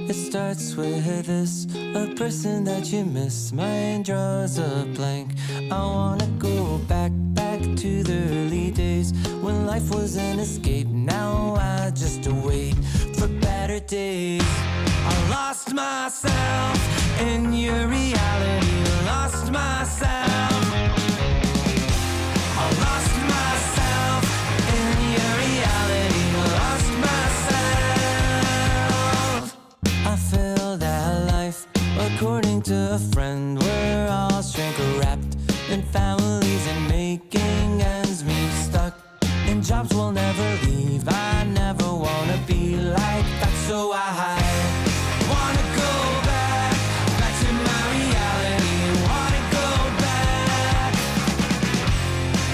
It starts with this, a person that you miss. My mind draws a blank. I wanna go back to the early days when life was an escape. Now I just wait for better days. I lost myself in your reality. Lost myself. I lost myself in your reality. Lost myself. I feel that life, according to a friend, we're all shrink-wrapped in families and making ends meet, stuck in jobs we'll never leave. I never wanna be like that, so I wanna go back to my reality. Wanna go back.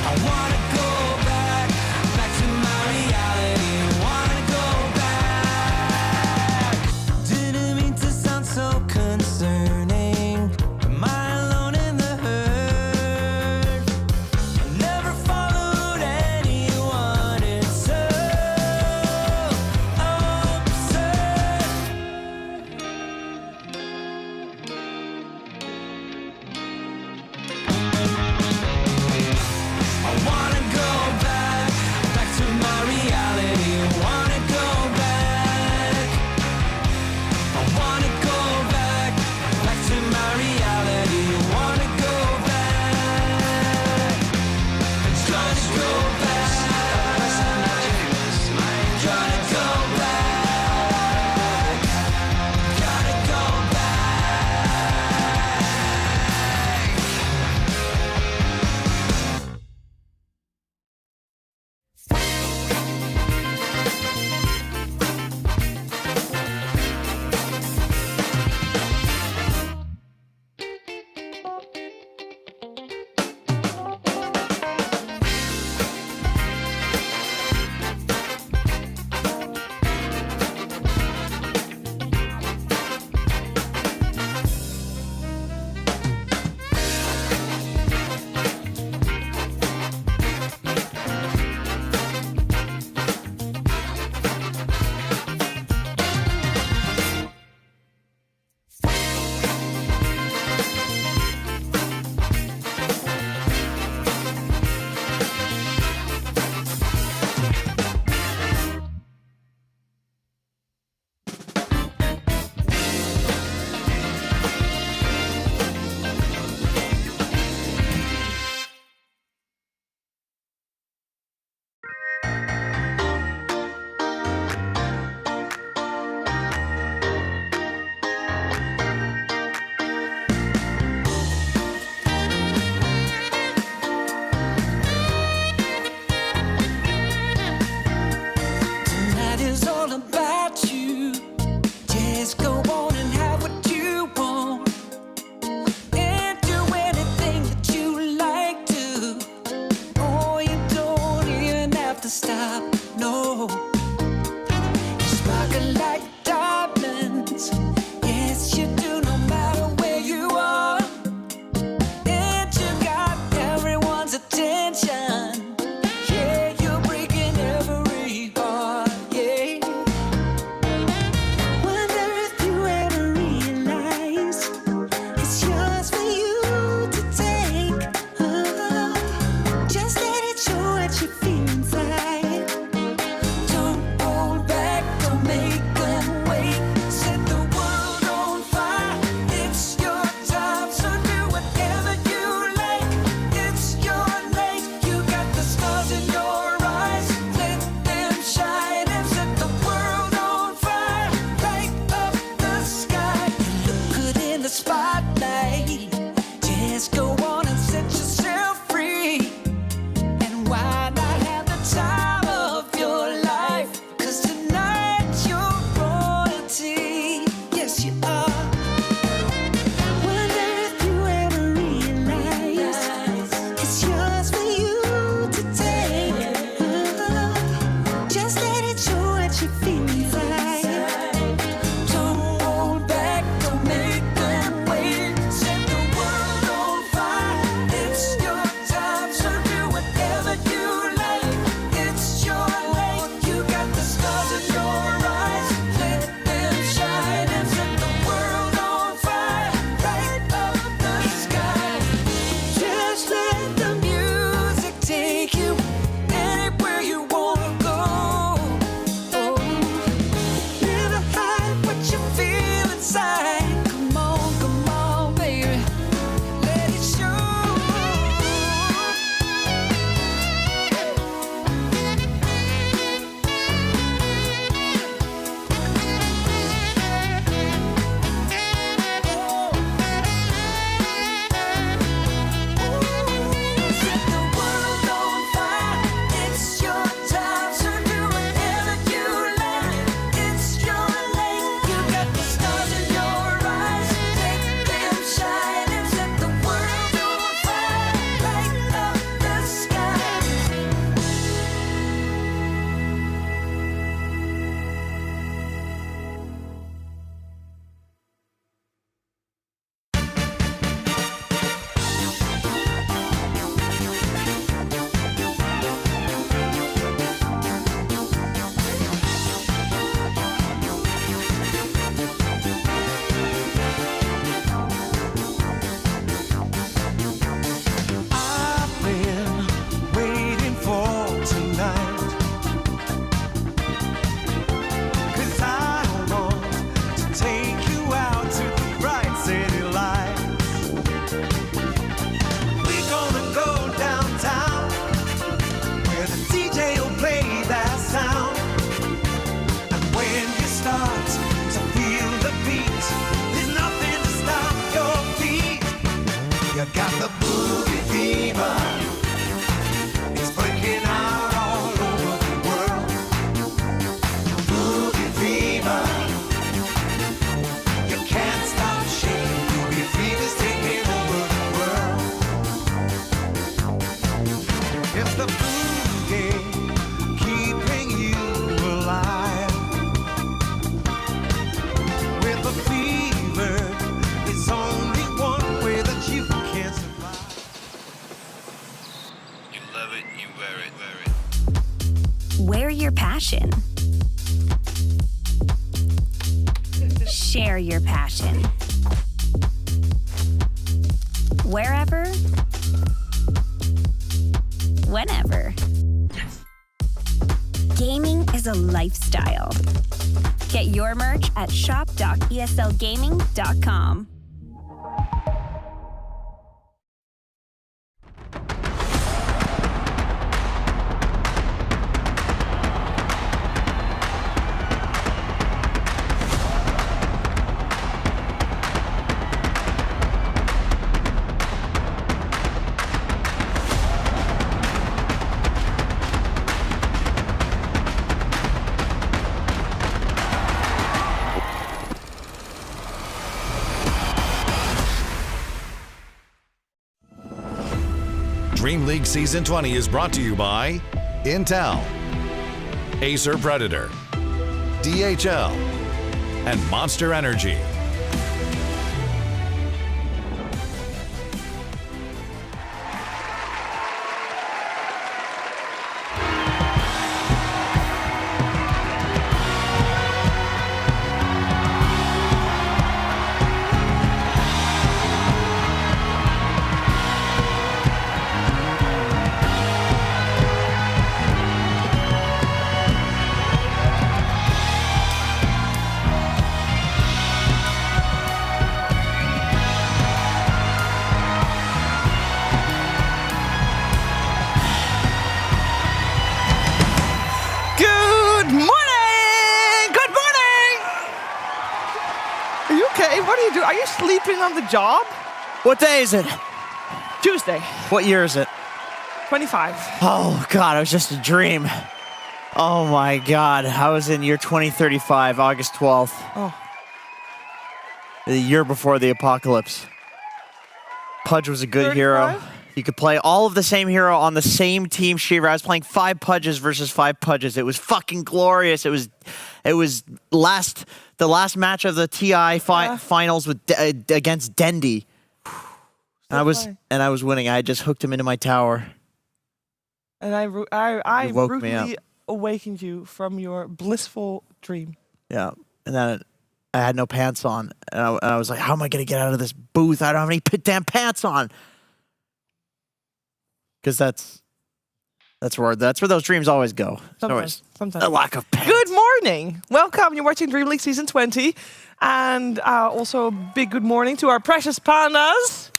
I wanna go back to my reality. Wanna go back. Didn't mean to sound so concerning. Am I alone in the hurt? I never followed anyone. It's so absurd. make them wait. Set the world on fire. It's your time, so do whatever you like. It's your night. You got the stars in your eyes. Let them shine and set the world on fire. Light up the sky. You look good in the spotlight. Just go on and set yourself free. And why not have the time of your life? 'Cause tonight you're royalty. Yes, you are. Wonder if you ever realize it's yours for you to take. Just let it show what you feel inside. Don't hold back, don't make them wait. Set the world on fire. It's your time, so do whatever you like. It's your night. You got the stars in your eyes. Let them shine and set the world on fire. Light up the sky. Just let the music take you anywhere you wanna go. Oh, never hide what you feel inside. Come on, baby. Let it show. Set the world on fire. It's your time, so do whatever you like. It's your night. You got the stars in your eyes. Let them shine and set the world on fire. Light up the sky. I've been waiting for tonight, 'cause I want to take you out to the bright city lights. We're gonna go downtown, where the DJ will play that sound. And when you start to feel the beat, there's nothing to stop your feet. You got the boogie fever. It's breaking out all over the world. Boogie fever. You can't stop shaking. Boogie fever's taking over the world. It's the boogie keeping you alive. With the fever, it's only one way that you can survive. You love it, you wear it, wear it. Wear your passion. Share your passion. Wherever, whenever. Gaming is a lifestyle. Get your merch at shop.eslgaming.com. DreamLeague Season 20 is brought to you by Intel, Acer Predator, DHL, and Monster Energy. What are you doing? Are you sleeping on the job? What day is it? Tuesday, What year is it? 25. Oh, God, it was just a dream. Oh, my God. I was in year 2035, August 12th. Oh. The year before the apocalypse. Pudge was a good hero. 35? You could play all of the same hero on the same team, Shiva. I was playing 5 Pudges versus 5 Pudges. It was fucking glorious. It was the last match of the TI finals with against Dendy. And I was winning. I just hooked him into my tower. And I You woke me rudely awakened you from your blissful dream. Yeah. And then I had no pants on. And I was like, how am I going to get out of this booth? I don't have any damn pants on. Because that's where those dreams always go. Sometimes. A lack of pants. Good morning. Welcome. You're watching DreamLeague Season 20. And also a big good morning to our precious pandas.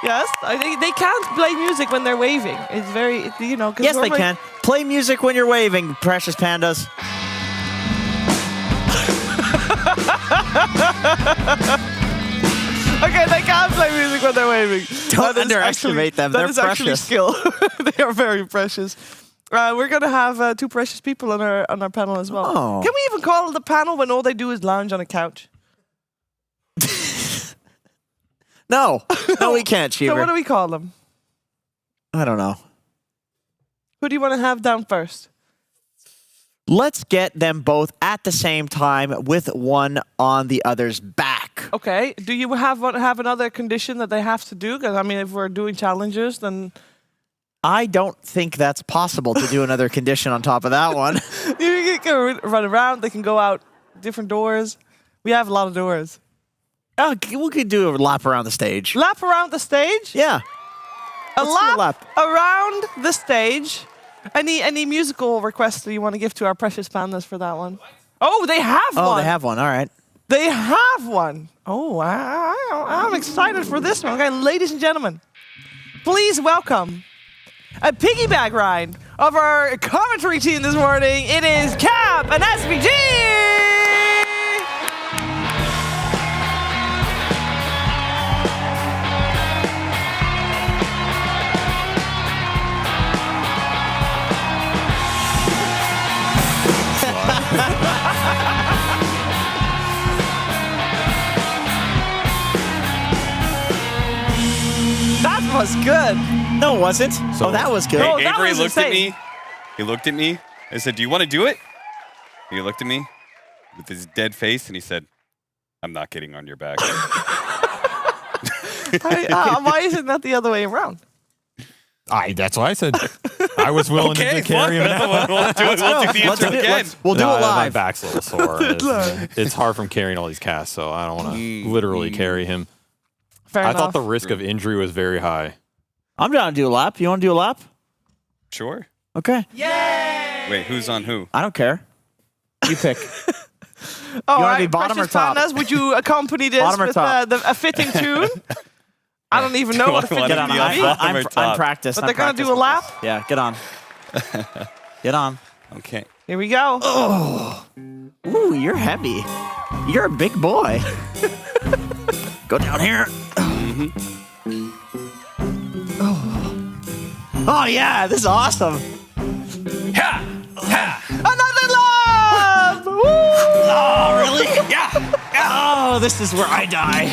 Yes, I think they can't play music when they're waving. It's very, you know. Yes, they can. Play music when you're waving, precious pandas. Okay, they can't play music when they're waving. Don't underestimate them. They're precious. That is actually skill. They are very precious. We're gonna have 2 precious people on our panel as well. Oh. Can we even call it a panel when all they do is lounge on a couch? No, we can't, Cheever. So what do we call them? I don't know. Who do you want to have down first? Let's get them both at the same time with one on the other's back. Okay. Do you have another condition that they have to do? Because I mean, if we're doing challenges, then I don't think that's possible to do another condition on top of that one. you can run around. They can go out different doors. We have a lot of doors. Oh, we could do a lap around the stage. Lap around the stage? Yeah. A Let's do a lap around the stage. Any musical requests that you want to give to our precious pandas for that one? Oh, they have one. Oh, they have one. All right. They have one. Oh, I'm excited for this one. Okay, ladies and gentlemen, please welcome a piggyback ride of our commentary team this morning. It is Cap and SVG. That was good. No, it wasn't. So that was good. No, Hey, that Avery was looked at insane. me. He looked at me. I said, "Do you want to do it?" He looked at me with his dead face, and he said, "I'm not getting on your back." Why isn't that the other way around? That's why I said I was willing to carry him. We'll do the intro again. We'll do it My live. back's a little sore. It's hard from carrying all these casts, so I don't want to literally carry him. Fair I enough. thought the risk of injury was very high. I'm down to do a lap. You want to do a lap? Sure. Okay. Wait, who's on who? I don't care. You pick. All wanna be bottom precious or top? pandas, would you accompany this Bottom or with top? a fitting tune? I don't even know what a Do I fitting wanna tune be on is. bottom or I'm top? practiced. But they're going to do a lap? Yeah, get on. Get on. Okay. Here we go. Ooh, you're heavy. You're a big boy. Go down here. Oh, yeah, this is awesome. Another lap! Woo! Oh, really? Yeah. Oh, this is where I die.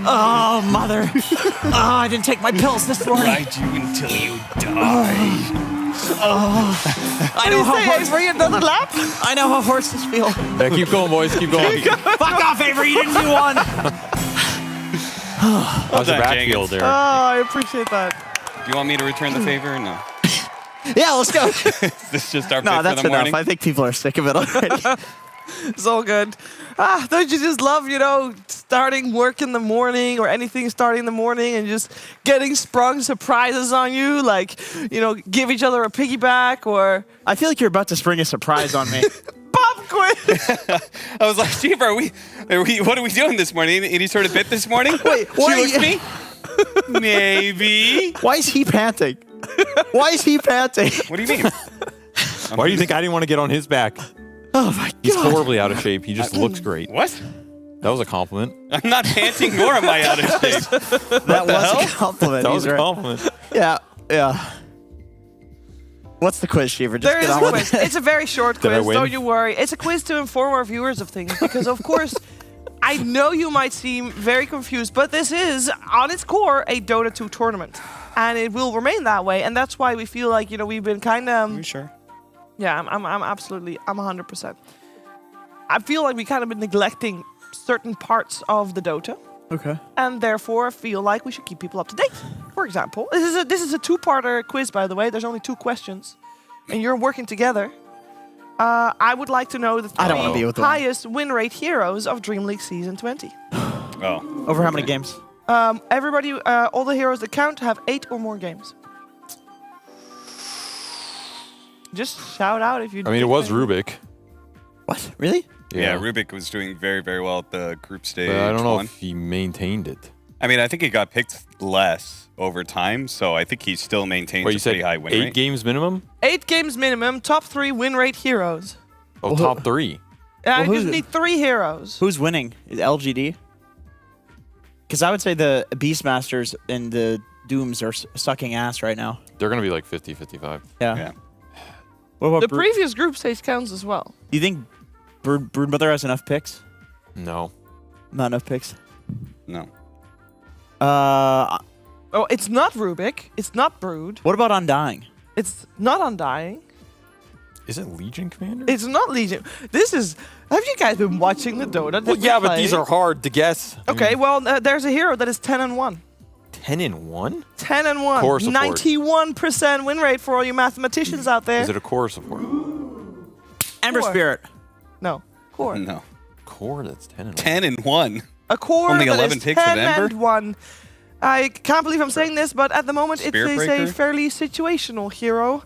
Oh, mother. Oh, I didn't take my pills this morning. Ride you until you die. I know how Avery, another lap? I know how horses feel. Yeah, keep going, boys. Keep going. Fuck off, Avery. You didn't do one. How's your done, back Jenkins. feel there? Oh, I appreciate that. Do you want me to return the favor or no? Yeah, let's go. Is this just our No, bit that's for the enough. morning? I think people are sick of it already. It's all good. Don't you just love, starting work in the morning or anything starting in the morning and just getting sprung surprises on you? Like, give each other a piggyback or I feel like you're about to spring a surprise on me. pop quiz. I was like, Steve, what are we doing this morning? Any sort of bit this morning? Wait, She why are looks at you- me. Maybe. Why is he panting? Why is he panting? What do you mean? Why do you think I didn't want to get on his back? Oh my He's god. horribly out of shape. He just looks great. What? That was a compliment. I'm not panting nor am I out of shape. That was a compliment. That was He's a right. compliment. Yeah, yeah. What's the quiz, Shiver? Just There get is on a with quiz. it. It's a very short Did I quiz, win? don't you worry. It's a quiz to inform our viewers of things because, of course, I know you might seem very confused, but this is, on its core, a Dota 2 tournament. And it will remain that way, and that's why we feel like, you know, we've been kind of... Are you sure? Yeah, I'm absolutely, I'm 100%. I feel like we kind of been neglecting certain parts of the Dota, Okay. and therefore feel like we should keep people up to date. For example, this is a two-parter quiz, by the way. There's only 2 questions, and you're working together. I would like to know the I don't wanna be 3 with the one. highest win rate heroes of DreamLeague Season 20. Oh. Over how many games? Everybody, all the heroes that count have 8 or more games. Just shout out if you. I mean, it was Rubik. What? Really? Yeah, Rubik was doing very, very well at the group stage. But I don't know one. if he maintained it. I mean, I think he got picked less over time, so I think he still maintains Wait, a you said pretty high win 8 rate. games minimum? 8 games minimum, top 3 win rate heroes. Oh, top 3. I who's just it? need 3 heroes. Who's winning? Is LGD? Because I would say the Beastmasters and the Dooms are sucking ass right now. They're going to be like 50, 55. Yeah. Yeah. What about The Brood? previous group stage counts as well. Do you think Broodmother has enough picks? No. Not enough picks. No. Oh, it's not Rubik. It's not Brood. What about Undying? It's not Undying. Is it Legion Commander? It's not Legion. This is. Have you guys been watching the Dota? that Well, we yeah, but play? these are hard to guess. I Okay, mean, well, there's a hero that is 10-1. 10-1? 10-1. Core support. 91% win rate for all you mathematicians out there. Is it a core support? Ember Core. Spirit. No. Core. No. Core that's 10-1. 10-1. A core Only that 11 is picks of 10 Ember? and 1. I can't believe I'm saying this, but at the moment it Spirit is a Breaker? fairly situational hero.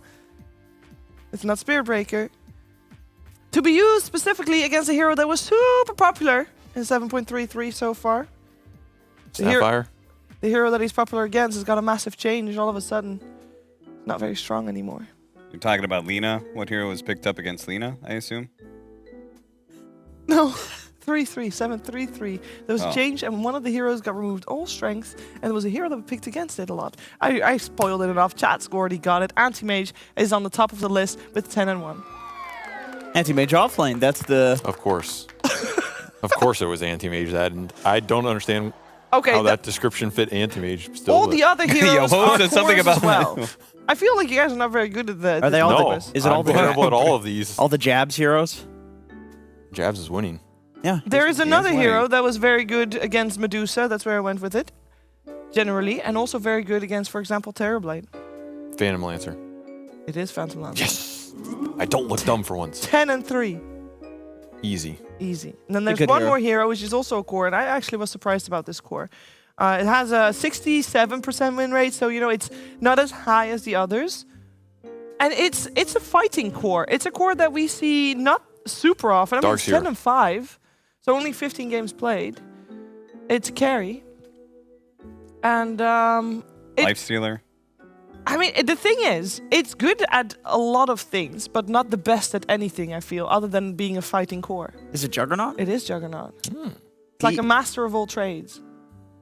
It's not Spirit Breaker. To be used specifically against a hero that was super popular in 7.33 so far. Sapphire? The hero that he's popular against has got a massive change all of a sudden. Not very strong anymore. You're talking about Lena. What hero was picked up against Lena, I assume? No, 7-3-3. There was a Oh. change, and one of the heroes got removed all strength, and there was a hero that picked against it a lot. I spoiled it enough. Chat scored, he got it. Anti-Mage is on the top of the list with 10-1. Anti-Mage offlane. That's the... Of course. Of course it was Anti-Mage that, and I don't understand Okay, how that description fit Anti-Mage still. all but- the other heroes what was are that? Something cores about as well. I feel like you guys are not very good at the. Are they all No, the- is it all I'm the- terrible at all of these. All the Jabs heroes? Jabs is winning. Yeah. There is another winning. hero that was very good against Medusa. That's where I went with it. Generally, and also very good against, for example, Terrorblade. Phantom Lancer. It is Phantom Lancer. Yes! I don't look dumb for once. 10-3. Easy. Easy. And then A there's good one hero. more hero, which is also a core, and I actually was surprised about this core. It has a 67% win rate, so you know it's not as high as the others. And it's a fighting core. It's a core that we see not super often. I mean, it's Darkseer. 10-5, so only 15 games played. It's a carry. And Life Stealer. I mean, the thing is, it's good at a lot of things, but not the best at anything, I feel, other than being a fighting core. Is it Juggernaut? It is Juggernaut. It's like a master of all trades.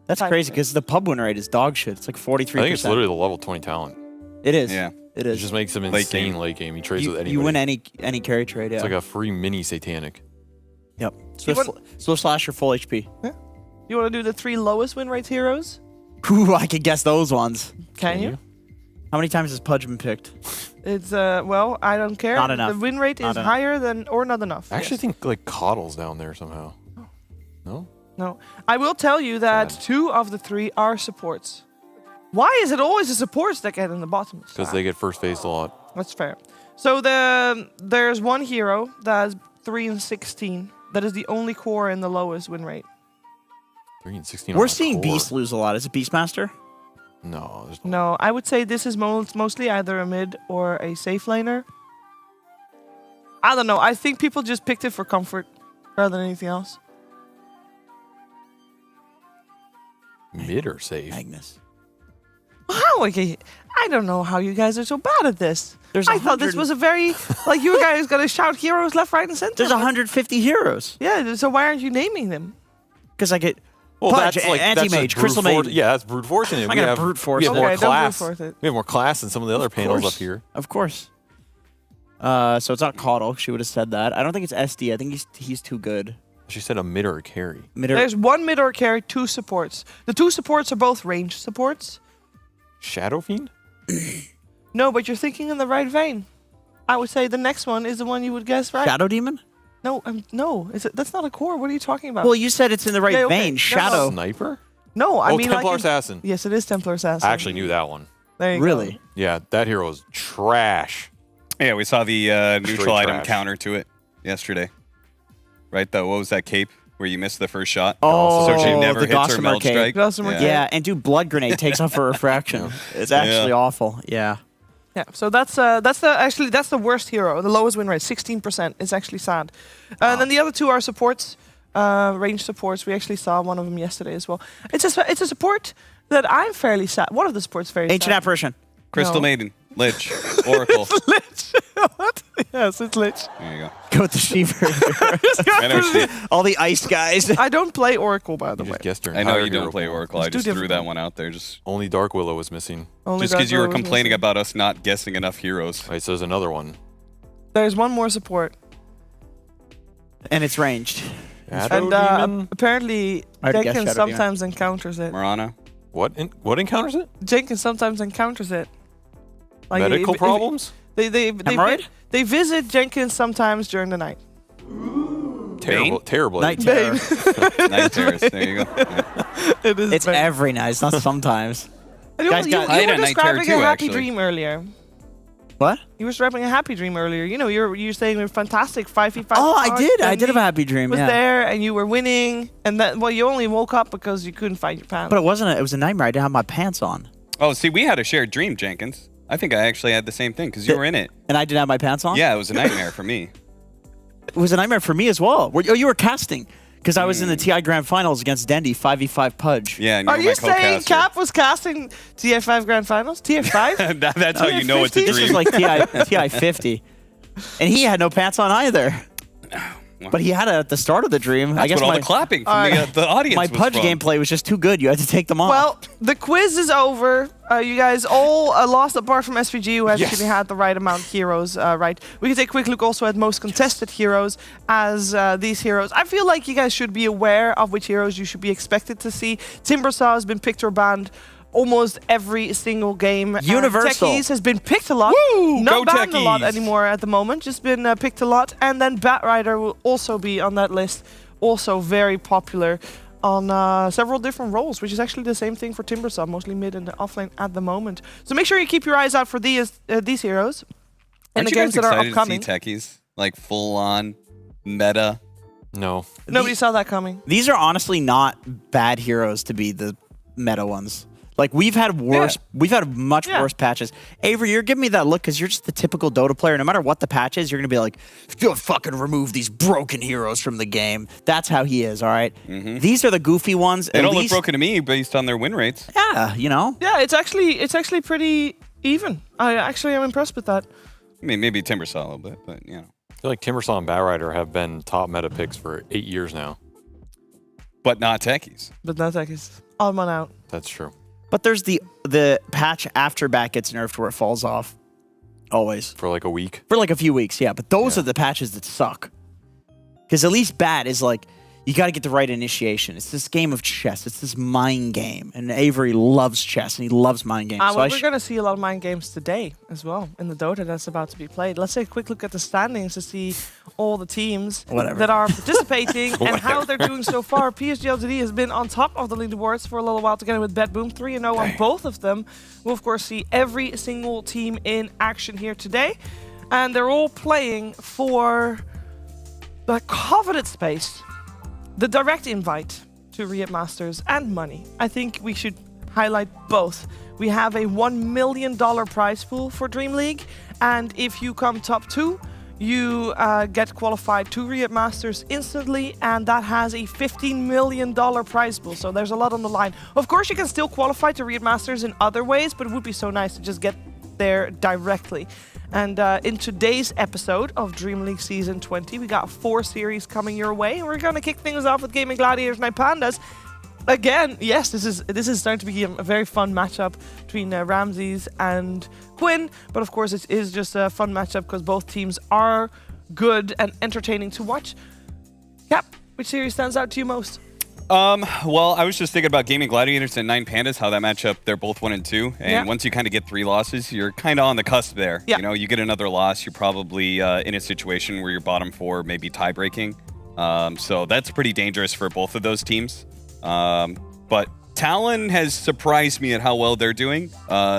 That's type crazy thing. because the pub win rate is dog shit. It's like 43%. I think it's literally the level 20 talent. It is. Yeah. It It is. just makes him Late insane game. late game. He trades with anybody. You win any carry trade, yeah. It's like a free mini Satanic. Yep. want- Swift Slasher, full HP. You want to do the 3 lowest win rate heroes? Ooh, I could guess those ones. Can you? How many times has Pudge been picked? It's well, I don't care. Not enough. The win rate Not is enough. higher than or not enough. I actually Yes. think like Coddle's down there somehow. No? No. I will tell you that Sad. 2 of the 3 are supports. Why is it always the supports that get in the bottom? Because they get first phased a lot. That's fair. So there's one hero that has 3-16. That is the only core in the lowest win rate. 3 and 16. We're on a seeing core. Beast lose a lot. Is it Beastmaster? No, there's no. No, I would say this is mostly either a mid or a safe laner. I don't know. I think people just picked it for comfort rather than anything else. Mid or safe. Agnes. How? Okay, I don't know how you guys are so bad at this. There's I thought this 100 was a very like you guys gonna shout heroes left, right, and center. There's 150 heroes. Yeah. So why aren't you naming them? Because I get Well, Pudge, that's like Anti-Mage, brute Crystal force. Maiden. Yeah, that's brute forcing it. I gotta brute force We have it. more Okay, don't brute class. force it. We have more class than some of the other panels up here. Of course. So it's not Caudle. She would have said that. I don't think it's SD. I think he's too good. She said a mid or a carry. There's one mid or carry, 2 supports. The 2 supports are both range supports. Shadow Fiend? No, but you're thinking in the right vein. I would say the next one is the one you would guess right. Shadow Demon? No, no, that's not a core. What are you talking about? Well, you said it's in the right Yeah, okay. vein. No, Shadow. Sniper? no, I Oh, mean Templar like Assassin. Yes, it is Templar Assassin. I actually knew that one. There you Really? go. Yeah, that hero is trash. Yeah, we saw the neutral Straight item trash. counter to it yesterday. Right, though. What was that cape where you missed the first shot? Oh, so she never the hits her Gossamer meld cape. strike. Gossamer Yeah. cape. Yeah, and do Blood Grenade takes off her refraction. It's actually awful. Yeah. Yeah, so that's the worst hero. The lowest win rate, 16%. It's actually sad. And then the other 2 are supports, range supports. We actually saw one of them yesterday as well. It's a support that I'm fairly sad. One of the supports very Ancient sad. Apparition. Crystal No. Maiden, Lich, Oracle. Lich. What? Yes, it's Lich. There you go. Go with the Shiver. I never see it. All the ice guys. I don't play Oracle, by the You way. just guessed her I know entire you don't hero play pool. Oracle. Let's I do just threw different that one. one out there. Just Only Dark Willow was missing. Only because you were Dark Willow was complaining missing. about us not guessing enough heroes. Right, so there's another one. There's one more support. And it's ranged. Shadow And Demon? apparently, I'd guess Jenkins Shadow Demon. sometimes encounters it. Marana. What encounters it? Jenkins sometimes encounters it. Like, Medical if- problems? Hemorrhoid? They visit Jenkins sometimes during the night. Terrible, terrible. Night Terror. Night Terrace. There you go. Yeah. It is. It's bad. every night. It's not sometimes. You, Guys you, got- I you had were a night terror describing too, a happy actually. dream earlier. What? You were describing a happy dream earlier. You know, you're saying we're fantastic 5v5. Oh, I cards, did. I and did have you a happy dream. was Yeah. there and you were winning, and that you only woke up because you couldn't find your pants. But it wasn't. It was a nightmare. I didn't have my pants on, Oh, see, we had a shared dream, Jenkins. I think I actually had the same thing because you were in it. and I didn't have my pants on. Yeah, it was a nightmare for me. It was a nightmare for me as well. You were casting because I was in the TI Grand Finals against Dendy 5v5 Pudge. Yeah, and Are were you my saying co-caster. Cap was casting TF5 Grand Finals? TF5? That's how you know it's a This dream. was like TI 50, and he had no pants on either. But he had it at the start of the dream. That's I guess what all my, the clapping from the audience my was Pudge from. gameplay was just too good. You had to take them off. Well, the quiz is over. You guys all lost apart from SVG, who actually had the right amount of heroes, right? We can take a quick look also at most contested heroes as these heroes. I feel like you guys should be aware of which heroes you should be expected to see. Timbersaw has been picked or banned almost every single game. Universal. Techies has been picked a lot. Woo! Not Go banned a lot Techies! anymore at the moment, just been picked a lot. And then Batrider will also be on that list, also very popular on several different roles, which is actually the same thing for Timbersaw, mostly mid and offlane at the moment. So make sure you keep your eyes out for these heroes and Aren't the you games guys that are excited upcoming. to see techies? Like full on meta. No. Nobody saw that coming. These are honestly not bad heroes to be the meta ones. Like we've had worse, we've had much worse patches. Avery, you're giving me that look because you're just the typical Dota player. No matter what the patch is, you're gonna be like, "Don't fucking remove these broken heroes from the game." That's how he is. All right? These are the goofy ones. They At don't look least- broken to me based on their win rates. Yeah, you know. Yeah, it's actually pretty even. I actually am impressed with that. I mean, maybe Timbersaw a little bit, but you know. I feel like Timbersaw and Batrider have been top meta picks for 8 years now. But not techies. But that's like it's odd one out. That's true. But there's the patch after Bat gets nerfed where it falls off. Always. For like a week. For like a few weeks, yeah. But those are the patches that suck. Because at least Bat is like, you got to get the right initiation. It's this game of chess. It's this mind game. And Avery loves chess, and he loves mind games. So Well, we're going to see a lot of mind games today as well in the Dota that's about to be played. Let's take a quick look at the standings to see all the teams that are participating and how they're doing so far. PSG LTD has been on top of the leaderboards for a little while together with Bad Boom 3-0 on both of them. We'll, of course, see every single team in action here today. And they're all playing for the coveted space, the direct invite to Riot Masters, and money. I think we should highlight both. We have a $1 million prize pool for Dream League, and if you come top 2, you get qualified to Riot Masters instantly, and that has a $15 million prize pool, so there's a lot on the line. Of course, you can still qualify to Riot Masters in other ways, but it would be so nice to just get there directly. And in today's episode of Dream League Season 20, we got 4 series coming your way. And we're going to kick things off with Gaming Gladiators Night Pandas. Again, yes, this is starting to be a very fun matchup between Ramses and Quinn. But of course, it is just a fun matchup because both teams are good and entertaining to watch. Cap, which series stands out to you most? Well, I was just thinking about Gaming Gladiators and Nine Pandas, how that matchup, they're both 1 and 2. And once you kind of get 3 losses, you're kind of on the cusp there. Yeah. You know, you get another loss, you're probably in a situation where you're bottom 4, maybe tie-breaking. So that's pretty dangerous for both of those teams. But Talon has surprised me at how well they're doing.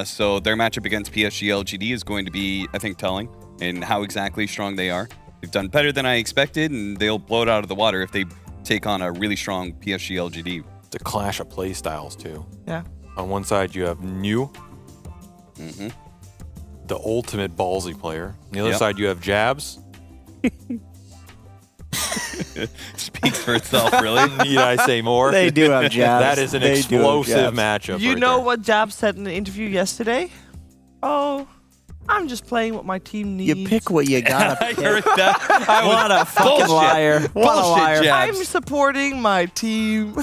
So their matchup against PSG LGD is going to be, I think, telling in how exactly strong they are. They've done better than I expected, and they'll blow it out of the water if they take on a really strong PSG LGD. It's a clash of play styles, too. Yeah. On one side, you have New, the ultimate ballsy player. On the other side, you have Jabs. Speaks for itself, really. Need I say more? They do have jabs. That is an They do have explosive jabs. matchup. You right know there. what Jab said in the interview yesterday? Oh, I'm just playing what my team needs. You pick what you gotta I pick. heard that. What a fucking Bullshit. liar. What a Bullshit, liar. Jabs. I'm supporting my team.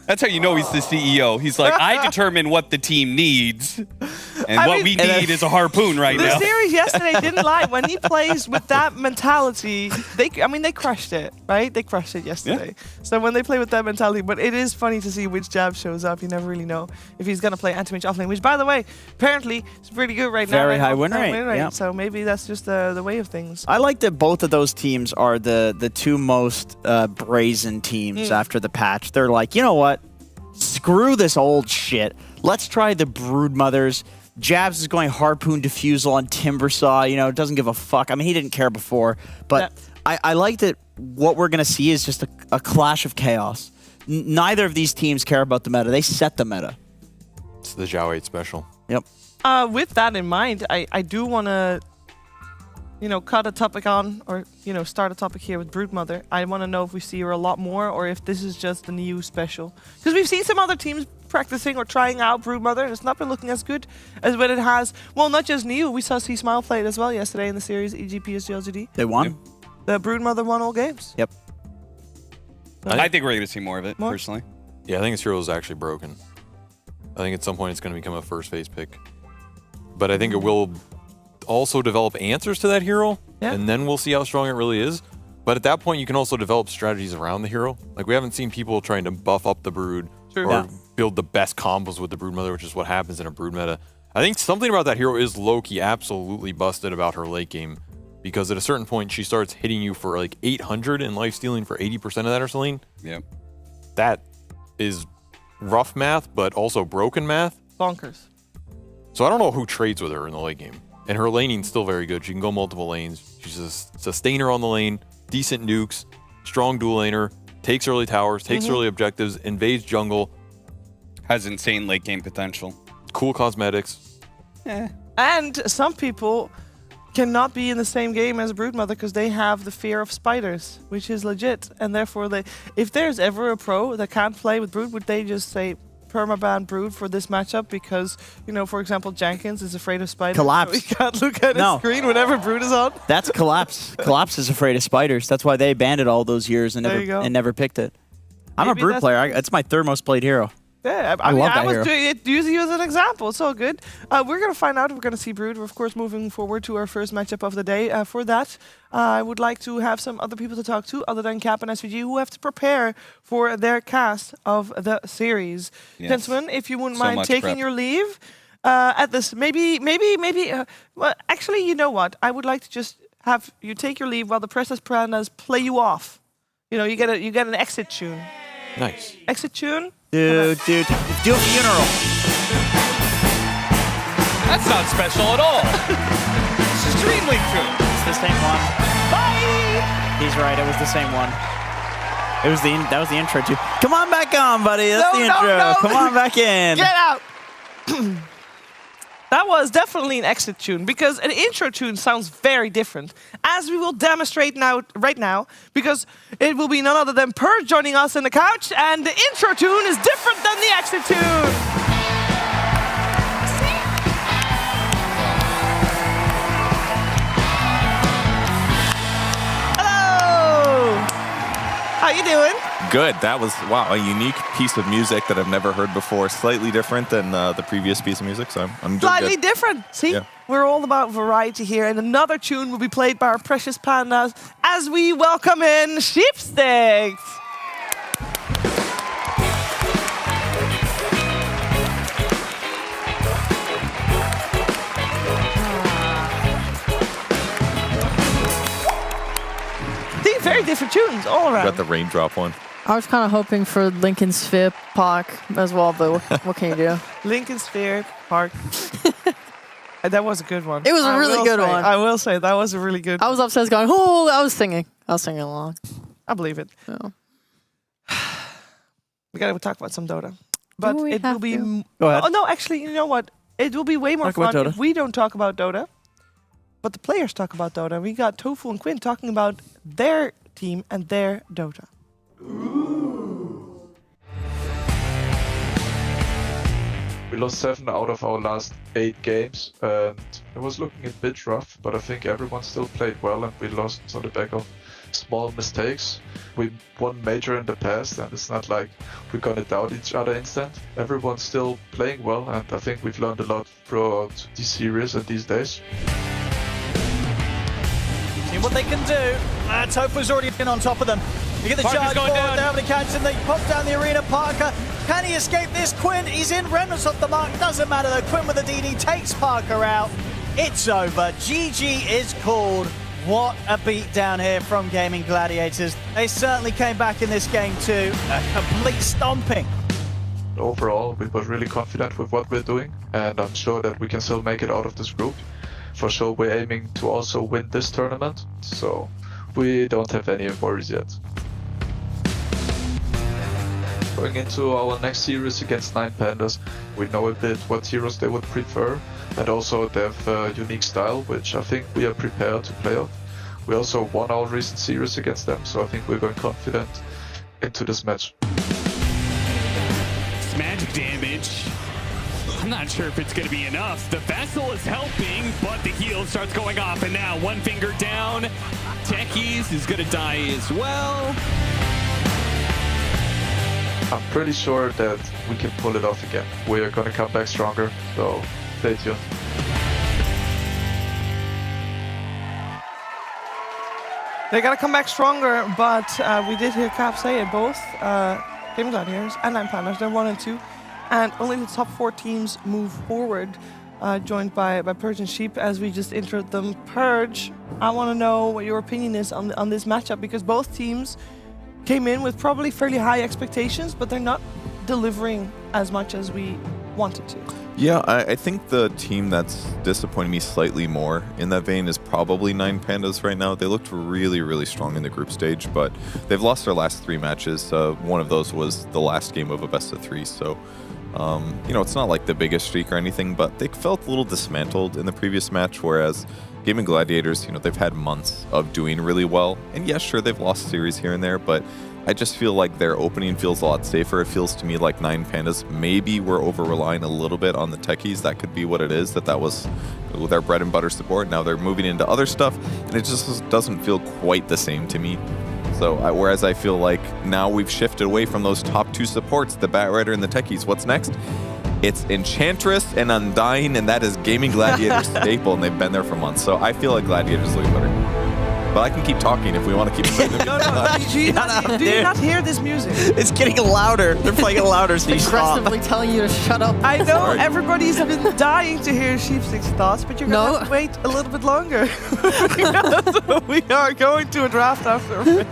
That's how you know he's the CEO. He's like, I determine what the team needs, and I what mean- we need is a harpoon right The now. series yesterday didn't lie. When he plays with that mentality, they crushed it, right? They crushed it yesterday. So when they play with that mentality, but it is funny to see which Jab shows up. You never really know if he's going to play anti-mage offlane, which, by the way, apparently is pretty good right now. Very right? high win rate, yeah. So maybe that's just the way of things. I like that both of those teams are the 2 most brazen teams after the patch. They're like, you know what? Screw this old shit. Let's try the Broodmothers. Jabs is going Harpoon Diffusal on Timbersaw. You know, doesn't give a fuck. I mean, he didn't care before. But I like that what we're going to see is just a clash of chaos. Neither of these teams care about the meta. They set the meta. It's the Zhao 8 special. Yep. With that in mind, I do want to, cut a topic on, or, start a topic here with Broodmother. I want to know if we see her a lot more, or if this is just the new special. Because we've seen some other teams practicing or trying out Broodmother, and it's not been looking as good as when it has. Well, not just new. We saw C-Smile play it as well yesterday in the series, EGPS GLGD. They won. The Broodmother won all games. Yep. I think we're going to see more of it, personally. Yeah, I think his hero is actually broken. I think at some point it's going to become a first phase pick. But I think it will also develop answers to that hero, and then we'll see how strong it really is. But at that point, you can also develop strategies around the hero. Like, we haven't seen people trying to buff up the Brood or build the best combos with the Broodmother, which is what happens in a Brood meta. I think something about that hero is low-key absolutely busted about her late game, because at a certain point, she starts hitting you for like 800 and life-stealing for 80% of that Ursuline. Yeah. That is rough math, but also broken math. Bonkers. So I don't know who trades with her in the late game. And her laning's still very good. She can go multiple lanes. She's a sustainer on the lane, decent nukes, strong dual laner, takes early towers, takes early objectives, invades jungle. Has insane late game potential. Cool cosmetics. And some people cannot be in the same game as Broodmother because they have the fear of spiders, which is legit. And therefore, if there's ever a pro that can't play with Brood, would they just say permaban Brood for this matchup? Because, for example, Jenkins is afraid of spiders. Collapse. So he can't look at his screen whenever Brood is on. That's Collapse. Collapse is afraid of spiders. That's why they banned it all those years and never picked it. I'm Maybe a Brood that's player. It's my 3rd most played hero. Yeah, I love that was hero. doing it, using you as an example. It's all good. We're going to find out if we're going to see Brood. We're, of course, moving forward to our first matchup of the day. For that, I would like to have some other people to talk to, other than Cap and SVG, who have to prepare for their cast of the series. Yes. Gentlemen, if you wouldn't So mind much taking prep. your leave at this, maybe. Well, actually, you know what? I would like to just have you take your leave while the Princess Piranhas play you off. You get an exit tune. Nice. Exit tune. Dude, do a funeral. That's not special at all. It's just DreamLeague tune. It's the same one. Bye! He's right. It was the same one. That was the intro too. Come on back on, buddy. That's the intro. No. Come on back in. Get out! That was definitely an exit tune, because an intro tune sounds very different, as we will demonstrate right now, because it will be none other than Purge joining us in the couch, and the intro tune is different than the exit tune. How you doing? Good. That was, wow, a unique piece of music that I've never heard before. Slightly different than the previous piece of music, so I'm doing Slightly good. different. See, Yeah. we're all about variety here. And another tune will be played by our precious pandas as we welcome in Sheepsticks. Very different tunes all around. Got the raindrop one. I was kind of hoping for Lincoln Sphere Park as well, but what can you do? Lincoln Sphere Park. That was a good one. It was a really good one. I will say that was a really good I was upstairs going, oh, I was singing along. I believe it. Yeah. We got to talk about some Dota. But we it will have be... to? Go ahead. Oh, no, actually, you know what? It will be way more Talk about fun Dota. if we don't talk about Dota, but the players talk about Dota. We got Tofu and Quinn talking about their team and their Dota. We lost 7 out of our last 8 games, and it was looking a bit rough, but I think everyone still played well, and we lost on the back of small mistakes. We won major in the past, and it's not like we're gonna doubt each other instant. Everyone's still playing well, and I think we've learned a lot throughout these series and these days. See what they can do. Tofu's already in on top of them. You get the Parker's charge going forward, down. they're able to catch him, they pop down the arena. Parker, can he escape this? Quinn, he's in, remnants off the mark, doesn't matter though. Quinn with the DD takes Parker out. It's over, GG is called. What a beat down here from Gaming Gladiators. They certainly came back in this game too, a complete stomping. Overall, we were really confident with what we're doing, and I'm sure that we can still make it out of this group. For sure, we're aiming to also win this tournament, so we don't have any worries yet. Going into our next series against 9 Pandas, we know a bit what heroes they would prefer, and also they have a unique style, which I think we are prepared to play off. We also won our recent series against them, so I think we're going confident into this match. It's magic damage. I'm not sure if it's going to be enough. The Vessel is helping, but the heal starts going off, and now one finger down. Techies is going to die as well. I'm pretty sure that we can pull it off again. We're gonna come back stronger, so stay tuned. They gotta come back stronger, but we did hear Cap say it, both Gaming Gladiators and 9 Pandas, they're 1 and 2, and only the top 4 teams move forward, joined by Purge and Sheep as we just introed them. Purge, I want to know what your opinion is on this matchup, because both teams came in with probably fairly high expectations, but they're not delivering as much as we wanted to. Yeah, I think the team that's disappointed me slightly more in that vein is probably 9 Pandas right now. They looked really, really strong in the group stage, but they've lost their last 3 matches. One of those was the last game of a best of 3, so you know, it's not like the biggest streak or anything, but they felt a little dismantled in the previous match, whereas Gaming Gladiators, you know, they've had months of doing really well. And yes, sure, they've lost series here and there, but I just feel like their opening feels a lot safer. It feels to me like 9 Pandas maybe we're over-relying a little bit on the techies. That could be what it is, that was their bread and butter support. Now they're moving into other stuff, and it just doesn't feel quite the same to me. So whereas I feel like now we've shifted away from those top 2 supports, the Batrider and the techies, what's next? It's Enchantress and Undying, and that is Gaming Gladiators staple, and they've been there for months. So I feel like Gladiators look better. But I can keep talking if we want to keep playing the music. Do you not hear this music? It's getting louder. They're playing it louder, so you stop. Aggressively telling you to shut up. I know everybody's been dying to hear Sheepstick's thoughts, but you're going to have to wait a little bit longer. Because we are going to a draft after a break.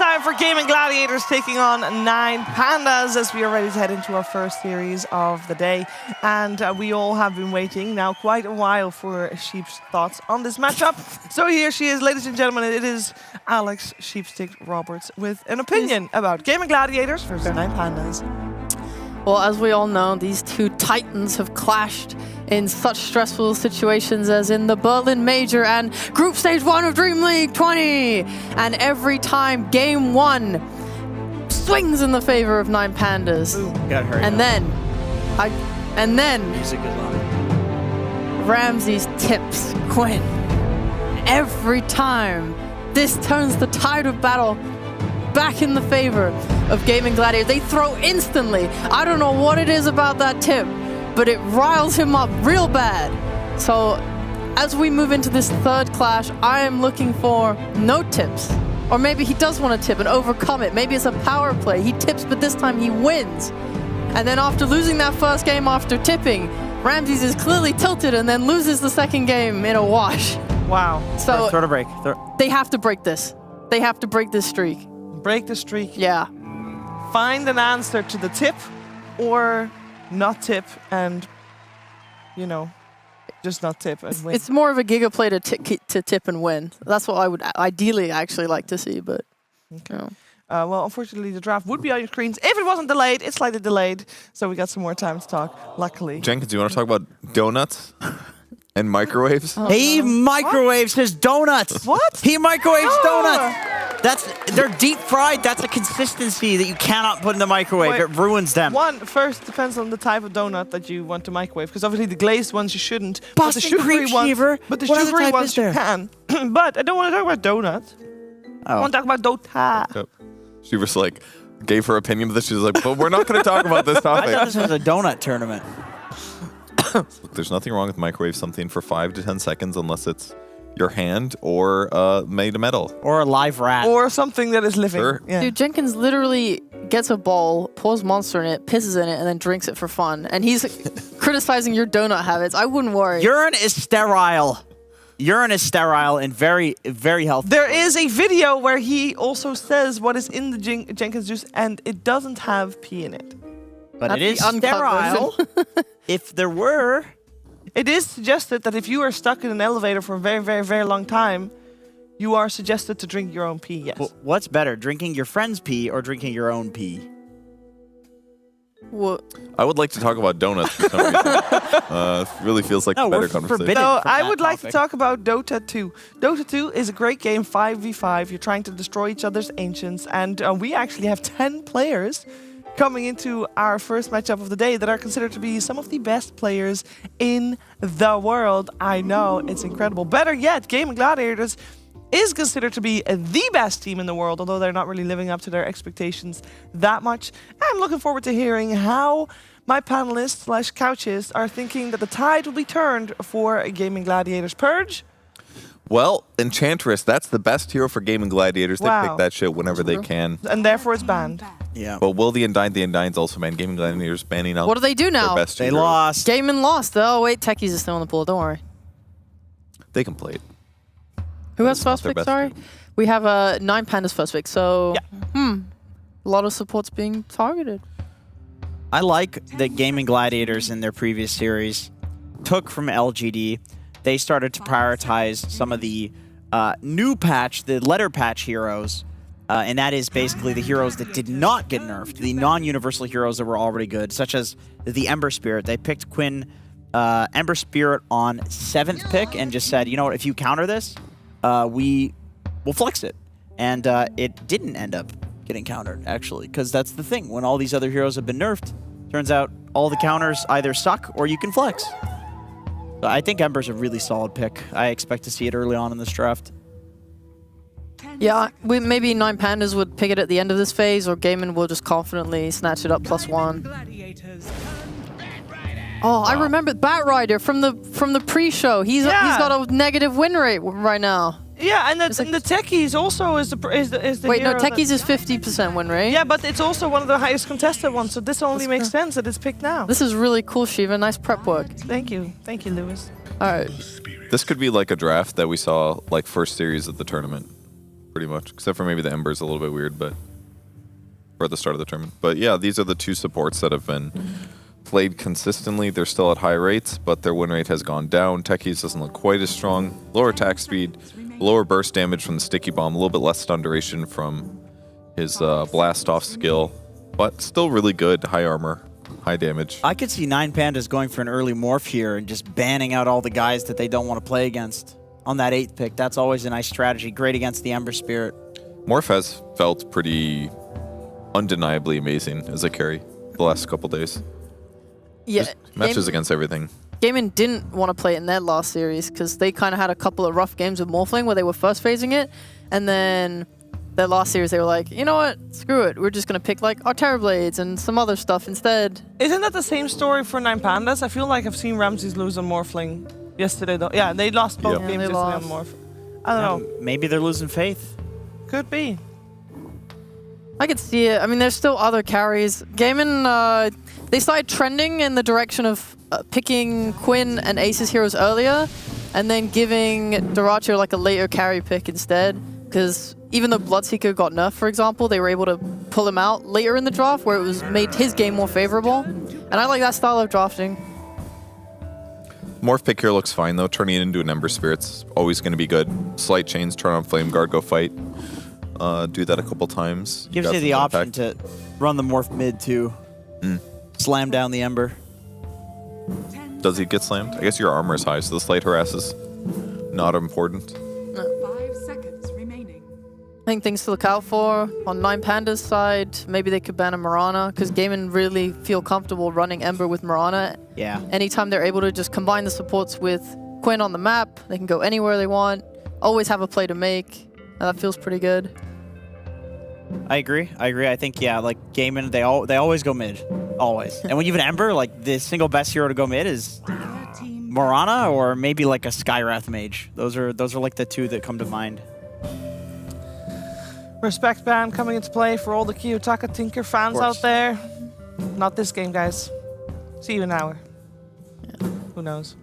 time for Gaming Gladiators taking on 9 Pandas as we are ready to head into our first series of the day. And we all have been waiting now quite a while for Sheep's thoughts on this matchup. So here she is, ladies and gentlemen. It is Alex Sheepstick Roberts with an opinion about Gaming Gladiators versus 9 Pandas. Well, as we all know, these two titans have clashed in such stressful situations as in the Berlin Major and Group Stage 1 of DreamLeague 20. And every time Game 1 swings in the favor of 9 Pandas. Ooh, gotta hurry and up. then Music is on. Ramses tips Quinn. Every time, this turns the tide of battle back in the favor of Gaming Gladiators. They throw instantly. I don't know what it is about that tip, but it riles him up real bad. So as we move into this third clash, I am looking for no tips. Or maybe he does want to tip and overcome it. Maybe it's a power play. He tips, but this time he wins. And then after losing that first game after tipping, Ramses is clearly tilted and then loses the second game in a wash. Wow. So Throw to break. they have to break this. They have to break this streak. Break the streak. Yeah. Find an answer to the tip or not tip and, you know, just not tip and win. It's more of a giga play to tip and win. That's what I would ideally actually like to see, but okay. You know. Well, unfortunately, the draft would be on your screens if it wasn't delayed. It's slightly delayed, so we got some more time to talk, luckily. Jenkins, you want to talk about donuts and microwaves? He microwaves his donuts. What? He microwaves donuts. They're deep fried. That's a consistency that you cannot put in the microwave. Wait, it ruins them. First depends on the type of donut that you want to microwave, because obviously the glazed ones you shouldn't. Boston but the sugary cream ones, cheever. but the What other sugary type ones is you there? can. But I don't want to talk about donuts. I Oh. want to talk about Dota. Yep. She was like, gave her opinion, but she was like, but we're not going to talk about this I thought topic. this was a donut tournament. Look, there's nothing wrong with microwave something for 5 to 10 seconds unless it's your hand or made of metal. Or a live rat. Or something that is living. Sure. Yeah. Dude, Jenkins literally gets a bowl, pours Monster in it, pisses in it, and then drinks it for fun. And he's criticizing your donut habits. I wouldn't worry. Urine is sterile. Urine is sterile and very, very healthy. There is a video where he also says what is in the Jenkins juice, and it doesn't have pee in it. But That's it is the uncut sterile. If there were... It is suggested that if you are stuck in an elevator for a very, very, very long time, you are suggested to drink your own pee, yes. What's better, drinking your friend's pee or drinking your own pee? What? I would like to talk about donuts for some reason. It really feels like No, a better we're conversation. forbidden. So from I that would like to topic. talk about Dota 2. Dota 2 is a great game, 5v5. You're trying to destroy each other's ancients, and we actually have 10 players coming into our first matchup of the day that are considered to be some of the best players in the world. I know, it's incredible. Better yet, Gaming Gladiators is considered to be the best team in the world, although they're not really living up to their expectations that much. I'm looking forward to hearing how my panelists / couches are thinking that the tide will be turned for Gaming Gladiators. Purge? Well, Enchantress, that's the best hero for Gaming Gladiators. They Wow. pick that shit whenever they can. And therefore it's banned. Yeah. But will the Undynes also ban Gaming Gladiators banning out What do they do now? their best They hero? lost. Game and lost. Oh, wait, Techies is still in the pool. Don't worry. They can play it. Who has it's not first their pick, best sorry? team. We have 9 Pandas first pick, so... Yeah. A lot of supports being targeted. I like that Gaming Gladiators in their previous series took from LGD. They started to prioritize some of the new patch, the letter patch heroes, and that is basically the heroes that did not get nerfed, the non-universal heroes that were already good, such as the Ember Spirit. They picked Quinn Ember Spirit on 7th pick and just said, you know what, if you counter this, we will flex it. And it didn't end up getting countered, actually, because that's the thing. When all these other heroes have been nerfed, turns out all the counters either suck or you can flex. So I think Ember's a really solid pick. I expect to see it early on in this draft. Yeah, maybe 9 Pandas would pick it at the end of this phase, or Gaiman will just confidently snatch it up +1. Oh, I remember Batrider from the pre-show. He's got a negative win rate right now. Yeah, and the Techies also is the Wait, no, hero Techies is 50% win rate. Yeah, but it's also one of the highest contested ones, so this only makes sense that it's picked now. This is really cool, Shiva. Nice prep work. Thank you, Lewis. All right. This could be like a draft that we saw like first series of the tournament. pretty much, except for maybe the Ember's a little bit weird, but or at the start of the tournament. But yeah, these are the two supports that have been played consistently. They're still at high rates, but their win rate has gone down. Techies doesn't look quite as strong. Lower attack speed, lower burst damage from the sticky bomb, a little bit less stun duration from his blast off skill, but still really good. High armor, high damage. I could see 9pandas going for an early morph here and just banning out all the guys that they don't want to play against on that 8th pick. That's always a nice strategy. Great against the Ember Spirit. Morph has felt pretty undeniably amazing as a carry the last couple days. Yeah, just matches against everything. Gaming didn't want to play it in their last series because they kind of had a couple of rough games with Morphling where they were first phasing it, and then their last series they were like, you know what, screw it, we're just going to pick like our Terrorblades and some other stuff instead. Isn't that the same story for 9pandas? I feel like I've seen Ramses lose a Morphling yesterday though. Yeah, they lost both games yesterday on Morph. I don't know. Maybe they're losing faith. Could be. I could see it. I mean, there's still other carries. Gaming, they started trending in the direction of picking Quinn and Ace's heroes earlier, and then giving Duracho like a later carry pick instead. Because even though Bloodseeker got nerfed, for example, they were able to pull him out later in the draft, where it was made his game more favorable. And I like that style of drafting. Morph pick here looks fine though. Turning it into an Ember Spirit's always going to be good. Slight chains, turn on Flame Guard, go fight. Do that a couple times. Gives you the option to run the morph mid too. Slam down the Ember. Does he get slammed? I guess your armor is high, so the slight harass is not important. 5 seconds remaining. I think things to look out for on 9pandas side, maybe they could ban a Mirana, because Gaming really feel comfortable running Ember with Mirana. Yeah. Anytime they're able to just combine the supports with Quinn on the map, they can go anywhere they want, always have a play to make, and that feels pretty good. I agree. I think, yeah, like Gaming, they always go mid. Always. And when you have an Ember, like the single best hero to go mid is Mirana or maybe like a Skywrath Mage. Those are like the two that come to mind. Respect ban coming into play for all the Kiyotaka Tinker fans out there. Not this game, guys. See you in an hour. Yeah. Who knows?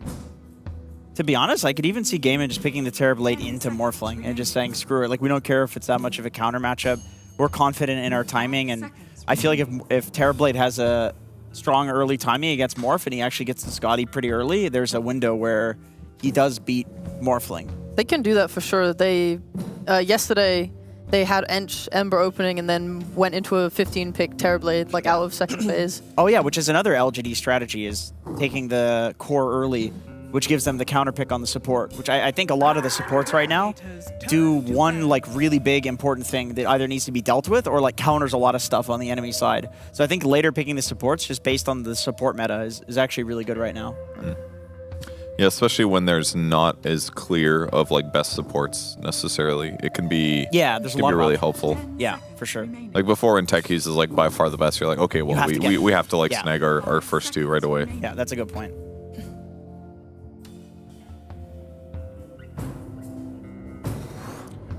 To be honest, I could even see Gaming just picking the Terrorblade into Morphling and just saying, screw it. Like, we don't care if it's that much of a counter matchup. We're confident in our timing, and I feel like if Terrorblade has a strong early timing against Morph and he actually gets the Scotty pretty early, there's a window where he does beat Morphling. They can do that for sure. They yesterday they had Ember opening and then went into a 15-pick Terrorblade like out of second phase. Oh yeah, which is another LGD strategy, is taking the core early, which gives them the counter pick on the support, which I think a lot of the supports right now do one like really big important thing that either needs to be dealt with or like counters a lot of stuff on the enemy side. So I think later picking the supports just based on the support meta is actually really good right now. Yeah, especially when there's not as clear of like best supports necessarily. It can be there's a lot really helpful. Yeah, for sure. Like before when Techies is like by far the best, you're like, okay, well we have to like snag our first two right away. Yeah, that's a good point.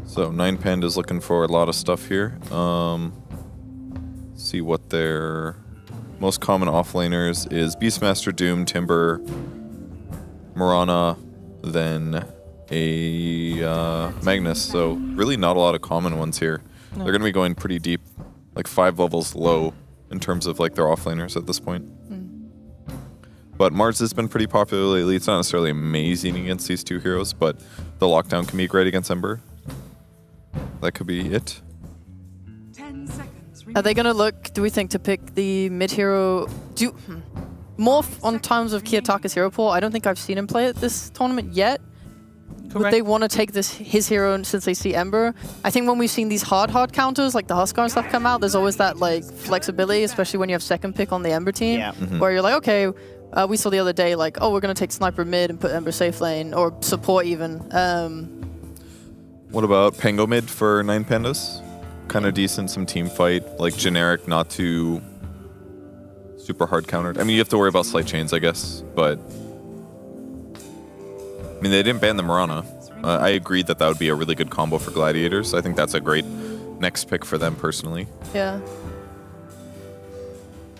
So 9pandas looking for a lot of stuff here. See what their most common offlaners is: Beastmaster, Doom, Timber, Mirana, then a Magnus. So really not a lot of common ones here. No. They're going to be going pretty deep, like 5 levels low in terms of like their offlaners at this point. But Mars has been pretty popular lately. It's not necessarily amazing against these two heroes, but the lockdown can be great against Ember. That could be it. 10 seconds. Are they gonna look, do we think, to pick the mid hero? Morph on times of Kiyotaka's hero pool? I don't think I've seen him play at this tournament yet. Correct. Would they want to take his hero since they see Ember? I think when we've seen these hard counters, like the Huskar and stuff come out, there's always that like flexibility, especially when you have second pick on the Ember team, where you're like, okay, we saw the other day, like, oh, we're gonna take Sniper mid and put Ember safe lane, or support even. What about Pango mid for 9pandas? Kind of decent, some team fight, like generic, not too super hard countered. I mean, you have to worry about slight chains, I guess, but I mean, they didn't ban the Mirana. I agree that would be a really good combo for Gladiators. I think that's a great next pick for them personally. Yeah.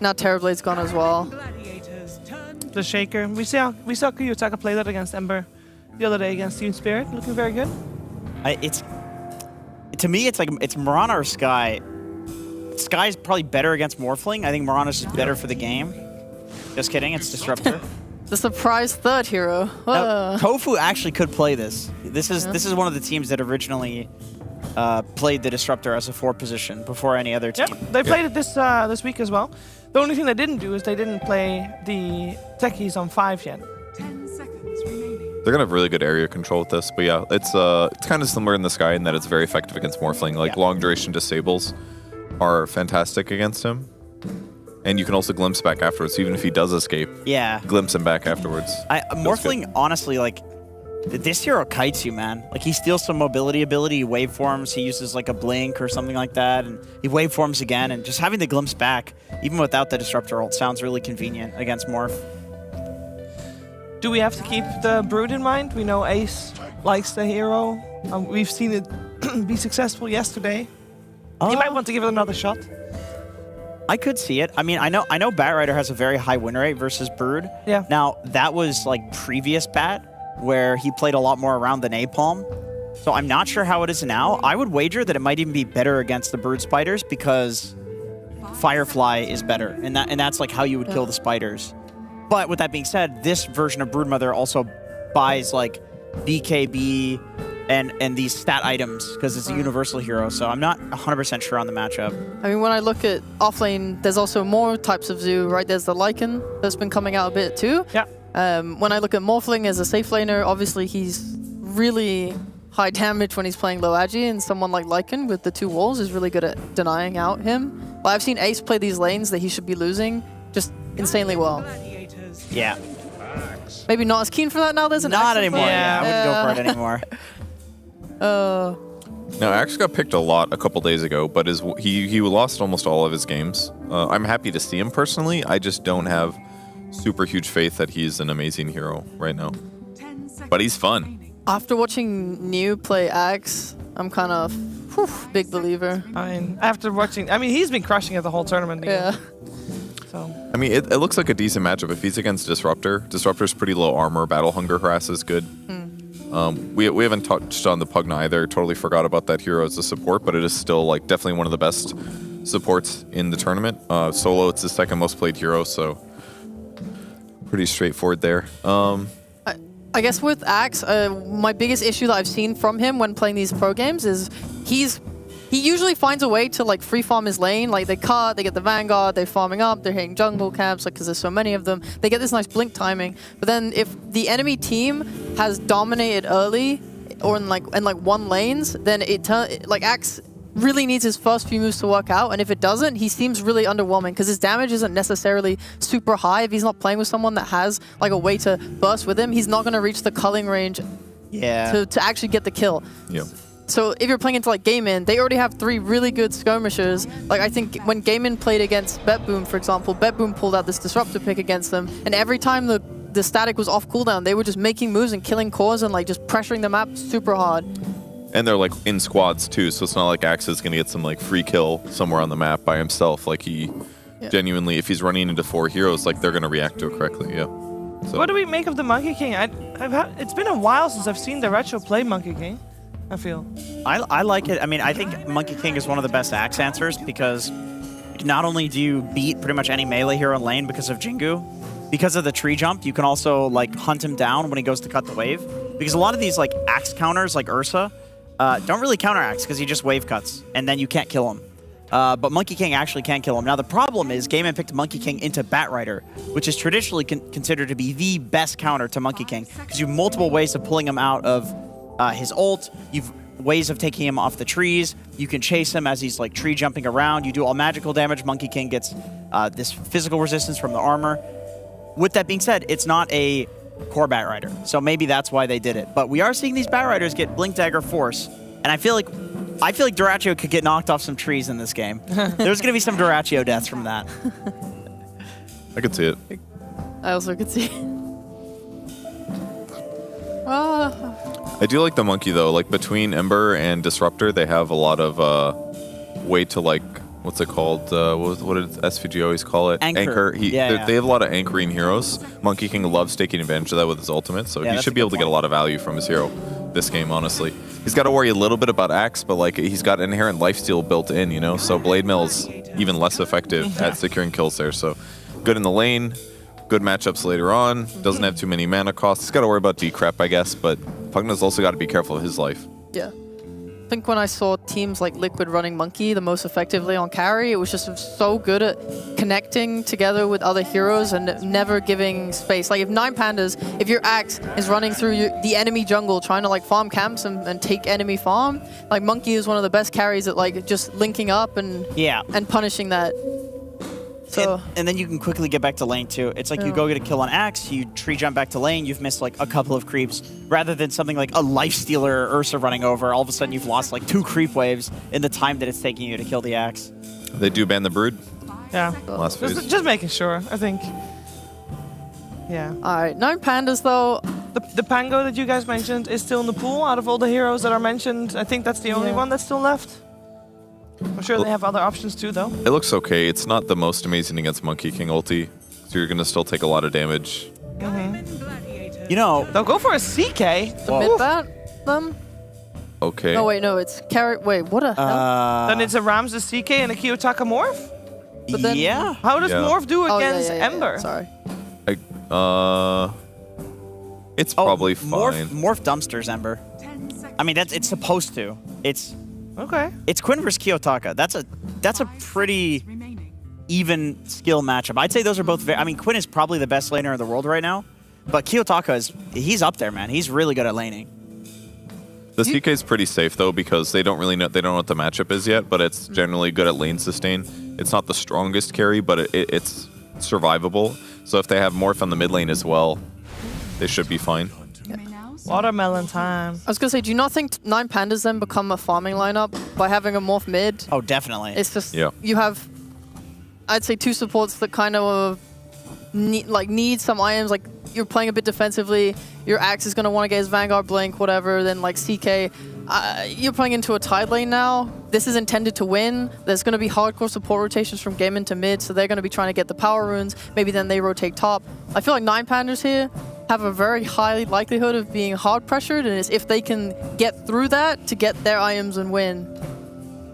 Now Terrorblade's gone as well. The Shaker. We saw Kiyotaka play that against Ember the other day against Team Spirit. Looking very good. To me, it's like it's Mirana or Sky. Sky's probably better against Morphling. I think Mirana's just better for the game. Just kidding, it's Disruptor. The surprise third hero. Now, Tofu actually could play this. This is one of the teams that originally played the Disruptor as a 4 position before any other team. Yep, they played it this week as well. The only thing they didn't do is they didn't play the techies on 5 yet. 10 seconds remaining. They're gonna have really good area control with this, but yeah, it's kind of similar in the Sky in that it's very effective against Morphling. Like long duration disables are fantastic against him, and you can also glimpse back afterwards. Even if he does escape, glimpse him back afterwards. Morphling, honestly, like this hero kites you, man. Like he steals some mobility ability, he waveforms, he uses like a blink or something like that, and he waveforms again, and just having the glimpse back, even without the Disruptor ult, sounds really convenient against Morph. Do we have to keep the Brood in mind? We know Ace likes the hero. We've seen it be successful yesterday. He might want to give it another shot. I could see it. I mean, I know Batrider has a very high win rate versus Brood. Yeah. Now, that was like previous Bat, where he played a lot more around the Napalm. So I'm not sure how it is now. I would wager that it might even be better against the Brood Spiders because Firefly is better. And that's like how you would kill the spiders. But with that being said, this version of Broodmother also buys like BKB and these stat items because it's a universal hero. So I'm not 100% sure on the matchup. I mean, when I look at offlane, there's also more types of Zoo, right? There's the Lycan that's been coming out a bit too. Yeah. When I look at Morphling as a safe laner, obviously he's really high damage when he's playing low agi, and someone like Lycan with the 2 walls is really good at denying out him. But I've seen Ace play these lanes that he should be losing just insanely well. Yeah. Maybe not as keen for that now. There's an Not Axe anymore. play. Yeah, I wouldn't go for it anymore. Now, Axe got picked a lot a couple days ago, but he lost almost all of his games. I'm happy to see him personally. I just don't have super huge faith that he's an amazing hero right now. But he's fun. After watching New play Axe, I'm kind of big believer. I mean, after watching, he's been crushing it the whole tournament. Yeah. So. I mean, it looks like a decent matchup if he's against Disruptor. Disruptor's pretty low armor. Battle Hunger Harass is good. We haven't touched on the Pugna either. Totally forgot about that hero as a support, but it is still like definitely one of the best supports in the tournament. Solo, it's the second most played hero, so pretty straightforward there. I guess with Axe, my biggest issue that I've seen from him when playing these pro games is he usually finds a way to like free farm his lane. Like they cut, they get the Vanguard, they're farming up, they're hitting jungle camps, like because there's so many of them. They get this nice blink timing. But then if the enemy team has dominated early or in like one lanes, then like Axe really needs his first few moves to work out, and if it doesn't, he seems really underwhelming because his damage isn't necessarily super high. If he's not playing with someone that has like a way to burst with him, he's not going to reach the culling range to actually get the kill. Yeah. So if you're playing into like Gaimin, they already have 3 really good skirmishers. Like I think when Gaimin played against Betboom, for example, Betboom pulled out this Disruptor pick against them, and every time the static was off cooldown, they were just making moves and killing cores and like just pressuring the map super hard. And they're like in squads too, so it's not like Axe is gonna get some like free kill somewhere on the map by himself. Like he genuinely, if he's running into 4 heroes, like they're gonna react to it correctly. Yeah. So. What do we make of the Monkey King? It's been a while since I've seen the Retro play Monkey King. I feel. I like it. I mean, I think Monkey King is one of the best Axe answers because not only do you beat pretty much any melee hero in lane because of Jingu, because of the tree jump, you can also like hunt him down when he goes to cut the wave. Because a lot of these like Axe counters, like Ursa, don't really counter Axe because he just wave cuts and then you can't kill him. But Monkey King actually can kill him. Now the problem is Gaimin picked Monkey King into Batrider, which is traditionally considered to be the best counter to Monkey King because you have multiple ways of pulling him out of his ult. You've ways of taking him off the trees. You can chase him as he's like tree jumping around. You do all magical damage. Monkey King gets this physical resistance from the armor. With that being said, it's not a core Batrider, so maybe that's why they did it. But we are seeing these Batriders get Blink Dagger Force, and I feel like Duraccio could get knocked off some trees in this game. There's going to be some Duraccio deaths from that. I could see it. I also could see it. I do like the monkey though. Like between Ember and Disruptor, they have a lot of way to like, what's it called? What did SVG always call it? Anchor. They have a lot of anchoring heroes. Monkey King loves taking advantage of that with his ultimate, so he should be able to get a lot of value from his hero. this game, honestly. He's got to worry a little bit about Axe, but like he's got inherent lifesteal built in, you know? So Blade Mail's even less effective at securing kills there. So good in the lane, good matchups later on, doesn't have too many mana costs. He's got to worry about decrep, I guess, but Pugna's also got to be careful of his life. Yeah. I think when I saw teams like Liquid running Monkey the most effectively on carry, it was just so good at connecting together with other heroes and never giving space. Like if 9Pandas, if your Axe is running through the enemy jungle trying to like farm camps and take enemy farm, like Monkey is one of the best carries at like just linking up and punishing that. So and then you can quickly get back to lane too. It's like you go get a kill on Axe, you tree jump back to lane, you've missed like a couple of creeps, rather than something like a lifestealer Ursa running over. All of a sudden you've lost like 2 creep waves in the time that it's taking you to kill the Axe. They do ban the Brood. Yeah. Last phase. Just making sure, I think. Yeah. All right, 9Pandas though. The Pango that you guys mentioned is still in the pool out of all the heroes that are mentioned. I think that's the only one that's still left. I'm sure they have other options too, though. It looks okay. It's not the most amazing against Monkey King ulti, so you're going to still take a lot of damage. You know, they'll go for a CK. The mid bat them. Okay. Oh wait, no, it's carry. Wait, what a hell? Then it's a Ramses CK and a Kiyotaka Morph? But then, How does Morph do against yeah, Ember? Sorry. It's probably fine. Morph dumpsters Ember. I mean, it's supposed to. It's okay. It's Quinn versus Kiyotaka. That's a pretty even skill matchup. I'd say those are both. I mean, Quinn is probably the best laner in the world right now, but Kiyotaka he's up there, man. He's really good at laning. The CK is pretty safe though because they don't really know what the matchup is yet, but it's generally good at lane sustain. It's not the strongest carry, but it's survivable. So if they have Morph on the mid lane as well, they should be fine. Watermelon time. I was gonna say, do you not think 9Pandas then become a farming lineup by having a Morph mid? Oh, definitely. It's just you have, I'd say, 2 supports that kind of need some items. Like you're playing a bit defensively. Your Axe is gonna want to get his Vanguard Blink, whatever. Then like CK, you're playing into a Tide lane now. This is intended to win. There's gonna be hardcore support rotations from game into mid, so they're gonna be trying to get the power runes. Maybe then they rotate top. I feel like 9Pandas here have a very high likelihood of being hard pressured, and it's if they can get through that to get their items and win.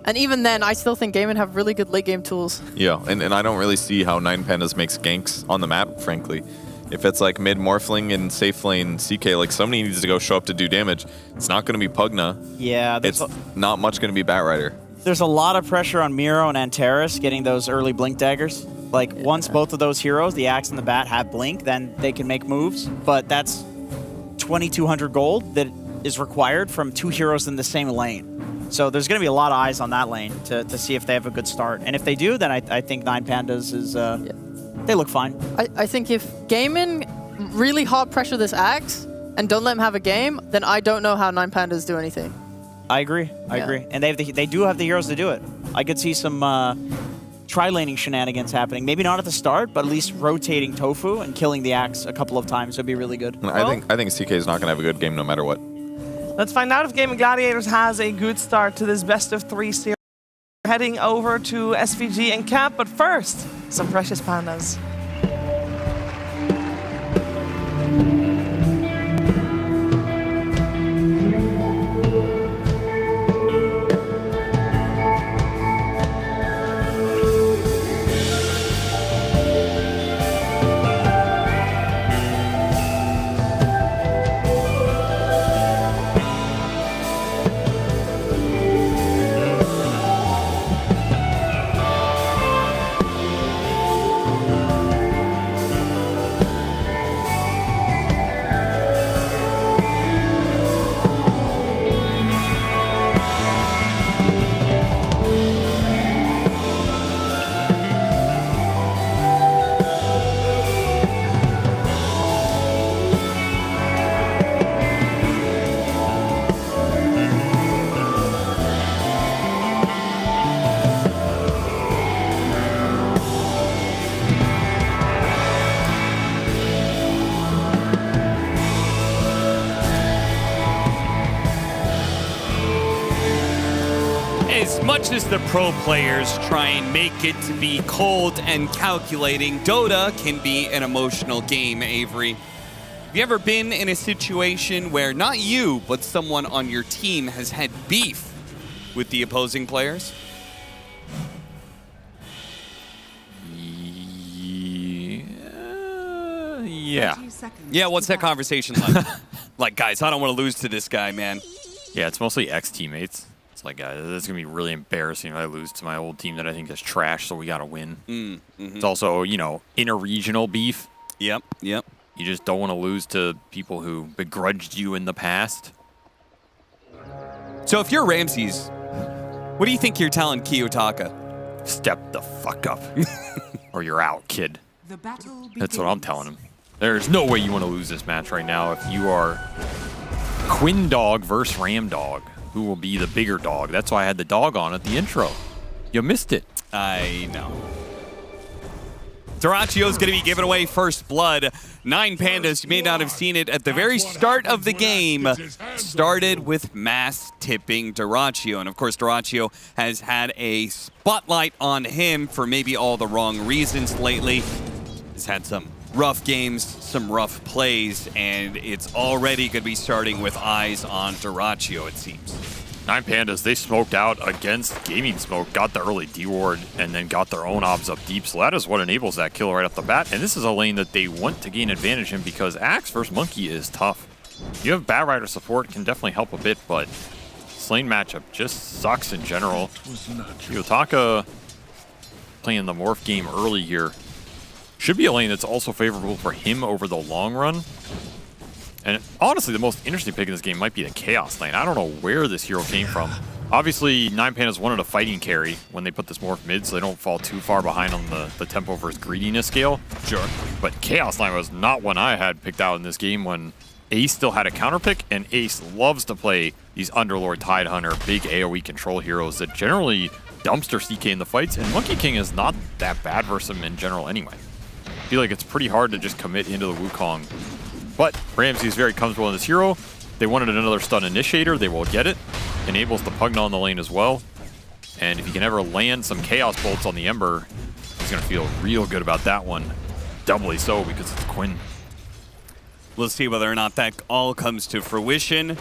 And even then, I still think Gaimin have really good late game tools. Yeah, and I don't really see how 9Pandas makes ganks on the map, frankly. If it's like mid Morphling and safe lane CK, like somebody needs to go show up to do damage. It's not going to be Pugna. Yeah, it's not much going to be Batrider. There's a lot of pressure on Miro and Antares getting those early Blink daggers. Like, once both of those heroes, the Axe and the Bat, have Blink, then they can make moves. But that's 2,200 gold that is required from 2 heroes in the same lane. So there's going to be a lot of eyes on that lane to see if they have a good start. And if they do, then I think 9Pandas is... They look fine. I think if Gaimin really hard pressure this Axe and don't let him have a game, then I don't know how 9Pandas do anything. I agree. I agree. And they do have the heroes to do it. I could see some tri-laning shenanigans happening. Maybe not at the start, but at least rotating Tofu and killing the Axe a couple of times would be really good. I think CK is not going to have a good game no matter what. Let's find out if Gaming Gladiators has a good start to this best of 3 series. We're heading over to SVG and camp, but first, some Precious Pandas. As much as the pro players try and make it to be cold and calculating, Dota can be an emotional game, Avery. Have you ever been in a situation where not you, but someone on your team has had beef with the opposing players? Yeah. Yeah, what's that conversation like? Like, guys, I don't want to lose to this guy, man. Yeah, it's mostly ex-teammates. It's like, guys, it's going to be really embarrassing if I lose to my old team that I think is trash, so we got to win. It's also, you know, interregional beef. Yep. You just don't want to lose to people who begrudged you in the past. So if you're Ramses, what do you think you're telling Kiyotaka? Step the fuck up. Or you're out, kid. The battle That's what I'm telling him. There's no way you want to lose this match right now if you are Quinn Dog versus Ram Dog. Who will be the bigger dog? That's why I had the dog on at the intro. You missed it. I know. Duracchio's going to be giving away first blood. 9 Pandas, you may not have seen it at the very start of the game, started with mass tipping Duracchio. And of course, Duracchio has had a spotlight on him for maybe all the wrong reasons lately. He's had some rough games, some rough plays, and it's already going to be starting with eyes on Duracchio, it seems. 9 Pandas, they smoked out against Gaming Smoke, got the early D-ward, and then got their own obs up deep. So that is what enables that kill right off the bat. And this is a lane that they want to gain advantage in because Axe versus Monkey is tough. You have Bat Rider support, can definitely help a bit, but this lane matchup just sucks in general. Kiyotaka playing the Morph game early here. Should be a lane that's also favorable for him over the long run. And honestly, the most interesting pick in this game might be the Chaos lane. I don't know where this hero came from. Obviously, 9 Pandas wanted a fighting carry when they put this Morph mid so they don't fall too far behind on the tempo versus greediness scale. Sure. But Chaos lane was not one I had picked out in this game when Ace still had a counter pick, and Ace loves to play these Underlord, Tidehunter, big AoE control heroes that generally dumpster CK in the fights, and Monkey King is not that bad versus him in general anyway. I feel like it's pretty hard to just commit into the Wukong. But Ramsey is very comfortable in this hero. They wanted another stun initiator. They will get it. Enables the Pugna on the lane as well. And if he can ever land some Chaos Bolts on the Ember, he's going to feel real good about that one. Doubly so because it's Quinn. We'll see whether or not that all comes to fruition.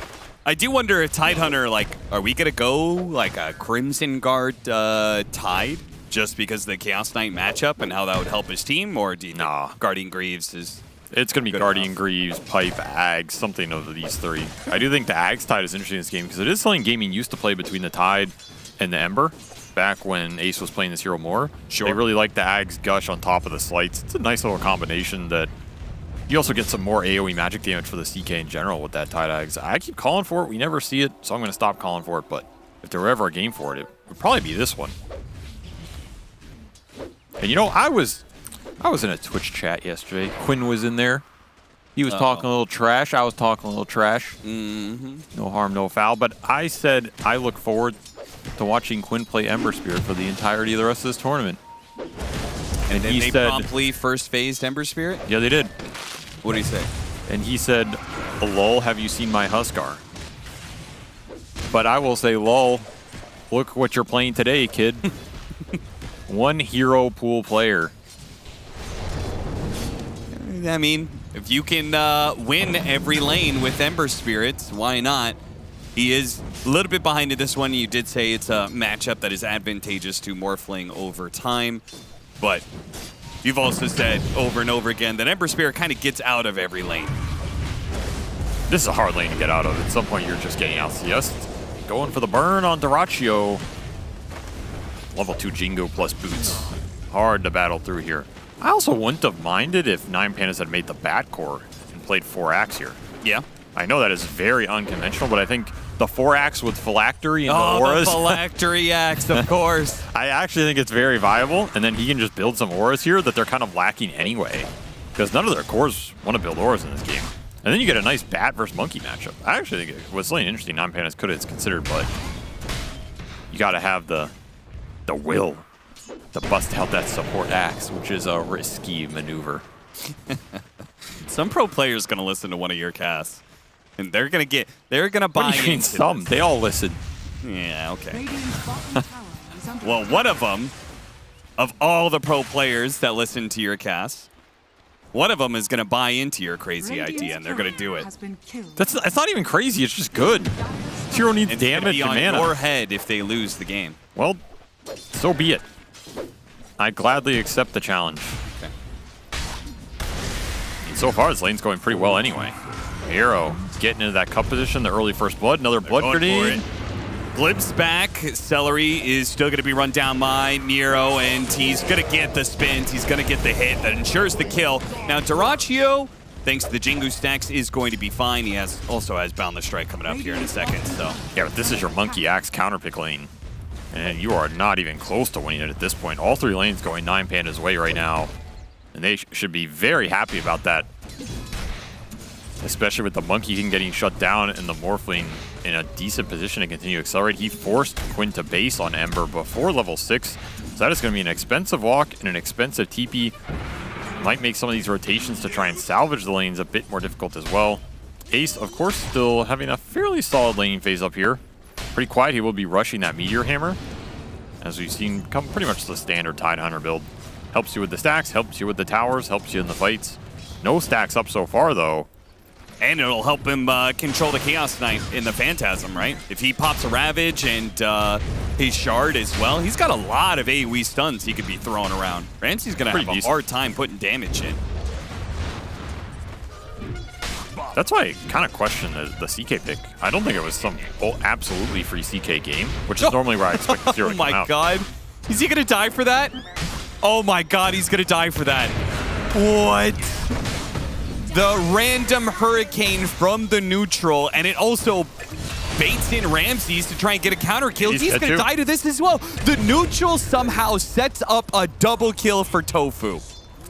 I do wonder if Tidehunter, like, are we going to go like a Crimson Guard Tide? Just because of the Chaos Knight matchup and how that would help his team? Or do you think Guardian Greaves is... It's going to be Guardian Greaves, Pipe, Ags, something of these three. I do think the Ags Tide is interesting in this game because it is something gaming used to play between the Tide and the Ember back when Ace was playing this hero more. Sure. They really like the Ags Gush on top of the Slights. It's a nice little combination that you also get some more AoE magic damage for the CK in general with that Tide Ags. I keep calling for it. We never see it, so I'm going to stop calling for it. But if there were ever a game for it, it would probably be this one. And you know, I was in a Twitch chat yesterday. Quinn was in there. He was talking a little trash. I was talking a little trash. No harm, no foul. But I said I look forward to watching Quinn play Ember Spirit for the entirety of the rest of this tournament. And then they promptly first phased Ember Spirit? Yeah, they did. What did he say? And he said, lol, have you seen my Huskar? But I will say, lol, look what you're playing today, kid. One hero pool player. I mean, if you can win every lane with Ember Spirits, why not? He is a little bit behind in this one. You did say it's a matchup that is advantageous to Morphling over time. But you've also said over and over again that Ember Spirit kind of gets out of every lane. This is a hard lane to get out of. At some point, you're just getting out CS. Going for the burn on Duracchio. Level 2 Jingo plus boots. Hard to battle through here. I also wouldn't have minded if 9 Pandas had made the Bat Core and played 4-Axe here. Yeah. I know that is very unconventional, but I think the 4-Axe with Phylactery and the auras. The Phylactery Axe, of course. I actually think it's very viable, and then he can just build some auras here that they're kind of lacking anyway. Because none of their cores want to build auras in this game. And then you get a nice Bat versus Monkey matchup. I actually think it was something interesting 9 Pandas could have considered, but you got to have the will to bust out that support axe, which is a risky maneuver. Some pro player's gonna listen to one of your casts, and they're gonna buy What do you mean some? This. They all listen. Yeah, okay. Well, one of them, of all the pro players that listen to your cast, One of them is going to buy into your crazy idea, and they're going to do it. That's not even crazy. It's just good. Hero needs damage and mana. Your head if they lose the game. Well, so be it. I gladly accept the challenge. Okay. And so far, this lane's going pretty well anyway. Hero getting into that cup position, the early first blood, another blood grenade. Glib's back. Celery is still going to be run down by Nero, and he's going to get the spins. He's going to get the hit that ensures the kill. Now, Dyrachyo, thanks to the Jingu stacks, is going to be fine. He also has Boundless Strike coming up here in a second. So yeah, but this is your Monkey Axe counterpick lane, and you are not even close to winning it at this point. All 3 lanes going 9Panda's way right now, and they should be very happy about that. Especially with the Monkey King getting shut down and the Morphling in a decent position to continue to accelerate. He forced Quinn to base on Ember before level 6. So that is going to be an expensive walk and an expensive TP. Might make some of these rotations to try and salvage the lanes a bit more difficult as well. Ace, of course, still having a fairly solid laning phase up here. Pretty quiet. He will be rushing that Meteor Hammer, as we've seen come pretty much the standard Tidehunter build. Helps you with the stacks, helps you with the towers, helps you in the fights. No stacks up so far, though. And it'll help him control the Chaos Knight in the Phantasm, right? If he pops a Ravage and his Shard as well, he's got a lot of AoE stuns he could be throwing around. Ramsey's going to have a hard time putting damage in. That's why I kind of question the CK pick. I don't think it was some absolutely free CK game, which is normally where I expect the Zero to come out. Oh my god. Is he going to die for that? Oh my god, he's going to die for that. What? The random Hurricane from the neutral, and it also baits in Ramses to try and get a counter kill. He's going to die to this as well. The neutral somehow sets up a double kill for Tofu.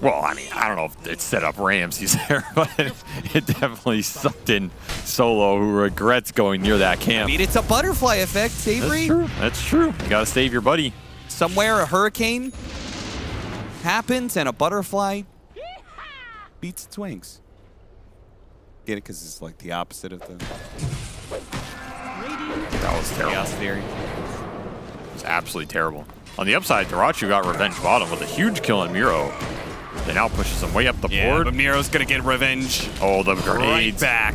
Well, I mean, I don't know if it set up Ramses there, but it definitely sucked in Solo, who regrets going near that camp. I mean, it's a butterfly effect, Savory. That's true. That's true. You got to save your buddy. Somewhere a hurricane happens and a butterfly beats its wings. Get it? Because it's like the opposite of the... That was terrible. Chaos Theory. It was absolutely terrible. On the upside, Dyrachyo got revenge bottom with a huge kill on Miro. They now pushes him way up the board. But Miro's going to get revenge. Oh, the grenades. Right back.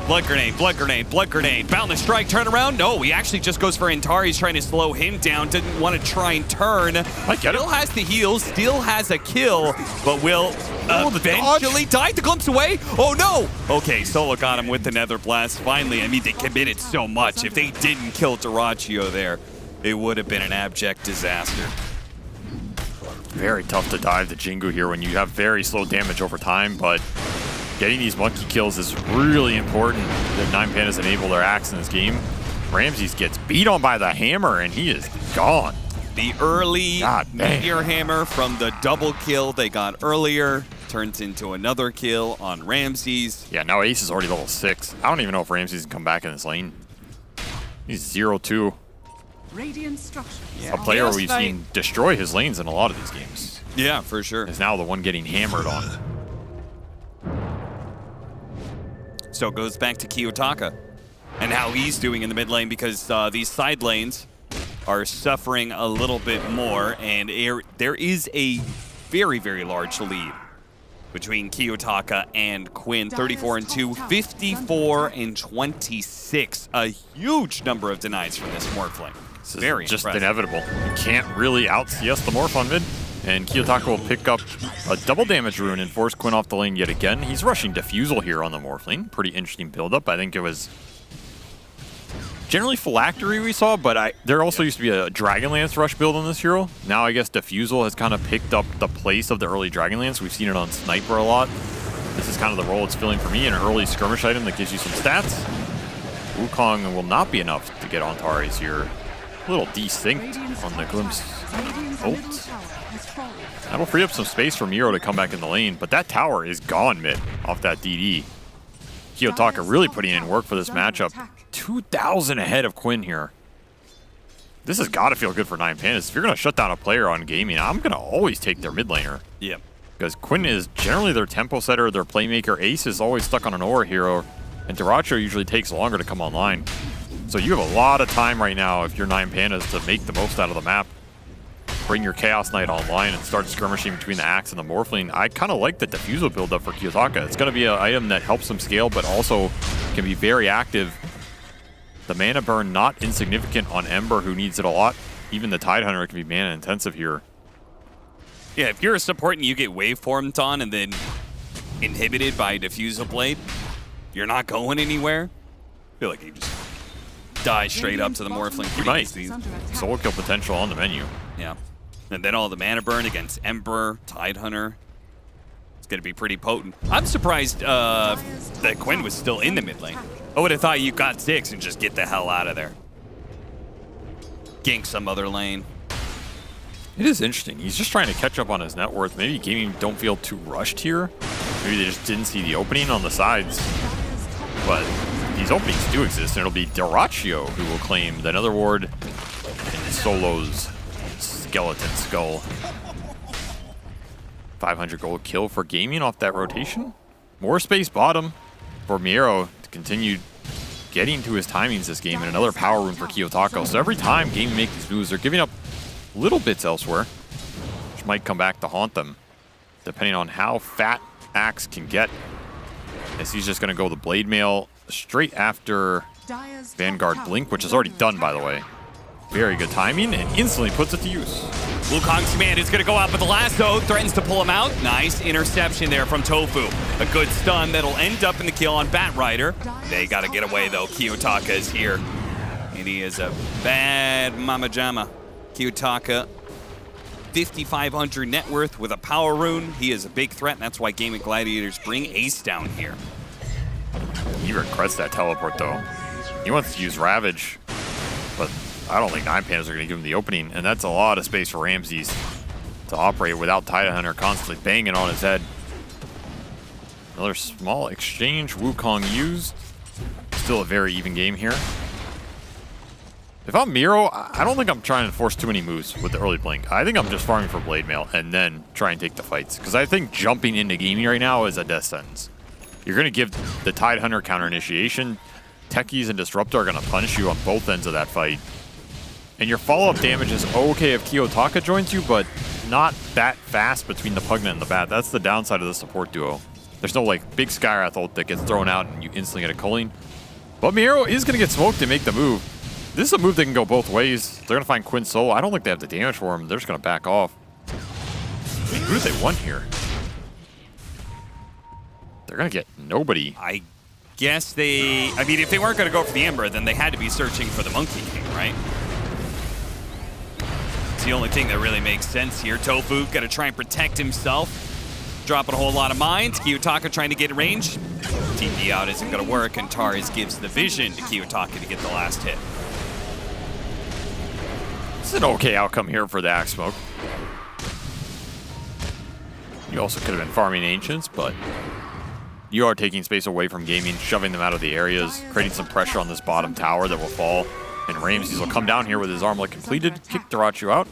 Blood grenade, blood grenade, blood grenade. Boundless Strike, turn around. No, he actually just goes for Antari. He's trying to slow him down. Didn't want to try and turn. Still has the heal, still has a kill, but will eventually die. The glimpse away. Oh no! Okay, Solo got him with the Nether Blast. Finally, I mean, they committed so much. If they didn't kill Dyrachyo there, it would have been an abject disaster. Very tough to dive the Jingu here when you have very slow damage over time, but getting these monkey kills is really important that 9Pandas enable their axe in this game. Ramses gets beat on by the hammer, and he is gone. The early Meteor Hammer from the double kill they got earlier turns into another kill on Ramses. Yeah, now Ace is already level 6. I don't even know if Ramses can come back in this lane. He's 0-2. Radiant structure. Yeah. A player we've seen destroy his lanes in a lot of these games. Yeah, for sure. Is now the one getting hammered on. So it goes back to Kiyotaka and how he's doing in the mid lane, because these side lanes are suffering a little bit more, and there is a very, very large lead between Kiyotaka and Quinn. 34-2, 54-26. A huge number of denies from this Morphling. This is very just inevitable. You can't really out-CS the Morph on mid. And Kiyotaka will pick up a double damage rune and force Quinn off the lane yet again. He's rushing Diffusal here on the Morphling. Pretty interesting build-up. I think it was generally Phylactery we saw, but there also used to be a Dragonlance rush build on this hero. Now I guess Diffusal has kind of picked up the place of the early Dragonlance. We've seen it on Sniper a lot. This is kind of the role it's filling for me, an early skirmish item that gives you some stats. Wukong will not be enough to get on Antares here. A little desynced on the Glimpse ult. That'll free up some space for Miro to come back in the lane, but that tower is gone mid off that DD. Kiyotaka really putting in work for this matchup. 2,000 ahead of Quinn here. This has got to feel good for 9Pandas. If you're going to shut down a player on gaming, I'm going to always take their mid laner. Yeah. Because Quinn is generally their tempo setter, their playmaker. Ace is always stuck on an aura hero, and Dyrachyo usually takes longer to come online. So you have a lot of time right now if you're 9Pandas to make the most out of the map. bring your Chaos Knight online and start skirmishing between the Axe and the Morphling. I kind of like the Diffusal build-up for Kiyotaka. It's going to be an item that helps him scale, but also can be very active. The mana burn not insignificant on Ember, who needs it a lot. Even the Tidehunter can be mana intensive here. Yeah, if you're a support and you get waveformed on and then inhibited by Diffusal Blade, you're not going anywhere. I feel like you just die straight up to the Morphling. You might. Solo kill potential on the menu. Yeah. And then all the mana burn against Ember, Tidehunter. It's going to be pretty potent. I'm surprised that Quinn was still in the mid lane. I would have thought you got 6 and just get the hell out of there. Gank some other lane. It is interesting. He's just trying to catch up on his net worth. Maybe gaming don't feel too rushed here. Maybe they just didn't see the opening on the sides. But these openings do exist, and it'll be Derachio who will claim the Nether Ward and Solo's Skeleton Skull. 500 gold kill for gaming off that rotation. More space bottom for Miero to continue getting to his timings this game, and another power room for Kiyotaka. So every time gaming make these moves, they're giving up little bits elsewhere, which might come back to haunt them, depending on how fat Axe can get. As he's just going to go the Blade Mail straight after Vanguard Blink, which is already done, by the way. Very good timing, and instantly puts it to use. Wukong's command is going to go out with the lasso, threatens to pull him out. Nice interception there from Tofu. A good stun that'll end up in the kill on Batrider. They got to get away, though. Kiyotaka is here, and he is a bad mama jamma. Kiyotaka, 5,500 net worth with a power rune. He is a big threat, and that's why Gaming Gladiators bring Ace down here. He regrets that teleport, though. He wants to use Ravage, but I don't think 9 Pandas are going to give him the opening, and that's a lot of space for Ramses to operate without Tidehunter constantly banging on his head. Another small exchange, Wukong used. Still a very even game here. If I'm Miero, I don't think I'm trying to force too many moves with the early blink. I think I'm just farming for Blade Mail and then try and take the fights, because I think jumping into gaming right now is a death sentence. You're going to give the Tidehunter counter initiation. Techies and Disruptor are going to punish you on both ends of that fight. And your follow-up damage is okay if Kiyotaka joins you, but not that fast between the Pugnet and the Bat. That's the downside of the support duo. There's no like big Skywrath ult that gets thrown out and you instantly get a culling. But Miero is going to get smoked and make the move. This is a move that can go both ways. They're going to find Quinn solo. I don't think they have the damage for him. They're just going to back off. Who do they want here? They're going to get nobody. I guess they... I mean, if they weren't going to go for the Ember, then they had to be searching for the Monkey King, right? It's the only thing that really makes sense here. Tofu got to try and protect himself. Dropping a whole lot of mines. Kiyotaka trying to get range. TP out isn't going to work, and Tariz gives the vision to Kiyotaka to get the last hit. It's an okay outcome here for the Axe Smoke. You also could have been farming Ancients, but you are taking space away from gaming, shoving them out of the areas, creating some pressure on this bottom tower that will fall. And Ramses will come down here with his armlet completed, kick Derachio out,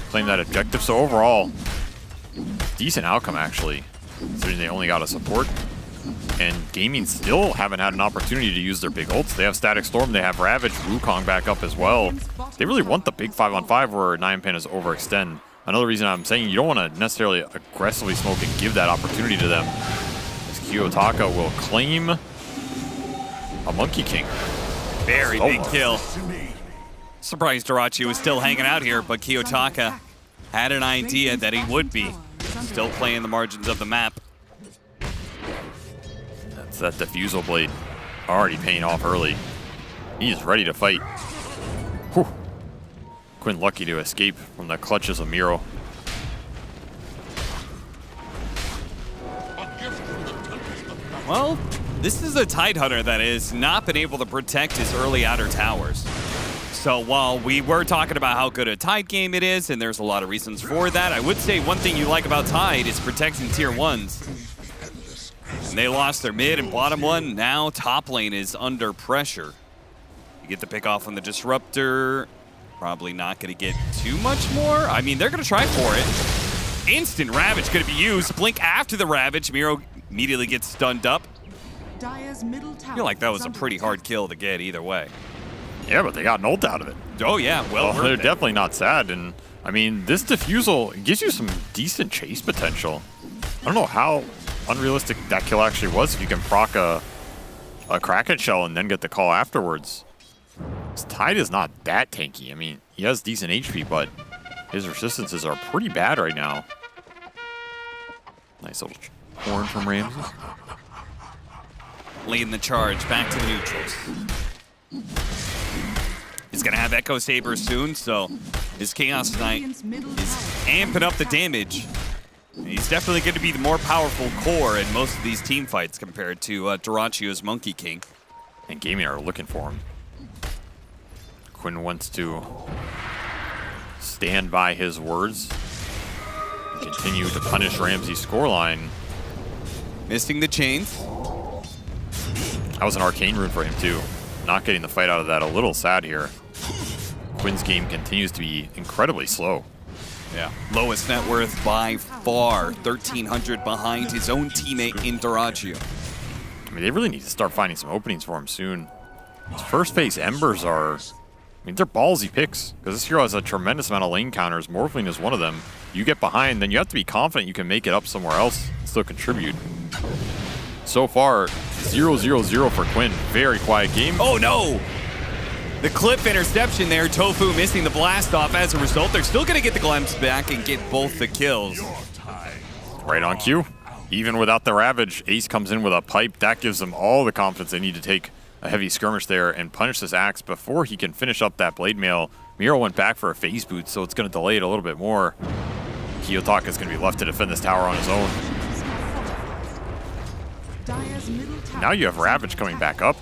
claim that objective. So overall, decent outcome actually, considering they only got a support. And gaming still haven't had an opportunity to use their big ults. They have Static Storm, they have Ravage, Wukong back up as well. They really want the big 5-on-5 where 9 Pandas overextend. Another reason I'm saying you don't want to necessarily aggressively smoke and give that opportunity to them. As Kiyotaka will claim a Monkey King. Very big kill. Surprised Derachio was still hanging out here, but Kiyotaka had an idea that he would be. Still playing the margins of the map. That's that Diffusal Blade already paying off early. He's ready to fight. Whew. Quinn lucky to escape from the clutches of Miero. Well, this is a Tidehunter that has not been able to protect his early outer towers. So while we were talking about how good a Tide game it is, and there's a lot of reasons for that, I would say one thing you like about Tide is protecting tier 1s. And they lost their mid and bottom one. Now top lane is under pressure. You get the pick off on the Disruptor. Probably not going to get too much more. I mean, they're going to try for it. Instant Ravage going to be used. Blink after the Ravage. Miero immediately gets stunned up. I feel like that was a pretty hard kill to get either way. Yeah, but they got an ult out of it. Oh, yeah. Well, they're definitely not sad. And, I mean, this defusal gives you some decent chase potential. I don't know how unrealistic that kill actually was if you can proc a Kraken shell and then get the call afterwards. His Tide is not that tanky. I mean, he has decent HP, but his resistances are pretty bad right now. Nice little horn from Ramsey. Leading the charge back to the neutrals. He's going to have Echo Saber soon, so his Chaos Knight is amping up the damage. He's definitely going to be the more powerful core in most of these team fights compared to Duracio's Monkey King. And Gaming are looking for him. Quinn wants to stand by his words. Continue to punish Ramsey's scoreline. Missing the chains. That was an arcane rune for him too. Not getting the fight out of that, a little sad here. Quinn's game continues to be incredibly slow. Yeah. Lowest net worth by far, 1,300 behind his own teammate in Duracio. I mean, they really need to start finding some openings for him soon. His first phase Embers are, I mean, they're ballsy picks, because this hero has a tremendous amount of lane counters. Morphling is one of them. You get behind, then you have to be confident you can make it up somewhere else and still contribute. So far, 0-0-0 for Quinn. Very quiet game. Oh no! The clip interception there, Tofu missing the blast off. As a result, they're still going to get the glimpse back and get both the kills. Right on cue. Even without the Ravage, Ace comes in with a pipe. That gives them all the confidence they need to take a heavy skirmish there and punish this Axe before he can finish up that Blade Mail. Miro went back for a phase boot, so it's going to delay it a little bit more. Kiyotaka is going to be left to defend this tower on his own. Now you have Ravage coming back up.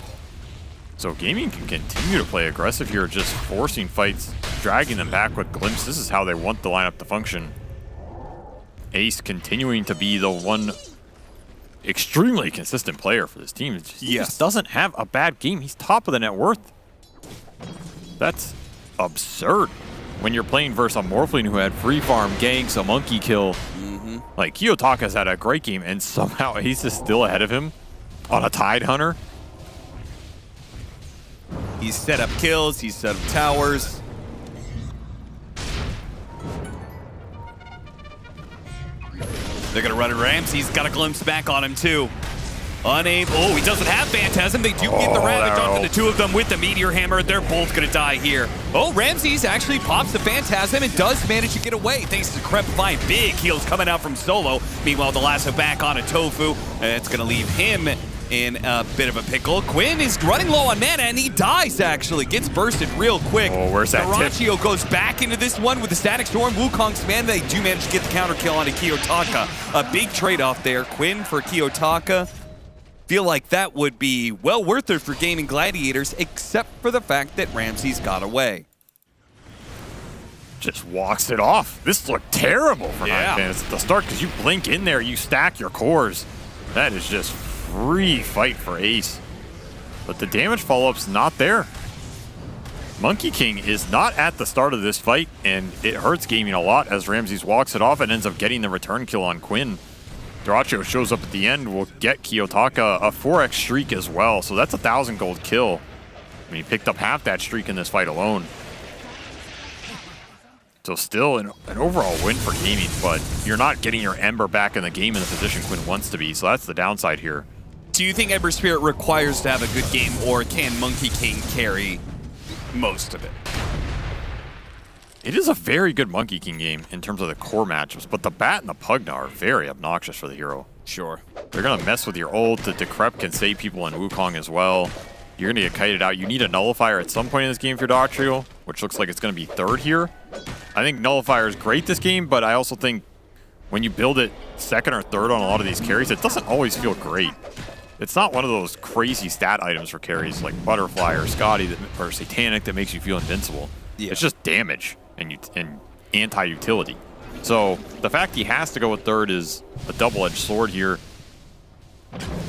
So Gaming can continue to play aggressive here, just forcing fights, dragging them back with glimpse. This is how they want the lineup to function. Ace continuing to be the one extremely consistent player for this team. He just doesn't have a bad game. He's top of the net worth. That's absurd when you're playing versus a Morphling who had free farm, ganks, a monkey kill. Like, Kiyotaka's had a great game, and somehow Ace is still ahead of him on a Tide Hunter. He's set up kills, he's set up towers. They're gonna run at Ramsey's got a glimpse back on him too. Unable, oh, he doesn't have Phantasm. They do get the Ravage onto the two of them with the Meteor Hammer. They're both gonna die here. Oh, Ramses actually pops the Phantasm and does manage to get away thanks to Crepify. Big heals coming out from Solo. Meanwhile, the lasso back on a Tofu. It's gonna leave him in a bit of a pickle. Quinn is running low on mana and he dies actually. Gets bursted real quick. Oh, where's that Duraccio goes back into this one with the Static Storm. Wukong's man, they do manage to get the counter kill onto Kiyotaka. A big trade-off there. Quinn for Kiyotaka. Feel like that would be well worth it for Gaming Gladiators, except for the fact that Ramses got away. Just walks it off. This looked terrible for Nine Bandits at the start, because you blink in there, you stack your cores. That is just free fight for Ace. But the damage follow-up's not there. Monkey King is not at the start of this fight, and it hurts Gaming a lot as Ramses walks it off and ends up getting the return kill on Quinn. Duraccio shows up at the end, will get Kiyotaka a 4x streak as well, so that's a 1,000 gold kill. I mean, he picked up half that streak in this fight alone. So still an overall win for Gaming, but you're not getting your Ember back in the game in the position Quinn wants to be, so that's the downside here. Do you think Ember Spirit requires to have a good game, or can Monkey King carry most of it? It is a very good Monkey King game in terms of the core matchups, but the Bat and the Pugna are very obnoxious for the hero. Sure. They're going to mess with your ult. The Decrep can save people in Wukong as well. You're going to get kited out. You need a Nullifier at some point in this game for Dotrio, which looks like it's going to be third here. I think Nullifier is great this game, but I also think when you build it second or third on a lot of these carries, it doesn't always feel great. It's not one of those crazy stat items for carries like Butterfly or Scotty or Satanic that makes you feel invincible. Yeah. It's just damage and anti-utility. So the fact he has to go with third is a double-edged sword here.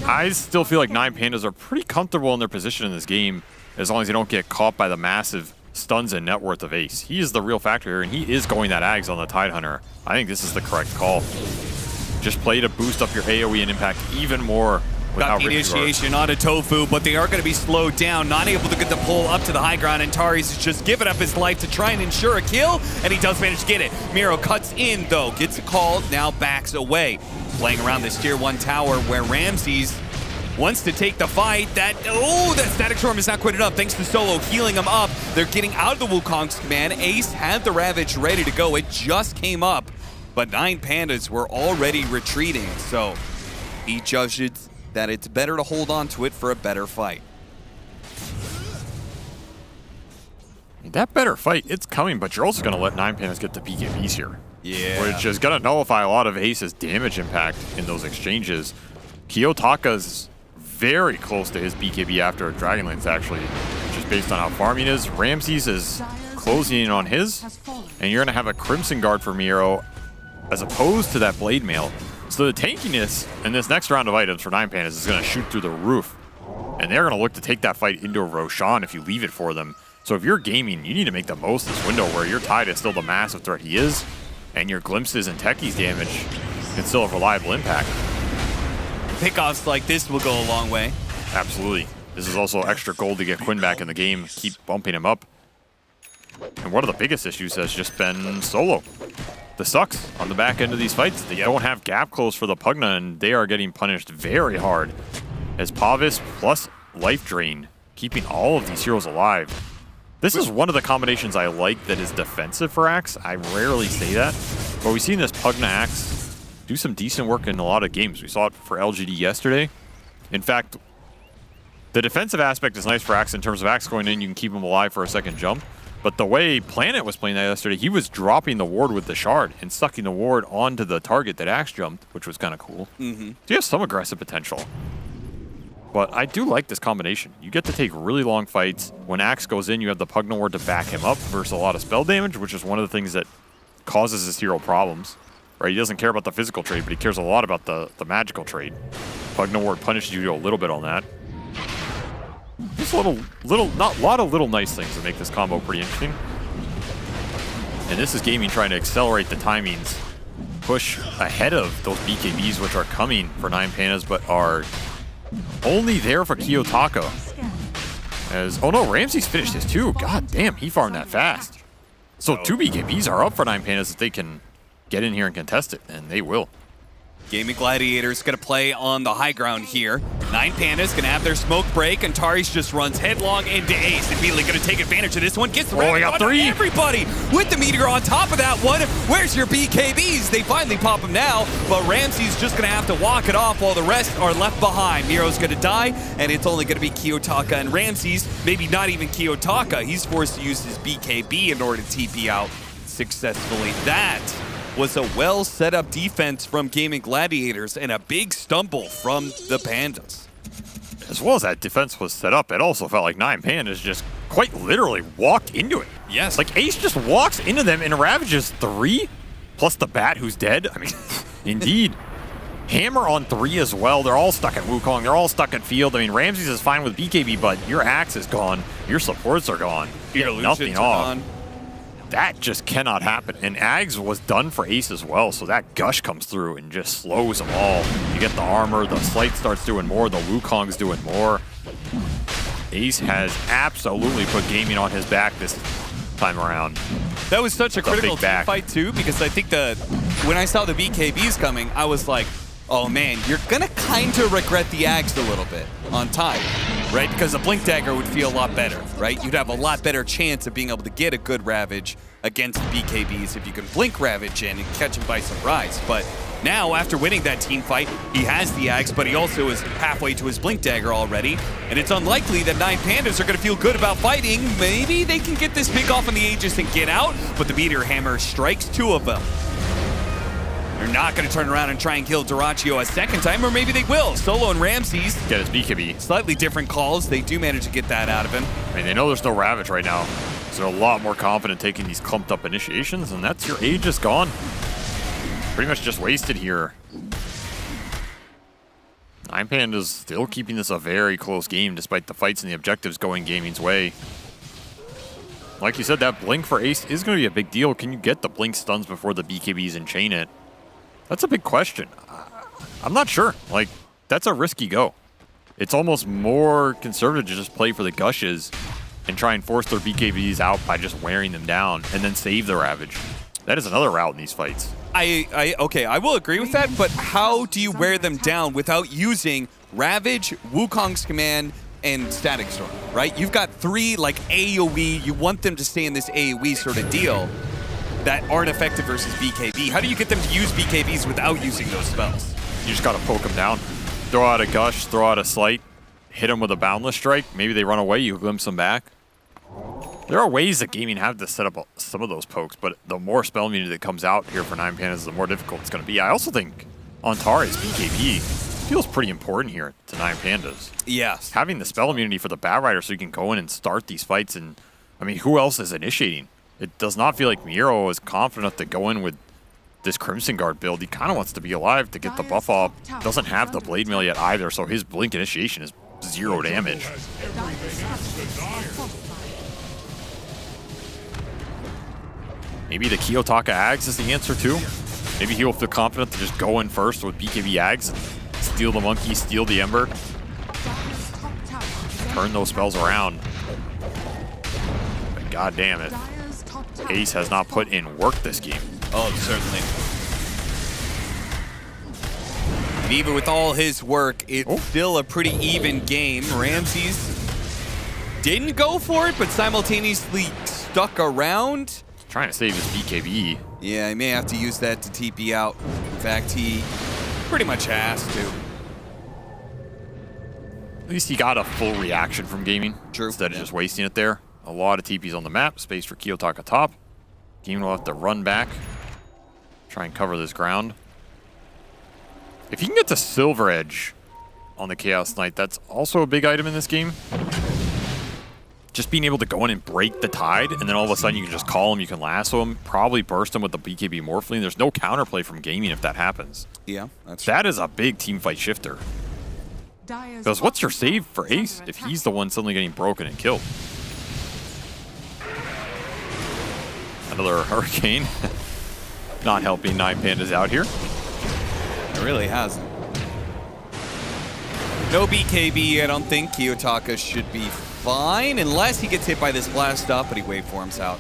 I still feel like Nine Pandas are pretty comfortable in their position in this game as long as they don't get caught by the massive stuns and net worth of Ace. He is the real factor here, and he is going that Ags on the Tide Hunter. I think this is the correct call. Just play to boost up your AoE and impact even more Got the initiation on a Tofu, but they are going to be slowed down, not able to get the pull up to the high ground, and Tari's is just giving up his life to try and ensure a kill, and he does manage to get it. Miro cuts in, though, gets a call, now backs away. Playing around this tier 1 tower where Ramses wants to take the fight. That Static Storm is not quite enough, thanks to Solo healing him up. They're getting out of the Wukong's command. Ace had the Ravage ready to go. It just came up, but 9 Pandas were already retreating, so he judges that it's better to hold on to it for a better fight. That better fight, it's coming, but you're also going to let 9 Pandas get the BKBs here. Yeah. Which is going to nullify a lot of Ace's damage impact in those exchanges. Kiyotaka's very close to his BKB after Dragonlance, actually, just based on how farming is. Ramses is closing in on his, and you're going to have a Crimson Guard for Miro as opposed to that Blade Mail. So the tankiness in this next round of items for 9 Pandas is going to shoot through the roof. And they're going to look to take that fight into Roshan if you leave it for them. So if you're gaming, you need to make the most of this window where your Tide is still the massive threat he is, and your glimpses and Techie's damage can still have reliable impact. Pickoffs like this will go a long way. Absolutely. This is also extra gold to get Quinn back in the game, keep bumping him up. And one of the biggest issues has just been Solo. The sucks on the back end of these fights. They don't have gap close for the Pugna, and they are getting punished very hard. As Pavis plus Life Drain, keeping all of these heroes alive. This is one of the combinations I like that is defensive for Axe. I rarely say that, but we've seen this Pugna Axe do some decent work in a lot of games. We saw it for LGD yesterday. In fact, the defensive aspect is nice for Axe in terms of Axe going in, you can keep him alive for a second jump. But the way Planet was playing that yesterday, he was dropping the ward with the shard and sucking the ward onto the target that Axe jumped, which was kind of cool. So you have some aggressive potential. But I do like this combination. You get to take really long fights. When Axe goes in, you have the Pugna ward to back him up versus a lot of spell damage, which is one of the things that causes his hero problems. Right? He doesn't care about the physical trade, but he cares a lot about the magical trade. Pugna ward punishes you a little bit on that. Just a lot of little nice things that make this combo pretty interesting. And this is gaming trying to accelerate the timings, push ahead of those BKBs which are coming for 9 Pandas, but are only there for Kiyotaka. Oh no, Ramses finished his too. God damn, he farmed that fast. So 2 BKBs are up for 9 Pandas if they can get in here and contest it, and they will. Gaming Gladiators going to play on the high ground here. 9 Pandas going to have their smoke break, and Tari's just runs headlong into Ace. Immediately going to take advantage of this one. Gets the he got 3. Everybody with the Meteor on top of that one. Where's your BKBs? They finally pop him now, but Ramsey's just going to have to walk it off while the rest are left behind. Miro's going to die, and it's only going to be Kiyotaka and Ramses. Maybe not even Kiyotaka. He's forced to use his BKB in order to TP out successfully. That was a well set up defense from Gaming Gladiators and a big stumble from the Pandas. As well as that defense was set up, it also felt like 9 Pandas just quite literally walked into it. Yes. Like Ace just walks into them and ravages 3, plus the bat who's dead. I mean, indeed. Hammer on 3 as well. They're all stuck at Wukong. They're all stuck at field. I mean, Ramses is fine with BKB, but your Axe is gone. Your supports are gone. You get nothing off. That just cannot happen. And Ags was done for Ace as well, so that Gush comes through and just slows them all. You get the armor, the Slight starts doing more, the Wukong's doing more. Ace has absolutely put gaming on his back this time around. That was such a critical team fight too, because I think when I saw the BKBs coming, I was like, oh man, you're gonna kind of regret the Ags a little bit on Tide, right? Because a Blink Dagger would feel a lot better, right? You'd have a lot better chance of being able to get a good Ravage against BKBs if you can Blink Ravage in and catch him by surprise. But now, after winning that team fight, he has the Ags, but he also is halfway to his Blink Dagger already, and it's unlikely that 9 Pandas are gonna feel good about fighting. Maybe they can get this pick off on the Aegis and get out, but the Meteor Hammer strikes 2 of them. They're not going to turn around and try and kill Duraccio a second time, or maybe they will. Solo and Ramses get his BKB. Slightly different calls. They do manage to get that out of him. I mean, they know there's no Ravage right now, so they're a lot more confident taking these clumped up initiations, and that's your Aegis gone. Pretty much just wasted here. 9 Pandas still keeping this a very close game, despite the fights and the objectives going gaming's way. Like you said, that Blink for Ace is going to be a big deal. Can you get the Blink stuns before the BKBs and chain it? That's a big question. I'm not sure. Like, that's a risky go. It's almost more conservative to just play for the Gushes and try and force their BKBs out by just wearing them down and then save the Ravage. That is another route in these fights. Okay, I will agree with that, but how do you wear them down without using Ravage, Wukong's Command, and Static Storm, right? You've got 3 like AoE, you want them to stay in this AoE sort of deal that aren't effective versus BKB. How do you get them to use BKBs without using those spells? You just gotta poke them down. Throw out a Gush, throw out a Slight, hit them with a Boundless Strike. Maybe they run away, you glimpse them back. There are ways that gaming have to set up some of those pokes, but the more spell immunity that comes out here for 9 Pandas, the more difficult it's going to be. I also think Antares BKB feels pretty important here to 9 Pandas. Yes. Having the spell immunity for the Bat Rider so you can go in and start these fights, and I mean, who else is initiating? It does not feel like Miro is confident enough to go in with this Crimson Guard build. He kind of wants to be alive to get the buff off. Doesn't have the Blade Mail yet either, so his Blink initiation is 0 damage. Maybe the Kiyotaka Ags is the answer too. Maybe he'll feel confident to just go in first with BKB Ags, steal the Monkey, steal the Ember, turn those spells around. But god damn it, Ace has not put in work this game. Oh, certainly. And even with all his work, it's still a pretty even game. Ramses didn't go for it, but simultaneously stuck around. Trying to save his BKB. Yeah, he may have to use that to TP out. In fact, he pretty much has to. At least he got a full reaction from gaming. True. Instead of just wasting it there. A lot of TPs on the map. Space for Kiyotaka top. Gaming will have to run back. Try and cover this ground. If he can get to Silver Edge on the Chaos Knight, that's also a big item in this game. Just being able to go in and break the tide, and then all of a sudden you can just call him, you can lasso him, probably burst him with the BKB Morphling. There's no counterplay from gaming if that happens. Yeah, that is a big team fight shifter. Because what's your save for Ace if he's the one suddenly getting broken and killed? Another Hurricane. Not helping 9 Pandas out here. It really hasn't. No BKB, I don't think. Kiyotaka should be fine, unless he gets hit by this blast off, but he waveforms out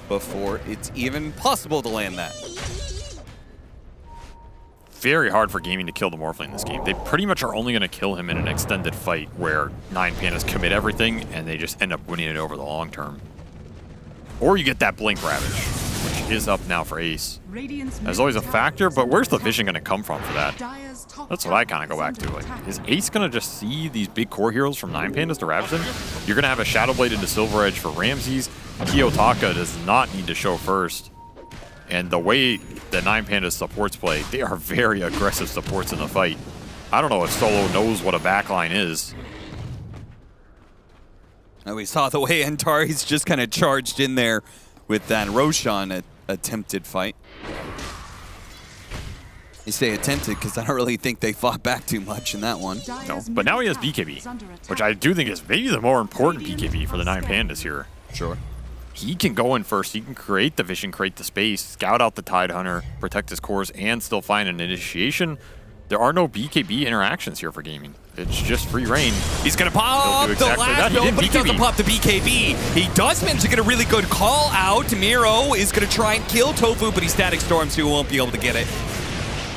before it's even possible to land that. Very hard for gaming to kill the Morphling in this game. They pretty much are only going to kill him in an extended fight where 9 Pandas commit everything and they just end up winning it over the long term. Or you get that Blink Ravage, which is up now for Ace. There's always a factor, but where's the vision going to come from for that? That's what I kind of go back to. Like, is Ace going to just see these big core heroes from 9 Pandas to ravage them? You're going to have a Shadow Blade into Silver Edge for Ramses. Kiyotaka does not need to show first. And the way the 9 Pandas supports play, they are very aggressive supports in the fight. I don't know if Solo knows what a backline is. And we saw the way Antares just kind of charged in there with that Roshan attempted fight. You say attempted because I don't really think they fought back too much in that one. No, but now he has BKB, which I do think is maybe the more important BKB for the 9 Pandas here. Sure. He can go in first. He can create the vision, create the space, scout out the Tidehunter, protect his cores, and still find an initiation. There are no BKB interactions here for gaming. It's just free reign. He's going to pop the last build, but he doesn't pop the BKB. He does manage to get a really good call out. Miro is going to try and kill Tofu, but he static storms, so he won't be able to get it.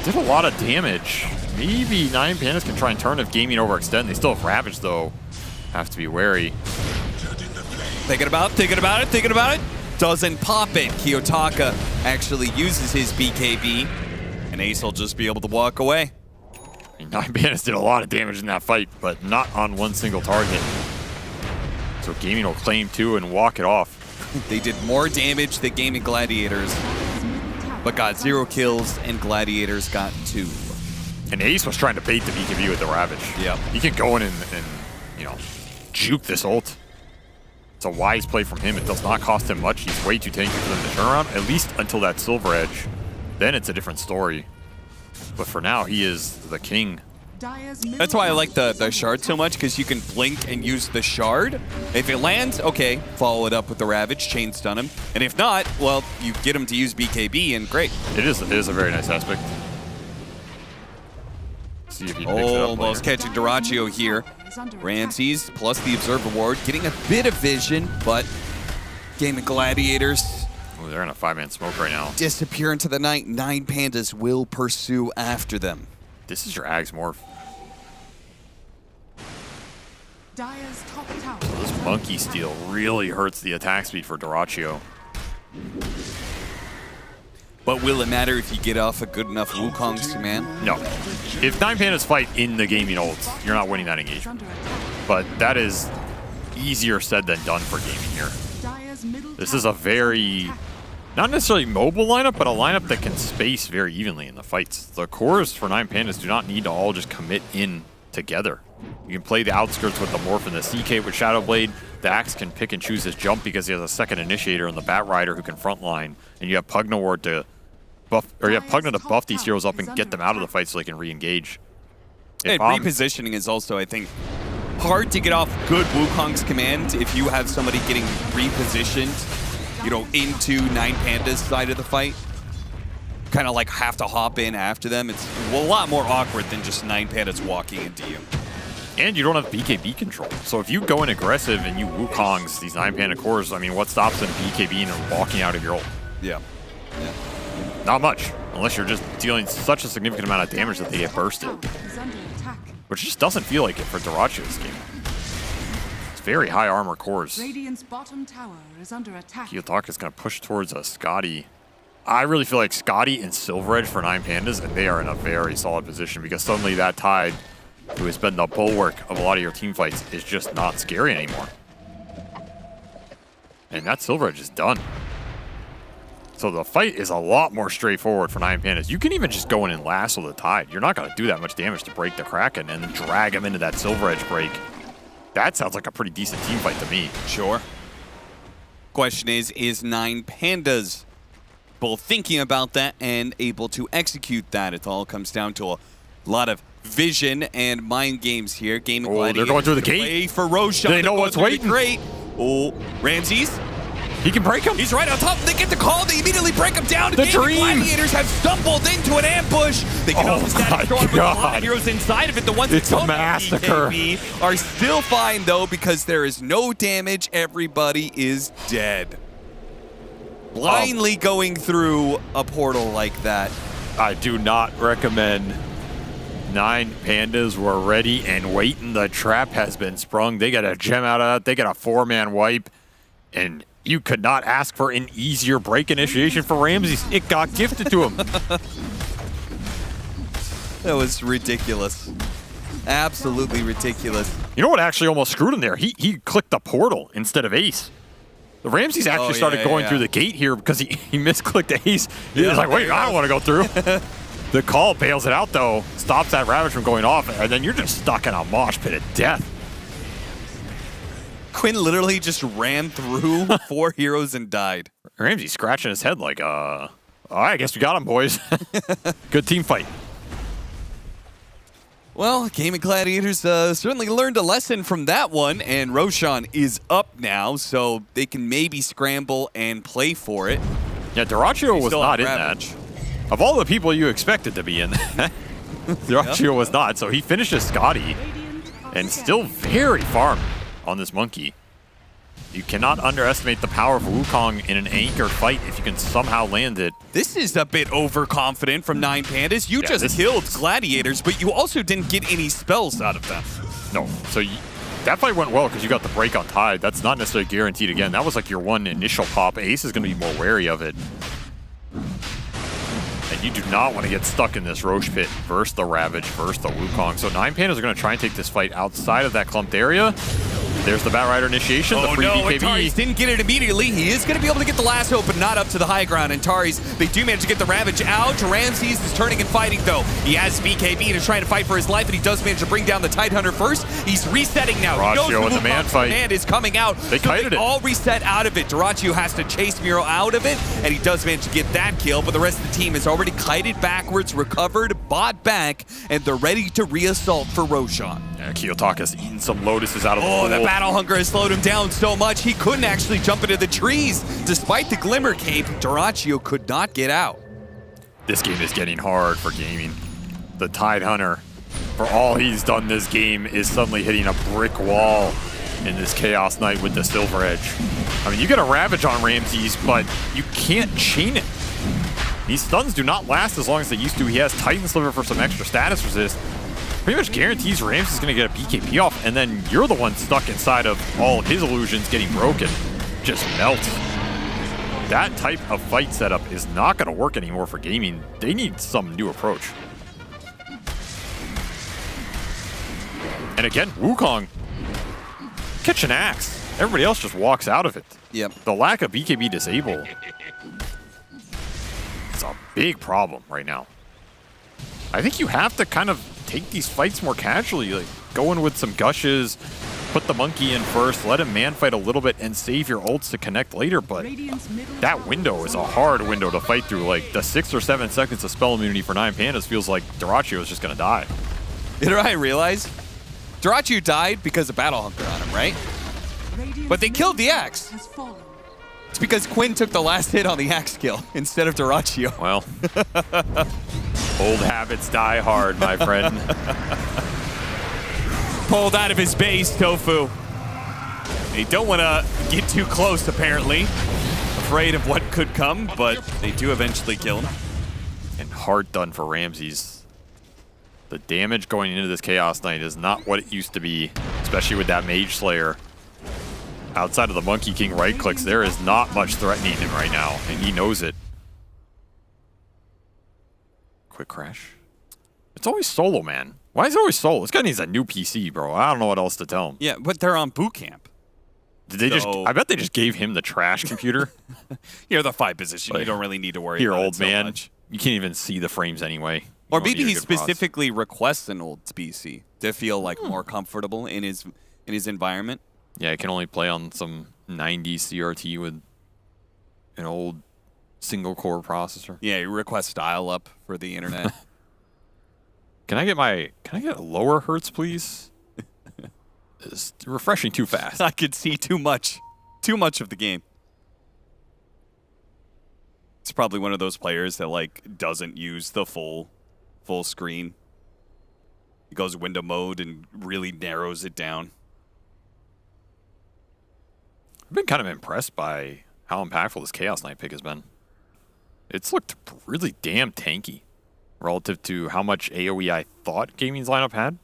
Did a lot of damage. Maybe 9 Pandas can try and turn if gaming overextend. They still have Ravage, though. Have to be wary. Thinking about it. Doesn't pop it. Kiyotaka actually uses his BKB, and Ace will just be able to walk away. 9 Pandas did a lot of damage in that fight, but not on one single target. So gaming will claim 2 and walk it off. They did more damage than Gaming Gladiators, but got 0 kills, and Gladiators got 2. And Ace was trying to bait the BKB with the Ravage. Yep. He can go in and you know, juke this ult. It's a wise play from him. It does not cost him much. He's way too tanky for them to turn around, at least until that Silver Edge. Then it's a different story. But for now, he is the king. That's why I like the shard so much, because you can blink and use the shard. If it lands, okay, follow it up with the Ravage, chain stun him. And if not, well, you get him to use BKB, and great. It is a very nice aspect. See if you can mix it up Almost later. catching Dyrachyo here. Ramses plus the Observer Ward, getting a bit of vision, but Gaming Gladiators Ooh, they're in a 5-man smoke right now. disappear into the night. 9 Pandas will pursue after them. This is your Ags morph. Dire's top tower. This monkey steal really hurts the attack speed for Dyrachyo. But will it matter if you get off a good enough Wukong's command? No. If 9 Pandas fight in the gaming ults, you're not winning that engagement. But that is easier said than done for gaming here. This is a very, not necessarily mobile lineup, but a lineup that can space very evenly in the fights. The cores for 9 Pandas do not need to all just commit in together. You can play the outskirts with the Morph and the CK with Shadowblade. The Axe can pick and choose his jump because he has a second initiator and the Bat Rider who can frontline. And you have Pugna Ward to buff, or you have Pugna to buff these heroes up and get them out of the fight so they can re-engage. And repositioning is also, I think, hard to get off good Wukong's command if you have somebody getting repositioned, you know, into 9 Pandas side of the fight. Kind of like have to hop in after them. It's a lot more awkward than just 9 Pandas walking into you. And you don't have BKB control. So if you go in aggressive and you Wukongs these 9 Panda cores, I mean, what stops them BKBing and walking out of your ult? Yeah. Not much, unless you're just dealing such a significant amount of damage that they get bursted. Which just doesn't feel like it for Dyrachyo this game. It's very high armor cores. Radiant's bottom tower is under attack. Kiyotaka is going to push towards a Scotty. I really feel like Scotty and Silver Edge for 9 Pandas, and they are in a very solid position because suddenly that Tide, who has been the bulwark of a lot of your team fights, is just not scary anymore. And that Silver Edge is done. So the fight is a lot more straightforward for 9 Pandas. You can even just go in and lasso the Tide. You're not going to do that much damage to break the Kraken and then drag him into that Silver Edge break. That sounds like a pretty decent team fight to me. Sure. Question is 9 Pandas both thinking about that and able to execute that? It all comes down to a lot of vision and mind games here. Gaming Gladiators, they're going through the gate. for Roshan. They know what's waiting. Great. Oh, Ramses. He can break him. He's right on top. They get the call. They immediately break him down. The Dream. Gladiators have stumbled into an ambush. They get off the static storm with a lot of heroes inside of it. The ones that don't have BKB are still fine, though, because there is no damage. Everybody is dead. Blindly going through a portal like that. I do not recommend. 9 Pandas were ready and waiting. The trap has been sprung. They get a gem out of that. They get a 4-man wipe. And you could not ask for an easier break initiation for Ramses. It got gifted to him. That was ridiculous. Absolutely ridiculous. You know what actually almost screwed him there? He clicked the portal instead of Ace. The Ramses actually started going through the gate here because he misclicked Ace. He was like, wait, I don't want to go through. The call bails it out, though. Stops that Ravage from going off, and then you're just stuck in a mosh pit of death. Quinn literally just ran through 4 heroes and died. Ramsey scratching his head like, all right, I guess we got him, boys. Good team fight. Well, Gaming Gladiators certainly learned a lesson from that one, and Roshan is up now, so they can maybe scramble and play for it. Yeah, Dyrachyo was not in that. Of all the people you expected to be in that, Dyrachyo was not, so he finishes Scotty, and still very farmed on this monkey. You cannot underestimate the power of Wukong in an anchor fight if you can somehow land it. This is a bit overconfident from 9 Pandas. You just killed Gladiators, but you also didn't get any spells out of them. No, so that fight went well because you got the break on Tide. That's not necessarily guaranteed again. That was like your one initial pop. Ace is going to be more wary of it. And you do not want to get stuck in this Roche pit versus the Ravage versus the Wukong. So 9 Pandas are going to try and take this fight outside of that clumped area. There's the Bat Rider initiation, the free BKB. Antares didn't get it immediately. He is going to be able to get the lasso, but not up to the high ground. Antares, they do manage to get the Ravage out. Ramses is turning and fighting, though. He has BKB and is trying to fight for his life, and he does manage to bring down the Tidehunter first. He's resetting now. Dyrachyo with the man fight. Command is coming out. They kited it. All reset out of it. Dyrachyo has to chase Miro out of it, and he does manage to get that kill, but the rest of the team is already kited backwards, recovered, bought back, and they're ready to re-assault for Roshan. Yeah, Kiyotaka's eating some lotuses out of the Oh, pool. the battle hunger has slowed him down so much he couldn't actually jump into the trees. Despite the Glimmer Cape, Dyrachyo could not get out. This game is getting hard for gaming. The Tidehunter for all he's done this game, is suddenly hitting a brick wall in this Chaos Knight with the Silver Edge. I mean, you get a Ravage on Ramses, but you can't chain it. These stuns do not last as long as they used to. He has Titan Sliver for some extra status resist. Pretty much guarantees Ramses is going to get a BKB off, and then you're the one stuck inside of all of his illusions getting broken. Just melts. That type of fight setup is not going to work anymore for gaming. They need some new approach. And again, Wukong, catch an axe. Everybody else just walks out of it. Yep. The lack of BKB disable is a big problem right now. I think you have to kind of take these fights more casually, like go in with some gushes, put the monkey in first, let him man fight a little bit, and save your ults to connect later. But that window is a hard window to fight through. Like the 6 or 7 seconds of spell immunity for 9 Pandas feels like Dyrachyo is just going to die. You know what I realized? Dyrachyo died because of Battle Hunter on him, right? But they killed the axe. It's because Quinn took the last hit on the axe kill instead of Dyrachyo. Well, old habits die hard, my friend. Pulled out of his base, Tofu. They don't want to get too close, apparently. Afraid of what could come, but they do eventually kill him. And hard done for Ramses. The damage going into this Chaos Knight is not what it used to be, especially with that Mage Slayer. Outside of the Monkey King right clicks, there is not much threatening him right now, and he knows it. Quick crash. It's always solo, man. Why is it always solo? This guy needs a new PC, bro. I don't know what else to tell him. Yeah, but they're on boot camp. Did they just? I bet they just gave him the trash computer. You're the 5 position. You don't really need to worry here, about old it so man. much. You can't even see the frames anyway. Or maybe he specifically requests an old PC to feel like more comfortable in his environment. Yeah, I can only play on some 90 CRT with an old single core processor. Yeah, you request dial up for the internet. Can I get a lower hertz, please? It's refreshing too fast. I could see too much of the game. It's probably one of those players that like doesn't use the full screen. He goes window mode and really narrows it down. I've been kind of impressed by how impactful this Chaos Knight pick has been. It's looked really damn tanky relative to how much AoE I thought Gaming's lineup had.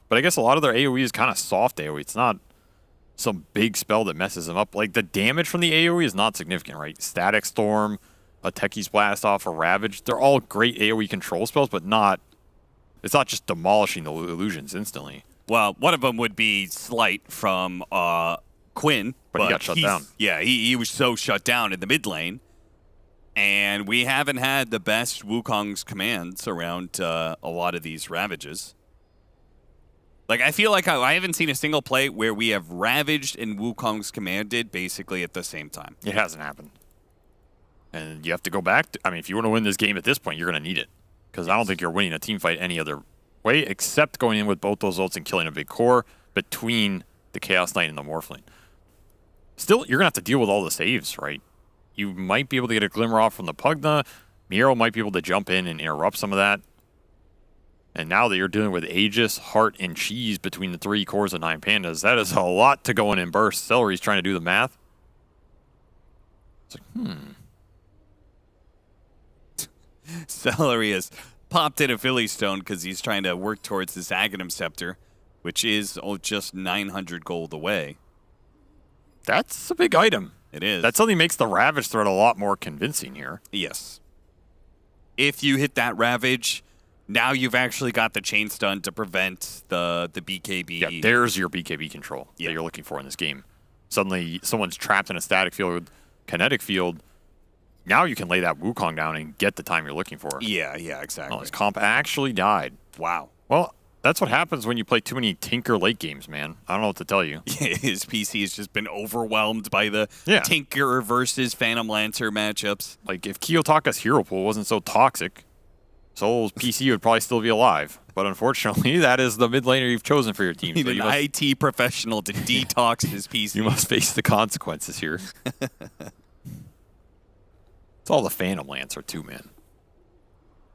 But I guess a lot of their AoE is kind of soft AoE. It's not some big spell that messes them up. Like the damage from the AoE is not significant, right? Static Storm, a Techie's Blast Off, a Ravage. They're all great AoE control spells, but it's not just demolishing the illusions instantly. Well, one of them would be Slight from Quinn. But he got shut down. Yeah, he was so shut down in the mid lane. And we haven't had the best Wukong's commands around a lot of these Ravages. Like, I feel like I haven't seen a single play where we have Ravaged and Wukong's commanded basically at the same time. It hasn't happened. And you have to go back. I mean, if you want to win this game at this point, you're going to need it. Because I don't think you're winning a team fight any other way except going in with both those ults and killing a big core between the Chaos Knight and the Morphling. Still, you're going to have to deal with all the saves, right? You might be able to get a glimmer off from the Pugna. Miro might be able to jump in and interrupt some of that. And now that you're dealing with Aegis, Heart, and Cheese between the 3 cores of 9 Pandas, that is a lot to go in and burst. Celery's trying to do the math. It's like, Celery has popped in a Philly Stone because he's trying to work towards this Aghanim Scepter, which is just 900 gold away. That's a big item. It is. That suddenly makes the Ravage threat a lot more convincing here. Yes. If you hit that Ravage, now you've actually got the chain stun to prevent the BKB. Yeah, there's your BKB control that you're looking for in this game. Suddenly, someone's trapped in a static field, kinetic field. Now you can lay that Wukong down and get the time you're looking for. Yeah, exactly. Oh, his comp actually died. Wow. Well, that's what happens when you play too many Tinker late games, man. I don't know what to tell you. His PC has just been overwhelmed by the Tinker versus Phantom Lancer matchups. Like, if Kiyotaka's hero pool wasn't so toxic, Soul's PC would probably still be alive. But unfortunately, that is the mid laner you've chosen for your team. You need an IT professional to detox his PC. You must face the consequences here. It's all the Phantom Lancer, too, man.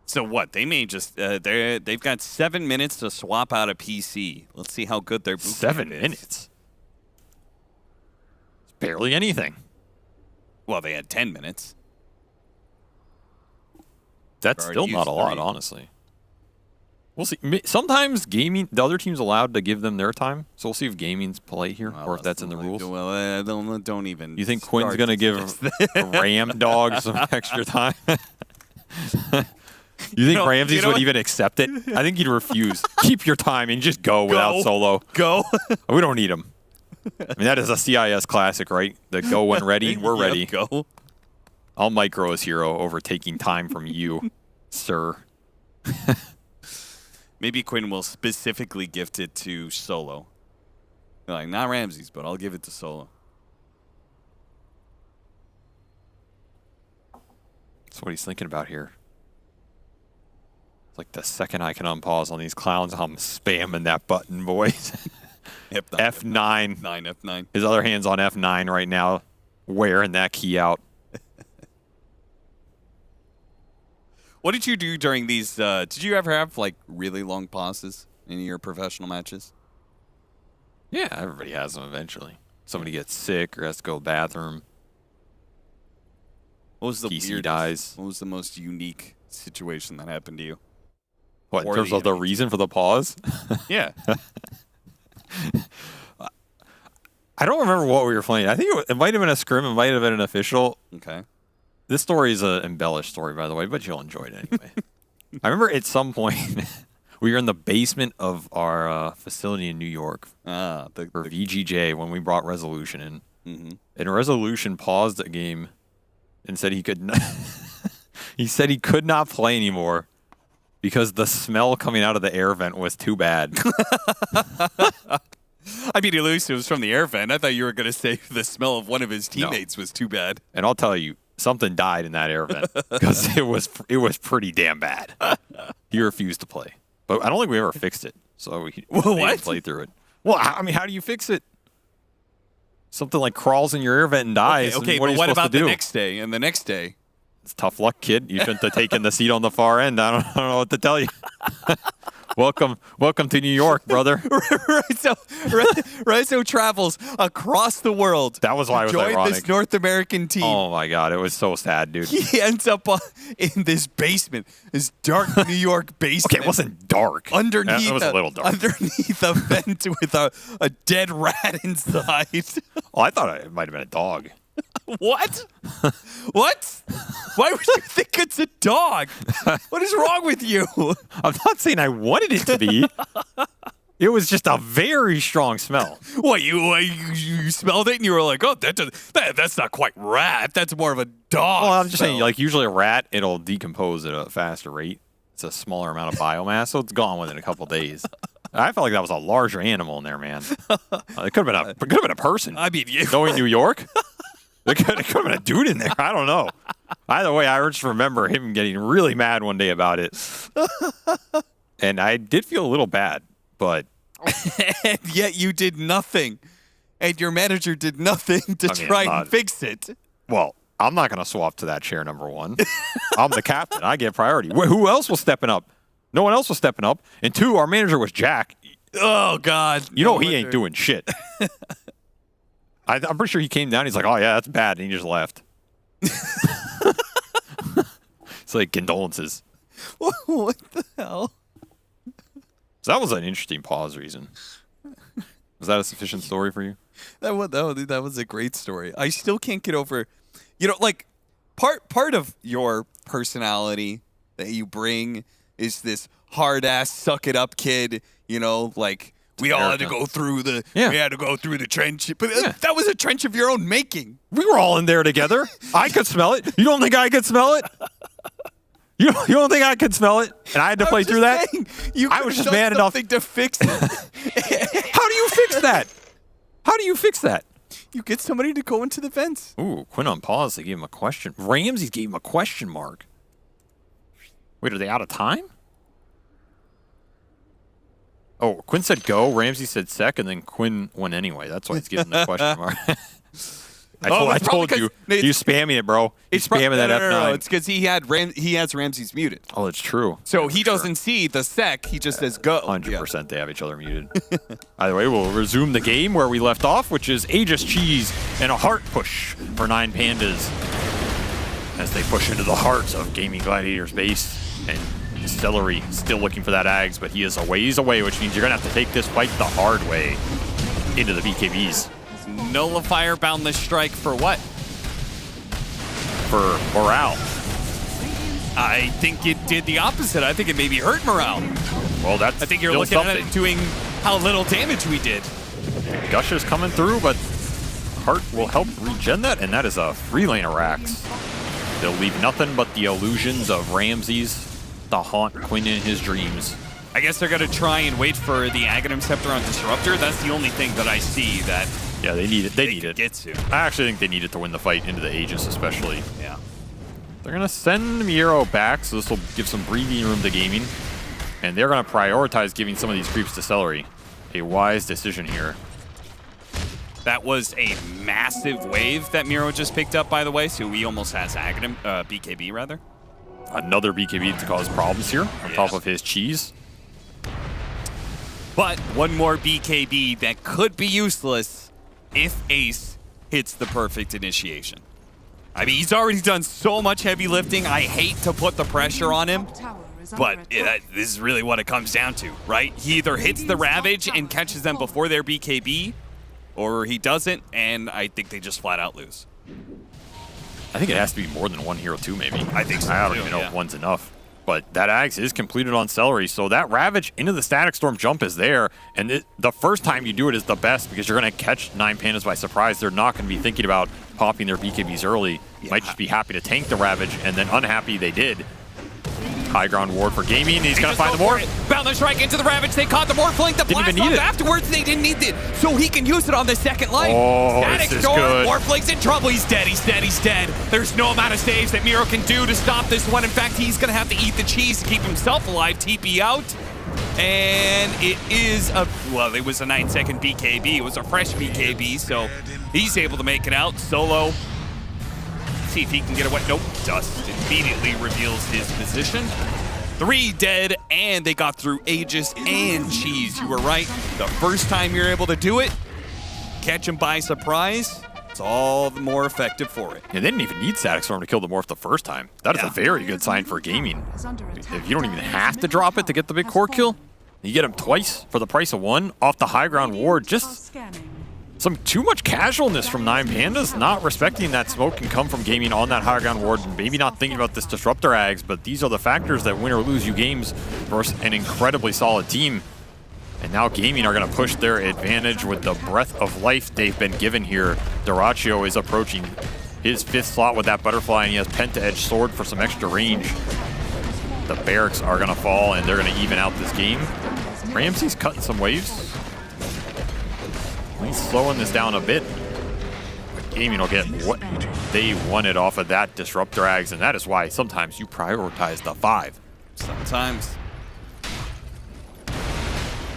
So what? They may just they've got 7 minutes to swap out a PC. Let's see how good their boot 7 camp is. minutes. It's barely anything. Well, they had 10 minutes. That's still not a lot, honestly. We'll see. Sometimes gaming, the other team's allowed to give them their time, so we'll see if gaming's polite here, or if that's in the rules. Well, don't even. You think Quinn's going to give Ram Dog some extra time? You think Ramses would even accept it? I think he'd refuse. Keep your time and just go without solo. Go. We don't need him. I mean, that is a CIS classic, right? The go when ready, we're ready. Go. I'll micro his hero over taking time from you, sir. Maybe Quinn will specifically gift it to Solo. Like, not Ramses, but I'll give it to Solo. That's what he's thinking about here. It's like the second I can unpause on these clowns, I'm spamming that button, boys. F9. F9. His other hand's on F9 right now, wearing that key out. What did you do during these? Did you ever have like really long pauses in your professional matches? Yeah, everybody has them eventually. Somebody gets sick or has to go to the bathroom. What was the PC weirdest, dies. What was the most unique situation that happened to you? What, in Or terms the of the enemy reason for the pause? Yeah. I don't remember what we were playing. I think it might have been a scrim. It might have been an official. Okay. This story is an embellished story, by the way, but you'll enjoy it anyway. I remember at some point we were in the basement of our facility in New York for VGJ when we brought Resolution in. Mm-hmm. And Resolution paused the game and said he could not he said he could not play anymore because the smell coming out of the air vent was too bad. I mean, at least it was from the air vent. I thought you were going to say the smell of one of his teammates was too bad. And I'll tell you, something died in that air vent because it was pretty damn bad. He refused to play, but I don't think we ever fixed it. So we didn't play through it. Well, I mean, how do you fix it? Something like crawls in your air vent and dies. Okay, and what are but you what supposed about to do? the next day? And the next day, it's tough luck, kid. You shouldn't have taken the seat on the far end. I don't know what to tell you. Welcome to New York, brother. Rizzo travels across the world. That was why it was join ironic. this North American team. Oh my God, it was so sad, dude. He ends up in this basement, this dark New York basement. Okay, it wasn't dark. Underneath, it was a little dark. Underneath a vent with a dead rat inside. Oh, I thought it might have been a dog. What? What? Why would you think it's a dog? What is wrong with you? I'm not saying I wanted it to be. It was just a very strong smell. What, you smelled it and you were like, oh, that's not quite rat. That's more of a dog. Well, I'm just saying, like, usually a rat, it'll decompose at a faster rate. It's a smaller amount of biomass, so it's gone within a couple days. I felt like that was a larger animal in there, man. It could have been a person. I mean, Knowing New York? It could have been a dude in there. I don't know. Either way, I just remember him getting really mad one day about it. And I did feel a little bad, but... And yet you did nothing. And your manager did nothing to try and fix it. Well, I'm not going to swap to that chair, number one. I'm the captain. I get priority. Who else was stepping up? No one else was stepping up. And two, our manager was Jack. Oh, God. You know he ain't doing shit. I'm pretty sure he came down. He's like, oh, yeah, that's bad. And he just left. It's like condolences. What the hell? So that was an interesting pause reason. Was that a sufficient story for you? That was a great story. I still can't get over, like part of your personality that you bring is this hard ass suck it up kid, like we all had to go through the trench. But that was a trench of your own making. We were all in there together. I could smell it. You don't think I could smell it? You don't think I could smell it? And I had to play through that? I was just mad enough to fix it. How do you fix that? How do you fix that? You get somebody to go into the vents. Ooh, Quinn on pause. They gave him a question. Ramses gave him a question mark. Wait, are they out of time? Oh, Quinn said go. Ramsey said sec, and then Quinn went anyway. That's why he's giving the question mark. I told you. He's spamming it, bro. He's spamming that F9. No, it's because he has Ramses muted. Oh, it's true. So he doesn't see the sec. He just says go. 100% they have each other muted. Either way, we'll resume the game where we left off, which is Aegis Cheese and a heart push for 9 Pandas as they push into the heart of Gaming Gladiator's base. And Celery still looking for that Ags, but he is a ways away, which means you're going to have to take this fight the hard way into the BKBs. Nullifier Boundless Strike for what? For morale. I think it did the opposite. I think it maybe hurt morale. Well, that's I think you're looking at it doing how little damage we did. Gush is coming through, but Heart will help regen that, and that is a free lane of Rax. They'll leave nothing but the illusions of Ramses to haunt Quinn in his dreams. I guess they're going to try and wait for the Aghanim Scepter on Disruptor. That's the only thing that I see that yeah, they need it. They need it. Get to. I actually think they need it to win the fight into the Aegis, especially. Yeah. They're going to send Miro back, so this will give some breathing room to Gaming. And they're going to prioritize giving some of these creeps to Celery. A wise decision here. That was a massive wave that Miro just picked up, by the way, so he almost has Aghanim, BKB, rather. Another BKB to cause problems here on top of his cheese. But one more BKB that could be useless if Ace hits the perfect initiation. I mean, he's already done so much heavy lifting. I hate to put the pressure on him, but this is really what it comes down to, right? He either hits the Ravage and catches them before their BKB, or he doesn't, and I think they just flat out lose. I think it has to be more than one hero too, maybe. I think so. I don't even know if one's enough. But that Axe is completed on Celery, so that Ravage into the Static Storm jump is there, and the first time you do it is the best because you're going to catch 9 Pandas by surprise. They're not going to be thinking about popping their BKBs early. Might just be happy to tank the Ravage, and then unhappy they did. High ground ward for Gaming, and he's going to find the Morph. Boundless Strike into the Ravage, they caught the Morphling, the blast off afterwards, they didn't need it, so he can use it on the second life. Oh, Static this is Storm, good. Morphling's in trouble, he's dead, he's dead, he's dead. There's no amount of saves that Miro can do to stop this one. In fact, he's going to have to eat the cheese to keep himself alive, TP out. And it is well, it was a 9-second BKB, it was a fresh BKB, so he's able to make it out solo. See if he can get away. Nope, Dust immediately reveals his position. 3 dead, and they got through Aegis and Cheese. You were right. The first time you're able to do it, catch him by surprise, it's all the more effective for it. And they didn't even need Static Storm to kill the Morph the first time. That is a very good sign for Gaming. If you don't even have to drop it to get the big core kill, you get him twice for the price of 1 off the high ground ward. Just some too much casualness from 9 Pandas, not respecting that smoke can come from Gaming on that high ground ward, and maybe not thinking about this Disruptor Ags, but these are the factors that win or lose you games versus an incredibly solid team. And now Gaming are going to push their advantage with the breath of life they've been given here. Dyrachyo is approaching his 5th slot with that butterfly, and he has Penta-Edge Sword for some extra range. The barracks are going to fall, and they're going to even out this game. Ramsey's cutting some waves. He's slowing this down a bit. But Gaming will get what they wanted off of that Disruptor Ags, and that is why sometimes you prioritize the 5. Sometimes.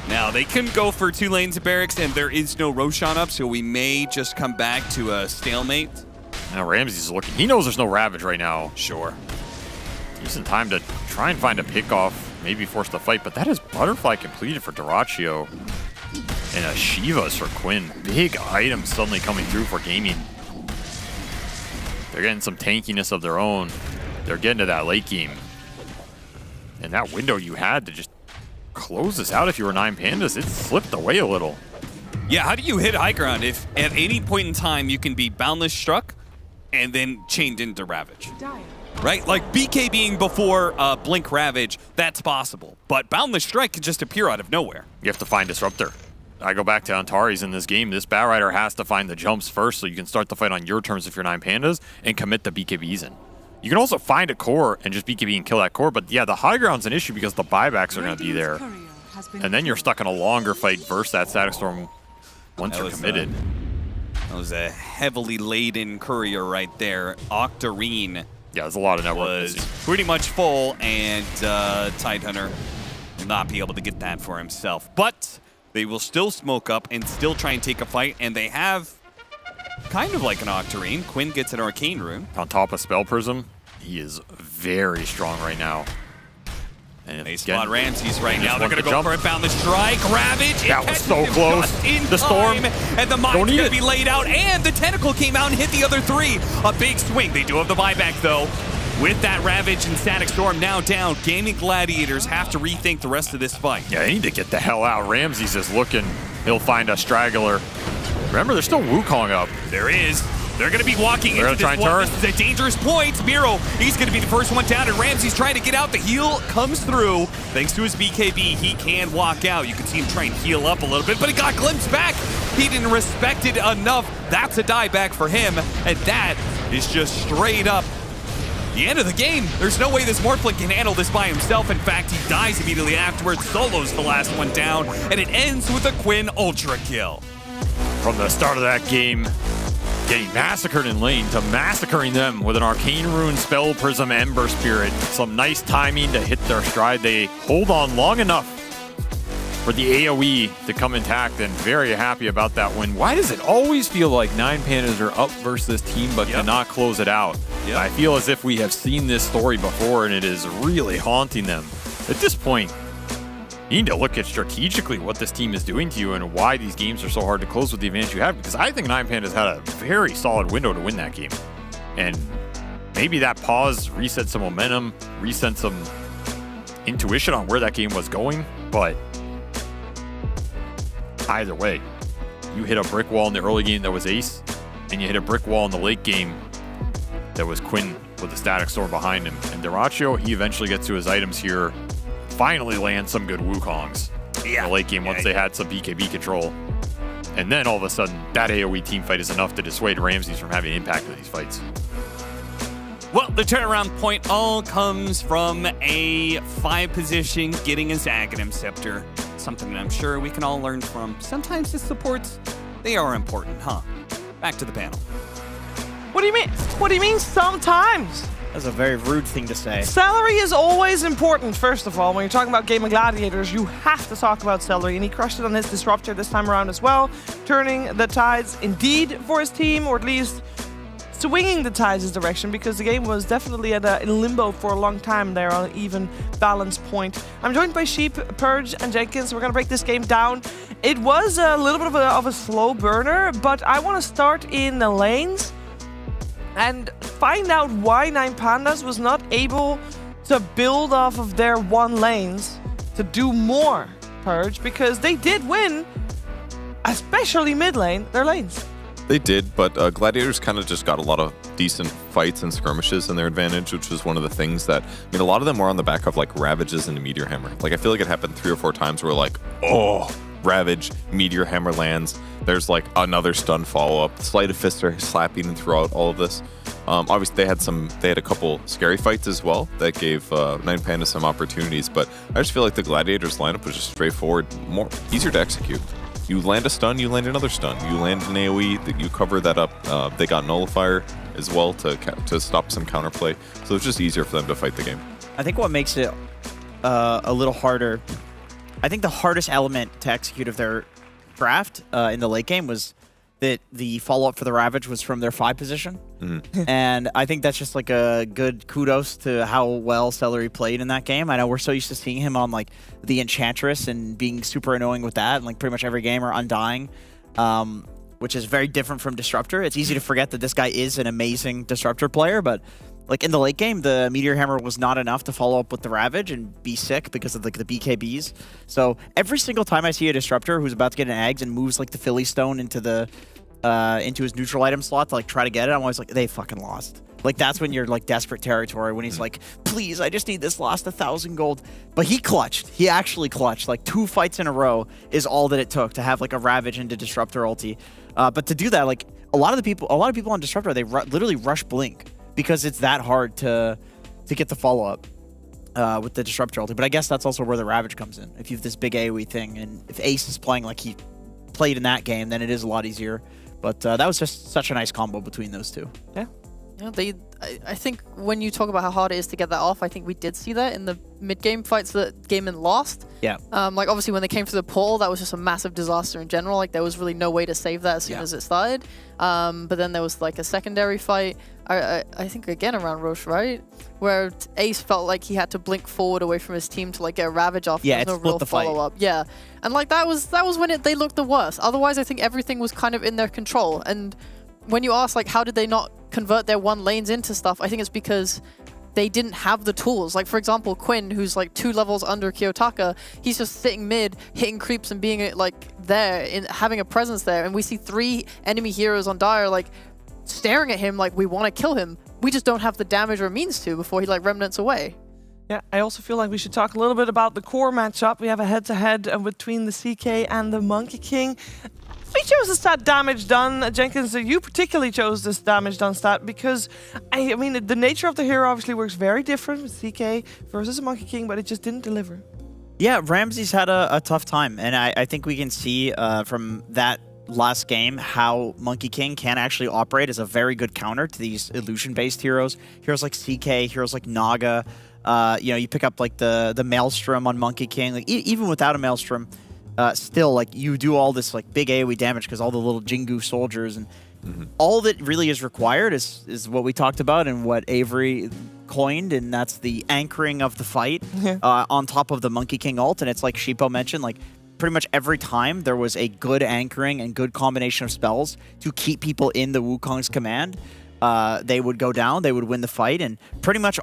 Now, they can go for 2 lanes of barracks, and there is no Roshan up, so we may just come back to a stalemate. Now, Ramsey's looking. He knows there's no Ravage right now. Sure. Using time to try and find a pickoff, maybe force the fight, but that is Butterfly completed for Dyrachyo. And a Shiva's for Quinn. Big items suddenly coming through for Gaming. They're getting some tankiness of their own. They're getting to that late game. And that window you had to just close this out if you were 9 Pandas, it slipped away a little. Yeah, how do you hit high ground if at any point in time you can be Boundless Struck and then chained into Ravage? Right? Like BKBing before Blink Ravage, that's possible. But Boundless Strike can just appear out of nowhere. You have to find Disruptor. I go back to Antares in this game. This Bat Rider has to find the jumps first so you can start the fight on your terms if you're 9 Pandas and commit the BKBs in. You can also find a core and just BKB and kill that core, but yeah, the high ground's an issue because the buybacks are going to be there. And then you're stuck in a longer fight versus that Static Storm once you're committed. That was a heavily laden courier right there. Octarine. Yeah, there's a lot of network was missing. pretty much full, and Tidehunter will not be able to get that for himself. But they will still smoke up and still try and take a fight, and they have kind of like an Octarine. Quinn gets an Arcane Rune. On top of Spell Prism, he is very strong right now. And they spot Ramses right now. They're going to go jump. for it. Found the strike. Ravage. That was so close. The storm. And the mine's going to be laid out. And the tentacle came out and hit the other 3. A big swing. They do have the buyback, though. With that Ravage and Static Storm now down, Gaming Gladiators have to rethink the rest of this fight. Yeah, they need to get the hell out. Ramses is looking. He'll find a straggler. Remember, there's still Wukong up. There is. They're going to be walking They're into gonna this try one. and turn. This is a dangerous point. Miro, he's going to be the first one down, and Ramsey's trying to get out. The heal comes through. Thanks to his BKB, he can walk out. You can see him try and heal up a little bit, but it got glimpsed back. He didn't respect it enough. That's a dieback for him, and that is just straight up the end of the game. There's no way this Morphling can handle this by himself. In fact, he dies immediately afterwards. Solo's the last one down, and it ends with a Quinn Ultra kill. From the start of that game, getting massacred in lane to massacring them with an Arcane Rune, Spell Prism, Ember Spirit. Some nice timing to hit their stride. They hold on long enough for the AoE to come intact, and very happy about that win. Why does it always feel like 9 Pandas are up versus this team but cannot close it out? I feel as if we have seen this story before, and it is really haunting them. At this point, you need to look at strategically what this team is doing to you and why these games are so hard to close with the advantage you have, because I think 9 Pandas had a very solid window to win that game. And maybe that pause reset some momentum, reset some intuition on where that game was going, but either way, you hit a brick wall in the early game that was Ace, and you hit a brick wall in the late game that was Quinn with the Static Storm behind him. And Dyrachyo, he eventually gets to his items here, finally lands some good Wukongs in the late game once they had some BKB control. And then all of a sudden, that AoE team fight is enough to dissuade Ramses from having impact in these fights. Well, the turnaround point all comes from a 5 position getting his Aghanim Scepter. Something that I'm sure we can all learn from. Sometimes the supports, they are important, huh? Back to the panel. What do you mean? What do you mean sometimes? That's a very rude thing to say. Celery is always important, first of all. When you're talking about Gaming Gladiators, you have to talk about Celery, and he crushed it on his Disruptor this time around as well, turning the tides indeed for his team, or at least swinging the tides' direction, because the game was definitely in limbo for a long time there on an even balance point. I'm joined by Sheep, Purge, and Jenkins. We're going to break this game down. It was a little bit of a slow burner, but I want to start in the lanes and find out why 9 Pandas was not able to build off of their 1 lanes to do more, Purge, because they did win, especially mid lane, their lanes. They did, but Gladiators kind of just got a lot of decent fights and skirmishes in their advantage, which was one of the things that, I mean, a lot of them were on the back of like Ravages and a Meteor Hammer. Like, I feel like it happened 3 or 4 times where like, oh, Ravage, Meteor Hammer lands. There's like another stun follow-up. Sleight of Fist are slapping throughout all of this. Obviously, they had a couple scary fights as well that gave 9 Pandas some opportunities, but I just feel like the Gladiators lineup was just straightforward, more easier to execute. You land a stun, you land another stun. You land an AoE, you cover that up. They got Nullifier as well to stop some counterplay, so it's just easier for them to fight the game. I think what makes it a little harder, I think the hardest element to execute of their draft in the late game was that the follow-up for the Ravage was from their 5 position. And I think that's just like a good kudos to how well Celery played in that game. I know we're so used to seeing him on like the Enchantress and being super annoying with that, and like pretty much every game or Undying, which is very different from Disruptor. It's easy to forget that this guy is an amazing Disruptor player, but like in the late game, the Meteor Hammer was not enough to follow up with the Ravage and be sick because of like the BKBs. So every single time I see a Disruptor who's about to get an Eggs and moves like the Philly Stone into the into his neutral item slot to like try to get it, I'm always like, they fucking lost. Like that's when you're like desperate territory, when he's like, please, I just need this last 1,000 gold. But he clutched. He actually clutched. Like 2 fights in a row is all that it took to have like a Ravage into Disruptor ulti. But to do that, like a lot of people on Disruptor, they literally rush Blink because it's that hard to get the follow up with the Disruptor ulti. But I guess that's also where the Ravage comes in. If you have this big AoE thing, and if Ace is playing like he played in that game, then it is a lot easier. But that was just such a nice combo between those two. Yeah. Yeah, I think when you talk about how hard it is to get that off, I think we did see that in the mid-game fights that Gaimin lost. Yeah. Like obviously when they came through the portal, that was just a massive disaster in general. Like there was really no way to save that as soon as it started. But then there was like a secondary fight, I think again around Roche, right? Where Ace felt like he had to blink forward away from his team to like get a Ravage off. Yeah, There's it's no real the fight. follow-up. Yeah. And like that was when they looked the worst. Otherwise, I think everything was kind of in their control. And when you ask like how did they not convert their one lanes into stuff, I think it's because they didn't have the tools. Like for example, Quinn, who's like 2 levels under Kiyotaka, he's just sitting mid, hitting creeps and being like there, having a presence there. And we see 3 enemy heroes on Dire like staring at him like we want to kill him. We just don't have the damage or means to before he like remnants away. Yeah, I also feel like we should talk a little bit about the core matchup. We have a head-to-head between the CK and the Monkey King. We chose the stat damage done. Jenkins, you particularly chose this damage done stat because, I mean, the nature of the hero obviously works very different with CK versus a Monkey King, but it just didn't deliver. Yeah, Ramsey's had a tough time, and I think we can see from that last game how Monkey King can actually operate as a very good counter to these illusion-based heroes. Heroes like CK, heroes like Naga. You know, you pick up like the Maelstrom on Monkey King. Like even without a Maelstrom, still like you do all this like big AoE damage because all the little Jingu soldiers and all that really is required is what we talked about and what Avery coined, and that's the anchoring of the fight on top of the Monkey King ult. And it's like Sheepo mentioned, like pretty much every time there was a good anchoring and good combination of spells to keep people in the Wukong's command, they would go down, they would win the fight, and pretty much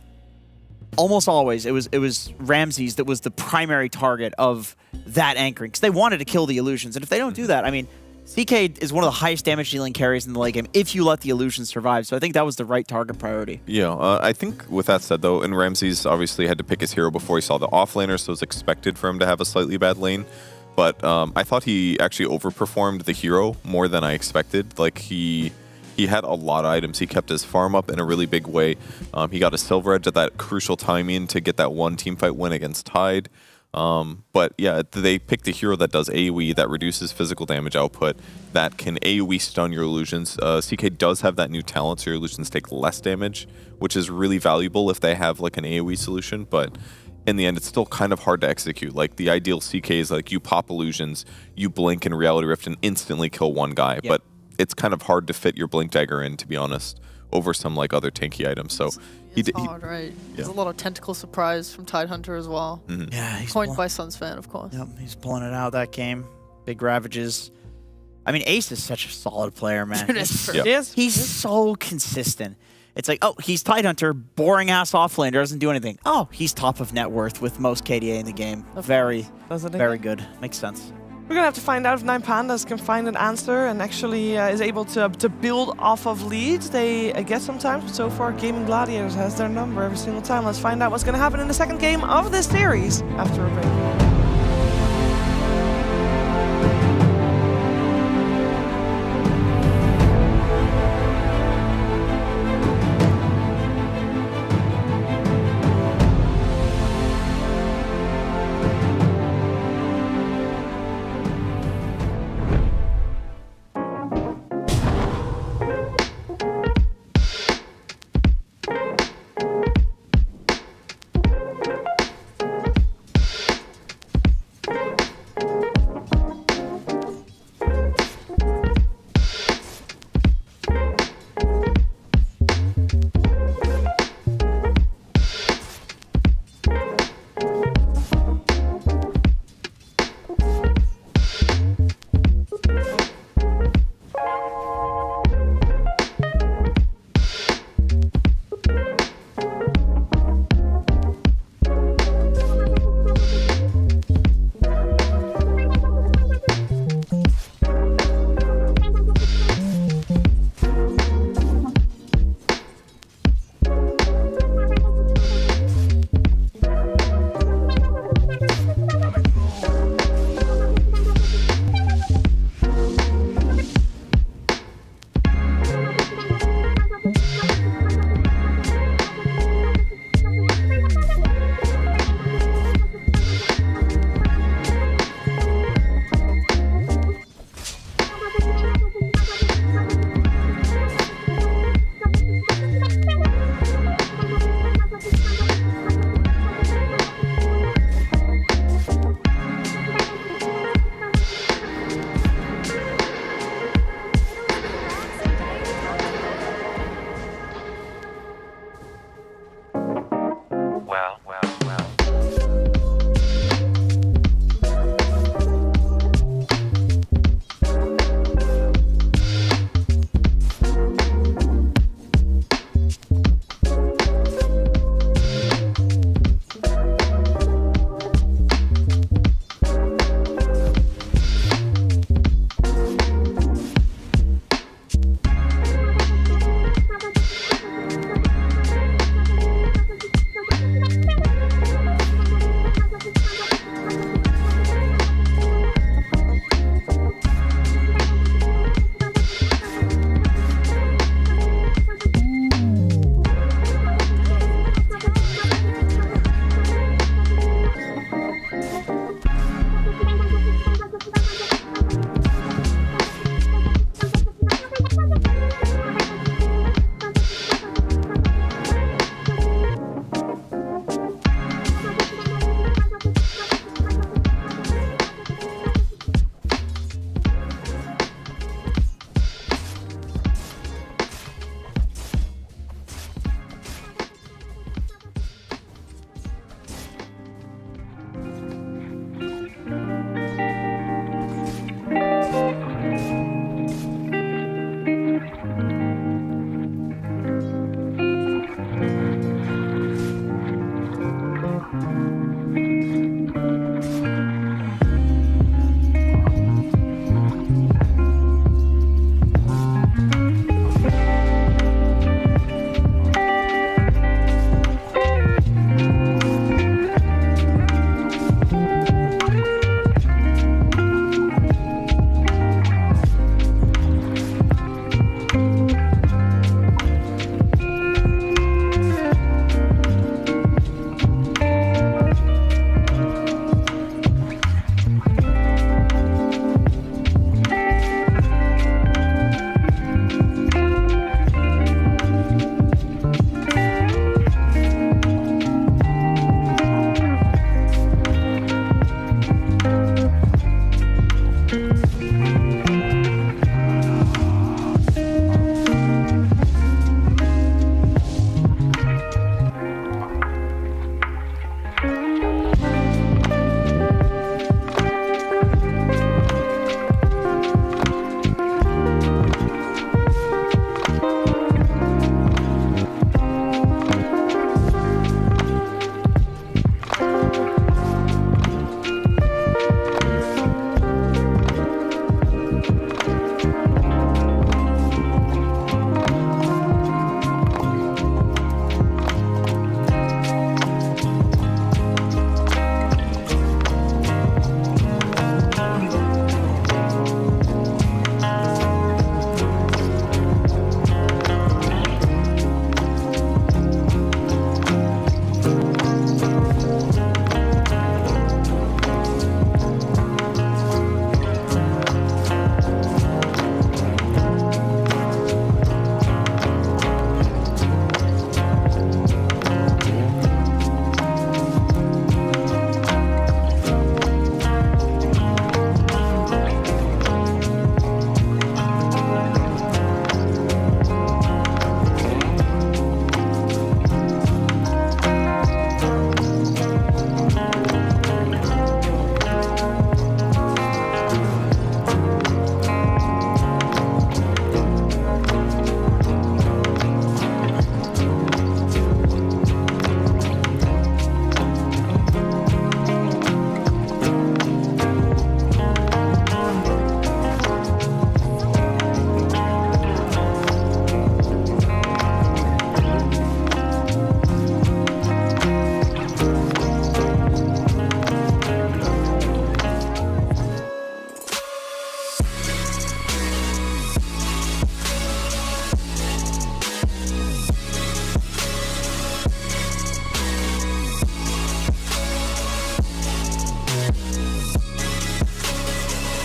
almost always it was Ramses that was the primary target of that anchoring because they wanted to kill the illusions. And if they don't do that, I mean, CK is one of the highest damage dealing carries in the late game if you let the illusions survive. So I think that was the right target priority. Yeah, I think with that said though, and Ramses obviously had to pick his hero before he saw the offlaner, so it was expected for him to have a slightly bad lane. But I thought he actually overperformed the hero more than I expected. Like he had a lot of items. He kept his farm up in a really big way. He got a silver edge at that crucial timing to get that one teamfight win against Tide. But yeah, they picked a hero that does AoE, that reduces physical damage output, that can AoE stun your illusions. CK does have that new talent, so your illusions take less damage, which is really valuable if they have like an AoE solution. But in the end, it's still kind of hard to execute. Like the ideal CK is like you pop illusions, you blink in Reality Rift and instantly kill one guy. Yep. But it's kind of hard to fit your Blink Dagger in, to be honest, over some like other tanky items. So it's hard, right? There's a lot of tentacle surprise from Tidehunter as well. Yeah, he's coined by Suns fan, of course. Yep, he's pulling it out that game. Big ravages. I mean, Ace is such a solid player, man. He's so consistent. It's like, oh, he's Tidehunter, boring ass offlaner, doesn't do anything. Oh, he's top of net worth with most KDA in the game. Very good. Makes sense. We're gonna have to find out if 9 Pandas can find an answer and actually is able to build off of leads. They get sometimes, but so far Gaming Gladiators has their number every single time. Let's find out what's gonna happen in the second game of this series after a break.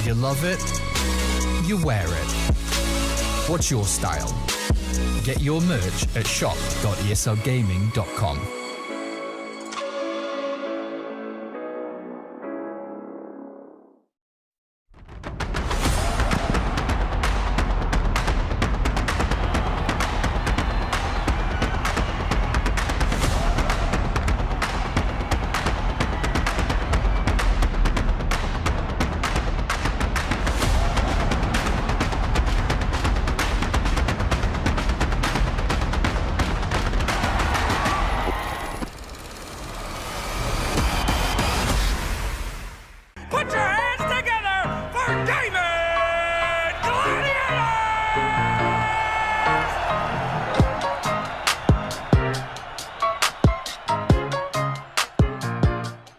You love it, you wear it. What's your style? Get your merch at shop.eslgaming.com.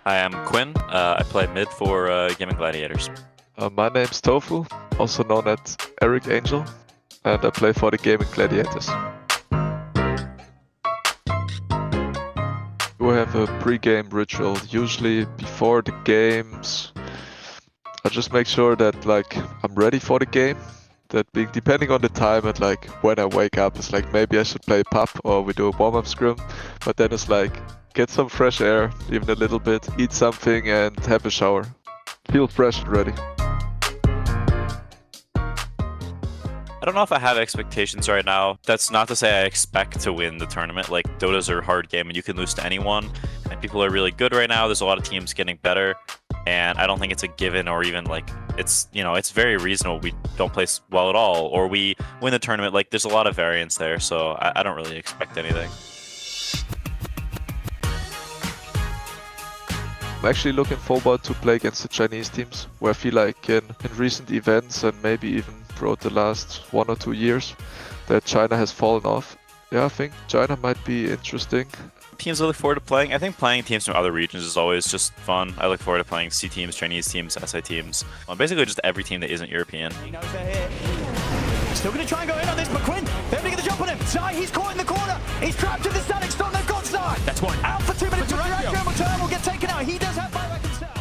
I am Quinn. I play mid for Gaming Gladiators. My name's Tofu, also known as Eric Angel, and I play for the Gaming Gladiators. We have a pre-game ritual. Usually before the games, I just make sure that I'm ready for the game. That being depending on the time and when I wake up, it's maybe I should play pub or we do a warm-up scrim. But then it's get some fresh air, even a little bit, eat something and have a shower. Feel fresh and ready. I don't know if I have expectations right now. That's not to say I expect to win the tournament. Dota's a hard game and you can lose to anyone. And people are really good right now. There's a lot of teams getting better. And I don't think it's a given or even it's very reasonable. We don't play well at all or we win the tournament. There's a lot of variance there. So I don't really expect anything. I'm actually looking forward to play against the Chinese teams, where I feel in recent events and maybe even throughout the last 1 or 2 years that China has fallen off. Yeah, I think China might be interesting. Teams I look forward to playing. I think playing teams from other regions is always just fun. I look forward to playing C teams, Chinese teams, SI teams. Basically just every team that isn't European. He knows they're here. Still going to try and go in on this, but Quinn, they're going to get the jump on him. Zai, he's caught in the corner. He's trapped in the static storm. They've got Zai. That's one. Out for 2 minutes. Return will get taken out. He does have buyback himself.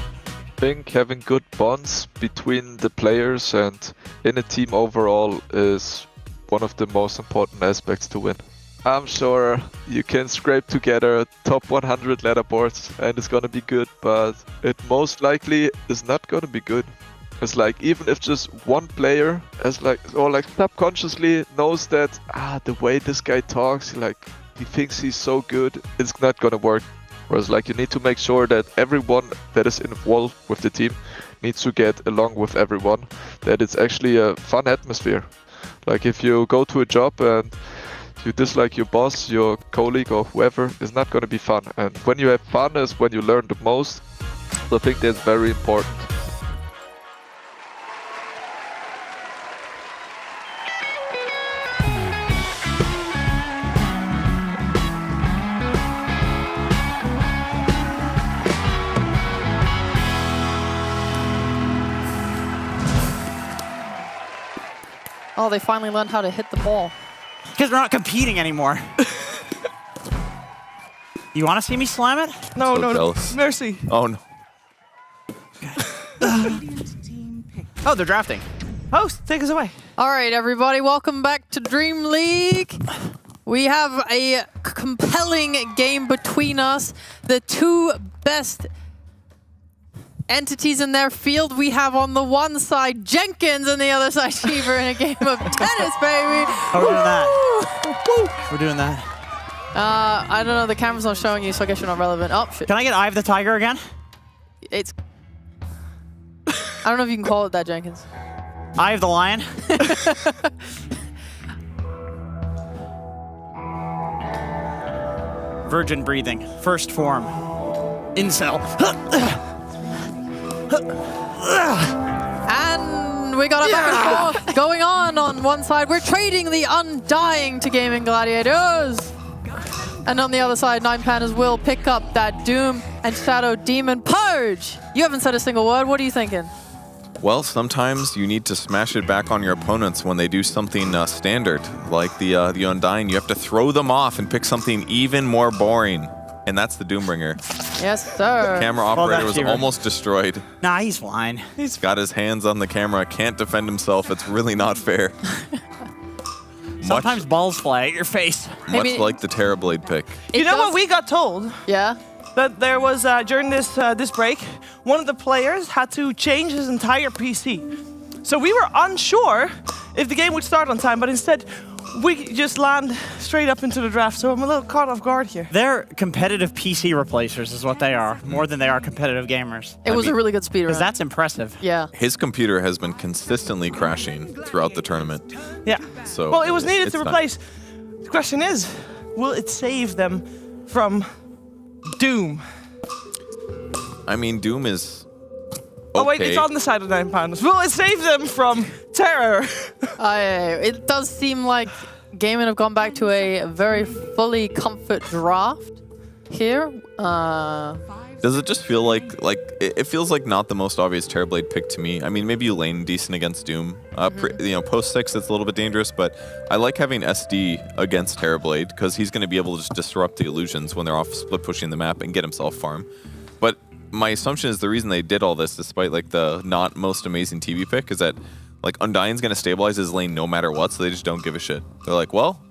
I think having good bonds between the players and in a team overall is one of the most important aspects to win. I'm sure you can scrape together top 100 leaderboards and it's gonna be good, but it most likely is not gonna be good. It's even if just one player has subconsciously knows that the way this guy talks, he thinks he's so good, it's not gonna work. Whereas you need to make sure that everyone that is involved with the team needs to get along with everyone, that it's actually a fun atmosphere. If you go to a job and you dislike your boss, your colleague or whoever, it's not going to be fun. And when you have fun is when you learn the most. So I think that's very important. Oh, they finally learned how to hit the ball. Because we're not competing anymore. You want to see me slam it? No, So no, no. jealous. Mercy. Oh no. Oh, they're drafting. Host, take us away. All right, everybody, welcome back to Dream League. We have a compelling game between us. The two best entities in their field. We have on the one side Jenkins and the other side Cheever in a game of tennis, baby. Oh, we're doing that. We're doing that. I don't know, the camera's not showing you, so I guess you're not relevant. Oh, shit. Can I get Eye of the Tiger again? It's... I don't know if you can call it that, Jenkins. Eye of the Lion? Virgin breathing. First form. Incel. And we got a back and forth going on one side. We're trading the Undying to Gaming Gladiators. And on the other side, 9Pandas will pick up that Doom and Shadow Demon Purge. You haven't said a single word. What are you thinking? Well, sometimes you need to smash it back on your opponents when they do something standard, like the Undying. You have to throw them off and pick something even more boring, and that's the Doombringer. Yes, sir. Camera operator was almost destroyed. Nah, he's fine. He's got his hands on the camera, can't defend himself. It's really not fair. Sometimes balls fly at your face. Much like the Terrorblade pick. You know what we got told? Yeah. That there was, during this break, one of the players had to change his entire PC. So we were unsure if the game would start on time, but instead we just land straight up into the draft. So I'm a little caught off guard here. They're competitive PC replacers is what they are, more than they are competitive gamers. It was a really good speed run. Because that's impressive. Yeah. His computer has been consistently crashing throughout the tournament. Yeah. So well, it was needed it's to time. replace. The question is, will it save them from Doom? I mean, Doom is okay. Oh wait, it's on the side of 9Pandas. Will it save them from terror? It does seem like Gaming have gone back to a very fully comfort draft here. Does it just feel like it feels like not the most obvious Terrorblade pick to me? I mean, maybe you lane decent against Doom. Post 6 it's a little bit dangerous, but I like having SD against Terrorblade because he's going to be able to just disrupt the illusions when they're off split pushing the map and get himself farm. But my assumption is the reason they did all this, despite like the not most amazing TV pick, is that like Undying's going to stabilize his lane no matter what, so they just don't give a shit. They're like, well,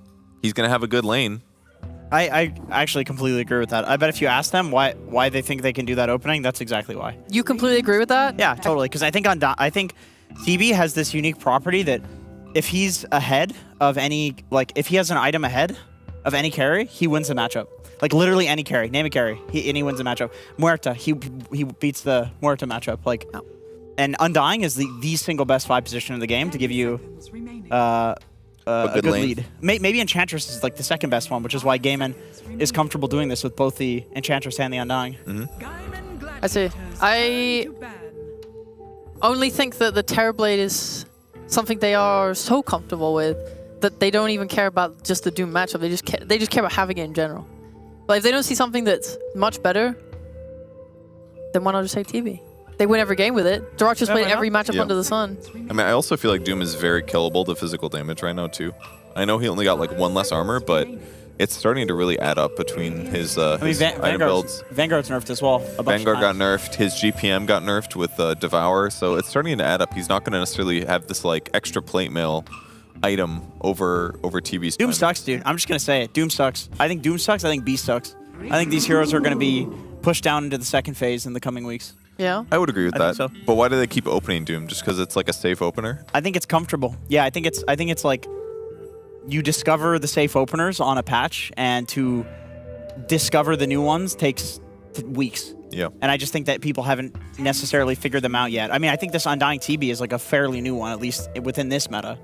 he's going to have a good lane. I actually completely agree with that. I bet if you ask them why they think they can do that opening, that's exactly why. You completely agree with that? Yeah, totally. Because I think TB has this unique property that if he's ahead of any, like if he has an item ahead of any carry, he wins the matchup. Like literally any carry, name a carry, and he wins the matchup. Muerta, he beats the Muerta matchup. Like, and Undying is the single best 5 position in the game to give you a good lead. Maybe Enchantress is like the second best one, which is why Gaiman is comfortable doing this with both the Enchantress and the Undying. I see. I only think that the Terrorblade is something they are so comfortable with that they don't even care about just the Doom matchup. They just care about having it in general. But if they don't see something that's much better, then why not just take TV? They win every game with it. Duroc just played every matchup under the sun. I mean, I also feel like Doom is very killable to physical damage right now, too. I know he only got like 1 less armor, but it's starting to really add up between his, item builds. Vanguard's nerfed as well. Vanguard got nerfed. His GPM got nerfed with Devour, so it's starting to add up. He's not going to necessarily have this like extra plate mail item over TV's Doom sucks, dude. I'm just going to say it. Doom sucks. I think Doom sucks. I think B sucks. I think these heroes are going to be pushed down into the second phase in the coming weeks. Yeah. I would agree with that. Think so. But why do they keep opening Doom? Just because it's like a safe opener? I think it's comfortable. Yeah, I think it's like you discover the safe openers on a patch, and to discover the new ones takes weeks. Yeah. And I just think that people haven't necessarily figured them out yet. I mean, I think this Undying TB is like a fairly new one, at least within this meta.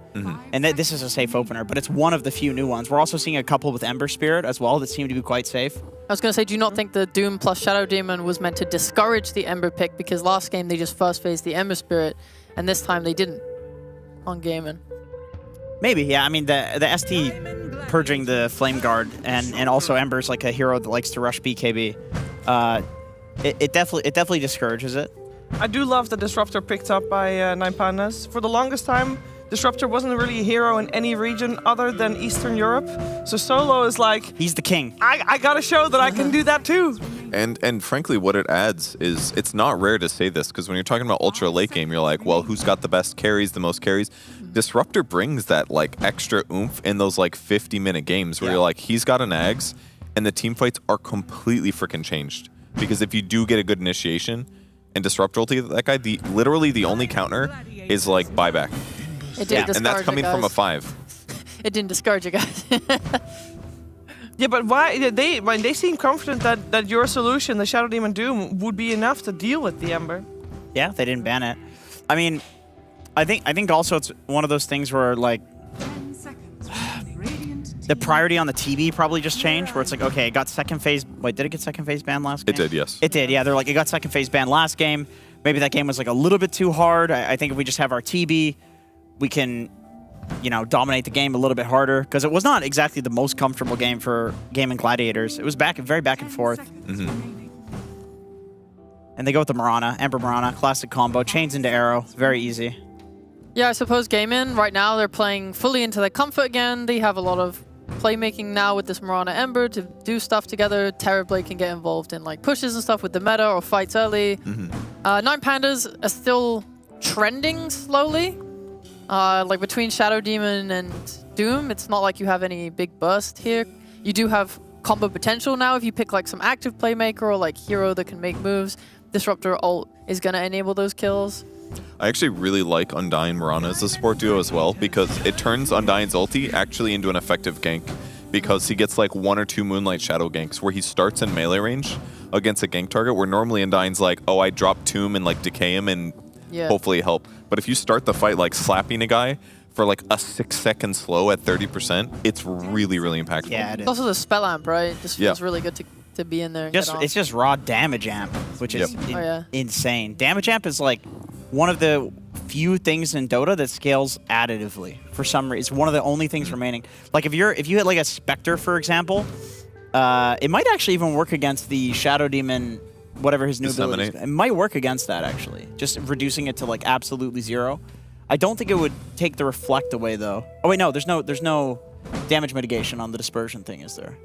And this is a safe opener, but it's one of the few new ones. We're also seeing a couple with Ember Spirit as well that seem to be quite safe. I was going to say, do you not think the Doom plus Shadow Demon was meant to discourage the Ember pick, because last game they just first phased the Ember Spirit, and this time they didn't on Gaiman? Maybe, yeah. I mean, the ST purging the Flame Guard and also Ember's like a hero that likes to rush BKB. It definitely discourages it. I do love the Disruptor picked up by 9Pandas. For the longest time, Disruptor wasn't really a hero in any region other than Eastern Europe. So Solo is like... He's the king. I gotta show that I can do that too. And frankly, what it adds is, it's not rare to say this, because when you're talking about ultra late game, you're like, well, who's got the best carries, the most carries? Disruptor brings that like extra oomph in those like 50-minute games where you're like, he's got an Ags, and the team fights are completely freaking changed. Because if you do get a good initiation and Disrupt ulti, that guy, literally the only counter is like buyback. It did and that's coming from a 5. It didn't discourage you guys. Yeah, but why they seem confident that your solution, the Shadow Demon Doom, would be enough to deal with the Ember. Yeah, they didn't ban it. I mean, I think also it's one of those things where like the priority on the TB probably just changed, where it's like, okay, it got second phase. Wait, did it get second phase banned last game? It did, yes. It did, yeah. They're like, it got second phase banned last game. Maybe that game was like a little bit too hard. I think if we just have our TB, we can, you know, dominate the game a little bit harder, because it was not exactly the most comfortable game for Gaming Gladiators. It was very back and forth. And they go with the Mirana, Ember Mirana, classic combo, chains into arrow, very easy. Yeah, I suppose Gaming right now they're playing fully into their comfort again. They have a lot of playmaking now with this Mirana Ember to do stuff together. Terrorblade can get involved in like pushes and stuff with the meta or fights early. Nine Pandas are still trending slowly. Like between Shadow Demon and Doom, it's not like you have any big burst here. You do have combo potential now if you pick like some active playmaker or like hero that can make moves. Disruptor ult is gonna enable those kills. I actually really like Undyne Mirana as a support duo as well, because it turns Undyne's ulti actually into an effective gank, because he gets like 1 or 2 Moonlight Shadow ganks where he starts in melee range against a gank target, where normally Undyne's like, oh, I drop Tomb and like decay him and hopefully help. But if you start the fight like slapping a guy for like a 6-second slow at 30%, it's really, really impactful. Yeah, it is. It's also the spell amp, right? It just feels really good to be in there. And It's just raw damage amp, which is insane. Damage amp is like one of the few things in Dota that scales additively for some reason. It's one of the only things remaining. Like if you hit like a Spectre, for example, it might actually even work against the Shadow Demon, whatever his new ability is. It might work against that actually, just reducing it to like absolutely 0. I don't think it would take the reflect away though. Oh wait, no, there's no damage mitigation on the dispersion thing, is there?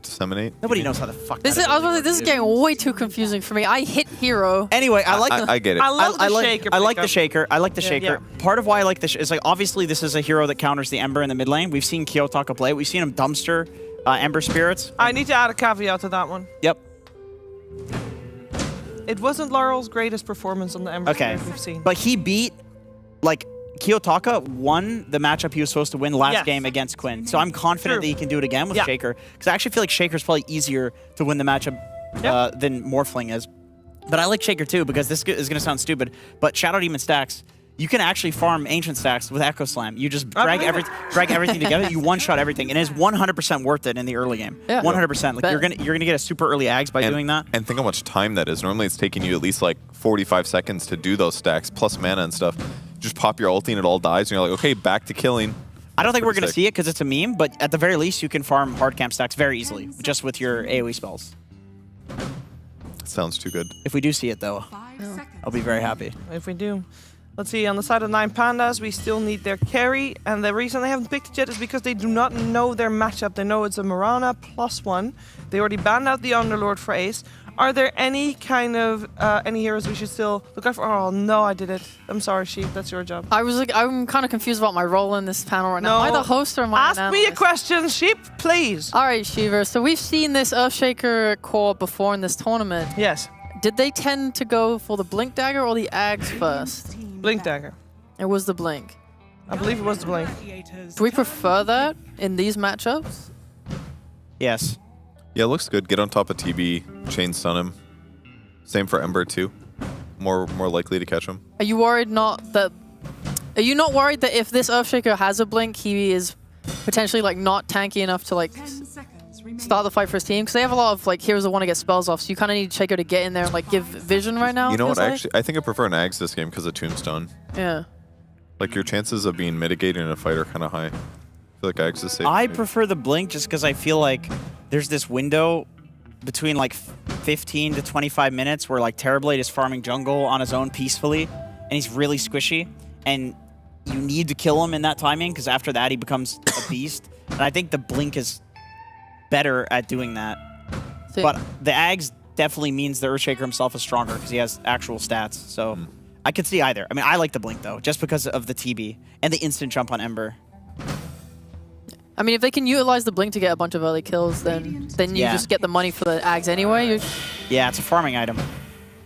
Disseminate. Nobody knows how the fuck. This is getting way too confusing for me. I hit hero. Anyway, I like. I get it. I love the shaker. I like the shaker. I like the shaker. Part of why I like this is like obviously this is a hero that counters the Ember in the mid lane. We've seen Kiyotaka play it. We've seen him dumpster Ember Spirits. I need to add a caveat to that one. Yep. It wasn't Laurel's greatest performance on the Ember Spirit we've seen. But he beat, like, Kiyotaka won the matchup he was supposed to win last game against Quinn. So I'm confident that he can do it again with Shaker. Because I actually feel like Shaker's probably easier to win the matchup than Morphling is. But I like Shaker too, because this is going to sound stupid. But Shadow Demon stacks, you can actually farm Ancient stacks with Echo Slam. You just drag everything together. You one-shot everything. And it's 100% worth it in the early game. 100%. Like you're gonna get a super early Ags by doing that. And think how much time that is. Normally it's taking you at least like 45 seconds to do those stacks, plus mana and stuff. Just pop your ulti and it all dies, and you're like, okay, back to killing. I don't think we're going to see it because it's a meme, but at the very least, you can farm hard camp stacks very easily, just with your AoE spells. Sounds too good. If we do see it, though, I'll be very happy. If we do. Let's see, on the side of 9 Pandas, we still need their carry, and the reason they haven't picked it yet is because they do not know their matchup. They know it's a Mirana +1. They already banned out the Underlord for Ace. Are there any kind of any heroes we should still look out for? Oh no, I did it. I'm sorry, Sheep. That's your job. I'm kind of confused about my role in this panel right now. Am I the host or am I an Ask me a question, Sheep, please. All right, Shiver. So we've seen this Earthshaker core before in this tournament. Yes. Did they tend to go for the Blink Dagger or the Ags first? Blink Dagger. It was the Blink. I believe it was the Blink. Do we prefer that in these matchups? Yes. Yeah, it looks good. Get on top of TB, chain stun him. Same for Ember too. More likely to catch him. Are you worried Are you not worried that if this Earthshaker has a blink, he is potentially like not tanky enough to like start the fight for his team? Because they have a lot of like heroes that want to get spells off, so you kind of need Shaker to get in there and like give vision right now. You know what? I think I prefer an Ags this game because of Tombstone. Yeah. Like your chances of being mitigated in a fight are kind of high. I feel like Ags is safe. I prefer the blink just because I feel like there's this window between like 15 to 25 minutes where like Terrorblade is farming jungle on his own peacefully, and he's really squishy. And you need to kill him in that timing, because after that he becomes a beast. And I think the Blink is better at doing that. But the Ags definitely means the Earthshaker himself is stronger because he has actual stats. So I could see either. I mean, I like the Blink, though, just because of the TB and the instant jump on Ember. I mean, if they can utilize the Blink to get a bunch of early kills, then you just get the money for the Ags anyway. Yeah, it's a farming item.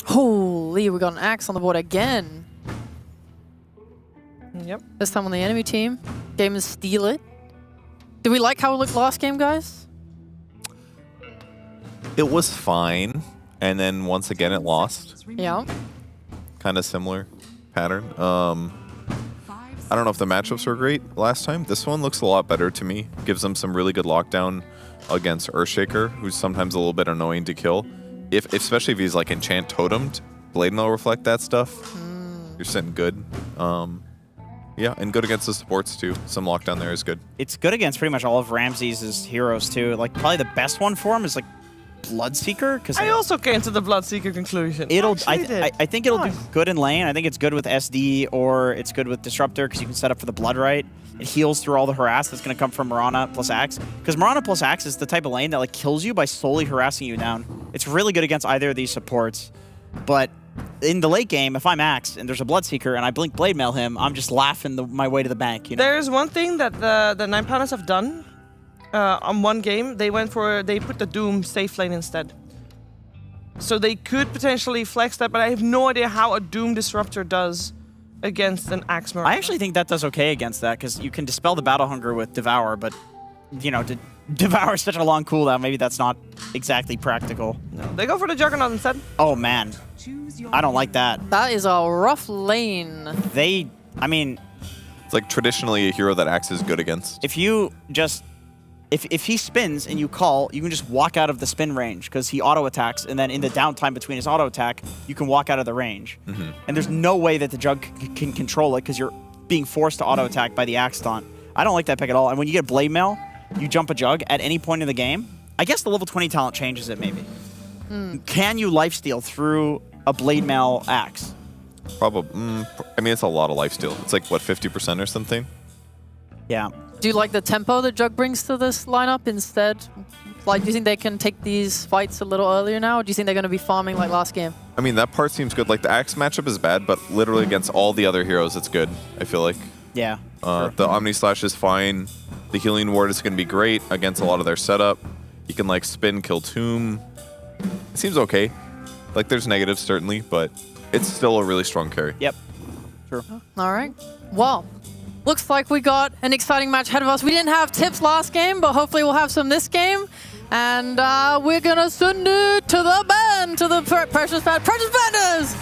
Holy, we got an Axe on the board again. Yep. This time on the enemy team. Game is Steal It. Did we like how it looked last game, guys? It was fine, and then once again it lost. Yeah. Kind of similar pattern. I don't know if the matchups were great last time. This one looks a lot better to me. Gives them some really good lockdown against Earthshaker, who's sometimes a little bit annoying to kill. Especially if he's like enchant totemed, Blade Mail reflect that stuff. You're sitting good. Yeah, and good against the supports too. Some lockdown there is good. It's good against pretty much all of Ramsey's heroes too. Like probably the best one for him is like Bloodseeker. Because I also came to the Bloodseeker conclusion. I think it'll do good in lane. I think it's good with SD or it's good with Disruptor because you can set up for the Blood Right. It heals through all the harass that's going to come from Mirana plus Axe. Because Mirana plus Axe is the type of lane that like kills you by slowly harassing you down. It's really good against either of these supports. But in the late game, if I'm Axe and there's a Bloodseeker and I blink Blade Mail him, I'm just laughing my way to the bank. You know? There's one thing that the 9 Pounders have done on one game. They put the Doom safe lane instead. So they could potentially flex that, but I have no idea how a Doom Disruptor does against an Axe Mirana. I actually think that does okay against that because you can dispel the Battle Hunger with Devour, but you know, Devour is such a long cooldown. Maybe that's not exactly practical. No, they go for the Juggernaut instead. Oh man, I don't like that. That is a rough lane. I mean, it's like traditionally a hero that Axe is good against. If you just, if he spins and you call, you can just walk out of the spin range because he auto attacks, and then in the downtime between his auto attack, you can walk out of the range. And there's no way that the Jug can control it because you're being forced to auto attack by the Axe Taunt. I don't like that pick at all. And when you get Blade Mail, you jump a Jug at any point in the game. I guess the level 20 talent changes it maybe. Can you lifesteal through a Blade Mail Axe? Probably. I mean, it's a lot of lifesteal. It's like, what, 50% or something? Yeah. Do you like the tempo that Jug brings to this lineup instead? Like, do you think they can take these fights a little earlier now, or do you think they're going to be farming like last game? I mean, that part seems good. Like, the Axe matchup is bad, but literally against all the other heroes, it's good, I feel like. Yeah. The Omni Slash is fine. The Healing Ward is going to be great against a lot of their setup. You can, like, spin, kill Tomb. It seems okay. Like, there's negatives, certainly, but it's still a really strong carry. Yep. True. All right. Well, looks like we got an exciting match ahead of us. We didn't have tips last game, but hopefully we'll have some this game. And we're going to send it to the band, to the Precious Banders!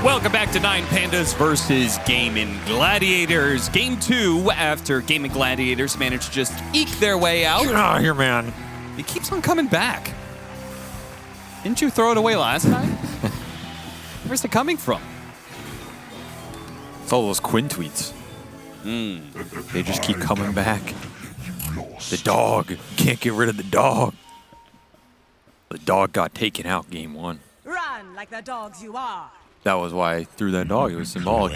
Welcome back to 9 Pandas versus Gaming Gladiators. Game 2 after Gaming Gladiators managed to just eke their way out. Get out of here, man. It keeps on coming back. Didn't you throw it away last time? Where's it coming from? It's all those Quinn tweets. They just keep coming back. The dog. Can't get rid of the dog. The dog got taken out game 1. Run like the dogs you are. That was why I threw that dog. It was symbolic.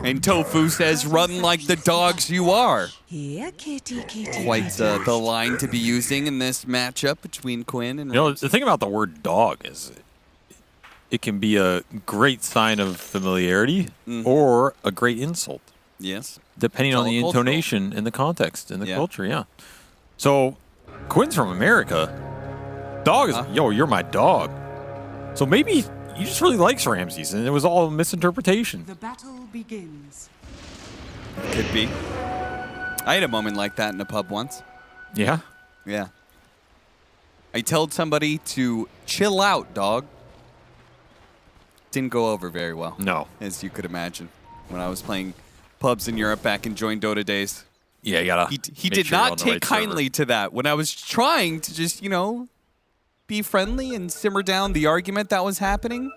And Tofu says, run like the dogs you are. Here, kitty, kitty. Quite the line to be using in this matchup between Quinn and You know, the thing about the word dog is it can be a great sign of familiarity or a great insult. Yes. Depending on the intonation and the context and the culture, yeah. So, Quinn's from America. Dog is, yo, you're my dog. So maybe he just really likes Ramses, and it was all a misinterpretation. The battle begins. Could be. I had a moment like that in a pub once. Yeah? Yeah. I told somebody to chill out, dog. Didn't go over very well. No. As you could imagine. When I was playing pubs in Europe back in Join Dota days. Yeah, you gotta. He did not take kindly to that. When I was trying to just, you know, be friendly and simmer down the argument that was happening.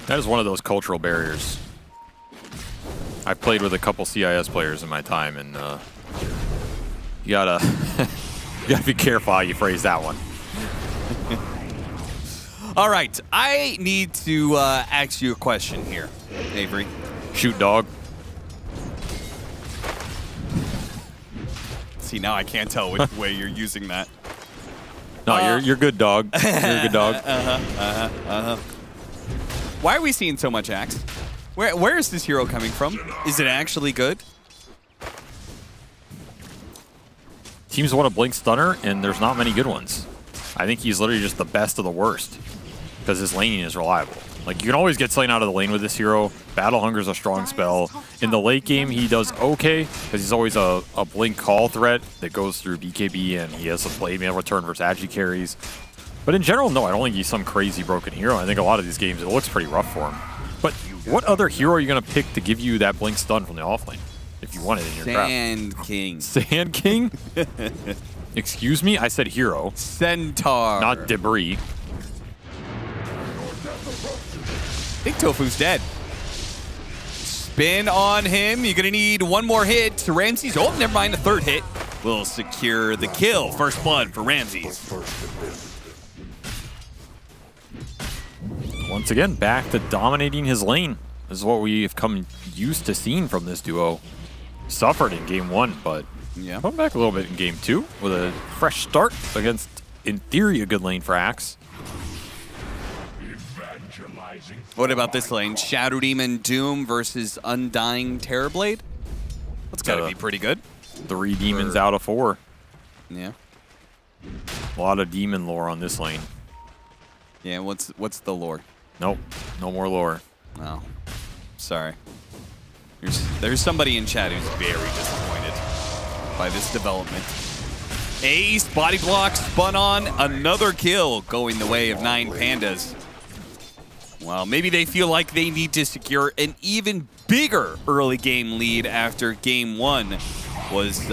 That is one of those cultural barriers. I've played with a couple CIS players in my time, and you gotta be careful how you phrase that one. All right, I need to ask you a question here, Avery. Shoot, dog. See, now I can't tell which way you're using that. No, you're good, dog. You're a good dog. Why are we seeing so much Axe? Where is this hero coming from? Is it actually good? Teams want to blink stunner, and there's not many good ones. I think he's literally just the best of the worst because his laning is reliable. Like, you can always get slain out of the lane with this hero. Battle Hunger is a strong spell. In the late game, he does okay because he's always a blink call threat that goes through BKB, and he has a blade mail return versus agi carries. But in general, no, I don't think he's some crazy broken hero. I think a lot of these games, it looks pretty rough for him. But what other hero are you going to pick to give you that blink stun from the offlane if you want it in your draft? Sand King. Sand King? Excuse me? I said hero. Centaur. Not debris. I think Tofu's dead. Spin on him. You're going to need one more hit. Ramses, oh, never mind, a third hit will secure the kill. First blood for Ramses. Once again, back to dominating his lane. This is what we have come used to seeing from this duo. Suffered in game 1, but come back a little bit in game 2 with a fresh start against, in theory, a good lane for Axe. What about this lane? Shadow Demon Doom versus Undying Terrorblade? That's got to be pretty good. 3 demons out of 4. Yeah. A lot of demon lore on this lane. Yeah, what's the lore? Nope, no more lore. Oh, sorry. There's somebody in chat who's very disappointed by this development. Ace, body block, spun on, another kill going the way of 9 Pandas. Well, maybe they feel like they need to secure an even bigger early game lead after game 1 was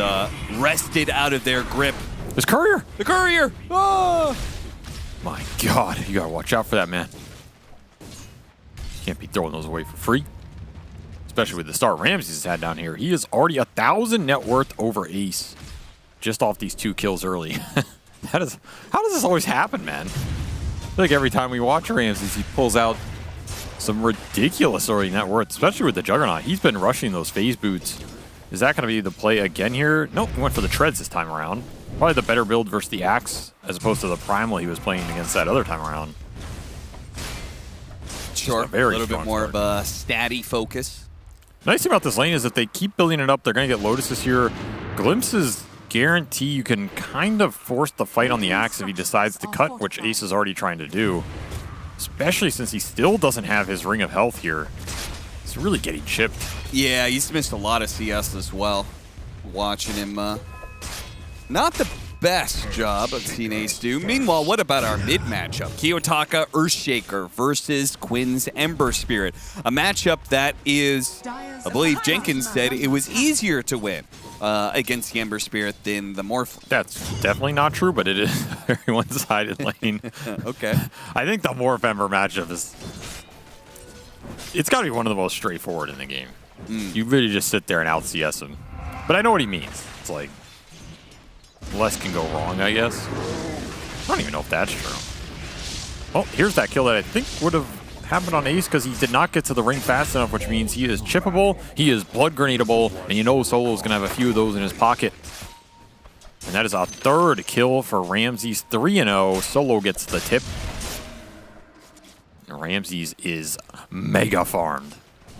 wrested out of their grip. There's Courier! The Courier! Oh! My God, you gotta watch out for that, man. Can't be throwing those away for free. Especially with the start Ramses has had down here. He is already 1,000 net worth over Ace. Just off these 2 kills early. How does this always happen, man? I feel like every time we watch Ramses, he pulls out some ridiculous early net worth, especially with the Juggernaut. He's been rushing those phase boots. Is that going to be the play again here? Nope, he went for the treads this time around. Probably the better build versus the Axe, as opposed to the Primal he was playing against that other time around. Sure, a little bit more of a statty focus. Nice thing about this lane is that they keep building it up. They're going to get Lotuses here. Glimpses guarantee you can kind of force the fight on the Axe if he decides to cut, which Ace is already trying to do. Especially since he still doesn't have his Ring of Health here. He's really getting chipped. Yeah, he's missed a lot of CS as well. Watching him, not the best job I've seen Ace do. Meanwhile, what about our mid matchup? Kiyotaka Earthshaker versus Quinn's Ember Spirit. A matchup that is, I believe Jenkins said it was easier to win against the Ember Spirit than the Morph. That's definitely not true, but it is a very one-sided lane. Okay. I think the Morph Ember matchup is... It's got to be one of the most straightforward in the game. You really just sit there and out-CS him. But I know what he means. It's like... less can go wrong, I guess. I don't even know if that's true. Oh, here's that kill that I think would have happened on Ace because he did not get to the ring fast enough, which means he is chippable, he is blood grenadable, and you know Solo's going to have a few of those in his pocket. And that is a third kill for Ramses, 3-0. Solo gets the tip. And Ramses is mega farmed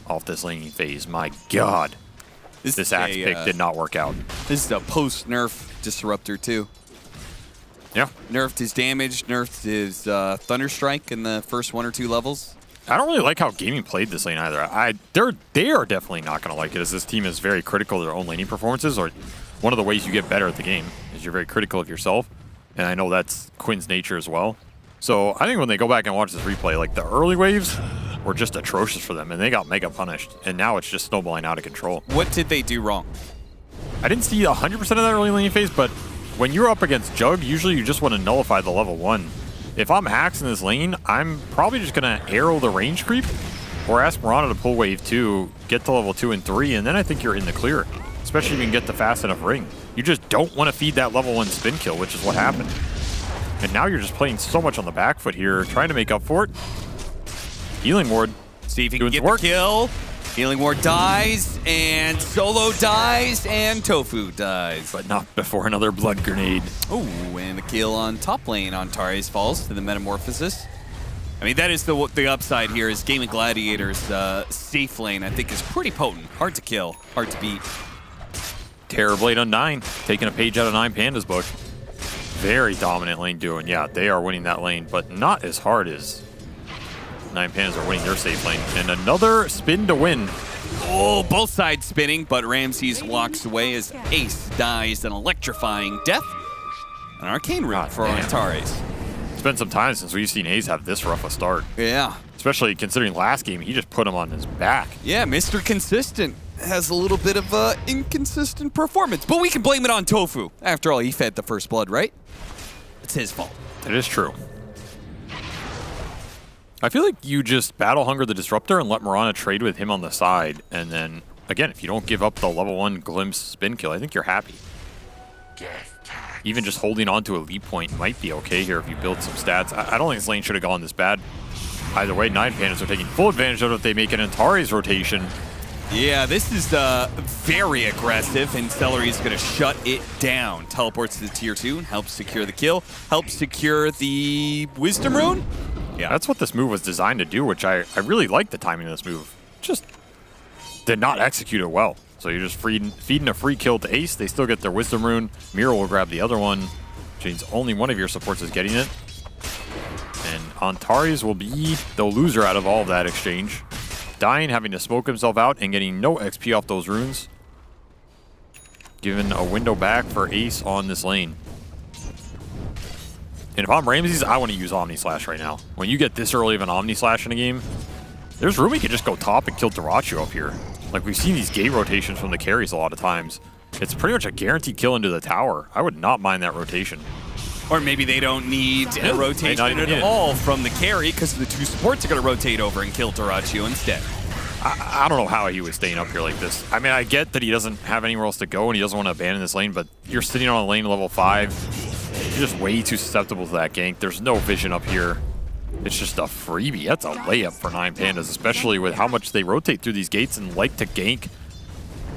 off this laning phase. My God. This axe pick did not work out. This is a post-nerf disruptor, too. Yeah. Nerfed his damage, nerfed his Thunder Strike in the first 1 or 2 levels. I don't really like how Gaming played this lane either. They are definitely not going to like it, as this team is very critical of their own laning performances. Or one of the ways you get better at the game is you're very critical of yourself. And I know that's Quinn's nature as well. So I think when they go back and watch this replay, like the early waves were just atrocious for them, and they got mega punished. And now it's just snowballing out of control. What did they do wrong? I didn't see 100% of that early lane phase, but when you're up against Jug, usually you just want to nullify the level 1. If I'm Hax in this lane, I'm probably just going to arrow the range creep or ask Mirana to pull wave 2, get to level 2 and 3, and then I think you're in the clear, especially if you can get the fast enough ring. You just don't want to feed that level 1 spin kill, which is what happened. And now you're just playing so much on the back foot here, trying to make up for it. Healing Ward. See if he can get the kill. Healing Ward dies, and Solo dies, and Tofu dies. But not before another blood grenade. Oh, and the kill on top lane on Tares falls to the Metamorphosis. I mean, that is the upside here, is Gaming Gladiator's safe lane, I think, is pretty potent. Hard to kill, hard to beat. Terrorblade on 9, taking a page out of 9 Panda's book. Very dominant lane duo, and yeah, they are winning that lane, but not as hard as 9 Pandas are winning their safe lane. And another spin to win. Oh, both sides spinning, but Ramses walks away as Ace dies an electrifying death. An arcane rune for Antares. It's been some time since we've seen Ace have this rough a start. Yeah. Especially considering last game, he just put him on his back. Yeah, Mr. Consistent has a little bit of inconsistent performance, but we can blame it on Tofu. After all, he fed the first blood, right? It's his fault. It is true. I feel like you just battle hunger the Disruptor and let Mirana trade with him on the side. And then, again, if you don't give up the level 1 glimpse spin kill, I think you're happy. Even just holding on to a lead point might be okay here if you build some stats. I don't think this lane should have gone this bad. Either way, 9 Pandas are taking full advantage of it if they make an Antares rotation. Yeah, this is very aggressive, and Celery is going to shut it down. Teleports to the tier 2 and helps secure the kill. Helps secure the Wisdom Rune. Yeah, that's what this move was designed to do, which I really like the timing of this move. Just did not execute it well. So you're just feeding a free kill to Ace. They still get their Wisdom Rune. Mira will grab the other one, which means only one of your supports is getting it. And Antares will be the loser out of all of that exchange. Dying, having to smoke himself out, and getting no XP off those runes. Given a window back for Ace on this lane. And if I'm Ramses, I want to use Omni Slash right now. When you get this early of an Omni Slash in a game, there's room you can just go top and kill Dyrachyo up here. Like, we've seen these gate rotations from the carries a lot of times. It's pretty much a guaranteed kill into the tower. I would not mind that rotation. Or maybe they don't need a rotation at all from the carry because the 2 supports are going to rotate over and kill Dyrachyo instead. I don't know how he was staying up here like this. I mean, I get that he doesn't have anywhere else to go and he doesn't want to abandon this lane, but you're sitting on a lane level 5. You're just way too susceptible to that gank. There's no vision up here. It's just a freebie. That's a layup for 9 Pandas, especially with how much they rotate through these gates and like to gank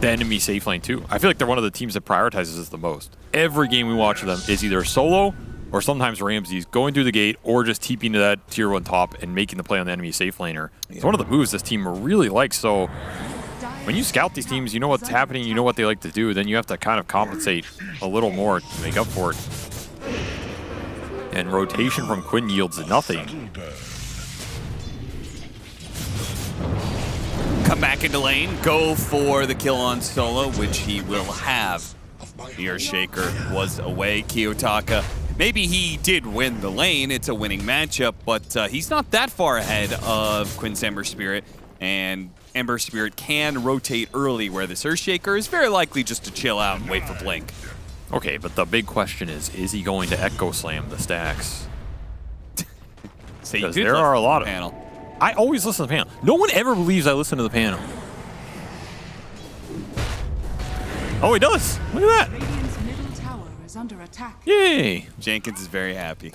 the enemy safe lane too. I feel like they're one of the teams that prioritizes this the most. Every game we watch them is either Solo or sometimes Ramses going through the gate or just TPing to that tier 1 top and making the play on the enemy safe laner. It's one of the moves this team really likes. So when you scout these teams, you know what's happening, you know what they like to do, then you have to kind of compensate a little more to make up for it. And rotation from Quinn yields nothing. Come back into lane, go for the kill on Solo, which he will have. Earshaker was away. Kiyotaka, maybe he did win the lane. It's a winning matchup, but he's not that far ahead of Quinn's Ember Spirit. And Ember Spirit can rotate early, where this Earthshaker is very likely just to chill out and wait for Blink. Okay, but the big question is he going to Echo Slam the stacks? Because there are a lot of panel. I always listen to the panel. No one ever believes I listen to the panel. Oh, he does. Look at that. is under attack. Yay! Jenkins is very happy.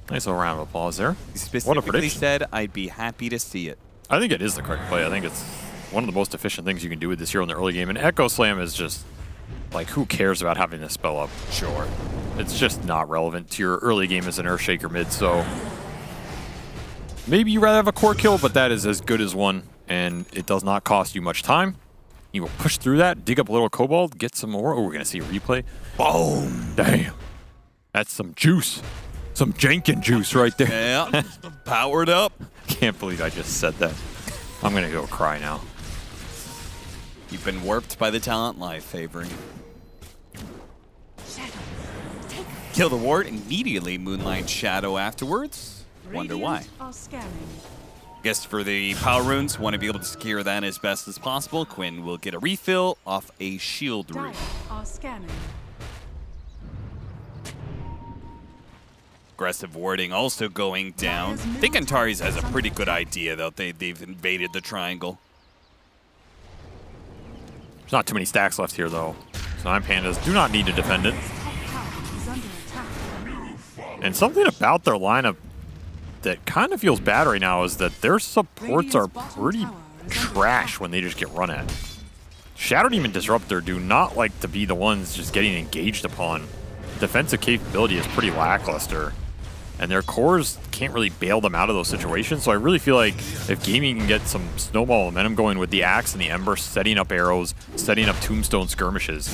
Nice little round of applause there. He specifically prediction. said, "I'd be happy to see it." I think it is the correct play. I think it's one of the most efficient things you can do with this hero in the early game. And Echo Slam is just, like, who cares about having this spell up? Sure. It's just not relevant to your early game as an Earthshaker mid, so maybe you'd rather have a core kill, but that is as good as one, and it does not cost you much time. You will push through that, dig up a little Cobalt, get some more. Oh, we're going to see a replay. Boom! Damn. That's some juice. Some Jenkin juice right there. Yeah, powered up. Can't believe I just said that. I'm going to go cry now. You've been warped by the talent life, Avery. Kill the ward, immediately Moonlight Shadow afterwards. Wonder why. Are scanning. Guess for the power runes, want to be able to secure that as best as possible. Quinn will get a refill off a shield rune. Are scanning. Aggressive warding also going down. I think Antares has a pretty good idea, though. They've invaded the triangle. There's not too many stacks left here, though. So 9 Pandas do not need to defend it. And something about their lineup that kind of feels bad right now is that their supports are pretty trash when they just get run at. Shadow Demon Disruptor do not like to be the ones just getting engaged upon. Defensive capability is pretty lackluster, and their cores can't really bail them out of those situations. So I really feel like if Gaming can get some snowball momentum going with the Axe and the Ember, setting up arrows, setting up Tombstone skirmishes,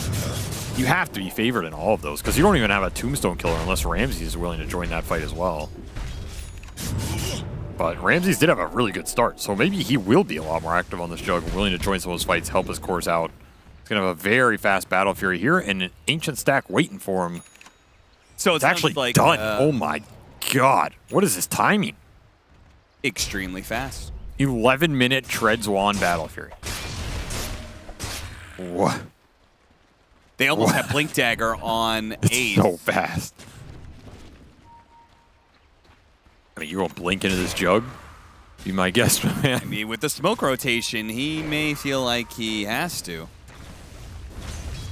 you have to be favored in all of those, because you don't even have a Tombstone killer unless Ramses is willing to join that fight as well. But Ramses did have a really good start, so maybe he will be a lot more active on this jug, willing to join some of those fights, help his cores out. He's going to have a very fast Battle Fury here, and an Ancient Stack waiting for him. So it's actually like, done. Oh my god. What is this timing? Extremely fast. 11-minute Treads Wand Battle Fury. What? They almost have Blink Dagger on Ace. So fast. I mean, you won't blink into this jug? Be my guess, man. I mean, with the smoke rotation, he may feel like he has to.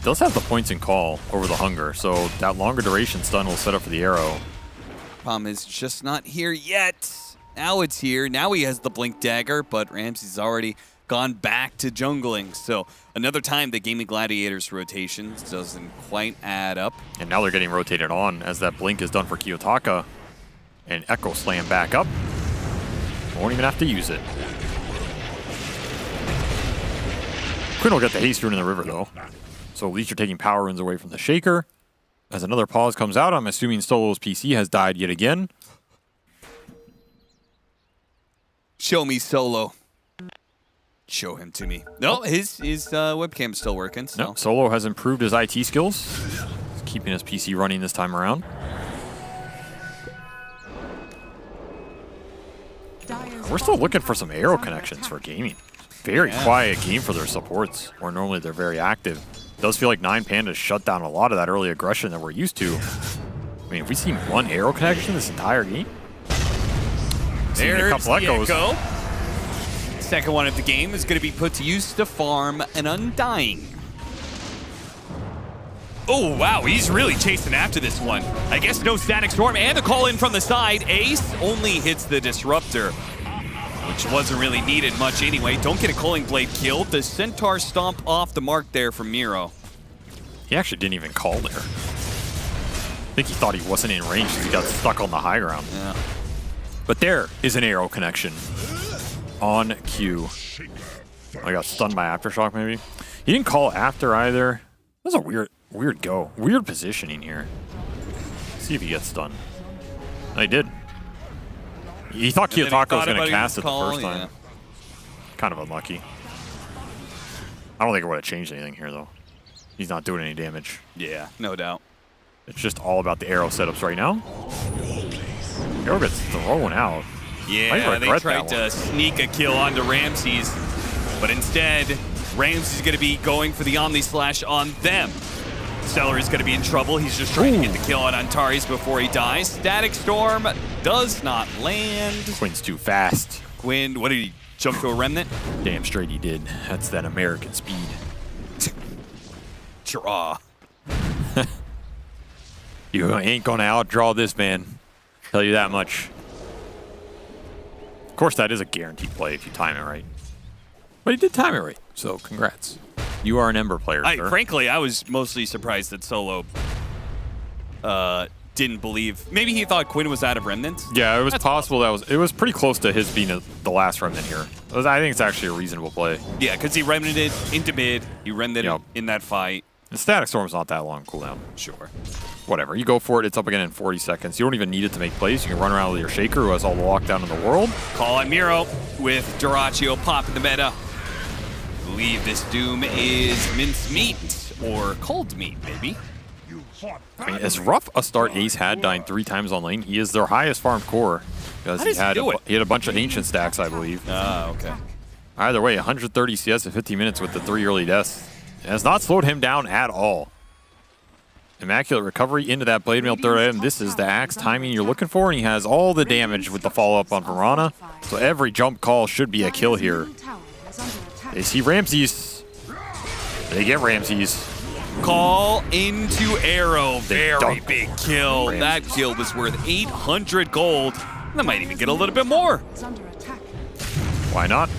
Does have the points and call over the hunger, so that longer duration stun will set up for the arrow. Problem is just not here yet. Now it's here. Now he has the Blink Dagger, but Ramsey's already gone back to jungling. So another time the Gaming Gladiators rotations doesn't quite add up. And now they're getting rotated on as that blink is done for Kiyotaka. And Echo Slam back up. Won't even have to use it. Quinn will get the haste rune in the river though. So at least you're taking power runes away from the Shaker. As another pause comes out, I'm assuming Solo's PC has died yet again. Show me Solo. Show him to me. No, his webcam's still working. So. No, Solo has improved his IT skills. He's keeping his PC running this time around. We're still looking for some arrow connections for Gaming. Very quiet game for their supports, where normally they're very active. It does feel like 9 Pandas shut down a lot of that early aggression that we're used to. I mean, have we seen one arrow connection this entire game? There's a couple echoes. Echo. Second one of the game is going to be put to use to farm an Undying. Oh, wow, he's really chasing after this one. I guess no Static Storm and a call in from the side. Ace only hits the Disruptor, which wasn't really needed much anyway. Don't get a Culling Blade killed. The Centaur stomp off the mark there from Miro. He actually didn't even call there. I think he thought he wasn't in range because he got stuck on the high ground. Yeah. But there is an arrow connection on cue. I got stunned by Aftershock maybe. He didn't call after either. That was a weird go. Weird positioning here. Let's see if he gets stunned. No, he did. He thought Kiyotaka was going to cast it the first time. Kind of unlucky. I don't think it would have changed anything here, though. He's not doing any damage. Yeah, no doubt. It's just all about the arrow setups right now. Arrow gets thrown out. Yeah, they tried to sneak a kill onto Ramses, but instead, Ramses is going to be going for the Omni Slash on them. Stellar is going to be in trouble. He's just trying to get the kill on Antares before he dies. Static Storm does not land. Quinn's too fast. Quinn, what did he jump to a Remnant? Damn straight he did. That's that American speed. Draw. You ain't gonna outdraw this man. Tell you that much. Of course, that is a guaranteed play if you time it right. But he did time it right, so congrats. You are an Ember player, sir. Frankly, I was mostly surprised that Solo didn't believe. Maybe he thought Quinn was out of Remnants. Yeah, it was possible that it was pretty close to his being the last Remnant here. I think it's actually a reasonable play. Yeah, because he Remnanted into mid. He Remnanted in that fight. The Static Storm's not that long cooldown. Sure. Whatever. You go for it. It's up again in 40 seconds. You don't even need it to make plays. You can run around with your Shaker, who has all the lockdown in the world. Call on Miro with Duraccio popping the meta. I believe this Doom is mincemeat or cold meat, maybe. I mean, as rough a start Ace had, dying 3 times on lane, he is their highest farm core because he had a bunch of ancient stacks, I believe. Ah, okay. Either way, 130 CS in 15 minutes with the 3 early deaths. It has not slowed him down at all. Immaculate recovery into that blade mail third item. This is the axe timing you're looking for, and he has all the damage with the follow-up on Piranha. So every jump call should be a kill here. They see Ramses. They get Ramses. Call into arrow. Very big kill. That kill was worth 800 gold. That might even get a little bit more. Why not?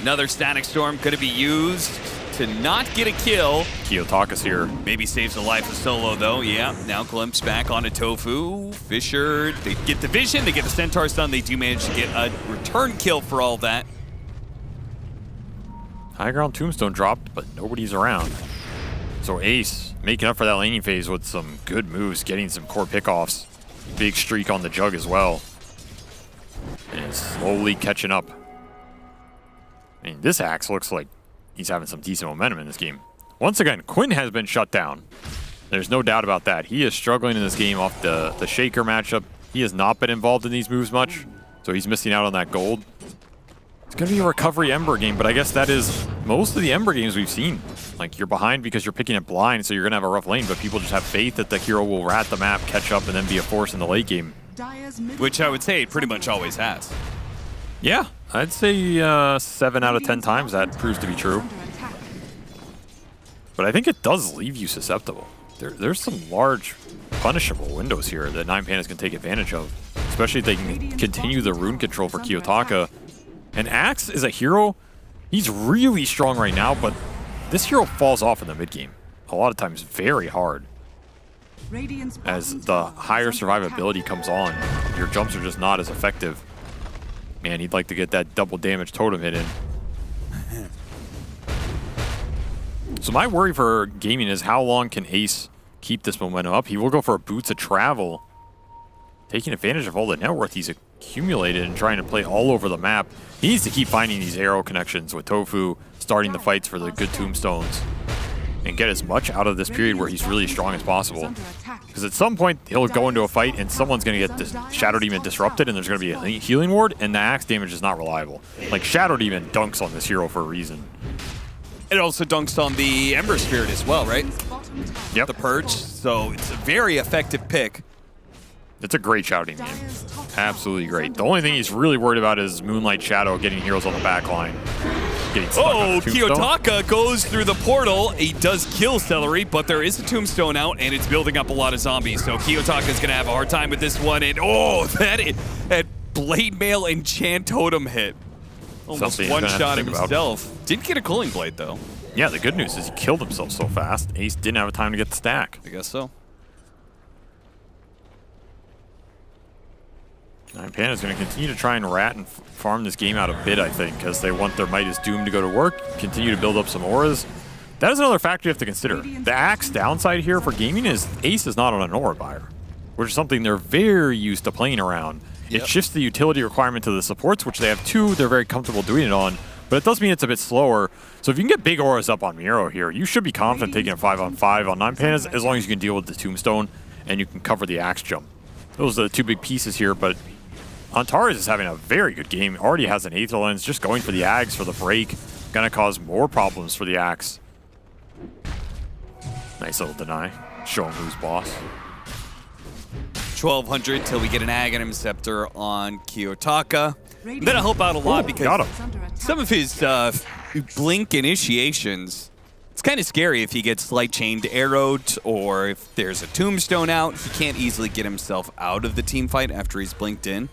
Another Static Storm going to be used to not get a kill. Kiyotaka's here. Maybe saves the life of Solo, though. Yeah, now glimpse back onto Tofu. Fisher, they get the vision. They get the Centaur stun. They do manage to get a return kill for all that. High ground tombstone dropped, but nobody's around. So Ace making up for that laning phase with some good moves, getting some core pickoffs. Big streak on the jug as well. And slowly catching up. I mean, this Axe looks like he's having some decent momentum in this game. Once again, Quinn has been shut down. There's no doubt about that. He is struggling in this game off the Shaker matchup. He has not been involved in these moves much, so he's missing out on that gold. It's going to be a recovery Ember game, but I guess that is most of the Ember games we've seen. Like, you're behind because you're picking it blind, so you're going to have a rough lane, but people just have faith that the hero will rat the map, catch up, and then be a force in the late game. Which I would say it pretty much always has. Yeah, I'd say 7 out of 10 times that proves to be true. But I think it does leave you susceptible. There's some large punishable windows here that 9Pandas can take advantage of, especially if they can continue the rune control for Kiyotaka. And Axe is a hero, he's really strong right now, but this hero falls off in the mid game. A lot of times very hard. As the higher survivability comes on, your jumps are just not as effective. Man, he'd like to get that double damage totem hit in. So my worry for gaming is how long can Ace keep this momentum up? He will go for a Boots of Travel, taking advantage of all the net worth he's accumulated and trying to play all over the map. He needs to keep finding these arrow connections with Tofu, starting the fights for the good tombstones, and get as much out of this period where he's really strong as possible. Because at some point, he'll go into a fight and someone's going to get the Shadow Demon disrupted and there's going to be a healing ward, and the Axe damage is not reliable. Like, Shadow Demon dunks on this hero for a reason. It also dunks on the Ember Spirit as well, right? Yep. The Purge, so it's a very effective pick. It's a great Shadow Demon. Absolutely great. The only thing he's really worried about is Moonlight Shadow getting heroes on the back line. Kiyotaka goes through the portal. He does kill Celery, but there is a tombstone out, and it's building up a lot of zombies. So Kiyotaka's going to have a hard time with this one. And that Blade Mail Enchant Totem hit. Almost one-shot himself. Didn't get a Cooling Blade, though. Yeah, the good news is he killed himself so fast. Ace didn't have time to get the stack. I guess so. 9Panda's going to continue to try and rat and farm this game out a bit, I think, because they want their Might is Doom to go to work, continue to build up some auras. That is another factor you have to consider. The Axe downside here for gaming is Ace is not on an aura buyer, which is something they're very used to playing around. It shifts the utility requirement to the supports, which they have 2 they're very comfortable doing it on, but it does mean it's a bit slower. So if you can get big auras up on Miro here, you should be confident taking a 5-on-5 on 9Pandas as long as you can deal with the Tombstone and you can cover the Axe jump. Those are the 2 big pieces here, but Antares is having a very good game. Already has an Aether Lens, just going for the Ags for the break. Gonna cause more problems for the Axe. Nice little deny. Show him who's boss. 1,200 till we get an Aghanim Scepter on Kiyotaka. That'll help out a lot because some of his Blink initiations It's kind of scary if he gets light chained arrowed or if there's a tombstone out. He can't easily get himself out of the team fight after he's blinked in.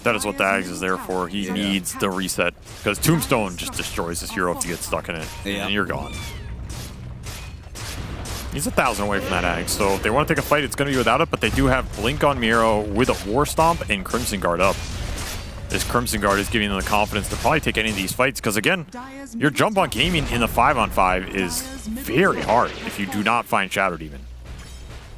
That is what the Ags is there for. He needs the reset because Tombstone just destroys this hero if you get stuck in it, and you're gone. He's 1,000 away from that Ag, so if they want to take a fight, it's going to be without it, but they do have Blink on Miro with a War Stomp and Crimson Guard up. This Crimson Guard is giving them the confidence to probably take any of these fights, because again, your jump on gaming in the 5-on-5 is very hard if you do not find Shadow Demon.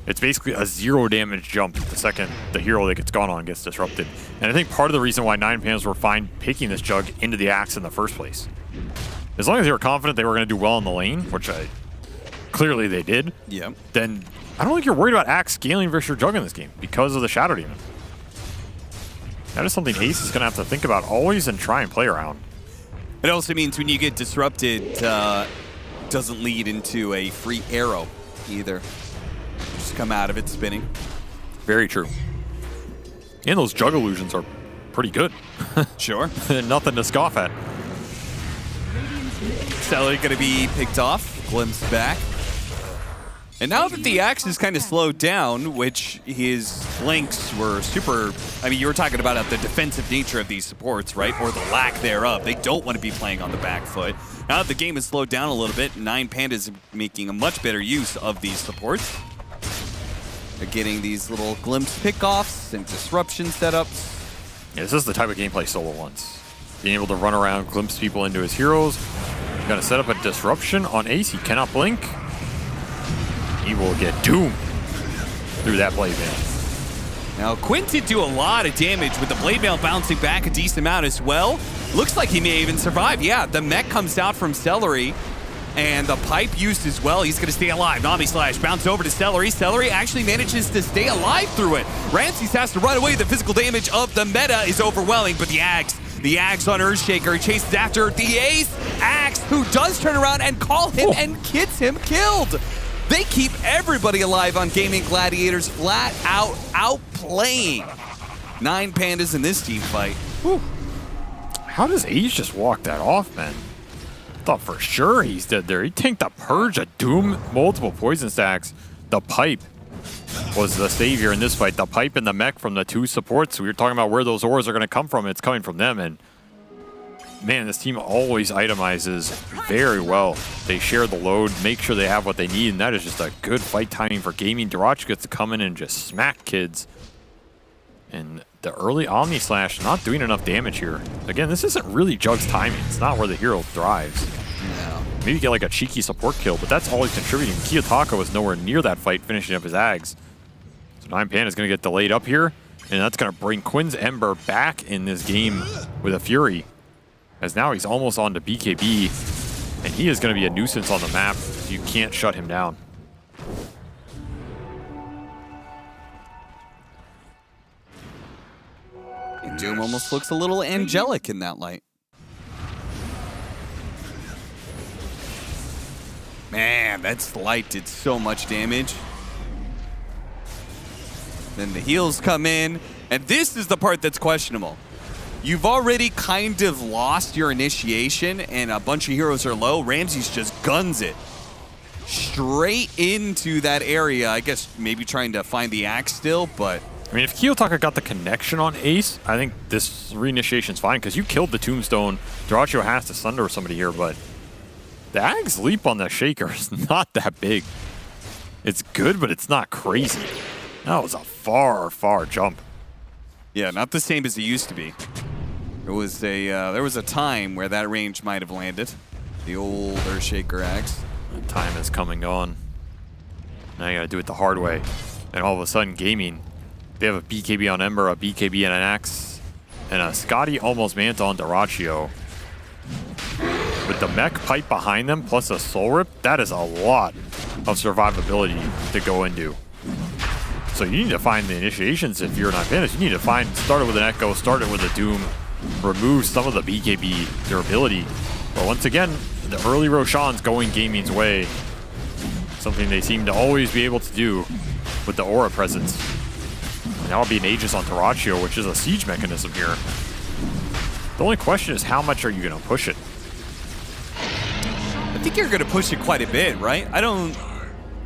It's basically a 0 damage jump the second the hero that gets gone on gets disrupted. And I think part of the reason why 9Pandas were fine picking this Jug into the Axe in the first place. As long as they were confident they were going to do well in the lane, which clearly they did, then I don't think you're worried about Axe scaling versus your Jug in this game because of the Shadow Demon. That is something Ace is going to have to think about always and try and play around. It also means when you get disrupted, doesn't lead into a free arrow either. Just come out of it spinning. Very true. And those Jug illusions are pretty good. Sure. Nothing to scoff at. Celery going to be picked off. Glimpse back. And now that the Axe is kind of slowed down, which his blinks were super... I mean, you were talking about the defensive nature of these supports, right? Or the lack thereof. They don't want to be playing on the back foot. Now that the game has slowed down a little bit, 9Pandas making a much better use of these supports. They're getting these little glimpse pickoffs and disruption setups. Yeah, this is the type of gameplay Solo wants. Being able to run around, glimpse people into his heroes. You're going to set up a disruption on Ace. He cannot blink. He will get doomed through that blade mail. Now, Quinn did do a lot of damage with the blade mail bouncing back a decent amount as well. Looks like he may even survive. Yeah, the mech comes out from Celery, and the pipe used as well. He's going to stay alive. Nami Slash bounce over to Celery. Celery actually manages to stay alive through it. Ramses has to run away. The physical damage of the meta is overwhelming, but the Axe on Earthshaker chases after the Ace. Axe, who does turn around and call him and gets him killed. They keep everybody alive on Gaming Gladiators, flat out outplaying 9Pandas in this team fight. Whew. How does Ace just walk that off, man? I thought for sure he's dead there. He tanked the Purge, a Doom, multiple poison stacks. The Pipe was the savior in this fight. The Pipe and the mech from the two supports. We were talking about where those ores are going to come from. It's coming from them, and man, this team always itemizes very well. They share the load, make sure they have what they need, and that is just a good fight timing for Gaming. Durach gets to come in and just smack kids. And the early Omni Slash not doing enough damage here. Again, this isn't really Jug's timing. It's not where the hero thrives. No. Maybe get like a cheeky support kill, but that's all he's contributing. Kiyotaka was nowhere near that fight, finishing up his Ags. So 9Pandas is going to get delayed up here, and that's going to bring Quinn's Ember back in this game with a Fury. As now he's almost on to BKB, and he is going to be a nuisance on the map if you can't shut him down. And Doom almost looks a little angelic in that light. Man, that light did so much damage. Then the heals come in, and this is the part that's questionable. You've already kind of lost your initiation, and a bunch of heroes are low. Ramses just guns it straight into that area. I guess maybe trying to find the Axe still, but... I mean, if Kiyotaka got the connection on Ace, I think this reinitiation's fine, because you killed the Tombstone. Durachio has to sunder somebody here, but the Ag's leap on the Shaker is not that big. It's good, but it's not crazy. That was a far, far jump. Yeah, not the same as it used to be. There was a time where that range might have landed. The old Earthshaker Axe. The time is come and gone. Now you gotta do it the hard way. And all of a sudden, Gaming, they have a BKB on Ember, a BKB and an Axe, and a Scotty almost Manta on Durachio. With the mech pipe behind them, plus a Soul Rip, that is a lot of survivability to go into. So you need to find the initiations if you're not finished. You need to start it with an Echo, start it with a Doom, remove some of the BKB durability. But once again, the early Roshan's going Gaming's way. Something they seem to always be able to do with the Aura presence. And that will be an Aegis on Durachio, which is a siege mechanism here. The only question is how much are you going to push it? I think you're going to push it quite a bit, right? I don't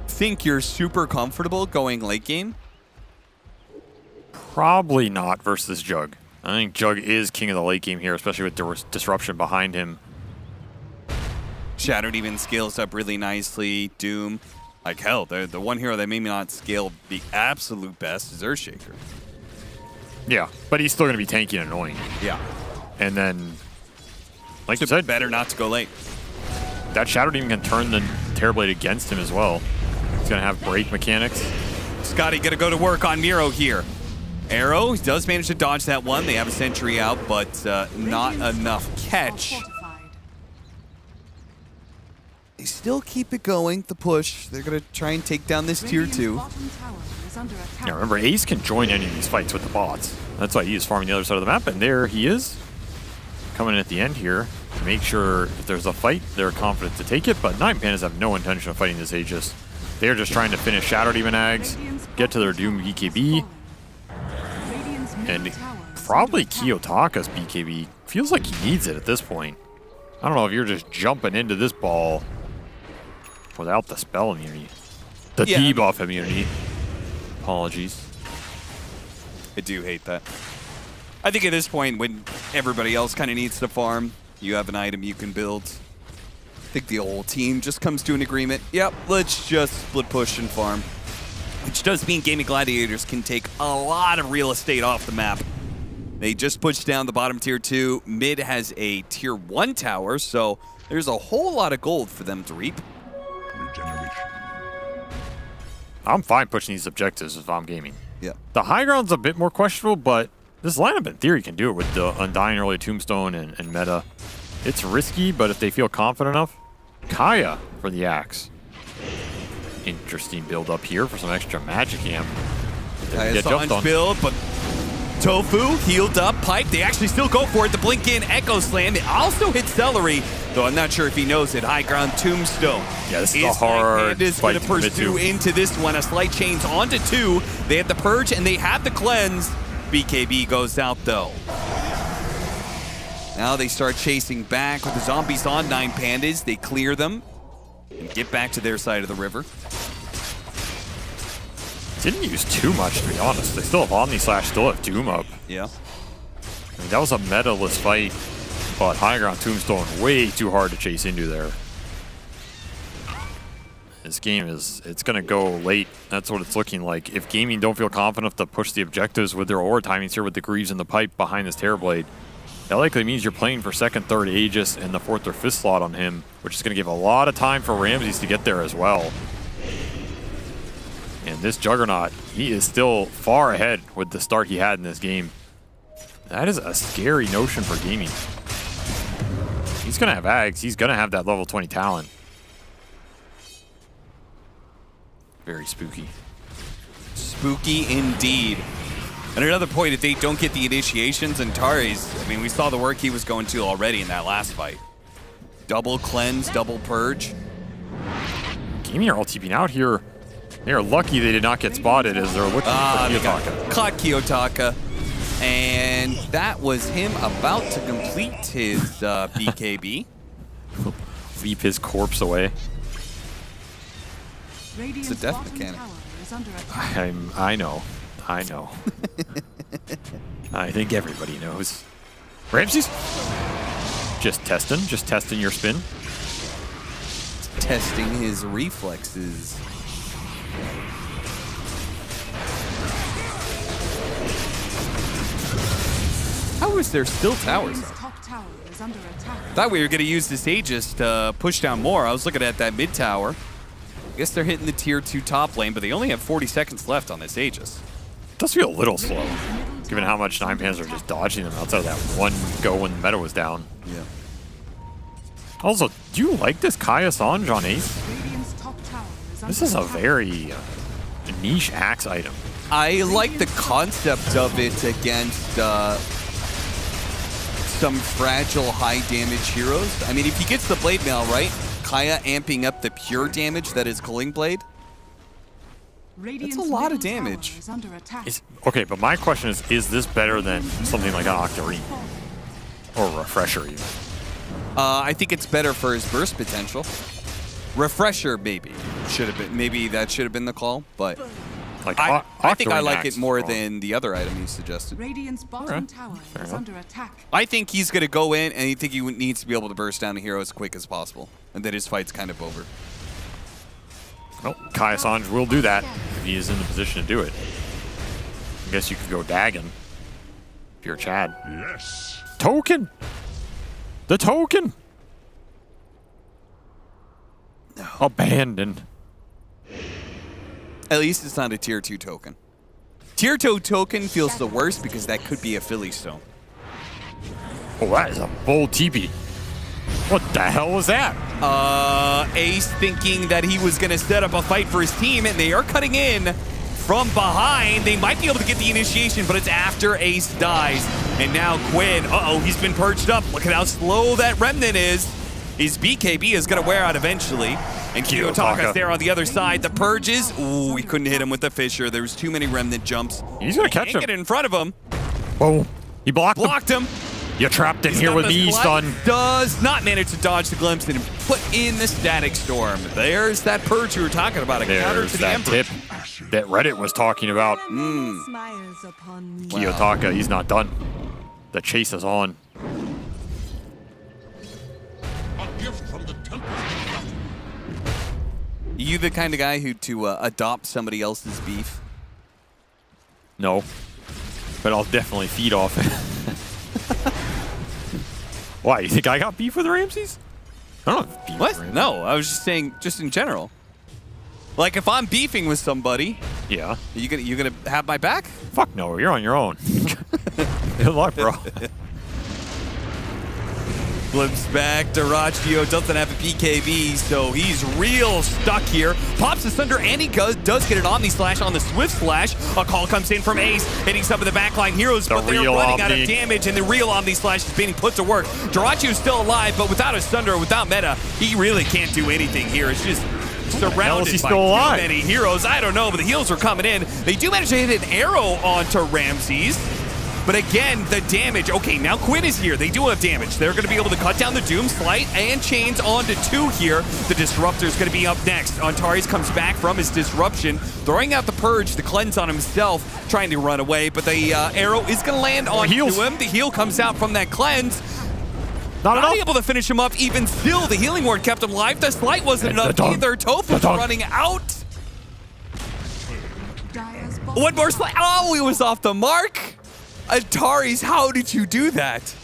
think you're super comfortable going late game. Probably not versus Jug. I think Jug is king of the late game here, especially with disruption behind him. Shadow Demon scales up really nicely. Doom, like hell, the one hero that maybe not scale the absolute best is Earthshaker. Yeah, but he's still going to be tanky and annoying. Yeah. And then, like you said, better not to go late. That Shadow Demon can turn the Terrorblade against him as well. He's going to have break mechanics. Scotty going to go to work on Miro here. Arrow does manage to dodge that one. They have a sentry out, but not enough catch. They still keep it going, the push. They're going to try and take down this tier 2. Yeah, remember, Ace can join any of these fights with the bots. That's why he is farming the other side of the map, and there he is. Coming in at the end here to make sure if there's a fight, they're confident to take it, but 9 Pandas have no intention of fighting this Aegis. They're just trying to finish Shadow Demon Ags, get to their Doom BKB, and probably Kiyotaka's BKB. Feels like he needs it at this point. I don't know if you're just jumping into this ball without the spell immunity. The debuff immunity. Apologies. I do hate that. I think at this point, when everybody else kind of needs to farm, you have an item you can build. I think the whole team just comes to an agreement. Yep, let's just split push and farm. Which does mean Gaming Gladiators can take a lot of real estate off the map. They just pushed down the bottom tier 2. Mid has a tier 1 tower, so there's a whole lot of gold for them to reap. I'm fine pushing these objectives if I'm gaming. Yeah. The high ground's a bit more questionable, but this lineup in theory can do it with the Undying early Tombstone and meta. It's risky, but if they feel confident enough, Kaya for the axe. Interesting build up here for some extra magic amp. Kaya's build, but Tofu healed up, Pipe. They actually still go for it. The blink in, Echo Slam. It also hit Celery, though I'm not sure if he knows it. High ground Tombstone. Yeah, this is a hard fight to pursue into this one. A slight chains onto 2. They have the Purge and they have the Cleanse. BKB goes out though. Now they start chasing back with the zombies on 9 Pandas. They clear them and get back to their side of the river. Didn't use too much, to be honest. They still have Omni Slash, still have Doom up. Yeah. I mean, that was a meta-less fight, but high ground Tombstone way too hard to chase into there. This game it's going to go late. That's what it's looking like. If Gaming don't feel confident enough to push the objectives with their aura timings here with the Greaves and the Pipe behind this Terrorblade, that likely means you're playing for 2nd, 3rd Aegis and the 4th or 5th slot on him, which is going to give a lot of time for Ramses to get there as well. And this Juggernaut, he is still far ahead with the start he had in this game. That is a scary notion for Gaming. He's going to have Ags. He's going to have that level 20 talent. Very spooky. Spooky indeed. And another point, if they don't get the initiations, and Tari's, I mean, we saw the work he was going to already in that last fight. Double Cleanse, double Purge. Gaming are all TPing out here. They are lucky they did not get spotted as they're looking for Kiyotaka. Caught Kiyotaka. And that was him about to complete his BKB. Leap his corpse away. It's a death mechanic. I know. I think everybody knows. Ramses? Just testing your spin. Testing his reflexes. How is there still towers? Thought we were going to use this Aegis to push down more. I was looking at that mid tower. I guess they're hitting the tier 2 top lane, but they only have 40 seconds left on this Aegis. It does feel a little slow, given how much 9 Pandas are just dodging them outside of that one go when the meta was down. Yeah. Also, do you like this Kaya Sange on Ace? This is a very niche axe item. I like the concept of it against some fragile high damage heroes. I mean, if he gets the blade mail right, Kaya amping up the pure damage that is Culling Blade. That's a lot of damage. Okay, but my question is this better than something like an Octarine? Or a Refresher even? I think it's better for his burst potential. Refresher, maybe. Should have been. Maybe that should have been the call, but like I think I like it more than the other item he suggested. Radiant's bottom tower is under attack. I think he's going to go in, and I think he needs to be able to burst down a hero as quick as possible, and then his fight's kind of over. Well, Kai Assange will do that if he is in the position to do it. I guess you could go Dagon if you're Chad. Yes. Token! The token! Abandoned. At least it's not a tier 2 token. Tier 2 token feels the worst because that could be a Philly Stone. Oh, that is a bold TP. What the hell was that? Ace thinking that he was going to set up a fight for his team, and they are cutting in from behind. They might be able to get the initiation, but it's after Ace dies. And now Quinn, he's been perched up. Look at how slow that Remnant is. His BKB is going to wear out eventually. And Kiyotaka's there on the other side. The purges. Ooh, we couldn't hit him with the Fisher. There was too many Remnant jumps. He's going to catch him. Get in front of him. Oh, he blocked him. You're trapped in here with me, son. Does not manage to dodge the glimpse and put in the Static Storm. There's that purge you were talking about. A counter to the Ember. Tip that Reddit was talking about. Smiles upon me. Kiyotaka, he's not done. The chase is on. A gift from the temple. You the kind of guy who to adopt somebody else's beef? No, but I'll definitely feed off it. Why, you think I got beef with Ramses? I don't have beef with Ramses. No, I was just saying, just in general. Like, if I'm beefing with somebody, yeah, you gonna have my back? Fuck no, you're on your own. Good luck, bro. Flips back. Duraccio doesn't have a BKB, so he's real stuck here. Pops the Thunder, and he does get an Omni Slash on the Swift Slash. A call comes in from Ace, hitting some of the backline heroes, but they're running out of damage, and the real Omni Slash is being put to work. Duraccio's still alive, but without a Thunder, without meta, he really can't do anything here. It's just surrounded by too many heroes. I don't know, but the heals are coming in. They do manage to hit an arrow onto Ramses. But again, the damage. Okay, now Quinn is here. They do have damage. They're going to be able to cut down the Doom, Slight, and Chains onto 2 here. The Disruptor is going to be up next. Antares comes back from his Disruption, throwing out the Purge, the Cleanse on himself, trying to run away. But the arrow is going to land on him. The heal comes out from that Cleanse. Not able to finish him up. Even still, the Healing Ward kept him alive. The Slight wasn't enough either. Tofu's running out. One more Slight. Oh, he was off the mark. Antares, how did you do that?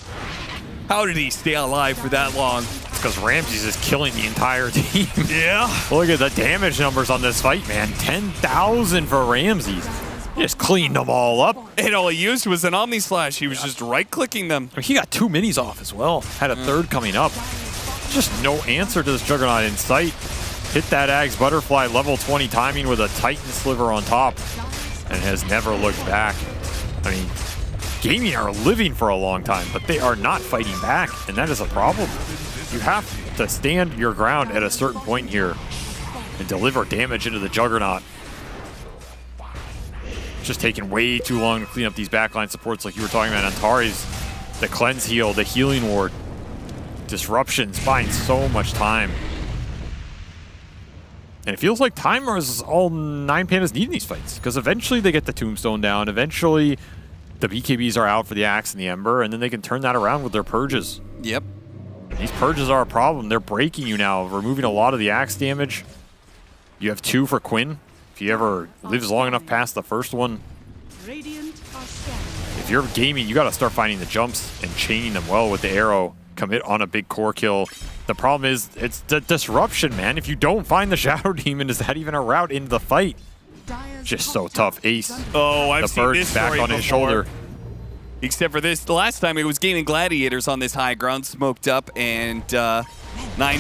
How did he stay alive for that long? It's because Ramses is killing the entire team. Yeah. Look at the damage numbers on this fight, man. 10,000 for Ramses. He just cleaned them all up. And all he used was an Omni Slash. He was just right-clicking them. He got 2 minis off as well. Had a third coming up. Just no answer to this Juggernaut in sight. Hit that Ags Butterfly level 20 timing with a Titan Sliver on top. And has never looked back. I mean, Gaming are living for a long time, but they are not fighting back, and that is a problem. You have to stand your ground at a certain point here and deliver damage into the Juggernaut. It's just taking way too long to clean up these backline supports like you were talking about. Antares, the Cleanse Heal, the Healing Ward, Disruptions, buying so much time. And it feels like time is all 9 Pandas need in these fights, because eventually they get the Tombstone down, eventually the BKBs are out for the Axe and the Ember, and then they can turn that around with their Purges. Yep. These Purges are a problem. They're breaking you now, removing a lot of the Axe damage. You have 2 for Quinn. If he ever lives long enough past the first one, if you're gaming, you got to start finding the jumps and chaining them well with the arrow. Commit on a big core kill. The problem is, it's the Disruption, man. If you don't find the Shadow Demon, is that even a route into the fight? Just so tough. Ace. Oh, I've seen bird this back story on his before. shoulder. Except for this, the last time it was Gaming Gladiators on this high ground, smoked up, and 9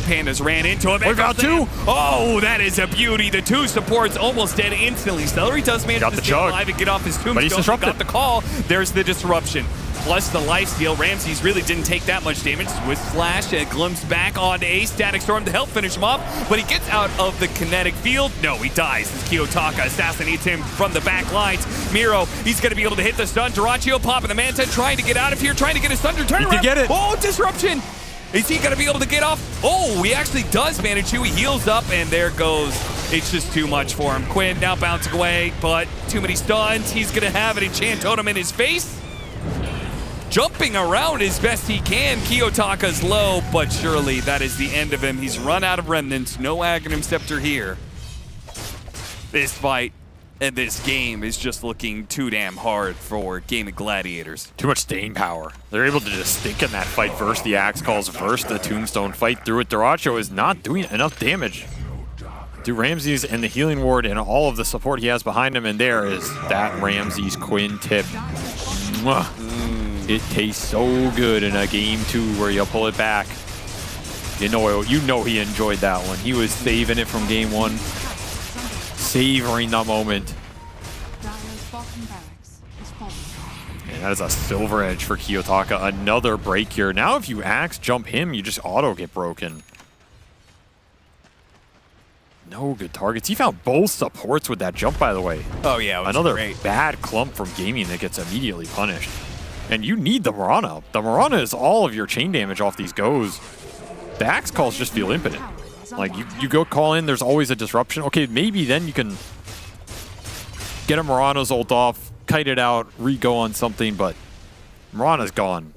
Pandas ran into him. We've got 2. Oh, that is a beauty. The 2 supports almost dead instantly. Celery does manage to stay alive and get off his tombstone. But he's disrupted. Got the call. There's the Disruption. Plus the lifesteal. Ramses really didn't take that much damage. With Slash, a glimpse back onto Ace. Static Storm to help finish him off, but he gets out of the kinetic field. No, he dies as Kiyotaka assassinates him from the back lines. Miro, he's going to be able to hit the stun. Duraccio popping the Manta, trying to get out of here, trying to get his Thunder. Turn around. Get it. Oh, Disruption. Is he going to be able to get off? Oh, he actually does manage to. He heals up, and there goes. It's just too much for him. Quinn now bouncing away, but too many stuns. He's going to have an enchant totem in his face. Jumping around as best he can. Kiyotaka's low, but surely that is the end of him. He's run out of remnants. No Aghanim Scepter here. This fight and this game is just looking too damn hard for Gaming Gladiators. Too much staying power. They're able to just stick in that fight versus the Axe Calls versus the Tombstone fight through it. Duracho is not doing enough damage to Ramses and the healing ward and all of the support he has behind him, and there is that Ramses Quinn tip. Mwah. It tastes so good in a game 2 where you pull it back. You know he enjoyed that one. He was saving it from game 1, savoring the moment. And that is a silver edge for Kiyotaka. Another break here. Now if you axe jump him, you just auto get broken. No good targets. He found both supports with that jump, by the way. Oh yeah, it was another great. Bad clump from Gaming that gets immediately punished. And you need the Mirana. The Mirana is all of your chain damage off these goes. The Axe Calls just feel impotent. Like, you go call in, there's always a disruption. Okay, maybe then you can get a Mirana's ult off, kite it out, re-go on something, but Mirana's gone.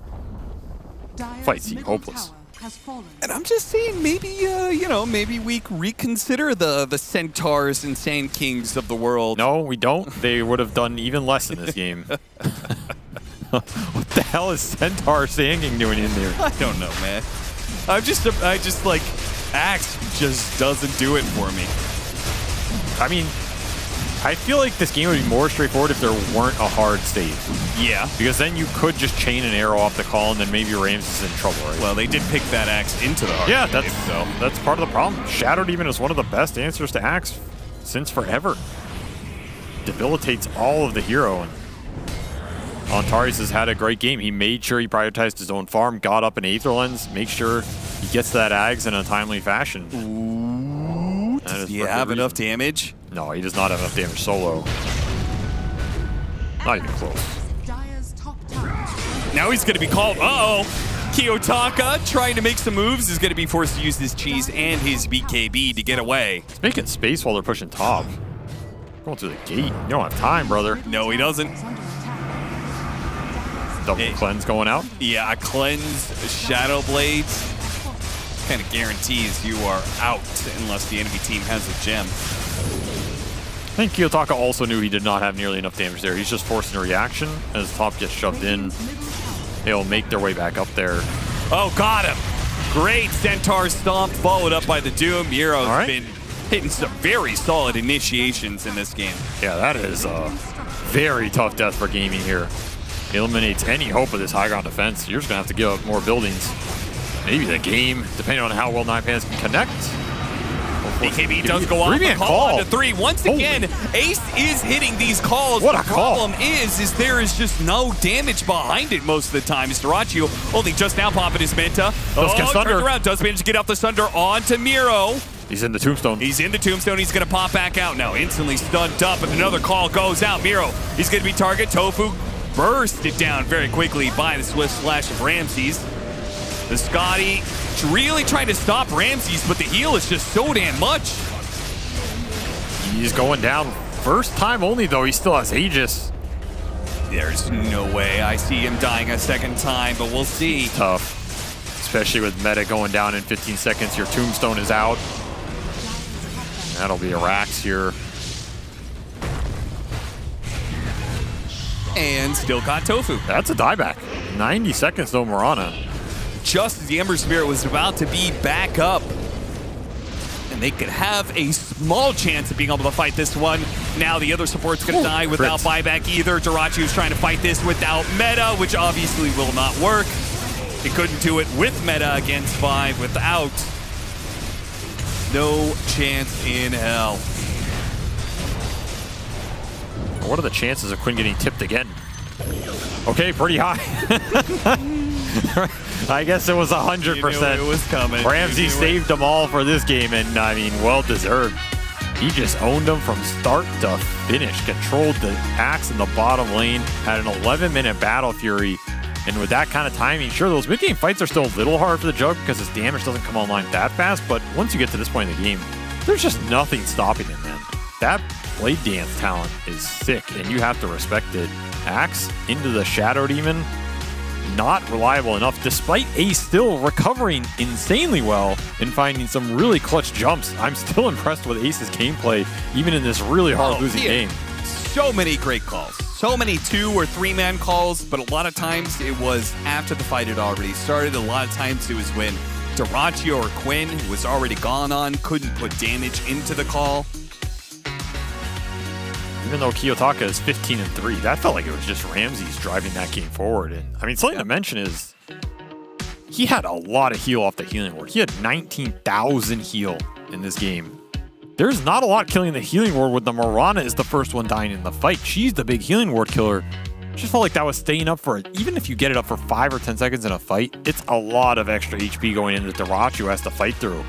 Fight seem hopeless. And I'm just saying, maybe, maybe we reconsider the Centaurs and Sand Kings of the world. No, we don't. They would have done even less in this game. What the hell is Centaur Sand King doing in there? I don't know, man. I just like, Axe just doesn't do it for me. I mean, I feel like this game would be more straightforward if there weren't a hard save. Yeah. Because then you could just chain an arrow off the call and then maybe Ramses is in trouble, right? Well, they did pick that Axe into the hard save, so that's part of the problem. Shattered Demon is one of the best answers to Axe since forever. Debilitates all of the hero. And Antares has had a great game. He made sure he prioritized his own farm, got up an Aether Lens, make sure he gets that Ags in a timely fashion. Ooh, does he have enough damage? No, he does not have enough damage solo. Not even close. Now he's going to be called. Uh-oh. Kiyotaka, trying to make some moves, is going to be forced to use his cheese and his BKB to get away. He's making space while they're pushing top. Going through the gate. You don't have time, brother. No, he doesn't. Double cleanse going out. Yeah, a cleanse, Shadow Blades. Kind of guarantees you are out unless the enemy team has a gem. I think Kiyotaka also knew he did not have nearly enough damage there. He's just forcing a reaction as top gets shoved in. They'll make their way back up there. Oh, got him. Great Centaur Stomp, followed up by the Doom. Miro's been hitting some very solid initiations in this game. Yeah, that is a very tough death for Gaming here. Eliminates any hope of this high ground defense. You're just going to have to give up more buildings. Maybe the game, depending on how well Nine Pans can connect. BKB does go off. Call on to 3. Once again, Ace is hitting these calls. What a the problem is there is just no damage behind it most of the time. Storaccio only just now popping his Menta. Turned around. Does manage to get out the Sunder onto Miro. He's in the Tombstone. He's in the Tombstone. He's going to pop back out now. Instantly stunned up, and another call goes out. Miro, he's going to be target. Tofu bursted down very quickly by the swift slash of Ramses. The Scotty really trying to stop Ramses, but the heal is just so damn much. He's going down. First time only, though. He still has Aegis. There's no way I see him dying a second time, but we'll see. Tough. Especially with meta going down in 15 seconds. Your Tombstone is out. That'll be a Rax here. And still got Tofu. That's a dieback. 90 seconds, though, Mirana. Just as the Ember Spirit was about to be back up, and they could have a small chance of being able to fight this one. Now the other support's going to die without buyback either. Durachiu's trying to fight this without meta, which obviously will not work. He couldn't do it with meta against 5 without. No chance in hell. What are the chances of Quinn getting tipped again? Okay, pretty high. I guess it was 100%. You knew it was coming. Ramsey saved them all for this game, and I mean, well deserved. He just owned them from start to finish. Controlled the Axe in the bottom lane. Had an 11-minute Battle Fury. And with that kind of timing, sure, those mid-game fights are still a little hard for the Jug because his damage doesn't come online that fast, but once you get to this point in the game, there's just nothing stopping him, man. That Blade Dance talent is sick, and you have to respect it. Axe into the Shadow Demon, not reliable enough, despite Ace still recovering insanely well and finding some really clutch jumps. I'm still impressed with Ace's gameplay, even in this really hard losing game. So many great calls. So many 2- or 3-man calls, but a lot of times it was after the fight had already started. A lot of times it was when Dyrachyo or Quinn, who was already gone on, couldn't put damage into the call. Even though Kiyotaka is 15-3, that felt like it was just Ramses driving that game forward. And I mean, something to mention is he had a lot of heal off the healing ward. He had 19,000 heal in this game. There's not a lot killing the healing ward when the Mirana is the first one dying in the fight. She's the big healing ward killer. Just felt like that was staying up for it. Even if you get it up for 5 or 10 seconds in a fight, it's a lot of extra HP going into Dyrachyo has to fight through.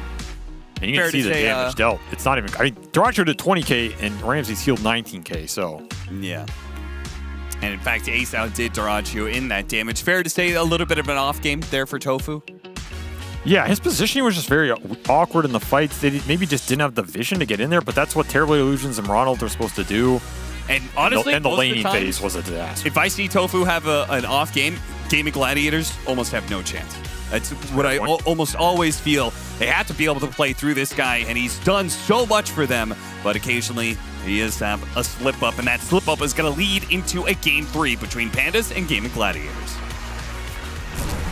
And you can see the damage dealt. It's not even... I mean, Dyrachyo did 20k and Ramses healed 19k, so... Yeah. And in fact, Ace outdid Dyrachyo in that damage. Fair to say a little bit of an off game there for Tofu? Yeah, his positioning was just very awkward in the fights. They maybe just didn't have the vision to get in there, but that's what Terrible Illusions and Ronald are supposed to do. And honestly, and the laning phase was a disaster. If I see Tofu have an off game, Gaming Gladiators almost have no chance. That's what I almost always feel. They have to be able to play through this guy, and he's done so much for them, but occasionally he is have a slip-up, and that slip-up is going to lead into a Game 3 between Pandas and Gaming Gladiators.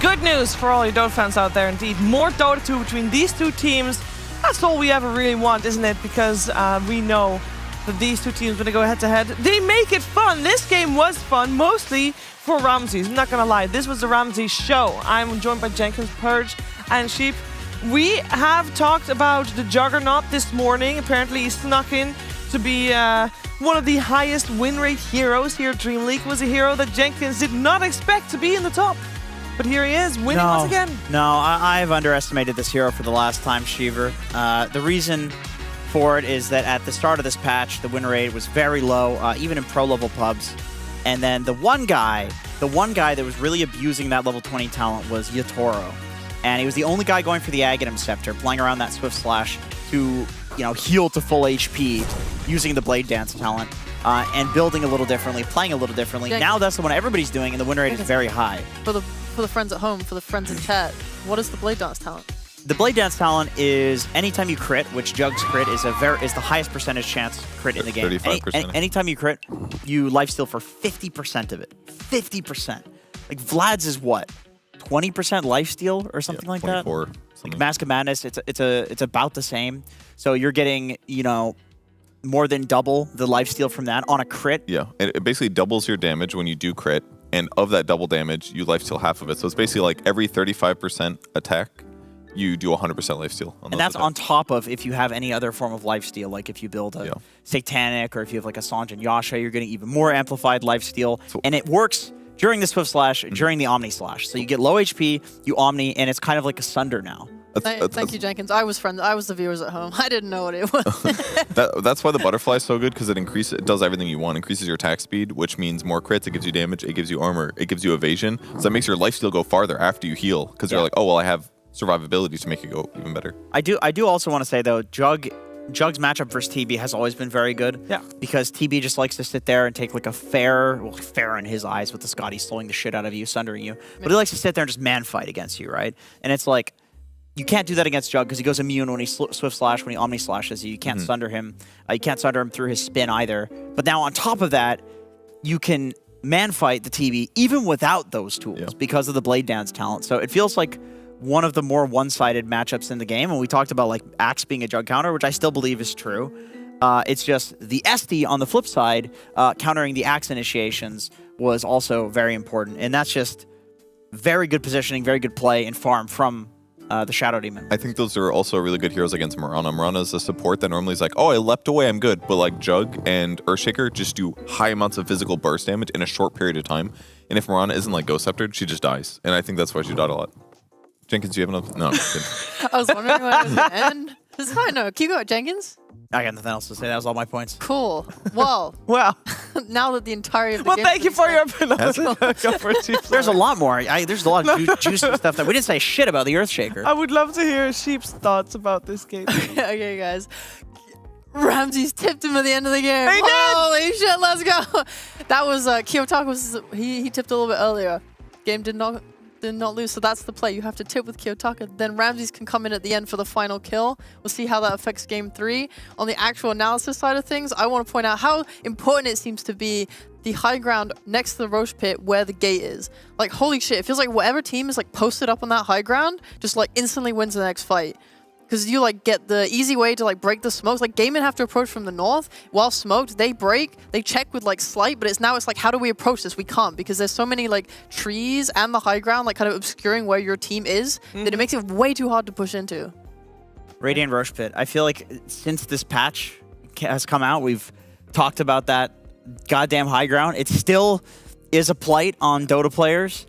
Good news for all you Dota fans out there, indeed. More Dota 2 between these two teams. That's all we ever really want, isn't it? Because we know that these two teams, when they go head-to-head, they make it fun. This game was fun, mostly for Ramses. I'm not going to lie. This was the Ramses show. I'm joined by Jenkins, Purge, and Sheep. We have talked about the Juggernaut this morning. Apparently, he snuck in to be one of the highest win rate heroes here at DreamLeague. It was a hero that Jenkins did not expect to be in the top. But here he is, winning once again. No, I've underestimated this hero for the last time, Shiver. The reason for it is that at the start of this patch, the win rate was very low, even in pro-level pubs. And then the one guy that was really abusing that level 20 talent was Yatoro. And he was the only guy going for the Aghanim Scepter, playing around that Swift Slash to, heal to full HP using the Blade Dance talent. And building a little differently, playing a little differently. Yeah. Now that's the one everybody's doing, and the win rate is very high. For the friends at home, for the friends in chat, what is the Blade Dance talent? The Blade Dance talent is anytime you crit, which Jug's crit is the highest percentage chance crit in the game. 35%. Anytime you crit, you lifesteal for 50% of it. 50%. Like Vlad's is what? 20% lifesteal or something like that? 24. Like Mask of Madness, it's about the same. So you're getting, more than double the lifesteal from that on a crit. Yeah, it basically doubles your damage when you do crit, and of that double damage, you lifesteal half of it. So it's basically like every 35% attack, you do 100% lifesteal. And that's on top of if you have any other form of lifesteal, like if you build a Satanic or if you have like a Sanj and Yasha, you're getting even more amplified lifesteal. And it works during the Swift Slash, during the Omni Slash. So you get low HP, you Omni, and it's kind of like a Sunder now. Thank you, Jenkins. I was the viewers at home. I didn't know what it was. That's why the butterfly is so good, because it does everything you want. Increases your attack speed, which means more crits. It gives you damage. It gives you armor. It gives you evasion. So that makes your lifesteal go farther after you heal, because you're like, oh well, I have survivability to make it go even better. I do also want to say though, Jug's matchup versus TB has always been very good. Yeah. Because TB just likes to sit there and take like a fair in his eyes with the Scotty slowing the shit out of you, sundering you. But he likes to sit there and just man fight against you, right? And it's like, you can't do that against Jug because he goes immune when he Swift Slash, when he Omni Slashes you. You can't sunder him. You can't sunder him through his spin either. But now on top of that, you can man fight the TB even without those tools because of the Blade Dance talent. So it feels like one of the more one-sided matchups in the game. And we talked about like Axe being a Jug counter, which I still believe is true. It's just the SD on the flip side, countering the Axe initiations was also very important. And that's just very good positioning, very good play and farm from the Shadow Demon. I think those are also really good heroes against Mirana. Mirana is a support that normally is like, oh, I leapt away, I'm good. But like Jug and Earthshaker just do high amounts of physical burst damage in a short period of time. And if Mirana isn't like Ghost Sceptered, she just dies. And I think that's why she died a lot. Jenkins, do you have enough? No. I was wondering when it was going to end. This is fine. No, keep going, Jenkins. I got nothing else to say. That was all my points. Cool. Well, Wow. now that the entirety of the Well, game thank you for your That's There's a lot more. There's a lot of juicy stuff that we didn't say shit about the Earthshaker. I would love to hear Sheep's thoughts about this game. Okay, guys. Ramses tipped him at the end of the game. He did! Holy shit, let's go. That was Kiyotaka was he tipped a little bit earlier. Game did not lose, so that's the play. You have to tip with Kiyotaka. Then Ramses can come in at the end for the final kill. We'll see how that affects game 3. On the actual analysis side of things, I want to point out how important it seems to be the high ground next to the Roche pit where the gate is. Like, holy shit, it feels like whatever team is like posted up on that high ground just like instantly wins the next fight. Because you like get the easy way to like break the smokes. Like Gaimin have to approach from the north. While smoked, they break, they check with like slight, but now it's like, how do we approach this? We can't, because there's so many like trees and the high ground like kind of obscuring where your team is that it makes it way too hard to push into. Radiant Roche Pit. I feel like since this patch has come out, we've talked about that goddamn high ground. It still is a plight on Dota players.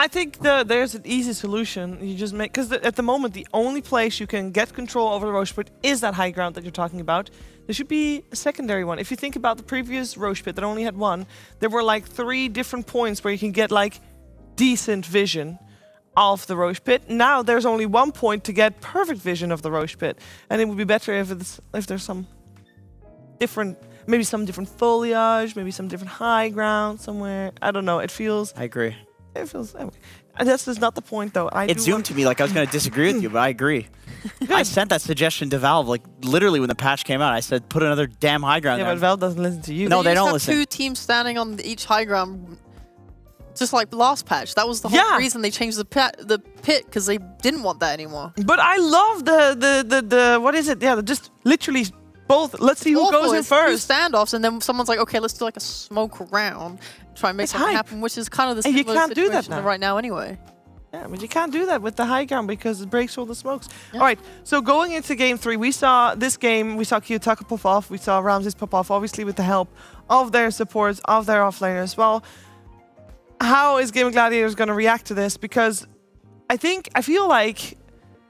I think there's an easy solution. You just make, because at the moment the only place you can get control over the Roche pit is that high ground that you're talking about. There should be a secondary one. If you think about the previous Roche pit that only had one, there were like 3 different points where you can get like decent vision of the Roche pit. Now there's only 1 point to get perfect vision of the Roche pit, and it would be better if there's some different, maybe some different foliage, maybe some different high ground somewhere. I don't know. It feels. I agree. It feels that way. And that's not the point, though. It zoomed to me like I was going to disagree with you, but I agree. I sent that suggestion to Valve, like literally when the patch came out. I said, put another damn high ground there. But Valve doesn't listen to you. No, they don't listen. 2 teams standing on each high ground, just like last patch. That was the whole reason they changed the pit, because they didn't want that anymore. But I love the what is it? Yeah, just literally both. Let's see who goes in first. 2 standoffs, and then someone's like, okay, let's do like a smoke round, try and make something happen, which is kind of the similar situation right now anyway. Yeah, but you can't do that with the high ground because it breaks all the smokes. Yeah. All right, so going into game 3, we saw Kiyotaka pop off, we saw Ramses pop off, obviously with the help of their supports, of their offlaner as well. How is Gaming Gladiators going to react to this? Because I feel like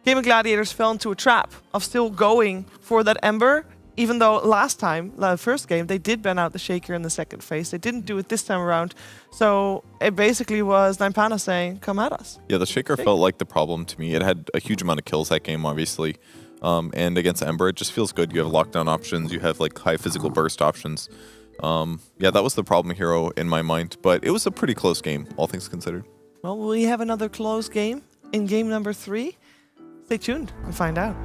Gaming Gladiators fell into a trap of still going for that Ember, even though last time, the first game, they did ban out the Shaker in the second phase. They didn't do it this time around. So it basically was Ninepana saying, come at us. Yeah, the Shaker felt like the problem to me. It had a huge amount of kills that game, obviously. And against Ember, it just feels good. You have lockdown options. You have like high physical burst options. Yeah, that was the problem hero in my mind. But it was a pretty close game, all things considered. Well, will we have another close game in game number 3? Stay tuned and find out.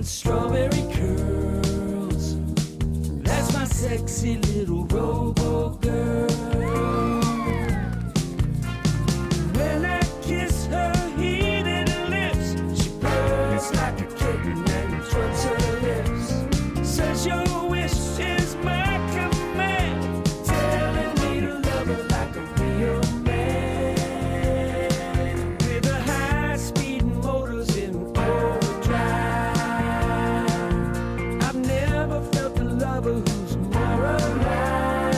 want strawberry curls. That's my sexy little robo girl. When I kiss her heated lips, she purrs like a kitten and drugs her lips. Says your wish is my command, telling me to love her like a real man. With the high-speed motors in overdrive, I've never felt a lover who's more alive.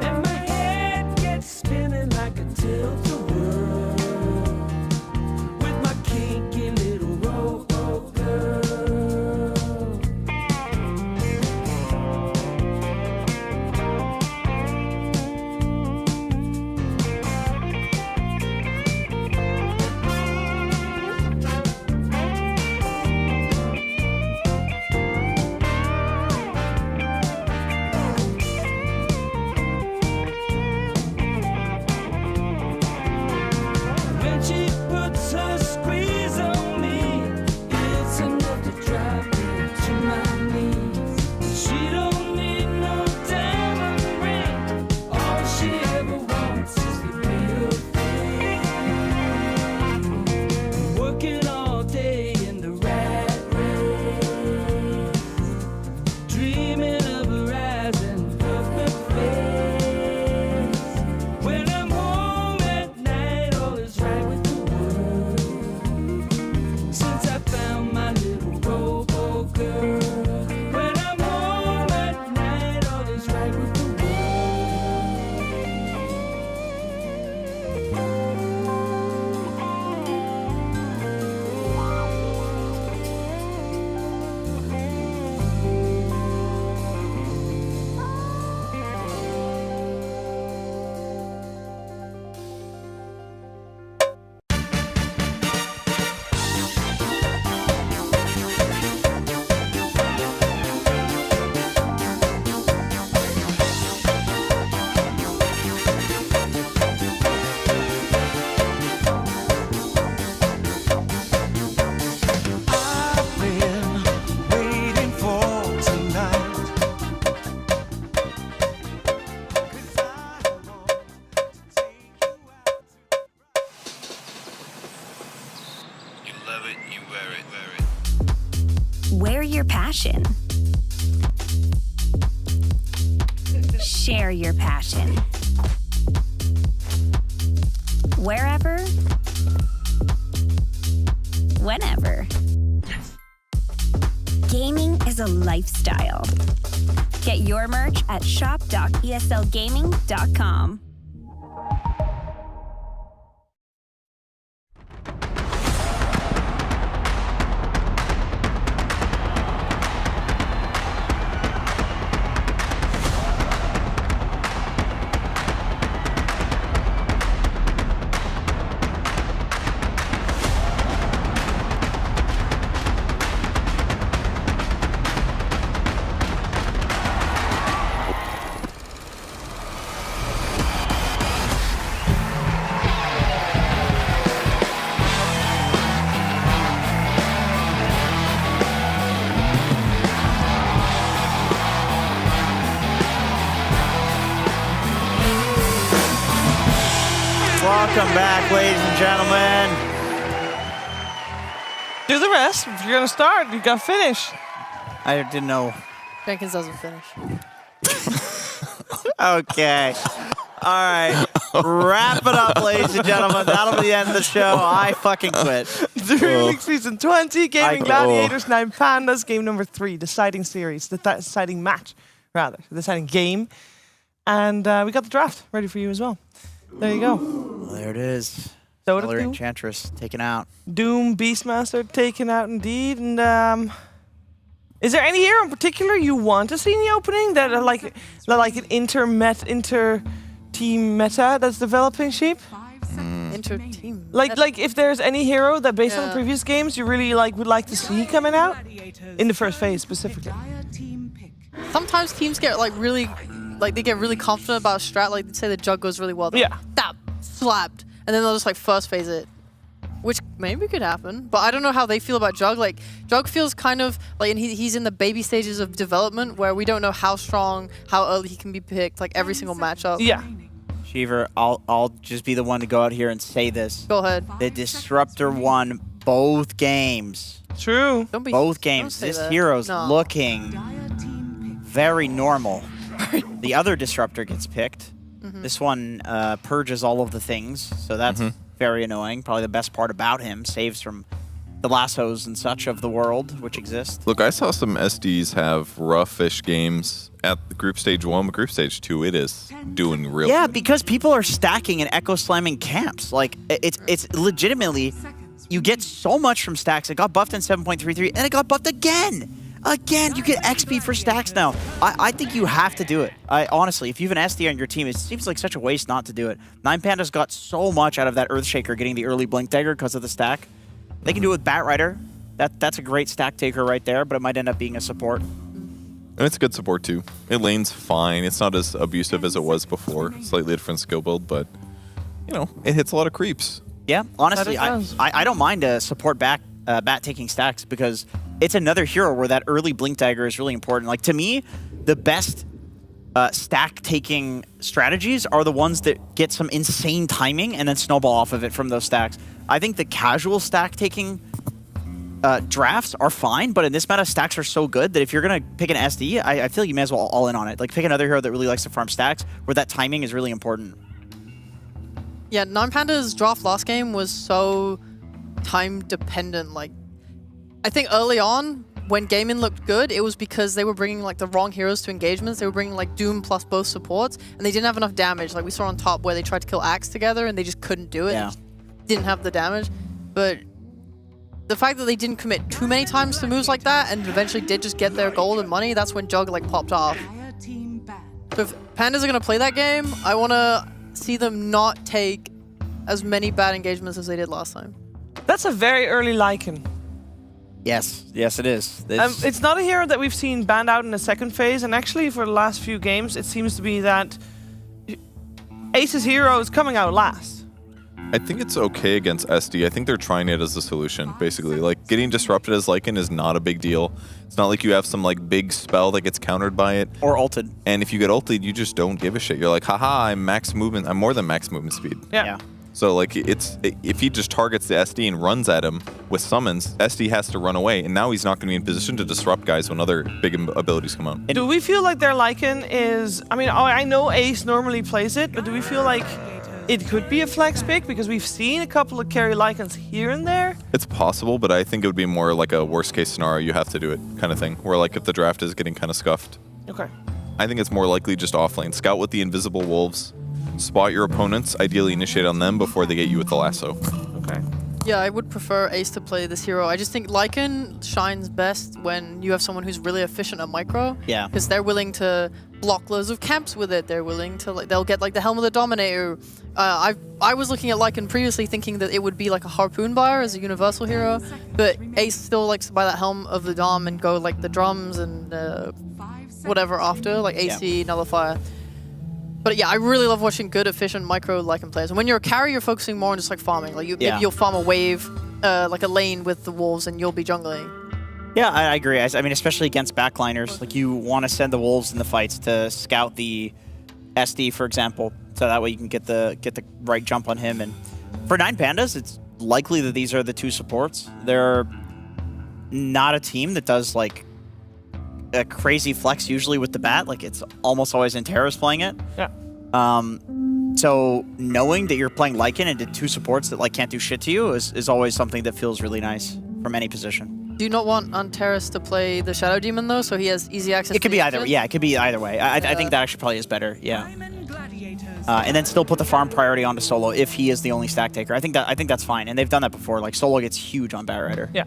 And my head gets spinning like a tilt-a-whirl with my kinky little robo girl. When she puts her squeeze on me, it's enough to drive me to my knees. She don't need no diamond ring. All she ever wants is the real thing. Working all day in the rat race, dreaming of a rising perfect face. When I'm home at night, all is right with the world. Since I found my little robo girl. When I'm home at night, all is right with the world. I've been waiting for tonight. 'Cause I want to take you out to You love it, you wear it, wear it. Wear your passion. Share your passion. Wherever, whenever. Gaming is a lifestyle. Get your merch at shop.eslgaming.com. Welcome back, ladies and gentlemen. Do the rest. If you're gonna start, you gotta finish. I didn't know. Jenkins doesn't finish. Okay. All right. Wrap it up, ladies and gentlemen. That'll be the end of the show. I fucking quit. DreamLeague Season 20, Gaming I- Gladiators, 9 Pandas, game number 3, deciding series, the deciding match, rather, the deciding game. And we got the draft ready for you as well. There you go. Well, there it is. Dota Stellar 2. Enchantress taken out. Doom, Beastmaster taken out indeed. And is there any hero in particular you want to see in the opening that are like an inter-team meta that's developing, Sheep? Inter-team. Like if there's any hero that based on the previous games you really would like to see coming out in the first phase specifically. Sometimes teams get really confident about a strat. Like say the jug goes really well. Yeah. That slapped, and then they'll just first phase it. which maybe could happen. But I don't know how they feel about Jug. Like, Jug feels kind of like, and he's in the baby stages of development where we don't know how strong, how early he can be picked, like every single matchup. Yeah. Shiver, I'll just be the one to go out here and say this. Go ahead. The Disruptor won both games. True. Don't be, both games. don't say This that. hero's No. looking very normal. The other Disruptor gets picked. This one purges all of the things, so that's very annoying. Probably the best part about him, saves from the lassos and such of the world, which exist. Look, I saw some SDs have roughish games at the group stage 1, but group stage 2, it is doing real Yeah, good. because people are stacking and echo slamming camps. Like, it's legitimately, you get so much from stacks. It got buffed in 7.33, and it got buffed again. Again, you get XP for stacks now. I think you have to do it. Honestly, if you have an SD on your team, it seems like such a waste not to do it. 9pandas got so much out of that Earthshaker getting the early Blink Dagger because of the stack. They can do it with Batrider. That's a great stack taker right there, but it might end up being a support. And it's a good support too. It lanes fine. It's not as abusive as it was before. Slightly different skill build, but you know, it hits a lot of creeps. Yeah, honestly, That it does. I don't mind a support bat taking stacks because it's another hero where that early Blink Dagger is really important. Like, to me, the best stack taking strategies are the ones that get some insane timing and then snowball off of it from those stacks. I think the casual stack taking drafts are fine, but in this meta, stacks are so good that if you're going to pick an SD, I feel you may as well all in on it. Like, pick another hero that really likes to farm stacks where that timing is really important. Yeah, 9panda's draft last game was so time dependent. Like, I think early on, when gaming looked good, it was because they were bringing like the wrong heroes to engagements. They were bringing like Doom plus both supports, and they didn't have enough damage. Like we saw on top where they tried to kill Axe together, and they just couldn't do it. Yeah. Didn't have the damage. But the fact that they didn't commit too many times to moves like that, and eventually did just get their gold and money, that's when Jug like popped off. So if Pandas are gonna play that game, I wanna see them not take as many bad engagements as they did last time. That's a very early Lycan. Yes, yes, it is. It's not a hero that we've seen banned out in the second phase, and actually for the last few games, it seems to be that Ace's hero is coming out last. I think it's okay against SD. I think they're trying it as a solution, basically. Like, getting disrupted as Lycan is not a big deal. It's not like you have some, like, big spell that gets countered by it. Or ulted. And if you get ulted, you just don't give a shit. You're like, haha, I'm max movement. I'm more than max movement speed. Yeah. So, like, if he just targets the SD and runs at him with summons, SD has to run away, and now he's not going to be in position to disrupt guys when other big abilities come out. Do we feel like their Lycan is... I mean, I know Ace normally plays it, but do we feel like it could be a flex pick? Because we've seen a couple of carry Lycans here and there. It's possible, but I think it would be more like a worst-case scenario, you have to do it kind of thing, where, like, if the draft is getting kind of scuffed. Okay. I think it's more likely just offlane. Scout with the invisible wolves. Spot your opponents, ideally initiate on them before they get you with the lasso. Okay. Yeah, I would prefer Ace to play this hero. I just think Lycan shines best when you have someone who's really efficient at micro. Yeah. Because they're willing to block loads of camps with it. They're willing to, like, they'll get like the Helm of the Dominator. I was looking at Lycan previously thinking that it would be like a Harpoon buyer as a universal hero, but Ace still likes to buy that Helm of the Dom and go like the drums and whatever after, like AC, Nullifier. But yeah, I really love watching good, efficient micro Lycan players. And when you're a carry, you're focusing more on just like farming. Like maybe you'll farm a wave, like a lane with the wolves, and you'll be jungling. Yeah, I agree. I mean, especially against backliners, like you want to send the wolves in the fights to scout the SD, for example, so that way you can get the right jump on him. And for 9pandas, it's likely that these are the two supports. They're not a team that does like a crazy flex usually with the bat. Like it's almost always Interra's playing it. Yeah. So knowing that you're playing Lycan into two supports that like can't do shit to you is always something that feels really nice from any position. Do you not want Antares to play the Shadow Demon though, so he has easy access? It could be either. Yeah, it could be either way. I think that actually probably is better. Yeah. And then still put the farm priority onto Solo if he is the only stack taker. I think that's fine, and they've done that before. Like Solo gets huge on Batrider. Yeah.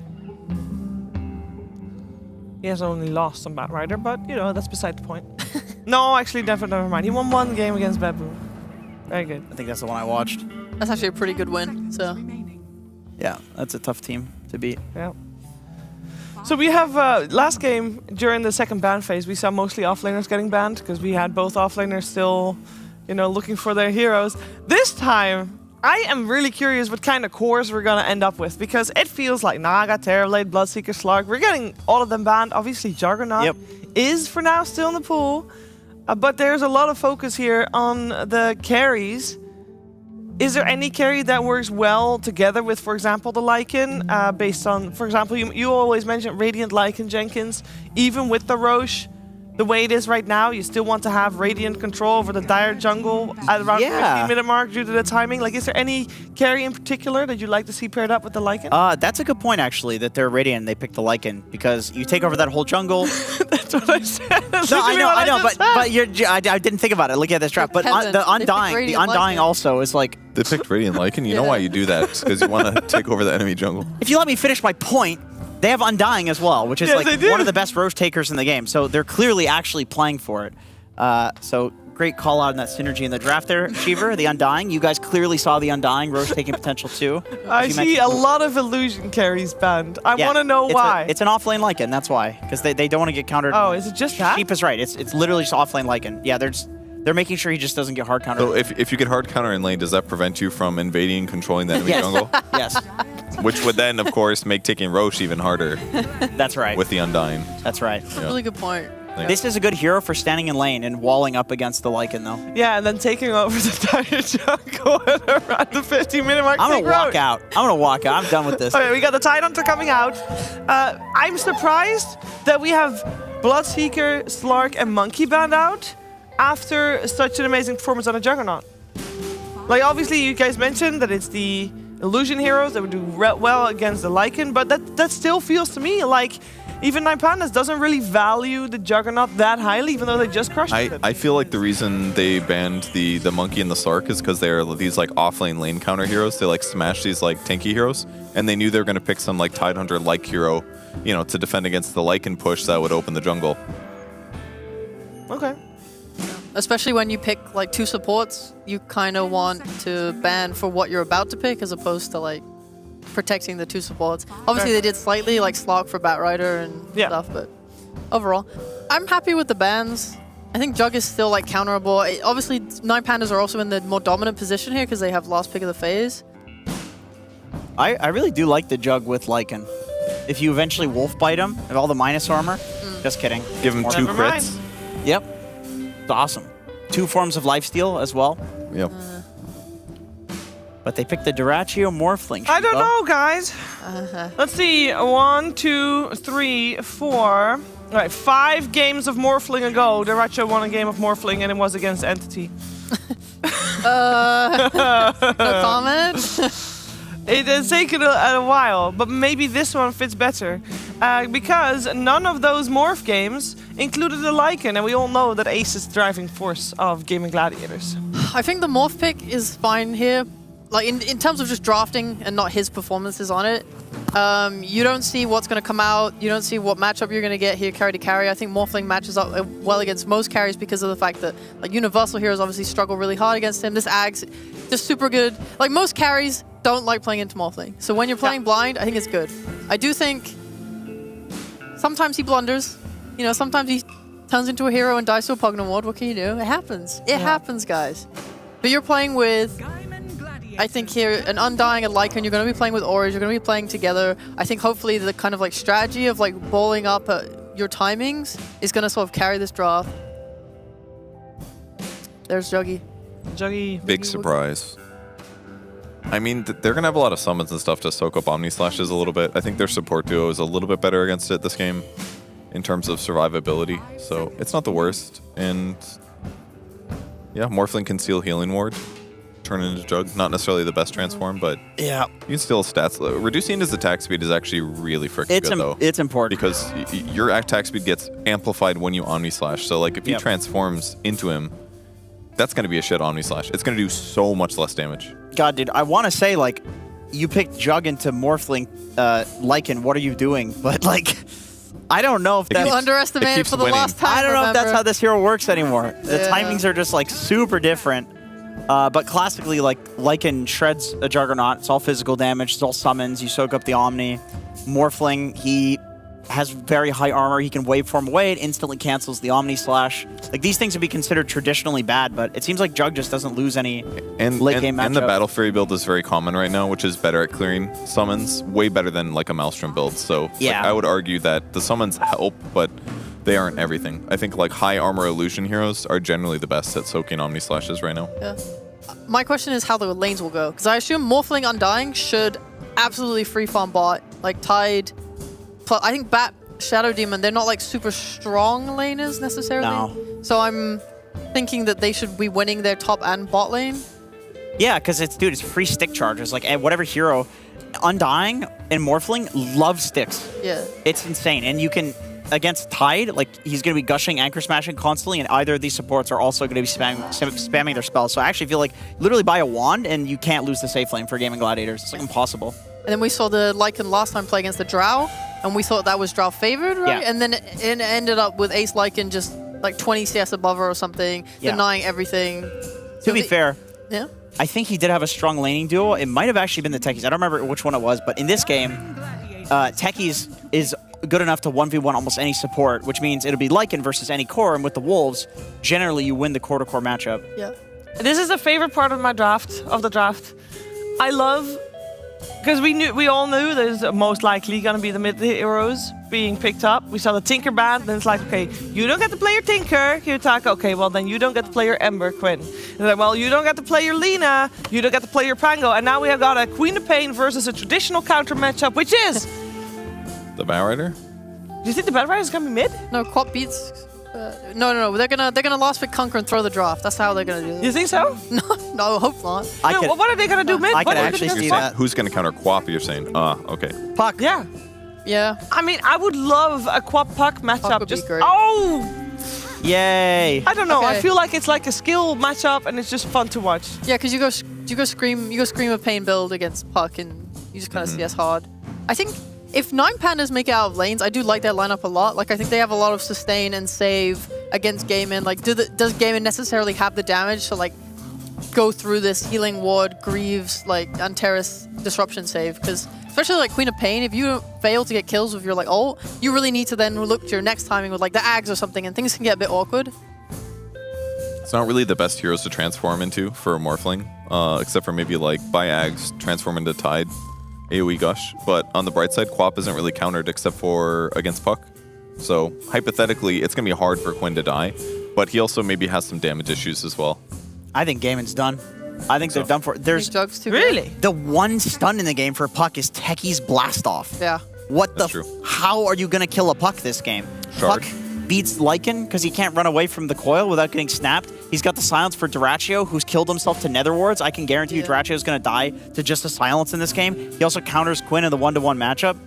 He has only lost on Batrider, but you know that's beside the point. No, actually, never mind. He won one game against Babu. Very good. I think that's the one I watched. That's actually a pretty good win. So. Yeah, that's a tough team to beat. Yeah. So we have last game during the second ban phase, we saw mostly offlaners getting banned because we had both offlaners still, you know, looking for their heroes. This time I am really curious what kind of cores we're going to end up with, because it feels like Naga, Terrorblade, Bloodseeker, Slark, we're getting all of them banned. Obviously, Juggernaut is for now still in the pool, but there's a lot of focus here on the carries. Is there any carry that works well together with, for example, the Lycan, based on, for example, you always mention Radiant Lycan Jenkins, even with the Roche? The way it is right now, you still want to have Radiant control over the Dire jungle at around the 15-minute mark due to the timing. Like, is there any carry in particular that you'd like to see paired up with the Lycan? That's a good point, actually, that they're Radiant and they picked the Lycan, because you take over that whole jungle. That's what I said. No, I know, but I didn't think about it. Look at this draft. But the Undying also is like... They picked Radiant Lycan. You know why you do that? It's because you want to take over the enemy jungle. If you let me finish my point, they have Undying as well, which is like one of the best Roche takers in the game. So they're clearly actually playing for it. So great call out on that synergy in the draft there, Shiver. The Undying. You guys clearly saw the Undying Roche taking potential too. I see a lot of illusion carries banned. I want to know why. It's an offlane Lycan, that's why. Because they don't want to get countered. Oh, is it just that? Sheep is right. It's literally just offlane Lycan. Yeah, they're making sure he just doesn't get hard countered. So if you get hard counter in lane, does that prevent you from invading and controlling the enemy jungle? Yes. Which would then, of course, make taking Roche even harder. That's right. With the Undying. That's right. That's a really good point. This is a good hero for standing in lane and walling up against the Lycan, though. Yeah, and then taking over the Dire jungle at around the 15-minute mark. I'm going to walk out. I'm done with this. Okay, we got the Tidehunter coming out. I'm surprised that we have Bloodseeker, Slark, and Monkey banned out after such an amazing performance on a Juggernaut. Like, obviously, you guys mentioned that it's the illusion heroes that would do well against the Lycan, but that still feels to me like even Nine Pandas doesn't really value the Juggernaut that highly, even though they just crushed it. I feel like the reason they banned the Monkey and the Slark is because they're these like offlane lane counter heroes. They like smash these like tanky heroes, and they knew they were going to pick some like Tidehunter-like hero, you know, to defend against the Lycan push that would open the jungle. Okay. Especially when you pick like 2 supports, you kind of want to ban for what you're about to pick as opposed to like protecting the 2 supports. Obviously they did slightly like Slark for Batrider and stuff, but overall, I'm happy with the bans. I think Jug is still like counterable. Obviously, Nine Pandas are also in the more dominant position here because they have last pick of the phase. I really do like the Jug with Lycan. If you eventually wolf bite him and all the minus armor, just kidding. Give him 2 crits. Yep. It's awesome. 2 forms of lifesteal as well. Yep. But they picked the Durachio Morphling. I don't know, guys. Let's see. 1, 2, 3, 4. All right, 5 games of Morphling ago, Durachio won a game of Morphling, and it was against Entity. No comment? It has taken a while, but maybe this one fits better. Because none of those Morph games included a Lycan, and we all know that Ace is the driving force of Gaming Gladiators. I think the Morph pick is fine here. Like in terms of just drafting and not his performances on it. You don't see what's going to come out. You don't see what matchup you're going to get here carry to carry. I think Morphling matches up well against most carries because of the fact that like Universal heroes obviously struggle really hard against him. This Ag's just super good. Like most carries don't like playing into Morphling. So when you're playing blind, I think it's good. I do think sometimes he blunders. You know, sometimes he turns into a hero and dies to a Pugna Ward. What can you do? It happens. It happens, guys. But you're playing with, I think here, an Undying, a Lycan. You're going to be playing with Auras. You're going to be playing together. I think hopefully the kind of like strategy of like bowling up your timings is going to sort of carry this draft. There's Juggy. Big surprise. I mean, they're going to have a lot of summons and stuff to soak up Omni Slashes a little bit. I think their support duo is a little bit better against it this game in terms of survivability. So it's not the worst. And yeah, Morphling can steal Healing Ward, turn into Jug. Not necessarily the best transform, but yeah, you can steal stats. Reducing his attack speed is actually really freaking good, though. It's important. Because your attack speed gets amplified when you Omni Slash. So like if he transforms into him, that's going to be a shit Omni Slash. It's going to do so much less damage. God, dude, I want to say, like, you picked Jug into Morphling Lycan, what are you doing? But, like, I don't know if that's... You underestimated for the last time, I don't know if that's how this hero works anymore. The timings are just, like, super different. But classically, like, Lycan shreds a Juggernaut. It's all physical damage. It's all summons. You soak up the Omni. Morphling, he has very high armor. He can waveform away. It instantly cancels the Omni Slash. Like, these things would be considered traditionally bad, but it seems like Jug just doesn't lose any late game matchup. And the Battle Fury build is very common right now, which is better at clearing summons, way better than like a Maelstrom build. So yeah. like, I would argue that the summons help, but they aren't everything. I think like high armor illusion heroes are generally the best at soaking Omni Slashes right now. Yeah. My question is how the lanes will go, because I assume Morphling Undying should absolutely free farm bot, like Tide. I think Bat, Shadow Demon, they're not like super strong laners necessarily. No. So I'm thinking that they should be winning their top and bot lane. Yeah, because it's free stick charges. Like, whatever hero, Undying and Morphling love sticks. Yeah. It's insane. And you can, against Tide, like, he's going to be gushing, anchor smashing constantly, and either of these supports are also going to be spamming their spells. So I actually feel like literally buy a wand and you can't lose the safe lane for Gaming Gladiators. It's like impossible. And then we saw the Lycan last time play against the Drow, and we thought that was Drow favored, right? Yeah. And then it ended up with Ace Lycan just like 20 CS above her or something, denying everything. To be fair, yeah, I think he did have a strong laning duo. It might have actually been the Techies. I don't remember which one it was, but in this game, Techies is good enough to 1v1 almost any support, which means it'll be Lycan versus any core, and with the Wolves, generally you win the core-to-core matchup. Yeah. This is the favorite part of the draft. I love, because we all knew there's most likely going to be the mid heroes being picked up. We saw the Tinker ban, then it's like, okay, you don't get to play your Tinker, Kiyotaka, okay, well then you don't get to play your Ember, Quinn. And like, well, you don't get to play your Lina, you don't get to play your Pango, and now we have got a Queen of Pain versus a traditional counter matchup, which is... The Bow Rider? Do you think the Bow Rider is going to be mid? No, Quap beats... No. They're gonna last pick Conquer and throw the draft. That's how they're gonna do it. You think so? No, hope not. What are they gonna do mid? I can actually see that. Who's going to counter Quap, you're saying? Okay. Puck. Yeah. Yeah. I mean, I would love a Quap Puck matchup. Just great. Oh! Yay! I don't know. Okay. I feel like it's like a skill matchup, and it's just fun to watch. Yeah, because you go Scream of Pain build against Puck, and you just kind of CS hard. I think if 9 Pandas make it out of lanes, I do like their lineup a lot. Like, I think they have a lot of sustain and save against Gaimin. Like, does Gaimin necessarily have the damage to, like, go through this Healing Ward, Greaves, like, Antares disruption save? Because, especially, like, Queen of Pain, if you fail to get kills with your, like, ult, you really need to then look to your next timing with, like, the Ags or something, and things can get a bit awkward. It's not really the best heroes to transform into for a Morphling, except for maybe, like, buy Ags, transform into Tide. AoE Gush, but on the bright side, Quap isn't really countered except for against Puck. So hypothetically, it's going to be hard for Quinn to die, but he also maybe has some damage issues as well. I think Gaimin's done. I think they're done for. There's Jugs too. Really? The one stun in the game for Puck is Techie's Blast Off. Yeah. What That's the? true. How are you going to kill a Puck this game? Shard. Puck beats Lycan because he can't run away from the coil without getting snapped. He's got the silence for Duraccio, who's killed himself to Nether Wards. I can guarantee you Duraccio is going to die to just a silence in this game. He also counters Quinn in the 1-to-1 matchup.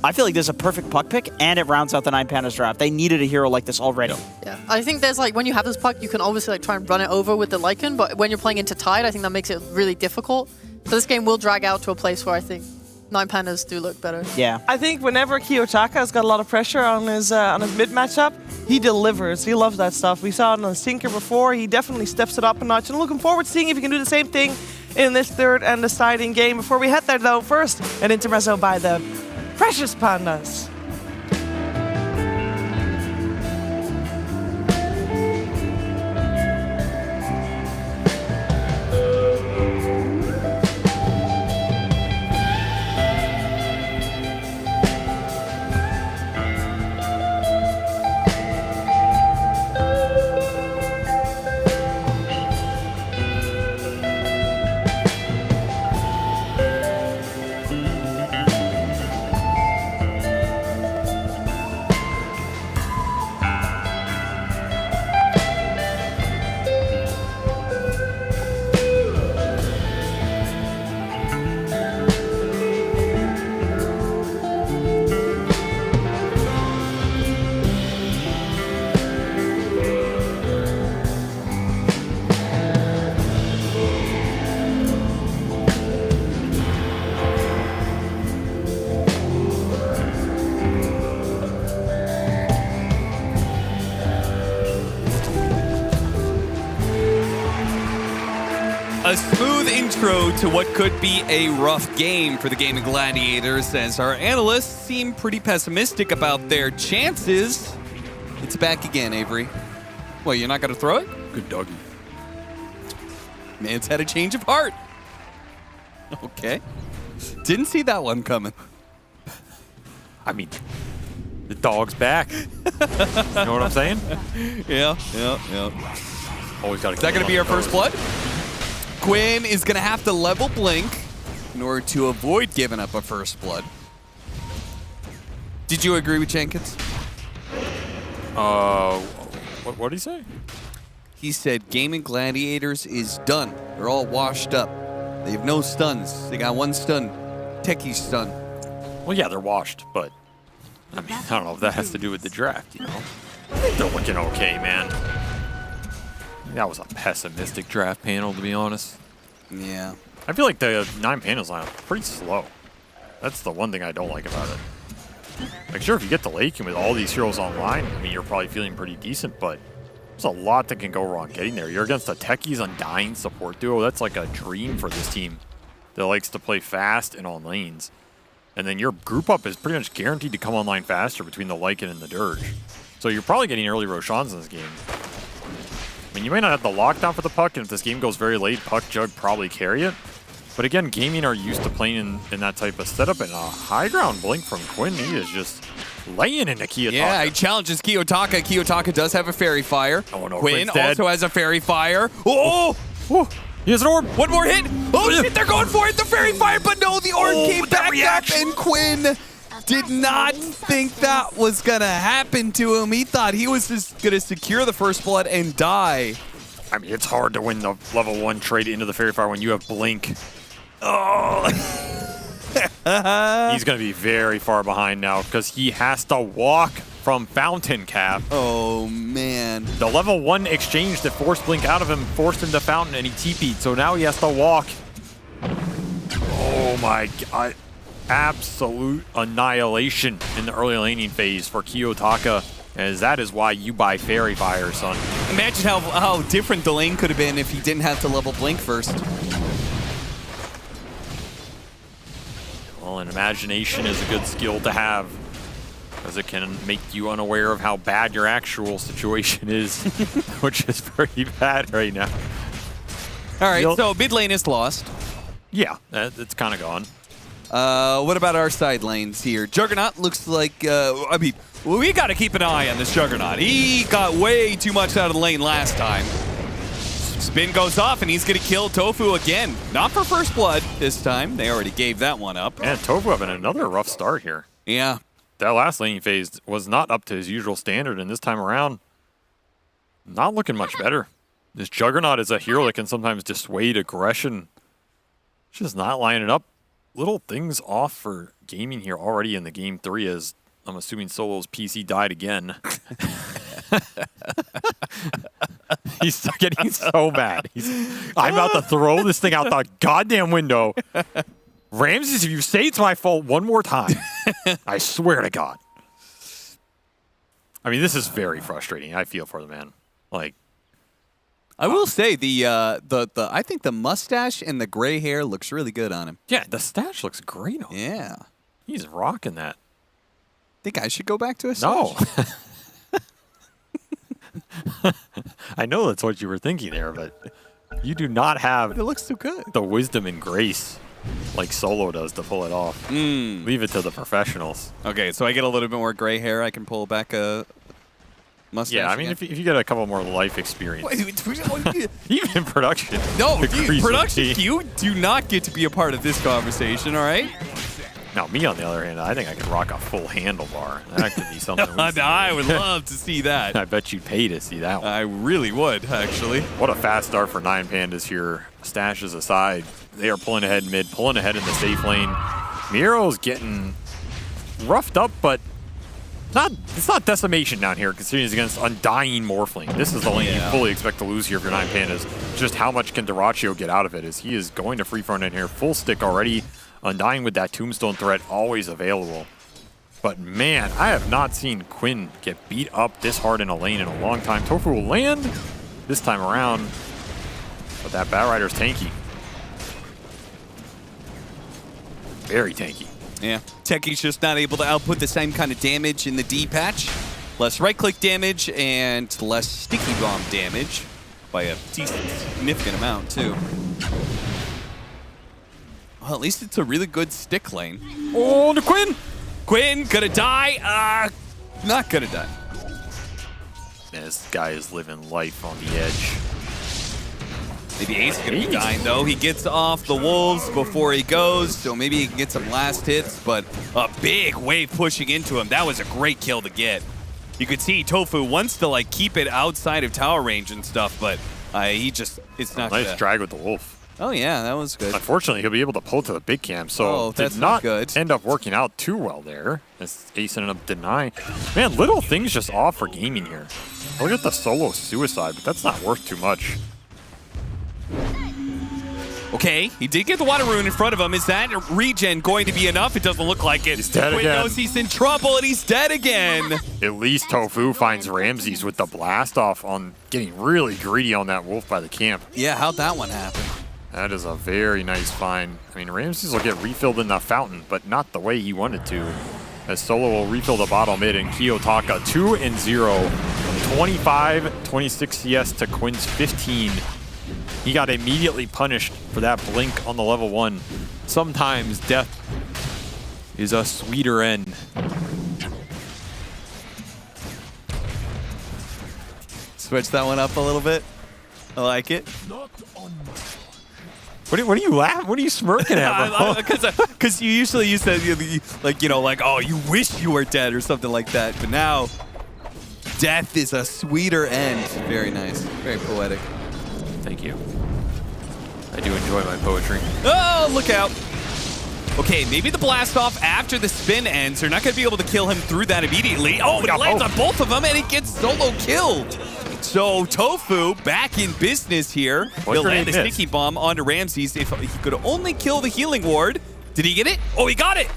I feel like this is a perfect Puck pick, and it rounds out the 9 Pandas draft. They needed a hero like this already. Yeah, I think there's like, when you have this Puck, you can obviously like try and run it over with the Lycan, but when you're playing into Tide, I think that makes it really difficult. So this game will drag out to a place where I think 9 Pandas do look better. Yeah. I think whenever Kiyotaka has got a lot of pressure on his mid matchup, he delivers. He loves that stuff. We saw it on Sinker before. He definitely steps it up a notch. And looking forward to seeing if he can do the same thing in this third and deciding game. Before we head there, though, first an intermezzo by the Precious Pandas. intro to what could be a rough game for the Gaming Gladiators, as our analysts seem pretty pessimistic about their chances. It's back again, Avery. Well, you're not going to throw it? Good doggy. Man's had a change of heart. Okay. Didn't see that one coming. I mean, the dog's back. You know what I'm saying? Yeah. Always got to. Is that going to be our first blood? Quinn is going to have to level Blink in order to avoid giving up a first blood. Did you agree with Jenkins? What did he say? He said Gaming Gladiators is done. They're all washed up. They have no stuns. They got one stun. Techie's stun. Well, yeah, they're washed, but I mean, I don't know if that has to do with the draft, you know? I think they're looking okay, man. That was a pessimistic draft panel, to be honest. Yeah. I feel like the 9 panels lineup is pretty slow. That's the one thing I don't like about it. Like, sure, if you get the lake and with all these heroes online, I mean, you're probably feeling pretty decent, but there's a lot that can go wrong getting there. You're against a Techies Undying support duo. That's like a dream for this team that likes to play fast and on lanes. And then your group up is pretty much guaranteed to come online faster between the Lycan and the Dirge. So you're probably getting early Roshans in this game. I mean, you may not have the lockdown for the Puck, and if this game goes very late, Puck, Jug probably carry it. But again, Gaming are used to playing in that type of setup, and a high ground Blink from Quinn, he is just laying into Kiyotaka. Yeah, he challenges Kiyotaka. Kiyotaka does have a Fairy Fire. Oh, no, Quinn Quinn's also has a Fairy Fire. Oh! He has an orb. One more hit. Oh, shit, they're going for it. The Fairy Fire, but no, the orb came back up, and Quinn did not think that was going to happen to him. He thought he was just going to secure the first blood and die. I mean, it's hard to win the level 1 trade into the Fairy Fire when you have Blink. Oh. He's going to be very far behind now because he has to walk from Fountain Cap. Oh, man. The level 1 exchange that forced Blink out of him forced him to Fountain, and he TP'd, so now he has to walk. Oh my god. Absolute annihilation in the early laning phase for Kiyotaka, as that is why you buy Fairy Fire, son. Imagine how different the lane could have been if he didn't have to level Blink first. Well, and imagination is a good skill to have, because it can make you unaware of how bad your actual situation is, which is pretty bad right now. All right, so mid lane is lost. Yeah, it's kind of gone. What about our side lanes here? Juggernaut looks like, I mean, we got to keep an eye on this Juggernaut. He got way too much out of the lane last time. Spin goes off, and he's going to kill Tofu again. Not for first blood this time. They already gave that one up. And Tofu having another rough start here. Yeah. That last laning phase was not up to his usual standard, and this time around, not looking much better. This Juggernaut is a hero that can sometimes dissuade aggression. Just not lining up. Little things off for Gaming here already in the game 3, as I'm assuming Solo's PC died again. He's getting so mad. I'm about to throw this thing out the goddamn window. Ramses, if you say it's my fault one more time, I swear to God. I mean, this is very frustrating. I feel for the man. Like, I will say I think the mustache and the gray hair looks really good on him. Yeah, the stash looks great on him. Yeah. He's rocking that. Think I should go back to a stash? No. I know that's what you were thinking there, but you do not have it looks so good. The wisdom and grace like Solo does to pull it off. Leave it to the professionals. Okay, so I get a little bit more gray hair. I can pull back a mustache. Yeah, I mean, if you get a couple more life experience. Even production. No, production, you do not get to be a part of this conversation, all right? Now, me, on the other hand, I think I could rock a full handlebar. That could be something. I would love to see that. I bet you'd pay to see that one. I really would, actually. What a fast start for 9 Pandas here. Stashes aside. They are pulling ahead mid, pulling ahead in the safe lane. Miro's getting roughed up, but it's not decimation down here, considering he's against Undying Morphling. This is the lane you fully expect to lose here for 9 Pandas. Just how much can Dyrachyo get out of it, as he is going to free front in here. Full stick already. Undying with that tombstone threat always available. But man, I have not seen Quinn get beat up this hard in a lane in a long time. Tofu will land this time around, but that Bat Rider's tanky. Very tanky. Yeah, Techie's just not able to output the same kind of damage in the D patch. Less right-click damage and less sticky bomb damage by a decent, significant amount, too. Well, at least it's a really good stick lane. Oh, the Quinn! Quinn, gonna die? Not gonna die. This guy is living life on the edge. Maybe Ace is gonna be dying, though. He gets off the wolves before he goes, so maybe he can get some last hits, but a big wave pushing into him. That was a great kill to get. You could see Tofu wants to like keep it outside of tower range and stuff, but he just, it's not nice drag with the wolf. Oh yeah, that was good. Unfortunately, he'll be able to pull to the big camp, so that's did not good. End up working out too well there. As Ace ended up denying. Man, little things just off for gaming here. Look at the solo suicide, but that's not worth too much. Okay, he did get the water rune in front of him. Is that regen going to be enough? It doesn't look like it. He's dead Quinn again. knows he's in trouble, and he's dead again. At least Tofu finds Ramses with the blast off on getting really greedy on that wolf by the camp. Yeah, how'd that one happen? That is a very nice find. I mean, Ramses will get refilled in the fountain, but not the way he wanted to. As Solo will refill the bottom mid, and Kiyotaka 2-0. 25-26 CS to Quinn's 15. He got immediately punished for that blink on the level 1. Sometimes death is a sweeter end. Switch that one up a little bit. I like it. What are you laughing? What are you smirking at, bro? Because you usually use that, like, you know, like, oh, you wish you were dead or something like that. But now, death is a sweeter end. Very nice. Very poetic. Thank you. I do enjoy my poetry. Oh, look out. Okay, maybe the blast off after the spin ends. They're not going to be able to kill him through that immediately. Oh, he lands on both of them, and he gets solo killed. So Tofu back in business here. He'll land the sticky bomb onto Ramses. If he could only kill the healing ward. Did he get it? Oh, he got it.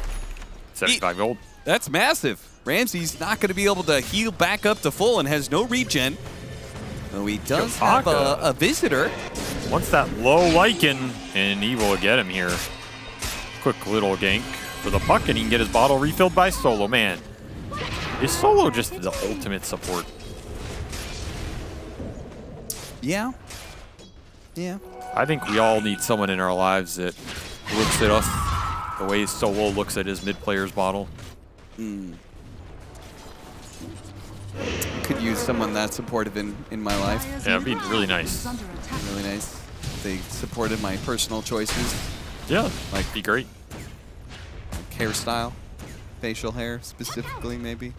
75 gold. That's massive. Ramses not going to be able to heal back up to full and has no regen. Though he does have a visitor. Wants that low Lycan, and he will get him here. Quick little gank for the puck, and he can get his bottle refilled by Solo. Man, is Solo just the ultimate support? Yeah. Yeah. I think we all need someone in our lives that looks at us the way Solo looks at his mid-player's bottle. Could use someone that supportive in my life. Yeah, it'd be really nice. Really nice. They supported my personal choices. Yeah, like be great. Like hairstyle, facial hair specifically, maybe.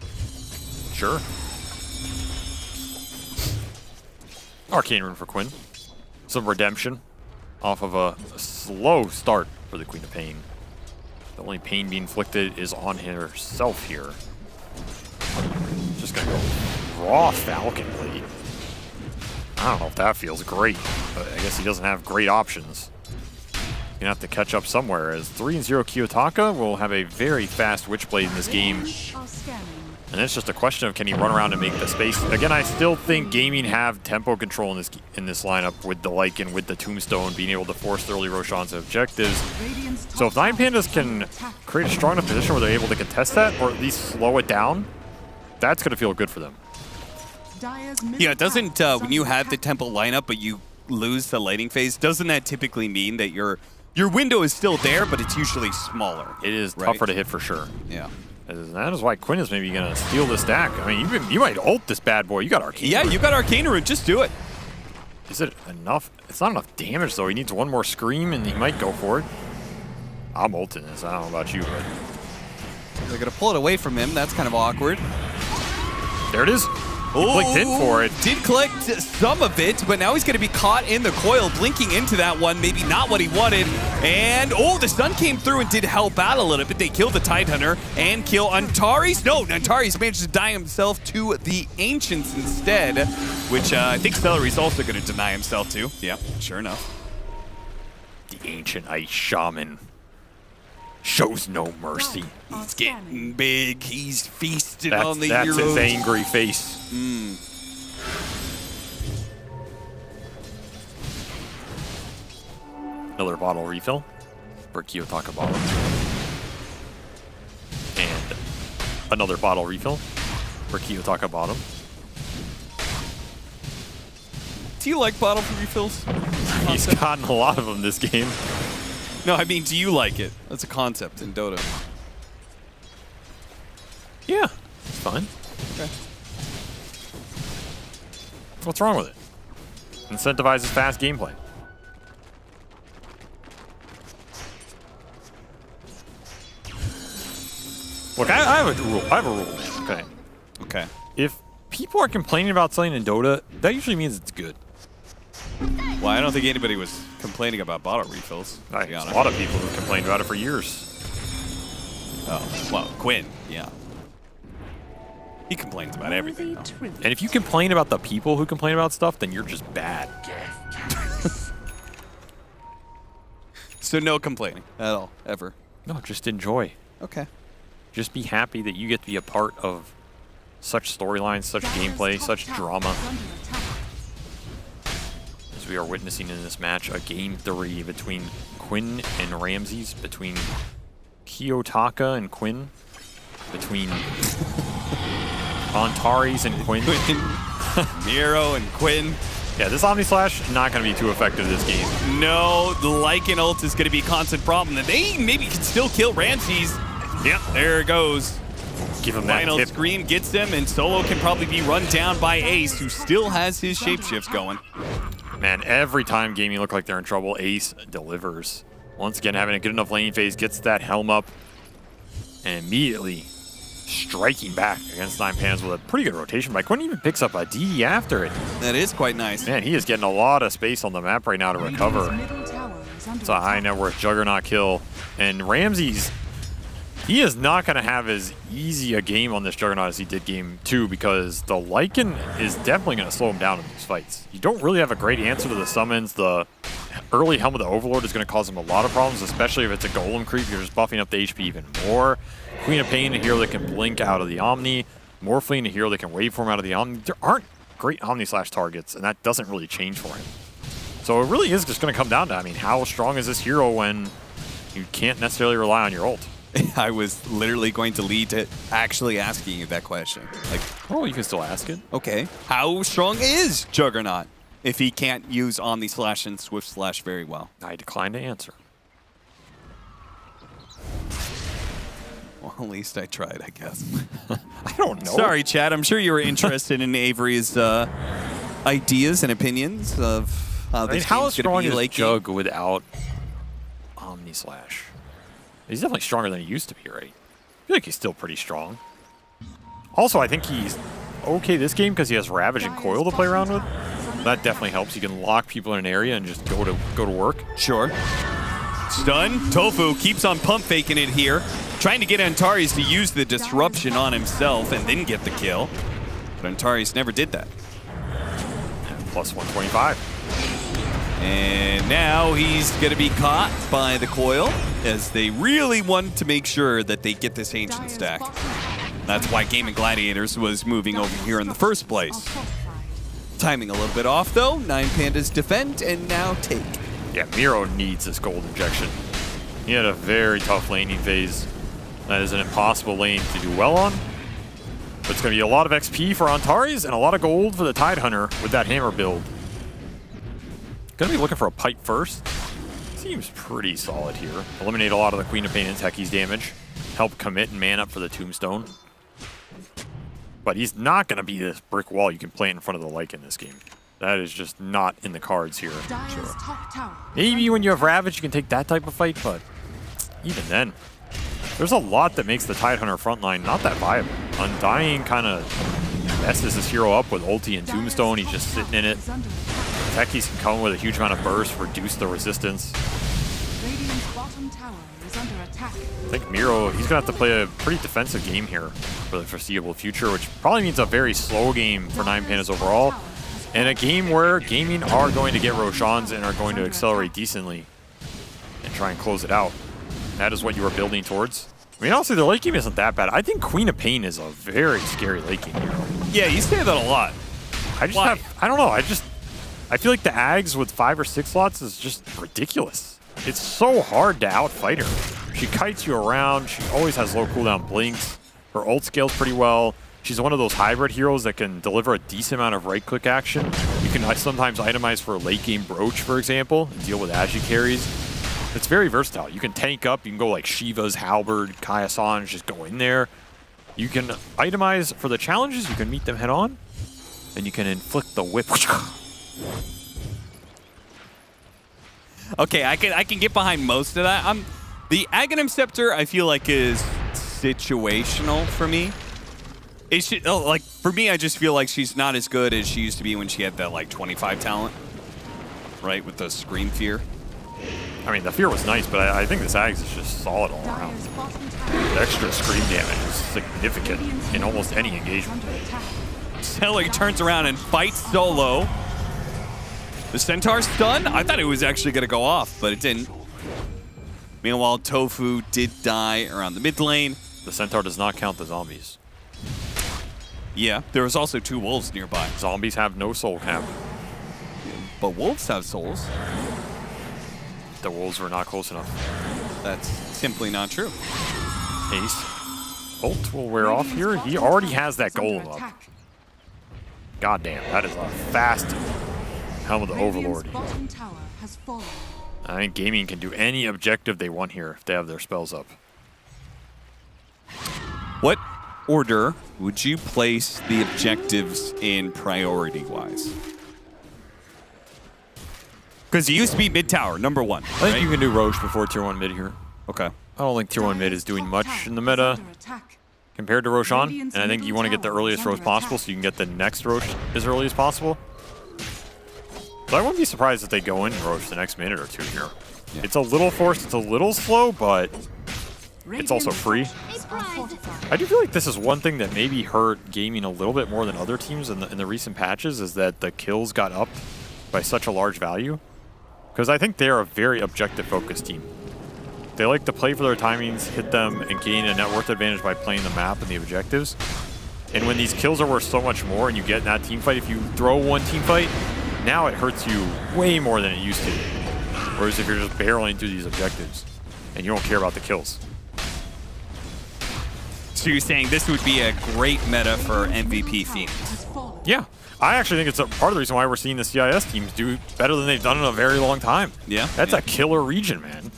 Sure. Arcane Rune for Quinn. Some redemption off of a slow start for the Queen of Pain. The only pain being inflicted is on herself here. Just gonna go raw Falcon Blade. I don't know if that feels great, but I guess he doesn't have great options. He's gonna have to catch up somewhere, as 3-0 Kiyotaka will have a very fast Witchblade in this game. And it's just a question of can he run around and make the space. Again, I still think Gaming have tempo control in this lineup with the Lycan, with the Tombstone, being able to force the early Roshan's objectives. So if Nine Pandas can create a strong enough position where they're able to contest that, or at least slow it down, that's going to feel good for them. Yeah, doesn't when you have the temple lineup but you lose the lighting phase, doesn't that typically mean that your window is still there, but it's usually smaller? It is tougher to hit for sure. Yeah. And that is why Quinn is maybe going to steal this stack. I mean, you might ult this bad boy. You got Arcane Yeah, Rune. you got Arcane Rune. Just do it. Is it enough? It's not enough damage, though. He needs one more Scream, and he might go for it. I'm ulting this. I don't know about you, but... They're going to pull it away from him. That's kind of awkward. There it is. He clicked in for it. Did collect some of it, but now he's going to be caught in the coil, blinking into that one. Maybe not what he wanted. And, the stun came through and did help out a little bit. They killed the Tidehunter and kill Antares. No, Antares managed to die himself to the Ancients instead, which I think Celery's also going to deny himself to. Yeah, sure enough. The Ancient Ice Shaman shows no mercy. He's getting big. He's feasted on the That's heroes. his angry face. Another bottle refill for Kiyotaka bottle. another bottle refill for Kiyotaka bottom. Do you like bottle refills? He's gotten a lot of them this game. No, I mean, do you like it? That's a concept in Dota. Yeah, it's fine. Okay. What's wrong with it? Incentivizes fast gameplay. Look, I have a rule. I have a rule, man. Okay. Okay. If people are complaining about something in Dota, that usually means it's good. Well, I don't think anybody was complaining about bottle refills. There's a lot of people who complained about it for years. Oh, well, Quinn, yeah. He complains about everything, though. And if you complain about the people who complain about stuff, then you're just bad. So no complaining at all, ever? No, just enjoy. Okay. Just be happy that you get to be a part of such storylines, such gameplay, such drama. As we are witnessing in this match, a game 3 between Quinn and Ramses, between Kiyotaka and Quinn, between Antares and Quinn. Miro and Quinn. Yeah, this Omni Slash not going to be too effective this game. No, the Lycan ult is going to be a constant problem. And they maybe can still kill Ramses. Yep, there it goes. Give him that Final tip. scream gets him, and Solo can probably be run down by Ace, who still has his shapeshifts going. Man, every time gaming look like they're in trouble, Ace delivers. Once again, having a good enough laning phase, gets that helm up, and immediately striking back against 9Pandas with a pretty good rotation. But Quinn even picks up a DD after it. That is quite nice. Man, he is getting a lot of space on the map right now to recover. It's a high net worth Juggernaut kill. And Ramses, he is not going to have as easy a game on this Juggernaut as he did game 2 because the Lycan is definitely going to slow him down in these fights. You don't really have a great answer to the summons. The early Helm of the Overlord is going to cause him a lot of problems, especially if it's a Golem creep. You're just buffing up the HP even more. Queen of Pain, a hero that can blink out of the Omni. Morphling, a hero that can waveform out of the Omni. There aren't great Omni Slash targets, and that doesn't really change for him. So it really is just going to come down to, I mean, how strong is this hero when you can't necessarily rely on your ult? I was literally going to lead to actually asking you that question. Like, oh, you can still ask it. Okay. How strong is Juggernaut if he can't use Omni Slash and Swift Slash very well? I decline to answer. Well, at least I tried, I guess. I don't know. Sorry, Chad. I'm sure you were interested in Avery's ideas and opinions of how this how game's strong going to be is like Jug without Omni Slash? He's definitely stronger than he used to be, right? I feel like he's still pretty strong. Also, I think he's okay this game because he has Ravage and Coil to play around with. That definitely helps. You can lock people in an area and just go to work. Sure. Stun. Tofu keeps on pump faking it here. Trying to get Antares to use the disruption on himself and then get the kill. But Antares never did that. And plus 125. And now he's going to be caught by the coil as they really want to make sure that they get this ancient stack. That's why Gaming Gladiators was moving over here in the first place. Timing a little bit off though. 9Pandas defend and now take. Yeah, Miro needs this gold injection. He had a very tough laning phase. That is an impossible lane to do well on. But it's going to be a lot of XP for Antares and a lot of gold for the Tidehunter with that hammer build. Going to be looking for a pipe first. Seems pretty solid here. Eliminate a lot of the Queen of Pain and Techie's damage. Help commit and man up for the Tombstone. But he's not going to be this brick wall you can plant in front of the Lycan in this game. That is just not in the cards here. Sure. Maybe when you have Ravage, you can take that type of fight, but even then, there's a lot that makes the Tidehunter frontline not that viable. Undying kind of messes this hero up with ulti and Tombstone. He's just sitting in it. Techies can come with a huge amount of burst, reduce the resistance. Radiant's bottom tower is under attack. I think Miro, he's going to have to play a pretty defensive game here for the foreseeable future, which probably means a very slow game for 9Pandas overall. And a game where gaming are going to get Roshans and are going to accelerate decently and try and close it out. That is what you are building towards. I mean, honestly, the late game isn't that bad. I think Queen of Pain is a very scary late game hero. Yeah, you say that a lot. I don't know. I feel like the Ags with 5 or 6 slots is just ridiculous. It's so hard to outfight her. She kites you around. She always has low cooldown blinks. Her ult scales pretty well. She's one of those hybrid heroes that can deliver a decent amount of right-click action. You can sometimes itemize for a late-game Broach, for example, and deal with Agi carries. It's very versatile. You can tank up. You can go like Shiva's Halberd, Kaya Sanj, just go in there. You can itemize for the challenges. You can meet them head-on. And you can inflict the whip. Okay, I can get behind most of that. The Aghanim Scepter, I feel like, is situational for me. Like, for me, I just feel like she's not as good as she used to be when she had that, like, 25 talent. Right, with the Scream Fear. I mean, the Fear was nice, but I think this Ags is just solid all around. The extra Scream damage is significant in almost any engagement. Celery turns around and fights solo. The Centaur's stunned? I thought it was actually going to go off, but it didn't. Meanwhile, Tofu did die around the mid lane. The Centaur does not count the zombies. Yeah, there was also 2 wolves nearby. Zombies have no soul cap. But wolves have souls. The wolves were not close enough. That's simply not true. Ace. Ult will wear off here. He already has that golem up. God damn, that is a fast Helm of the Overlord. I think Gaming can do any objective they want here if they have their spells up. What order would you place the objectives in priority-wise? Because it used to be mid tower, number 1. I think you can do Roche before tier 1 mid here. Okay. I don't think tier 1 mid is doing much in the meta compared to Roshan, and I think you want to get the earliest Roche possible so you can get the next Roche as early as possible. So I wouldn't be surprised if they go in Roche the next minute or 2 here. Yeah. It's a little forced, it's a little slow, but it's also free. I do feel like this is one thing that maybe hurt Gaming a little bit more than other teams in the recent patches, is that the kills got upped by such a large value. Because I think they're a very objective-focused team. They like to play for their timings, hit them, and gain a net worth advantage by playing the map and the objectives. And when these kills are worth so much more and you get in that team fight, if you throw one team fight, now it hurts you way more than it used to. Whereas if you're just barreling through these objectives and you don't care about the kills. So you're saying this would be a great meta for MVP Phoenix? Yeah. I actually think it's a part of the reason why we're seeing the CIS teams do better than they've done in a very long time. Yeah. That's a killer region, man.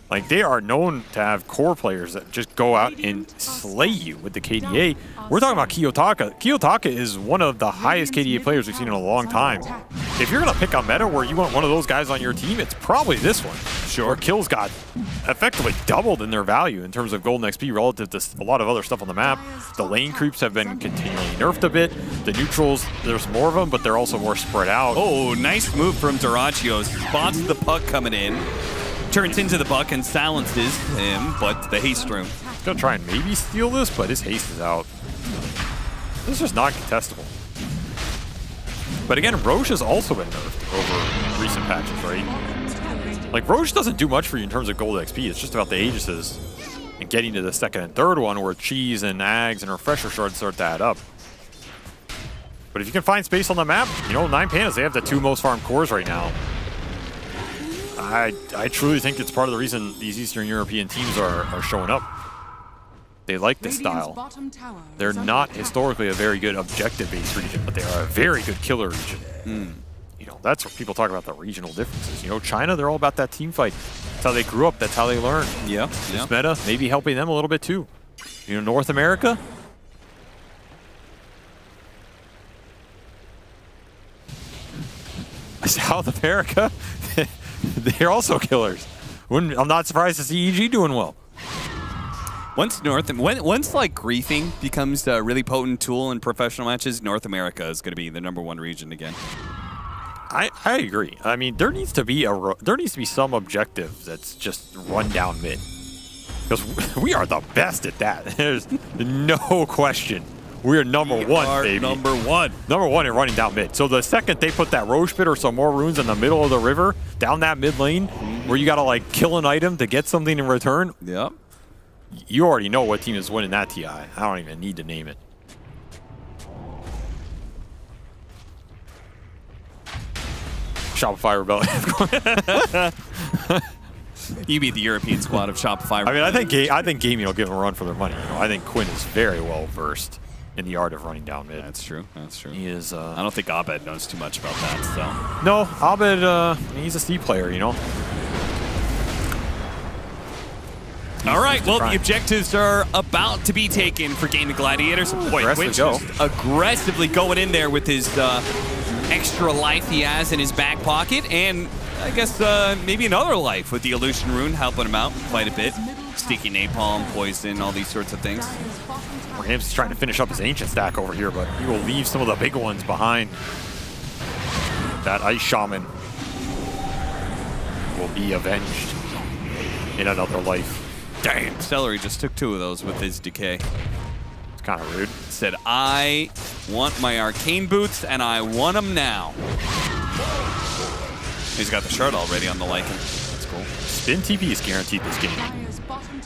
Like, they are known to have core players that just go out and slay you with the KDA. We're talking about Kiyotaka. Kiyotaka is one of the highest KDA players we've seen in a long time. If you're going to pick a meta where you want one of those guys on your team, it's probably this one. Sure. Where kills got effectively doubled in their value in terms of golden XP relative to a lot of other stuff on the map. The lane creeps have been continually nerfed a bit. The neutrals, there's more of them, but they're also more spread out. Oh, nice move from Dyrachio. Spots the puck coming in. Turns into the buck and silences him, but the haste room. He's gonna try and maybe steal this, but his haste is out. This is just not contestable. But again, Roche has also been nerfed over recent patches, right? Like, Roche doesn't do much for you in terms of gold XP. It's just about the Aegises and getting to the second and third one where Cheese and Ags and Refresher shards start to add up. But if you can find space on the map, you know, 9 Pandas, they have the 2 most farmed cores right now. I truly think it's part of the reason these Eastern European teams are showing up. They like this style. They're not historically a very good objective-based region, but they are a very good killer region. You know, that's what people talk about, the regional differences. You know, China, they're all about that team fight. That's how they grew up. That's how they learned. Yeah. This meta, maybe helping them a little bit too. You know, North America, South America, they're also killers. I'm not surprised to see EG doing well. Once like griefing becomes a really potent tool in professional matches, North America is going to be the #1 region again. I agree. I mean, there needs to be some objective that's just run down mid, because we are the best at that. There's no question. We are number one, baby. Number one in running down mid. So the second they put that Roche pit or some more runes in the middle of the river, down that mid lane, where you gotta like kill an item to get something in return. Yep. You already know what team is winning that TI. I don't even need to name it. Shopify Rebellion. You beat the European squad of Shopify. I mean, I think Gaming will give him a run for their money. You know, I think Quinn is very well versed in the art of running down mid. That's true. That's true. He is. I don't think Abed knows too much about that. So no, Abed. He's a C player. You know. All right, well, the objectives are about to be taken for Gaming Gladiators. Boy, Quinn just aggressively going in there with his extra life he has in his back pocket, and I guess maybe another life with the Illusion Rune helping him out quite a bit. Sticky Napalm, Poison, all these sorts of things. Ramsey's trying to finish up his Ancient stack over here, but he will leave some of the big ones behind. That Ice Shaman will be avenged in another life. Damn, Celery just took 2 of those with his decay. It's kind of rude. Said, I want my Arcane Boots, and I want them now. He's got the shard already on the Lycan. That's cool. Spin TP is guaranteed this game.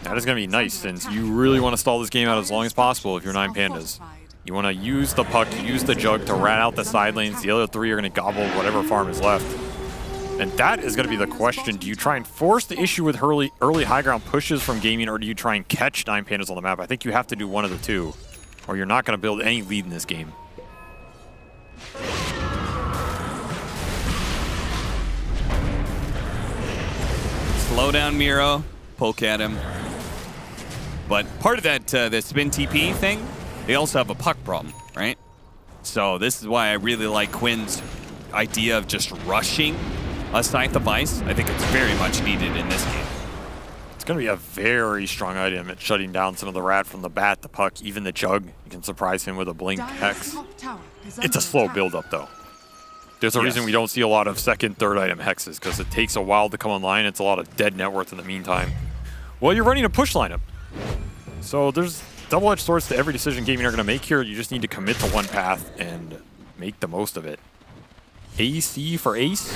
That is going to be nice, since you really want to stall this game out as long as possible if you're 9 Pandas. You want to use the puck, use the jug to rat out the side lanes. The other 3 are going to gobble whatever farm is left. And that is going to be the question. Do you try and force the issue with early high ground pushes from Gaming, or do you try and catch 9 Pandas on the map? I think you have to do one of the two, or you're not going to build any lead in this game. Slow down Miro, poke at him. But part of that, the spin TP thing, they also have a puck problem, right? So this is why I really like Quinn's idea of just rushing a Scythe of Ice. I think it's very much needed in this game. It's going to be a very strong item at shutting down some of the rat from the bat, the puck, even the jug. You can surprise him with a blink hex. It's a slow build-up, though. There's a reason we don't see a lot of second, third item hexes, because it takes a while to come online. It's a lot of dead net worth in the meantime. Well, you're running a push lineup. So there's double-edged swords to every decision Gaming are going to make here. You just need to commit to one path and make the most of it. AC for Ace.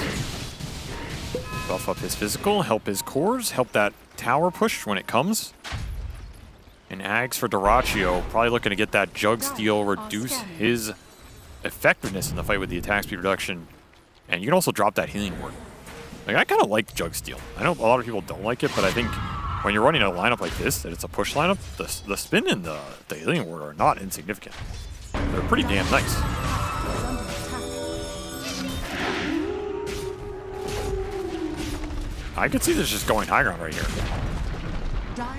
Buff up his physical, help his cores, help that tower push when it comes. And Ags for Dyrachyo, probably looking to get that Jug Steal, reduce his effectiveness in the fight with the attack speed reduction. And you can also drop that healing ward. Like, I kind of like Jug Steal. I know a lot of people don't like it, but I think when you're running a lineup like this, that it's a push lineup, the spin and the healing ward are not insignificant. They're pretty damn nice. I could see this just going high ground right here.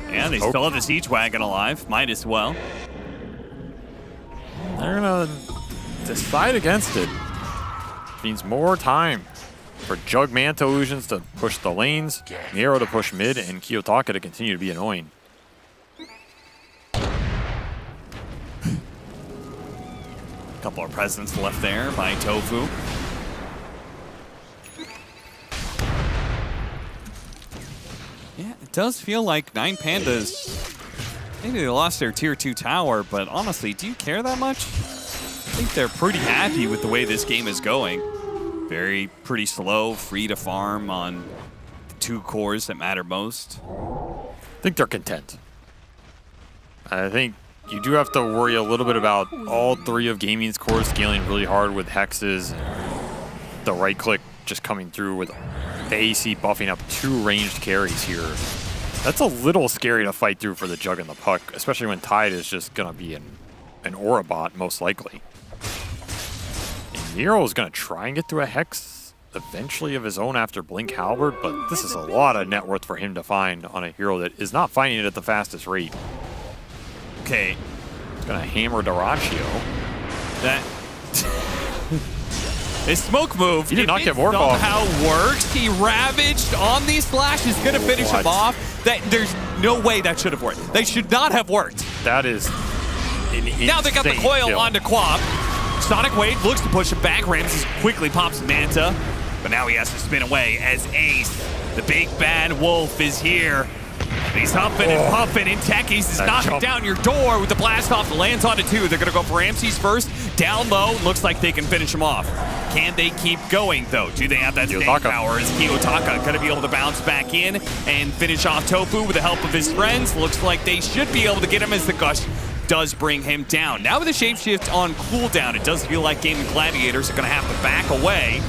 And they still have the Siege Wagon alive. Might as well. They're going to decide against it. Means more time for Jug Manta Illusions to push the lanes, Nero to push mid, and Kiyotaka to continue to be annoying. Couple of presents left there by Tofu. Yeah, it does feel like 9 Pandas, maybe they lost their tier 2 tower, but honestly, do you care that much? I think they're pretty happy with the way this game is going. Pretty slow, free to farm on the 2 cores that matter most. I think they're content. I think you do have to worry a little bit about all 3 of Gaming's cores scaling really hard with hexes, and the right click just coming through with the AC buffing up 2 ranged carries here. That's a little scary to fight through for the Jug and the puck, especially when Tide is just going to be an Aura bot, most likely. And Nero is going to try and get through a hex eventually of his own after Blink Halberd, but this is a lot of net worth for him to find on a hero that is not finding it at the fastest rate. Okay. He's going to hammer Dyrachyo. That... His smoke move, he did not get more off. How works? He ravaged on these slashes, gonna finish him off. There's no way that should have worked. They should not have worked. That is now they got the coil onto Quap. Sonic Wave looks to push him back. Ramses quickly pops Manta, but now he has to spin away as Ace, the big bad wolf, is here. He's humping and pumping, and Techies is knocking down your door with the blast off. Lands onto 2. They're going to go for Ramses first. Down low. Looks like they can finish him off. Can they keep going, though? Do they have that staying power? Is Kiyotaka going to be able to bounce back in and finish off Tofu with the help of his friends? Looks like they should be able to get him as the Gush does bring him down. Now with the Shapeshift on cooldown, it does feel like Gaming Gladiators are going to have to back away.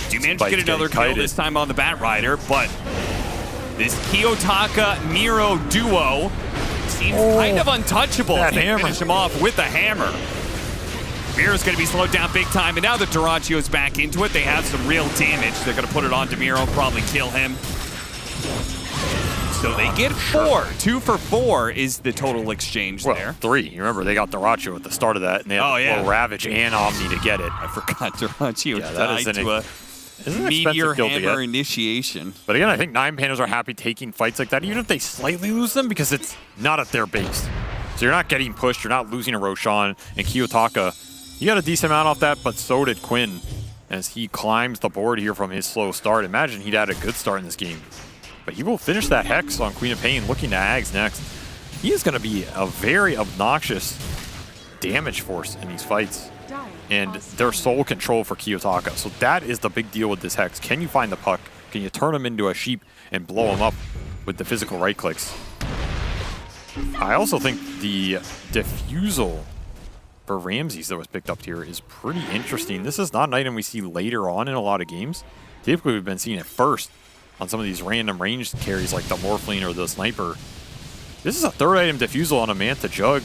Do manage to get another kill this time on the Bat Rider, but This Kiyotaka Miro duo seems kind of untouchable. That They hammer. finish him off with the hammer. Miro's going to be slowed down big time, and now that Duracio's back into it, they have some real damage. They're going to put it on to Miro, probably kill him. So they get 4. 2 for 4 is the total exchange there. 3. You remember, they got Duracio at the start of that, and they had to blow Ravage and Omni to get it. I forgot Duracio died to a meteor hammer initiation. But again, I think 9 Pandas are happy taking fights like that, even if they slightly lose them, because it's not at their base. So you're not getting pushed, you're not losing a Roshan, and Kiyotaka, he got a decent amount off that, but so did Quinn as he climbs the board here from his slow start. Imagine he'd had a good start in this game. But he will finish that Hex on Queen of Pain, looking to Ags next. He is going to be a very obnoxious damage force in these fights. And their soul control for Kiyotaka. So that is the big deal with this Hex. Can you find the puck? Can you turn him into a sheep and blow him up with the physical right clicks? I also think the Diffusal for Ramses that was picked up here is pretty interesting. This is not an item we see later on in a lot of games. Typically, we've been seeing it first on some of these random ranged carries like the Morphling or the Sniper. This is a 3rd item Diffusal on a Manta Jug.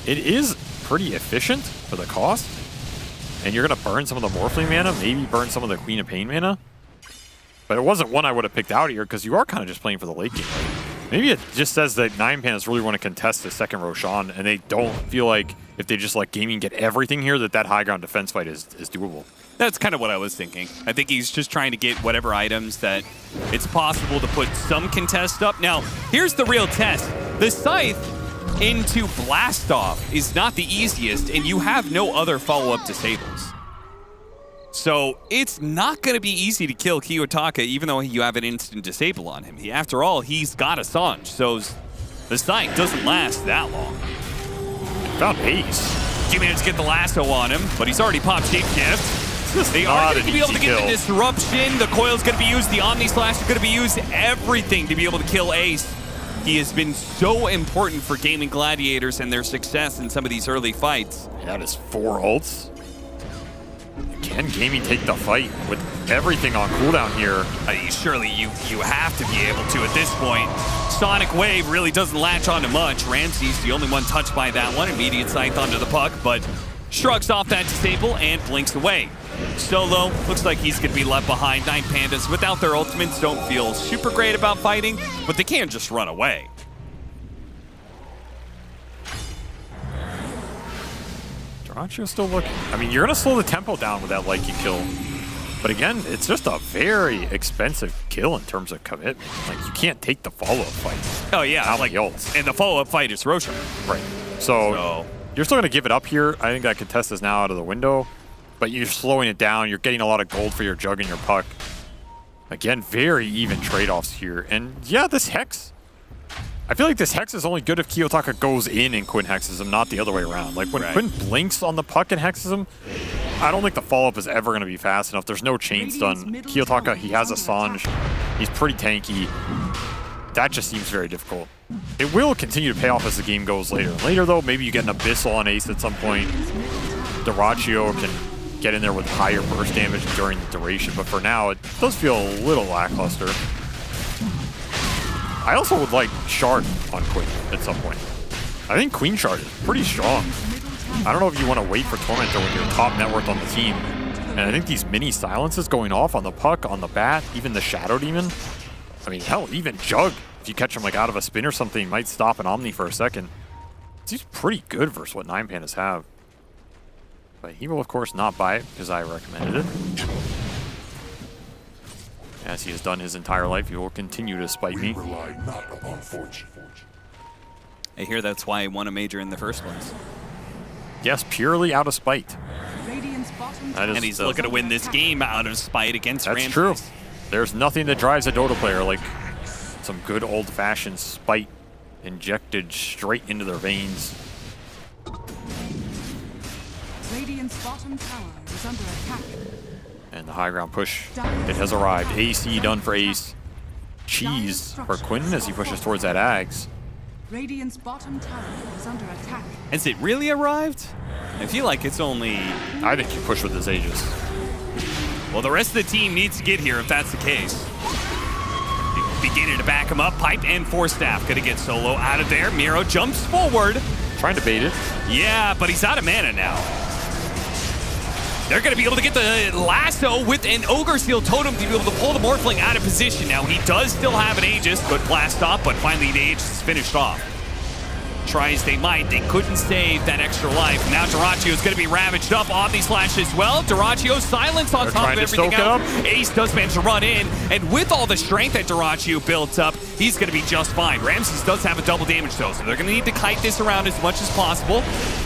It is pretty efficient for the cost. And you're going to burn some of the Morphling mana, maybe burn some of the Queen of Pain mana. But it wasn't one I would have picked out here because you are kind of just playing for the late game. Maybe it just says that 9 Pandas really want to contest the second Roshan, and they don't feel like if they just let Gaming get everything here, that high ground defense fight is doable. That's kind of what I was thinking. I think he's just trying to get whatever items that it's possible to put some contest up. Now, here's the real test. The Scythe into Blast Off is not the easiest, and you have no other follow-up disables. So it's not going to be easy to kill Kiyotaka, even though you have an instant disable on him. After all, he's got Assange, so the Scythe doesn't last that long. Found Ace. 2 minutes to get the lasso on him, but he's already popped Shapeshift. They are going to be able to get the Disruption. The Coil's going to be used. The Omni Slash is going to be used. Everything to be able to kill Ace. He has been so important for Gaming Gladiators and their success in some of these early fights. That is 4 ults. Can Gaming take the fight with everything on cooldown here? Surely you have to be able to at this point. Sonic Wave really doesn't latch onto much. Ramsey's the only one touched by that one. Immediate Scythe onto the puck, but shrugs off that disable and blinks away. Solo looks like he's going to be left behind. 9 Pandas without their ultimates don't feel super great about fighting, but they can't just run away. Duracio's still looking. I mean, you're going to slow the tempo down with that Lycan kill. But again, it's just a very expensive kill in terms of commitment. Like, you can't take the follow-up fight. Oh, yeah. Not like ults. And the follow-up fight is Roshan. Right. So you're still going to give it up here. I think that contest is now out of the window. But you're slowing it down. You're getting a lot of gold for your Jug and your Puck. Again, very even trade-offs here. And yeah, this Hex. I feel like this Hex is only good if Kiyotaka goes in and Quinn hexes him, not the other way around. Like when Quinn blinks on the Puck and hexes him, I don't think the follow-up is ever going to be fast enough. There's no chain stun. Kiyotaka, he has Assange. He's pretty tanky. That just seems very difficult. It will continue to pay off as the game goes later. Later, though, maybe you get an Abyssal on Ace at some point. Duraccio can get in there with higher burst damage during the duration, but for now, it does feel a little lackluster. I also would like Shard on Quinn at some point. I think Queen Shard is pretty strong. I don't know if you want to wait for Tormentor when you're top net worth on the team. And I think these mini silences going off on the Puck, on the Bat, even the Shadow Demon. I mean, hell, even Jug, if you catch him like out of a spin or something, he might stop an Omni for a second. He's pretty good versus what 9 Pandas have. But he will, of course, not buy it because I recommended it. As he has done his entire life, he will continue to spite me. Not upon fortune. I hear that's why he won a major in the first place. Yes, purely out of spite. And he's looking to win this game out of spite against Ramses. That's true. There's nothing that drives a Dota player like some good old-fashioned spite injected straight into their veins. Radiant's bottom tower is under attack. And the high ground push, it has arrived. AC done for Ace. Cheese for Quinn as he pushes towards that Ags. Radiant's bottom tower is under attack. Has it really arrived? I feel like it's only... I think you push with his Aegis. Well, the rest of the team needs to get here if that's the case. beginning to back him up. Pipe and Force Staff gonna get Solo out of there. Miro jumps forward. Trying to bait it. Yeah, but he's out of mana now. They're going to be able to get the lasso with an Ogre Seal Totem to be able to pull the Morphling out of position. Now, he does still have an Aegis, but blast off, but finally the Aegis is finished off. Try as they might, they couldn't save that extra life. Now Dyrachyo is going to be ravaged up. Omni Slash as well. Dyrachyo silence on top of everything else. Ace does manage to run in, and with all the strength that Dyrachyo built up, he's going to be just fine. Ramses does have a double damage though, so they're going to need to kite this around as much as possible.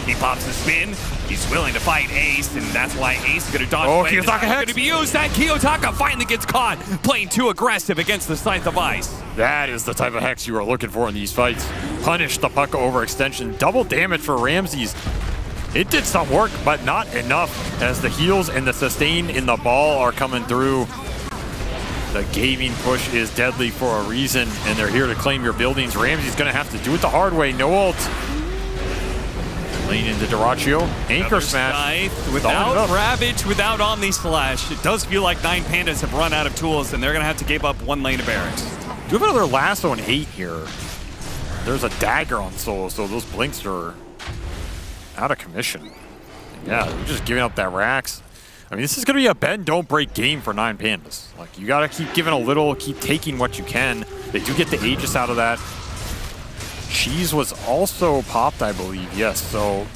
He pops the spin. He's willing to fight Ace, and that's why Ace is going to dodge. Oh, Kiyotaka going to be used. That Kiyotaka finally gets caught playing too aggressive against the Scythe of Ice. That is the type of hex you are looking for in these fights. Punish the puck overextension. Double damage for Ramses. It did some work, but not enough, as the heals and the sustain in the ball are coming through. The gaming push is deadly for a reason, and they're here to claim your buildings. Ramsey's going to have to do it the hard way. No ult. Lean into Dyrachyo. Anchor smash. Without Ravage, without Omni Slash. It does feel like 9 Pandas have run out of tools, and they're going to have to give up 1 lane of barracks. Do have another lasso and 8 here. There's a dagger on Solo, so those blinks are out of commission. Yeah, they're just giving up that Rax. I mean, this is going to be a bend, don't break game for 9 Pandas. Like, you got to keep giving a little, keep taking what you can. They do get the Aegis out of that. Cheese was also popped, I believe, yes, so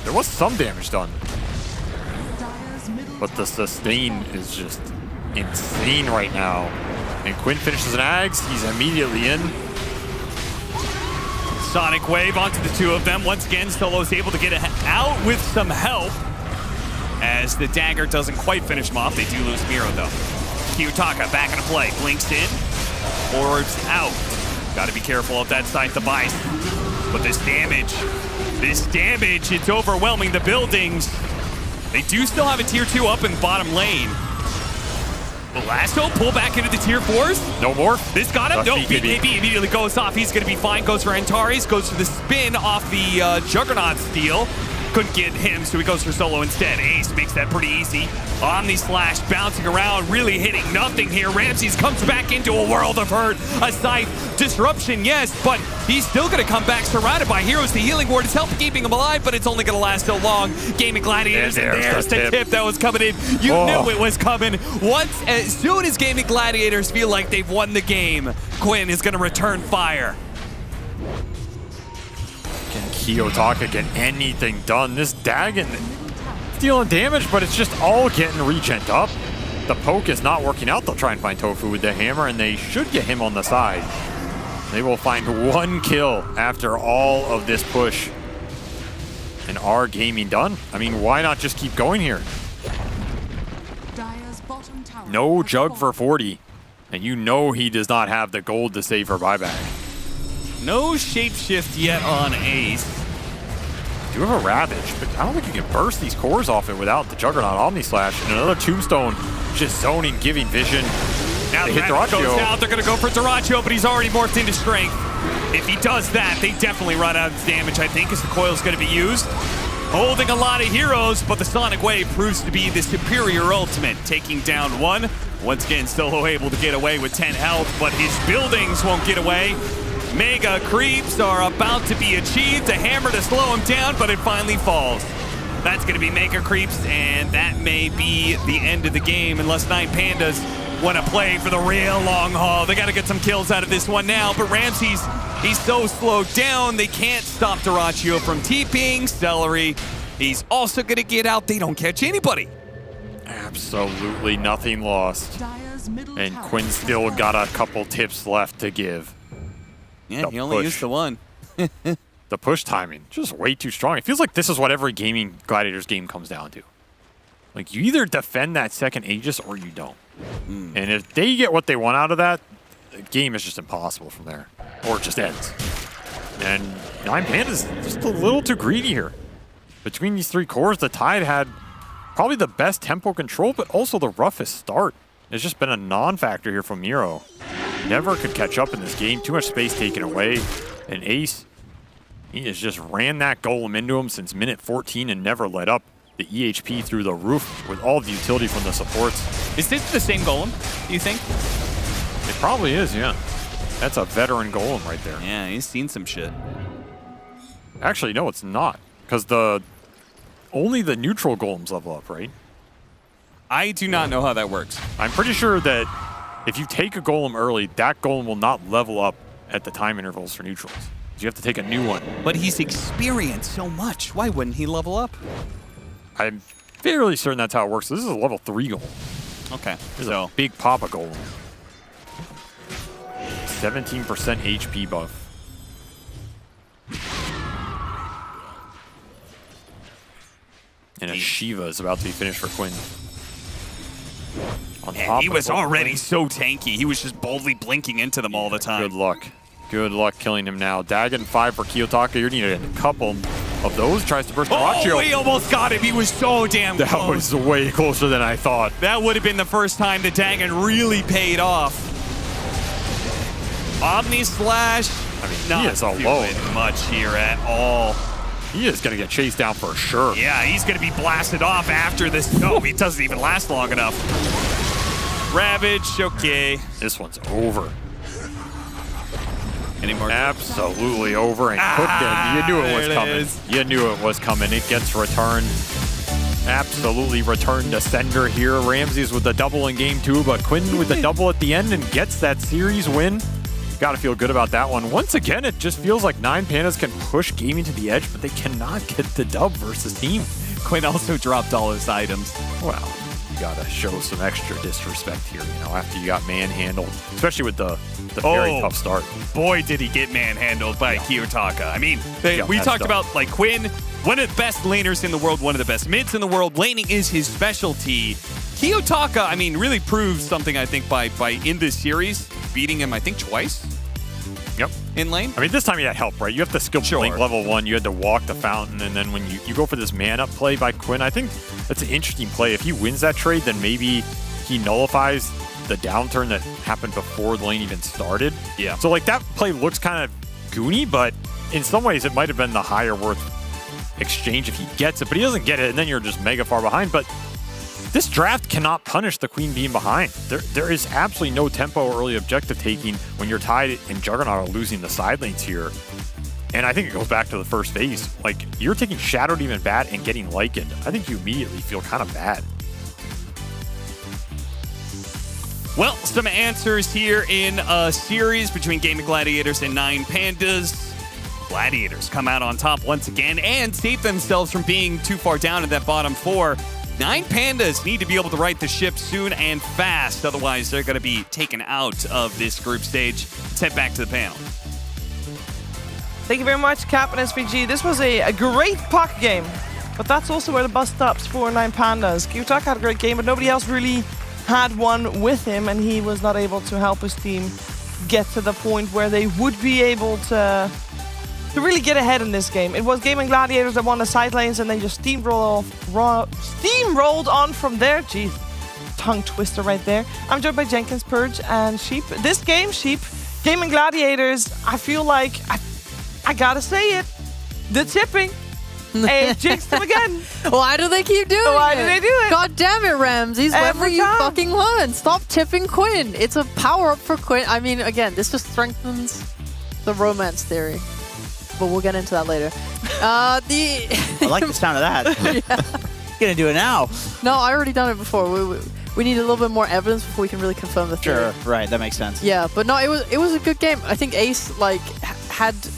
there was some damage done. But the sustain is just insane right now. And Quinn finishes an Ags, he's immediately in. Sonic Wave onto the 2 of them. Once again, Solo's able to get out with some help. As the dagger doesn't quite finish him off, they do lose Miro though. Kiyotaka back into play, blinks in, orbs out. Got to be careful of that Scythe of Ice. But this damage, it's overwhelming the buildings. They do still have a tier 2 up in the bottom lane. The lasso pull back into the tier 4s. No more. This got him. No, BKB immediately goes off. He's going to be fine. Goes for Antares. Goes for the spin off the Juggernaut steal. Couldn't get him, so he goes for Solo instead. Ace makes that pretty easy. Omni Slash bouncing around, really hitting nothing here. Ramses comes back into a world of hurt. A Scythe disruption, yes, but he's still going to come back surrounded by heroes. The healing ward is helping keeping him alive, but it's only going to last so long. Gaming Gladiators, and there's the tip that was coming in. You knew it was coming. As soon as Gaming Gladiators feel like they've won the game, Quinn is going to return fire. Can Kiyotaka get anything done? This Dagon dealing damage, but it's just all getting regent up. The poke is not working out. They'll try and find Tofu with the hammer, and they should get him on the side. They will find 1 kill after all of this push. And are gaming done? I mean, why not just keep going here? No Jug for 40. And you know he does not have the gold to save her buyback. No shapeshift yet on Ace. You have a Ravage, but I don't think you can burst these cores off it without the Juggernaut Omni Slash. And another Tombstone just zoning, giving vision. Now they hit Ravage Dyrachyo. goes out. They're going to go for Dyrachyo, but he's already morphed into strength. If he does that, they definitely run out of damage, I think, as the coil's going to be used. Holding a lot of heroes, but the Sonic Wave proves to be the superior ultimate, taking down 1. Once again, Solo able to get away with 10 health, but his buildings won't get away. Mega creeps are about to be achieved. A hammer to slow him down, but it finally falls. That's going to be mega creeps, and that may be the end of the game unless 9 Pandas want to play for the real long haul. They got to get some kills out of this one now, but Ramses, he's so slowed down, they can't stop Dyrachyo from TPing. Celery, he's also going to get out. They don't catch anybody. Absolutely nothing lost. And Quinn still got a couple tips left to give. Yeah, he only used the 1. The push timing, just way too strong. It feels like this is what every Gaming Gladiators game comes down to. Like, you either defend that second Aegis or you don't. And if they get what they want out of that, the game is just impossible from there. Or it just ends. And 9 Pandas just a little too greedy here. Between these 3 cores, the Tide had probably the best tempo control, but also the roughest start. It's just been a non-factor here from Miro. Never could catch up in this game. Too much space taken away. And Ace, he has just ran that golem into him since minute 14 and never let up. The EHP through the roof with all the utility from the supports. Is this the same golem, do you think? It probably is, yeah. That's a veteran golem right there. Yeah, he's seen some shit. Actually, no, it's not. Because only the neutral golems level up, right? I do not know how that works. I'm pretty sure that if you take a golem early, that golem will not level up at the time intervals for neutrals. So you have to take a new one. But he's experienced so much. Why wouldn't he level up? I'm fairly certain that's how it works. This is a level 3 golem. Okay. This is a big Papa golem. 17% HP buff. And a Shiva is about to be finished for Quinn. And he was already so tanky. He was just boldly blinking into them all the time. Good luck. Good luck killing him now. Dagon 5 for Kiyotaka. You're needing a couple of those. Tries to burst Dyrachyo. Oh, he almost got him. He was so damn close. That was way closer than I thought. That would have been the first time the Dagon really paid off. Omni Slash. I mean, not he is alone. doing much here at all. He is going to get chased down for sure. Yeah, he's going to be blasted off after this. No, he doesn't even last long enough. Ravage, okay. This one's over. Any more? Absolutely over and cooked it. You knew it was coming. You knew it was coming. It gets returned. Absolutely returned to sender here. Ramses with the double in game 2, but Quinn with the double at the end and gets that series win. Got to feel good about that one. Once again, it just feels like 9Pandas can push gaming to the edge, but they cannot get the dub versus team. Quinn also dropped all his items. Well, you got to show some extra disrespect here, you know, after you got manhandled, especially with the very tough start. Boy, did he get manhandled by Kiyotaka. I mean, we talked about, like, Quinn, one of the best laners in the world, one of the best mids in the world. Laning is his specialty. Kiyotaka, I mean, really proved something, I think, by in this series, beating him, I think, twice. Yep. In lane? I mean, this time you had help, right? You have to skill blink level 1. You had to walk the fountain, and then when you go for this man-up play by Quinn, I think that's an interesting play. If he wins that trade, then maybe he nullifies the downturn that happened before the lane even started. Yeah. So, like, that play looks kind of goony, but in some ways it might have been the higher worth exchange if he gets it, but he doesn't get it, and then you're just mega far behind. But this draft cannot punish the Queen being behind. There is absolutely no tempo or early objective taking when you're tied and Juggernaut are losing the side lanes here. And I think it goes back to the first phase. Like, you're taking Shadow Demon bad and getting Lycaned. I think you immediately feel kind of bad. Well, some answers here in a series between Gaming Gladiators and 9Pandas. Gladiators come out on top once again and save themselves from being too far down in that bottom 4. 9Pandas need to be able to right the ship soon and fast, otherwise they're going to be taken out of this group stage. Let's head back to the panel. Thank you very much, Cap and SVG. This was a great puck game, but that's also where the bus stops for 9Pandas. Kiyotaka had a great game, but nobody else really had one with him, and he was not able to help his team get to the point where they would be able to really get ahead in this game. It was Gaming Gladiators that won the side lanes and then just steamrolled on from there. Jeez, tongue twister right there. I'm joined by Jenkins, Purge, and Sheep. This game, Sheep, Gaming Gladiators, I feel like, I gotta say it, the tipping. Hey, jinxed him again. Why do they keep doing it? Why do they do it? God damn it, Ramses. When will you fucking learn? Stop tipping Quinn. It's a power up for Quinn. I mean, again, this just strengthens the romance theory. But we'll get into that later. I like the sound of that. Yeah. Gonna do it now. No, I already done it before. We need a little bit more evidence before we can really confirm the theory. Sure, right, that makes sense. Yeah, but no, it was a good game. I think Ace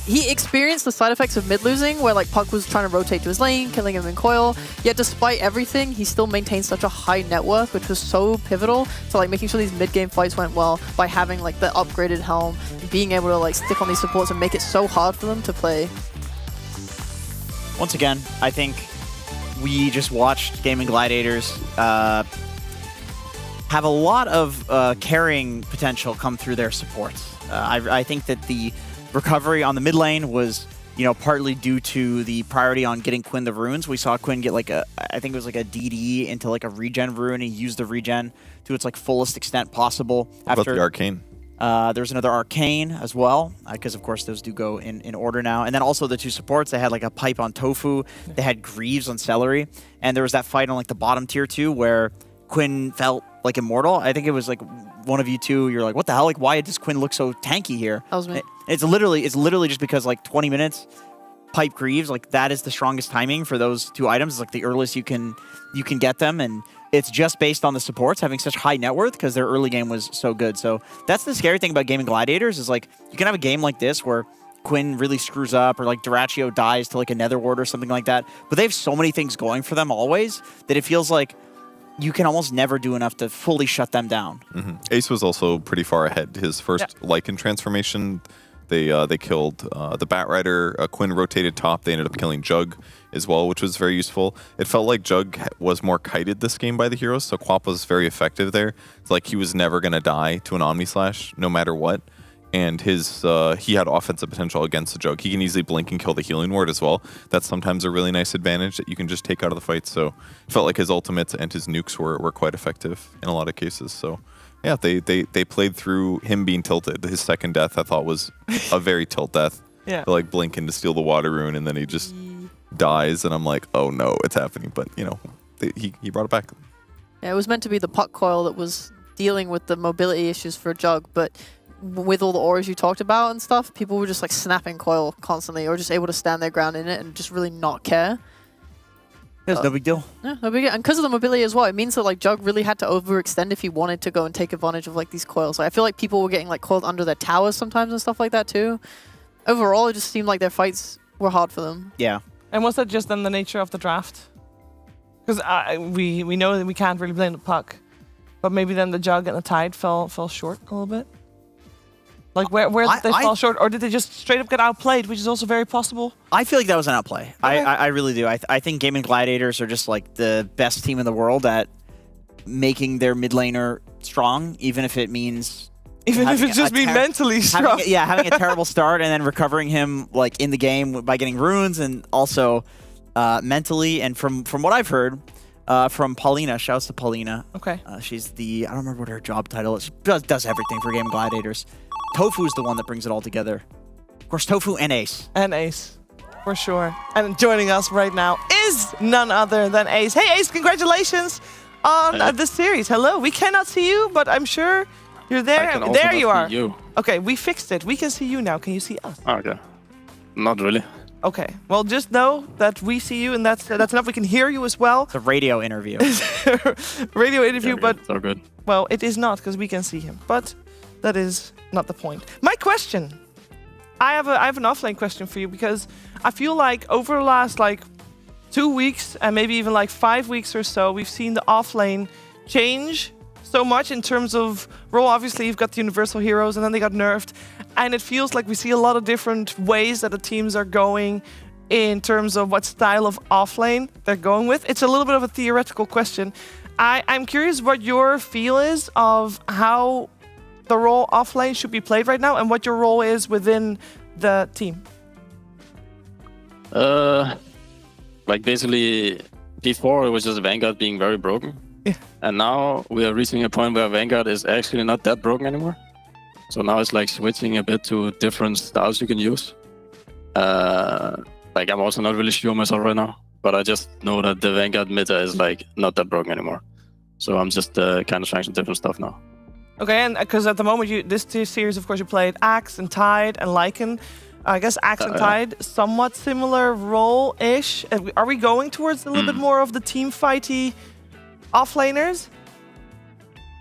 he experienced the side effects of mid losing, where like Puck was trying to rotate to his lane, killing him in coil. Yet despite everything, he still maintained such a high net worth, which was so pivotal to like making sure these mid game fights went well by having like the upgraded helm, being able to like stick on these supports and make it so hard for them to play. Once again, I think we just watched Gaming Gladiators have a lot of carrying potential come through their supports. I think that the recovery on the mid lane was, you know, partly due to the priority on getting Quinn the runes. We saw Quinn get like I think it was like a DD into like a regen rune. He used the regen to its like fullest extent possible. What about the arcane? There's another arcane as well, because of course those do go in order now. And then also the two supports, they had like a pipe on Tofu, they had Greaves on Celery, and there was that fight on like the bottom tier too where Quinn felt like Immortal. I think it was like one of you two. You're like, what the hell? Like, why does Quinn look so tanky here? That was me. It's literally just because like 20 minutes, Pipe Greaves, like that is the strongest timing for those 2 items. It's like the earliest you can get them, and it's just based on the supports having such high net worth because their early game was so good. So that's the scary thing about gaming Gladiators is like you can have a game like this where Quinn really screws up or like Duraccio dies to like a Nether Ward or something like that. But they have so many things going for them always that it feels like you can almost never do enough to fully shut them down. Ace was also pretty far ahead. His first Lycan transformation, they killed the Batrider. Quinn rotated top. They ended up killing Jug as well, which was very useful. It felt like Jug was more kited this game by the heroes, so Quap was very effective there. It's like he was never going to die to an Omni Slash no matter what. And his he had offensive potential against the Jug. He can easily blink and kill the healing ward as well. That's sometimes a really nice advantage that you can just take out of the fight. So it felt like his ultimates and his nukes were quite effective in a lot of cases. So yeah, they played through him being tilted. His second death I thought was a very tilt death. Yeah. Like blinking to steal the water rune and then he just dies and I'm like, oh no, it's happening. But you know, he brought it back. Yeah, it was meant to be the puck coil that was dealing with the mobility issues for Jug, but with all the auras you talked about and stuff, people were just like snapping coil constantly or just able to stand their ground in it and just really not care. It's no big deal. Yeah, no big deal. And because of the mobility as well, it means that like Jug really had to overextend if he wanted to go and take advantage of like these coils. Like, I feel like people were getting like coiled under their towers sometimes and stuff like that too. Overall, it just seemed like their fights were hard for them. Yeah. And was that just then the nature of the draft? Because we know that we can't really blame the puck, but maybe then the Jug and the Tide fell short a little bit. Like where did they fall short, or did they just straight up get outplayed, which is also very possible? I feel like that was an outplay. Okay. I really do. I think Gaming Gladiators are just like the best team in the world at making their mid laner strong, even if it means if it's just being mentally strong. Having a terrible start and then recovering him like in the game by getting runes and also mentally. And from what I've heard from Paulina, shouts to Paulina. Okay. She's the, I don't remember what her job title is. She does everything for Gaming Gladiators. Tofu's the one that brings it all together. Of course, Tofu and Ace. And Ace, for sure. And joining us right now is none other than Ace. Hey, Ace, congratulations on this series. Hello. We cannot see you, but I'm sure you're there. There you are. You. Okay, we fixed it. We can see you now. Can you see us? Okay. Not really. Okay. Well, just know that we see you, and that's enough. We can hear you as well. It's a radio interview. Radio interview, Yeah, but it's all good. well, it is not because we can see him. But that is not the point. My question. I have an offlane question for you because I feel like over the last like 2 weeks and maybe even like 5 weeks or so, we've seen the offlane change so much in terms of role. Obviously, you've got the universal heroes and then they got nerfed. And it feels like we see a lot of different ways that the teams are going in terms of what style of offlane they're going with. It's a little bit of a theoretical question. I'm curious what your feel is of how the role offlane should be played right now and what your role is within the team. Like basically before it was just Vanguard being very broken. Yeah. And now we are reaching a point where Vanguard is actually not that broken anymore. So now it's like switching a bit to different styles you can use. Like I'm also not really sure myself right now, but I just know that the Vanguard meta is like not that broken anymore. So I'm just kind of trying some different stuff now. Okay, and because at the moment, this series, of course, you played Axe and Tide and Lycan. I guess Axe and Tide, somewhat similar role-ish. Are we going towards a little bit more of the team fighty offlaners?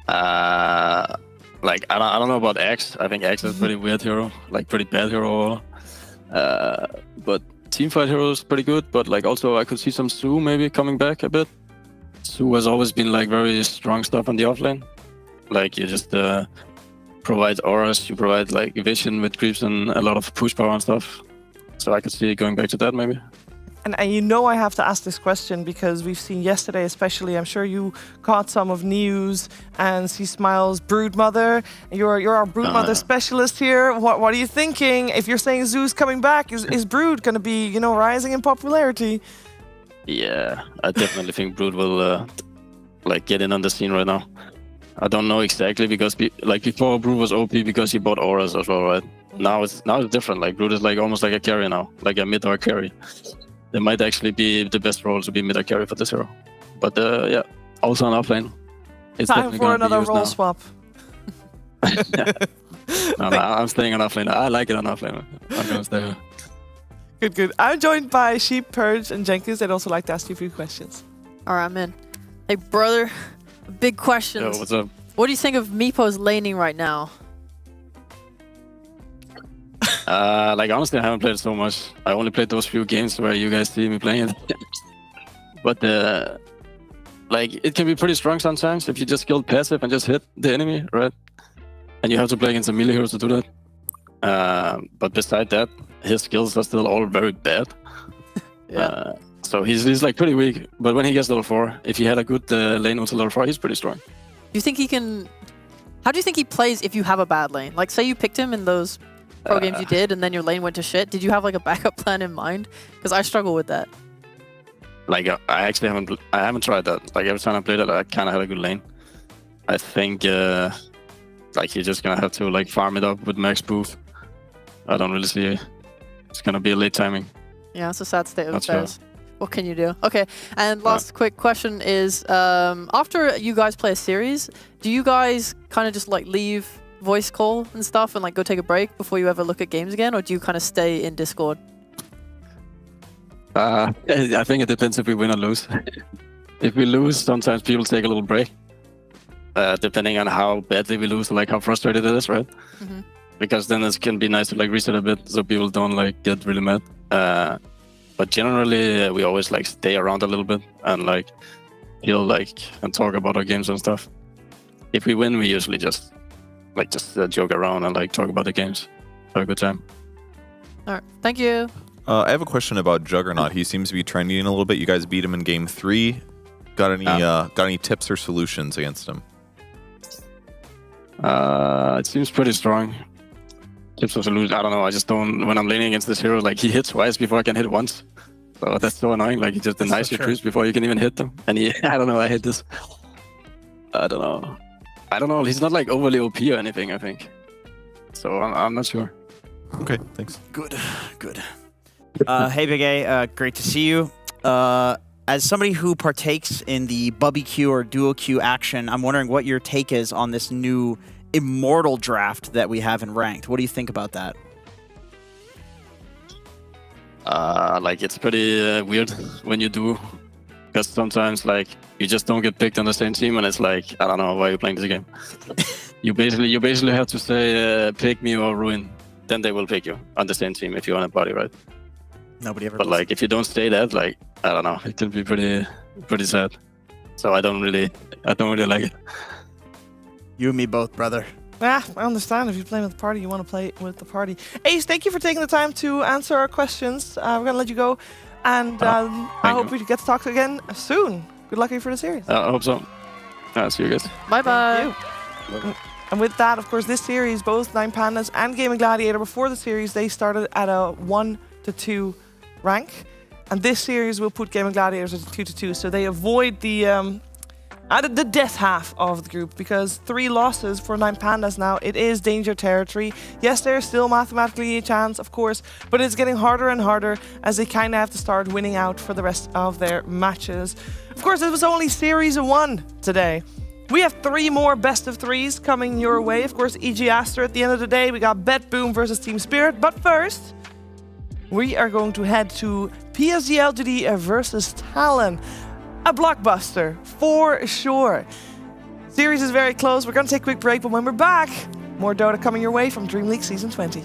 Like I don't know about Axe. I think Axe is a pretty weird hero, like pretty bad hero. But teamfight hero is pretty good. But like also I could see some Su maybe coming back a bit. Su has always been like very strong stuff on the offlane. Like you just provide auras, you provide like vision with creeps and a lot of push power and stuff. So I could see it going back to that maybe. And you know I have to ask this question because we've seen yesterday especially, I'm sure you caught some of News and C Smiles Broodmother. You're our Broodmother specialist here. What are you thinking? If you're saying Zoo's coming back, is Brood going to be, you know, rising in popularity? Yeah, I definitely think Brood will like get in on the scene right now. I don't know exactly because like before Brood was OP because he bought auras as well, right? Now it's different. Like Brood is like almost like a carry now, like a mid-or carry. There might actually be the best role to be mid-or carry for this hero. But yeah, also on offlane. It's Time definitely for gonna be another used role now. swap. No, I'm staying on offlane. I like it on offlane. I'm gonna stay here. Good, good. I'm joined by Sheep, Purge, and Jenkins. They'd also like to ask you a few questions. All right, I'm in. Hey, brother, big questions. Yo, what's up? What do you think of Meepo's laning right now? Like honestly, I haven't played it so much. I only played those few games where you guys see me playing it. But like it can be pretty strong sometimes if you just skill passive and just hit the enemy, right? And you have to play against a melee hero to do that. But beside that, his skills are still all very bad. So he's like pretty weak. But when he gets level 4, if he had a good lane until level 4, he's pretty strong. Do you think he can... How do you think he plays if you have a bad lane? Like, say you picked him in those pro games you did, and then your lane went to shit. Did you have like a backup plan in mind? Because I struggle with that. Like I actually haven't tried that. Like every time I played it, I kind of had a good lane. I think like you're just gonna have to like farm it up with max boost. I don't really see it's gonna be a late timing. Yeah, it's a sad state of Not affairs. sure. What can you do? Okay, and last quick question is, after you guys play a series, do you guys kind of just like leave voice call and stuff and like go take a break before you ever look at games again, or do you kind of stay in Discord? I think it depends if we win or lose. If we lose, sometimes people take a little break, depending on how badly we lose, like how frustrated it is, right? Mm-hmm. Because then it can be nice to like reset a bit so people don't like get really mad. But generally, we always like stay around a little bit and like feel like and talk about our games and stuff. If we win, we usually just joke around and like talk about the games. Have a good time. All right, thank you. I have a question about Juggernaut. He seems to be trending a little bit. You guys beat him in game 3. Got any tips or solutions against him? It seems pretty strong. Tips or solutions? I don't know. I just don't. When I'm laning against this hero, like he hits twice before I can hit once. So that's so annoying. Like he just denies your creeps before you can even hit them. And I don't know. I hate this. I don't know. He's not like overly OP or anything, I think. So I'm not sure. Okay, thanks. Good. Hey, Big A, great to see you. As somebody who partakes in the Bubby Q or Duo Q action, I'm wondering what your take is on this new Immortal draft that we have in Ranked. What do you think about that? Like it's pretty weird when you do, because sometimes like you just don't get picked on the same team, and it's like I don't know why you're playing this game. you basically have to say pick me or ruin, then they will pick you on the same team if you're on a body, right? Nobody ever. But like if you don't say that, like I don't know, it can be pretty sad. So I don't really like it. You and me both, brother. Yeah, I understand. If you're playing with the party, you want to play with the party. Ace, thank you for taking the time to answer our questions. We're going to let you go. And I hope we get to talk again soon. Good luck for the series. I hope so. See you guys. Bye-bye. And with that, of course, this series, both 9Pandas and Gaming Gladiator, before the series, they started at a 1-2 rank. And this series will put Gaming Gladiators at 2-2. So they avoid the death half of the group, because 3 losses for 9Pandas now, it is danger territory. Yes, there's still mathematically a chance, of course, but it's getting harder and harder as they kind of have to start winning out for the rest of their matches. Of course, it was only Series 1 today. We have 3 more best of 3s coming your way. Of course, EG Aster at the end of the day. We got Bet Boom versus Team Spirit. But first, we are going to head to PSG LGD versus Talon. A blockbuster, for sure. Series is very close. We're going to take a quick break, but when we're back, more Dota coming your way from DreamLeague Season 20.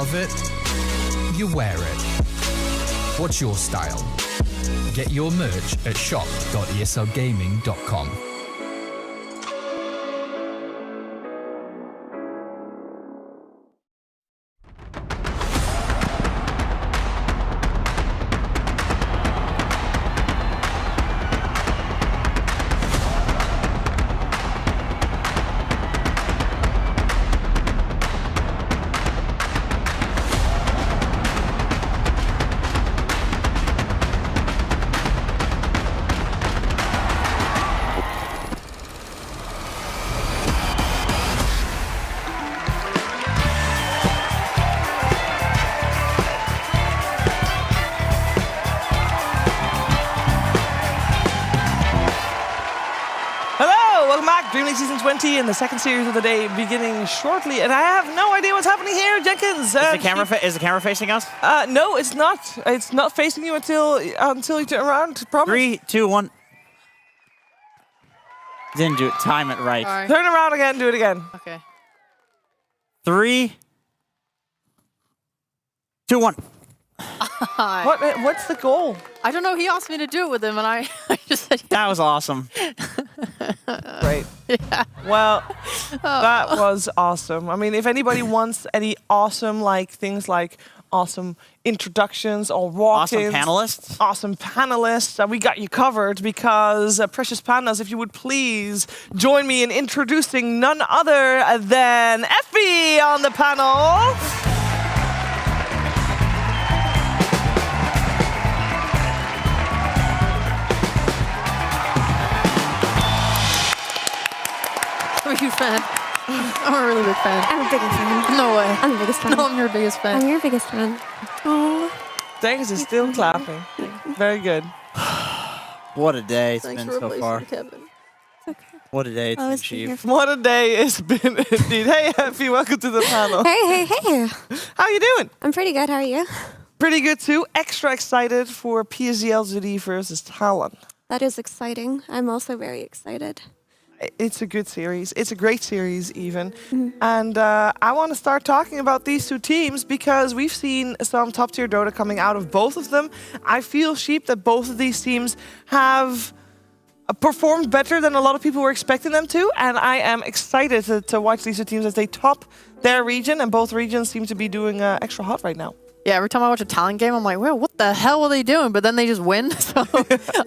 love it, you wear it. What's your style? Get your merch at shop.eslgaming.com. Welcome back, DreamLeague Season 20 in the second series of the day beginning shortly, and I have no idea what's happening here, Jenkins. Is the camera facing us? No, it's not. It's not facing you until you turn around. Promise. 3, 2, 1. Didn't do it. Time it right. Sorry. Turn around again. Do it again. Okay. 3, 2, 1. What's the goal? I don't know. He asked me to do it with him, and I just said. That was awesome. Great. Yeah. Well, that was awesome. I mean, if anybody wants any awesome things like awesome introductions or walk-ins, awesome panelists, we got you covered because Precious Pandas, if you would please join me in introducing none other than Effie on the panel. I'm a huge fan. I'm a really big fan. I'm a big fan. No way. I'm the biggest fan. No, I'm your biggest fan. I'm your biggest fan. Oh. Thanks, is still clapping. Very good. What a day it's Thanks been for so replacing far. Kevin. What a day it's been, Chief. What a day it's been indeed. Hey, Effie, welcome to the panel. Hey. How you doing? I'm pretty good. How are you? Pretty good too. Extra excited for PSG LGD versus Talon. That is exciting. I'm also very excited. It's a good series. It's a great series, even. And I want to start talking about these two teams because we've seen some top-tier Dota coming out of both of them. I feel, Sheep, that both of these teams have performed better than a lot of people were expecting them to, and I am excited to watch these two teams as they top their region, and both regions seem to be doing extra hot right now. Yeah, every time I watch a Talon game, I'm like, well, what the hell are they doing? But then they just win. So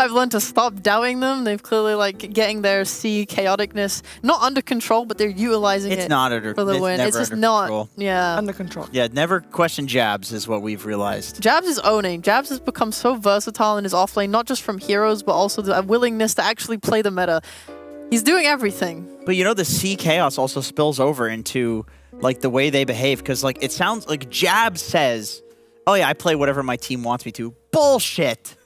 I've learned to stop doubting them. They've clearly getting their C chaoticness not under control, but they're utilizing it for the win. It's just not under control. Yeah, never question Jabs is what we've realized. Jabs is owning. Jabs has become so versatile in his offlane, not just from heroes, but also the willingness to actually play the meta. He's doing everything. But you know, the C chaos also spills over into the way they behave, because it sounds like Jabs says, oh yeah, I play whatever my team wants me to. Bullshit.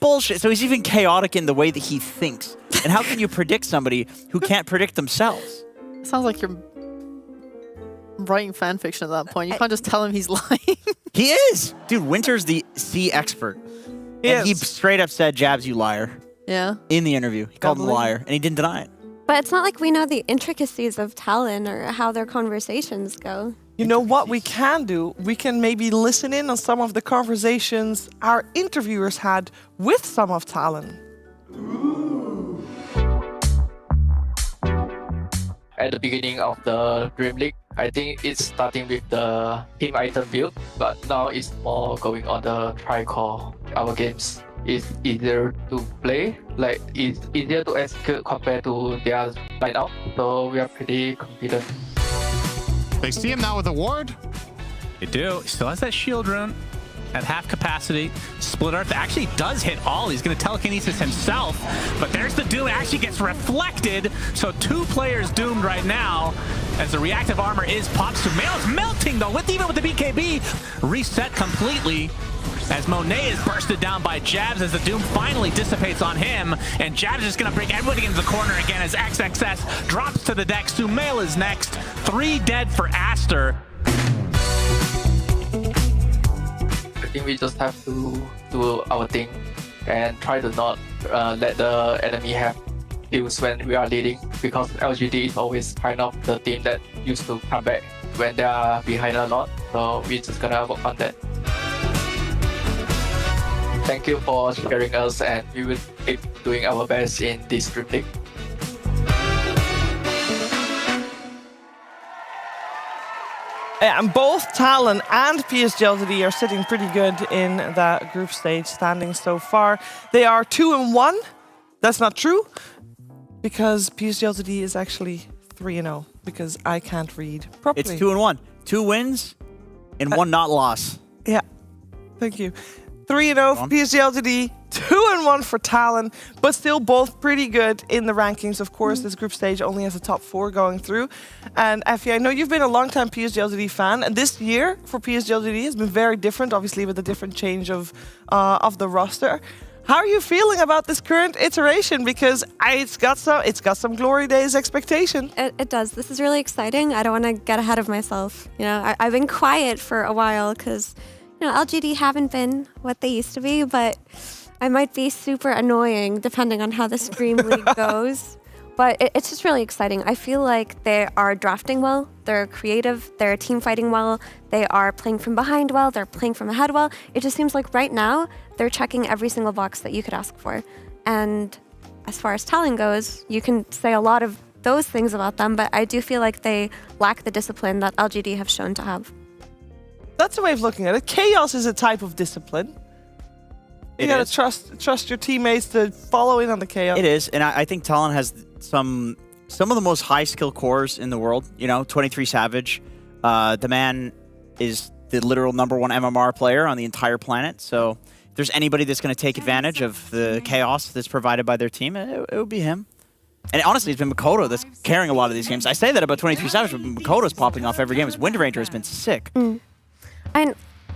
Bullshit. So he's even chaotic in the way that he thinks. And how can you predict somebody who can't predict themselves? It sounds like you're writing fan fiction at that point. You can't just tell him he's lying. He is. Dude, Winter's the C expert. And he straight up said, Jabs, you liar. Yeah. In the interview. He called him a liar. And he didn't deny it. But it's not like we know the intricacies of Talon or how their conversations go. You know what we can do? We can maybe listen in on some of the conversations our interviewers had with some of Talon. At the beginning of the DreamLeague, I think it's starting with the team item build, but now it's more going on the tri-core. Our games is easier to play, it's easier to execute compared to theirs right now, so we are pretty confident. They see him now with a ward. They do. He still has that shield rune at half capacity. Split Earth actually does hit all. He's going to telekinesis himself, but there's the Doom. It actually gets reflected. So 2 players doomed right now as the reactive armor is popped. Sumail's melting though, even with the BKB. Reset completely as Monet is bursted down by Jabs as the Doom finally dissipates on him, and Jabs is going to bring everybody into the corner again as XXS drops to the deck. Sumail is next. 3 dead for Aster. I think we just have to do our thing and try to not let the enemy have kills when we are leading, because LGD is always kind of the team that used to come back when they are behind a lot. So we're just gonna work on that. Thank you for sharing us, and we will keep doing our best in this DreamLeague. And both Talon and PSG LTD are sitting pretty good in that group stage standing so far. They are 2-1. That's not true, because PSG LTD is actually 3-0, because I can't read properly. It's 2-1. 2 wins and 1 not loss. Yeah, thank you. 3-0 for PSG LTD, 2-1 for Talon, but still both pretty good in the rankings. Of course, this group stage only has a top 4 going through. And Effie, I know you've been a long-time PSG LTD fan, and this year for PSG LTD has been very different, obviously with the different change of the roster. How are you feeling about this current iteration? Because it's got some glory days expectation. It does. This is really exciting. I don't want to get ahead of myself. You know, I've been quiet for a while because, you know, LGD haven't been what they used to be, but I might be super annoying depending on how this DreamLeague goes. But it's just really exciting. I feel like they are drafting well, they're creative, they're team fighting well, they are playing from behind well, they're playing from ahead well. It just seems like right now, they're checking every single box that you could ask for. And as far as Talon goes, you can say a lot of those things about them, but I do feel like they lack the discipline that LGD have shown to have. That's a way of looking at it. Chaos is a type of discipline. You gotta trust your teammates to follow in on the chaos. It is, and I think Talon has some of the most high skill cores in the world. You know, 23 Savage. The man is the literal #1 MMR player on the entire planet. So if there's anybody that's going to take advantage of the chaos that's provided by their team, it would be him. And honestly, it's been Makoto that's carrying a lot of these games. I say that about 23 Savage, but Makoto's popping off every game. His Wind Ranger has been sick. And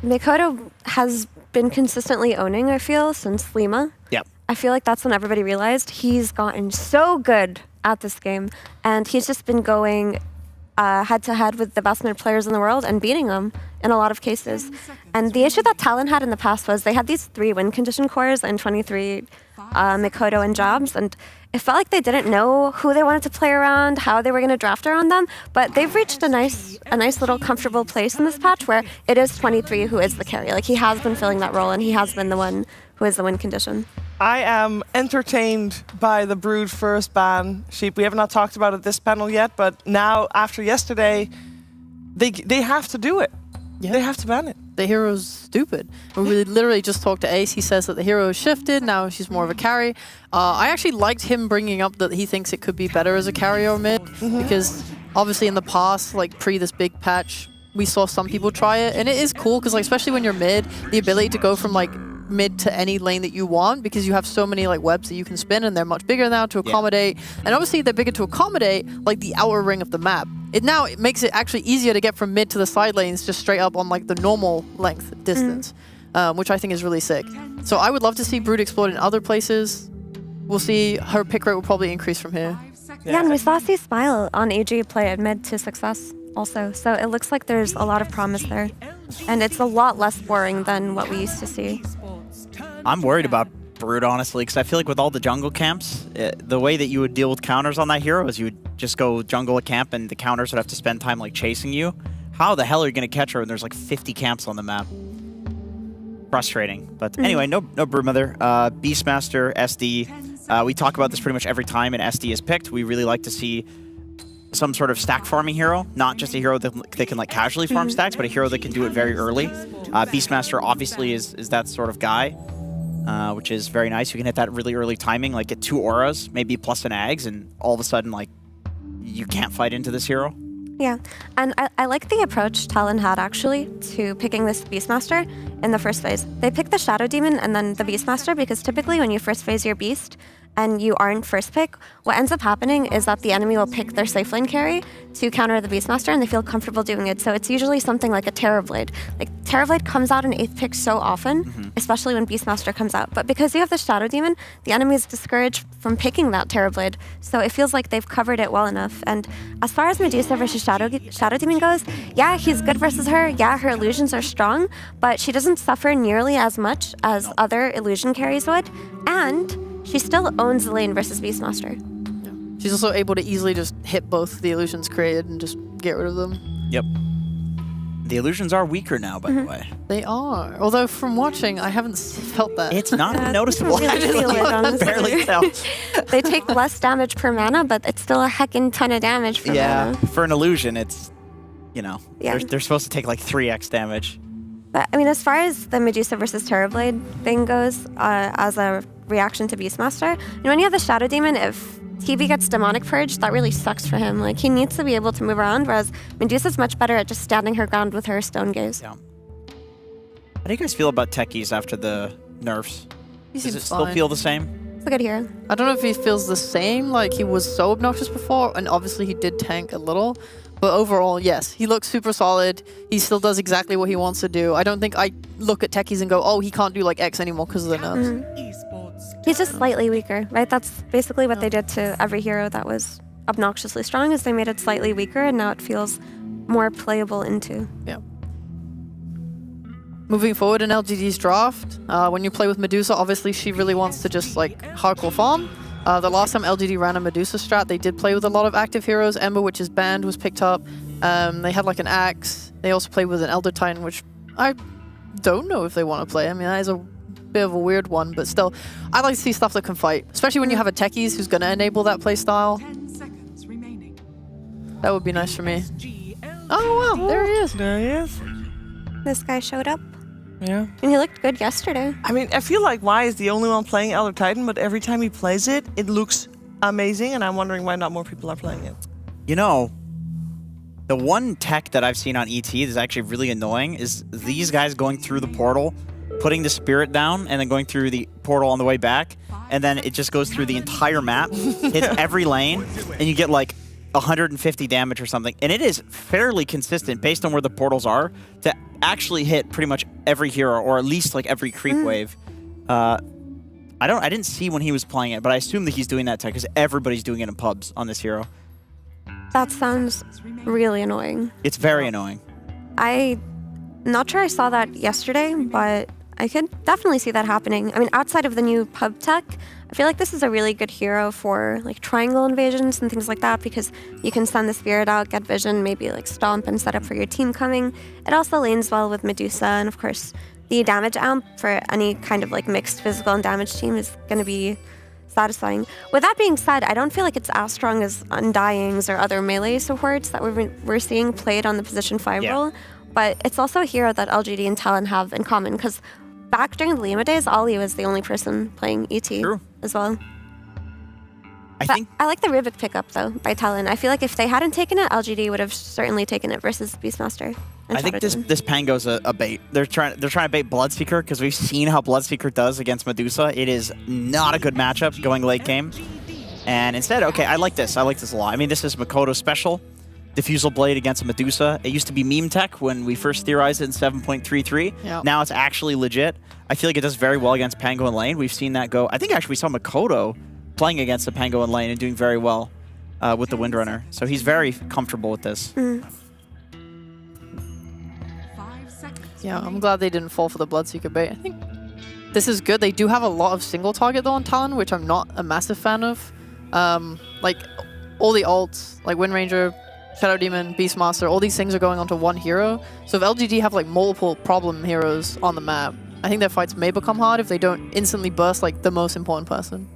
Makoto has been consistently owning, I feel, since Lima. Yep. I feel like that's when everybody realized he's gotten so good at this game, and he's just been going head-to-head with the best mid players in the world and beating them in a lot of cases. And the issue that Talon had in the past was they had these 3 win condition cores in 23, Makoto, and Jobs, and it felt like they didn't know who they wanted to play around, how they were going to draft around them, but they've reached a nice little comfortable place in this patch where it is 23 who is the carry. Like, he has been filling that role, and he has been the one who is the win condition. I am entertained by the Brood first ban, Sheep. We have not talked about it this panel yet, but now, after yesterday, they have to do it. Yeah. They have to ban it. The hero's stupid. We literally just talked to Ace. He says that the hero has shifted. Now she's more of a carry. I actually liked him bringing up that he thinks it could be better as a carry or mid, because obviously in the past, like pre this big patch, we saw some people try it, and it is cool because, like, especially when you're mid, the ability to go from like mid to any lane that you want, because you have so many like webs that you can spin, and they're much bigger now to accommodate. And obviously they're bigger to accommodate like the outer ring of the map. It makes it actually easier to get from mid to the side lanes just straight up on like the normal length distance, which I think is really sick. So I would love to see Brood explored in other places. We'll see. Her pick rate will probably increase from here. Yeah, and we saw C Smile on AG play at mid to success also. So it looks like there's a lot of promise there. And it's a lot less boring than what we used to see. I'm worried about Brood, honestly, because I feel like with all the jungle camps, the way that you would deal with counters on that hero is you would just go jungle a camp, and the counters would have to spend time like chasing you. How the hell are you going to catch her when there's like 50 camps on the map? Frustrating. But anyway, no Broodmother. Beastmaster, SD. We talk about this pretty much every time an SD is picked. We really like to see some sort of stack farming hero, not just a hero that they can like casually farm stacks, but a hero that can do it very early. Beastmaster obviously is that sort of guy, which is very nice. You can hit that really early timing, like get 2 auras, maybe plus an Ags, and all of a sudden like you can't fight into this hero. Yeah, and I like the approach Talon had actually to picking this Beastmaster in the first phase. They picked the Shadow Demon and then the Beastmaster because typically when you first phase your Beast and you aren't first pick, what ends up happening is that the enemy will pick their safe lane carry to counter the Beastmaster, and they feel comfortable doing it. So it's usually something like a Terrorblade. Like, Terrorblade comes out in 8th pick so often, especially when Beastmaster comes out. But because you have the Shadow Demon, the enemy is discouraged from picking that Terrorblade. So it feels like they've covered it well enough. And as far as Medusa versus Shadow Demon goes, yeah, he's good versus her. Yeah, her illusions are strong, but she doesn't suffer nearly as much as other illusion carries would. And she still owns the lane versus Beastmaster. She's also able to easily just hit both the illusions created and just get rid of them. Yep. The illusions are weaker now, by the way. They are. Although from watching, I haven't felt that. It's not noticeable. Really feel it, honestly. Barely tell. They take less damage per mana, but it's still a heckin' ton of damage per mana. For an illusion, it's, Yeah. they're supposed to take like 3x damage. But I mean, as far as the Medusa versus Terrorblade thing goes, as a reaction to Beastmaster, when you have the Shadow Demon, if TV gets Demonic Purge, that really sucks for him. Like, he needs to be able to move around, whereas Medusa's much better at just standing her ground with her Stone Gaze. Yeah. How do you guys feel about techies after the nerfs? He Does seems it still fine. feel the same? It's a good hero. I don't know if he feels the same. Like, he was so obnoxious before, and obviously he did tank a little. But overall, yes, he looks super solid. He still does exactly what he wants to do. I don't think I look at techies and go, oh, he can't do like X anymore because of the nerfs. He's just slightly weaker, right? That's basically what they did to every hero that was obnoxiously strong, is they made it slightly weaker, and now it feels more playable into. Yeah. Moving forward in LGD's draft, when you play with Medusa, obviously she really wants to just like hardcore farm. The last time LGD ran a Medusa strat, they did play with a lot of active heroes. Ember, which is banned, was picked up. They had like an Axe. They also played with an Elder Titan, which I don't know if they want to play. I mean, that is a bit of a weird one, but still, I like to see stuff that can fight, especially when you have a techies who's going to enable that play style. 10 seconds remaining. That would be nice for me. Oh, well, there he is. There he is. This guy showed up. Yeah. And he looked good yesterday. I mean, I feel like Y is the only one playing Elder Titan, but every time he plays it, it looks amazing, and I'm wondering why not more people are playing it. You know, the one tech that I've seen on ET that is actually really annoying is these guys going through the portal, putting the spirit down, and then going through the portal on the way back, and then it just goes through the entire map, hits every lane, and you get like 150 damage or something. And it is fairly consistent based on where the portals are to actually hit pretty much every hero, or at least like every creep wave. I didn't see when he was playing it, but I assume that he's doing that tech because everybody's doing it in pubs on this hero. That sounds really annoying. It's very annoying. I'm not sure I saw that yesterday, but I could definitely see that happening. I mean, outside of the new pub tech, I feel like this is a really good hero for like triangle invasions and things like that, because you can send the spirit out, get vision, maybe like stomp and set up for your team coming. It also lanes well with Medusa, and of course the damage amp for any kind of like mixed physical and damage team is going to be satisfying. With that being said, I don't feel like it's as strong as Undyings or other melee supports that we're seeing played on the position 5 role, but it's also a hero that LGD and Talon have in common, because back during the Lima days, Ollie was the only person playing ET as well. I like the Rubik pickup, though, by Talon. I feel like if they hadn't taken it, LGD would have certainly taken it versus Beastmaster. I think this Pango's a bait. They're trying to bait Bloodseeker because we've seen how Bloodseeker does against Medusa. It is not a good matchup going late game. And instead, okay, I like this. I like this a lot. I mean, this is Makoto's special. Diffusal Blade against Medusa. It used to be meme tech when we first theorized it in 7.33. Yep. Now it's actually legit. I feel like it does very well against Pango and lane. We've seen that go. I think actually we saw Makoto playing against the Pango and lane and doing very well with the Windrunner. So he's very comfortable with this. Yeah, I'm glad they didn't fall for the Bloodseeker bait. I think this is good. They do have a lot of single target though on Talon, which I'm not a massive fan of. Like all the ults, like Wind Ranger, Shadow Demon, Beastmaster, all these things are going onto one hero. So if LGD have like multiple problem heroes on the map, I think their fights may become hard if they don't instantly burst like the most important person.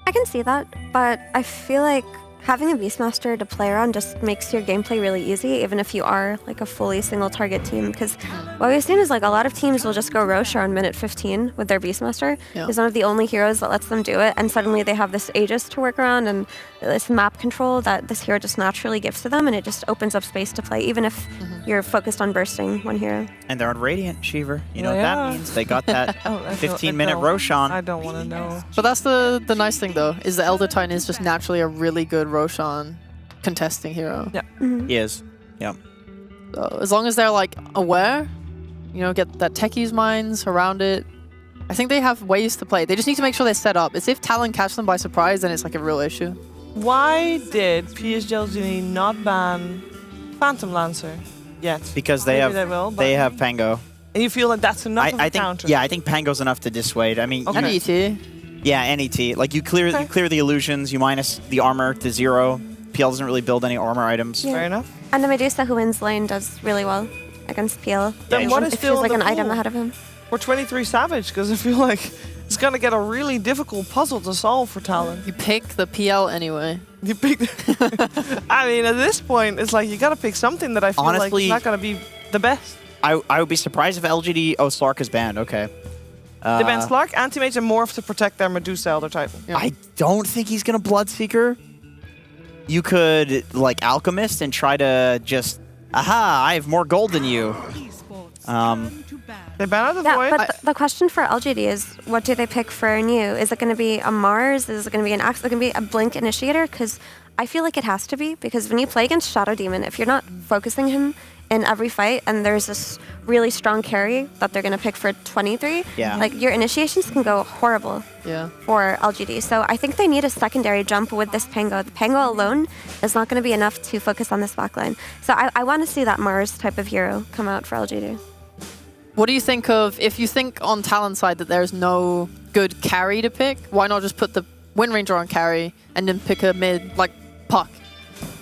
I can see that, but I feel like having a Beastmaster to play around just makes your gameplay really easy, even if you are like a fully single target team. Because what we've seen is like a lot of teams will just go Rosh on minute 15 with their Beastmaster. He's one of the only heroes that lets them do it, and suddenly they have this Aegis to work around and this map control that this hero just naturally gives to them, and it just opens up space to play, even if you're focused on bursting one hero. And they're on Radiant, Shiver. You know what that means? They got that 15-minute Roshan. I don't want to know. But that's the nice thing though, is the Elder Titan is just naturally a really good Roshan contesting hero. Yeah. He is. Yeah. So as long as they're like aware, you know, get that techies minds around it, I think they have ways to play. They just need to make sure they're set up. It's if Talon catch them by surprise, then it's like a real issue. Why did PSG not ban Phantom Lancer yet? Because they have Pango. And you feel like that's enough of a think, counter? Yeah, I think Pango's enough to dissuade. I mean, And ET. Yeah, and ET. Like you clear the illusions, you minus the armor to 0. PL doesn't really build any armor items. Fair enough. And the Medusa who wins lane does really well against PL. Then what is if still she's like in an the item pool ahead of him. for 23 Savage? Because I feel like it's going to get a really difficult puzzle to solve for Talon. You pick the PL anyway. You pick. I mean, at this point, it's like you got to pick something that I feel like Honestly, is not going to be the best. I would be surprised if LGD. Oh, Slark is banned. Okay. They ban Slark, Anti-Mage, and Morph to protect their Medusa Elder Titan. I don't think he's gonna Bloodseeker. You could like Alchemist and try to just, aha! I have more gold than you. They ban out the Void. But the question for LGD is, what do they pick for new? Is it going to be a Mars? Is it going to be an Axe? Is it going to be a Blink Initiator? Because I feel like it has to be, because when you play against Shadow Demon, if you're not focusing him in every fight, and there's this really strong carry that they're going to pick for 23, like your initiations can go horrible for LGD. So I think they need a secondary jump with this Pango. The Pango alone is not going to be enough to focus on this backline. So I want to see that Mars type of hero come out for LGD. What do you think of, if you think on Talon's side that there's no good carry to pick, why not just put the Wind Ranger on carry and then pick a mid, like Puck?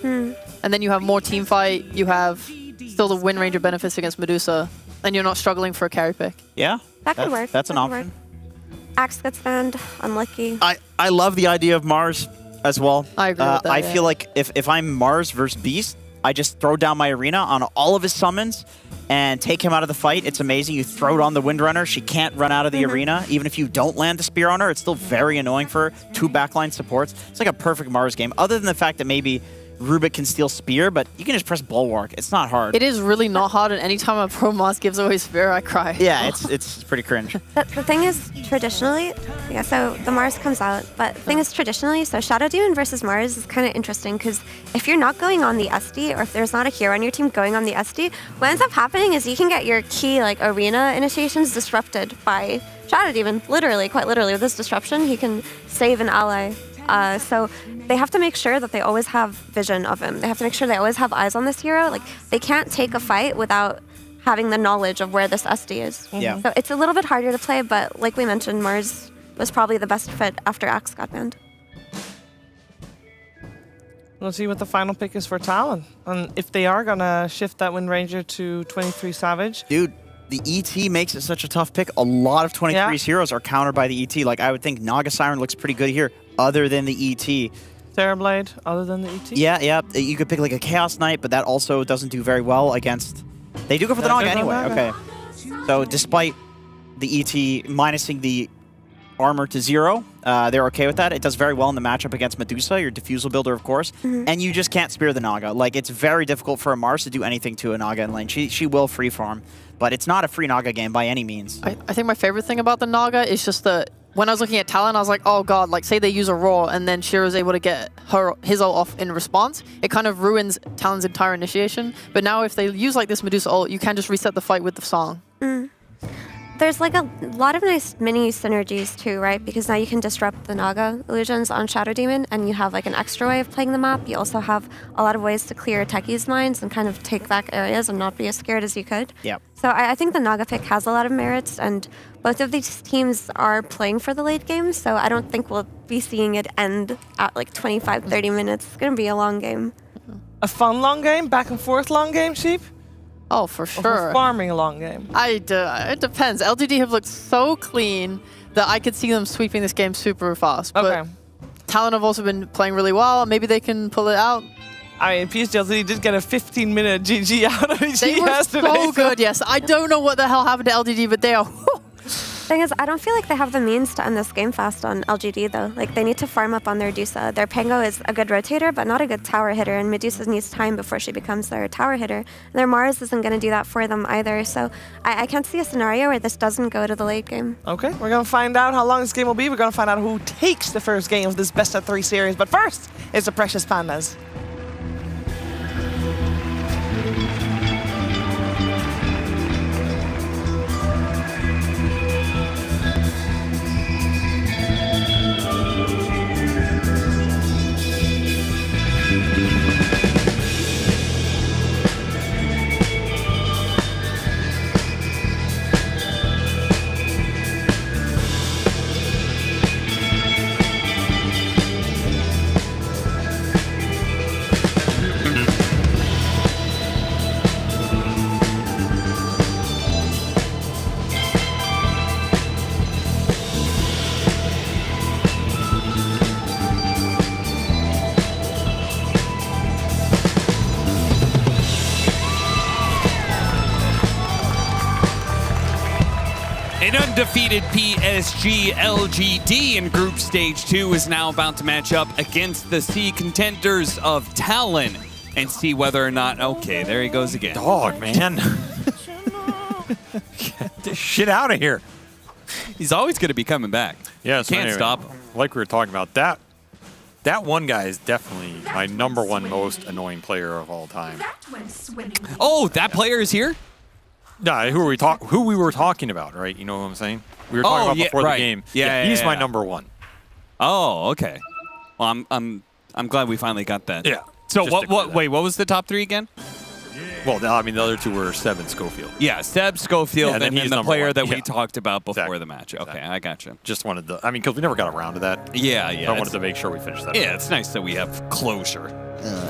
And then you have more team fight, you have still the Wind Ranger benefits against Medusa, and you're not struggling for a carry pick. Yeah, that could work. That's an option. Axe gets banned, unlucky. I love the idea of Mars as well. I agree with that, I feel like if I'm Mars versus Beast, I just throw down my arena on all of his summons and take him out of the fight. It's amazing. You throw it on the Windrunner. She can't run out of the arena. Even if you don't land the spear on her, it's still very annoying for her. 2 backline supports. It's like a perfect Mars game, other than the fact that maybe Rubik can steal spear, but you can just press Bulwark. It's not hard. It is really not hard, and anytime a pro Mars gives away spear, I cry. Yeah, it's pretty cringe. The thing is, traditionally, so the Mars comes out, but the thing is, traditionally, so Shadow Demon versus Mars is kind of interesting, because if you're not going on the SD, or if there's not a hero on your team going on the SD, what ends up happening is you can get your key, like, arena initiations disrupted by Shadow Demon, literally, quite literally. With this disruption, he can save an ally. So they have to make sure that they always have vision of him. They have to make sure they always have eyes on this hero. Like, they can't take a fight without having the knowledge of where this SD is. Yeah. So it's a little bit harder to play, but like we mentioned, Mars was probably the best fit after Axe got banned. Let's see what the final pick is for Talon. And if they are going to shift that Wind Ranger to 23 Savage. Dude, the ET makes it such a tough pick. A lot of 23's heroes are countered by the ET. Like, I would think Naga Siren looks pretty good here, other than the ET. Terrorblade, other than the ET? Yeah. You could pick like a Chaos Knight, but that also doesn't do very well against... They do go for the Naga anyway. Okay. So despite the ET minusing the armor to 0, they're okay with that. It does very well in the matchup against Medusa, your diffusal builder, of course. And you just can't spear the Naga. Like, it's very difficult for a Mars to do anything to a Naga in lane. She will free farm, but it's not a free Naga game by any means. I think my favorite thing about the Naga is just that when I was looking at Talon, I was like, oh god, like say they use a Roar and then Shira's able to get his ult off in response, it kind of ruins Talon's entire initiation. But now if they use like this Medusa ult, you can just reset the fight with the song. There's like a lot of nice mini synergies too, right? Because now you can disrupt the Naga illusions on Shadow Demon, and you have like an extra way of playing the map. You also have a lot of ways to clear Techie's minds and kind of take back areas and not be as scared as you could. Yep. So I think the Naga pick has a lot of merits, and both of these teams are playing for the late game, so I don't think we'll be seeing it end at like 25, 30 minutes. It's going to be a long game. A fun long game? Back and forth long game, Sheep? Oh, for sure. Or farming a long game? It depends. LGD have looked so clean that I could see them sweeping this game super fast. But Talon have also been playing really well. Maybe they can pull it out. I mean, PSGLZ did get a 15-minute GG out of EG They were yesterday. so good, yes. I don't know what the hell happened to LGD, but they are... Thing is, I don't feel like they have the means to end this game fast on LGD, though. Like, they need to farm up on their Medusa. Their Pango is a good rotator, but not a good tower hitter, and Medusa needs time before she becomes their tower hitter. And their Mars isn't going to do that for them either, so I can't see a scenario where this doesn't go to the late game. Okay, we're going to find out how long this game will be. We're going to find out who takes the first game of this best-of-3 series. But first, it's the Precious Pandas. An undefeated PSG LGD in Group Stage 2 is now about to match up against the C contenders of Talon and see whether or not... Okay, there he goes again. Dog, man. Get this shit out of here. He's always going to be coming back. Yeah, so Can't anyway, stop him. Like we were talking about, that one guy is definitely my #1 most annoying player of all time. Oh, that player is here? Nah, who we were talking about, right? You know what I'm saying? We were talking about before the game. Yeah, he's my yeah. #1. Oh, okay. Well, I'm glad we finally got that. Yeah. So wait, what was the top 3 again? Well, no, I mean the other 2 were Seb and Schofield. Yeah, Seb, Schofield, Yeah, and then he's the player #1. that we Yeah. talked about before Exactly. the match. Okay, I gotcha. Just wanted to, I mean, because we never got around to that. Yeah. I wanted to make sure we finished that. Yeah, it's nice that we have closure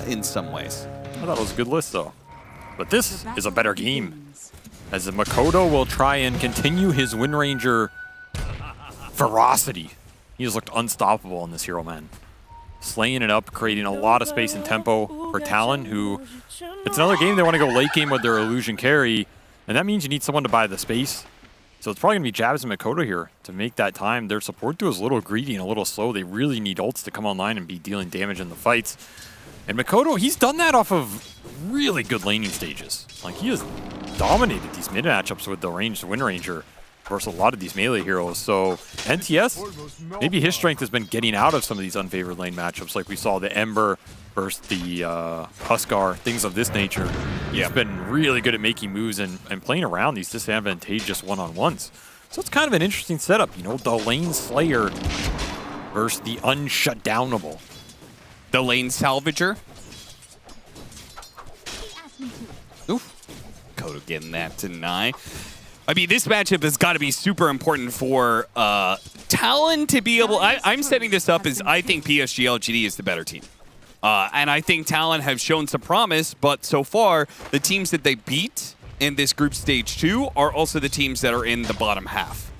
in some ways. I thought it was a good list, though. But this is a better game, as the Makoto will try and continue his Wind Ranger ferocity. He has looked unstoppable in this hero, man. Slaying it up, creating a lot of space and tempo for Talon, who... It's another game they want to go late game with their illusion carry, and that means you need someone to buy the space. So it's probably going to be Jabs and Makoto here to make that time. Their support duo is a little greedy and a little slow. They really need ults to come online and be dealing damage in the fights. And Makoto, he's done that off of really good laning stages. Like, he has dominated these mid matchups with the ranged Wind Ranger versus a lot of these melee heroes. So NTS, maybe his strength has been getting out of some of these unfavored lane matchups, like we saw the Ember versus the Huskar, things of this nature. He's been really good at making moves and playing around these disadvantageous one-on-ones. So it's kind of an interesting setup, you know, the lane slayer versus the unshutdownable. The lane salvager. Oof. Kodo getting that to 9. I mean, this matchup has got to be super important for Talon to be able... I'm setting this up as I think PSG LGD is the better team. And I think Talon have shown some promise, but so far, the teams that they beat in this group stage 2 are also the teams that are in the bottom half,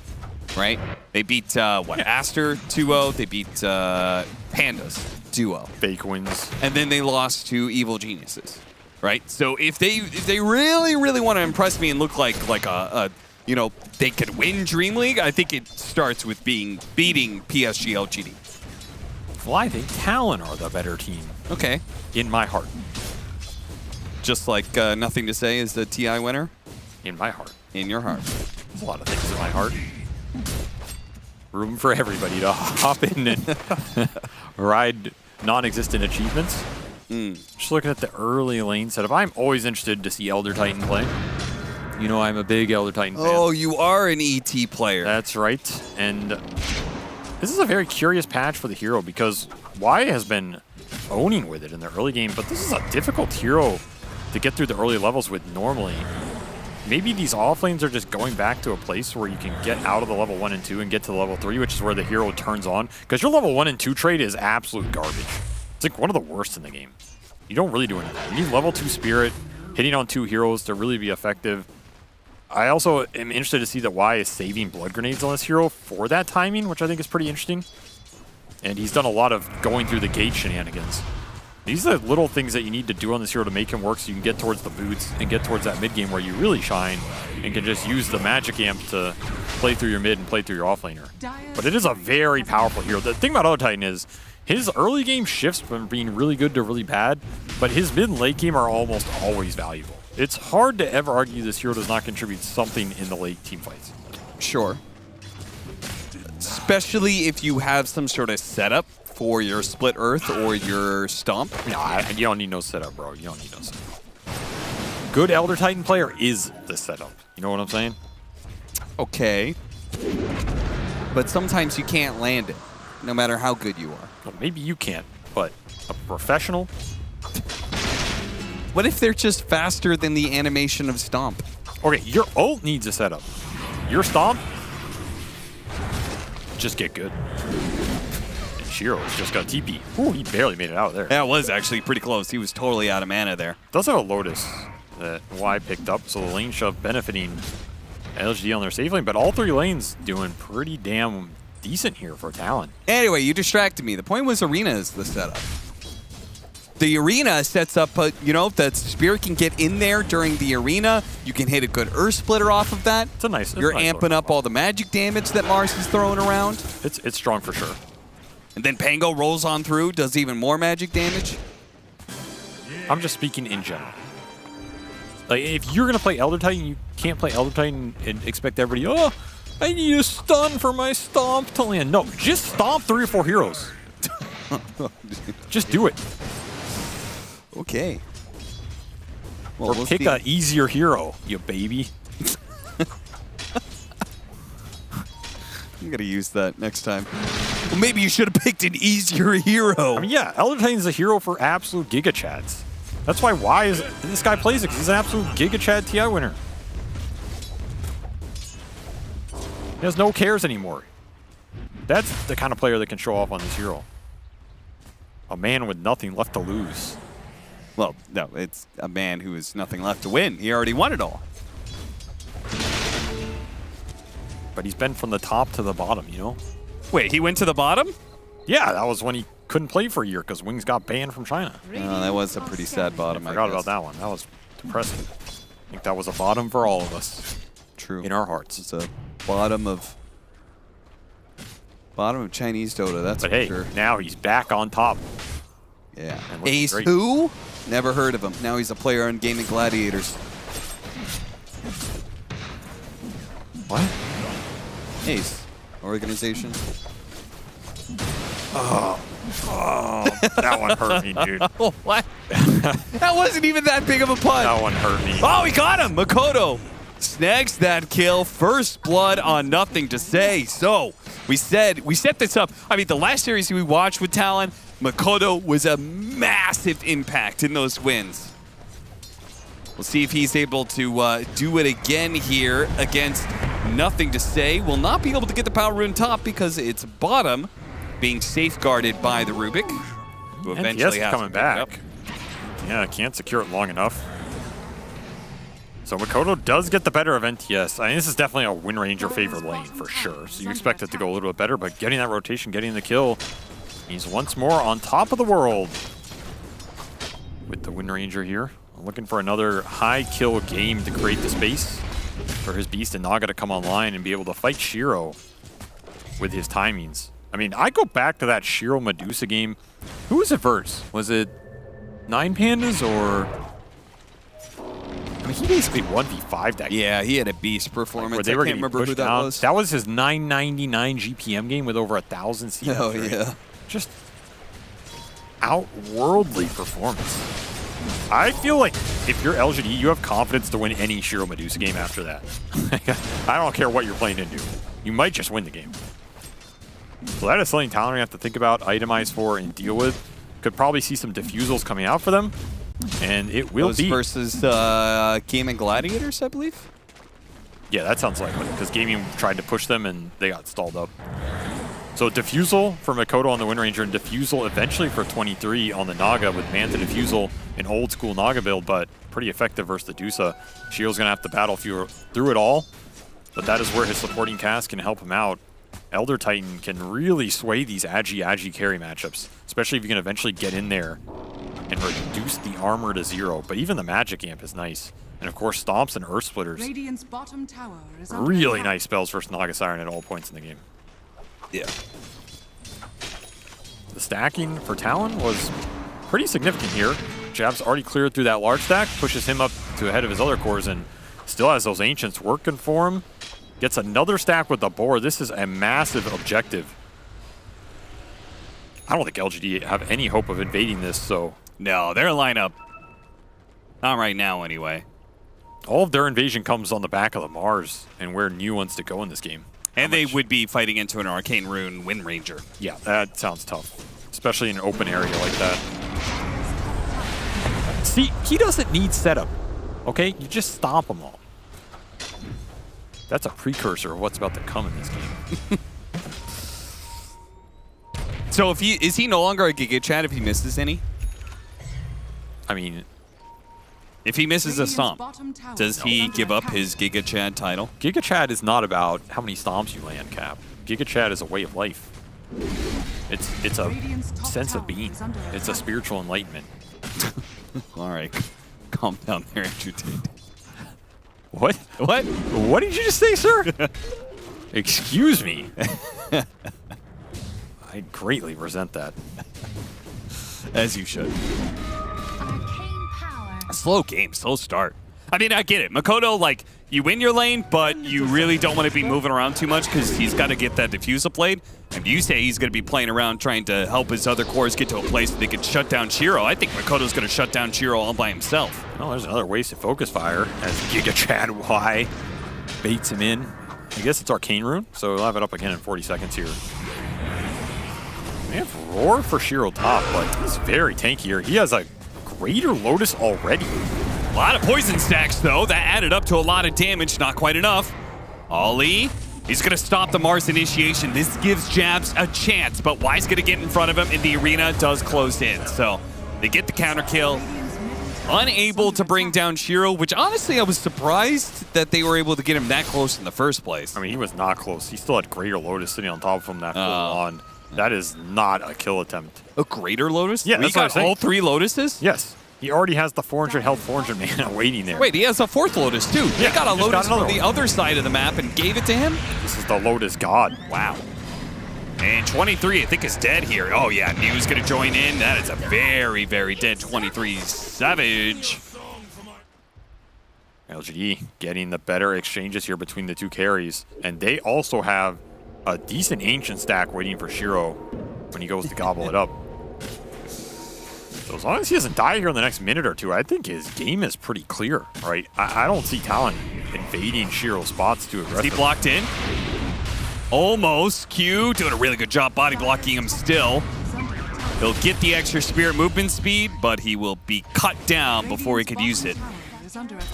right? They beat, Aster 2-0. They beat Pandas 2-0. Fake wins. And then they lost to Evil Geniuses. Right, so if they really want to impress me and look like a you know, they could win Dream League, I think it starts with beating PSG LGD. Well, I think Talon are the better team. Okay, in my heart. Just like Nothing to Say is the TI winner. In my heart. In your heart. There's a lot of things in my heart. Room for everybody to hop in and ride non-existent achievements. Just looking at the early lane setup, I'm always interested to see Elder Titan play. You know, I'm a big Elder Titan fan. Oh, you are an ET player. That's right. And this is a very curious patch for the hero because Y has been owning with it in the early game, but this is a difficult hero to get through the early levels with normally. Maybe these off lanes are just going back to a place where you can get out of the level 1 and 2 and get to level 3, which is where the hero turns on. Because your level 1 and 2 trade is absolute garbage. It's like one of the worst in the game. You don't really do anything. You need level 2 Spirit, hitting on 2 heroes to really be effective. I also am interested to see that Y is saving blood grenades on this hero for that timing, which I think is pretty interesting. And he's done a lot of going through the gate shenanigans. These are the little things that you need to do on this hero to make him work so you can get towards the boots and get towards that mid game where you really shine and can just use the magic amp to play through your mid and play through your offlaner. But it is a very powerful hero. The thing about Elder Titan is his early game shifts from being really good to really bad, but his mid and late game are almost always valuable. It's hard to ever argue this hero does not contribute something in the late team fights. Sure. Especially if you have some sort of setup for your Split Earth or your Stomp. Nah, you don't need no setup, bro. You don't need no setup. Good Elder Titan player is the setup. You know what I'm saying? Okay. But sometimes you can't land it, no matter how good you are. Well, maybe you can't, but a professional? What if they're just faster than the animation of Stomp? Okay, your ult needs a setup. Your Stomp, just get good. And Shiro's just got TP. Ooh, he barely made it out of there. That was actually pretty close. He was totally out of mana there. Does have a Lotus that Y picked up, so the lane shove benefiting LGD on their safe lane, but all 3 lanes doing pretty damn decent here for Talon. Anyway, you distracted me. The point was Arena is the setup. the arena sets up, you know, that Spirit can get in there during the arena. You can hit a good Earth Splitter off of that. It's a nice. You're amping up all the magic damage that Mars is throwing around. It's strong for sure. And then Pango rolls on through, does even more magic damage. I'm just speaking in general. Like, if you're going to play Elder Titan, you can't play Elder Titan and expect everybody, oh, I need a stun for my stomp to land. No, just stomp 3 or 4 heroes. Just do it. Okay. Well, Or we'll pick an easier hero, you baby. I'm going to use that next time. Well, maybe you should have picked an easier hero. I mean, yeah, Elder Titan's a hero for absolute Giga Chads. That's why this guy plays it, because he's an absolute Giga Chad TI winner. He has no cares anymore. That's the kind of player that can show off on this hero. A man with nothing left to lose. Well, no, it's a man who has nothing left to win. He already won it all. But he's been from the top to the bottom, you know? Wait, he went to the bottom? Yeah, that was when he couldn't play for a year because Wings got banned from China. That was a pretty sad bottom, I forgot about that one. That was depressing. I think that was a bottom for all of us. True. In our hearts. It's a bottom of Chinese Dota, that's but for hey, sure. Now he's back on top. Yeah. Ace great. Who? Never heard of him. Now he's a player on Gaming Gladiators. What? Ace. Organization. Oh, that one hurt me, dude. What? That wasn't even that big of a punt. That one hurt me. Oh, he got him. Makoto snags that kill. First blood on Nothing to Say. So we set this up. I mean, the last series we watched with Talon, Makoto was a massive impact in those wins. We'll see if he's able to do it again here against Nothing to Say. Will not be able to get the power rune top because it's bottom, being safeguarded by the Rubik, who eventually has coming to pick it up. back. Yeah, can't secure it long enough. So Makoto does get the better of NTS. I mean, this is definitely a Wind Ranger favored lane for sure. So you expect it to go a little bit better, but getting that rotation, getting the kill, he's once more on top of the world with the Wind Ranger here. Looking for another high kill game to create the space for his Beast and Naga to come online and be able to fight Shiro with his timings. I mean, I go back to that Shiro Medusa game. Who was it versus? Was it 9 Pandas or... I mean, he basically 1v5'd that game. Yeah, he had a beast performance. Where they I were can't remember who that down. was. That was his 999 GPM game with over 1,000 CS. Oh, yeah. Just outworldly performance. I feel like if you're LGD, you have confidence to win any Shiro Medusa game after that. I don't care what you're playing into. You might just win the game. So that is something Talon we have to think about, itemize for, and deal with. Could probably see some diffusals coming out for them. And it will be versus Gaming Gladiators, I believe. Yeah, that sounds likely, because Gaming tried to push them and they got stalled up. So Diffusal for Makoto on the Wind Ranger, and Diffusal eventually for 23 on the Naga with Manta Diffusal, an old school Naga build, but pretty effective versus the Dusa. Shio's going to have to battle through it all, but that is where his supporting cast can help him out. Elder Titan can really sway these Agi carry matchups, especially if you can eventually get in there and reduce the armor to 0. But even the Magic Amp is nice. And of course, Stomps and Earth Splitters. Radiant's bottom tower is under Really attack. nice spells versus Naga Siren at all points in the game. Yeah. The stacking for Talon was pretty significant here. Jab's already cleared through that large stack, pushes him up to ahead of his other cores, and still has those Ancients working for him. Gets another stack with the board. This is a massive objective. I don't think LGD have any hope of invading this, so... No, their lineup. Not right now, anyway. All of their invasion comes on the back of the Mars and where New wants to go in this game. And they would be fighting into an Arcane Rune Wind Ranger. Yeah, that sounds tough. Especially in an open area like that. See, he doesn't need setup. Okay? You just stomp them all. That's a precursor of what's about to come in this game. So is he no longer a Giga Chad if he misses any? I mean, if he misses a stomp, does he give up his Giga Chad title? Giga Chad is not about how many stomps you land, Cap. Giga Chad is a way of life. It's a sense of being. It's a spiritual enlightenment. All right. Calm down there, Andrew Tate. What? What? What did you just say, sir? Excuse me. I greatly resent that. As you should. Slow game, slow start. I mean, I get it. Makoto, like, you win your lane, but you really don't want to be moving around too much because he's got to get that diffuser played. And you say he's going to be playing around trying to help his other cores get to a place that they can shut down Shiro. I think Makoto's going to shut down Shiro all by himself. Oh, there's another wasted focus fire as Giga Chad Y baits him in. I guess it's Arcane Rune, so we'll have it up again in 40 seconds here. We have Roar for Shiro top, but he's very tanky here. He has a Greater Lotus already. A lot of poison stacks, though. That added up to a lot of damage. Not quite enough. Ollie, he's going to stop the Mars initiation. This gives Jabs a chance, but Y's going to get in front of him, and the arena does close in. So they get the counter kill. Unable to bring down Shiro, which honestly I was surprised that they were able to get him that close in the first place. I mean, he was not close. He still had Greater Lotus sitting on top of him that full on. That is not a kill attempt. A Greater Lotus? Yeah, we got all 3 Lotuses? Yes. He already has the 400 health, 400 mana waiting there. Wait, he has a 4th Lotus too. Yeah, they got a Lotus from the one. other side of the map and gave it to him? This is the Lotus God. Wow. And 23, I think, is dead here. Oh yeah, New's gonna join in. That is a very, very dead 23 Savage. LGD getting the better exchanges here between the two carries. And they also have a decent Ancient stack waiting for Shiro when he goes to gobble it up. So as long as he doesn't die here in the next minute or two, I think his game is pretty clear, right? I don't see Talon invading Shiro's spots too aggressively. Is he blocked in? Almost. Q doing a really good job body blocking him still. He'll get the extra spirit movement speed, but he will be cut down before he could use it.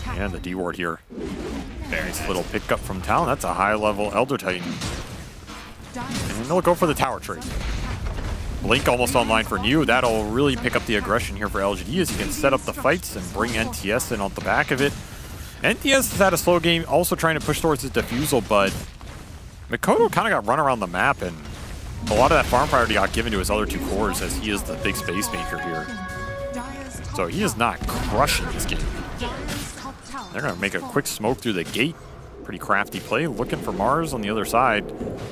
And the D-ward here. Very nice little pickup from Talon. That's a high-level Elder Titan. And they'll go for the tower trade. Blink almost online for New. That'll really pick up the aggression here for LGD as he can set up the fights and bring NTS in on the back of it. NTS has had a slow game, also trying to push towards his defusal, but Makoto kind of got run around the map, and a lot of that farm priority got given to his other 2 cores as he is the big space maker here. So he is not crushing this game. They're going to make a quick smoke through the gate. Pretty crafty play, looking for Mars on the other side.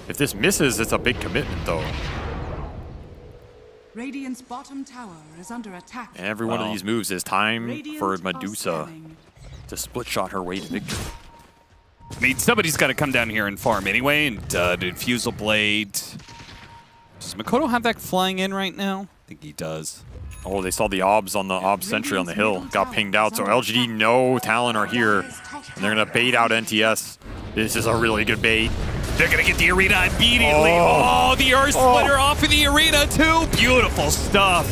If this misses, it's a big commitment, though. Radiant's bottom tower is under attack. Every one of these moves is time for Medusa to split shot her way to victory. I mean, somebody's got to come down here and farm anyway, and Infusal Blade. Does Makoto have that flying in right now? I think he does. Oh, they saw the obs on the ob sentry on the hill. Got pinged out, so LGD no Talon are here. And they're going to bait out NTS. This is a really good bait. They're going to get the arena immediately. Oh, the Earth Splitter off in the arena too. Beautiful stuff.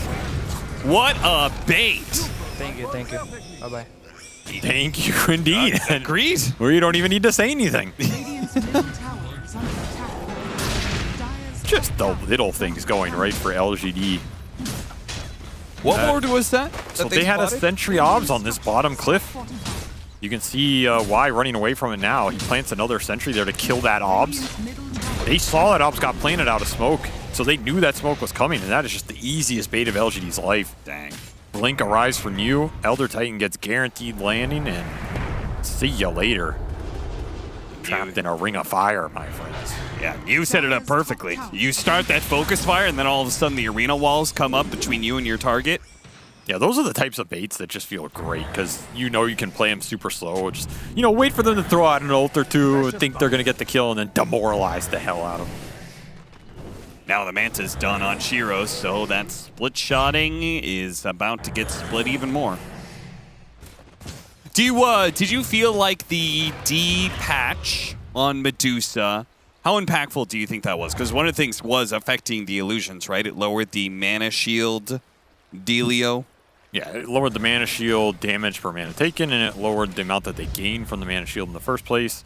What a bait. Thank you. Bye-bye. Thank you indeed. Agreed. We don't even need to say anything. Just the little things going right for LGD. What ward was that? So they had a sentry obs on this bottom cliff. You can see Y running away from it now. He plants another sentry there to kill that obs. They saw that obs got planted out of smoke, so they knew that smoke was coming, and that is just the easiest bait of LGD's life. Dang. Blink arrives for New. Elder Titan gets guaranteed landing, and see ya later. Trapped in a ring of fire, my friends. Yeah, you set it up perfectly. You start that focus fire, and then all of a sudden the arena walls come up between you and your target. Yeah, those are the types of baits that just feel great, because you know you can play them super slow. Just, you know, wait for them to throw out an ult or two, think they're going to get the kill, and then demoralize the hell out of them. Now the Manta's done on Shiro, so that split shotting is about to get split even more. Did you feel like the D patch on Medusa, how impactful do you think that was? Because one of the things was affecting the illusions, right? It lowered the mana shield dealio. Yeah, it lowered the mana shield damage per mana taken, and it lowered the amount that they gain from the mana shield in the first place.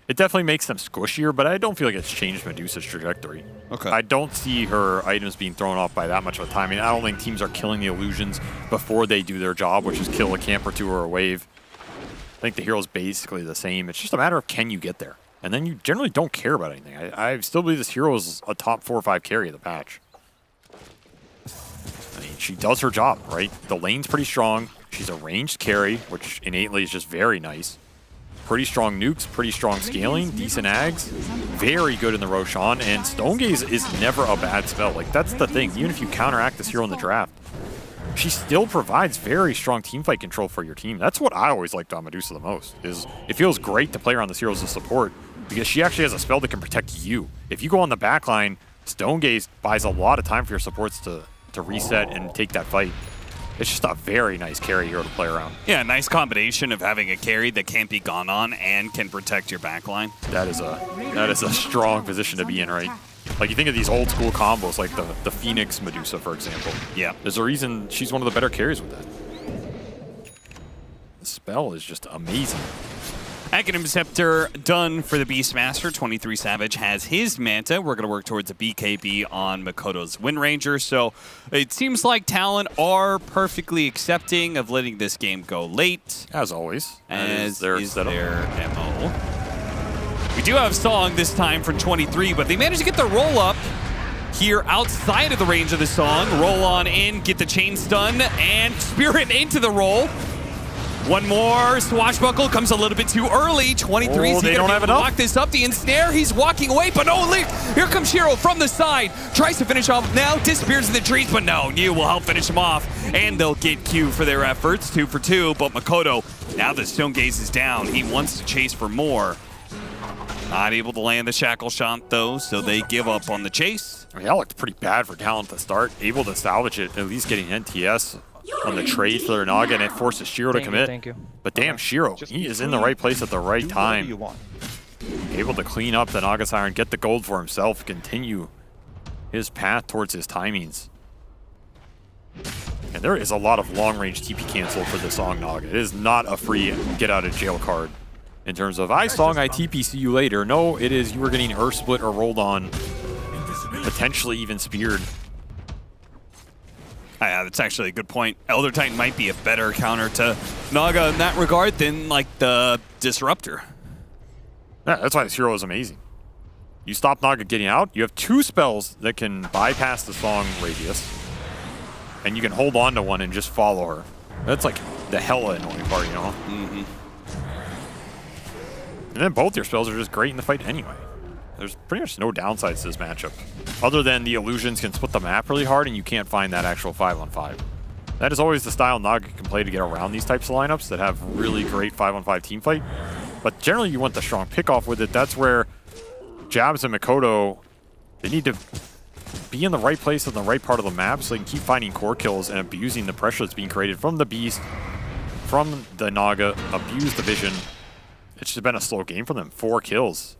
It definitely makes them squishier, but I don't feel like it's changed Medusa's trajectory. Okay. I don't see her items being thrown off by that much of a time. I mean, I don't think teams are killing the illusions before they do their job, which is kill a camp or two or a wave. I think the hero's basically the same. It's just a matter of can you get there. And then you generally don't care about anything. I still believe this hero is a top 4 or 5 carry of the patch. she does her job, right? The lane's pretty strong. She's a ranged carry, which innately is just very nice. Pretty strong nukes, pretty strong scaling, decent ags. Very good in the Roshan, and Stone Gaze is never a bad spell. Like, that's the thing. Even if you counteract this hero in the draft, she still provides very strong teamfight control for your team. That's what I always liked on Medusa the most, is it feels great to play her on this hero as a support because she actually has a spell that can protect you. If you go on the back line, Stone Gaze buys a lot of time for your supports to reset and take that fight. It's just a very nice carry hero to play around. Yeah, nice combination of having a carry that can't be gone on and can protect your backline. That is a strong position to be in, right? Like, you think of these old school combos, like the Phoenix Medusa, for example. Yeah. There's a reason she's one of the better carries with that. The spell is just amazing. Academic Scepter done for the Beastmaster. 23 Savage has his Manta. We're going to work towards a BKB on Makoto's Wind Ranger. So it seems like Talon are perfectly accepting of letting this game go late. As always. As is their MO. We do have Song this time from 23, but they managed to get the roll up here outside of the range of the Song. Roll on in, get the chain stun, and Spirit into the roll. One more swashbuckle comes a little bit too early. 23 is they don't have enough. Lock this up. The ensnare. He's walking away, but no, here comes Shiro from the side. Tries to finish off now. Disappears in the trees, but no. Yu will help finish him off, and they'll get Q for their efforts. 2 for 2. But Makoto, now that Stone Gaze is down, he wants to chase for more. Not able to land the shackle shot though, so they give up on the chase. I mean, that looked pretty bad for Talon to start. Able to salvage it, at least getting NTS on the trade for their Naga, and it forces Shiro to commit. Thank you. But damn, Shiro, he is in the right place at the right time. Able to clean up the Naga Siren, get the gold for himself, continue his path towards his timings. And there is a lot of long-range TP cancel for the Song Naga. It is not a free get-out-of-jail card in terms of, I Song, I TP, see you later. No, it is you are getting Earth Split or rolled on, potentially even speared. Yeah, that's actually a good point. Elder Titan might be a better counter to Naga in that regard than, like, the Disruptor. Yeah, that's why this hero is amazing. You stop Naga getting out, you have 2 spells that can bypass the Song radius, and you can hold on to one and just follow her. That's, like, the hella annoying part, you know? Mm-hmm. And then both your spells are just great in the fight anyway. There's pretty much no downsides to this matchup, other than the illusions can split the map really hard and you can't find that actual 5-on-5. That is always the style Naga can play to get around these types of lineups that have really great 5-on-5 teamfight. But generally you want the strong pickoff with it. That's where Jabs and Makoto, they need to be in the right place in the right part of the map so they can keep finding core kills and abusing the pressure that's being created from the Beast, from the Naga, abuse the vision. It's just been a slow game for them. 4 kills.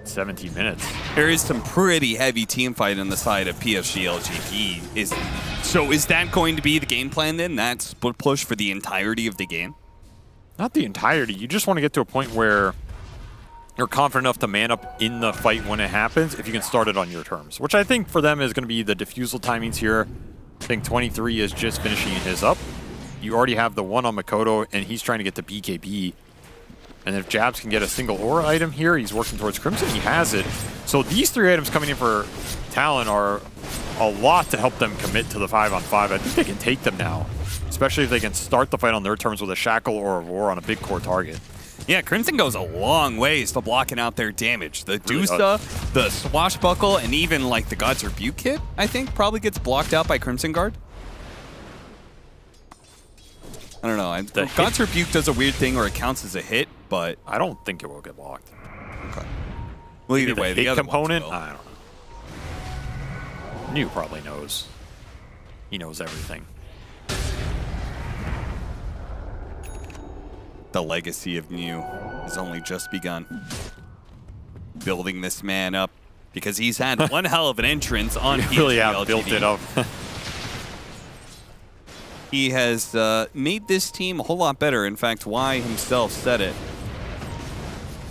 17 minutes. There is some pretty heavy team fight on the side of PSG LGP. So is that going to be the game plan then? That split push for the entirety of the game? Not the entirety. You just want to get to a point where you're confident enough to man up in the fight when it happens if you can start it on your terms, which I think for them is going to be the diffusal timings here. I think 23 is just finishing his up. You already have the one on Makoto, and he's trying to get the BKB. And if Jabs can get a single aura item here, he's working towards Crimson. He has it. So these 3 items coming in for Talon are a lot to help them commit to the 5-on-5. I think they can take them now, especially if they can start the fight on their terms with a Shackle or a Roar on a big core target. Yeah, Crimson goes a long ways to blocking out their damage. The Dusa, the Swashbuckle, and even like the God's Rebuke kit, I think, probably gets blocked out by Crimson Guard. I don't know. God's Rebuke does a weird thing where it counts as a hit, but I don't think it will get blocked. Okay. Well, either way, the other component, I don't know. New probably knows. He knows everything. The legacy of New has only just begun. Building this man up because he's had one hell of an entrance on PSG really have LGD. built it up. He has made this team a whole lot better. In fact, Y himself said it.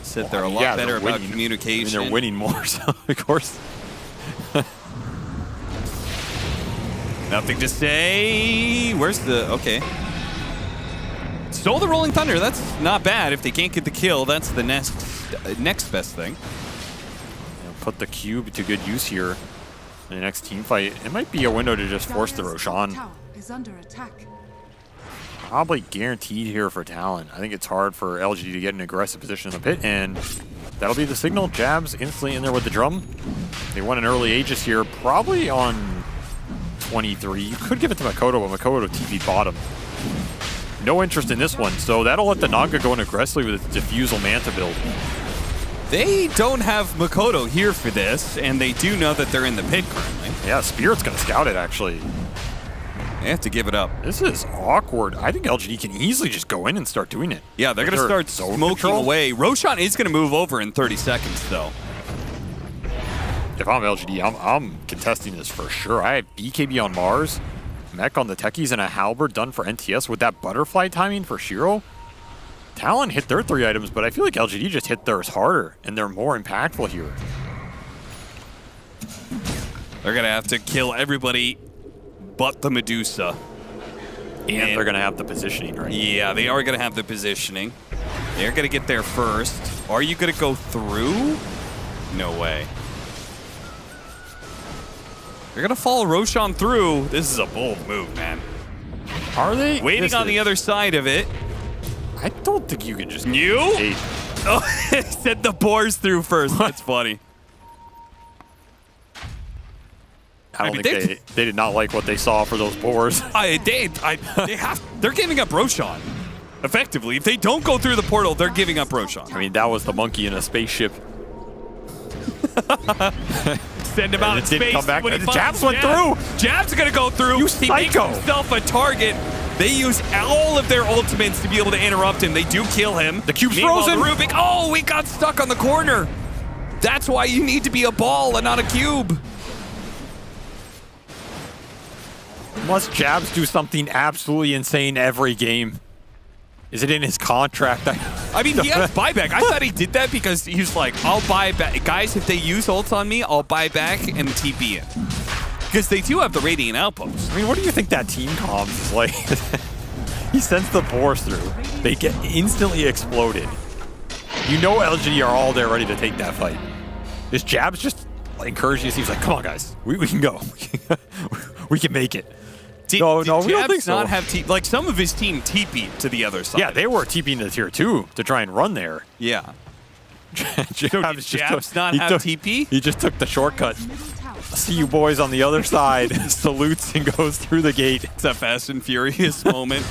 Said they're a lot better about communication. I mean, they're winning more, so of course. Nothing to say. Where's the... Okay. Stole the Rolling Thunder. That's not bad. If they can't get the kill, that's the next best thing. Put the cube to good use here. in the next team fight, it might be a window to just force the Roshan. Tower is under attack. Probably guaranteed here for Talon. I think it's hard for LGD to get an aggressive position in the pit, and that'll be the signal. Jabs instantly in there with the drum. They won an early Aegis here, probably on 23. You could give it to Makoto, but Makoto TP bottom. No interest in this one, so that'll let the Naga go in aggressively with its Diffusal Manta build. They don't have Makoto here for this, and they do know that they're in the pit currently. Yeah, Spirit's going to scout it, actually. They have to give it up. This is awkward. I think LGD can easily just go in and start doing it. Yeah, they're going to start smoking away. Roshan is going to move over in 30 seconds, though. If I'm LGD, I'm contesting this for sure. I have BKB on Mars, Mech on the Techies, and a Halberd done for NTS with that butterfly timing for Shiro. Talon hit their 3 items, but I feel like LGD just hit theirs harder, and they're more impactful here. They're going to have to kill everybody but the Medusa. And they're going to have the positioning, right? Yeah, they are going to have the positioning. They're going to get there first. Are you going to go through? No way. They're going to follow Roshan through. This is a bold move, man. Are they? Waiting on the other side of it. I don't think you can just... You? Oh, he said the boars through first. That's funny. I don't think they did not like what they saw for those boars. They're giving up Roshan. Effectively, if they don't go through the portal, they're giving up Roshan. I mean, that was the monkey in a spaceship. Send him out in space. Come back. Jabs went through. Jab's gonna go through. You He makes psycho. himself a target. They use all of their ultimates to be able to interrupt him. They do kill him. The cube's Meanwhile, frozen. the Rubik. Oh, we got stuck on the corner. That's why you need to be a ball and not a cube. Must Jabs do something absolutely insane every game? Is it in his contract? I mean, he has buyback. I thought he did that because he was like, I'll buy back. Guys, if they use ults on me, I'll buy back and TP it. Because they do have the Radiant Outpost. I mean, what do you think that team comms is like? He sends the boars through. They get instantly exploded. You know LG are all there ready to take that fight. Is Jabs just like, encouraging his team? He's like, come on, guys. We can go. We can make it. No, we don't think so. Not have like some of his team TP'd to the other side. Yeah, they were TPing to tier 2 to try and run there. Yeah. Jabs not have TP? He just took the shortcut. See you boys on the other side. Salutes and goes through the gate. It's a Fast and Furious moment.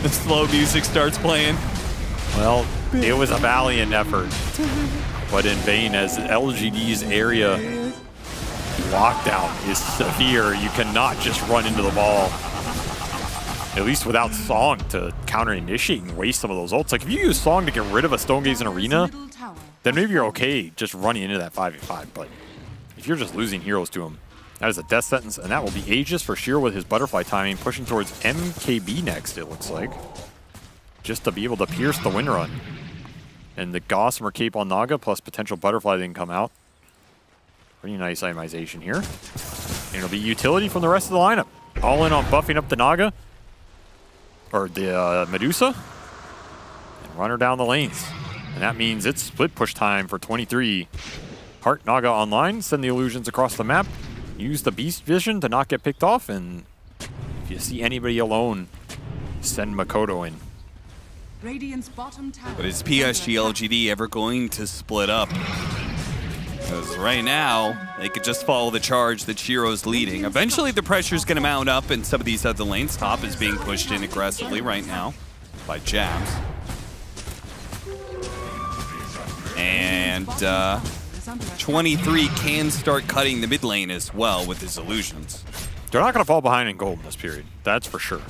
The slow music starts playing. Well, it was a valiant effort, but in vain as LGD's area lockdown is severe. You cannot just run into the ball. At least without Song to counter-initiate and waste some of those ults. Like, if you use Song to get rid of a Stone Gaze in Arena, then maybe you're okay just running into that 5v5. But if you're just losing heroes to him, that is a death sentence, and that will be Aegis for Shiro with his butterfly timing, pushing towards MKB next, it looks like. Just to be able to pierce the win run. And the Gossamer Cape on Naga plus potential butterfly that can come out. Pretty nice itemization here. And it'll be utility from the rest of the lineup. All in on buffing up the Naga. Or the Medusa. And run her down the lanes. And that means it's split push time for 23. Heart Naga online. Send the illusions across the map. Use the Beast Vision to not get picked off. And if you see anybody alone, send Makoto in. Radiant's bottom tower. But is PSG LGD ever going to split up? Because right now, they could just follow the charge that Shiro's leading. Eventually, the pressure's going to mount up, and some of these other lanes. Top is being pushed in aggressively right now by Jabs. And 23 can start cutting the mid lane as well with his illusions. They're not going to fall behind in gold in this period. That's for sure.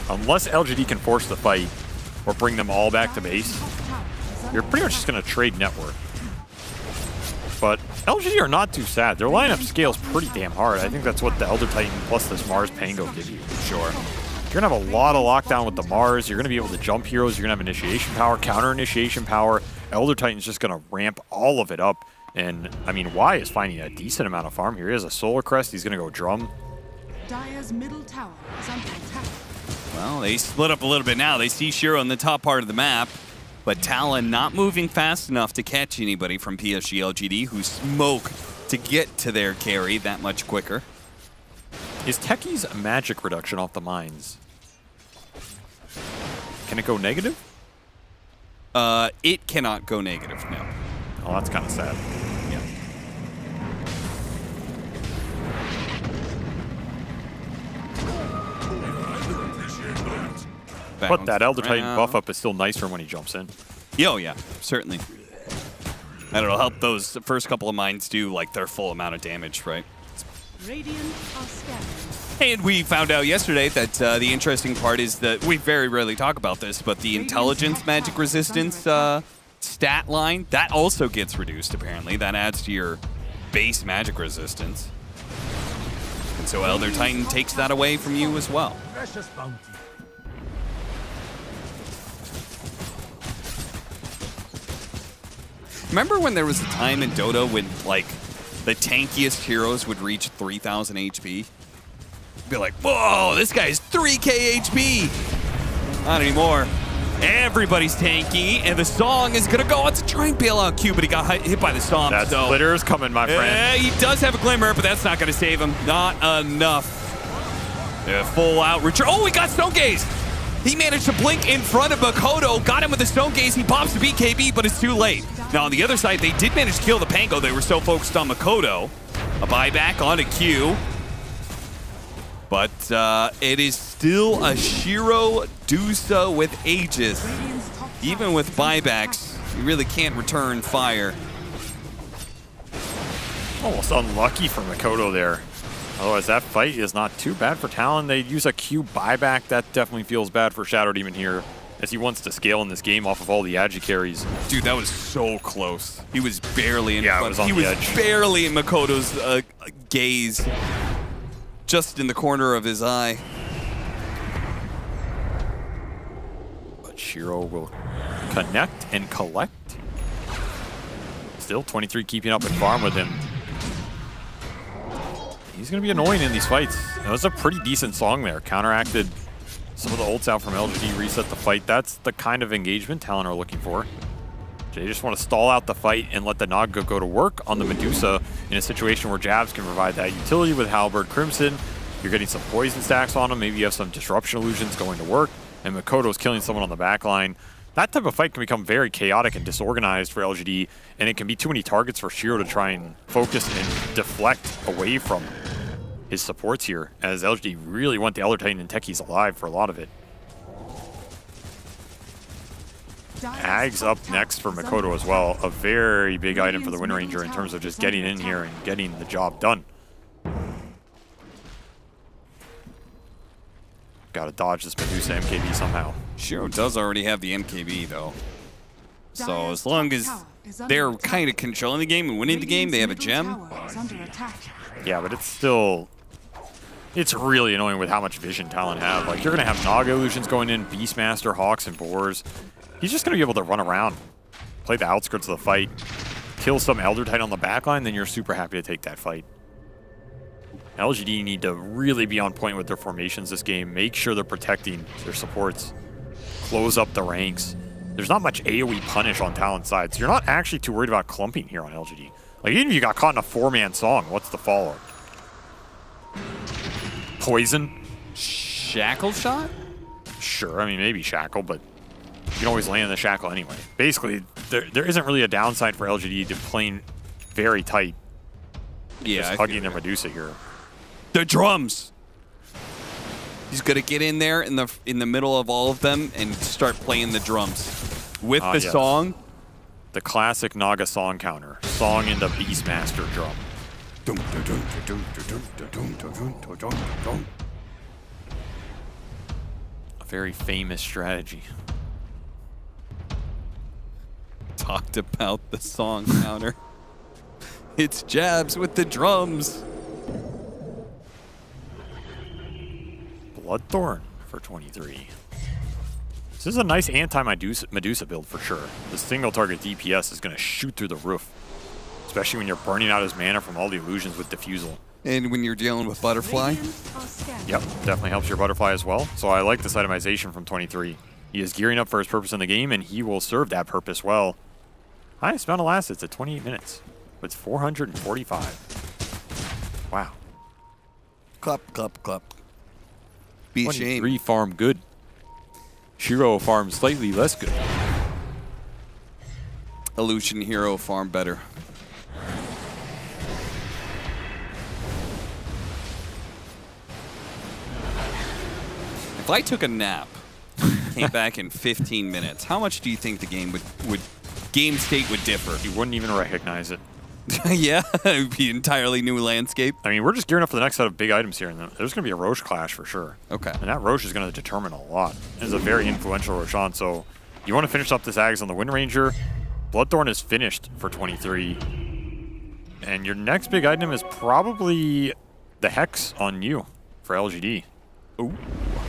Unless LGD can force the fight or bring them all back to base, you're pretty much just going to trade network. But LGD are not too sad. Their lineup scales pretty damn hard. I think that's what the Elder Titan plus this Mars Pango give you. Sure. You're going to have a lot of lockdown with the Mars. You're going to be able to jump heroes. You're going to have initiation power, counter initiation power. Elder Titan's just going to ramp all of it up. And, I mean, Y is finding a decent amount of farm here. He has a Solar Crest. He's going to go drum. Dire's middle tower is under attack. Well, they split up a little bit now. They see Shiro in the top part of the map. but Talon not moving fast enough to catch anybody from PSG LGD, who smoke to get to their carry that much quicker. Is Techie's magic reduction off the mines? Can it go negative? It cannot go negative, no. Oh, that's kind of sad. Yeah. But that Elder Titan buff up is still nicer when he jumps in. Oh yeah, certainly. And it'll help those first couple of mines do like their full amount of damage, right? Radiant are scattering. And we found out yesterday that the interesting part is that we very rarely talk about this, but the intelligence magic resistance stat line, that also gets reduced apparently. That adds to your base magic resistance. And so Elder Titan takes that away from you as well. Precious bounty. Remember when there was a time in Dota when like the tankiest heroes would reach 3,000 HP? Be like, whoa, this guy's 3k HP. Not anymore. Everybody's tanky, and the song is gonna go out to try and bail out Q, but he got hit by the stomp. That splitter's coming, my friend. He does have a glimmer, but that's not gonna save him. Not enough. Full out return. Oh, he got stone gazed. He managed to blink in front of Makoto, got him with the stone gaze. He pops the BKB, but it's too late. Now on the other side, they did manage to kill the Pango. They were so focused on Makoto. A buyback onto Q. But it is still a Shiro Dusa with Aegis. Even with buybacks, you really can't return fire. Almost unlucky for Makoto there. Otherwise, that fight is not too bad for Talon. They use a Q buyback. That definitely feels bad for Shadow Demon here, as he wants to scale in this game off of all the Agi carries. Dude, that was so close. He was barely in. Yeah, it was on he the was edge. barely in Makoto's gaze, just in the corner of his eye. But Shiro will connect and collect. Still 23 keeping up in farm with him. He's going to be annoying in these fights. That was a pretty decent song there. Counteracted some of the ults out from LGD, reset the fight. That's the kind of engagement Talon are looking for. They just want to stall out the fight and let the Naga go to work on the Medusa in a situation where Jabs can provide that utility with Halberd Crimson. You're getting some poison stacks on him. Maybe you have some disruption illusions going to work. And Makoto's killing someone on the back line. That type of fight can become very chaotic and disorganized for LGD, and it can be too many targets for Shiro to try and focus and deflect away from his supports here, as LGD really want the Elder Titan and Techies alive for a lot of it. Ag's up next for Makoto as well. A very big item for the Wind Ranger in terms of just getting in here and getting the job done. Gotta dodge this Medusa MKB somehow. Shiro does already have the MKB though. So as long as they're kind of controlling the game and winning the game, they have a gem. Yeah, but it's still... It's really annoying with how much vision Talon have. Like, you're going to have Naga illusions going in, Beastmaster, Hawks, and Boars. He's just going to be able to run around, play the outskirts of the fight, kill some Elder Titan on the backline, then you're super happy to take that fight. LGD need to really be on point with their formations this game. Make sure they're protecting their supports. Close up the ranks. There's not much AoE punish on Talon's side, so you're not actually too worried about clumping here on LGD. Like, even if you got caught in a 4-man song, what's the follow-up? Poison? Shackle shot? Sure, I mean, maybe Shackle, but you can always land in the Shackle anyway. Basically, there isn't really a downside for LGD to playing very tight. Yeah, just hugging their Medusa here. The drums! He's gonna get in there in the middle of all of them and start playing the drums. With the yes. song. The classic Naga song counter. Song into Beastmaster drum. A very famous strategy. Talked about the song counter. It's Jabs with the drums. Bloodthorn for 23. This is a nice anti-Medusa build for sure. The single target DPS is going to shoot through the roof. Especially when you're burning out his mana from all the illusions with Diffusal. And when you're dealing with Butterfly. Yep, definitely helps your Butterfly as well. So I like this itemization from 23. He is gearing up for his purpose in the game, and he will serve that purpose well. Highest amount of assets at 28 minutes. It's 445. Wow. Clap, clap, clap. Be a shame. 23 farm good. Shiro farm slightly less good. Illusion Hero farm better. If I took a nap, came back in 15 minutes, how much do you think the game game state would differ? You wouldn't even recognize it. Yeah, it would be an entirely new landscape. I mean, we're just gearing up for the next set of big items here, and there's going to be a Roche clash for sure. Okay. And that Roche is going to determine a lot. It's a very influential Roshan, so you want to finish up this Ags on the Wind Ranger. Bloodthorn is finished for 23. And your next big item is probably the Hex on you for LGD. Ooh.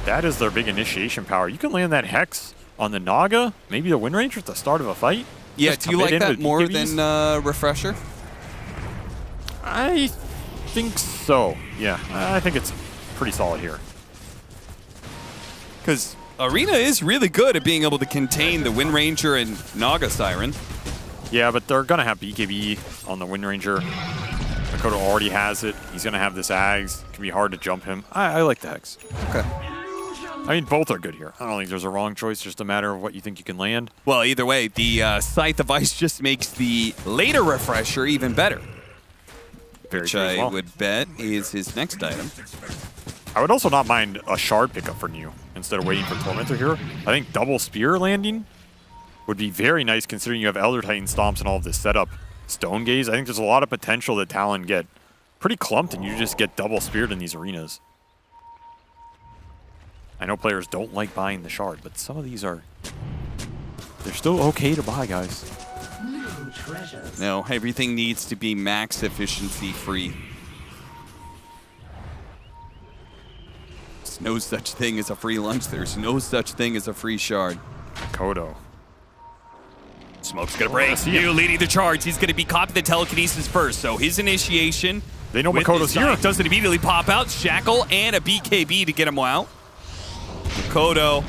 That is their big initiation power. You can land that Hex on the Naga, maybe the Wind Ranger at the start of a fight. Yeah, Just do you like that more than Refresher? I think so. Yeah, I think it's pretty solid here. Because Arena is really good at being able to contain the Wind Ranger and Naga Siren. Yeah, but they're going to have BKB on the Wind Ranger. Makoto already has it. He's going to have this Ags. It can be hard to jump him. I like the Hex. Okay. I mean, both are good here. I don't think there's a wrong choice, just a matter of what you think you can land. Well, either way, the Scythe of Ice just makes the later Refresher even better. Which I would bet is his next item. I would also not mind a Shard pickup for New instead of waiting for Tormentor here. I think double Spear landing would be very nice considering you have Elder Titan Stomps and all of this setup. Stone Gaze, I think there's a lot of potential that Talon get pretty clumped and you just get double speared in these arenas. I know players don't like buying the Shard, but some of these are... they're still okay to buy, guys. No, everything needs to be max efficiency free. There's no such thing as a free lunch. There's no such thing as a free Shard. Kodo. Smoke's gonna break. New leading the charge. He's gonna be copying the telekinesis first. So his initiation. They know Makoto's here. Doesn't immediately pop out. Shackle and a BKB to get him out. Makoto.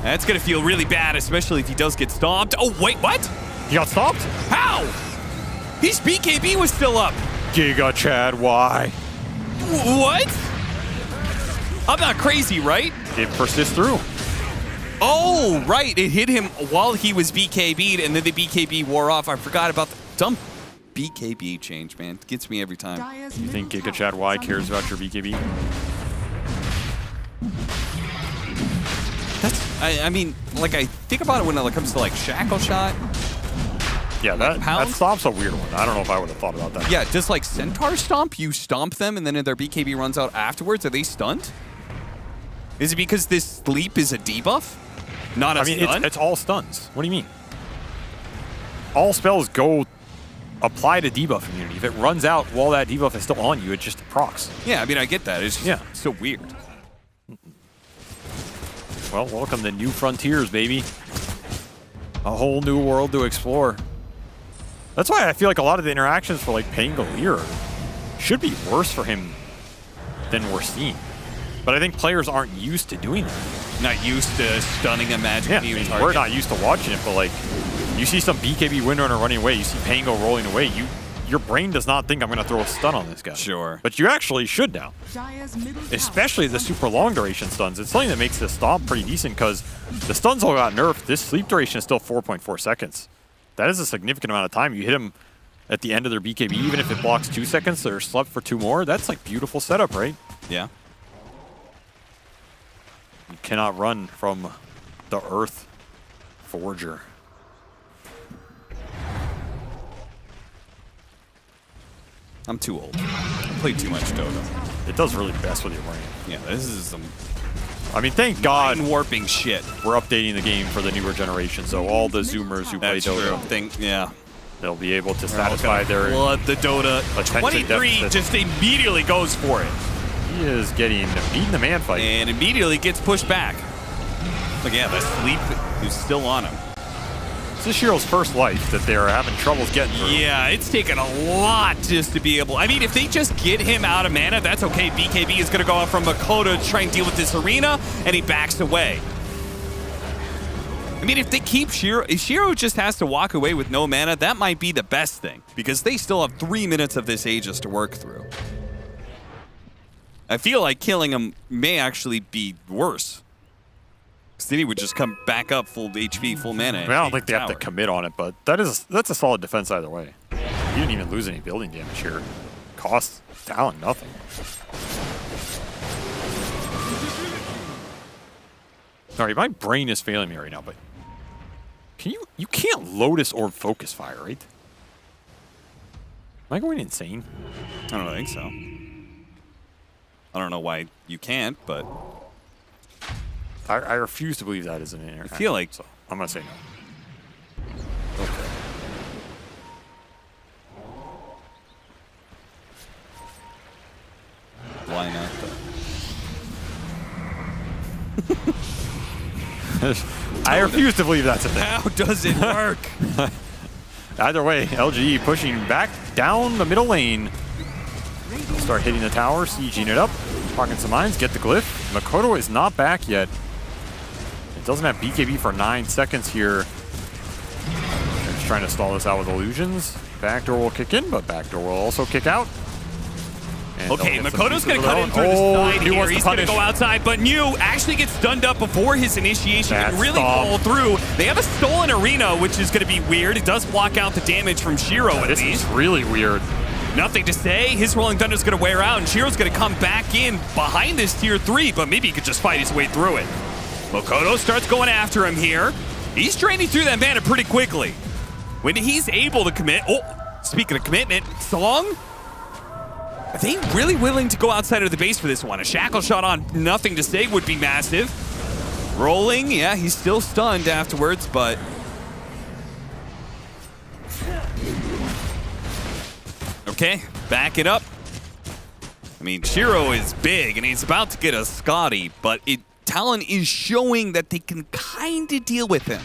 That's gonna feel really bad, especially if he does get stomped. Oh wait, what? He got stomped? How? His BKB was still up. Giga Chad, why? What? I'm not crazy, right? It persists through. Oh, right. It hit him while he was BKB'd, and then the BKB wore off. I forgot about the dumb BKB change, man. It gets me every time. You think Giga Chad Y cares about your BKB? I mean, like, I think about it when it comes to, like, Shackle Shot. Yeah, that stomp's a weird one. I don't know if I would have thought about that. Yeah, does, like, Centaur Stomp, you stomp them, and then their BKB runs out afterwards? Are they stunned? Is it because this sleep is a debuff? Not a stun? It's all stuns. What do you mean? All spells go apply to debuff immunity. If it runs out while that debuff is still on you, it just procs. Yeah, I mean, I get that. It's just so weird. Well, welcome to New Frontiers, baby. A whole new world to explore. That's why I feel like a lot of the interactions for, like, Pangolier should be worse for him than we're seeing. But I think players aren't used to doing that. Not used to stunning a magic immune target. We're not used to watching it, but, like, you see some BKB Windrunner running away, you see Pango rolling away, your brain does not think I'm going to throw a stun on this guy. Sure. But you actually should now. Especially the super long duration stuns. It's something that makes this stomp pretty decent because the stuns all got nerfed. This sleep duration is still 4.4 seconds. That is a significant amount of time. You hit them at the end of their BKB, even if it blocks 2 seconds, they're slept for 2 more. That's like beautiful setup, right? Yeah. You cannot run from the Earth Forger. I'm too old. I played too much Dota. It does really best with your brain. Yeah, this is some... I mean, thank God warping shit. We're updating the game for the newer generation, so all the Zoomers who play Dota, they'll be able to satisfy their blood the Dota. 23 deficit. Just immediately goes for it. He is getting beat in the man fight. And immediately gets pushed back. Look, yeah, the sleep is still on him. This is Shiro's first life that they're having troubles getting through. Yeah, it's taken a lot just to be able... I mean, if they just get him out of mana, that's okay. BKB is going to go out from Makoto to try and deal with this arena, and he backs away. I mean, if they keep Shiro, if Shiro just has to walk away with no mana, that might be the best thing, because they still have 3 minutes of this Aegis to work through. I feel like killing him may actually be worse. Because then he would just come back up full HP, full mana. I mean, I don't think they have to commit on it, but that's a solid defense either way. You didn't even lose any building damage here. Cost Talon nothing. Sorry, my brain is failing me right now, but you can't Lotus Orb Focus Fire, right? Am I going insane? I don't think so. I don't know why you can't, but I refuse to believe that is an interaction. I feel like so. I'm gonna say no. Okay. Why not? I refuse to believe that's a thing. How does it work? Either way, LGE pushing back down the middle lane. Start hitting the tower, sieging it up, talking some mines, get the glyph. Makoto is not back yet. It doesn't have BKB for 9 seconds here. They're just trying to stall this out with illusions. Backdoor will kick in, but backdoor will also kick out. And okay, Makoto's going to cut in through the side here. He's going to go outside, but New actually gets stunned up before his initiation and really pull through. They have a stolen arena, which is going to be weird. It does block out the damage from Shiro at least. This is really weird. Nothing to say. His Rolling Thunder's going to wear out, and Shiro's going to come back in behind this tier 3, but maybe he could just fight his way through it. Makoto starts going after him here. He's draining through that mana pretty quickly. When he's able to commit... Oh, speaking of commitment, Song? Are they really willing to go outside of the base for this one? A shackle shot on Nothing to Say would be massive. Rolling, yeah, he's still stunned afterwards, but... Okay, back it up. I mean, Shiro is big, and he's about to get a Scotty, but Talon is showing that they can kind of deal with him.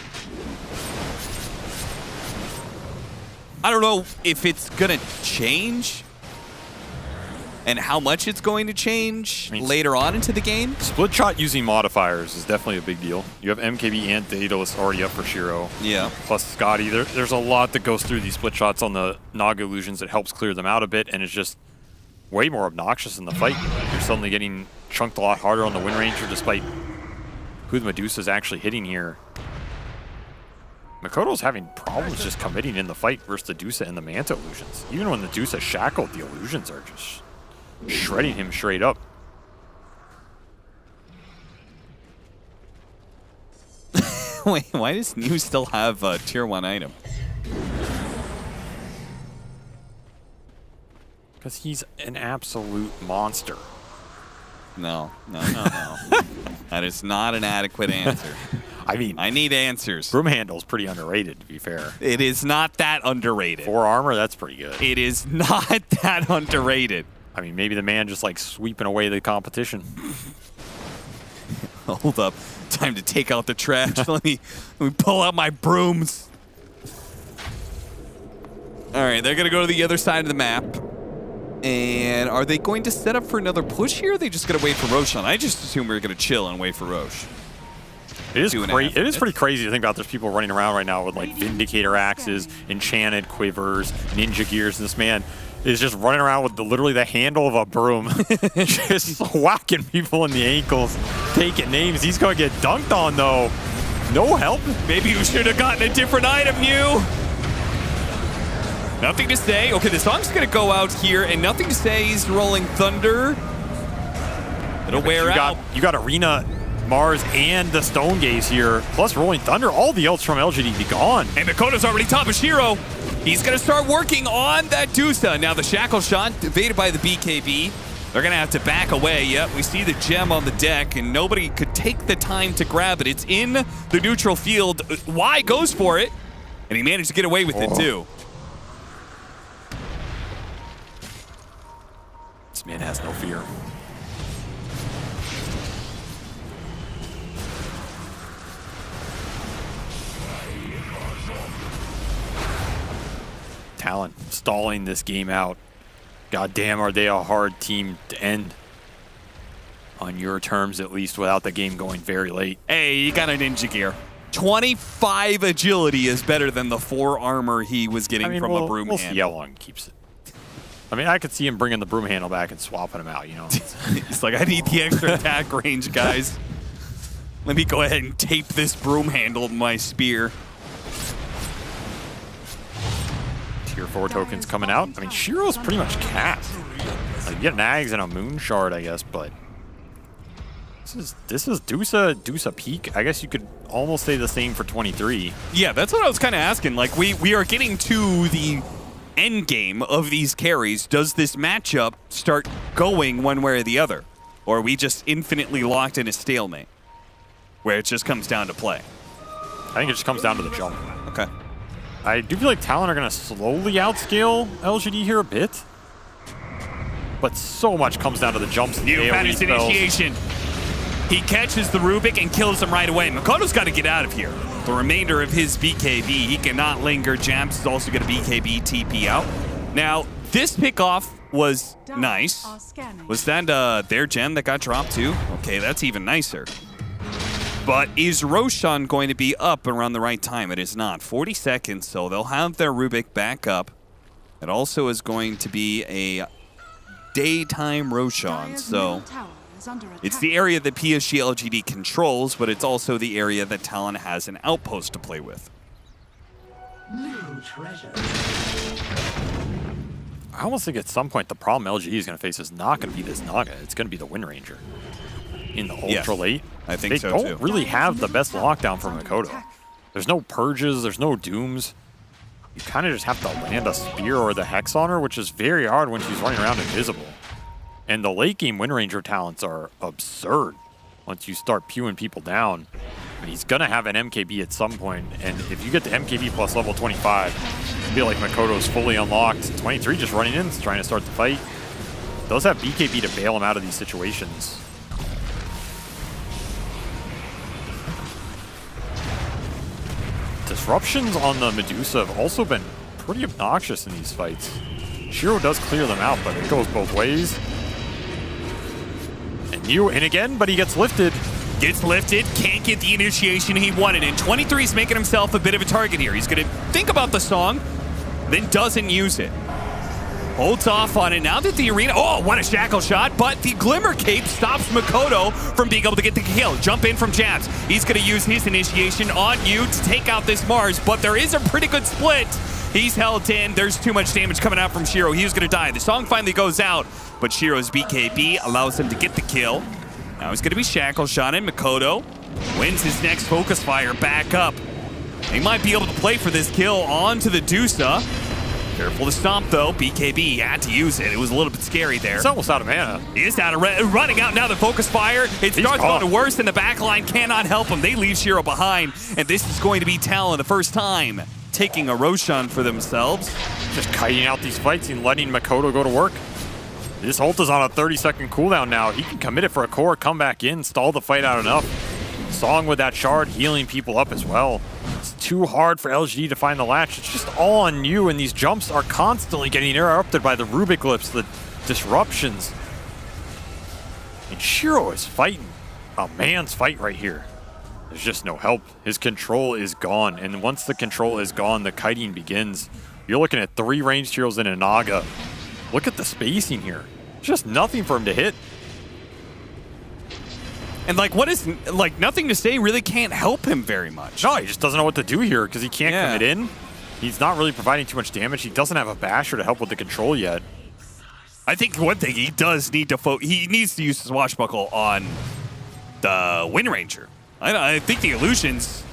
I don't know if it's going to change and how much it's going to change later on into the game. Split shot using modifiers is definitely a big deal. You have MKB and Daedalus already up for Shiro. Yeah. Plus Scotty. There's a lot that goes through these split shots on the Naga illusions that helps clear them out a bit, and it's just way more obnoxious in the fight. You're suddenly getting chunked a lot harder on the Wind Ranger despite who the Medusa's actually hitting here. Makoto's having problems just committing in the fight versus the Dusa and the Manta illusions. Even when the Dusa shackled, the illusions are just shredding him straight up. Wait, why does New still have a tier 1 item? Because he's an absolute monster. No. That is not an adequate answer. I mean, I need answers. Broom Handle's pretty underrated, to be fair. It is not that underrated. 4 armor, that's pretty good. It is not that underrated. I mean, maybe the man just like sweeping away the competition. Hold up. Time to take out the trash. let me pull out my brooms. All right, they're going to go to the other side of the map. And are they going to set up for another push here? Or are they just going to wait for Roshan? I just assume we're going to chill and wait for Rosh. It is pretty crazy to think about. There's people running around right now with like Vindicator axes, enchanted quivers, ninja gears, and this man is just running around with literally the handle of a broom, just whacking people in the ankles, taking names. He's going to get dunked on though. No help. Maybe you should have gotten a different item, you. Nothing to Say. Okay, the song's going to go out here, and Nothing to Say is Rolling Thunder. It'll wear out. You got Arena, Mars, and the Stone Gaze here, plus Rolling Thunder. All the ults from LGD be gone. And Makoto's already top of Shiro. He's going to start working on that Dusa. Now the shackle shot evaded by the BKB. They're going to have to back away. Yep, we see the gem on the deck, and nobody could take the time to grab it. It's in the neutral field. Y goes for it, and he managed to get away with it too. This man has no fear. Talon stalling this game out. God damn, are they a hard team to end. On your terms, at least, without the game going very late. Hey, you got a ninja gear. 25 agility is better than the 4 armor he was getting from a broom we'll handle. see how long he keeps it. I mean, I could see him bringing the broom handle back and swapping him out, you know. It's like, I need the extra attack range, guys. Let me go ahead and tape this broom handle to my spear. Tier 4 tokens coming out. I mean, Shiro's pretty much capped. Like, you get an Ags and a Moon Shard, I guess, but this is Dusa peak. I guess you could almost say the same for 23. Yeah, that's what I was kind of asking. Like, we are getting to the end game of these carries. Does this matchup start going one way or the other? Or are we just infinitely locked in a stalemate where it just comes down to play? I think it just comes down to the jump. Okay. I do feel like Talon are going to slowly outscale LGD here a bit. But so much comes down to the jumps. New Pattern's initiation. He catches the Rubik and kills him right away. Makoto's got to get out of here. The remainder of his BKB, he cannot linger. Jamps is also going to BKB TP out. Now, this pickoff was nice. Was that their gem that got dropped too? Okay, that's even nicer. But is Roshan going to be up around the right time? It is not. 40 seconds, so they'll have their Rubik back up. It also is going to be a daytime Roshan, so it's the area that PSG LGD controls, but it's also the area that Talon has an outpost to play with. I almost think at some point the problem LGD is going to face is not going to be this Naga. It's going to be the Wind Ranger in the ultra late. I think so, too. They don't really have the best lockdown from Makoto. There's no purges, there's no dooms. You kind of just have to land a spear or the Hex on her, which is very hard when she's running around invisible. And the late game Wind Ranger talents are absurd once you start pewing people down. I mean, he's going to have an MKB at some point, and if you get the MKB plus level 25, I feel like Makoto's fully unlocked. 23 just running in, trying to start the fight. Does have BKB to bail him out of these situations. Disruptions on the Medusa have also been pretty obnoxious in these fights. Shiro does clear them out, but it goes both ways. And again, but he gets lifted. Gets lifted, can't get the initiation he wanted, and 23's making himself a bit of a target here. He's going to think about the song, then doesn't use it. Holds off on it. Now that the arena... Oh, what a shackle shot, but the Glimmer Cape stops Makoto from being able to get the kill. Jump in from Jabs. He's going to use his initiation on you to take out this Mars, but there is a pretty good split. He's held in. There's too much damage coming out from Shiro. He was going to die. The song finally goes out, but Shiro's BKB allows him to get the kill. Now he's going to be shackle shot in. Makoto wins his next focus fire back up. He might be able to play for this kill onto the Dusa. Careful to stomp though. BKB, he had to use it. It was a little bit scary there. He's almost out of mana. He is out of running out now. The focus fire. It starts going worse, and the backline cannot help him. They leave Shiro behind, and this is going to be Talon the first time taking a Roshan for themselves. Just kiting out these fights and letting Makoto go to work. This ult is on a 30-second cooldown now. He can commit it for a core, come back in, stall the fight out enough. Song with that shard, healing people up as well. It's too hard for LGD to find the latch. It's just all on you, and these jumps are constantly getting interrupted by the Rubik Lips, the disruptions. And Shiro is fighting a man's fight right here. There's just no help. His control is gone, and once the control is gone, the kiting begins. You're looking at 3 ranged heroes in a Naga. Look at the spacing here. Just nothing for him to hit. And like, what is, like, nothing to say really can't help him very much. No, he just doesn't know what to do here because he can't commit in. He's not really providing too much damage. He doesn't have a basher to help with the control yet. I think one thing he does need to he needs to use Swashbuckle on the Wind Ranger. I think the illusions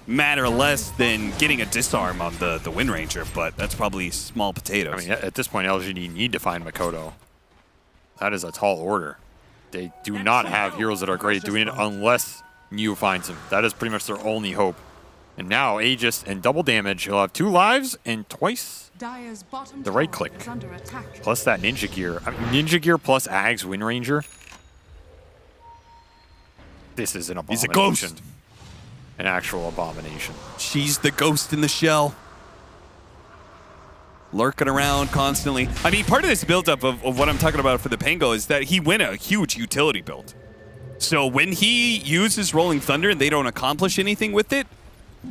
matter less than getting a disarm on the Wind Ranger, but that's probably small potatoes. I mean, at this point, LGD need to find Makoto. That is a tall order. They do not have heroes that are great at doing it unless Niu finds him. That is pretty much their only hope. And now, Aegis and double damage. He'll have 2 lives and twice the right click. Plus that Ninja Gear. I mean, Ninja Gear plus Ags Wind Ranger. This is an abomination. He's a ghost. An actual abomination. She's the ghost in the shell. Lurking around constantly. I mean, part of this buildup of what I'm talking about for the Pango is that he went a huge utility build. So when he uses Rolling Thunder and they don't accomplish anything with it,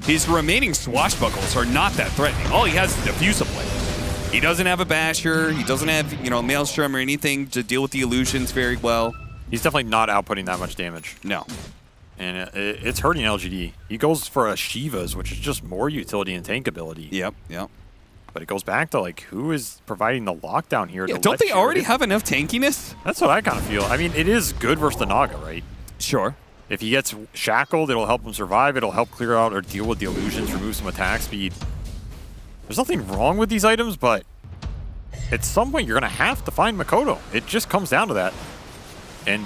his remaining swashbuckles are not that threatening. All he has is Diffusive Blade. He doesn't have a Basher. He doesn't have, Maelstrom or anything to deal with the illusions very well. He's definitely not outputting that much damage. No. And it's hurting LGD. He goes for a Shiva's, which is just more utility and tank ability. Yep. But it goes back to, like, who is providing the lockdown here? Yeah, don't they already have enough tankiness? That's what I kind of feel. I mean, it is good versus the Naga, right? Sure. If he gets shackled, it'll help him survive. It'll help clear out or deal with the illusions, remove some attack speed. There's nothing wrong with these items, but at some point, you're going to have to find Makoto. It just comes down to that. And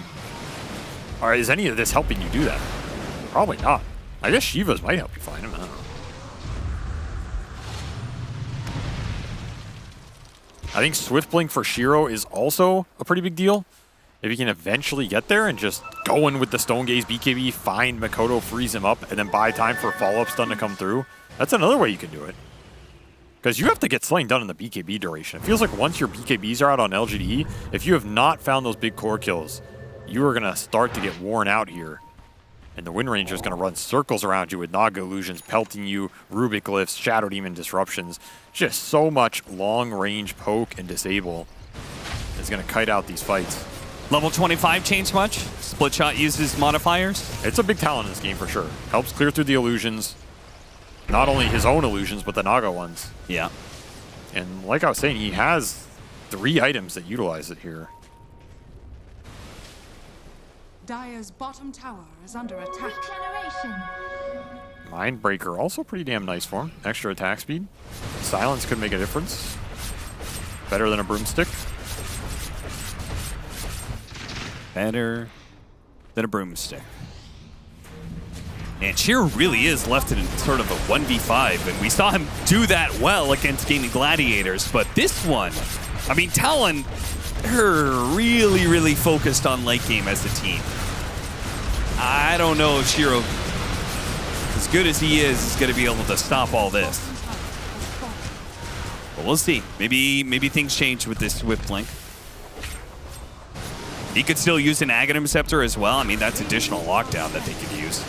is any of this helping you do that? Probably not. I guess Shiva's might help you find him. I don't know. I think Swift Blink for Shiro is also a pretty big deal. If you can eventually get there and just go in with the Stone Gaze BKB, find Makoto, freeze him up, and then buy time for a follow-up stun to come through, that's another way you can do it. Because you have to get Slain done in the BKB duration. It feels like once your BKBs are out on LGD, if you have not found those big core kills, you are going to start to get worn out here. And the Wind Ranger is going to run circles around you with Naga Illusions, pelting you, Rubik Glyphs, Shadow Demon Disruptions. Just so much long-range poke and disable is going to kite out these fights. Level 25 change much? Split Shot uses modifiers? It's a big talent in this game for sure. Helps clear through the illusions. Not only his own illusions, but the Naga ones. Yeah. And like I was saying, he has 3 items that utilize it here. Dire's bottom tower is under attack. Mindbreaker, also pretty damn nice for him. Extra attack speed. Silence could make a difference. Better than a broomstick. Better than a broomstick. And Shiro really is left in sort of a 1v5, and we saw him do that well against Gaming Gladiators, but this one, I mean, Talon, they're really, really focused on late game as a team. I don't know if Shiro, as good as he is going to be able to stop all this. But we'll see. Maybe things change with this Swift Blink. He could still use an Aghanim Scepter as well. I mean, that's additional lockdown that they could use.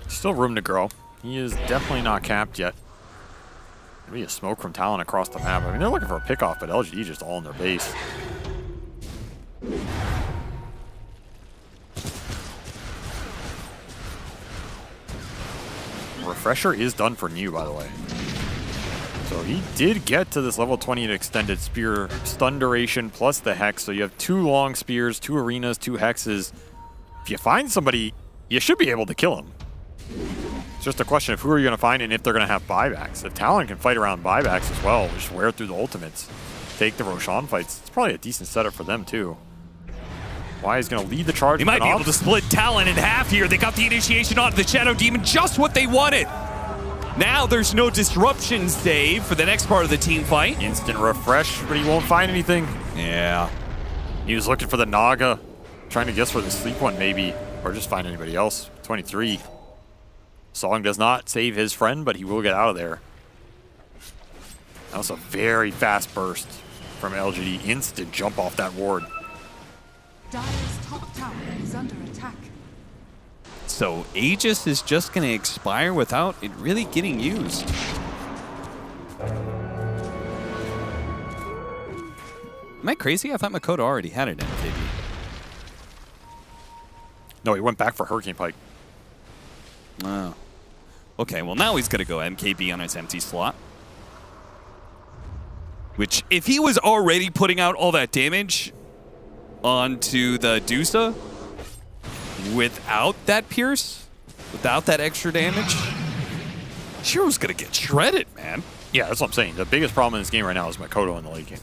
Still room to grow. He is definitely not capped yet. Maybe a smoke from Talon across the map. I mean, they're looking for a pickoff, but LGD just all in their base. Refresher is done for New, by the way. So he did get to this level 20 extended spear stun duration plus the hex. So you have 2 long spears, 2 arenas, 2 hexes. If you find somebody, you should be able to kill him. It's just a question of who are you going to find and if they're going to have buybacks. If Talon can fight around buybacks as well, just wear through the ultimates, take the Roshan fights, it's probably a decent setup for them too. Why is going to lead the charge? They might be able to split Talon in half here. They got the initiation onto the Shadow Demon, just what they wanted. Now there's no disruption save for the next part of the team fight. Instant refresh, but he won't find anything. Yeah. He was looking for the Naga, trying to guess for the sleep one maybe, or just find anybody else. 23. Song does not save his friend, but he will get out of there. That was a very fast burst from LGD. Instant jump off that ward. Dire's top tower is under attack. So Aegis is just going to expire without it really getting used. Am I crazy? I thought Makoto already had it in MKB. No, he went back for Hurricane Pike. Oh. Okay, well now he's going to go MKB on his empty slot. Which, if he was already putting out all that damage onto the Dusa without that Pierce, without that extra damage, Shiro's going to get shredded, man. Yeah, that's what I'm saying. The biggest problem in this game right now is Makoto in the late game.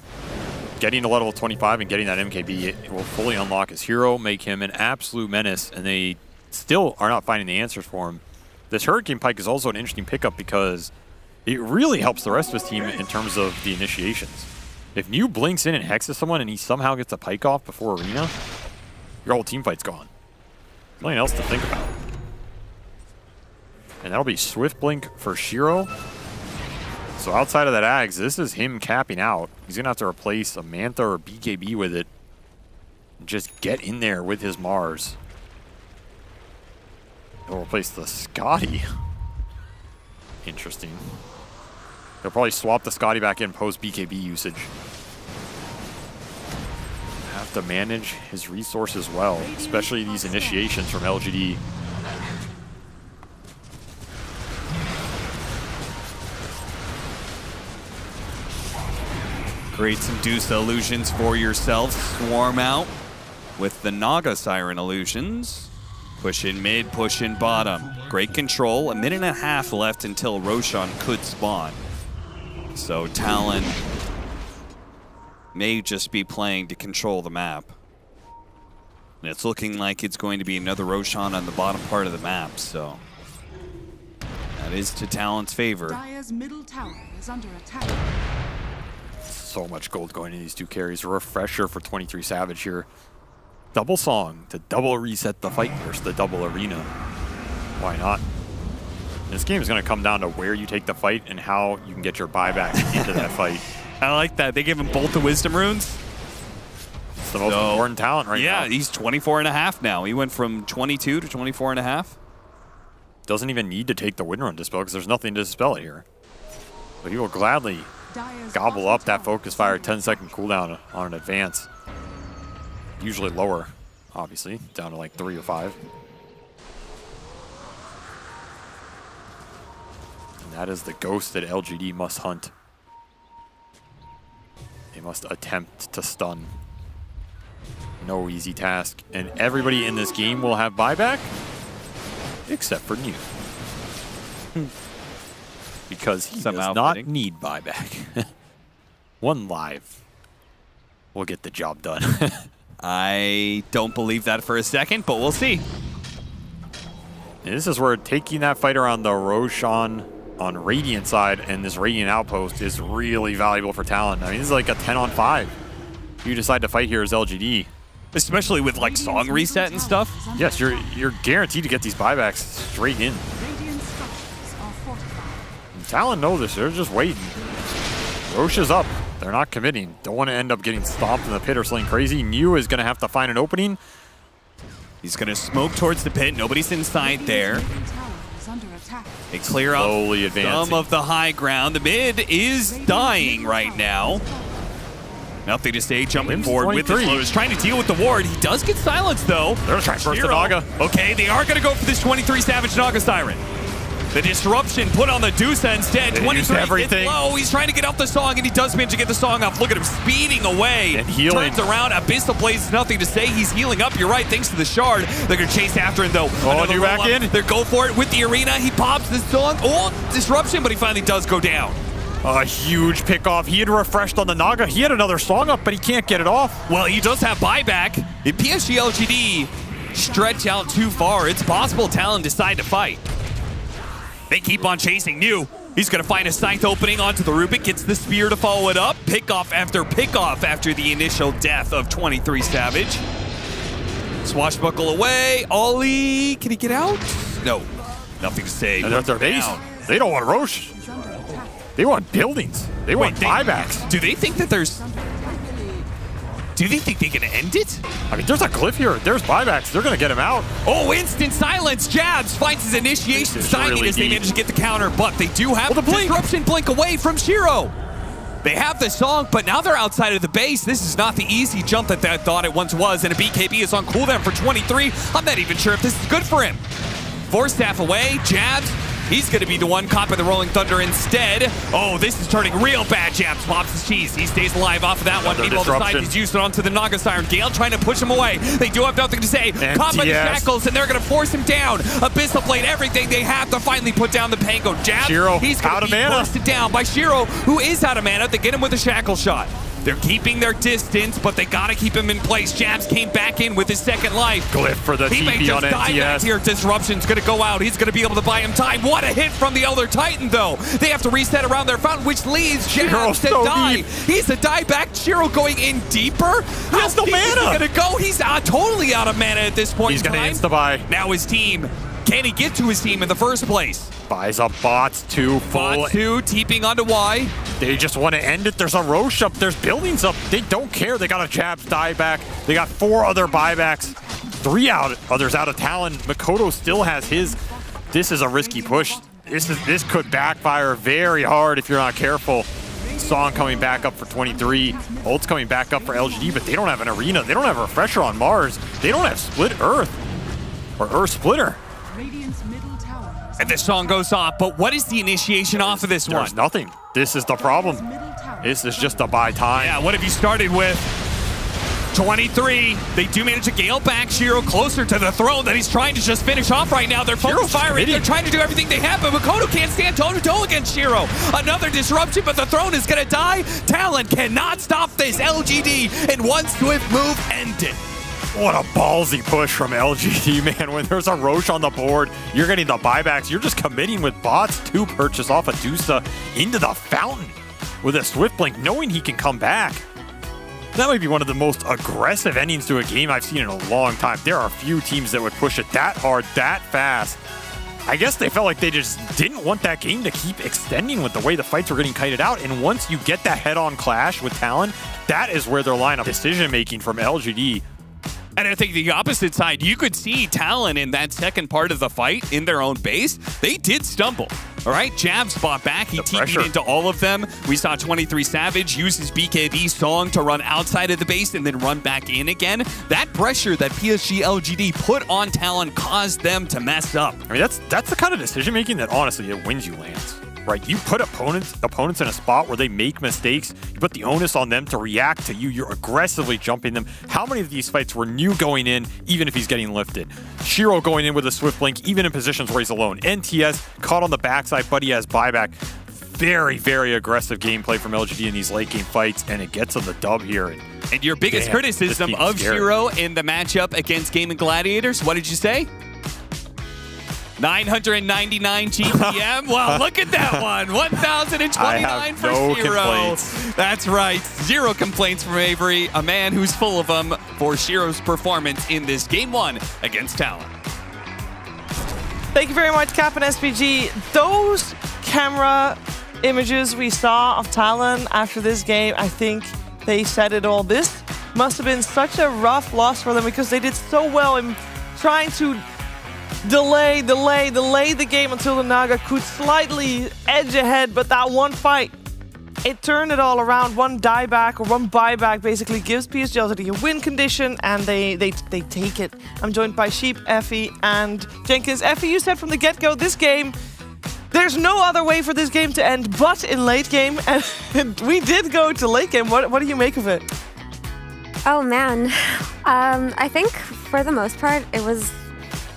Getting to level 25 and getting that MKB, it will fully unlock his hero, make him an absolute menace, and they still are not finding the answers for him. This Hurricane Pike is also an interesting pickup because it really helps the rest of his team in terms of the initiations. If New blinks in and hexes someone and he somehow gets a Pike off before Arena, your whole team fight's gone. There's nothing else to think about. And that'll be Swift Blink for Shiro. So outside of that Ags, this is him capping out. He's going to have to replace a Mantha or BKB with it. Just get in there with his Mars. He'll replace the Scotty. Interesting. They'll probably swap the Scotty back in post BKB usage. Have to manage his resources well, especially these initiations from LGD. Create some Deuce illusions for yourself. Swarm out with the Naga Siren illusions. Push in mid, push in bottom. Great control. 1.5 minutes left until Roshan could spawn. So Talon may just be playing to control the map. And it's looking like it's going to be another Roshan on the bottom part of the map, so that is to Talon's favor. Dire's middle tower is under attack. So much gold going into these two carries. A refresher for 23 Savage here. Double song to double reset the fight versus the double arena. Why not? This game is going to come down to where you take the fight and how you can get your buyback into that fight. I like that. They gave him both the wisdom runes. It's the most important talent right now. Yeah, he's 24.5 now. He went from 22 to 24.5. Doesn't even need to take the win run dispel because there's nothing to dispel it here. But he will gladly gobble up that focus fire 10-second cooldown on an advance. Usually lower, obviously, down to like 3 or 5. And that is the ghost that LGD must hunt. They must attempt to stun. No easy task. And everybody in this game will have buyback, except for New. Because he does not need buyback. One live will get the job done. I don't believe that for a second, but we'll see. And this is where taking that fighter on the Roshan on Radiant side and this Radiant outpost is really valuable for Talon. I mean, this is like a 10-on-5. You decide to fight here as LGD. Especially with like song reset and stuff. Yes, you're guaranteed to get these buybacks straight in. And Talon knows this. They're just waiting. Rosh is up. They're not committing. Don't want to end up getting stomped in the pit or something crazy. New is going to have to find an opening. He's going to smoke towards the pit. Nobody's inside there. They clear up some of the high ground. The mid is dying right now. Nothing to say, jumping forward with his lows, trying to deal with the ward. He does get silenced though. They're trying to burst the Naga. Okay, they are going to go for this 23 Savage Naga Siren. The disruption put on the Deuce instead. 23 gets low. He's trying to get off the song, and he does manage to get the song off. Look at him speeding away. And healing. Turns around. Abyssal Blaze, nothing to say. He's healing up. You're right, thanks to the shard. They're going to chase after him, though. Oh, New back in. They go for it with the arena. He pops the song. Oh, disruption, but he finally does go down. A huge pickoff. He had refreshed on the Naga. He had another song up, but he can't get it off. Well, he does have buyback. If PSG LGD stretch out too far, it's possible Talon decide to fight. They keep on chasing New. He's going to find a scythe opening onto the Rubik. Gets the spear to follow it up. Pickoff after the initial death of 23 Savage. Swashbuckle away. Ollie. Can he get out? No. Nothing to say. And their base. They don't want Rosh. They want buildings. They want buybacks. Do they think that there's... Do they think they can end it? I mean, there's a cliff here. There's buybacks. They're going to get him out. Oh, instant silence. Jabs finds his initiation signing as they manage to get the counter, but they do have the disruption blink away from Shiro. They have the song, but now they're outside of the base. This is not the easy jump that they thought it once was, and a BKB is on cooldown for 23. I'm not even sure if this is good for him. Force staff away. Jabs. He's going to be the one caught by the Rolling Thunder instead. Oh, this is turning real bad. Jabs pops his cheese. He stays alive off of that one. Meanwhile, the side he's used it onto the Naga Siren. Gale trying to push him away. They do have nothing to say. Caught by the shackles, and they're going to force him down. Abyssal Blade, everything they have to finally put down the Pango. Jabs, Shiro, he's going to be busted down by Shiro, who is out of mana. They get him with a shackle shot. They're keeping their distance, but they got to keep him in place. Jabs came back in with his second life. Glyph for the he TP may just on die back NTS. here. Disruption's going to go out. He's going to be able to buy him time. What a hit from the Elder Titan, though. They have to reset around their fountain, which leaves Jabs to die. He's a die back. Shiro going in deeper. He has no mana. He's going to go. He's totally out of mana at this point. He's going to insta-buy. Now his team Can he get to his team in the first place? Buys up bots 2 full. Bot 2 TPing onto Y. They just want to end it. There's a Roche up. There's buildings up. They don't care. They got a Jabs dieback. They got 4 other buybacks. 3 others out of Talon. Makoto still has his. This is a risky push. This could backfire very hard if you're not careful. Song coming back up for 23. Ult's coming back up for LGD, but they don't have an arena. They don't have a refresher on Mars. They don't have Split Earth. Or Earth Splitter. And this song goes off, but what is the initiation off of this one? There's nothing. This is the problem. This is just to buy time. Yeah, what have you started with? 23. They do manage to gale back Shiro closer to the throne that he's trying to just finish off right now. They're focus firing. They're trying to do everything they have, but Makoto can't stand toe-to-toe against Shiro. Another disruption, but the throne is going to die. Talon cannot stop this. LGD in one swift move end it. What a ballsy push from LGD, man. When there's a Roche on the board, you're getting the buybacks. You're just committing with bots to purchase off of Dusa into the fountain with a Swift Blink, knowing he can come back. That might be one of the most aggressive endings to a game I've seen in a long time. There are few teams that would push it that hard, that fast. I guess they felt like they just didn't want that game to keep extending with the way the fights were getting kited out. And once you get that head-on clash with Talon, that is where their line of decision-making from LGD. And I think the opposite side, you could see Talon in that second part of the fight in their own base. They did stumble. All right, Jabs fought back. He TP'd into all of them. We saw 23 Savage use his BKB song to run outside of the base and then run back in again. That pressure that PSG LGD put on Talon caused them to mess up. I mean, that's the kind of decision-making that, honestly, it wins you lands. Right, you put opponents in a spot where they make mistakes. You put the onus on them to react to you. You're aggressively jumping them. How many of these fights were New going in, even if he's getting lifted? Shiro going in with a Swift Blink, even in positions where he's alone. NTS caught on the backside, but he has buyback. Very, very aggressive gameplay from LGD in these late game fights, and it gets on the dub here. And your biggest criticism of Shiro in the matchup against Gaming Gladiators, what did you say? 999 GPM. Well, look at that one. 1,029 for no Shiro. Complaints. That's right. 0 complaints from Avery, a man who's full of them for Shiro's performance in this Game 1 against Talon. Thank you very much, Cap and SPG. Those camera images we saw of Talon after this game, I think they said it all. This must have been such a rough loss for them because they did so well in trying to delay the game until the Naga could slightly edge ahead, but that one fight, it turned it all around. One dieback or one buyback basically gives PSG LGD a win condition, and they take it. I'm joined by Sheep, Effie, and Jenkins. Effie, you said from the get-go, this game, there's no other way for this game to end but in late game, and we did go to late game. What do you make of it? Oh man, I think for the most part, it was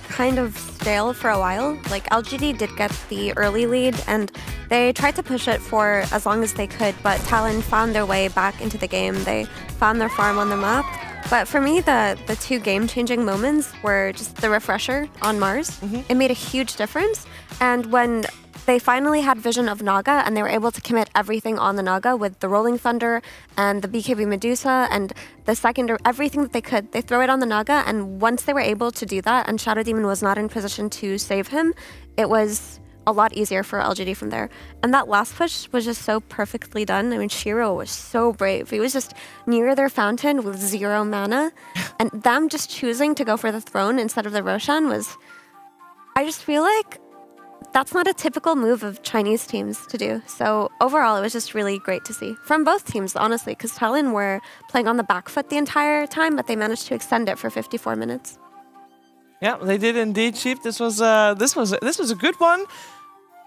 kind of stale for a while. Like, LGD did get the early lead and they tried to push it for as long as they could, but Talon found their way back into the game. They found their farm on the map. But for me, the 2 game-changing moments were just the refresher on Mars. It made a huge difference. And when they finally had vision of Naga and they were able to commit everything on the Naga with the Rolling Thunder and the BKB Medusa and the second, everything that they could, they throw it on the Naga. And once they were able to do that and Shadow Demon was not in position to save him, it was a lot easier for LGD from there. And that last push was just so perfectly done. I mean, Shiro was so brave. He was just near their fountain with 0 mana. And them just choosing to go for the throne instead of the Roshan was, I just feel like that's not a typical move of Chinese teams to do. So overall, it was just really great to see from both teams, honestly, because Talon were playing on the back foot the entire time, but they managed to extend it for 54 minutes. Yeah, they did indeed, Sheep. This was a good one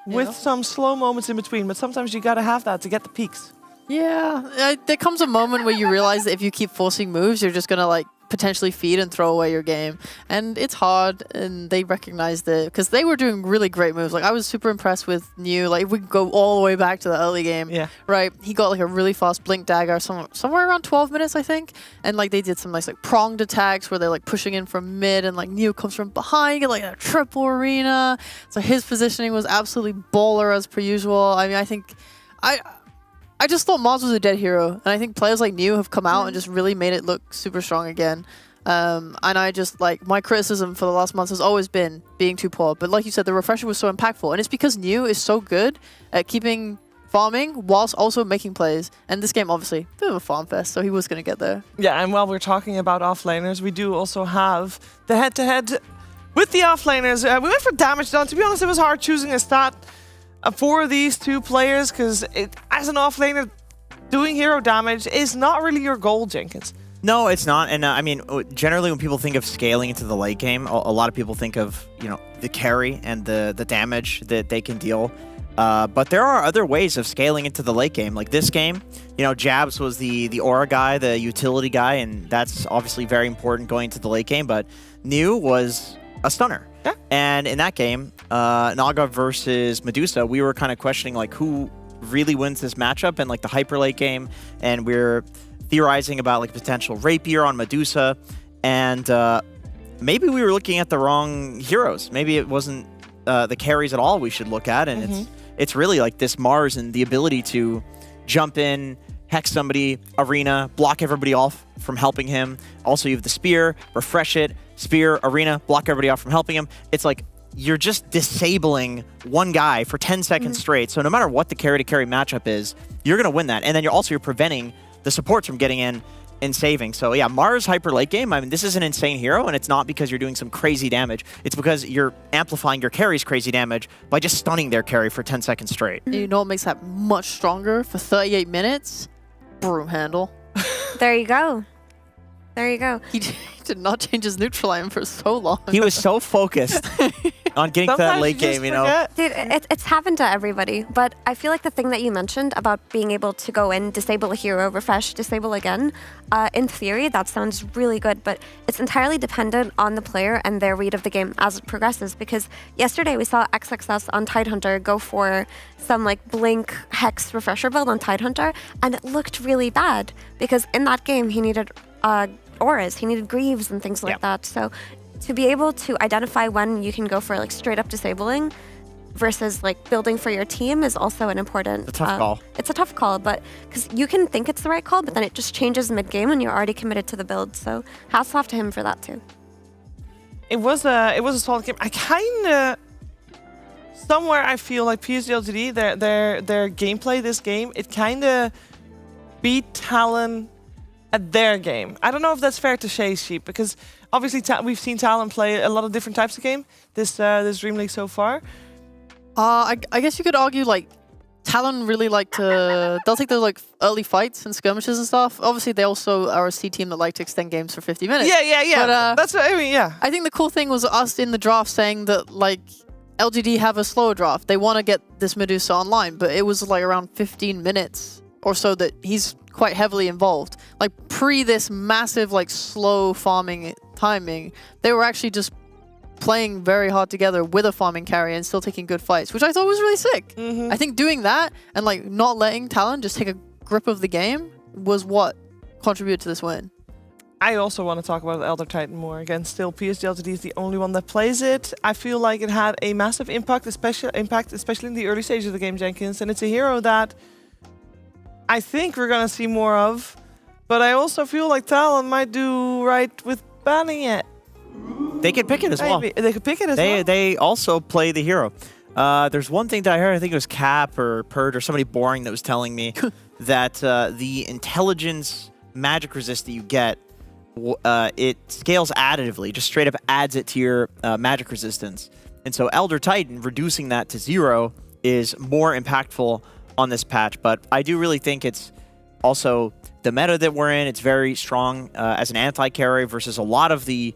with some slow moments in between, but sometimes you gotta have that to get the peaks. Yeah, there comes a moment where you realize that if you keep forcing moves, you're just gonna like potentially feed and throw away your game, and it's hard. And they recognized it because they were doing really great moves. Like, I was super impressed with New. Like, if we go all the way back to the early game, right? He got like a really fast blink dagger somewhere around 12 minutes, I think, and like they did some nice like pronged attacks where they're like pushing in from mid, and like Neo comes from behind, get like a triple arena. So his positioning was absolutely baller as per usual. I mean, I think I just thought Mars was a dead hero, and I think players like New have come out and just really made it look super strong again. And I just, like, my criticism for the last month has always been being too poor. But like you said, the refresher was so impactful. And it's because New is so good at keeping farming whilst also making plays. And this game, obviously, a bit of a farm fest, so he was going to get there. Yeah, and while we're talking about offlaners, we do also have the head-to-head with the offlaners. We went for damage done. To be honest, it was hard choosing a stat for these two players because as an offlaner, doing hero damage is not really your goal, Jenkins. No, it's not. And I mean, generally when people think of scaling into the late game, a lot of people think of, you know, the carry and the damage that they can deal. But there are other ways of scaling into the late game. Like this game, you know, Jabs was the aura guy, the utility guy, and that's obviously very important going into the late game. But New was a stunner. Yeah. And in that game, Naga versus Medusa, we were kind of questioning like who really wins this matchup in like the hyper late game, and we're theorizing about like potential rapier on Medusa, and maybe we were looking at the wrong heroes. Maybe it wasn't the carries at all we should look at, and it's really like this Mars and the ability to jump in, hex somebody, arena, block everybody off from helping him. Also, you have the spear, refresh it, spear, arena, block everybody off from helping him. It's like you're just disabling one guy for 10 seconds straight. So no matter what the carry-to-carry matchup is, you're going to win that. And then you're preventing the supports from getting in and saving. So yeah, Mars hyper late game, I mean, this is an insane hero, and it's not because you're doing some crazy damage. It's because you're amplifying your carry's crazy damage by just stunning their carry for 10 seconds straight. You know what makes that much stronger for 38 minutes? Broom handle. There you go. There you go. He did not change his neutral item for so long. He was so focused on getting to that late game, you know? Dude, it's happened to everybody. But I feel like the thing that you mentioned about being able to go in, disable a hero, refresh, disable again, in theory, that sounds really good. But it's entirely dependent on the player and their read of the game as it progresses. Because yesterday we saw XXS on Tidehunter go for some like Blink Hex refresher build on Tidehunter, and it looked really bad. Because in that game, he needed auras, he needed greaves and things like that. So to be able to identify when you can go for like straight up disabling versus like building for your team is also an important tough call. It's a tough call, but because you can think it's the right call, but then it just changes mid game and you're already committed to the build. So hats off to him for that too. It was a solid game. I kind of somewhere I feel like PSG LGD their gameplay this game, it kind of beat Talon at their game. I don't know if that's fair to say, Sheep, because obviously we've seen Talon play a lot of different types of game this DreamLeague so far. I guess you could argue like Talon really like to they'll take those like early fights and skirmishes and stuff. Obviously they also are a C team that like to extend games for 50 minutes. Yeah. But, that's what I mean, yeah. I think the cool thing was us in the draft saying that like LGD have a slower draft. They want to get this Medusa online, but it was like around 15 minutes or so that he's quite heavily involved. Like pre this massive like slow farming timing, they were actually just playing very hard together with a farming carry and still taking good fights, which I thought was really sick. I think doing that and like not letting Talon just take a grip of the game was what contributed to this win. I also want to talk about Elder Titan more. Again, still PSG LGD is the only one that plays it. I feel like it had a massive impact, especially in the early stages of the game, Jenkins, and it's a hero that I think we're going to see more of, but I also feel like Talon might do right with banning it. They could pick it as well. They could pick it as well. They also play the hero. There's one thing that I heard, I think it was Cap or Purd or somebody boring that was telling me that the intelligence magic resist that you get, it scales additively, just straight up adds it to your magic resistance. And so Elder Titan, reducing that to 0 is more impactful on this patch, but I do really think it's also the meta that we're in. It's very strong as an anti-carry versus a lot of the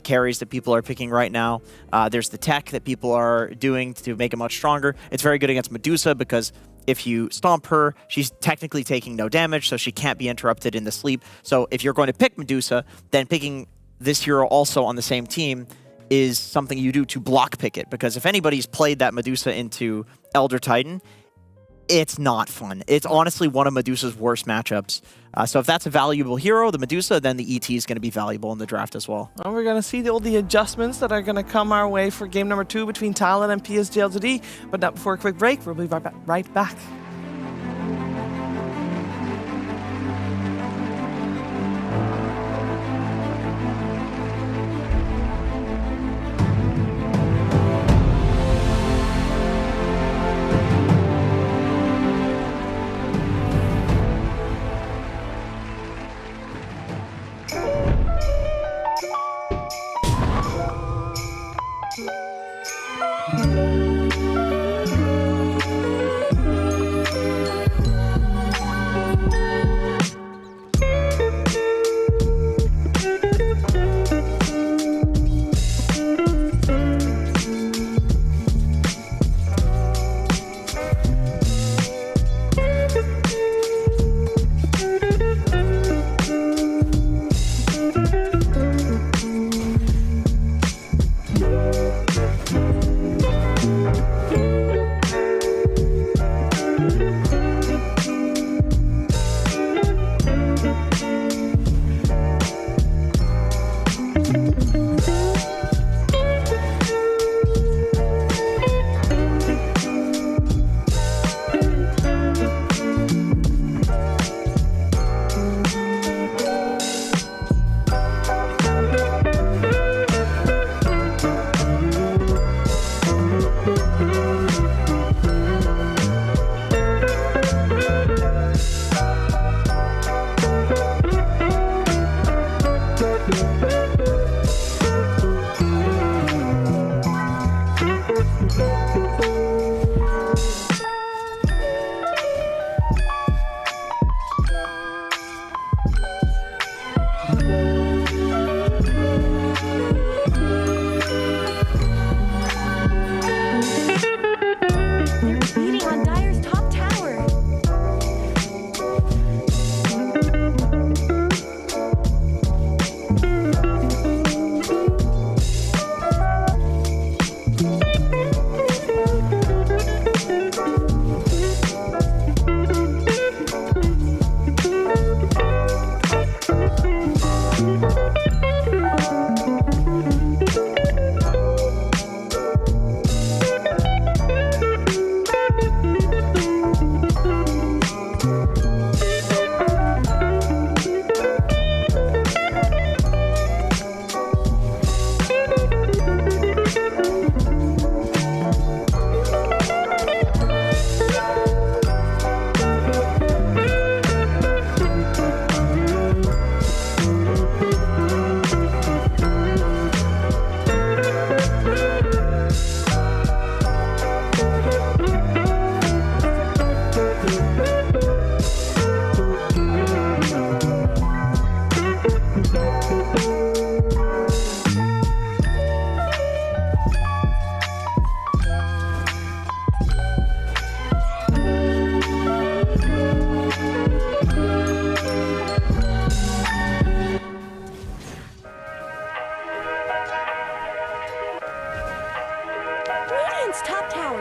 carries that people are picking right now. There's the tech that people are doing to make it much stronger. It's very good against Medusa because if you stomp her, she's technically taking no damage, so she can't be interrupted in the sleep. So if you're going to pick Medusa, then picking this hero also on the same team is something you do to block pick it, because if anybody's played that Medusa into Elder Titan, it's not fun. It's honestly one of Medusa's worst matchups. So if that's a valuable hero, the Medusa, then the ET is going to be valuable in the draft as well. And we're going to see all the adjustments that are going to come our way for game number 2 between Talon and PSG LGD. But not before a quick break, we'll be right back.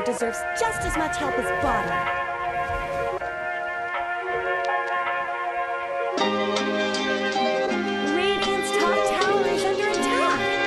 deserves just as much help as bottom. Radiant's top tower is under attack.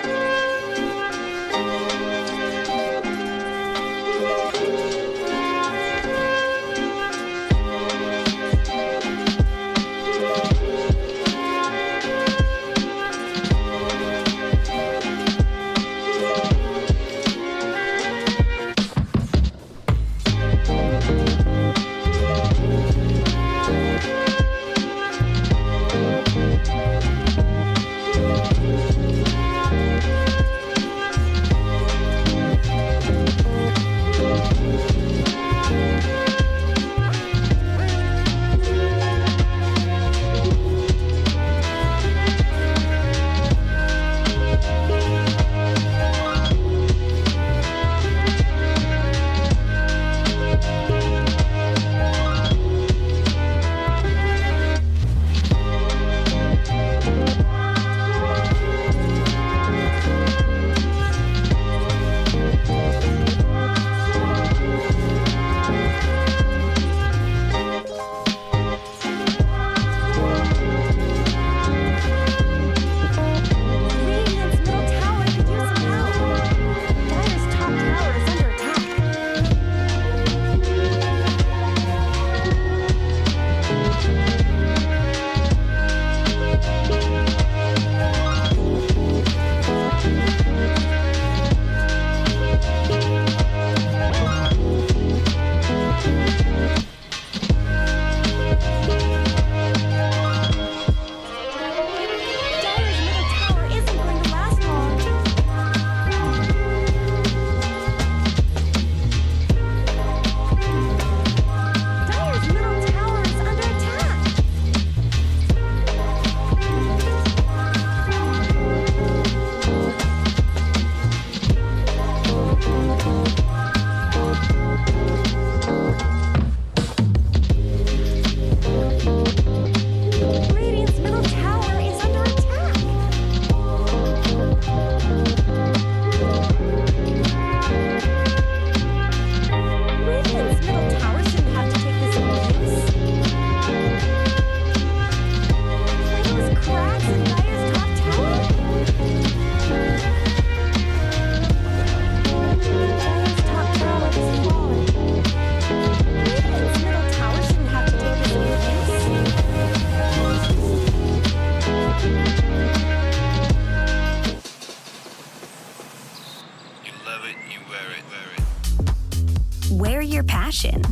Wear your passion.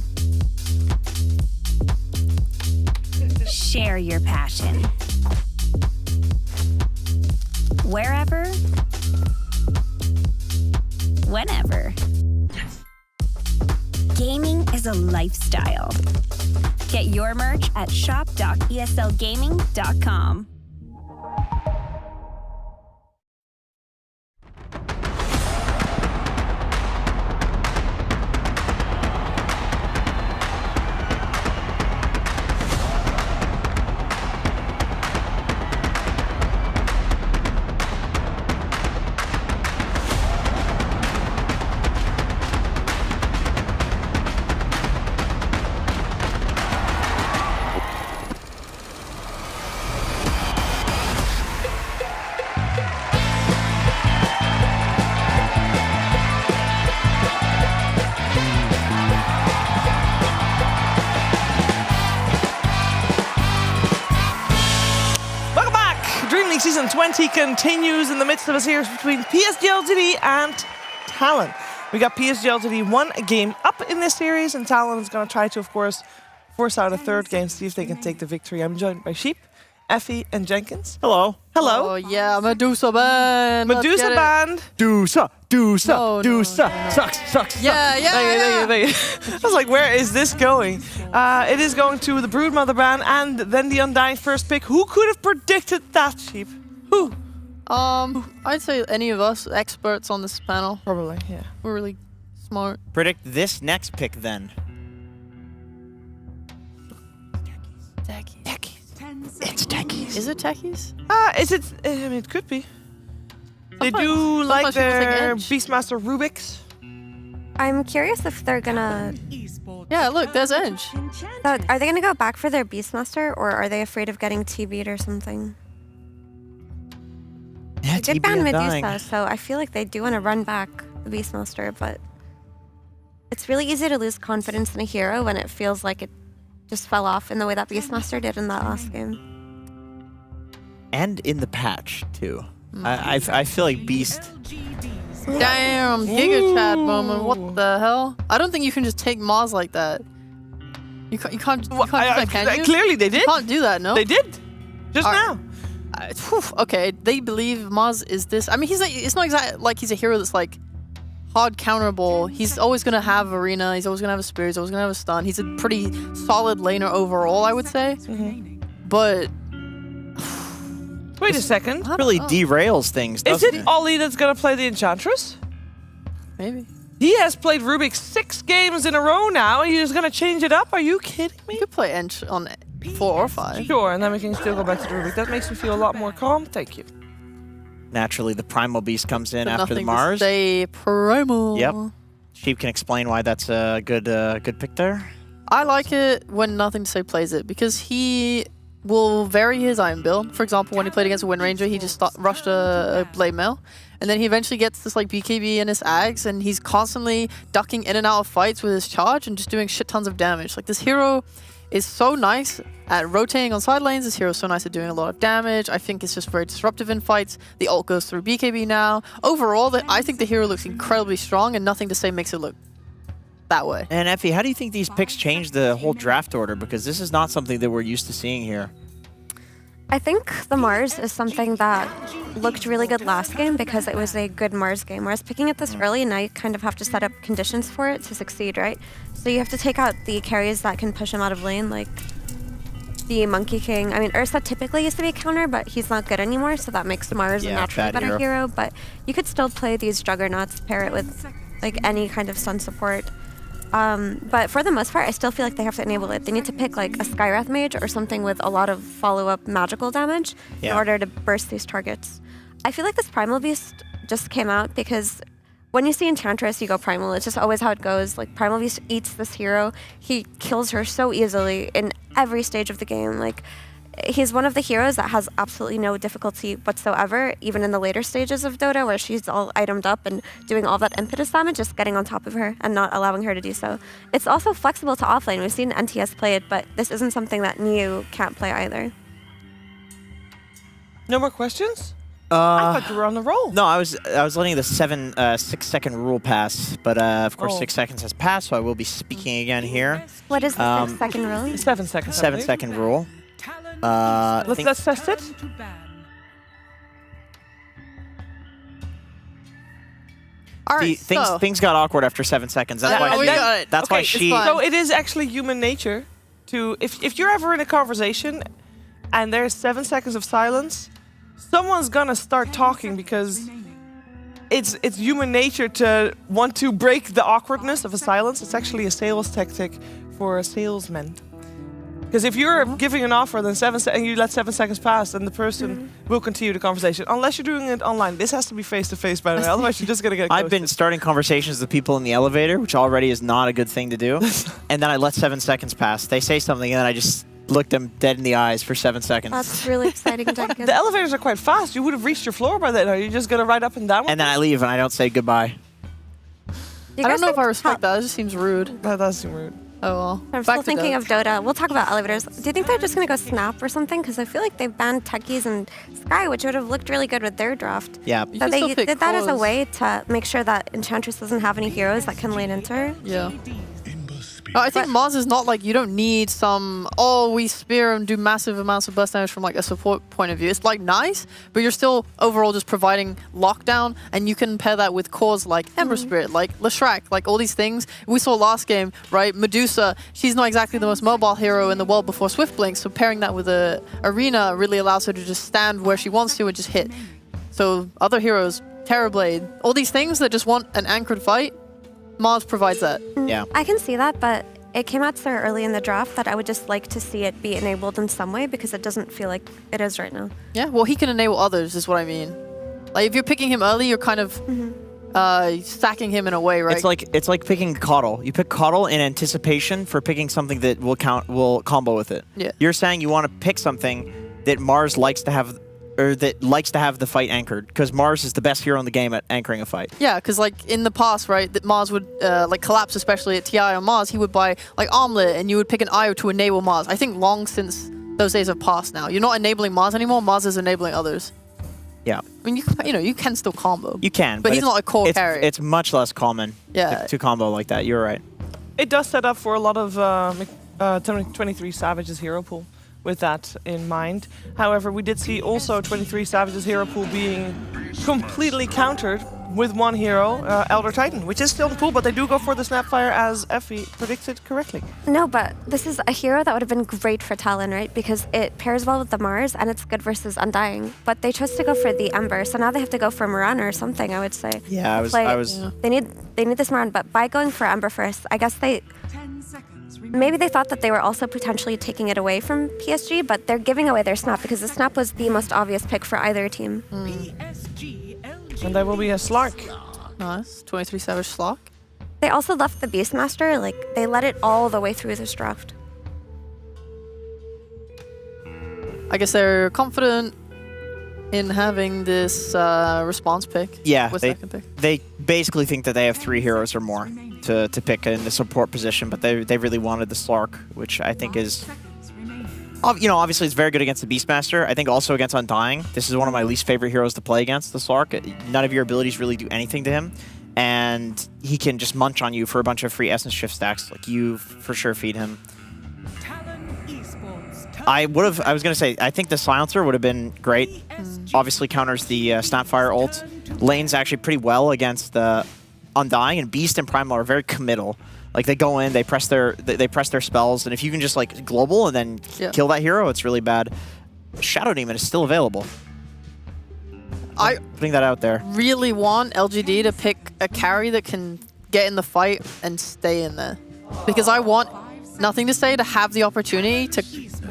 Share your passion. wherever, whenever. Gaming is a lifestyle. Get your merch at shop.eslgaming.com. DreamLeague Season 20 continues in the midst of a series between PSG LTD and Talon. We got PSG LTD one game up in this series, and Talon is going to try to, of course, force out a third game, see if they can take the victory. I'm joined by Sheep, Effie, and Jenkins. Hello. Hello. Oh, yeah, Medusa Band. Medusa Band. Dusa. Sucks. Yeah. I was like, where is this going? It is going to the Broodmother Band and then the Undying first pick. Who could have predicted that, Sheep? Who? I'd say any of us experts on this panel. Probably, yeah. We're really smart. Predict this next pick then. Techies. It's techies. Is it techies? Is it? I mean, it could be. They Sometimes- do like sometimes people think their Edge. Beastmaster Rubik's. I'm curious if they're gonna. Yeah, look, there's Edge. So are they gonna go back for their Beastmaster, or are they afraid of getting TB'd or something? Yeah, They did TB ban Undying. Medusa, so I feel like they do want to run back the Beastmaster, but it's really easy to lose confidence in a hero when it feels like it just fell off in the way that Beastmaster did in that last game. And in the patch, too. I feel like Beast... Damn, Giga Chad moment. What the hell? I don't think you can just take Maz like that. You can't do that, can you? Clearly they did. You can't do that, no? They did. Just now. Okay, they believe Maz is this. I mean, it's not exactly like he's a hero that's like hard counterable. He's always going to have Arena. He's always going to have a Spirit. He's always going to have a Stun. He's a pretty solid laner overall, I would say. But... Wait a second. really derails things, Is doesn't it Ollie that's going to play the Enchantress? Maybe. He has played Rubik 6 games in a row now. He's going to change it up. Are you kidding me? You could play Ench on 4 or 5. Sure, and then we can still go back to the Rubik. That makes me feel a lot more calm. Thank you. Naturally, the Primal Beast comes in But after the nothing to Mars. say Primal. Yep. Sheep can explain why that's a good pick there. I like it when Nothing to Say plays it because he will vary his iron build. For example, when he played against a Wind Ranger, he just rushed a Blade Mail. And then he eventually gets this like BKB in his Ags, and he's constantly ducking in and out of fights with his charge and just doing shit tons of damage. Like, this hero is so nice at rotating on side lanes. This hero is so nice at doing a lot of damage. I think it's just very disruptive in fights. The ult goes through BKB now. Overall, I think the hero looks incredibly strong, and Nothing to Say makes it look that way. And Effie, how do you think these picks change the whole draft order? Because this is not something that we're used to seeing here. I think the Mars is something that looked really good last game because it was a good Mars game. Whereas picking it this early, now you kind of have to set up conditions for it to succeed, right? So you have to take out the carries that can push him out of lane, like the Monkey King. I mean, Ursa typically used to be a counter, but he's not good anymore, so that makes Mars a naturally bad better hero. But you could still play these Juggernauts, pair it with like any kind of stun support. But for the most part, I still feel like they have to enable it. They need to pick like a Skywrath Mage or something with a lot of follow-up magical damage in order to burst these targets. I feel like this Primal Beast just came out because when you see Enchantress, you go Primal. It's just always how it goes. Like, Primal Beast eats this hero. He kills her so easily in every stage of the game. Like, he's one of the heroes that has absolutely no difficulty whatsoever, even in the later stages of Dota, where she's all itemed up and doing all that impetus damage, just getting on top of her and not allowing her to do so. It's also flexible to offlane. We've seen NTS play it, but this isn't something that Niu can't play either. No more questions? I thought you were on the roll. No, I was letting the 6-second rule pass, but of course 6 seconds has passed, so I will be speaking again here. What is the 6-second rule? 7 seconds. 7-second rule. Let's test it. right, things got awkward after 7 seconds. That's why. That's why she. So it is actually human nature to if you're ever in a conversation and there's 7 seconds of silence, someone's gonna start talking because it's human nature to want to break the awkwardness of a silence. It's actually a sales tactic for a salesman. Because if you're giving an offer, then and you let 7 seconds pass, then the person will continue the conversation. Unless you're doing it online. This has to be face-to-face, by the way. Otherwise, you're just going to get ghosted. I've been starting conversations with people in the elevator, which already is not a good thing to do. And then I let 7 seconds pass. They say something, and then I just looked them dead in the eyes for 7 seconds. That's really exciting, Jenkins. The elevators are quite fast. You would have reached your floor by then. Are you just going to ride up and down? And then I leave, and I don't say goodbye. I don't know if I respect that. It just seems rude. That does seem rude. Oh well. I'm still thinking of Dota. We'll talk about elevators. Do you think they're just going to go Snap or something? Because I feel like they banned Techies and Sky, which would have looked really good with their draft. Yeah. So they did that as a way to make sure that Enchantress doesn't have any heroes that can lane into her. Yeah. I think Mars is not like, you don't need some, we spear and do massive amounts of burst damage from like a support point of view. It's like nice, but you're still overall just providing lockdown, and you can pair that with cores like Ember Spirit, like Leshrac, like all these things. We saw last game, right? Medusa, she's not exactly the most mobile hero in the world before Swift Blink, so pairing that with a Arena really allows her to just stand where she wants to and just hit. So other heroes, Terrorblade, all these things that just want an anchored fight, Mars provides that. Yeah. I can see that, but it came out so early in the draft that I would just like to see it be enabled in some way because it doesn't feel like it is right now. Yeah, well, he can enable others, is what I mean. Like, if you're picking him early, you're kind of stacking him in a way, right? It's like picking Coddle. You pick Coddle in anticipation for picking something that will combo with it. Yeah. You're saying you want to pick something that Mars likes to have, or that likes to have the fight anchored, because Mars is the best hero in the game at anchoring a fight. Yeah, because like in the past, right, that Mars would like collapse, especially at TI on Mars. He would buy like Armlet, and you would pick an IO to enable Mars. I think long since those days have passed now. You're not enabling Mars anymore. Mars is enabling others. Yeah. I mean, you can still combo. You can, but he's not a core carry. It's much less common to combo like that. You're right. It does set up for a lot of 23 Savage's hero pool with that in mind. However, we did see also 23 Savage's hero pool being completely countered with one hero, Elder Titan, which is still in the pool, but they do go for the Snapfire as Effie predicted correctly. No, but this is a hero that would have been great for Talon, right? Because it pairs well with the Mars and it's good versus Undying. But they chose to go for the Ember, so now they have to go for Mirana or something, I would say. Yeah, I was. They need this Mirana, but by going for Ember first, I guess maybe they thought that they were also potentially taking it away from PSG, but they're giving away their Snap because the Snap was the most obvious pick for either team. And there will be a Slark. Nice. 23 Savage Slark. They also left the Beastmaster, like, they let it all the way through this draft. I guess they're confident in having this response pick. Yeah, second pick. They basically think that they have 3 heroes or more to pick in the support position, but they really wanted the Slark, which I think is... obviously it's very good against the Beastmaster. I think also against Undying. This is one of my least favorite heroes to play against, the Slark. None of your abilities really do anything to him, and he can just munch on you for a bunch of free Essence Shift stacks. Like, you for sure feed him. I was gonna say, I think the Silencer would have been great. Obviously counters the Snapfire ult. Lanes actually pretty well against the Undying, and Beast and Primal are very committal. Like, they go in, they press their spells, and if you can just like global and then kill that hero, it's really bad. Shadow Demon is still available. Putting that out there. Really want LGD to pick a carry that can get in the fight and stay in there, because I want Nothing to Say to have the opportunity to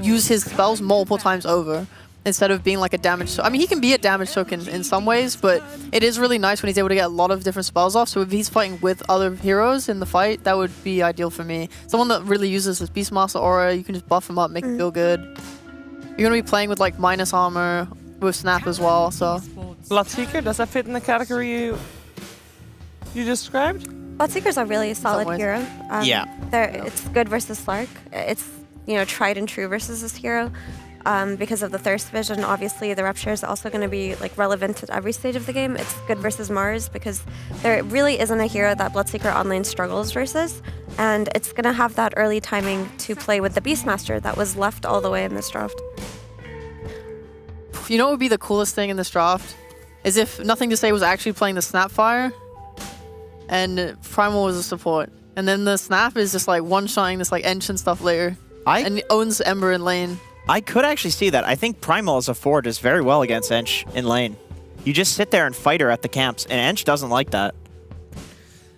use his spells multiple times over instead of being like a damage soak. I mean, he can be a damage soak in some ways, but it is really nice when he's able to get a lot of different spells off. So if he's fighting with other heroes in the fight, that would be ideal for me. Someone that really uses his Beastmaster aura, you can just buff him up, make him feel good. You're going to be playing with like minus armor with Snap as well, so... Bloodseeker, does that fit in the category you described? Bloodseeker's a really solid hero. Yeah. It's good versus Slark. It's, tried and true versus this hero. Because of the Thirst Vision, obviously the Rupture is also going to be like relevant at every stage of the game. It's good versus Mars because there really isn't a hero that Bloodseeker online struggles versus, and it's going to have that early timing to play with the Beastmaster that was left all the way in this draft. You know what would be the coolest thing in this draft? Is if Nothing to Say was actually playing the Snapfire, and Primal was a support. And then the Snap is just like one-shotting this like Ench and stuff later. And he owns Ember in lane. I could actually see that. I think Primal as a forward does very well against Ench in lane. You just sit there and fight her at the camps, and Ench doesn't like that.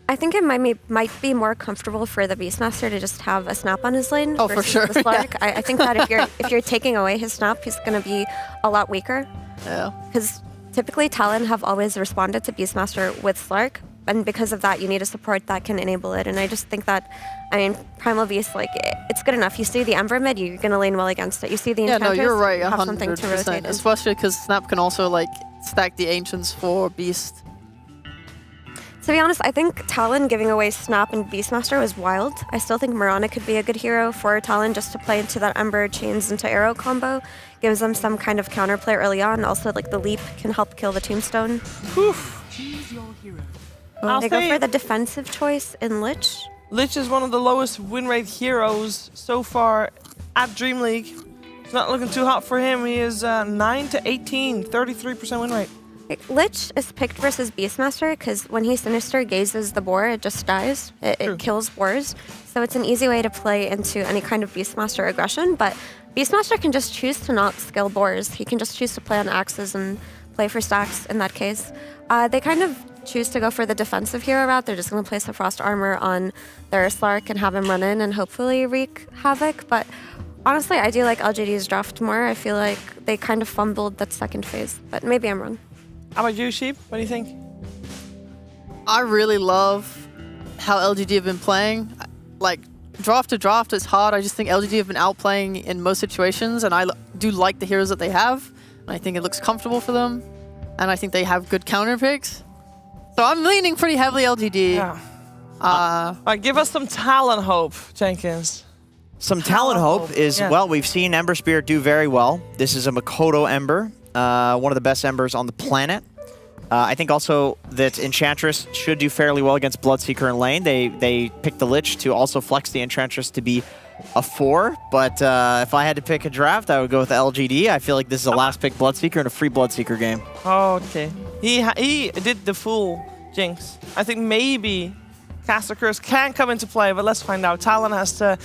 I think it might be more comfortable for the Beastmaster to just have a Snap on his lane. Oh, for sure. The Slark. I think that if you're taking away his Snap, he's going to be a lot weaker. Yeah. Because typically Talon have always responded to Beastmaster with Slark, and because of that, you need a support that can enable it. And I just think that, I mean, Primal Beast, like, it's good enough. You see the Ember mid, you're going to lane well against it. You see the Enchantress, no, you're right, you have something to rotate 100%. in. Especially because Snap can also like stack the Ancients for Beast. To be honest, I think Talon giving away Snap and Beastmaster was wild. I still think Mirana could be a good hero for Talon just to play into that Ember Chains into Arrow combo. Gives them some kind of counterplay early on. Also, like, the Leap can help kill the Tombstone. Choose your hero. They go for the defensive choice in Lich. Lich is one of the lowest win rate heroes so far at Dream League. It's not looking too hot for him. He is 9 to 18, 33% win rate. Lich is picked versus Beastmaster because when he Sinister gazes the boar, it just dies. It kills boars. So it's an easy way to play into any kind of Beastmaster aggression. But Beastmaster can just choose to not skill boars. He can just choose to play on axes and play for stacks in that case. They kind of choose to go for the defensive hero route. They're just going to place the Frost Armor on their Slark and have him run in and hopefully wreak havoc. But honestly, I do like LGD's draft more. I feel like they kind of fumbled that second phase. But maybe I'm wrong. How about you, Sheep? What do you think? I really love how LGD have been playing. Like, draft to draft, it's hard. I just think LGD have been outplaying in most situations, and I do like the heroes that they have. And I think it looks comfortable for them, and I think they have good counter picks. So I'm leaning pretty heavily LGD. Yeah. All right, give us some Talon hope, Jenkins. Some Talon hope is, well, we've seen Ember Spear do very well. This is a Makoto Ember. One of the best Embers on the planet. I think also that Enchantress should do fairly well against Bloodseeker in lane. They picked the Lich to also flex the Enchantress to be a 4, but if I had to pick a draft, I would go with LGD. I feel like this is a last pick Bloodseeker and a free Bloodseeker game. Okay. He did the full Jinx. I think maybe Caster Curse can come into play, but let's find out. Talon has to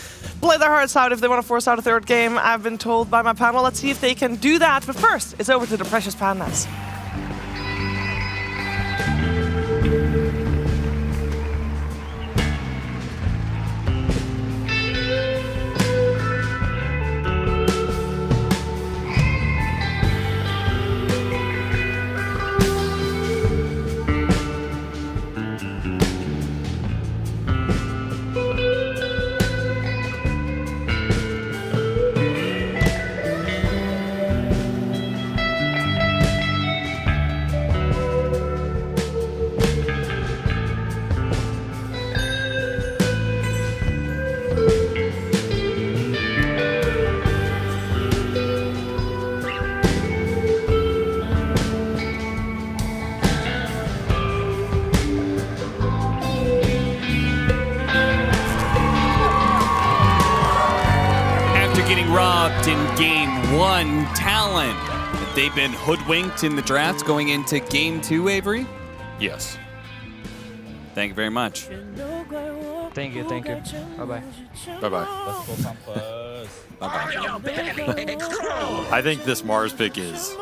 play their hearts out if they want to force out a third game. I've been told by my panel. Let's see if they can do that. But first, it's over to the Precious Pandas. Robbed in game 1, Talon. Have they been hoodwinked in the draft going into game 2, Avery? Yes. Thank you very much. Thank you. Bye-bye. Bye-bye. Bye-bye. I think this Mars pick is...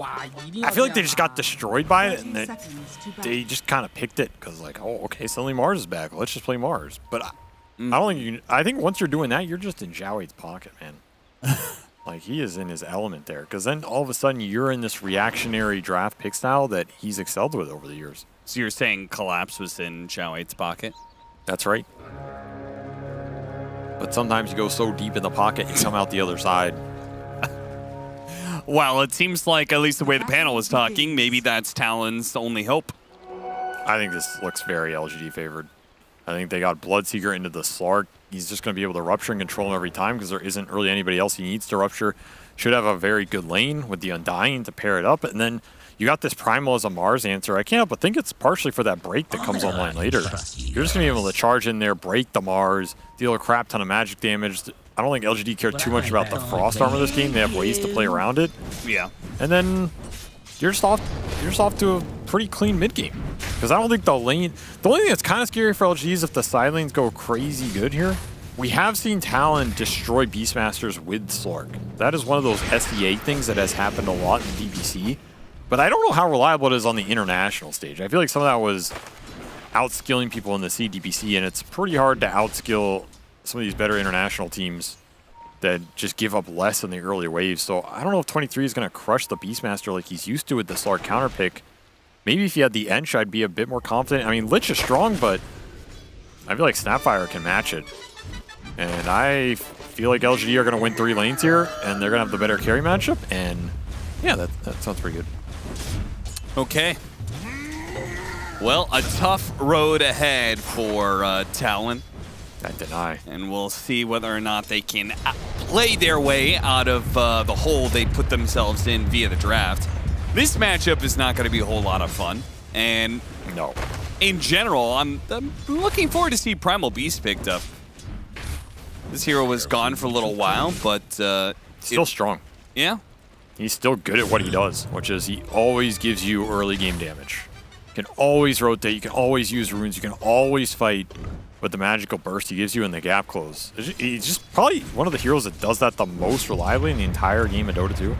I feel like they just got destroyed by it, and they just kind of picked it because, like, oh, okay, suddenly Mars is back. Let's just play Mars. But I don't think you... I think once you're doing that, you're just in Xiaohui's pocket, man. Like, he is in his element there. Because then all of a sudden, you're in this reactionary draft pick style that he's excelled with over the years. So you're saying Collapse was in Xiaohui's pocket? That's right. But sometimes you go so deep in the pocket, you come out the other side. Well, it seems like, at least the way the panel was talking, maybe that's Talon's only hope. I think this looks very LGD favored. I think they got Bloodseeker into the Slark. He's just going to be able to rupture and control him every time because there isn't really anybody else he needs to rupture. Should have a very good lane with the Undying to pair it up. And then you got this Primal as a Mars answer. I can't help but think it's partially for that break that comes online later. You're just going to be able to charge in there, break the Mars, deal a crap ton of magic damage. I don't think LGD cared too much about the Frost Armor this game. They have ways to play around it. Yeah. And then you're just off to a pretty clean mid game. Because I don't think the only thing that's kind of scary for LG is if the side lanes go crazy good here. We have seen Talon destroy Beastmasters with Slark. That is one of those SEA things that has happened a lot in DBC. But I don't know how reliable it is on the international stage. I feel like some of that was outskilling people in the CDBC, and it's pretty hard to outskill some of these better international teams that just give up less in the early waves. So I don't know if 23 is going to crush the Beastmaster like he's used to with the Slark counter pick. Maybe if he had the Ench, I'd be a bit more confident. I mean, Lich is strong, but I feel like Snapfire can match it. And I feel like LGD are going to win 3 lanes here, and they're going to have the better carry matchup. And yeah, that sounds pretty good. Okay. Well, a tough road ahead for Talon. I deny. And we'll see whether or not they can play their way out of the hole they put themselves in via the draft. This matchup is not going to be a whole lot of fun. And no, in general, I'm looking forward to see Primal Beast picked up. This hero was gone for a little while, but still strong. Yeah. He's still good at what he does, which is he always gives you early game damage. You can always rotate, you can always use runes, you can always fight with the magical burst he gives you in the gap close. He's just probably one of the heroes that does that the most reliably in the entire game of Dota 2.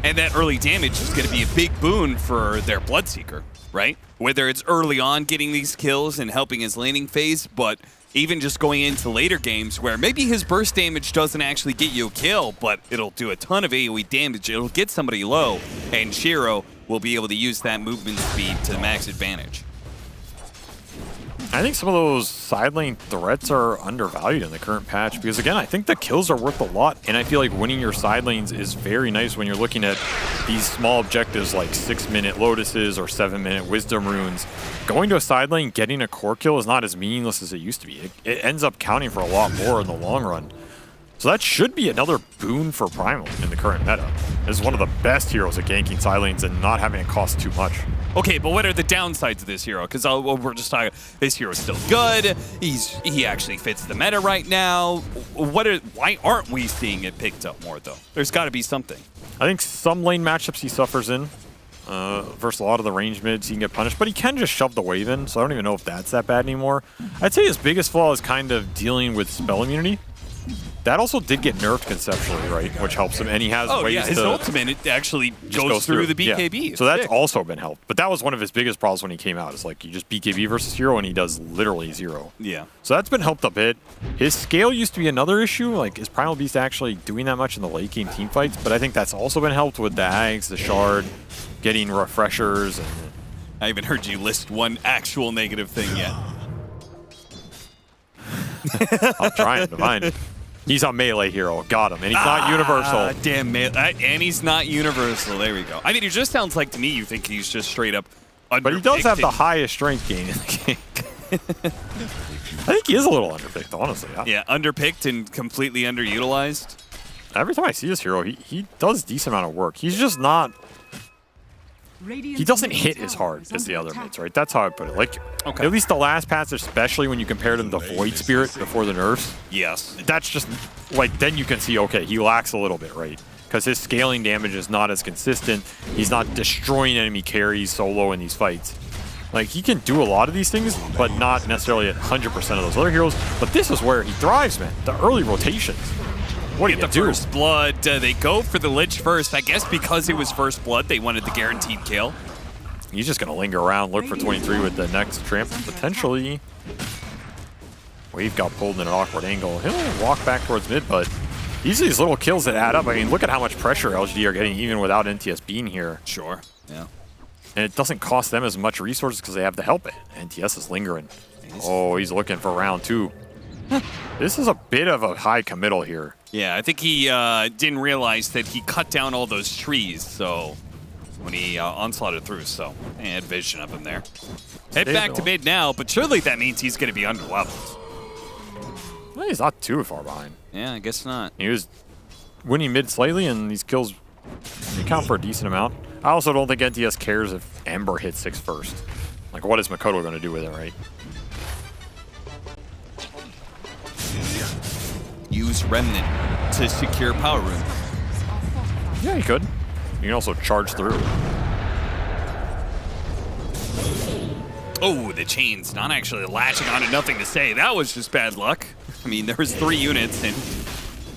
And that early damage is going to be a big boon for their Bloodseeker, right? Whether it's early on getting these kills and helping his laning phase, but even just going into later games where maybe his burst damage doesn't actually get you a kill, but it'll do a ton of AoE damage. It'll get somebody low, and Shiro will be able to use that movement speed to the max advantage. I think some of those side lane threats are undervalued in the current patch because, again, I think the kills are worth a lot, and I feel like winning your side lanes is very nice when you're looking at these small objectives like 6-minute Lotuses or 7-minute Wisdom Runes. Going to a side lane, getting a core kill is not as meaningless as it used to be. It ends up counting for a lot more in the long run. So that should be another boon for Primal in the current meta. This is one of the best heroes at ganking side lanes and not having it cost too much. Okay, but what are the downsides of this hero? Because we're just talking, this hero's still good. He actually fits the meta right now. Why aren't we seeing it picked up more, though? There's got to be something. I think some lane matchups he suffers in. Versus a lot of the range mids, he can get punished, but he can just shove the wave in, so I don't even know if that's that bad anymore. I'd say his biggest flaw is kind of dealing with spell immunity. That also did get nerfed conceptually, right? Which helps him, and he has ways his ultimate, it actually goes through the BKB. Yeah. So that's also been helped. But that was one of his biggest problems when he came out. Is like you just BKB versus hero, and he does literally 0. Yeah. So that's been helped a bit. His scale used to be another issue. Like, is Primal Beast actually doing that much in the late game team fights? But I think that's also been helped with the Ags, the Shard, getting refreshers. And I haven't heard you list one actual negative thing yet. I'm trying to find it. He's a melee hero. Got him. And he's not universal. Damn melee. And he's not universal. There we go. I mean, it just sounds like to me you think he's just straight up underpicked. But he does have the highest strength gain in the game. I think he is a little underpicked, honestly. Yeah, underpicked and completely underutilized. Every time I see this hero, he does a decent amount of work. He's just not... He doesn't hit as hard as the other mids, right? That's how I put it. Like, at least the last patch, especially when you compared him to Void Spirit before the nerfs. Yes. That's just, like, then you can see, okay, he lacks a little bit, right? Because his scaling damage is not as consistent. He's not destroying enemy carries solo in these fights. Like, he can do a lot of these things, but not necessarily at 100% of those other heroes. But this is where he thrives, man. The early rotations. What do you do? First blood. They go for the Lich first. I guess because it was first blood, they wanted the guaranteed kill. He's just going to linger around, look for 23 with the next tramp, potentially. Wave got pulled in an awkward angle. He'll walk back towards mid, but these are these little kills that add up. I mean, look at how much pressure LGD are getting even without NTS being here. Sure, yeah. And it doesn't cost them as much resources because they have to help it. NTS is lingering. Oh, he's looking for round 2. This is a bit of a high committal here. Yeah, I think he didn't realize that he cut down all those trees, so when he onslaughted through, so he had vision of him there. Head back to mid now, but surely that means he's going to be underleveled. Well, he's not too far behind. Yeah, I guess not. He was winning mid slightly, and these kills count for a decent amount. I also don't think NTS cares if Ember hits 6 first. Like, what is Makoto going to do with it, right? Use Remnant to secure Power Room. Yeah, he could. You can also charge through. Oh, the chain's not actually latching on to nothing to say. That was just bad luck. I mean, there was 3 units, and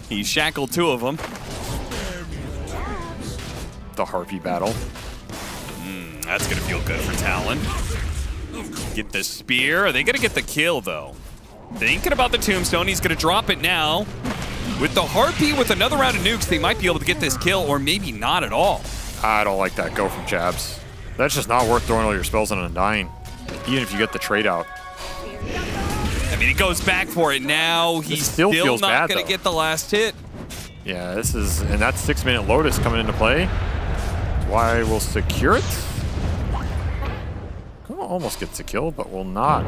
he shackled 2 of them. The Harpy battle. That's going to feel good for Talon. Get the spear. Are they going to get the kill, though? Thinking about the tombstone. He's going to drop it now. With the Harpy, with another round of nukes, they might be able to get this kill, or maybe not at all. I don't like that go from Jabs. That's just not worth throwing all your spells on an Undying, even if you get the trade out. I mean, he goes back for it now. He's still not going to get the last hit. Yeah, this is, and that 6-minute Lotus coming into play. That's why we'll secure it. Almost gets a kill, but will not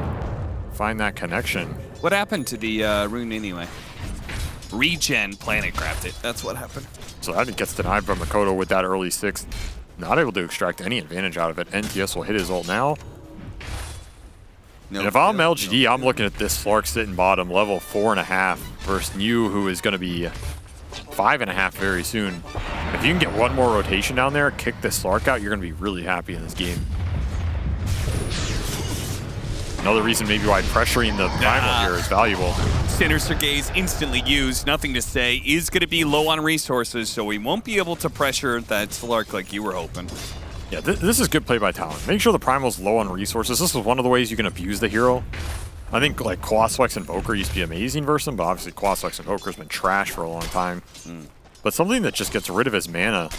find that connection. What happened to the rune anyway? Regen Planet grabbed it. That's what happened. So that gets denied by Mikoto with that early 6th. Not able to extract any advantage out of it. NTS will hit his ult now. And if I'm LGD, I'm looking at this Slark sitting bottom, level 4.5 versus New, who is going to be 5.5 very soon. If you can get one more rotation down there, kick this Slark out, you're going to be really happy in this game. Another reason maybe why pressuring the Primal here is valuable. Sinister Gaze instantly used, nothing to say, is going to be low on resources, so we won't be able to pressure that Slark like you were hoping. Yeah, this is good play by Talon. Make sure the Primal's low on resources. This is one of the ways you can abuse the hero. I think like Quasflex Invoker used to be amazing versus him, but obviously Quasflex Invoker's been trash for a long time. But something that just gets rid of his mana.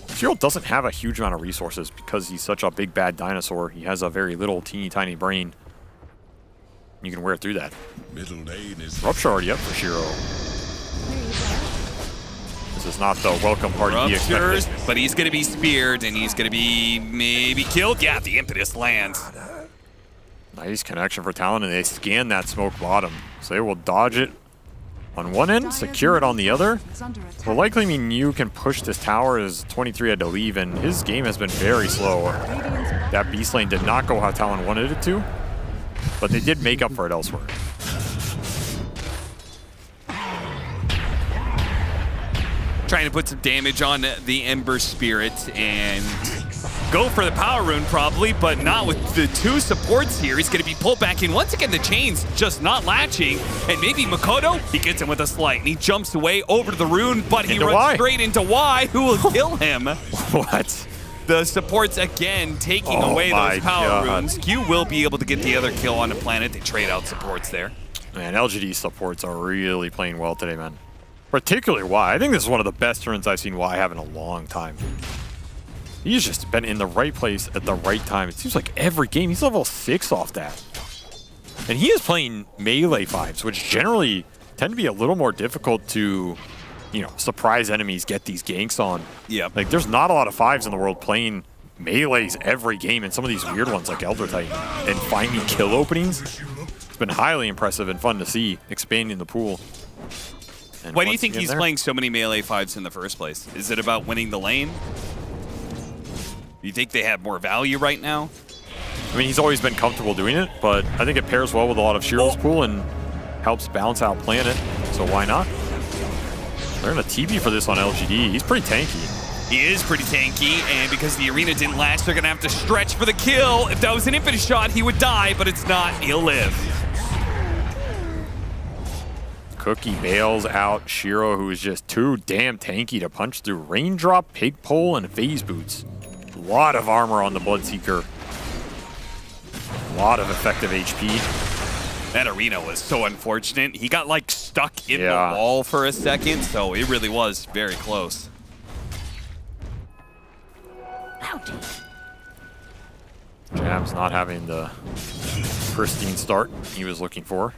This hero doesn't have a huge amount of resources because he's such a big bad dinosaur. He has a very little teeny tiny brain. You can wear through that. Rupture already up for Shiro. This is not the welcome party he expected. But he's going to be speared, and he's going to be maybe killed. Yeah, the impetus lands. Nice connection for Talon, and they scan that smoke bottom. So they will dodge it on one end, secure it on the other. Will likely mean you can push this tower as 23 had to leave, and his game has been very slow. That beast lane did not go how Talon wanted it to. But they did make up for it elsewhere. Trying to put some damage on the Ember Spirit and go for the power rune probably, but not with the 2 supports here. He's going to be pulled back in. Once again, the chain's just not latching. And maybe Mikoto, he gets him with a slight. And he jumps away over to the rune, but he runs straight into Y, who will kill him. What? The supports again taking away those power runes. Q will be able to get the other kill on the planet. They trade out supports there. Man, LGD supports are really playing well today, man. Particularly Y. I think this is one of the best turns I've seen Y have in a long time. He's just been in the right place at the right time. It seems like every game he's level 6 off that. And he is playing melee 5s, which generally tend to be a little more difficult to, you know, surprise enemies, get these ganks on. Yeah. Like, there's not a lot of 5s in the world playing melees every game, and some of these weird ones like Elder Titan, and finding kill openings. It's been highly impressive and fun to see, expanding the pool. And why do you think he's playing so many melee 5s in the first place? Is it about winning the lane? Do you think they have more value right now? I mean, he's always been comfortable doing it, but I think it pairs well with a lot of Shiro's pool and helps balance out Planet, so why not? They're going to TP for this on LGD. He's pretty tanky. He is pretty tanky, and because the arena didn't latch, they're going to have to stretch for the kill. If that was an infinite shot, he would die, but it's not. He'll live. Cookie bails out Shiro, who is just too damn tanky to punch through Raindrop, Pig Pole, and Phase Boots. A lot of armor on the Bloodseeker. A lot of effective HP. That arena was so unfortunate. He got like stuck in the wall for a second, so it really was very close. Jam's not having the pristine start he was looking for.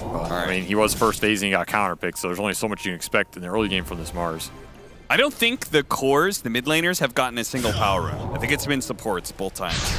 I mean, he was first phase and he got counterpicked, so there's only so much you can expect in the early game from this Mars. I don't think the cores, the mid laners, have gotten a single power rune. I think it's been supports both times.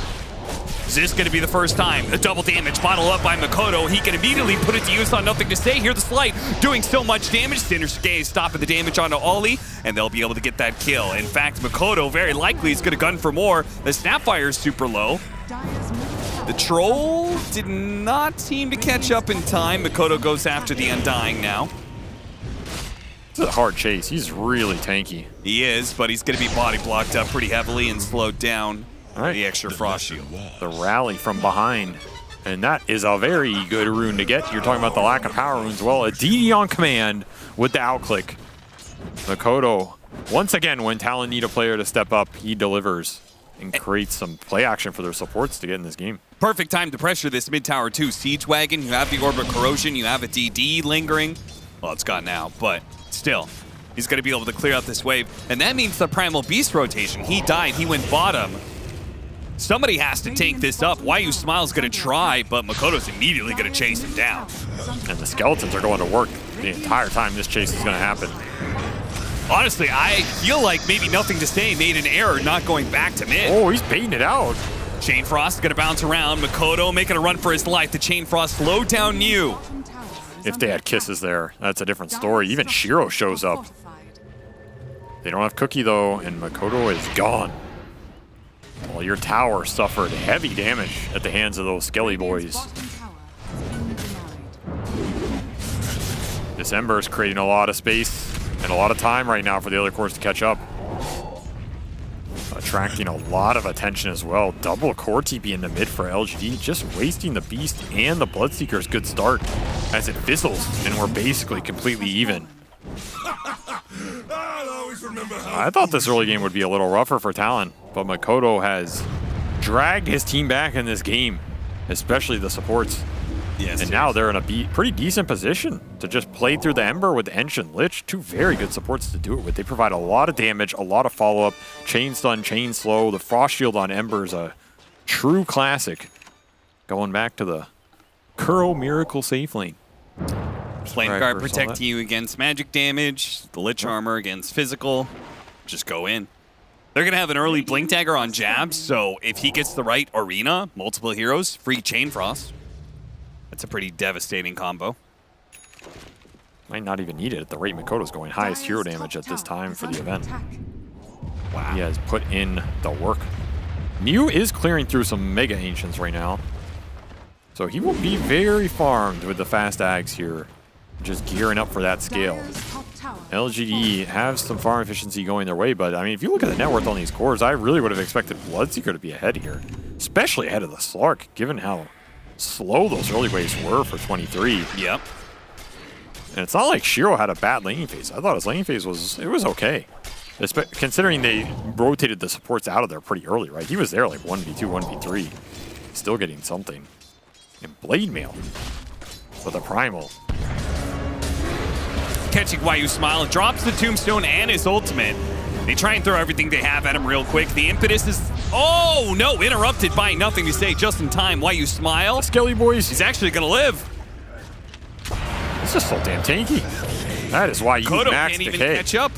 Is this going to be the first time? A double damage bottle up by Mikoto. He can immediately put it to use on nothing to say. Here the slight doing so much damage. Sinister Gaze stopping the damage onto Ollie, and they'll be able to get that kill. In fact, Mikoto very likely is going to gun for more. The Snapfire is super low. The Troll did not seem to catch up in time. Mikoto goes after the Undying now. This is a hard chase. He's really tanky. He is, but he's going to be body blocked up pretty heavily and slowed down. All right. The extra frost shield. The rally from behind. And that is a very good rune to get. You're talking about the lack of power runes. Well, a DD on command with the outclick. Makoto, once again, when Talon need a player to step up, he delivers and creates some play action for their supports to get in this game. Perfect time to pressure this mid tower too. Siege Wagon, you have the Orbit Corrosion, you have a DD lingering. Well, it's gone now, but still. He's going to be able to clear out this wave. And that means the Primal Beast rotation. He died, he went bottom. Somebody has to take this up. Why Smile's going to try, but Makoto's immediately going to chase him down. And the skeletons are going to work the entire time this chase is going to happen. Honestly, I feel like maybe Nothing to Say made an error not going back to mid. Oh, he's baiting it out. Chain Frost is going to bounce around. Makoto making a run for his life. The Chain Frost slowed down Mew. If they had kisses there, that's a different story. Even Shiro shows up. They don't have Cookie though, and Makoto is gone. Well, your tower suffered heavy damage at the hands of those Skelly boys. This Ember is creating a lot of space and a lot of time right now for the other cores to catch up. Attracting a lot of attention as well. Double core TP in the mid for LGD, just wasting the Beast and the Bloodseeker's good start as it fizzles, and we're basically completely even. I thought this early game would be a little rougher for Talon, but Makoto has dragged his team back in this game, especially the supports. Yes, and now they're in a pretty decent position to just play through the Ember with Ench and Lich. Two very good supports to do it with. They provide a lot of damage, a lot of follow-up. Chain stun, chain slow. The Frost Shield on Ember is a true classic. Going back to the Kuro Miracle safe lane. Flame Guard protecting you against magic damage. The Lich Armor against physical. Just go in. They're going to have an early Blink Dagger on Jabs, so if he gets the right arena, multiple heroes, free Chain Frost. That's a pretty devastating combo. Might not even need it at the rate Makoto's going. Highest hero damage at this time for the event. Wow. He has put in the work. Mew is clearing through some Mega Ancients right now. So he will be very farmed with the fast Ags here. Just gearing up for that scale. LGD have some farm efficiency going their way, but I mean, if you look at the net worth on these cores, I really would have expected Bloodseeker to be ahead here. Especially ahead of the Slark, given how slow those early waves were for 23. Yep. And it's not like Shiro had a bad laning phase. I thought his laning phase was okay. Considering they rotated the supports out of there pretty early, right? He was there like 1v2, 1v3. Still getting something. And Blade Mail for the Primal. Catching Smile, drops the Tombstone and his ultimate. They try and throw everything they have at him real quick. The impetus is... Oh, no! Interrupted by Nothing to Say just in time. Smile. Skelly boys. He's actually going to live. It's just so damn tanky. That is why you max can't even decay. catch up.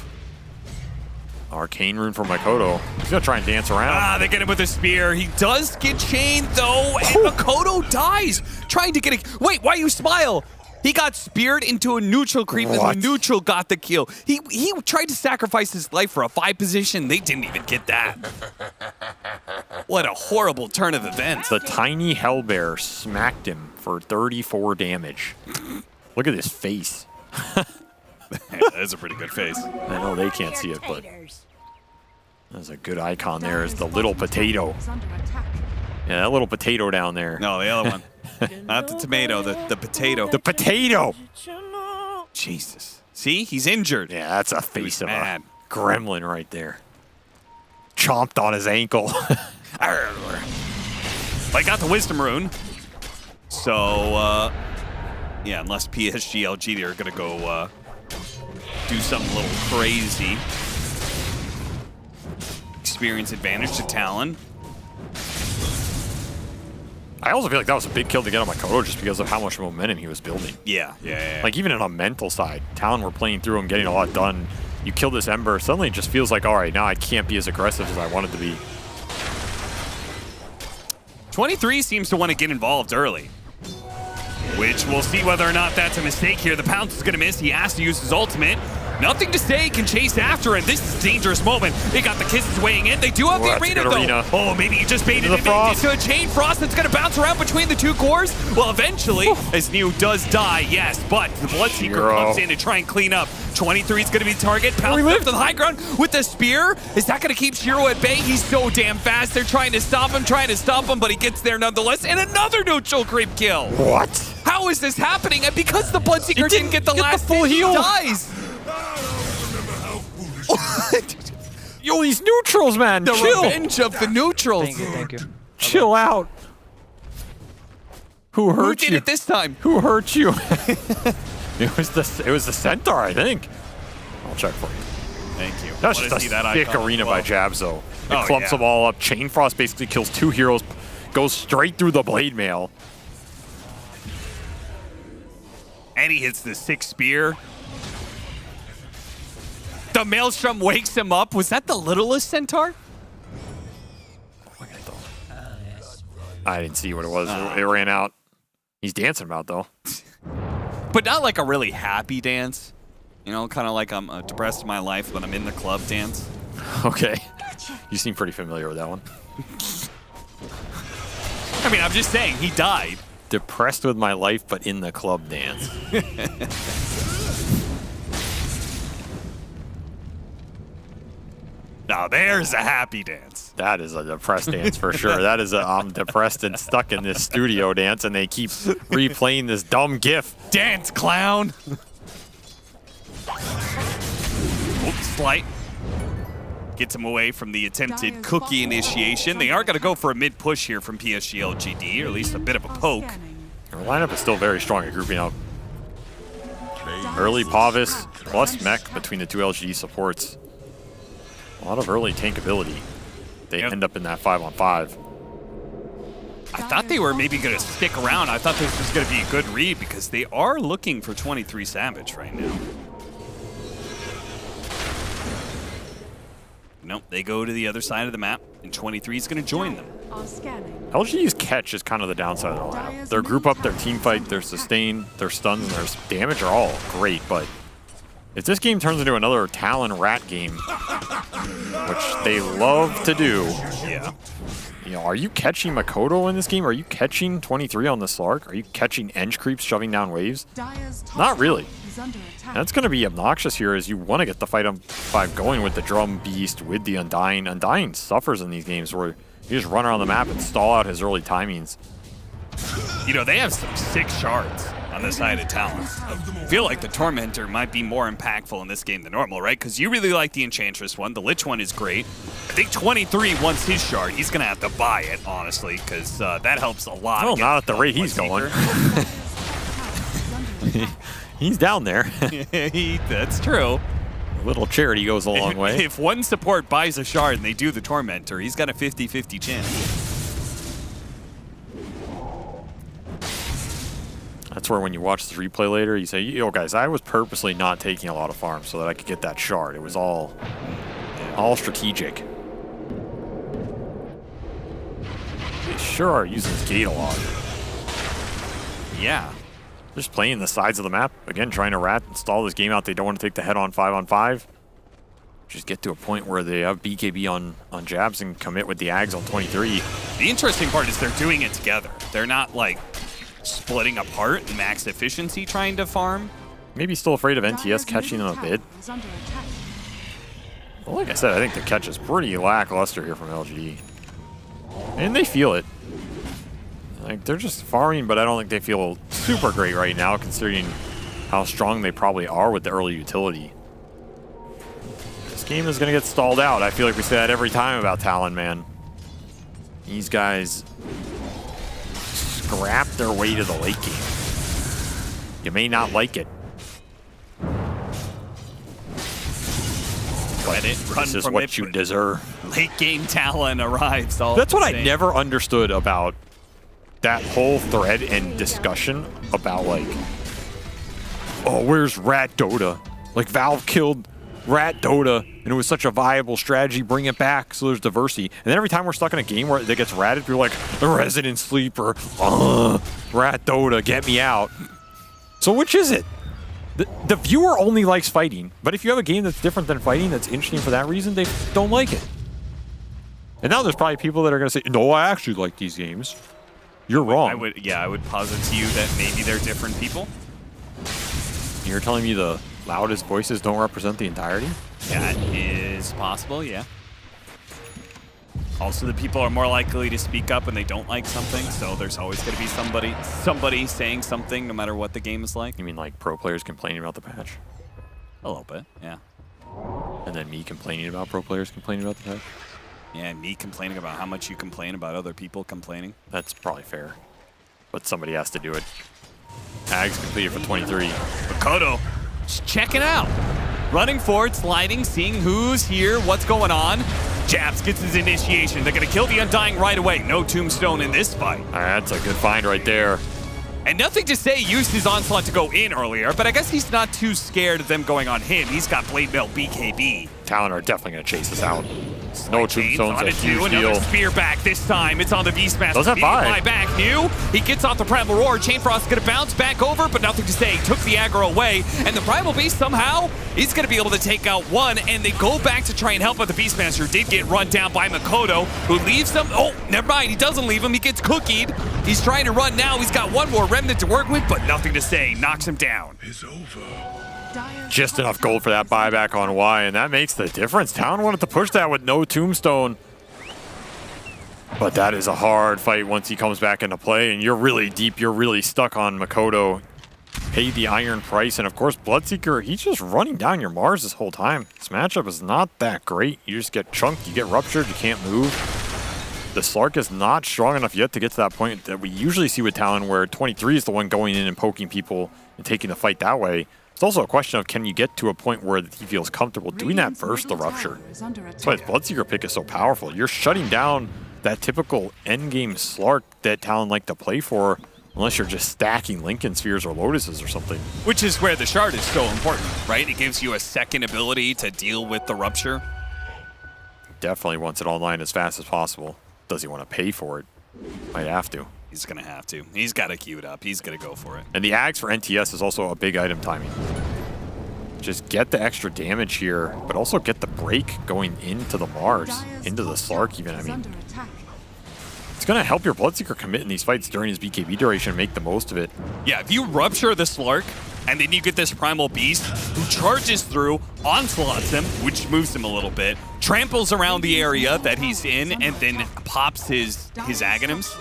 Arcane Rune from Makoto. He's going to try and dance around. They get him with a spear. He does get chained, though, and Makoto dies. Trying to get a... Wait, Smile? He got speared into a neutral creep, and the neutral got the kill. He tried to sacrifice his life for a 5 position. They didn't even get that. What a horrible turn of events. The tiny Hellbear smacked him for 34 damage. Look at his face. That is a pretty good face. I know they can't see it, but there's a good icon there. Is the little potato. Yeah, that little potato down there. No, the other one. Not the tomato, the potato. The potato! Jesus. See? He's injured. Yeah, that's a face of a gremlin right there. Chomped on his ankle. I got the Wisdom Rune. So, yeah, unless PSG, LGD are going to go do something a little crazy. Experience advantage to Talon. I also feel like that was a big kill to get on Makoto just because of how much momentum he was building. Yeah. Like, even on a mental side, Talon were playing through him, getting a lot done. You kill this Ember, suddenly it just feels like, all right, now I can't be as aggressive as I wanted to be. 23 seems to want to get involved early, which we'll see whether or not that's a mistake here. The Pounce is going to miss. He has to use his ultimate. Nothing to say, can chase after him. This is a dangerous moment. They got the kisses weighing in. They do have the arena, though. Oh, maybe he just baited him into a chain frost that's going to bounce around between the two cores. Well, eventually, as New does die, yes, but the Bloodseeker comes in to try and clean up. 23 is going to be the target. Pounces up to the high ground with the spear. Is that going to keep Shiro at bay? He's so damn fast. They're trying to stop him, but he gets there nonetheless. And another neutral creep kill. What? How is this happening? And because the Bloodseeker didn't get the last full heal, he dies. Yo, these neutrals, man. The Chill. revenge of the neutrals. Thank you. Chill out. Who hurt you? Who did it this time? Who hurt you? It was the centaur, I think. I'll check for you. Thank you. That's just a thick arena by Jabs, though. It clumps them all up. Chain Frost basically kills 2 heroes, goes straight through the blade mail. And he hits the 6th spear. The Maelstrom wakes him up. Was that the littlest centaur? I didn't see what it was. It ran out. He's dancing about, though. But not like a really happy dance. You know, kind of like I'm depressed in my life, but I'm in the club dance. Okay. You seem pretty familiar with that one. I mean, I'm just saying, he died. Depressed with my life, but in the club dance. Now there's a happy dance. That is a depressed dance for sure. That is a I'm depressed and stuck in this studio dance, and they keep replaying this dumb GIF. Dance, clown. Slight. Gets him away from the attempted cookie initiation. They are going to go for a mid push here from PSG LGD, or at least a bit of a poke. Their lineup is still very strong at grouping up. Early Pavis plus Mech between the 2 LGD supports. A lot of early tank ability. They end up in that 5-on-5. I thought they were maybe going to stick around. I thought this was going to be a good read because they are looking for 23 Savage right now. Nope, they go to the other side of the map, and 23 is going to join them. LGD's catch is kind of the downside of the lineup. Their group up, their team fight, their sustain, their stuns, and their damage are all great, but if this game turns into another Talon Rat game, which they love to do, yeah. You know, are you catching Makoto in this game? Are you catching 23 on the Slark? Are you catching Eng creeps shoving down waves? Not really. That's going to be obnoxious here as you want to get the fight on 5 going with the Drum Beast, with the Undying. Undying suffers in these games where you just run around the map and stall out his early timings. You know, they have some sick shards on the side of Talon. I feel like the Tormentor might be more impactful in this game than normal, right? Because you really like the Enchantress one. The Lich one is great. I think 23 wants his shard. He's going to have to buy it, honestly, because that helps a lot. Oh, not at the rate he's going. He's down there. That's true. A little charity goes a long way. If one support buys a shard and they do the Tormentor, he's got a 50-50 chance. That's where when you watch this replay later, you say, yo guys, I was purposely not taking a lot of farms so that I could get that shard. It was all strategic. They sure are using this gate a lot. Yeah. Just playing the sides of the map. Again, trying to rat and stall this game out. They don't want to take the head on 5-on-5. Just get to a point where they have BKB on Jabs and commit with the Ags on 23. The interesting part is they're doing it together. They're not like splitting apart and max efficiency trying to farm. Maybe still afraid of NTS catching them a bit. Well, like I said, I think the catch is pretty lackluster here from LGD. And they feel it. Like, they're just farming, but I don't think they feel super great right now, considering how strong they probably are with the early utility. This game is going to get stalled out. I feel like we say that every time about Talon, man. These guys scrap their way to the late game. You may not like it. But this is what you deserve. Late game Talon arrives. That's what I never understood about that whole thread and discussion about, like, oh, where's Rat Dota? Like, Valve killed Rat Dota, and it was such a viable strategy, bring it back so there's diversity. And then every time we're stuck in a game where it gets ratted, people are like, the Resident Sleeper, Rat Dota, get me out. So which is it? The viewer only likes fighting, but if you have a game that's different than fighting, that's interesting for that reason, they don't like it. And now there's probably people that are going to say, no, I actually like these games. You're wrong. I would posit to you that maybe they're different people. You're telling me the loudest voices don't represent the entirety? That is possible, yeah. Also, the people are more likely to speak up when they don't like something, so there's always going to be somebody saying something no matter what the game is like. You mean like pro players complaining about the patch? A little bit, yeah. And then me complaining about pro players complaining about the patch? Yeah, and me complaining about how much you complain about other people complaining. That's probably fair. But somebody has to do it. Ags completed for 23. Makoto, just checking out. Running forward, sliding, seeing who's here, what's going on. Jabs gets his initiation. They're going to kill the Undying right away. No tombstone in this fight. That's a good find right there. And nothing to say used his onslaught to go in earlier, but I guess he's not too scared of them going on him. He's got Blade Mail BKB. Talon are definitely going to chase us out. No tombstones, a huge another deal. spear back this time. It's on the Beastmaster. Does have 5. Fly back, New. He gets off the Primal Roar. Chain Frost going to bounce back over, but nothing to say. Took the aggro away, and the Primal Beast somehow is going to be able to take out one, and they go back to try and help out the Beastmaster. Did get run down by Makoto, who leaves them. Oh, never mind. He doesn't leave him. He gets cookied. He's trying to run now. He's got one more remnant to work with, but nothing to say. Knocks him down. It's over. Just enough gold for that buyback on Y, and that makes the difference. Talon wanted to push that with no tombstone. But that is a hard fight once he comes back into play, and you're really deep, you're really stuck on Makoto. Pay the iron price, and of course, Bloodseeker, he's just running down your Mars this whole time. This matchup is not that great. You just get chunked, you get ruptured, you can't move. The Slark is not strong enough yet to get to that point that we usually see with Talon, where 23 is the one going in and poking people and taking the fight that way. It's also a question of, can you get to a point where he feels comfortable doing that versus the Rupture? That's why his Bloodseeker pick is so powerful. You're shutting down that typical endgame Slark that Talon like to play for, unless you're just stacking Lincoln Spheres or Lotuses or something. Which is where the Shard is so important, right? It gives you a second ability to deal with the Rupture. Definitely wants it online as fast as possible. Does he want to pay for it? Might have to. He's going to have to. He's got to queue it up. He's going to go for it. And the Ags for NTS is also a big item timing. Just get the extra damage here, but also get the break going into the Mars, into the Slark even. I mean, it's going to help your Bloodseeker commit in these fights during his BKB duration and make the most of it. Yeah, if you Rupture the Slark, and then you get this Primal Beast who charges through, onslaughts him, which moves him a little bit, tramples around the area that he's in, and then pops his Aghanims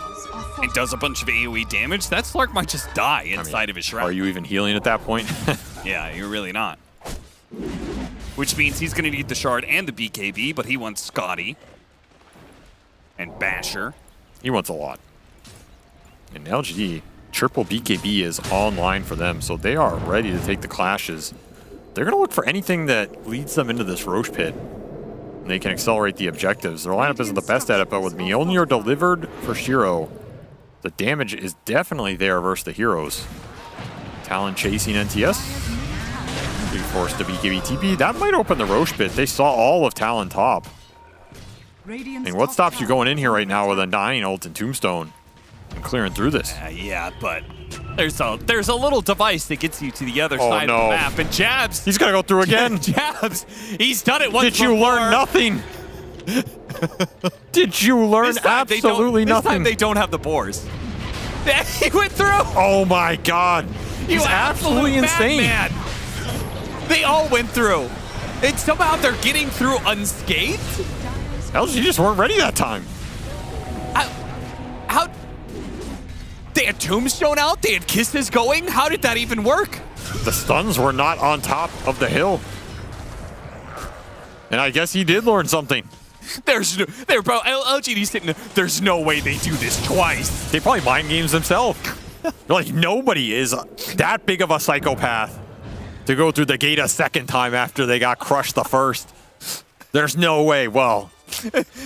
and does a bunch of AoE damage, that Slark might just die inside of his Shroud. Are you even healing at that point? Yeah, you're really not. Which means he's going to need the Shard and the BKB, but he wants Scotty and Basher. He wants a lot. And LGD, triple BKB is online for them, so they are ready to take the clashes. They're going to look for anything that leads them into this Roche Pit. And they can accelerate the objectives. Their lineup isn't the best at it, but with Mjolnir delivered for Shiro, the damage is definitely there versus the heroes. Talon chasing NTS. Be forced to BKB TP. That might open the Roche Pit. They saw all of Talon top. And what stops you going in here right now with a Dying ult and Tombstone and clearing through this? Yeah, but there's a little device that gets you to the other side of the map. And Jabs, he's got to go through again. Jabs, he's done it once before. Did you learn nothing? Did you learn absolutely nothing? This time they don't have the boars. He went through. Oh my God. He's absolutely insane. Madman. They all went through. And somehow they're getting through unscathed? LG just weren't ready that time. How? They had Tombstone out? They had Kisses going? How did that even work? The stuns were not on top of the hill. And I guess he did learn something. LGD sitting there. There's no way they do this twice. They probably mind games themselves. Like, nobody is that big of a psychopath to go through the gate a second time after they got crushed the first. There's no way. Well,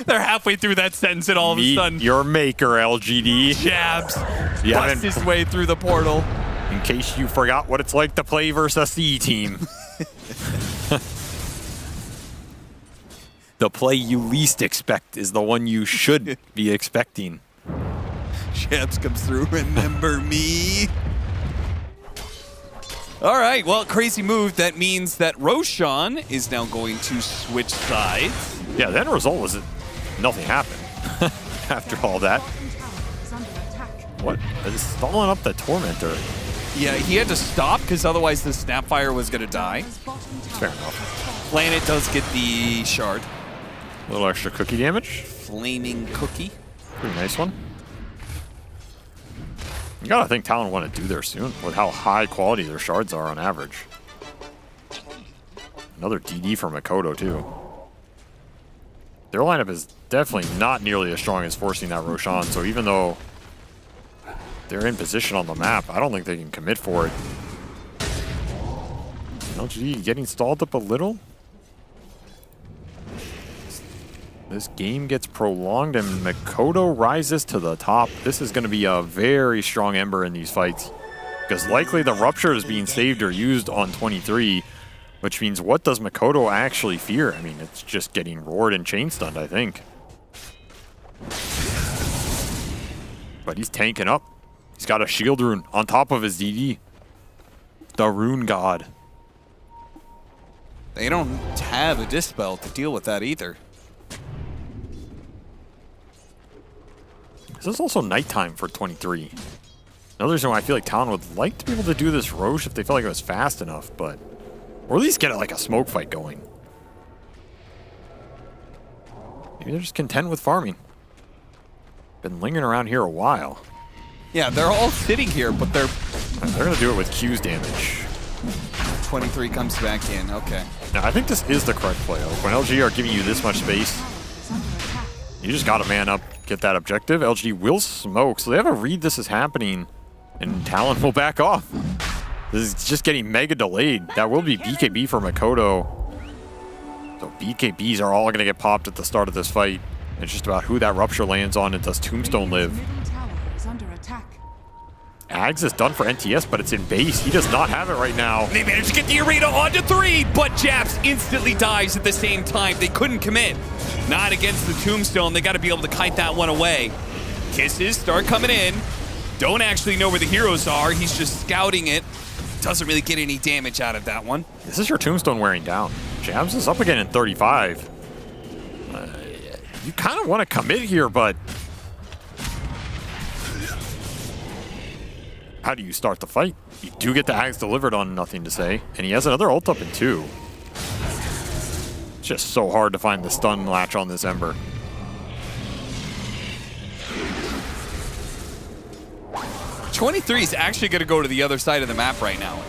they're halfway through that sentence and all of a sudden, your maker, LGD. Jabs busts his way through the portal. In case you forgot what it's like to play versus a C team. The play you least expect is the one you should be expecting. Jabs comes through, remember me? All right, well, crazy move. That means that Roshan is now going to switch sides. Yeah, the end result was that nothing happened after all that. What? Is stalling up the Tormentor? Yeah, he had to stop because otherwise the Snapfire was going to die. Fair enough. Planet does get the shard. A little extra cookie damage. Flaming cookie. Pretty nice one. You gotta think Talon want to do there soon with how high quality their shards are on average. Another DD for Makoto too. Their lineup is definitely not nearly as strong as forcing that Roshan, so even though they're in position on the map, I don't think they can commit for it. LGD getting stalled up a little. This game gets prolonged and Makoto rises to the top. This is going to be a very strong Ember in these fights. Because likely the Rupture is being saved or used on 23. Which means what does Makoto actually fear? I mean, it's just getting roared and chain stunned, I think. But he's tanking up. He's got a shield rune on top of his DD. The rune god. They don't have a Dispel to deal with that either. This is also nighttime for 23. Another reason why I feel like Talon would like to be able to do this Roche if they felt like it was fast enough, but... Or at least get like a smoke fight going. Maybe they're just content with farming. Been lingering around here a while. Yeah, they're all sitting here, but they're going to do it with Q's damage. 23 comes back in, okay. Now, I think this is the correct play. Like, when LG are giving you this much space, you just got to man up, get that objective. LG will smoke, so they have a read this is happening, and Talon will back off. This is just getting mega delayed. That will be BKB for Makoto. So BKBs are all going to get popped at the start of this fight. It's just about who that Rupture lands on and does Tombstone live. Ags is done for NTS, but it's in base. He does not have it right now. They managed to get the arena onto 3, but Japs instantly dies at the same time. They couldn't commit. Not against the Tombstone. They got to be able to kite that one away. Kisses start coming in. Don't actually know where the heroes are. He's just scouting it. Doesn't really get any damage out of that one. This is your Tombstone wearing down. Jabs is up again in 35. You kind of want to commit here, but... How do you start the fight? You do get the Axe delivered on Nothing to Say, and he has another ult up in 2. It's just so hard to find the stun latch on this Ember. .23 is actually going to go to the other side of the map right now.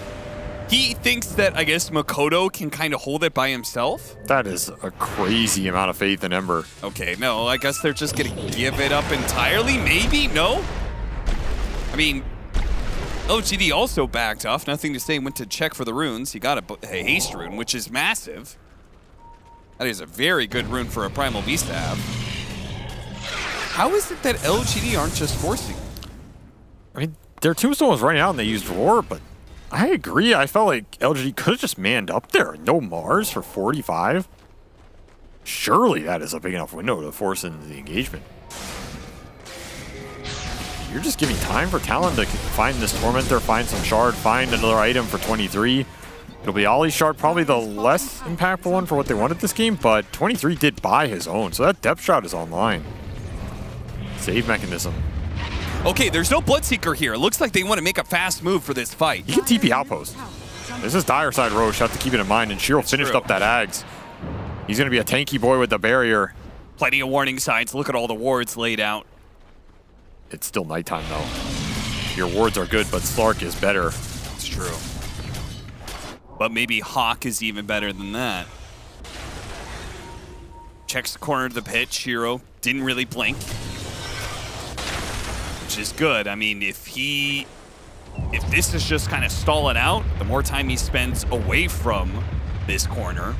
He thinks that, I guess, Makoto can kind of hold it by himself. That is a crazy amount of faith in Ember. Okay, no, I guess they're just going to give it up entirely. Maybe? No? I mean, LGD also backed off. Nothing to Say went to check for the runes. He got a haste rune, which is massive. That is a very good rune for a Primal Beast to have. How is it that LGD aren't just forcing? I mean, their Tombstone was running out and they used Roar, but I agree. I felt like LGD could have just manned up there. No Mars for 45. Surely that is a big enough window to force into the engagement. You're just giving time for Talon to find this Tormentor, find some Shard, find another item for 23. It'll be Ollie's Shard, probably the less impactful one for what they wanted this game, but 23 did buy his own, so that Depth Shroud is online. Save mechanism. Okay, there's no Bloodseeker here. It looks like they want to make a fast move for this fight. He can TP Outpost. This is dire side Roche, have to keep it in mind, and Shiro finished up that Ags. He's going to be a tanky boy with the barrier. Plenty of warning signs. Look at all the wards laid out. It's still nighttime, though. Your wards are good, but Slark is better. It's true. But maybe Hawk is even better than that. Checks the corner of the pit. Shiro didn't really blink. Which is good. I mean, if this is just kind of stalling out, the more time he spends away from this corner.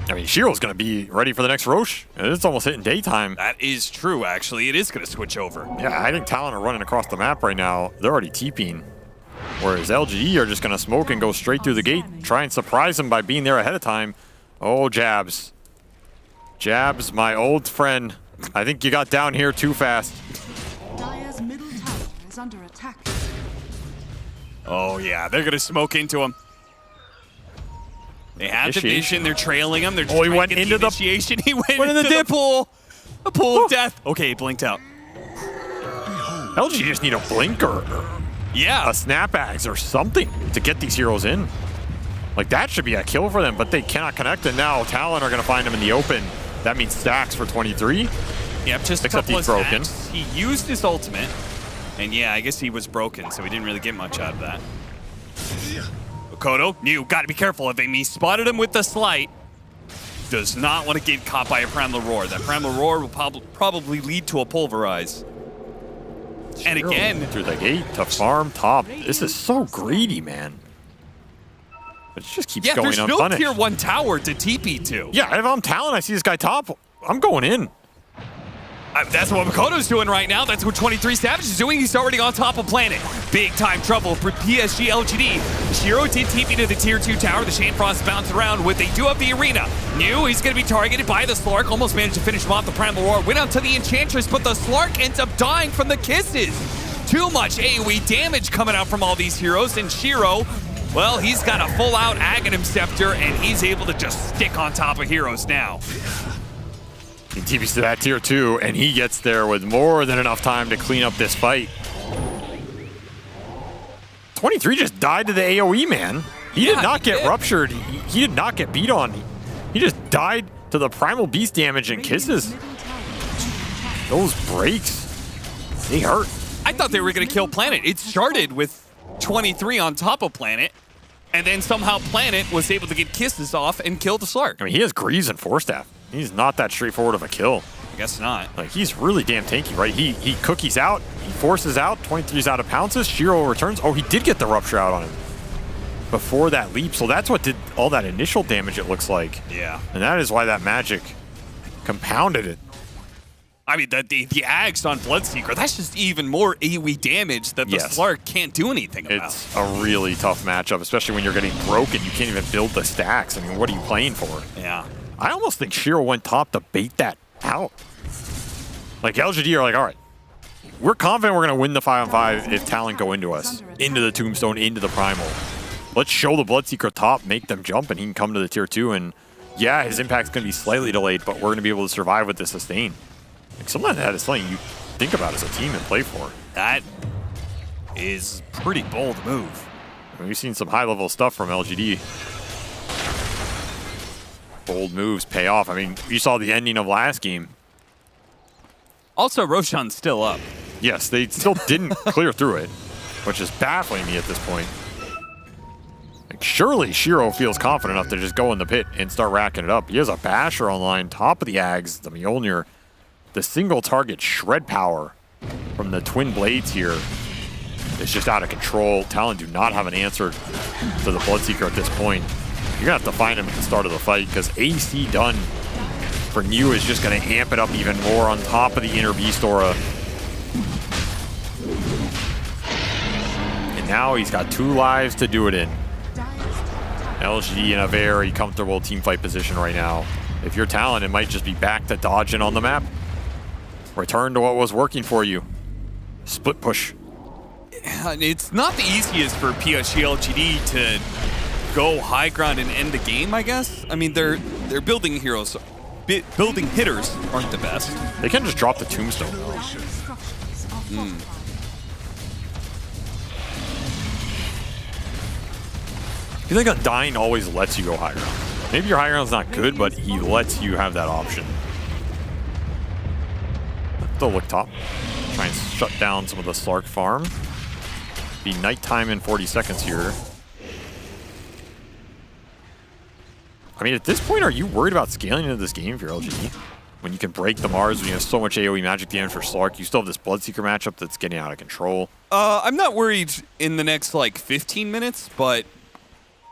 I mean, Shiro's going to be ready for the next Roche. It's almost hitting daytime. That is true, actually. It is going to switch over. Yeah, I think Talon are running across the map right now. They're already TPing. Whereas LGE are just going to smoke and go straight through the gate. Try and surprise them by being there ahead of time. Oh, Jabs. Jabs, my old friend. I think you got down here too fast. Dire's middle tower is under attack. Oh, yeah. They're going to smoke into him. They have the vision. They're trailing him. They're just he went into the initiation. He went into the pool. A pool of death. Okay, he blinked out. LG just need a blink or a snap axe or something to get these heroes in. Like, that should be a kill for them, but they cannot connect. And now Talon are going to find him in the open. That means stacks for 23. Yep, just except he's broken. He used his ultimate. And yeah, I guess he was broken, so he didn't really get much out of that. Kodo, you gotta be careful of him. He spotted him with the slight. Does not want to get caught by a Primal Roar. That Primal Roar will probably lead to a Pulverize. And again, through the gate to farm top. This is so greedy, man. But it just keeps going there's no unpunished. tier 1 tower to TP to. Yeah, if I'm Talon, I see this guy top, I'm going in. That's what Makoto's doing right now. That's what 23 Savage is doing. He's already on top of planet. Big time trouble for PSG LGD. Shiro did TP to the tier 2 tower. The Shane Frost bounced around with. They do have the arena. New, he's going to be targeted by the Slark. Almost managed to finish him off. The Primal Roar went out to the Enchantress, but the Slark ends up dying from the kisses. Too much AoE damage coming out from all these heroes. And Shiro, well, he's got a full out Aghanim Scepter, and he's able to just stick on top of heroes now. He TPs to that tier 2, and he gets there with more than enough time to clean up this fight. 23 just died to the AoE, man. He did not get ruptured. He did not get beat on. He just died to the Primal Beast damage and kisses. Those breaks, they hurt. I thought they were going to kill Planet. It started with 23 on top of Planet, and then somehow Planet was able to get kisses off and kill the Slark. I mean, he has Greaves and Force Staff. He's not that straightforward of a kill. I guess not. Like, he's really damn tanky, right? He cookies out, he forces out, 23's out of pounces, Shiro returns. Oh, he did get the Rupture out on him before that leap, so that's what did all that initial damage, it looks like. Yeah. And that is why that magic compounded it. I mean, the Ags on Bloodseeker, that's just even more AoE damage that the Slark can't do anything about. It's a really tough matchup, especially when you're getting broken. You can't even build the stacks. I mean, what are you playing for? Yeah. I almost think Shiro went top to bait that out. Like, LGD are like, all right, we're confident we're going to win the 5-on-5 if Talon go into us, into the Tombstone, into the Primal. Let's show the Bloodseeker top, make them jump, and he can come to the tier 2. And yeah, his impact's going to be slightly delayed, but we're going to be able to survive with the sustain. Like, something like that is something you think about as a team and play for. That is a pretty bold move. I mean, we've seen some high-level stuff from LGD. Bold moves pay off. I mean, you saw the ending of last game. Also, Roshan's still up. Yes, they still didn't clear through it, which is baffling me at this point. Like, surely Shiro feels confident enough to just go in the pit and start racking it up. He has a Basher online, top of the Ags, the Mjolnir. The single target shred power from the Twin Blades here is just out of control. Talon do not have an answer to the Bloodseeker at this point. You're going to have to find him at the start of the fight because AC done for New is just going to amp it up even more on top of the Inner Beast Aura. And now he's got 2 lives to do it in. LGD in a very comfortable teamfight position right now. If you're Talon, it might just be back to dodging on the map. Return to what was working for you. Split push. It's not the easiest for PSG LGD to go high ground and end the game, I guess. I mean, they're building heroes. Building hitters aren't the best. They can just drop the Tombstone, though. I feel like Undying always lets you go high ground. Maybe your high ground's not good, but he lets you have that option. Still look top. Try and shut down some of the Slark farm. Be nighttime in 40 seconds here. I mean, at this point, are you worried about scaling into this game for LGD? When you can break the Mars, when you have so much AoE magic damage for Slark, you still have this Bloodseeker matchup that's getting out of control. I'm not worried in the next, like, 15 minutes, but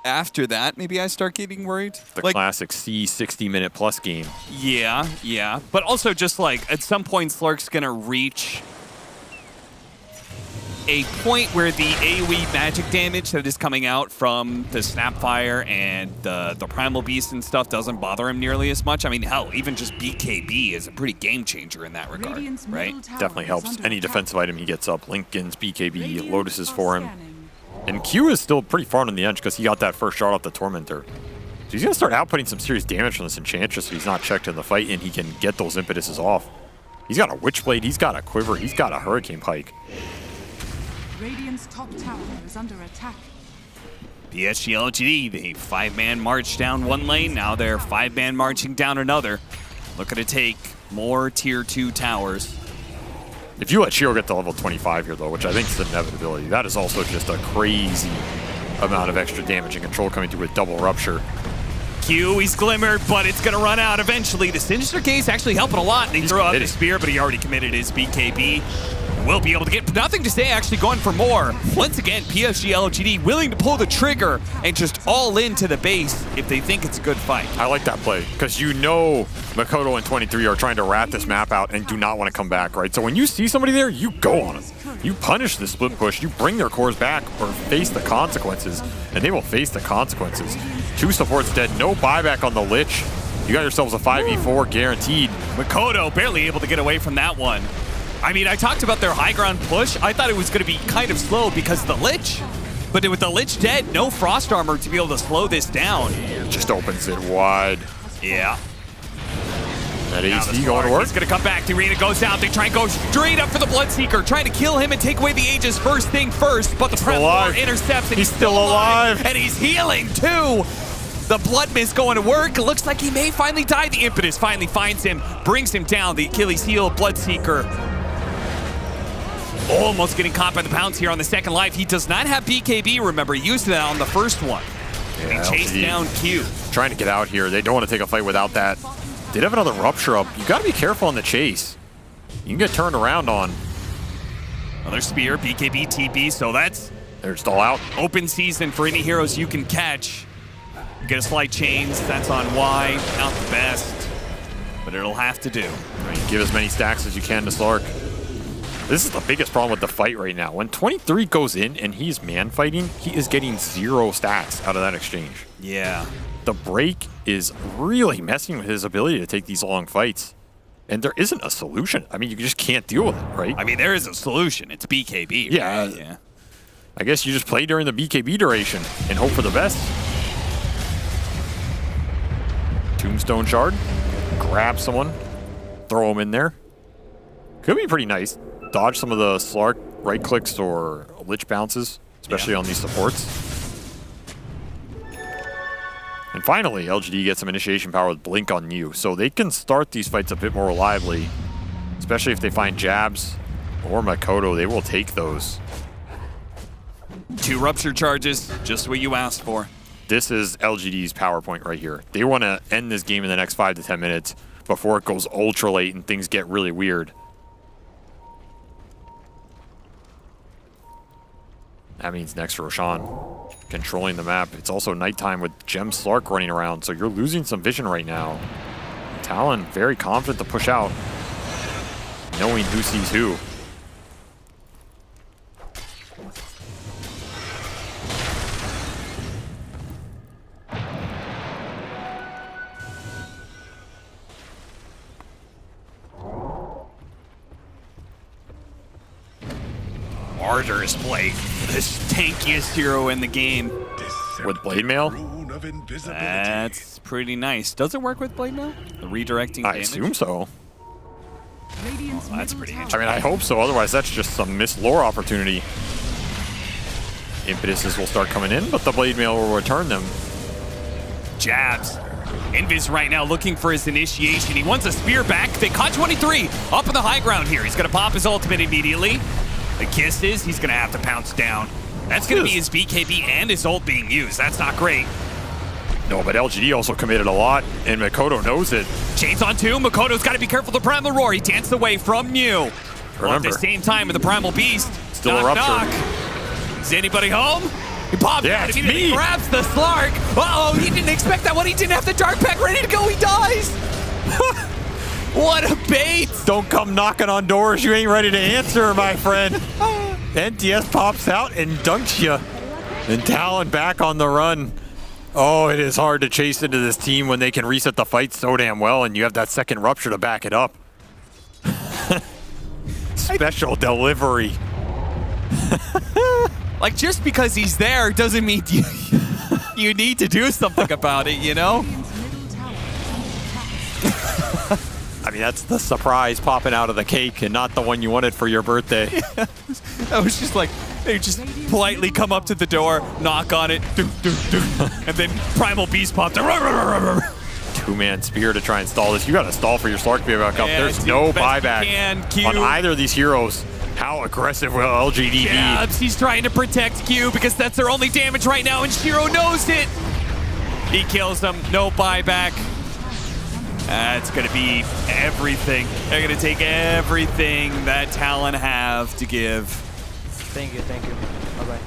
after that, maybe I start getting worried. The classic C 60-minute plus game. Yeah, yeah. But also just, like, at some point, Slark's going to reach a point where the AoE magic damage that is coming out from the Snapfire and the Primal Beast and stuff doesn't bother him nearly as much. I mean, hell, even just BKB is a pretty game changer in that regard, right? Definitely helps. Any defensive item he gets up, Lincoln's BKB, Lotus's for him. And Q is still pretty far on the edge because he got that first shot off the Tormentor. So he's going to start outputting some serious damage from this Enchantress so he's not checked in the fight and he can get those impetuses off. He's got a Witchblade, he's got a Quiver, he's got a Hurricane Pike. Radiant's top tower is under attack. PSG LGD, the 5-man march down one lane, now they're 5-man marching down another. Looking to take more tier 2 towers. If you let Shiro get to level 25 here, though, which I think is an inevitability, that is also just a crazy amount of extra damage and control coming through with double Rupture. Q, he's glimmered, but it's going to run out eventually. The Sinister Gaze actually helping a lot. He threw out the spear, but he already committed his BKB. Will be able to get nothing to say, actually going for more. Once again, PSG LGD willing to pull the trigger and just all into the base if they think it's a good fight. I like that play, because you know Makoto and 23 are trying to rat this map out and do not want to come back, right? So when you see somebody there, you go on them. You punish the split push, you bring their cores back or face the consequences, and they will face the consequences. 2 supports dead, no buyback on the Lich. You got yourselves a 5v4 guaranteed. Makoto barely able to get away from that one. I mean, I talked about their high ground push. I thought it was going to be kind of slow because of the Lich. But with the Lich dead, no Frost Armor to be able to slow this down. It just opens it wide. Yeah. That AC going to work. He's going to come back. The arena goes out. They try and go straight up for the Bloodseeker, trying to kill him and take away the Aegis first thing first. But the Prep intercepts and he's still alive. And he's healing too. The Blood Mist going to work. It looks like he may finally die. The Impetus finally finds him, brings him down. The Achilles heel, Bloodseeker. Almost getting caught by the pounce here on the second life. He does not have BKB, remember. He used that on the first one. Yeah, he chased down Q. Trying to get out here. They don't want to take a fight without that. They'd have another Rupture up. You got to be careful on the chase. You can get turned around on. Another Spear, BKB, TP, so that's... They're just all out. Open season for any heroes you can catch. You get a Slight Chains, that's on Y. Not the best, but it'll have to do. Right, give as many stacks as you can to Slark. This is the biggest problem with the fight right now. When 23 goes in and he's man fighting, he is getting 0 stacks out of that exchange. Yeah. The break is really messing with his ability to take these long fights. And there isn't a solution. I mean, you just can't deal with it, right? I mean, there is a solution. It's BKB. Yeah. Right? Yeah. I guess you just play during the BKB duration and hope for the best. Tombstone Shard. Grab someone. Throw him in there. Could be pretty nice. Dodge some of the Slark right clicks or Lich bounces, especially on these supports. And finally, LGD gets some initiation power with Blink on you, so they can start these fights a bit more reliably, especially if they find jabs or Makoto. They will take those. 2 Rupture charges, just what you asked for. This is LGD's power point right here. They want to end this game in the next 5 to 10 minutes before it goes ultra late and things get really weird. That means next Roshan controlling the map. It's also nighttime with Gem Slark running around, so you're losing some vision right now. Talon very confident to push out, knowing who sees who. Martyr's Blade, the tankiest hero in the game. With Blade Mail? That's pretty nice. Does it work with Blade Mail? The redirecting I damage? assume so. Oh, that's pretty interesting. I mean, I hope so. Otherwise, that's just some missed lore opportunity. Impetuses will start coming in, but the Blade Mail will return them. Jabs. Invis right now looking for his initiation. He wants a spear back. They caught 23 up on the high ground here. He's going to pop his ultimate immediately. The kisses, he's going to have to pounce down. That's going to be his BKB and his ult being used. That's not great. No, but LGD also committed a lot, and Makoto knows it. Chains on 2. Makoto's got to be careful. The Primal Roar. He danced away from New. Well, at the same time with the Primal Beast. Still a Rupture. Knock. Is anybody home? He pops out. It's He grabs the Slark. Uh-oh, he didn't expect that one. He didn't have the Dark Pack ready to go. He dies. What a bait! Don't come knocking on doors you ain't ready to answer, my friend. NTS pops out and dunks you. And Talon back on the run. Oh, it is hard to chase into this team when they can reset the fight so damn well and you have that second Rupture to back it up. Special delivery. Like, just because he's there doesn't mean you... You need to do something about it, you know? I mean, that's the surprise popping out of the cake and not the one you wanted for your birthday. I was just like, they just politely come up to the door, knock on it, and then Primal Beast popped. Two-man spear to try and stall this. You got to stall for your Slark to be back up. Yeah, There's no buyback Q. on either of these heroes. How aggressive will LGD be? Jabs, he's trying to protect Q because that's their only damage right now, and Shiro knows it. He kills them, no buyback. That's going to be everything. They're going to take everything that Talon have to give. Thank you. Bye-bye.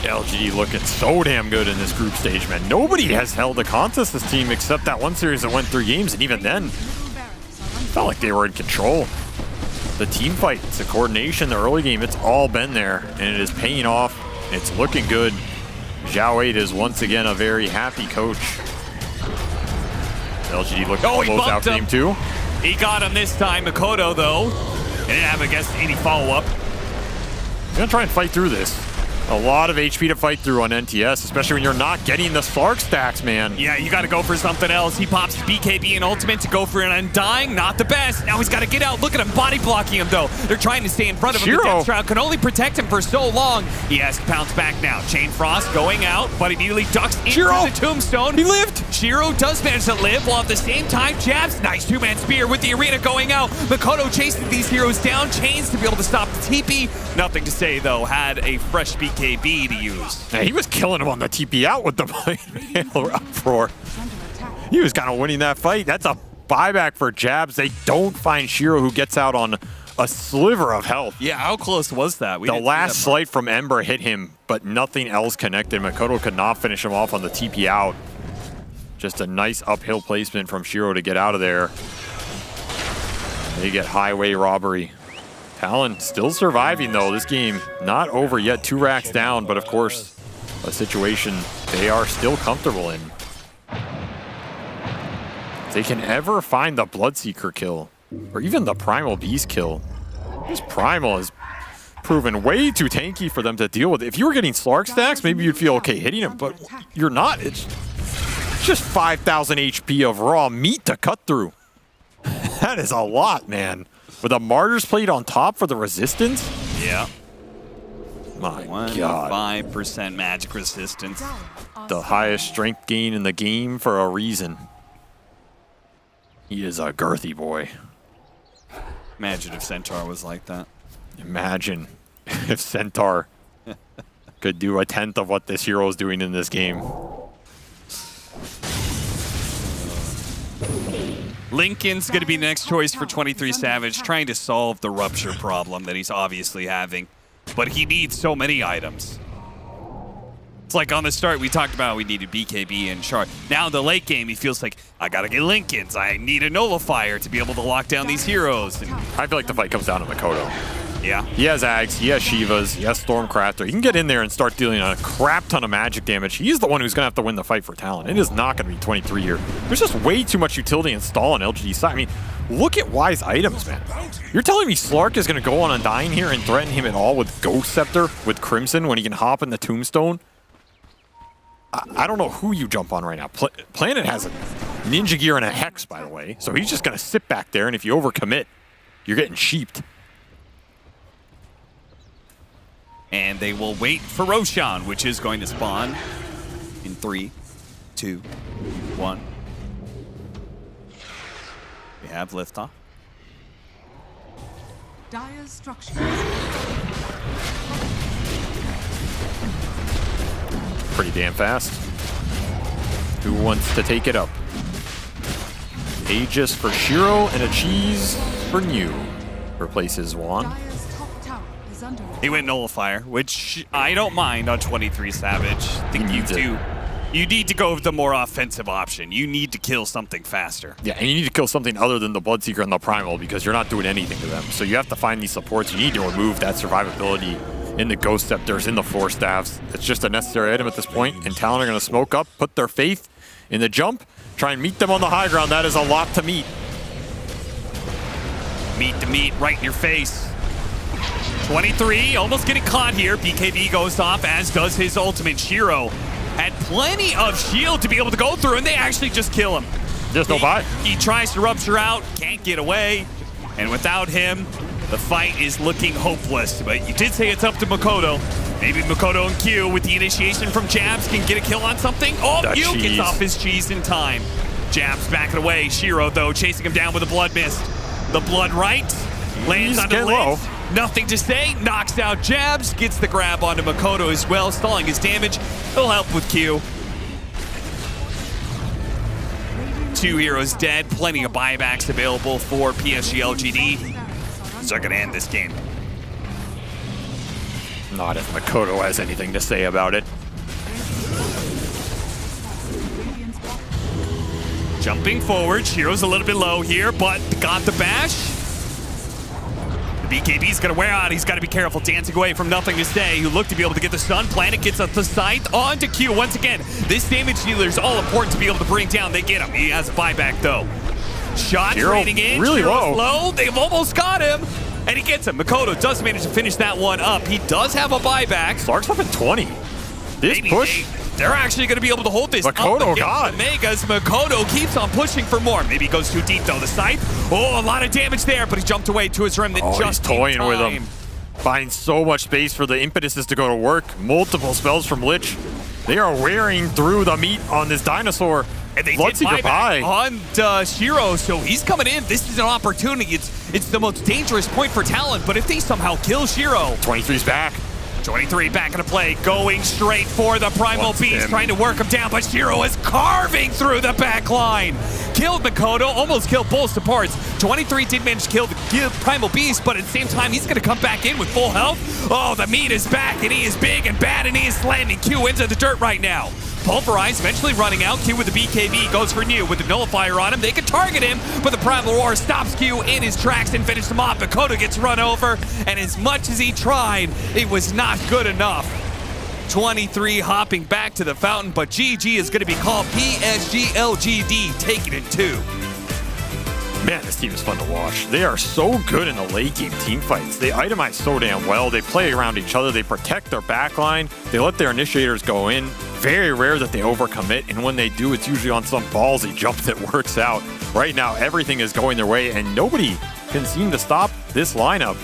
LGD looking so damn good in this group stage, man. Nobody has held a contest this team except that one series that went 3 games, and even then, felt like they were in control. The team fights, the coordination, the early game, it's all been there, and it is paying off. It's looking good. Zhao 8 is once again a very happy coach. LGD looking to close out game 2. He got him this time. Makoto, though, didn't have, I guess, any follow-up. He's gonna try and fight through this. A lot of HP to fight through on NTS, especially when you're not getting the Slark stacks, man. Yeah, you got to go for something else. He pops BKB and ultimate to go for an Undying. Not the best. Now he's got to get out. Look at him body blocking him, though. They're trying to stay in front of him. The Death Shroud can only protect him for so long. He has to bounce back now. Chain Frost going out, but immediately ducks into the Tombstone. He lived. Shiro does manage to live, while at the same time, Jabs, nice two-man spear with the arena going out. Makoto chasing these heroes down. Chains to be able to stop the TP. Nothing to say, though. Had a fresh BKB to use. Yeah, he was killing him on the TP out with the uproar. He was kind of winning that fight. That's a buyback for Jabs. They don't find Shiro, who gets out on a sliver of health. Yeah, how close was that? The last slight from Ember hit him, but nothing else connected. Makoto could not finish him off on the TP out. Just a nice uphill placement from Shiro to get out of there. They get highway robbery. Talon still surviving, though. This game not over yet. 2 racks down, but of course, a situation they are still comfortable in. If they can ever find the Bloodseeker kill, or even the Primal Beast kill, this Primal has proven way too tanky for them to deal with. If you were getting Slark stacks, maybe you'd feel okay hitting him, but you're not. It's just 5,000 HP of raw meat to cut through. That is a lot, man. With a Martyr's Plate on top for the resistance? Yeah. My God. 5% magic resistance. The highest strength gain in the game for a reason. He is a girthy boy. Imagine if Centaur was like that. Imagine if Centaur could do 1/10 of what this hero is doing in this game. Lincoln's going to be the next choice for 23 Savage, trying to solve the rupture problem that he's obviously having. But he needs so many items. It's like on the start, we talked about we needed BKB and Shard. Now in the late game, he feels like, I got to get Lincoln's. I need a Nullifier to be able to lock down these heroes. And I feel like the fight comes down to Makoto. Yeah. He has Ags, he has Shivas, he has Stormcrafter. He can get in there and start dealing a crap ton of magic damage. He's the one who's going to have to win the fight for Talon. It is not going to be 23 here. There's just way too much utility install on LGD's side. I mean, look at Wise items, man. You're telling me Slark is going to go on Undying here and threaten him at all with Ghost Scepter, with Crimson, when he can hop in the Tombstone? I don't know who you jump on right now. Planet has a Ninja Gear and a Hex, by the way. So he's just going to sit back there, and if you overcommit, you're getting sheeped. And they will wait for Roshan, which is going to spawn in 3, 2, 1. We have liftoff. Dire structures. Pretty damn fast. Who wants to take it up? Aegis for Shiro and a cheese for New. Replaces Juan. He went Nullifier, which I don't mind on 23 Savage. I think you do. You need to go with the more offensive option. You need to kill something faster. Yeah, and you need to kill something other than the Bloodseeker and the Primal because you're not doing anything to them. So you have to find these supports. You need to remove that survivability in the Ghost Scepters, in the Force Staffs. It's just a necessary item at this point, and Talon are going to smoke up, put their faith in the jump, try and meet them on the high ground. That is a lot to meet. Meet the meat right in your face. 23 almost getting caught here. BKB goes off, as does his ultimate. Shiro had plenty of shield to be able to go through, and they actually just kill him. There's no buy. He tries to rupture out, can't get away, and without him, the fight is looking hopeless. But you did say it's up to Makoto. Maybe Makoto and Q with the initiation from Jabs can get a kill on something. Oh, Q gets off his cheese in time. Jabs backing away. Shiro, though, chasing him down with a blood mist. The blood right lands on the lid. Nothing to say. Knocks out Jabs. Gets the grab onto Makoto as well, stalling his damage. He'll help with Q. 2 heroes dead. Plenty of buybacks available for PSG LGD. So they're going to end this game. Not if Makoto has anything to say about it. Jumping forward, Shiro's a little bit low here, but got the bash. The BKB's gonna wear out. He's gotta be careful, dancing away from Nothing to Say, who looked to be able to get the stun. Planet gets up the scythe onto Q. Once again, this damage dealer is all important to be able to bring down. They get him. He has a buyback though. Shots raining in. Really low. They've almost got him. And he gets him. Makoto does manage to finish that one up. He does have a buyback. Slark's up at 20. This push. They're actually going to be able to hold this Makoto, up against the Megas. Makoto keeps on pushing for more. Maybe he goes too deep, though. The scythe. Oh, a lot of damage there, but he jumped away to his remnant just he's toying with him. Finds so much space for the impetuses to go to work. Multiple spells from Lich. They are wearing through the meat on this dinosaur. And they did buyback on Shiro, so he's coming in. This is an opportunity. It's the most dangerous point for Talon, but if they somehow kill Shiro. 23's back. 23 back into play, going straight for the Primal Beast, trying to work him down, but Shiro is carving through the back line. Killed Makoto, almost killed both supports. 23 did manage to kill the Primal Beast, but at the same time, he's going to come back in with full health. Oh, the meat is back, and he is big and bad, and he is slamming Q into the dirt right now. Pulverize eventually running out. Q with the BKB goes for New with the nullifier on him. They can target him, but the Primal Roar stops Q in his tracks and finishes him off. Makoto gets run over, and as much as he tried, it was not good enough. 23 hopping back to the fountain, but GG is going to be called PSG LGD, taking it 2. Man, this team is fun to watch. They are so good in the late game team fights. They itemize so damn well. They play around each other. They protect their backline. They let their initiators go in. Very rare that they overcommit, and when they do, it's usually on some ballsy jump that works out. Right now, everything is going their way, and nobody can seem to stop this lineup,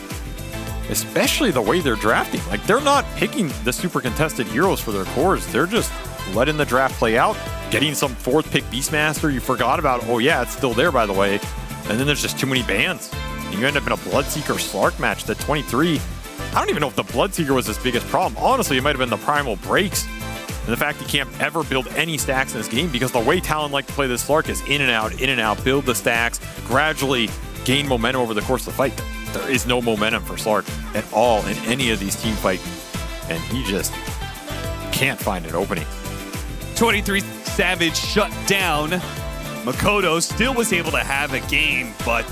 especially the way they're drafting. Like, they're not picking the super contested heroes for their cores. They're just letting the draft play out, getting some 4th pick Beastmaster you forgot about. Oh yeah, it's still there, by the way. And then there's just too many bans. And you end up in a Bloodseeker Slark match that 23. I don't even know if the Bloodseeker was his biggest problem. Honestly, it might have been the Primal Breaks. And the fact he can't ever build any stacks in this game, because the way Talon like to play this Slark is in and out, build the stacks, gradually gain momentum over the course of the fight. There is no momentum for Slark at all in any of these team fights. And he just can't find an opening. 23 Savage shut down. Makoto still was able to have a game, but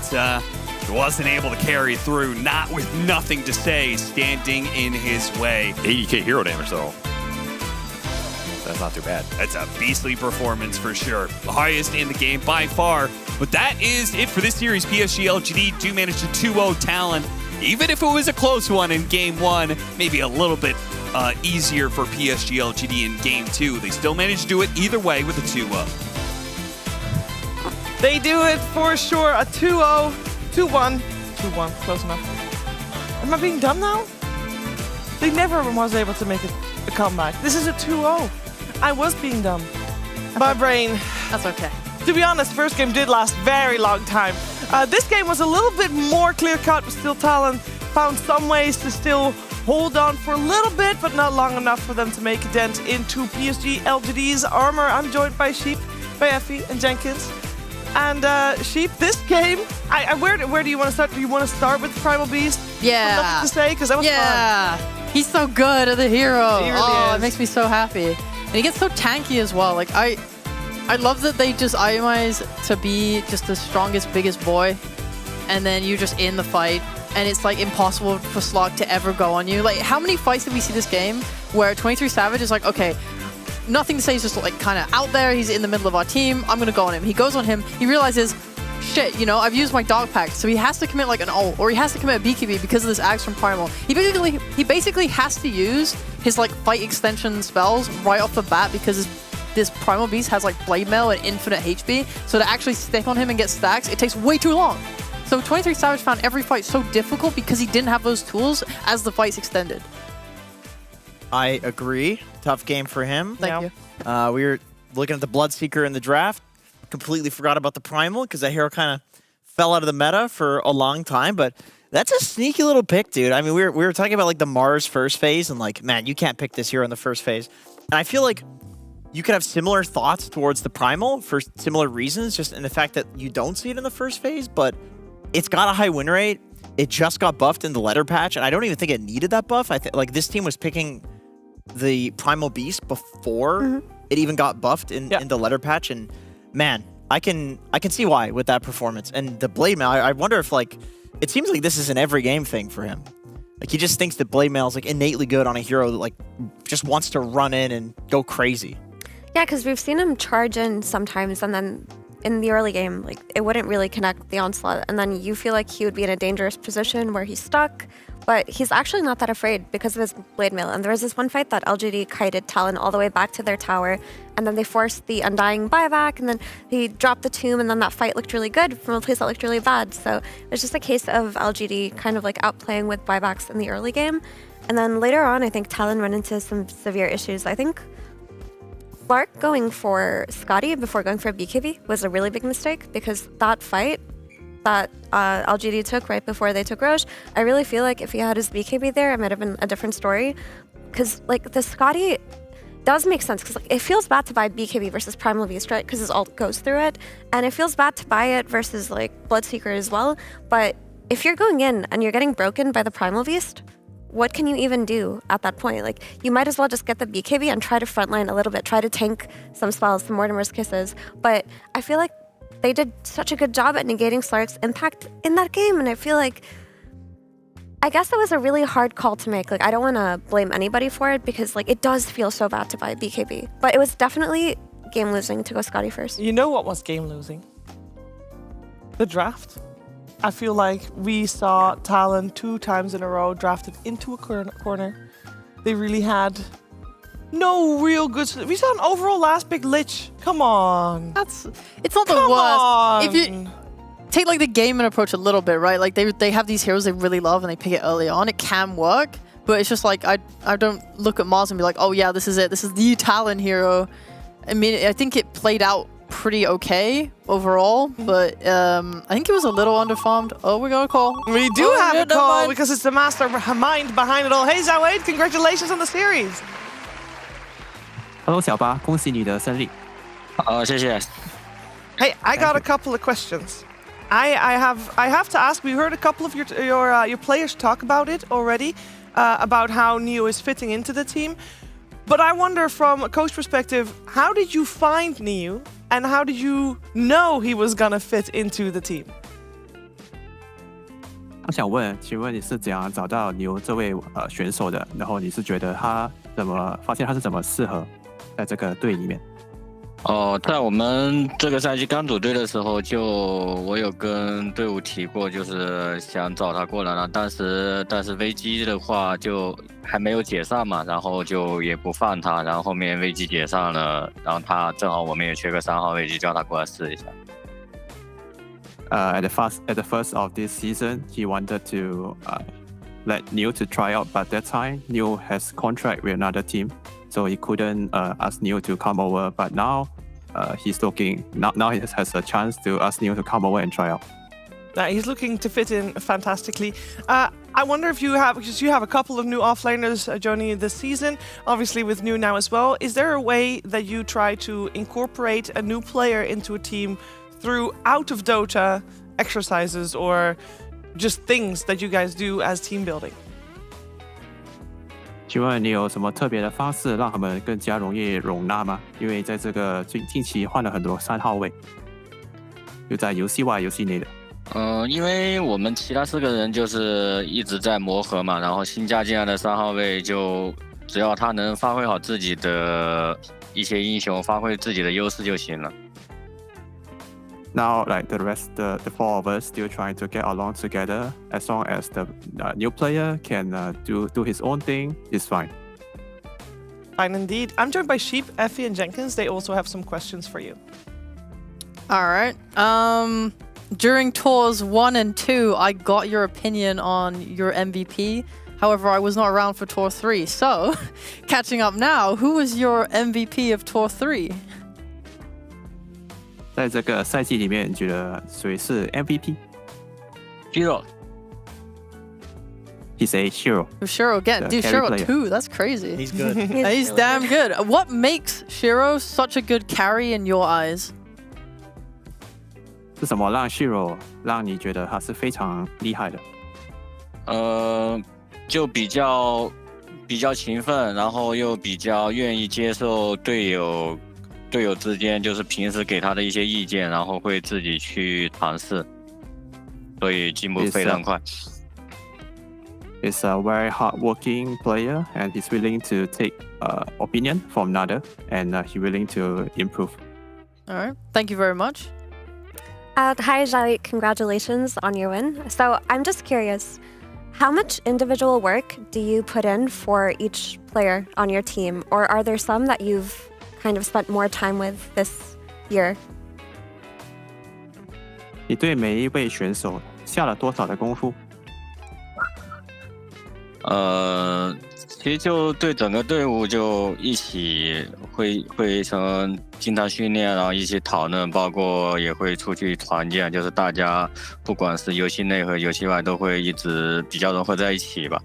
wasn't able to carry through, not with Nothing to Say standing in his way. 80k hero damage, though. That's not too bad. That's a beastly performance for sure. The highest in the game by far. But that is it for this series. PSG LGD do manage to 2-0 Talon. Even if it was a close one in game 1, maybe a little bit easier for PSG LGD in game 2. They still managed to do it either way with a 2-0. They do it for sure. A 2-0, 2-1, 2-1, close enough. Am I being dumb now? They never was able to make a comeback. This is a 2-0. I was being dumb. My brain. That's okay. To be honest, first game did last very long time. This game was a little bit more clear-cut, but still Talon found some ways to still hold on for a little bit, but not long enough for them to make a dent into PSG LGD's armor. I'm joined by Sheep, by Effie, and Jenkins. And Sheep, this game, where do you want to start? Do you want to start with Primal Beast? Yeah. Nothing to say, because that was fun. He's so good as a hero. He really is. It makes me so happy. And he gets so tanky as well. Like I love that they just itemize to be just the strongest, biggest boy, and then you're just in the fight, and it's like impossible for Slog to ever go on you. Like, how many fights did we see this game where 23 Savage is like, okay, Nothing to Say is just like kind of out there. He's in the middle of our team. I'm gonna go on him. He goes on him. He realizes, shit, you know, I've used my dog pack, so he has to commit like an ult, or he has to commit a BKB because of this axe from Primal. He basically has to use his like fight extension spells right off the bat because this Primal Beast has like Blade Mail and infinite HP, so to actually stick on him and get stacks, it takes way too long. So 23 Savage found every fight so difficult because he didn't have those tools as the fights extended. I agree. Tough game for him. Thank you. We were looking at the Bloodseeker in the draft. Completely forgot about the Primal because that hero kind of fell out of the meta for a long time, but that's a sneaky little pick, dude. I mean, we were talking about like the Mars first phase and like, man, you can't pick this hero in the first phase. And I feel like you could have similar thoughts towards the Primal for similar reasons, just in the fact that you don't see it in the first phase, but it's got a high win rate. It just got buffed in the letter patch, and I don't even think it needed that buff. I think like this team was picking the Primal Beast before it even got buffed in the letter patch, and man, I can see why with that performance. And the Blade Mail, I wonder if like, it seems like this is an every game thing for him. Like he just thinks that Blade Mail is like innately good on a hero that like just wants to run in and go crazy. Yeah, because we've seen him charge in sometimes, and then in the early game, like it wouldn't really connect the onslaught, and then you feel like he would be in a dangerous position where he's stuck, but he's actually not that afraid because of his Blade Mail. And there was this one fight that LGD kited Talon all the way back to their tower, and then they forced the Undying buyback, and then he dropped the tomb, and then that fight looked really good from a place that looked really bad. So it's just a case of LGD kind of like outplaying with buybacks in the early game. And then later on, I think Talon ran into some severe issues. I think Clark going for Scotty before going for BKB was a really big mistake, because that fight that LGD took right before they took Roche, I really feel like if he had his BKB there, it might have been a different story. Because like the Scotty does make sense, because like, it feels bad to buy BKB versus Primal Beast, right? Because his ult goes through it, and it feels bad to buy it versus like Bloodseeker as well. But if you're going in and you're getting broken by the Primal Beast, what can you even do at that point? Like, you might as well just get the BKB and try to frontline a little bit, try to tank some spells, some Mortimer's Kisses. But I feel like they did such a good job at negating Slark's impact in that game, and I feel like, I guess it was a really hard call to make. Like, I don't want to blame anybody for it, because like it does feel so bad to buy BKB. But it was definitely game losing to go Scotty first. You know what was game losing? The draft. I feel like we saw Talon 2 times in a row drafted into a corner. They really had no real good... We saw an overall last pick Lich. Come on. It's not the worst. If you take like the gaming approach a little bit, right? Like they have these heroes they really love and they pick it early on. It can work, but it's just like I don't look at Mars and be like, oh yeah, this is it. This is the Talon hero. I mean, I think it played out pretty okay overall, but I think it was a little underfarmed. Oh, we got a call. We do have a call because it's the mastermind behind it all. Hey, Zawade, congratulations on the series. Hello, 小八，恭喜你的胜利。谢谢。 Hey, I got a couple of questions. I have to ask. We heard a couple of your players talk about it already, about how Neo is fitting into the team. But I wonder, from a coach perspective, how did you find Neo, and how did you know he was gonna fit into the team? 我想问，请问你是怎样找到牛这位选手的？然后你是觉得他怎么发现他是怎么适合在这个队里面？在我们这个赛季刚组队的时候，我有跟队伍提过，就是想找他过来了，但是危机的话就还没有解散嘛，然后就也不放他，然后后面危机解散了，然后他正好我们也缺个3号危机，叫他过来试一下。At the first of this season, he wanted to let Neo to try out, but that time Neo has contract with another team, so he couldn't ask Neo to come over. But now he's looking. Now he has a chance to ask Neo to come over and try out. He's looking to fit in fantastically. I wonder if you have, because you have a couple of new offlaners, Joni, this season, obviously with New now as well. Is there a way that you try to incorporate a new player into a team through out of Dota exercises or just things that you guys do as team building? 请问你有什么特别的方式让他们更加容易容纳吗？因为在这个近期换了很多3号位，就在游戏外、游戏内的。因为我们其他4个人就是一直在磨合嘛，然后新加进来的3号位就只要他能发挥好自己的一些英雄，发挥自己的优势就行了。now like the rest, the four of us still trying to get along together. As long as the new player can do his own thing, it's fine. Fine indeed. I'm joined by Sheep, Effie, and Jenkins. They also have some questions for you. All right. During tours 1 and 2, I got your opinion on your MVP. However, I was not around for tour 3. So, catching up now, who was your MVP of tour 3? 在这个赛季里面，你觉得谁是 MVP？Hero. He's a hero. Shiro again. Dude, Shiro player. 2. That's crazy. He's good. He's damn good. What makes Shiro such a good carry in your eyes? 是什么让 Shiro 让你觉得他是非常厉害的？就比较勤奋，然后又比较愿意接受队友之间就是平时给他的一些意见，然后会自己去尝试，所以进步非常快。He's a very hardworking player, and he's willing to take opinion from another, and he's willing to improve. All right. Thank you very much. Hi, Jali. Congratulations on your win. So I'm just curious, how much individual work do you put in for each player on your team? Or are there some that you've kind of spent more time with this year? 你对每一位选手下了多少的功夫？其实就对整个队伍就一起会经常训练，然后一起讨论，包括也会出去团建，就是大家不管是游戏内和游戏外都会一直比较融合在一起吧。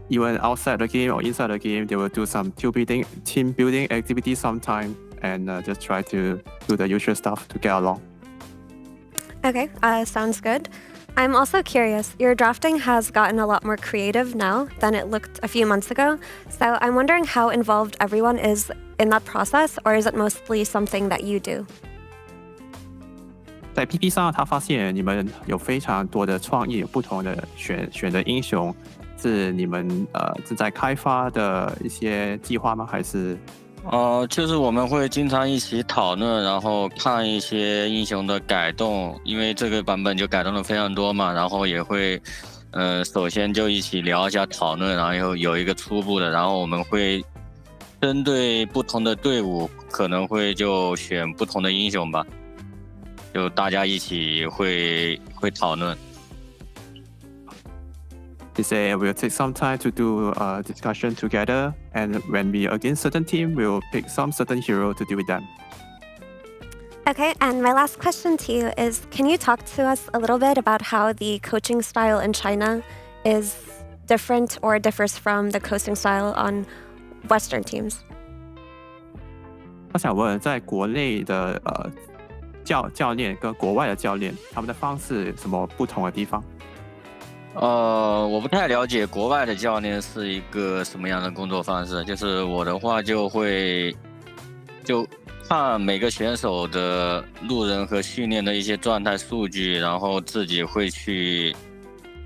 Even outside the game or inside the game, they will do some team building activities sometime, and just try to do the usual stuff to get along. Okay, sounds good. I'm also curious, your drafting has gotten a lot more creative now than it looked a few months ago. So I'm wondering how involved everyone is in that process, or is it mostly something that you do? 在 PP 上，他发现你们有非常多的创意，有不同的选的英雄，是你们正在开发的一些计划吗？还是？就是我们会经常一起讨论，然后看一些英雄的改动，因为这个版本就改动了非常多嘛，然后也会，首先就一起聊一下讨论，然后有一个初步的，然后我们会针对不同的队伍，可能会就选不同的英雄吧，就大家一起会讨论。They say we'll take some time to do a discussion together, and when we against certain team, we'll pick some certain hero to deal with them. Okay, and my last question to you is, can you talk to us a little bit about how the coaching style in China is different or differs from the coaching style on Western teams? 我想问，在国内的教练跟国外的教练，他们的方式有什么不同的地方？我不太了解国外的教练是一个什么样的工作方式。就是我的话就看每个选手的路人和训练的一些状态数据，然后自己会去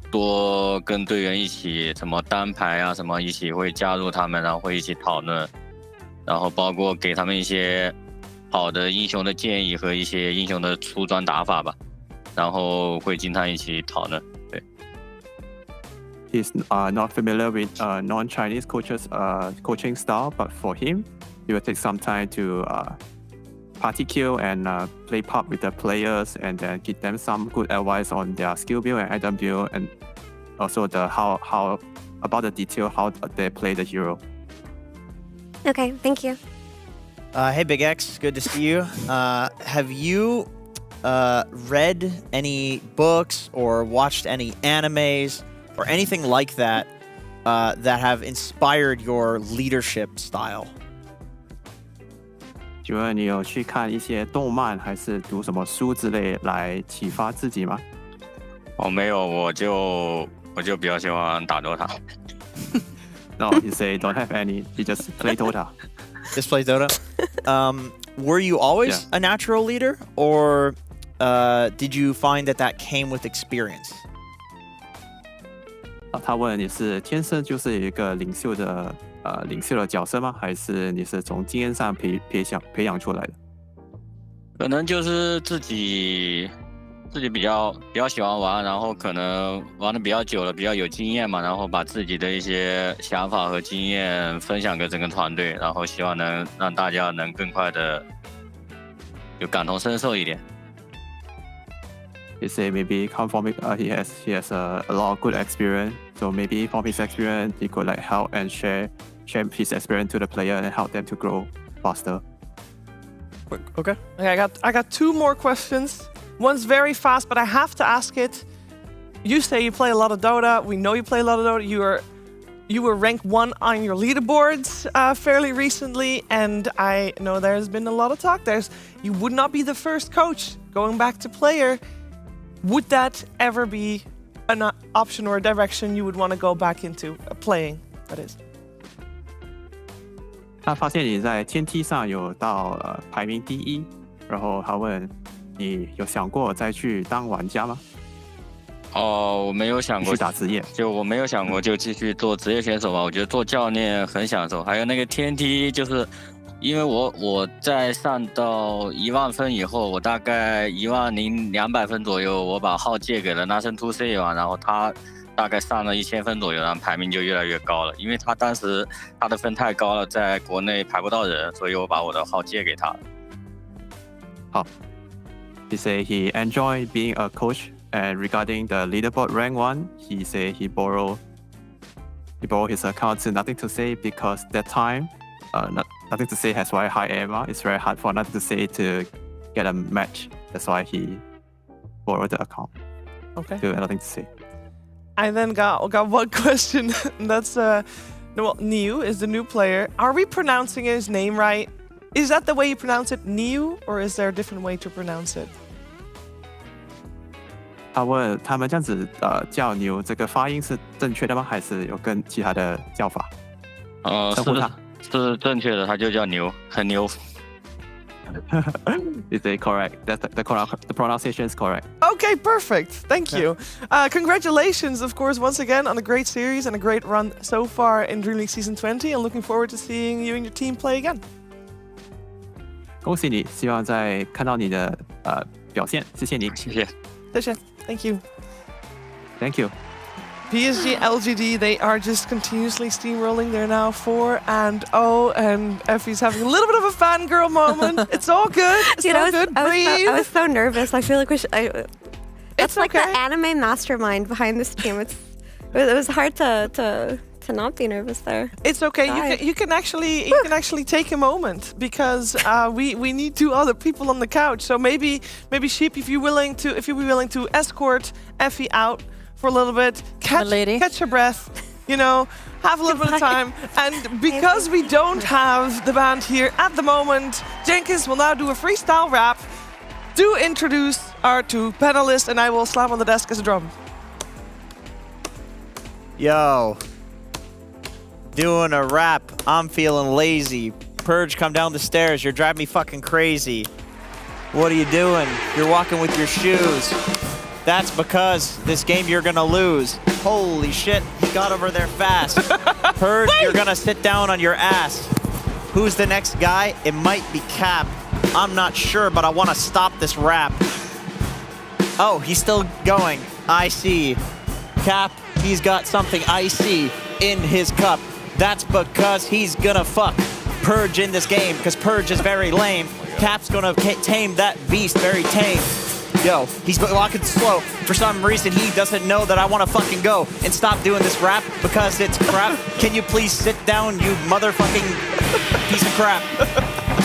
多跟队员一起什么单排啊什么一起会加入他们，然后会一起讨论，然后包括给他们一些好的英雄的建议和一些英雄的出装打法吧，然后会经常一起讨论。对。He's not familiar with non-Chinese coaches' coaching style, but for him, he will take some time to party kill and play pub with the players, and then give them some good advice on their skill build and item build, and also the how about the detail how they play the hero. Okay, thank you. Hey, Big X, good to see you. Have you read any books or watched any animes or anything like that that have inspired your leadership style? 请问你有去看一些动漫还是读什么书之类来启发自己吗？没有，我就比较喜欢打 Dota。No, he say don't have any. He just play Dota. Just play Dota. Were you always a natural leader, or did you find that came with experience? 他问你是天生就是一个领袖的角色吗？还是你是从经验上培养出来的？可能就是自己比较喜欢玩，然后可能玩的比较久了，比较有经验嘛，然后把自己的一些想法和经验分享给整个团队，然后希望能让大家能更快的有感同身受一点。He say maybe come from he has a lot of good experience, so maybe from his experience he could like help and share his experience to the player and help them to grow faster. Okay, I got 2 more questions. One's very fast, but I have to ask it. You say you play a lot of Dota. We know you play a lot of Dota. You were ranked 1 on your leaderboards fairly recently, and I know there's been a lot of talk. You would not be the first coach going back to player. Would that ever be an option or a direction you would want to go back into playing? That is. 他发现你在天梯上有到排名第1，然后他问你有想过再去当玩家吗？我没有想过去打职业，我没有想过就继续做职业选手吧。我觉得做教练很享受，还有那个天梯，就是因为我在上到1万分以后，我大概10200分左右，我把号借给了Nasen2C嘛，然后他大概上了1000分左右，然后排名就越来越高了。因为他当时他的分太高了，在国内排不到人，所以我把我的号借给他。好 ，He say he enjoy being a coach, and regarding the leaderboard rank 1, he say he borrow his account to Nothing2C because that time, Nothing2C has very high AMR. It's very hard for Nothing2C to get a match. That's why he borrowed the account. Okay. To Nothing2C. I then got one question. That's Niu is the new player. Are we pronouncing his name right? Is that the way you pronounce it, Niu, or is there a different way to pronounce it? 他问他们这样子叫牛，这个发音是正确的吗？还是有跟其他的叫法？是正确的，他就叫牛，很牛。Is it correct? The pronunciation is correct. Okay, perfect. Thank you. Congratulations, of course, once again on a great series and a great run so far in DreamLeague Season 20, and looking forward to seeing you and your team play again. 恭喜你，希望再看到你的表现。谢谢你，谢谢。谢谢。Thank you. Thank you. PSG, LGD, they are just continuously steamrolling. They're now 4-0, and Effie's having a little bit of a fangirl moment. It's all good. It's all good. Breathe. I was so nervous. I feel like we should. It's like okay. the anime mastermind behind this team. It was hard to not be nervous there. It's okay. You can actually take a moment because we need 2 other people on the couch. So maybe Sheep, if you're willing to escort Effie out for a little bit, catch your breath, have a little bit of time. And because we don't have the band here at the moment, Jenkins will now do a freestyle rap. Do introduce our 2 panelists, and I will slam on the desk as a drum. Yo. Doing a rap. I'm feeling lazy. Purge, come down the stairs. You're driving me fucking crazy. What are you doing? You're walking with your shoes. That's because this game you're gonna lose. Holy shit, he got over there fast. Purge, you're gonna sit down on your ass. Who's the next guy? It might be Cap. I'm not sure, but I wanna stop this rap. Oh, he's still going. I see. Cap, he's got something icy in his cup. That's because he's gonna fuck Purge in this game, because Purge is very lame. Cap's gonna tame that beast very tame. Yo, he's walking slow. For some reason, he doesn't know that I want to fucking go and stop doing this rap because it's crap. Can you please sit down, you motherfucking piece of crap?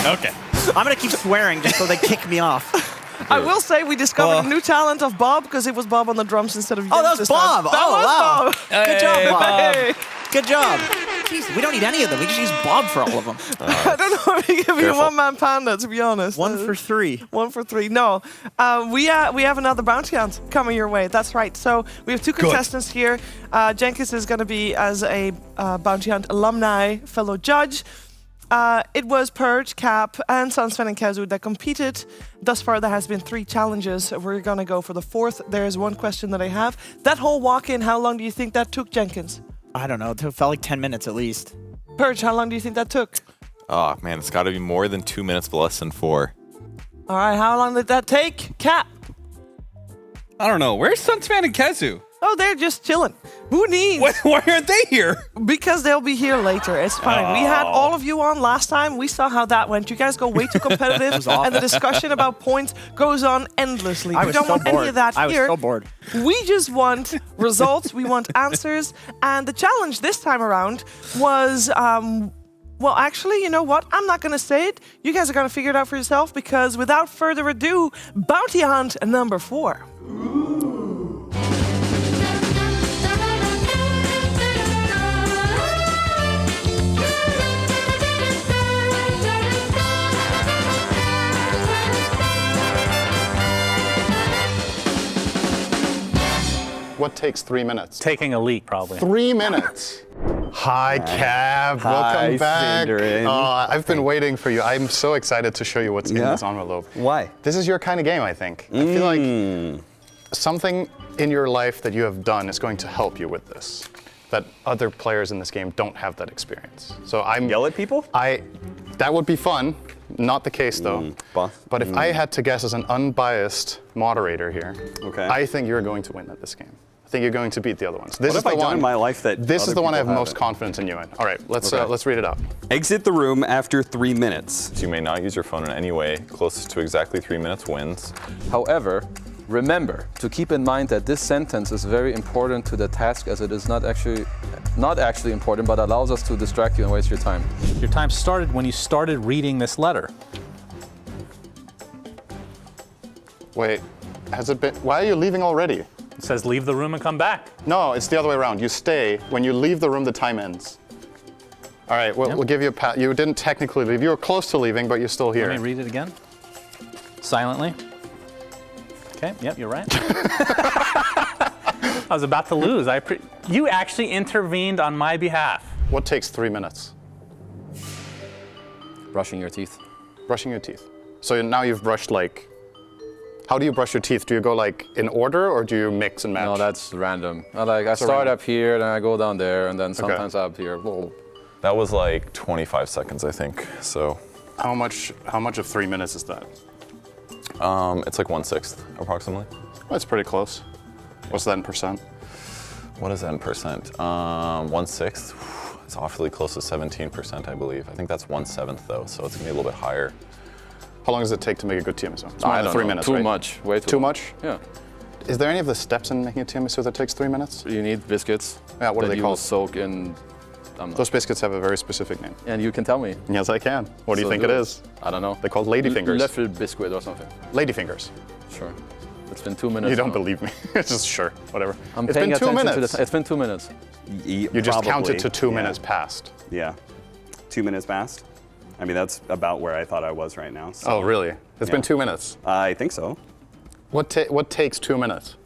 Okay. I'm gonna keep swearing just so they kick me off. I will say we discovered a new talent of Bob because it was Bob on the drums instead of you. Oh, that was Bob! Wow. Good job, Bob. Hey. Good job. Jeez, we don't need any of them. We just use Bob for all of them. I don't know if you give me a one-man panda, to be honest. 1 for 3. 1 for 3. No, we have another bounty hunt coming your way. That's right. So we have 2 contestants here. Jenkins is going to be as a bounty hunt alumni fellow judge. It was Purge, Cap, and Sunsven and Kazu that competed. Thus far, there has been 3 challenges. We're going to go for the 4th. There's one question that I have. That whole walk-in, how long do you think that took, Jenkins? I don't know. It felt like 10 minutes at least. Purge, how long do you think that took? Oh, man, it's got to be more than 2 minutes, but less than 4. All right, how long did that take? Cap. I don't know. Where's Sunsman and Kezu? Oh, they're just chilling. Who needs? Why aren't they here? Because they'll be here later. It's fine. We had all of you on last time. We saw how that went. You guys go way too competitive, and the discussion about points goes on endlessly. We don't want any of that here. I was so bored. We just want results. We want answers. And the challenge this time around was, well, actually, you know what? I'm not going to say it. You guys are going to figure it out for yourself because without further ado, Bounty Hunt number 4. What takes 3 minutes? Taking a leak, probably. 3 minutes. Hi, Cab. Welcome back. I've been waiting for you. I'm so excited to show you what's in this envelope. Why? This is your kind of game, I think. I feel like something in your life that you have done is going to help you with this. That other players in this game don't have that experience. So I'm yell at people? That would be fun. Not the case though. But if I had to guess as an unbiased moderator here, I think you're going to win at this game. I think you're going to beat the other ones. What have I done in my life that This is the one I have other most people confidence in you in. All right, let's read it out. Exit the room after 3 minutes. So you may not use your phone in any way. Closest to exactly 3 minutes wins. However, remember to keep in mind that this sentence is very important to the task as it is not actually important, but allows us to distract you and waste your time. Your time started when you started reading this letter. Wait, has it been? Why are you leaving already? It says leave the room and come back. No, it's the other way around. You stay. When you leave the room, the time ends. All right, we'll give you a pat. You didn't technically leave. You were close to leaving, but you're still here. Let me read it again. Silently. Okay, yep, you're right. I was about to lose. You actually intervened on my behalf. What takes 3 minutes? Brushing your teeth. Brushing your teeth. So now you've brushed like, how do you brush your teeth? Do you go like in order or do you mix and match? No, that's random. I start up here, then I go down there, and then sometimes up here. Whoa. That was like 25 seconds, I think. So. How much of 3 minutes is that? It's like 1/6 approximately. That's pretty close. What's that in percent? What is that in percent? 1/6. It's awfully close to 17%, I believe. I think that's 1/7 though, so it's gonna be a little bit higher. How long does it take to make a good tiramisu? It's I don't 3 know. minutes, Too right? much. Way too Too much. much? Yeah. Is there any of the steps in making a tiramisu that takes 3 minutes? You need biscuits. Yeah, what are they you called? will soak in. Those biscuits have a very specific name. And you can tell me. Yes, I can. What do you think it is? I don't know. They're called ladyfingers. Löffel biscuit or something. Ladyfingers. Sure. It's been 2 minutes. You don't now. believe me. It's just sure, whatever. I'm It's paying been 2 attention minutes. to the It's been 2 minutes. You just counted to 2 minutes past. Yeah. 2 minutes past. I mean, that's about where I thought I was right now. So. Oh, really? It's been 2 minutes. I think so. What takes 2 minutes?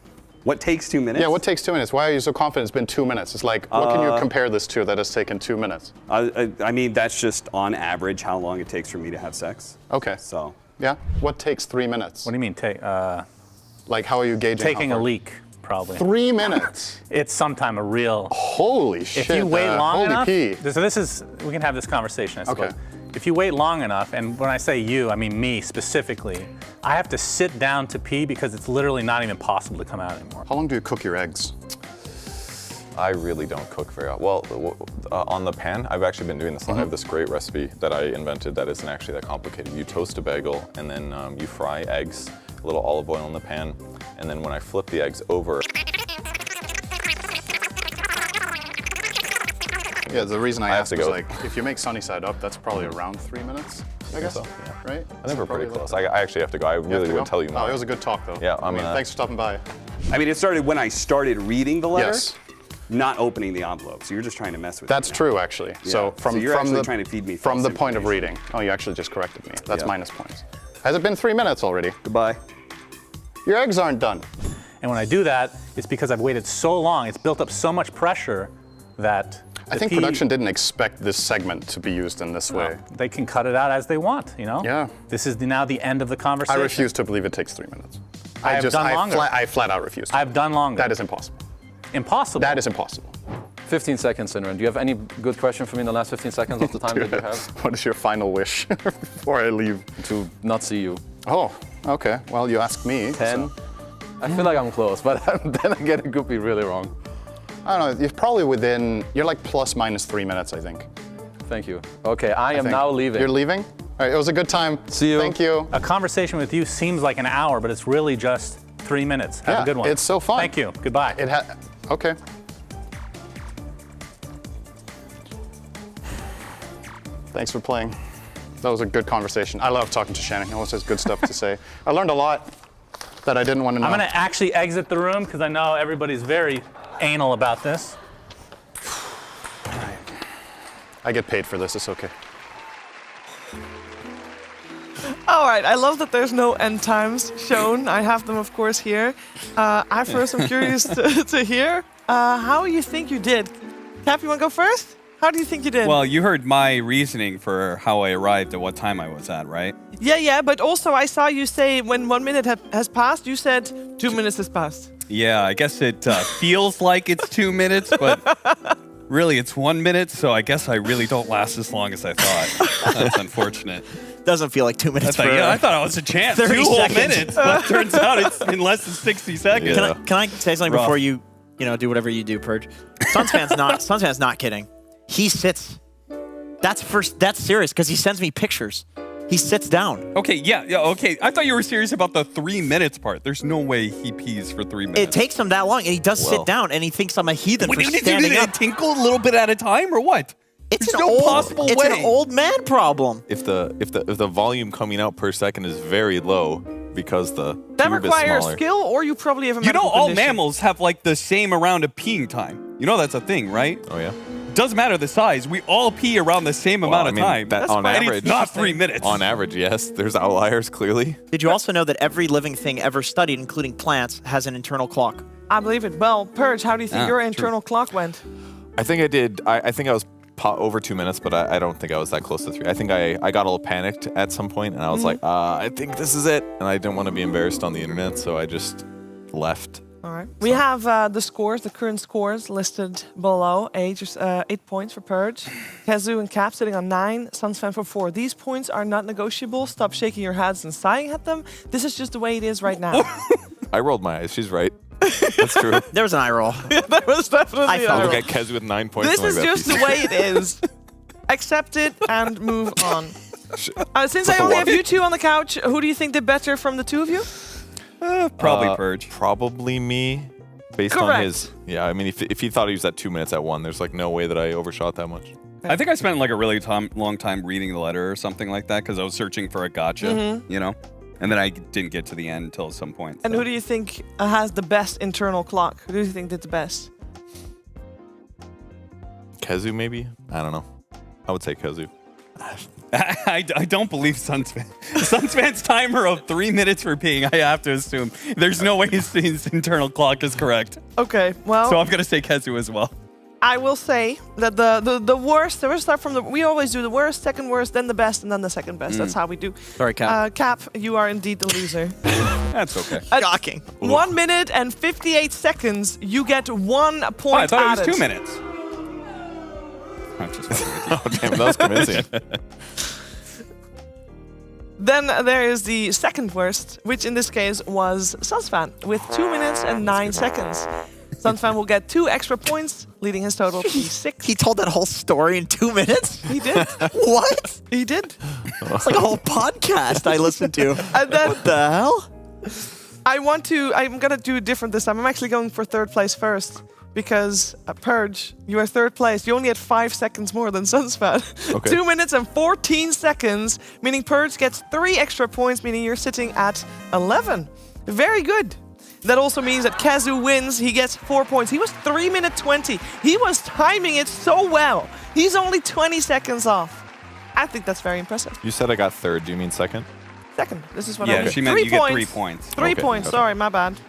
What takes 2 minutes? Yeah, what takes 2 minutes? Why are you so confident it's been 2 minutes? It's like, what can you compare this to that has taken 2 minutes? I mean, that's just on average how long it takes for me to have sex. Okay. So. Yeah? What takes 3 minutes? What do you mean take? Like, how are you gauging Taking how a far? leak, probably. 3 minutes? It's sometime a real. Holy shit. If you wait long holy enough. pee. So this is, we can have this conversation, I suppose. Okay. If you wait long enough, and when I say you, I mean me specifically, I have to sit down to pee because it's literally not even possible to come out anymore. How long do you cook your eggs? I really don't cook very well. On the pan, I've actually been doing this. I have this great recipe that I invented that isn't actually that complicated. You toast a bagel and then you fry eggs, a little olive oil in the pan, and then when I flip the eggs over. Yeah, the reason I asked was like, if you make sunny side up, that's probably around 3 minutes, I guess. So, yeah. Right? I think we're pretty close. I actually have to go. I really would tell you more. Oh, it was a good talk, though. Yeah, I mean, thanks for stopping by. I mean, it started when I started reading the letter. Yes. Not opening the envelope. So you're just trying to mess with me. That's true, actually. Yeah. So from you're actually the trying to feed me from false the point of reading. Oh, you actually just corrected me. That's minus points. Has it been 3 minutes already? Goodbye. Your eggs aren't done. And when I do that, it's because I've waited so long, it's built up so much pressure that I think production didn't expect this segment to be used in this way. They can cut it out as they want, you know? Yeah. This is now the end of the conversation. I refuse to believe it takes 3 minutes. I flat out refuse. I've done longer. That is impossible. Impossible? That is impossible. 15 seconds, Sinran. Do you have any good question for me in the last 15 seconds of the time that you have? What is your final wish before I leave? To not see you. Oh, okay. Well, you asked me. 10. I feel like I'm close, but then again, it could be really wrong. I don't know. You're probably within. You're like plus minus 3 minutes, I think. Thank you. Okay, I am now leaving. You're leaving? All right, it was a good time. See you. Thank you. A conversation with you seems like an hour, but it's really just 3 minutes. Have Yeah, a good one. it's so fun. Thank you. Goodbye. Okay. Thanks for playing. That was a good conversation. I love talking to Shannon. He always has good stuff to say. I learned a lot that I didn't want to know. I'm going to actually exit the room because I know everybody's very anal about this. All right. I get paid for this. It's okay. All right, I love that there's no end times shown. I have them, of course, here. I first am curious to hear how you think you did. Cap, you want to go first? How do you think you did? Well, you heard my reasoning for how I arrived at what time I was at, right? Yeah, but also I saw you say when 1 minute has passed, you said 2 minutes has passed. Yeah, I guess it feels like it's 2 minutes, but really it's 1 minute, so I guess I really don't last as long as I thought. That's unfortunate. Doesn't feel like 2 minutes. I thought I was a chance. 30 2 whole seconds. minutes, but turns out it's been less than 60 seconds. Can I say something before you do whatever you do, Purge? Suns fans not kidding. He sits. That's serious because he sends me pictures. He sits down. Okay, okay. I thought you were serious about the 3 minutes part. There's no way he pees for 3 minutes. It takes him that long, and he does sit down, and he thinks I'm a heathen for standing up. Tinkle a little bit at a time, or what? It's There's no possible way. It's an old man problem. If the volume coming out per second is very low because the That tube is requires smaller. skill, or you probably have a You know, medical all condition. mammals have like the same amount of peeing time. You know that's a thing, right? Oh yeah. Doesn't matter the size. We all pee around the same amount of time. That on And average, it's not 3 minutes. On average, yes. There's outliers clearly. Did you also know that every living thing ever studied, including plants, has an internal clock? I believe it. Well, Purge, how do you think your internal clock went? I think I did. I think I was over 2 minutes, but I don't think I was that close to 3. I think I got a little panicked at some point, and I was like, I think this is it. And I didn't want to be embarrassed on the internet, so I just left. All right. We have the scores, the current scores listed below. 8 points for Purge. Kazu and Cap sitting on 9. Suns fan for 4. These points are not negotiable. Stop shaking your heads and sighing at them. This is just the way it is right now. I rolled my eyes. She's right. That's true. There was an eye roll. That was definitely I look at Kez with 9 points. This and is I'm like, just the way it is. Accept it and move on. Since I only have you two on the couch, who do you think did better from the two of you? Probably Purge. Probably me. Based on Correct. his. Yeah, I mean, if he thought he was at 2 minutes at 1, there's like no way that I overshot that much. I think I spent like a really long time reading the letter or something like that because I was searching for a gotcha, you know? And then I didn't get to the end until some point. And who do you think has the best internal clock? Who do you think did the best? Kezu, maybe? I don't know. I would say Kezu. I don't believe Suns fan. Suns fans timer of 3 minutes for peeing. I have to assume there's no way his internal clock is correct. Okay, well. So I'm gonna say Kezu as well. I will say that the worst. We'll start from we always do the worst, second worst, then the best, and then the second best. That's how we do. Sorry, Cap. Cap, you are indeed the loser. That's okay. Shocking. 1 minute and 58 seconds. You get 1 point. I thought added. it was 2 minutes. I'm just oh damn, that was convincing. Then there is the second worst, which in this case was Sunsfan with 2 minutes and 9 seconds. Sunsfan will get 2 extra points, leading his total to 6. He told that whole story in 2 minutes? He did. What? He did. It's like a whole podcast I listened to. And then, what the hell? I'm going to do it different this time. I'm actually going for third place first. Because, Purge, you are third place. You only had 5 seconds more than Sunsfan. Okay. 2 minutes and 14 seconds, meaning Purge gets 3 extra points, meaning you're sitting at 11. Very good. That also means that Kazu wins. He gets 4 points. He was 3 minutes 20. He was timing it so well. He's only 20 seconds off. I think that's very impressive. You said I got third. Do you mean second? Second. This is what Yeah, I mean. she meant you get 3 points. 3 Okay, points. okay. Sorry, my bad.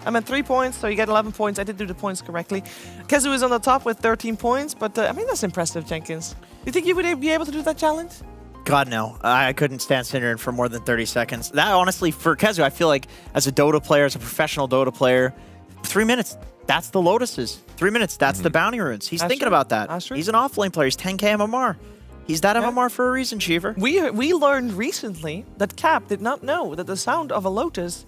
I meant 3 points, so you get 11 points. I did do the points correctly. Kazu is on the top with 13 points, but I mean, that's impressive, Jenkins. You think you would be able to do that challenge? God, no. I couldn't stand Cinder for more than 30 seconds. That, honestly, for Kezu, I feel like as a Dota player, as a professional Dota player, 3 minutes, that's the Lotuses. 3 minutes, that's the bounty runes. He's That's thinking true. about that. That's true. He's an offlane player. He's 10k MMR. He's that MMR for a reason, Cheever. We learned recently that Cap did not know that the sound of a lotus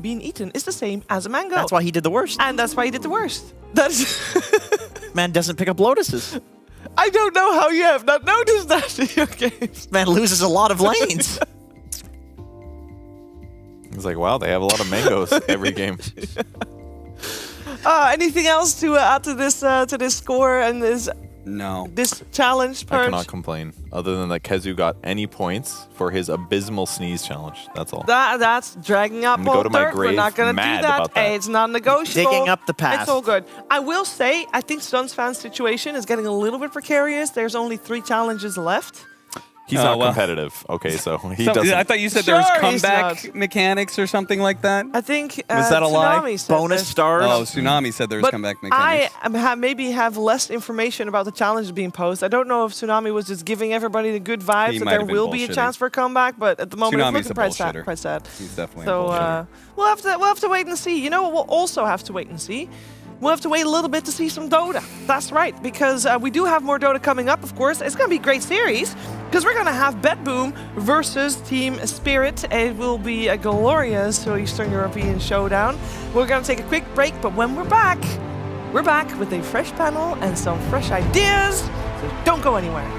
being eaten is the same as a mango. That's why he did the worst. And that's why he did the worst. That's Man doesn't pick up lotuses. I don't know how you have not noticed that in your games. Man loses a lot of lanes. It's like, wow, they have a lot of mangoes every game. Anything else to add to this score and this challenge, Purge? I cannot complain, other than that Kezu got any points for his abysmal sneeze challenge. That's all. That's dragging up all dirt. We're not going to do that. It's non-negotiable. Digging up the past. It's all good. I will say, I think Sun's fan situation is getting a little bit precarious. There's only 3 challenges left. He's not competitive. Okay, so he doesn't. I thought you said there was comeback mechanics or something like that. I think was that a lie? Bonus stars. Oh, Tsunami said there was comeback mechanics. I maybe have less information about the challenges being posed. I don't know if Tsunami was just giving everybody the good vibes that there will be a chance for a comeback, but at the moment Tsunami's it's looking quite sad. He's definitely so a we'll have to wait and see. You know what? We'll also have to wait and see. We'll have to wait a little bit to see some Dota. That's right, because we do have more Dota coming up, of course. It's going to be a great series, because we're going to have BetBoom versus Team Spirit. It will be a glorious Eastern European showdown. We're going to take a quick break, but when we're back with a fresh panel and some fresh ideas. So don't go anywhere.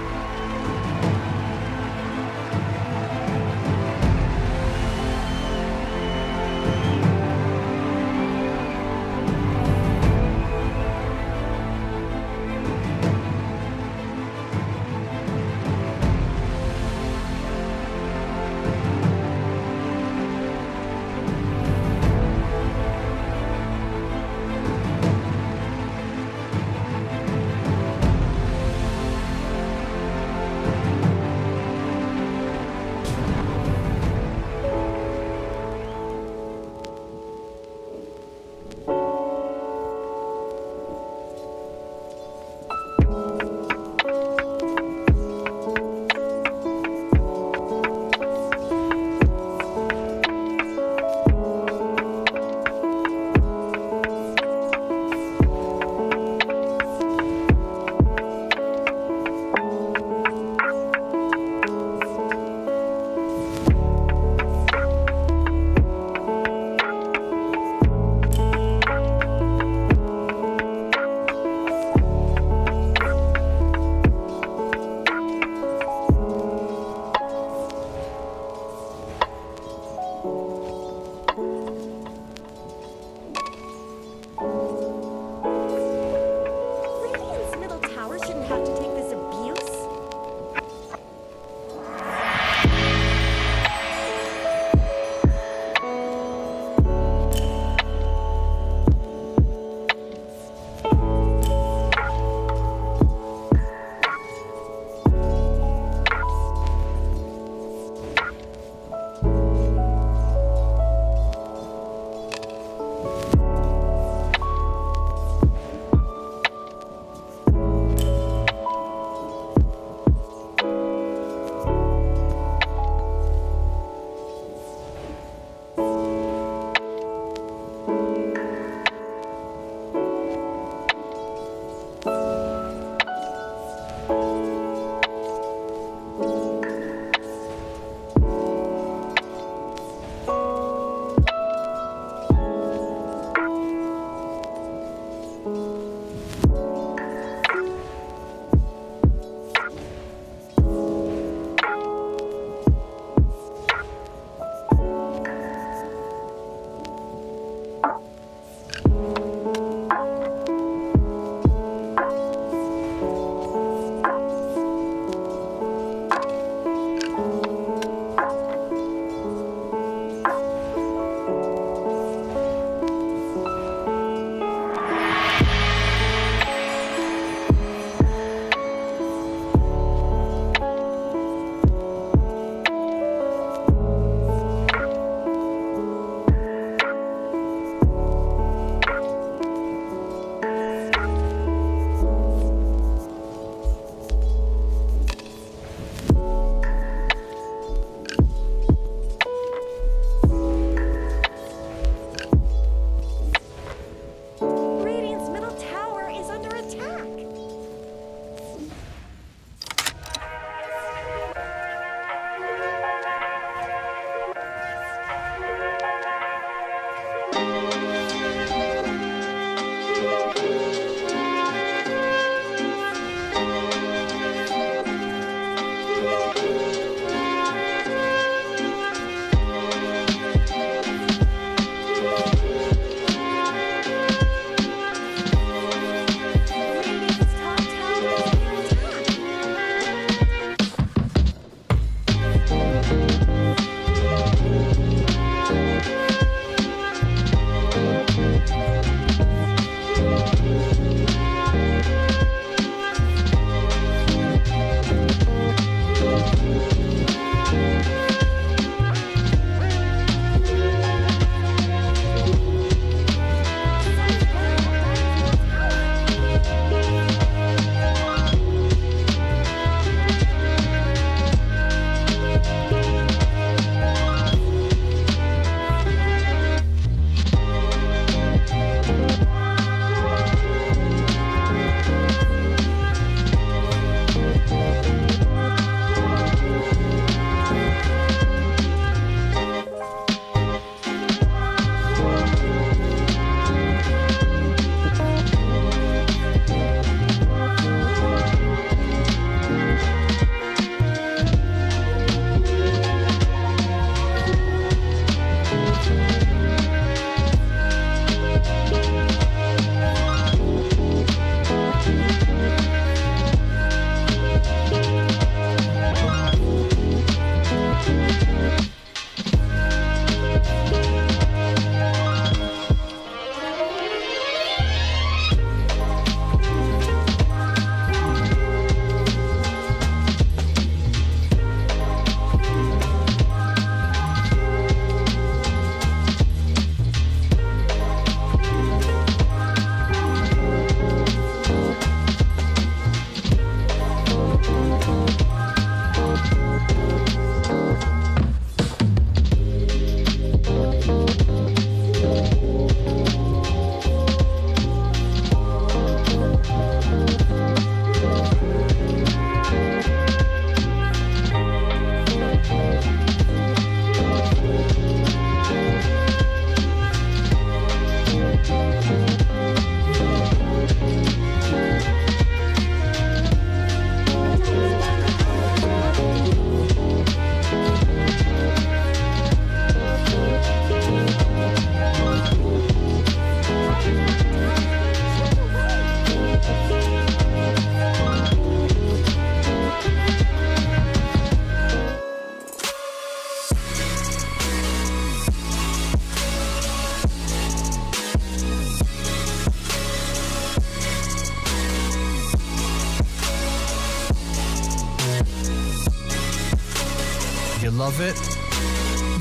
love it,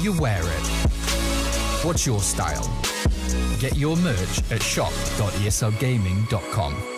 you wear it. What's your style? Get your merch at shop.eslgaming.com.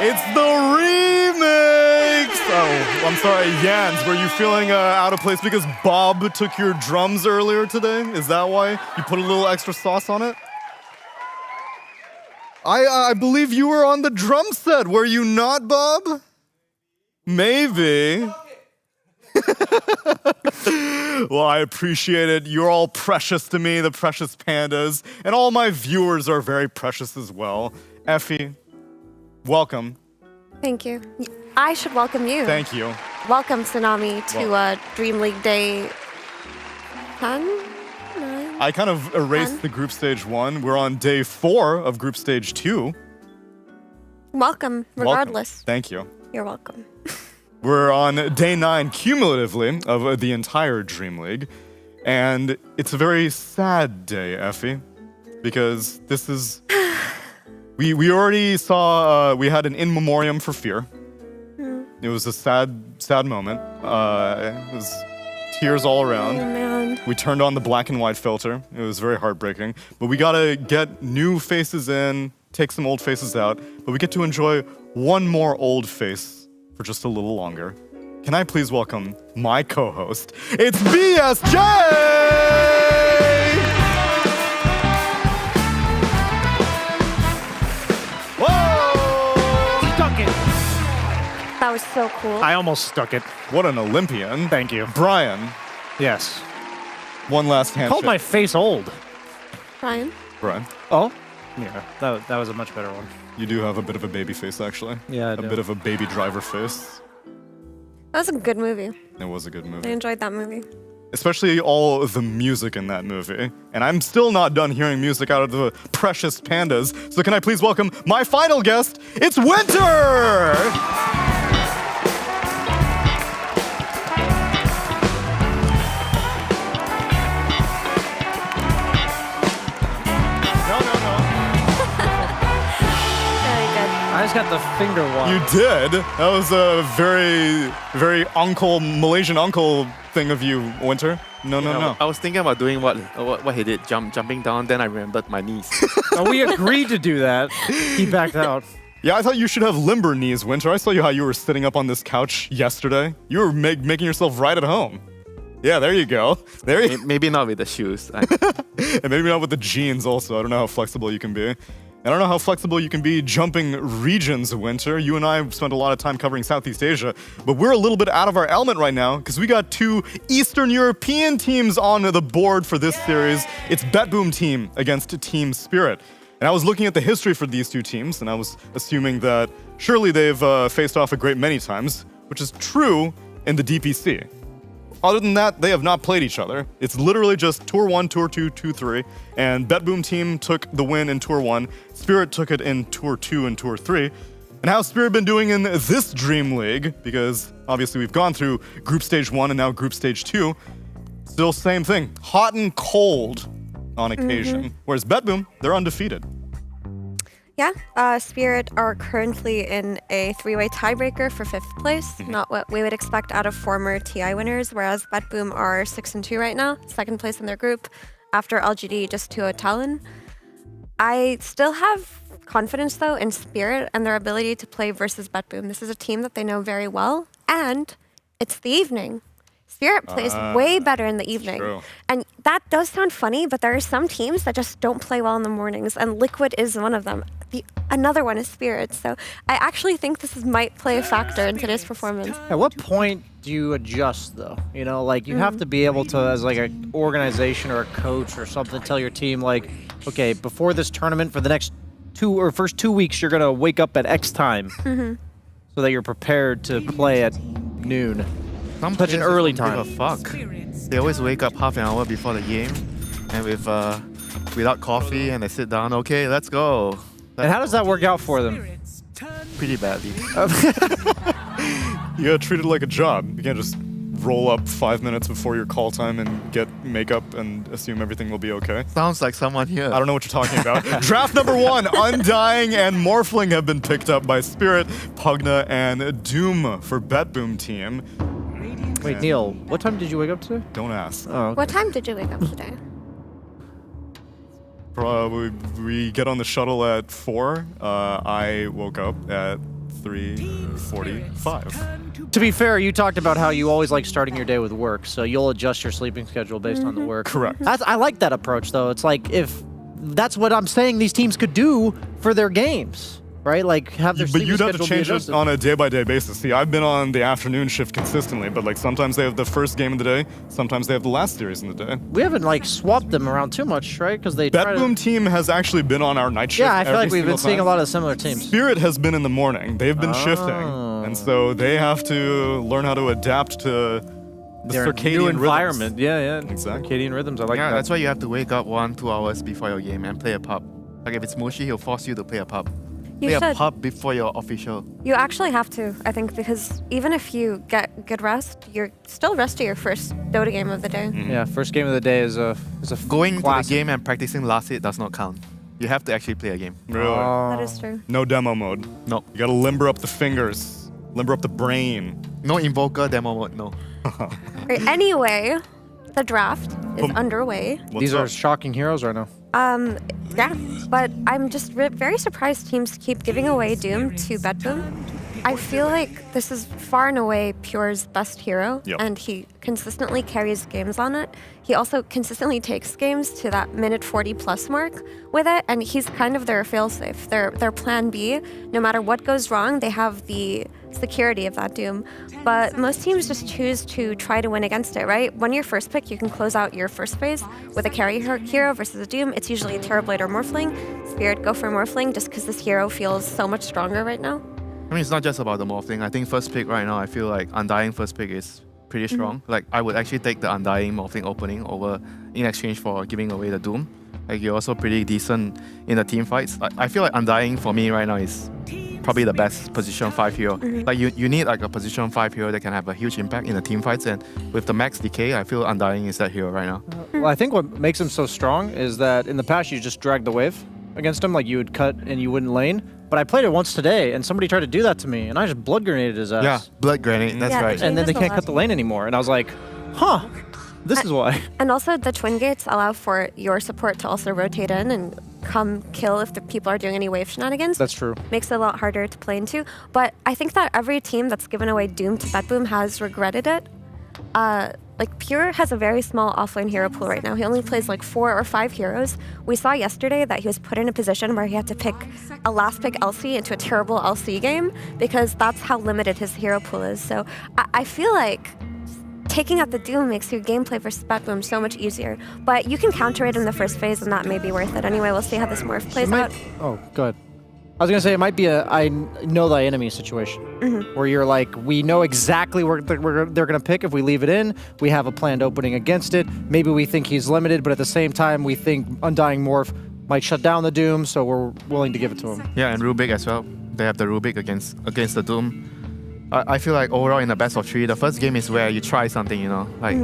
It's the remix! Oh, I'm sorry, Jans, were you feeling out of place because Bob took your drums earlier today? Is that why you put a little extra sauce on it? I believe you were on the drum set, were you not, Bob? Maybe. Well, I appreciate it. You're all precious to me, the precious pandas, and all my viewers are very precious as well. Effie, welcome. Thank you. I should welcome you. Thank you. Welcome, Tsunami, to DreamLeague Day 10? 9? I kind of erased 10? the group stage 1. We're on day 4 of group stage 2. Welcome, regardless. Welcome. Thank you. You're welcome. We're on day 9 cumulatively of the entire DreamLeague. And it's a very sad day, Effie, because this is... We already saw, we had an in memoriam for Fear. It was a sad moment. It was tears all around. Oh, man. We turned on the black and white filter. It was very heartbreaking. But we gotta get new faces in, take some old faces out, but we get to enjoy one more old face for just a little longer. Can I please welcome my co-host? It's BSJ! That was so cool. I almost stuck it. What an Olympian. Thank you. Brian. Yes. One last handshake. Called my face old. Brian. Brian. Oh? Yeah, that was a much better one. You do have a bit of a baby face, actually. Yeah, I A do. bit of a baby driver face. That was a good movie. It was a good movie. I enjoyed that movie. Especially all of the music in that movie. And I'm still not done hearing music out of the precious pandas. So can I please welcome my final guest? It's Winter! I just got the finger one. You did? That was a very, very Malaysian uncle thing of you, Winter. No. I was thinking about doing what he did, jumping down. Then I remembered my knees. We agreed to do that. He backed out. Yeah, I thought you should have limber knees, Winter. I saw you how you were sitting up on this couch yesterday. You were making yourself right at home. Yeah, there you go. Maybe not with the shoes. And maybe not with the jeans also. I don't know how flexible you can be. I don't know how flexible you can be jumping regions, Winter. You and I have spent a lot of time covering Southeast Asia, but we're a little bit out of our element right now because we got 2 Eastern European teams on the board for this series. It's BetBoom team against Team Spirit. And I was looking at the history for these 2 teams, and I was assuming that surely they've faced off a great many times, which is true in the DPC. Other than that, they have not played each other. It's literally just Tour 1, Tour 2, Tour 3, and BetBoom team took the win in Tour 1, Spirit took it in Tour 2 and Tour 3. And how's Spirit been doing in this Dream League? Because obviously we've gone through Group Stage 1 and now Group Stage 2. Still same thing, hot and cold on occasion. Whereas BetBoom, they're undefeated. Yeah, Spirit are currently in a 3-way tiebreaker for 5th place. Not what we would expect out of former TI winners, whereas BetBoom are 6-2 right now, 2nd place in their group, after LGD just 2-0 Talon. I still have confidence, though, in Spirit and their ability to play versus BetBoom. This is a team that they know very well, and it's the evening. Spirit plays way better in the evening. True. And that does sound funny, but there are some teams that just don't play well in the mornings, and Liquid is one of them. Another one is Spirit. So I actually think this might play a factor in today's performance. At what point do you adjust, though? You know, like, you have to be able to, as like an organization or a coach or something, tell your team, like, okay, before this tournament for the next first 2 weeks, you're going to wake up at X time so that you're prepared to play at noon. Such an early time. Give a fuck. They always wake up half an hour before the game, and without coffee, and they sit down. Okay, let's go. And how does that work out for them? Pretty badly. You gotta treat it like a job. You can't just roll up 5 minutes before your call time and get makeup and assume everything will be okay. Sounds like someone here. I don't know what you're talking about. Draft number 1, Undying and Morphling have been picked up by Spirit, Pugna, and Doom for BetBoom team. Wait, Neil, what time did you wake up today? Don't ask. Oh, okay. What time did you wake up today? We get on the shuttle at 4. I woke up at 3:45. To be fair, you talked about how you always like starting your day with work, so you'll adjust your sleeping schedule based on the work. Correct. I like that approach, though. It's like, if that's what I'm saying these teams could do for their games, right? Like, have their But sleeping you'd have schedule to be change it adjusted. on a day-by-day basis. See, I've been on the afternoon shift consistently, but like sometimes they have the first game of the day, sometimes they have the last series in the day. We haven't like swapped them around too much, right? Because they BetBoom team has actually been on our night shift. Yeah, I feel like we've been seeing a lot of of similar teams. Spirit has been in the morning. They've been shifting, and so they have to learn how to adapt to the Their circadian new rhythms. environment. Yeah, exactly. Circadian rhythms. I like Yeah, that. that's why you have to wake up 1-2 hours before your game and play a pub. Like if it's Mushi, he'll force you to play a pub. You Play a should. pub before your official. You actually have to, I think, because even if you get good rest, you're still resting your first Dota game of the day. Yeah, first game of the day is a Going classic. to the game and practicing last hit does not count. You have to actually play a game. Really? That is true. No demo mode. No. You gotta limber up the fingers, limber up the brain. No invoker demo mode. No. Right, anyway, the draft is underway. These are shocking heroes right now. Yeah, but I'm just very surprised teams keep giving away Doom to BetBoom. I feel like this is far and away Pure's best hero, and he consistently carries games on it. He also consistently takes games to that minute 40+ mark with it, and he's kind of their failsafe, their plan B. No matter what goes wrong, they have the security of that Doom. But most teams just choose to try to win against it, right? When you're first pick, you can close out your first phase with a carry hero versus a Doom. It's usually a Terrorblade or Morphling. Spirit, go for Morphling just because this hero feels so much stronger right now. I mean, it's not just about the Morphling. I think first pick right now, I feel like Undying first pick is pretty strong. Like, I would actually take the Undying Morphling opening over in exchange for giving away the Doom. Like, you're also pretty decent in the team fights. I feel like Undying for me right now is probably the best position 5 hero. Like, you need like a position 5 hero that can have a huge impact in the team fights, and with the max decay, I feel Undying is that hero right now. Well, I think what makes him so strong is that in the past you just drag the wave against him, like you would cut and you wouldn't lane. But I played it once today, and somebody tried to do that to me, and I just blood grenaded his ass. Yeah, blood grenade, that's right. And then they can't cut the lane anymore, and I was like, huh, this is why. And also the twin gates allow for your support to also rotate in and come kill if the people are doing any wave shenanigans. That's true. Makes it a lot harder to play into. But I think that every team that's given away Doom to BetBoom has regretted it. Like Pure has a very small offlane hero pool right now. He only plays like 4 or 5 heroes. We saw yesterday that he was put in a position where he had to pick a last pick LC into a terrible LC game because that's how limited his hero pool is. So I feel like taking out the Doom makes your gameplay versus BetBoom so much easier. But you can counter it in the first phase and that may be worth it. Anyway, we'll see how this morph plays out. Oh, good. I was going to say it might be a I know thy enemy situation where you're like, we know exactly where they're going to pick if we leave it in. We have a planned opening against it. Maybe we think he's limited, but at the same time, we think Undying Morph might shut down the Doom, so we're willing to give it to him. Yeah, and Rubik as well. They have the Rubik against the Doom. I feel like overall in the best of 3, the first game is where you try something, you know, like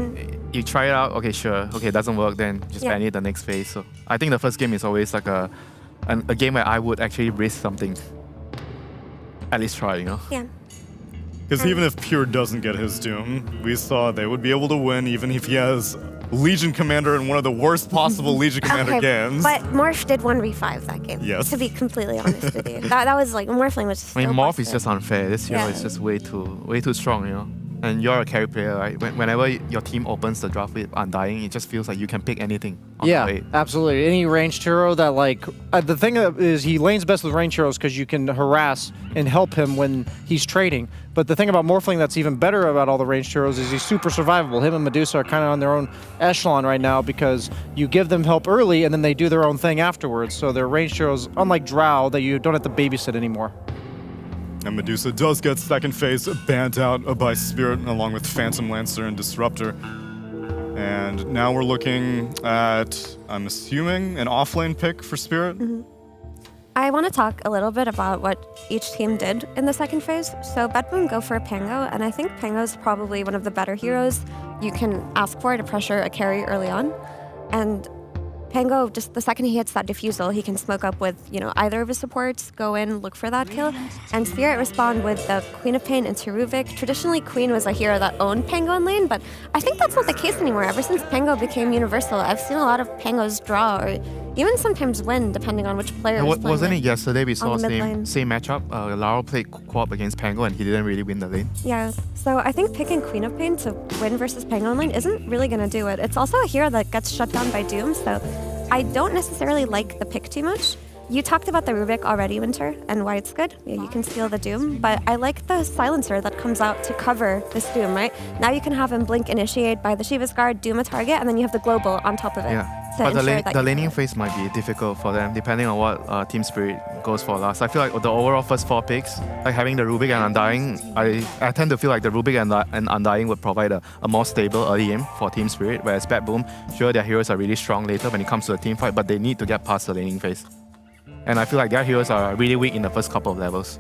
you try it out, okay, sure, okay, it doesn't work, then just ban it the next phase. So I think the first game is always like a game where I would actually risk something. At least try, you know? Yeah. Because even if Pure doesn't get his Doom, we saw they would be able to win even if he has Legion Commander in one of the worst possible Legion Commander games. But Morph did 1v5 that game. Yes. To be completely honest with you. That was like, Morphling was I mean, so Morph busted. is just unfair. This hero is just way too strong, you know. And you're a carry player, right? Whenever your team opens the draft with Undying, it just feels like you can pick anything. On the way. Absolutely. Any ranged hero that like the thing is he lanes best with ranged heroes because you can harass and help him when he's trading. But the thing about Morphling that's even better about all the ranged heroes is he's super survivable. Him and Medusa are kind of on their own echelon right now because you give them help early and then they do their own thing afterwards. So they're ranged heroes, unlike Drow, that you don't have to babysit anymore. And Medusa does get second phase banned out by Spirit along with Phantom Lancer and Disruptor. And now we're looking at, I'm assuming, an offlane pick for Spirit. I want to talk a little bit about what each team did in the second phase. So Bedboom go for Pango, and I think Pango's probably one of the better heroes you can ask for to pressure a carry early on. And Pango, just the second he hits that diffusal, he can smoke up with, either of his supports, go in, look for that kill. And Spirit respond with the Queen of Pain into Ruvik. Traditionally, Queen was a hero that owned Pango in lane, but I think that's not the case anymore. Ever since Pango became universal, I've seen a lot of Pangos draw, or even sometimes win, depending on which player is playing. Wasn't it yesterday we saw the mid lane. same matchup? Lara played co-op against Pango and he didn't really win the lane. Yeah, so I think picking Queen of Pain to win versus Pango in lane isn't really going to do it. It's also a hero that gets shut down by Doom, so I don't necessarily like the pick too much. You talked about the Rubik already, Winter, and why it's good. Yeah, you can steal the Doom, but I like the Silencer that comes out to cover this Doom, right? Now you can have him blink initiate by the Shiva's Guard, Doom a target, and then you have the global on top of it. Yeah, but the laning phase might be difficult for them depending on what Team Spirit goes for last. I feel like the overall first 4 picks, like having the Rubik and Undying, I tend to feel like the Rubik and Undying would provide a more stable early aim for Team Spirit, whereas Bad Boom, sure their heroes are really strong later when it comes to a team fight, but they need to get past the laning phase. And I feel like their heroes are really weak in the first couple of levels.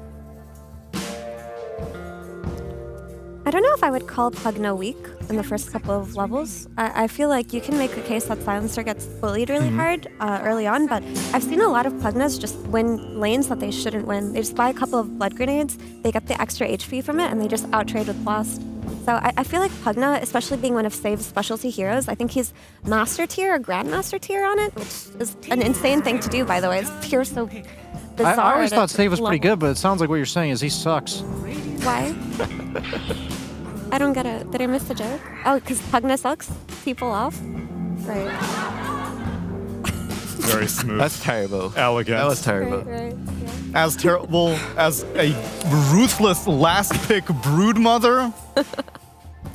I don't know if I would call Pugna weak in the first couple of levels. I feel like you can make a case that Silencer gets bullied really hard early on, but I've seen a lot of Pugnas just win lanes that they shouldn't win. They just buy a couple of blood grenades, they get the extra HP from it, and they just out-trade with Blast. So I feel like Pugna, especially being one of Save's specialty heroes, I think he's Master Tier or Grandmaster Tier on it, which is an insane thing to do, by the way. It's pure so bizarre. I always thought Save was pretty good, but it sounds like what you're saying is he sucks. Why? I don't get it. Did I miss the joke? Oh, because Pugna sucks people off? Right. Very smooth. That's terrible. Elegant. That was terrible. Right. As terrible as a ruthless last pick Broodmother.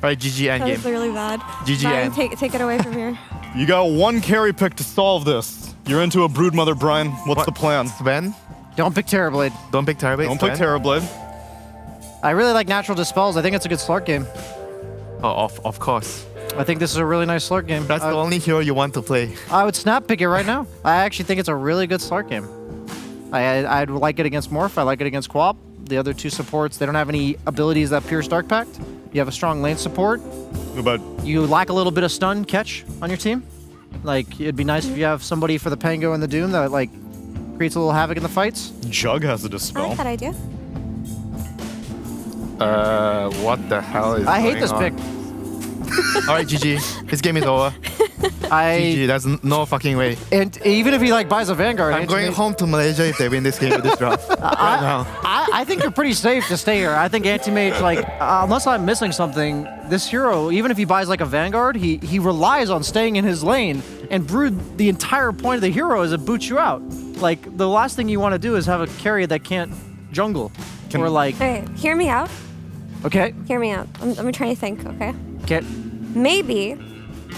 Right, GG That was endgame. really bad. GG Brian, end. take it away from here. You got one carry pick to solve this. You're into a Broodmother, Brian. What's the plan? Sven? Don't pick Terrorblade. Don't pick Terrorblade. Don't pick Sven? Terrorblade. I really like Natural Dispels. I think it's a good Slark game. Oh, of course. I think this is a really nice Slark game. That's the only hero you want to play. I would snap pick it right now. I actually think it's a really good Slark game. I'd like it against Morph. I like it against Quap. The other two supports, they don't have any abilities that pierce Dark Pact. You have a strong lane support. But you lack a little bit of stun catch on your team. Like, it'd be nice if you have somebody for the Pango and the Doom that, like, creates a little havoc in the fights. Jug has a I Dispel. like that idea. What the hell is I hate going this on? pick. Alright, GG. This game is over. GG, there's no fucking way. And even if he, like, buys a Vanguard... I'm going home to Malaysia if they win this game with this draft. right now. I think you're pretty safe to stay here. I think Anti-Mage, like, unless I'm missing something, this hero, even if he buys, like, a Vanguard, he relies on staying in his lane, and Brood, the entire point of the hero is to boot you out. Like, the last thing you want to do is have a carry that can't jungle. Or, like... Okay, hear me out. Okay. Hear me out. I'm trying to think, okay? Okay. Maybe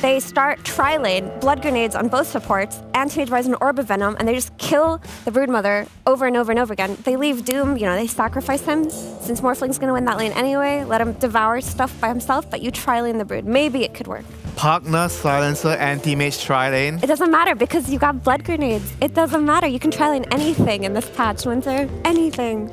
they start tri-lane, blood grenades on both supports, Anti-Mage buys an Orb of Venom, and they just kill the Broodmother over and over and over again. They leave Doom, they sacrifice him, since Morphling's gonna win that lane anyway, let him devour stuff by himself, but you tri-lane the Brood. Maybe it could work. Pugna, Silencer, Anti-Mage, Tri-Lane. It doesn't matter because you got blood grenades. It doesn't matter. You can tri-lane anything in this patch, Winter. Anything.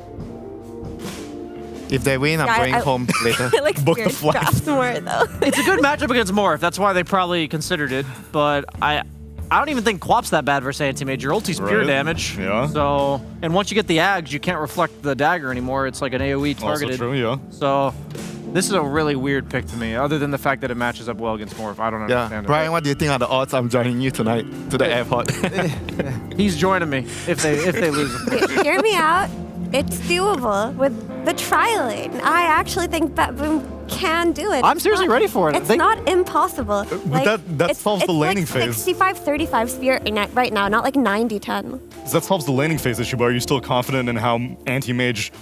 If they win, I'm going home later. I like Book the Spirit flight. drafts more, though. It's a good matchup against Morph. That's why they probably considered it. But I don't even think Quap's that bad versus Anti-Mage. Your ulti's pure Right. damage. Yeah. So, and once you get the Ags, you can't reflect the dagger anymore. It's like an AoE targeted. Also true, yeah. So, This is a really weird pick to me, other than the fact that it matches up well against Morph. I don't understand Brian, what do you think are the odds I'm joining you tonight to the airport? He's joining me if they lose. Hear me out. It's doable with the trialing. I actually think BetBoom can do it. I'm seriously ready for it. It's not impossible. That solves the laning phase. 65-35 Spirit right now, not like 90-10. That solves the laning phase issue, but are you still confident in how anti-mage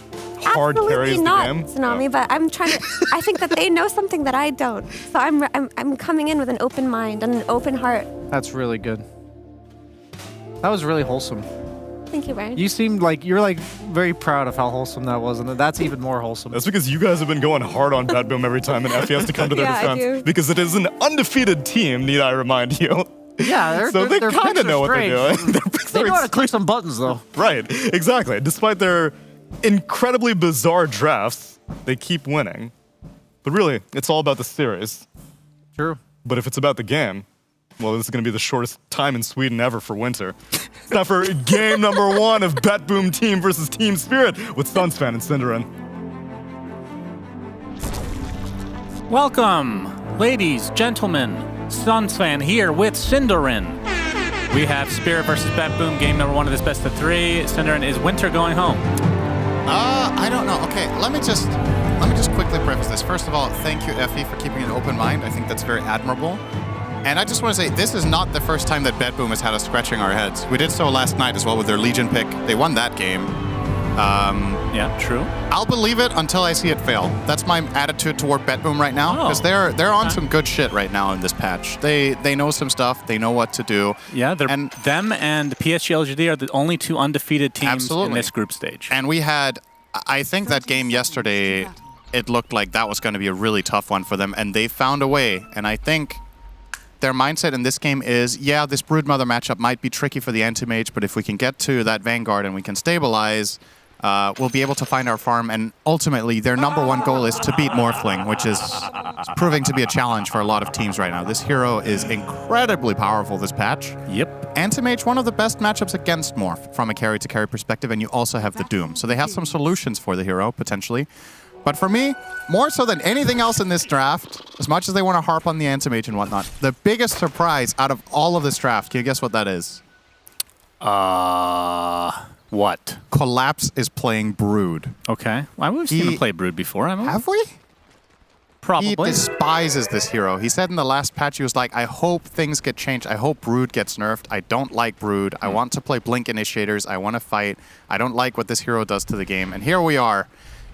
hard carries Absolutely not, the game? Tsunami, but I'm trying to. I think that they know something that I don't. So I'm coming in with an open mind and an open heart. That's really good. That was really wholesome. Thank you, Brian. You seemed like you're like very proud of how wholesome that was, and that's even more wholesome. That's because you guys have been going hard on BetBoom every time, and Effie has to come to their Yeah, I defense do. because it is an undefeated team. Need I remind you? Yeah, they kind of know what they're doing. They know how to click some buttons, though. Right, exactly. Despite their incredibly bizarre drafts, they keep winning. But really, it's all about the series. True. But if it's about the game, well, this is going to be the shortest time in Sweden ever for winter. It's time for game number 1 of BetBoom Team versus Team Spirit with Sunsfan and Cinderin. Welcome, ladies, gentlemen. Sunsfan here with Cinderin. We have Spirit versus BetBoom, game number 1 of this best of 3. Cinderin, is winter going home? I don't know. Okay, let me just quickly preface this. First of all, thank you, Effie, for keeping an open mind. I think that's very admirable. And I just want to say, this is not the first time that BetBoom has had us scratching our heads. We did so last night as well with their Legion pick. They won that game. Yeah, true. I'll believe it until I see it fail. That's my attitude toward BetBoom right now, because they're on some good shit right now in this patch. They know some stuff. They know what to do. Yeah, them and PSG LGD are the only 2 undefeated teams in this group stage. And we had, I think that game yesterday, it looked like that was going to be a really tough one for them, and they found a way. And I think their mindset in this game is, yeah, this Broodmother matchup might be tricky for the anti-mage, but if we can get to that Vanguard and we can stabilize, we'll be able to find our farm, and ultimately their number 1 goal is to beat Morphling, which is proving to be a challenge for a lot of teams right now. This hero is incredibly powerful this patch. Yep. Anti-Mage, one of the best matchups against Morph from a carry-to-carry perspective, and you also have the Doom. So they have some solutions for the hero, potentially. But for me, more so than anything else in this draft, as much as they want to harp on the Anti-Mage and whatnot, the biggest surprise out of all of this draft, can you guess what that is? What? Collapse is playing Brood. Okay. Well, we've seen him play Brood before, haven't we? Have we? Probably. He despises this hero. He said in the last patch, he was like, I hope things get changed. I hope Brood gets nerfed. I don't like Brood. I want to play Blink Initiators. I want to fight. I don't like what this hero does to the game. And here we are.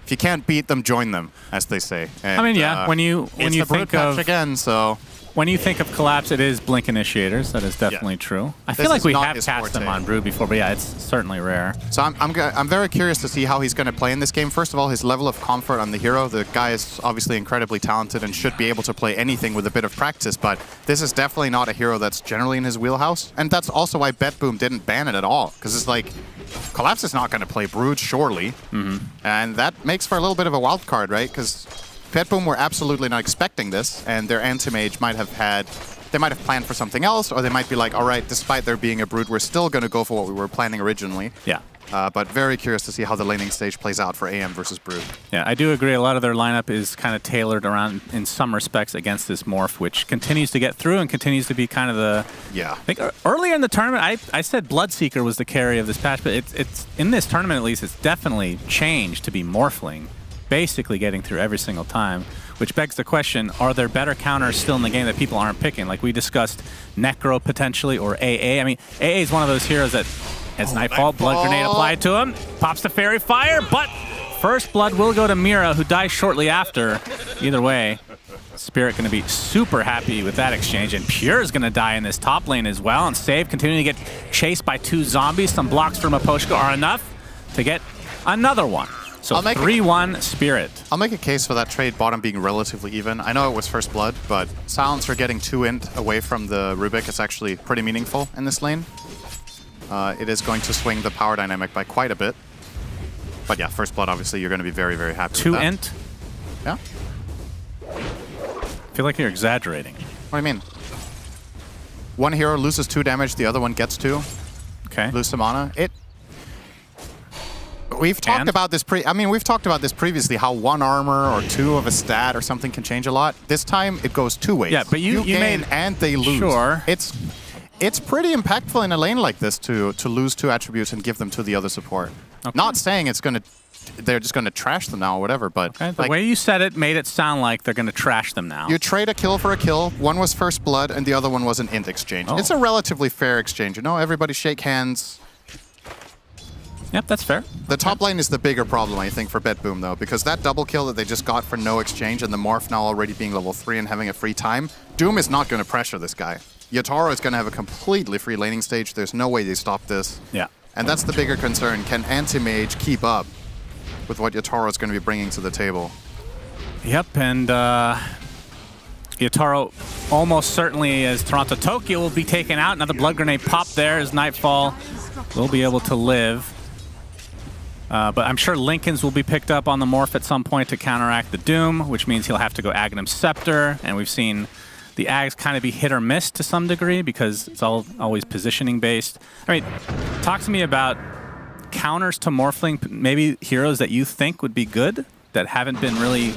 If you can't beat them, join them, as they say. And, I mean, yeah, when you think of again, so when you think of Collapse, it is Blink Initiators. That is definitely true. I feel like we have cast them on Brood before, but yeah, it's certainly rare. So I'm very curious to see how he's going to play in this game. First of all, his level of comfort on the hero. The guy is obviously incredibly talented and should be able to play anything with a bit of practice, but this is definitely not a hero that's generally in his wheelhouse. And that's also why BetBoom didn't ban it at all, because it's like, Collapse is not going to play Brood, surely. And that makes for a little bit of a wild card, right? Because BetBoom were absolutely not expecting this, and their Anti-Mage might have planned for something else, or they might be like, all right, despite there being a Brood, we're still going to go for what we were planning originally. Yeah. But very curious to see how the laning stage plays out for AM versus Brood. Yeah, I do agree. A lot of their lineup is kind of tailored around, in some respects, against this Morph, which continues to get through and continues to be kind of the... Yeah. I think earlier in the tournament, I said Bloodseeker was the carry of this patch, but it's in this tournament, at least, it's definitely changed to be Morphling, basically getting through every single time, which begs the question, are there better counters still in the game that people aren't picking? Like we discussed Necro potentially, or AA. I mean, AA is one of those heroes that... As Nightfall, Blood Grenade applied to him. Pops the Fairy Fire, but first blood will go to Mira, who dies shortly after. Either way, Spirit going to be super happy with that exchange, and Pure is going to die in this top lane as well, and Save continuing to get chased by 2 zombies. Some blocks from Aposhka are enough to get another one. So 3-1 Spirit. I'll make a case for that trade bottom being relatively even. I know it was first blood, but Silencer getting 2 int away from the Rubik is actually pretty meaningful in this lane. It is going to swing the power dynamic by quite a bit. But yeah, first blood, obviously, you're going to be very, very happy with that. 2 int? Yeah. I feel like you're exaggerating. What do you mean? One hero loses 2 damage, the other one gets 2. Okay. Lose some mana. We've talked about this we've talked about this previously, how 1 armor or 2 of a stat or something can change a lot. This time it goes 2 ways. Yeah, but you gain made, and they lose. Sure. It's pretty impactful in a lane like this to lose 2 attributes and give them to the other support. Okay. Not saying they're just gonna trash them now or whatever, but the way you said it made it sound like they're going to trash them now. you trade a kill for a kill. One was first blood and the other one was an int exchange. Oh. It's a relatively fair exchange, you know? Everybody shake hands. Yep, that's fair. The top lane is the bigger problem, I think, for BetBoom, though, because that double kill that they just got for no exchange and the Morph now already being level 3 and having a free time, Doom is not going to pressure this guy. Yatoro is going to have a completely free laning stage. There's no way they stop this. Yeah. And that's the bigger concern. Can Anti-Mage keep up with what Yatoro is going to be bringing to the table? Yep, and Yatoro almost certainly, as Toronto Tokyo will be taken out. Another blood grenade pop there as Nightfall will be able to live. But I'm sure Lincoln's will be picked up on the Morph at some point to counteract the Doom, which means he'll have to go Aghanim Scepter, and we've seen the Ags kind of be hit or miss to some degree because it's always positioning based. I mean, talk to me about counters to Morphling, maybe heroes that you think would be good that haven't been really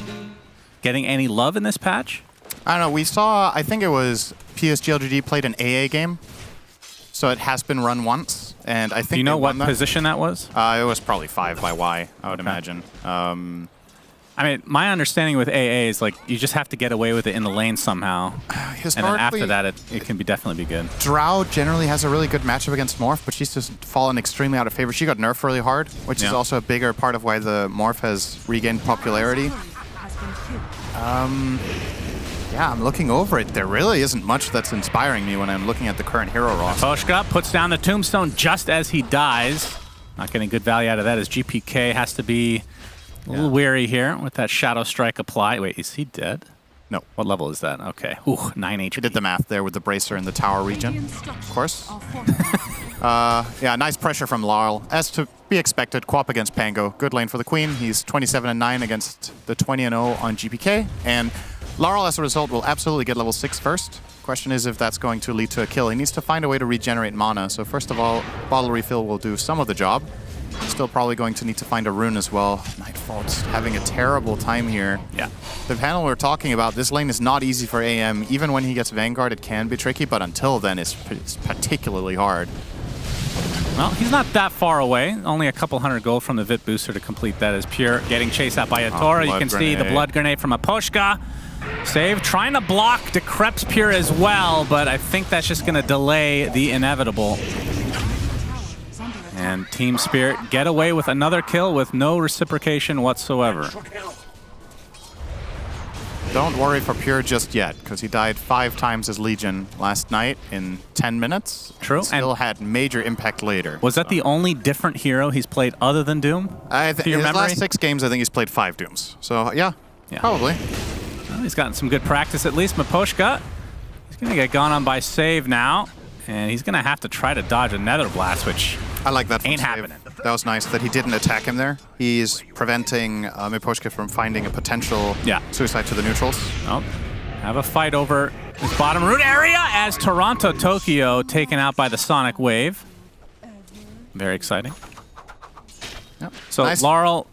getting any love in this patch? I don't know. We saw, I think it was PSG LGD played an AA game, so it has been run once. And I think do you know what position that was? It was probably 5 by Y, I would imagine. I mean, my understanding with AA is like you just have to get away with it in the lane somehow. And then after that, it can definitely be good. Drow generally has a really good matchup against Morph, but she's just fallen extremely out of favor. She got nerfed really hard, which is also a bigger part of why the Morph has regained popularity. Yeah, I'm looking over it. There really isn't much that's inspiring me when I'm looking at the current hero roster. Poshka puts down the tombstone just as he dies. Not getting good value out of that as GPK has to be a little weary here with that Shadow Strike apply. Wait, is he dead? No. What level is that? Okay. Ooh, 9 HP. He did the math there with the Bracer in the tower region, of course. Yeah, nice pressure from Laurel. As to be expected, Quap against Pango. Good lane for the Queen. He's 27-9 against the 20-0 on GPK. And Laurel, as a result, will absolutely get level 6 first. Question is if that's going to lead to a kill. He needs to find a way to regenerate mana. So first of all, bottle refill will do some of the job. Still probably going to need to find a rune as well. Nightfall's having a terrible time here. Yeah. The panel we're talking about, this lane is not easy for AM. Even when he gets Vanguard, it can be tricky, but until then, it's particularly hard. Well, he's not that far away. Only a couple hundred gold from the Vit booster to complete that as Pure getting chased out by Yatoro. You can see the blood grenade from Aposhka. Save, trying to block Decrep's Pure as well, but I think that's just going to delay the inevitable. And Team Spirit get away with another kill with no reciprocation whatsoever. Don't worry for Pure just yet, because he died 5 times as Legion last night in 10 minutes. True. Still had major impact later. Was that the only different hero he's played other than Doom? In his last 6 games, I think he's played 5 Dooms. So, yeah. Probably. Well, he's gotten some good practice, at least. Maposhka, he's going to get gone on by Save now. And he's going to have to try to dodge a Nether Blast, which I like that ain't Save. happening. That was nice that he didn't attack him there. He's preventing Miposhka from finding a potential suicide to the neutrals. Oh, have a fight over this bottom root area as Toronto Tokyo taken out by the Sonic Wave. Very exciting. Yep. So nice. Laurel,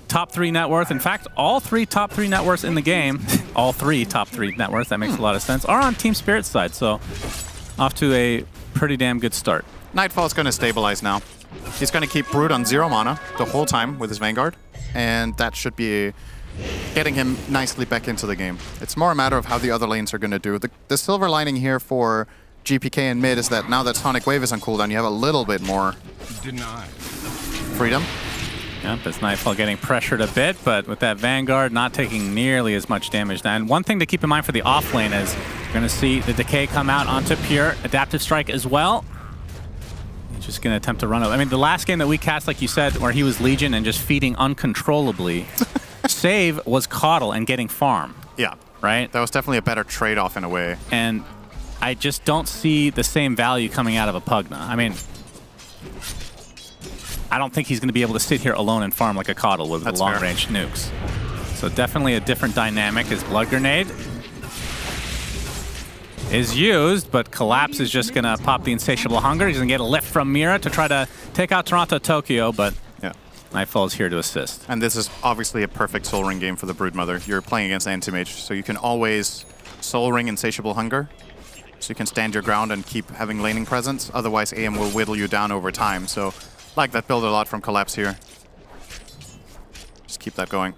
top 3 net worth. In fact, all 3 top 3 net worths in the game, all 3 top 3 net worth, that makes a lot of sense, are on Team Spirit's side. So off to a pretty damn good start. Nightfall's going to stabilize now. He's going to keep Brood on 0 mana the whole time with his Vanguard, and that should be getting him nicely back into the game. It's more a matter of how the other lanes are going to do. The silver lining here for GPK and mid is that now that Sonic Wave is on cooldown, you have a little bit more freedom. Yep, it's Nightfall getting pressured a bit, but with that Vanguard not taking nearly as much damage. And one thing to keep in mind for the off lane is you're going to see the Decay come out onto Pure, Adaptive Strike as well. He's just going to attempt to run it. I mean, the last game that we cast, like you said, where he was Legion and just feeding uncontrollably, Save was Coddle and getting farm. Yeah. Right? That was definitely a better trade-off in a way. And I just don't see the same value coming out of a Pugna. I mean, I don't think he's going to be able to sit here alone and farm like a Coddle with the long-range nukes. So definitely a different dynamic. His Blood Grenade is used, but Collapse is just going to pop the Insatiable Hunger. He's going to get a lift from Mira to try to take out Toronto Tokyo, but Nightfall's here to assist. And this is obviously a perfect Soul Ring game for the Broodmother. You're playing against Anti-Mage, so you can always Soul Ring Insatiable Hunger. So you can stand your ground and keep having laning presence. Otherwise, AM will whittle you down over time. So, like that build a lot from Collapse here. Just keep that going.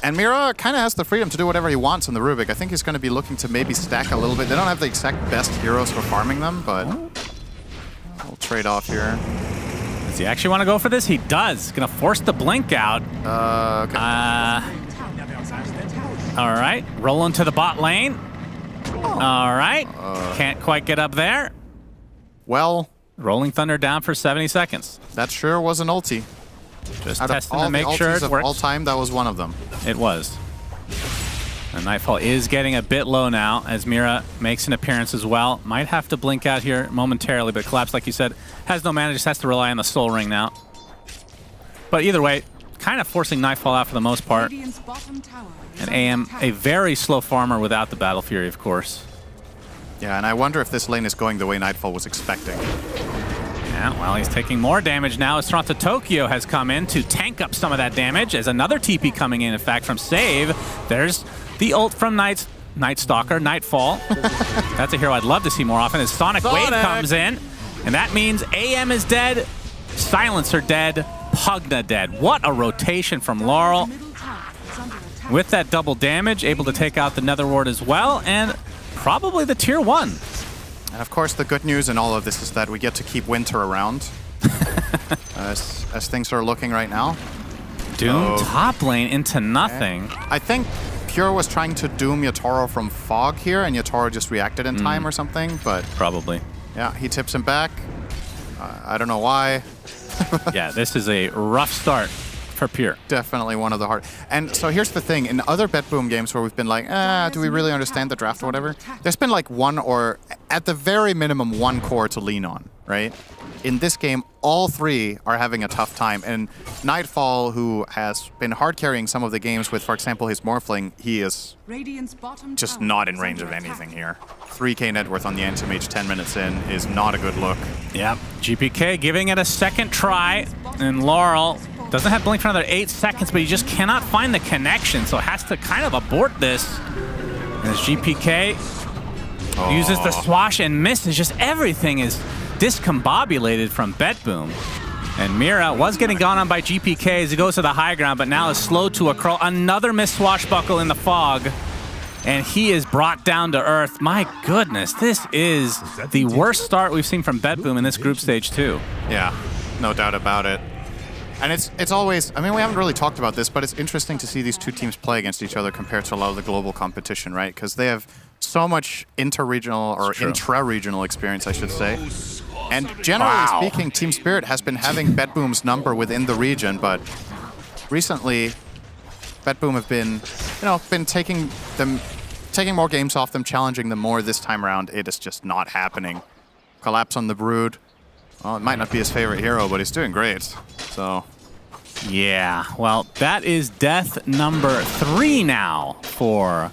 And Mira kind of has the freedom to do whatever he wants on the Rubik. I think he's going to be looking to maybe stack a little bit. They don't have the exact best heroes for farming them, but we'll trade off here. Does he actually want to go for this? He does. Gonna force the blink out. Okay. All right, rolling to the bot lane. All right, can't quite get up there. Well, Rolling Thunder down for 70 seconds. That sure was an ulti. Just Out testing of all to make the sure ultis it of works. all time, that was one of them. It was. And Nightfall is getting a bit low now as Mira makes an appearance as well. Might have to blink out here momentarily, but Collapse, like you said, has no mana, just has to rely on the Soul Ring now. But either way, kind of forcing Nightfall out for the most part. And AM, a very slow farmer without the Battle Fury, of course. Yeah, and I wonder if this lane is going the way Nightfall was expecting. Yeah, well, he's taking more damage now as Toronto Tokyo has come in to tank up some of that damage. As another TP coming in fact, from Save. There's the ult from Night Stalker, Nightfall. That's a hero I'd love to see more often as Sonic Wave comes in. And that means AM is dead, Silencer dead, Pugna dead. What a rotation from Laurel. With that double damage, able to take out the Nether Ward as well, and probably the tier 1. And of course, the good news in all of this is that we get to keep Winter around as things are looking right now. Doom top lane into nothing. I think Pure was trying to Doom Yatoro from Fog here, and Yatoro just reacted in time or something, but... Probably. Yeah, he tips him back. I don't know why. Yeah, this is a rough start for Pure. Definitely one of the hard. And so here's the thing. In other Bet Boom games where we've been like, do we really understand the draft or whatever? There's been like one or, at the very minimum, one core to lean on, right? In this game, all three are having a tough time. And Nightfall, who has been hard carrying some of the games with, for example, his Morphling, he is just not in range of anything here. 3k net worth on the Anti-Mage 10 minutes in is not a good look. Yep. GPK giving it a second try. And Laurel doesn't have blink for another 8 seconds, but he just cannot find the connection, so has to kind of abort this. As GPK uses the swash and misses, just everything is discombobulated from Bet Boom. And Mira was getting gone on by GPK as he goes to the high ground, but now is slow to a crawl. Another missed swashbuckle in the fog. And he is brought down to earth. My goodness, this is the worst start we've seen from Bet Boom in this group stage too. Yeah, no doubt about it. And it's always, I mean, we haven't really talked about this, but it's interesting to see these two teams play against each other compared to a lot of the global competition, right? Because they have so much inter-regional or intra-regional experience, I should say. And generally speaking, Team Spirit has been having Bet Boom's number within the region, but recently, Bet Boom have been, been taking more games off them, challenging them more. This time around, it is just not happening. Collapse on the Brood. Well, it might not be his favorite hero, but he's doing great. So, yeah. Well, that is death number 3 now for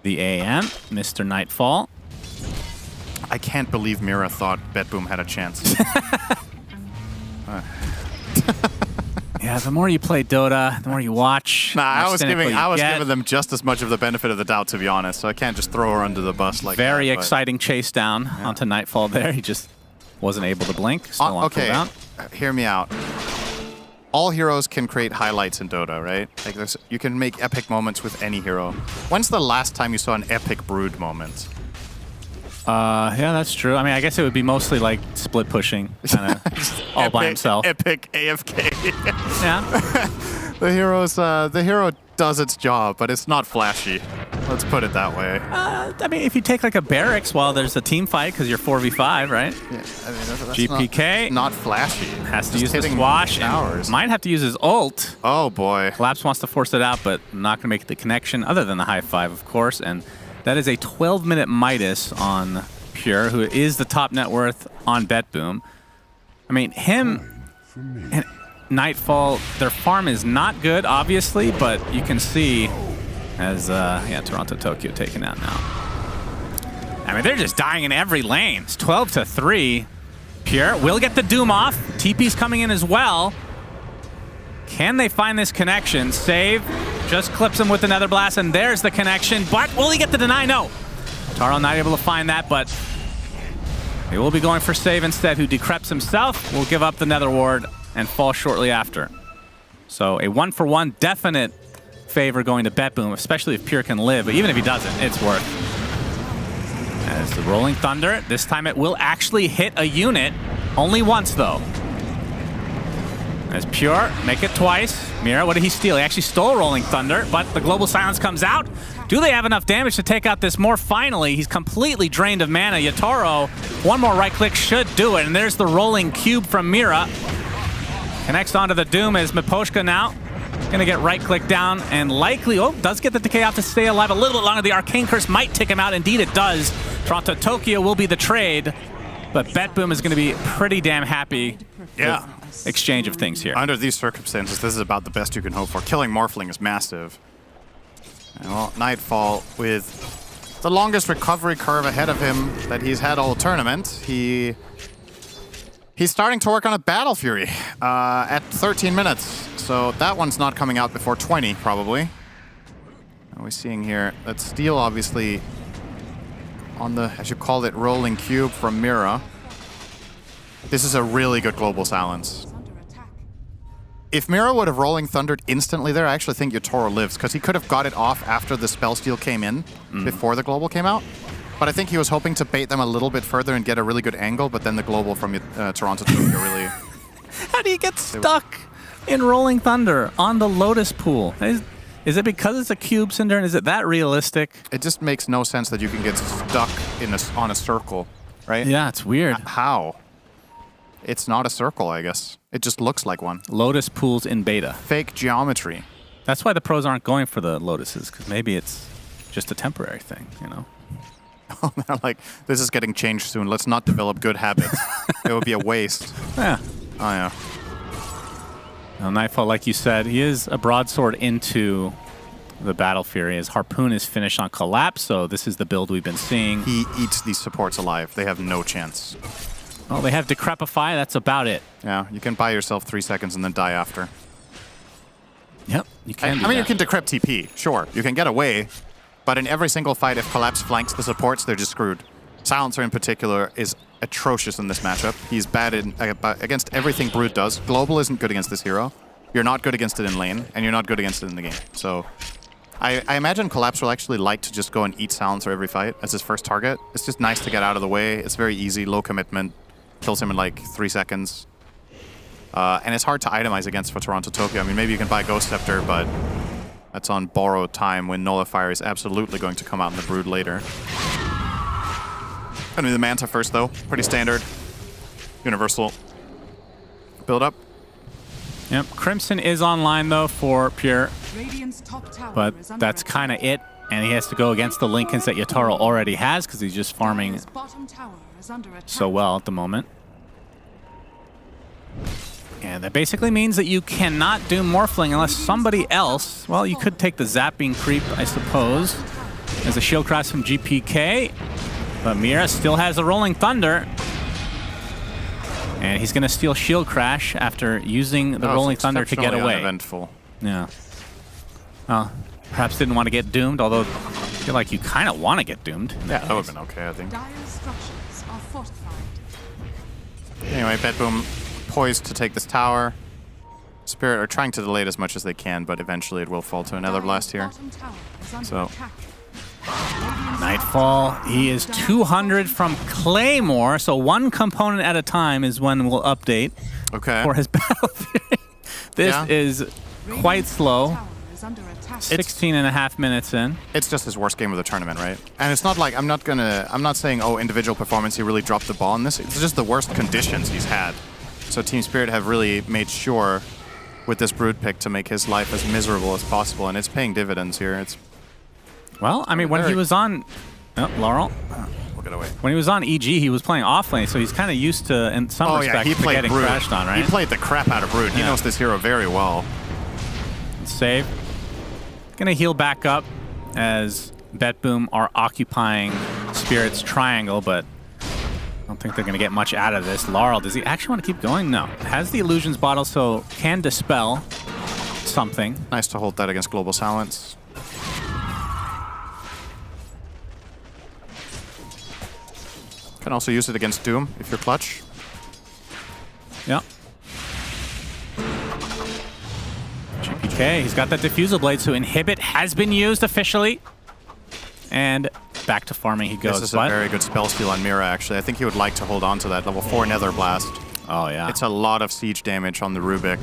the AM, Mr. Nightfall. I can't believe Mira thought Bet Boom had a chance. Yeah, the more you play Dota, the more you watch. Nah, I was giving them just as much of the benefit of the doubt, to be honest. So I can't just throw her under the bus like that. Very exciting chase down onto Nightfall there. He just wasn't able to blink. Still on cooldown. Hear me out. All heroes can create highlights in Dota, right? Like you can make epic moments with any hero. When's the last time you saw an epic Brood moment? Yeah, that's true. I mean, I guess it would be mostly like split pushing, kind of all by himself. Epic AFK. Yeah. The hero does its job, but it's not flashy. Let's put it that way. I mean, if you take like a barracks while there's a team fight, because you're 4v5, right? Yeah, I mean, that's GPK not flashy. Has to use the swash. And might have to use his ult. Oh boy. Collapse wants to force it out, but not going to make the connection, other than the high five, of course. And that is a 12-minute Midas on Pure, who is the top net worth on Bet Boom. I mean, him and Nightfall, their farm is not good, obviously, but you can see as, Toronto Tokyo taken out now. I mean, they're just dying in every lane. It's 12-3. Pure will get the Doom off. TP's coming in as well. Can they find this connection? Save, just clips him with another blast, and there's the connection. But will he get the deny? No. Taro not able to find that, but they will be going for Save instead, who decreps himself, will give up the Nether Ward and fall shortly after. So a 1-for-1 definite favor going to BetBoom, especially if Pure can live, but even if he doesn't, it's worth. As the Rolling Thunder, this time it will actually hit a unit, only once though. As Pure, make it twice. Mira, what did he steal? He actually stole Rolling Thunder, but the Global Silence comes out. Do they have enough damage to take out this Morph finally? He's completely drained of mana. Yatoro, one more right click should do it, and there's the Rolling Cube from Mira. Connects onto the Doom as Miposhka now gonna get right click down and likely, does get the decay off to stay alive a little bit longer. The Arcane Curse might tick him out. Indeed it does. Toronto Tokyo will be the trade, but BetBoom is gonna be pretty damn happy. Yeah. Exchange of things here. Under these circumstances, this is about the best you can hope for. Killing Morphling is massive. And well, Nightfall with the longest recovery curve ahead of him that he's had all tournament. He's starting to work on a Battle Fury at 13 minutes. So that one's not coming out before 20, probably. And we're seeing here that Steel obviously on the, I should call it, Rolling Cube from Mira. This is a really good Global Silence. If Mira would have Rolling Thundered instantly there, I actually think Yatoro lives, because he could have got it off after the Spell Steal came in, before the Global came out. But I think he was hoping to bait them a little bit further and get a really good angle, but then the Global from Toronto Tokyo really... How do you get stuck in Rolling Thunder on the Lotus Pool? Is it because it's a cube, Cinder, and is it that realistic? It just makes no sense that you can get stuck in on a circle, right? Yeah, it's weird. How? It's not a circle, I guess. It just looks like one. Lotus pools in beta. Fake geometry. That's why the pros aren't going for the Lotuses, because maybe it's just a temporary thing, you know? They're like, this is getting changed soon. Let's not develop good habits. It would be a waste. Yeah. Oh, yeah. Now, Nightfall, like you said, he is a broadsword into the Battle Fury. His Harpoon is finished on Collapse, so this is the build we've been seeing. He eats these supports alive. They have no chance. Well, they have Decrepify. That's about it. Yeah, you can buy yourself 3 seconds and then die after. Yep, you can do I mean, that. you can Decrep TP, sure. You can get away, but in every single fight, if Collapse flanks the supports, they're just screwed. Silencer in particular is atrocious in this matchup. He's bad against everything Brood does. Global isn't good against this hero. You're not good against it in lane, and you're not good against it in the game. So I imagine Collapse will actually like to just go and eat Silencer every fight as his first target. It's just nice to get out of the way. It's very easy, low commitment. Kills him in like 3 seconds. And it's hard to itemize against for Toronto Tokyo. I mean, maybe you can buy Ghost Scepter, but that's on borrowed time when Nullifier is absolutely going to come out in the Brood later. Gonna be the Manta first, though. Pretty standard. Universal. Build up. Yep, Crimson is online, though, for Pure. But that's kind of it. And he has to go against the Lincolns that Yatoro already has, because he's just farming so well at the moment. And that basically means that you cannot do Morphling unless somebody else... Well, you could take the Zapping Creep, I suppose. There's a Shield Crash from GPK. But Mira still has the Rolling Thunder. And he's going to steal Shield Crash after using the Rolling Thunder to get away. Uneventful. Yeah. Well, perhaps didn't want to get doomed, although I feel like you kind of want to get doomed. Yeah, that would have been okay, I think. Anyway, BetBoom poised to take this tower. Spirit are trying to delay it as much as they can, but eventually it will fall to another blast here. So... Nightfall, he is 200 from Claymore, so one component at a time is when we'll update for his Battle Fury. This is quite slow. 16 and a half minutes in. It's just his worst game of the tournament, right? And it's not like, I'm not saying, oh, individual performance, he really dropped the ball in this. It's just the worst conditions he's had. So Team Spirit have really made sure with this Brood pick to make his life as miserable as possible, and it's paying dividends here. It's Well, I mean, when he was on... Oh, Laurel. We'll get away. When he was on EG, he was playing off lane, so he's kind of used to, in some respects, he played getting Brood. crashed on, right? He played the crap out of Brood. He knows this hero very well. Save. Gonna heal back up as BetBoom are occupying Spirit's triangle, but I don't think they're gonna get much out of this. Laurel, does he actually want to keep going? No. Has the Illusions bottle, so can dispel. something. Nice to hold that against Global Silence. Can also use it against Doom if you're clutch. Yep. GPK, he's got that Diffusal Blade, so Inhibit has been used officially. And back to farming he goes. This is a very good spell steal on Mira, actually. I think he would like to hold on to that level 4 Nether Blast. Oh, yeah. It's a lot of siege damage on the Rubik.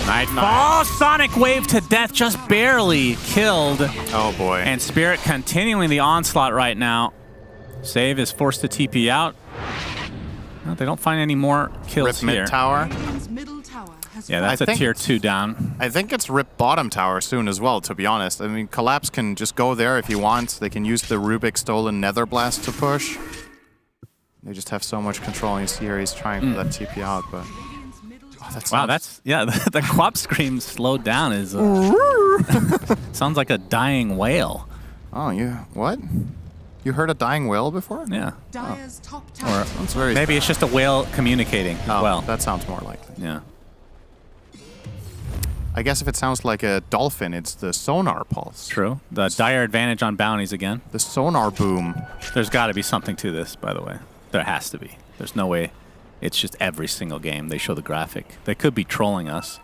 Nightfall! Sonic Wave to death, just barely killed. Oh, boy. And Spirit continuing the onslaught right now. Save is forced to TP out. No, they don't find any more kills Rip here. mid tower. Yeah, that's a tier 2 down. I think it's rip bottom tower soon as well, to be honest. I mean, Collapse can just go there if he wants. They can use the Rubik stolen Nether Blast to push. They just have so much control. And you see here he's trying for that TP out, but... Oh, that's yeah, the Quap scream slowed down is... sounds like a dying whale. Oh, what? You heard a dying whale before? Yeah. Or that's very maybe it's just a whale communicating as well. That sounds more likely. Yeah. I guess if it sounds like a dolphin, it's the sonar pulse. True. The dire advantage on bounties again. The sonar boom. There's got to be something to this, by the way. There has to be. There's no way it's just every single game they show the graphic. They could be trolling us.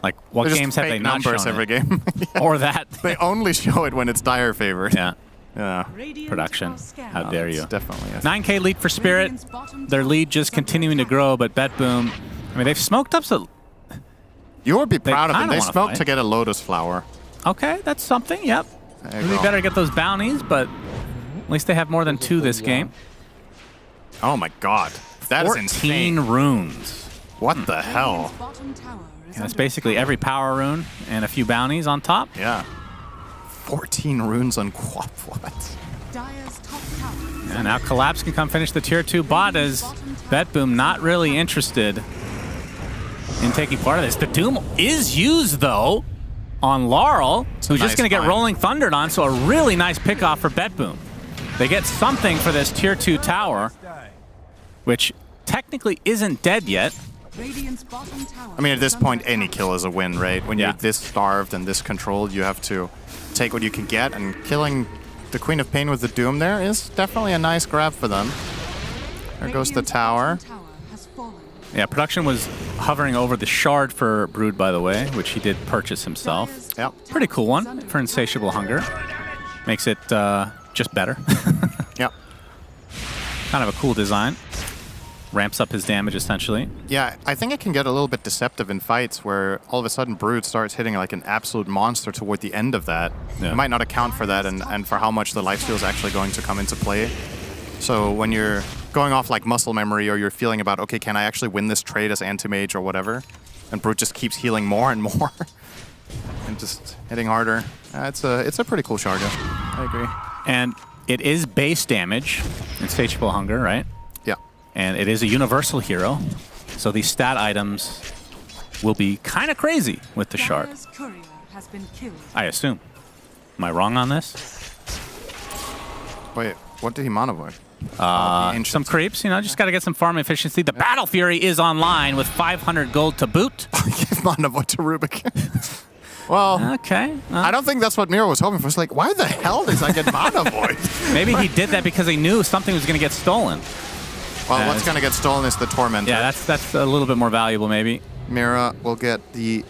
Like, what games have they not shown every game? Yeah. Or that. They only show it when it's dire favored. Yeah. Yeah. Production. How dare you? Definitely. 9K lead for Spirit. Their lead just continuing to grow, but BetBoom, I mean, they've smoked up so... You would be proud of them. They smoked fight. to get a Lotus Flower. Okay, that's something, yep. Really better get those bounties, but at least they have more than 2 this game. Oh my god. That is insane. 14 runes. What the hell? Yeah, that's basically every power rune and a few bounties on top. Yeah. 14 runes on Quap, what? And now Collapse can come finish the tier 2 bot as BetBoom not really interested in taking part of this. The Doom is used, though, on Laurel, who's just going to get Rolling Thundered on, so a really nice pickoff for BetBoom. They get something for this tier 2 tower, which technically isn't dead yet. I mean, at this point, any kill is a win, right? When you're this starved and this controlled, you have to take what you can get, and killing the Queen of Pain with the Doom there is definitely a nice grab for them. There goes the tower. Yeah, production was hovering over the shard for Brood, by the way, which he did purchase himself. Yep. Pretty cool one for Insatiable Hunger. Makes it just better. Yep. Kind of a cool design. Ramps up his damage, essentially. Yeah, I think it can get a little bit deceptive in fights where all of a sudden Brood starts hitting like an absolute monster toward the end of that. Yeah. You might not account for that and for how much the lifesteal is actually going to come into play. So when you're going off like muscle memory, or you're feeling about, okay, can I actually win this trade as anti-mage or whatever? And Brood just keeps healing more and more. And just hitting harder. It's a pretty cool Sharga. I agree. And it is base damage, Insatiable Hunger, right? Yeah. And it is a universal hero, so these stat items will be kind of crazy with the shard. I assume. Am I wrong on this? Wait, what did he mono void? Some creeps, just got to get some farm efficiency. The Battle Fury is online with 500 gold to boot. Give mono void to Rubik. Well, okay. I don't think that's what Miro was hoping for. It's like, why the hell does I get mono void? Maybe he did that because he knew something was going to get stolen. Well, what's going to get stolen is the Tormentor. Yeah, that's a little bit more valuable, maybe. Mira will get the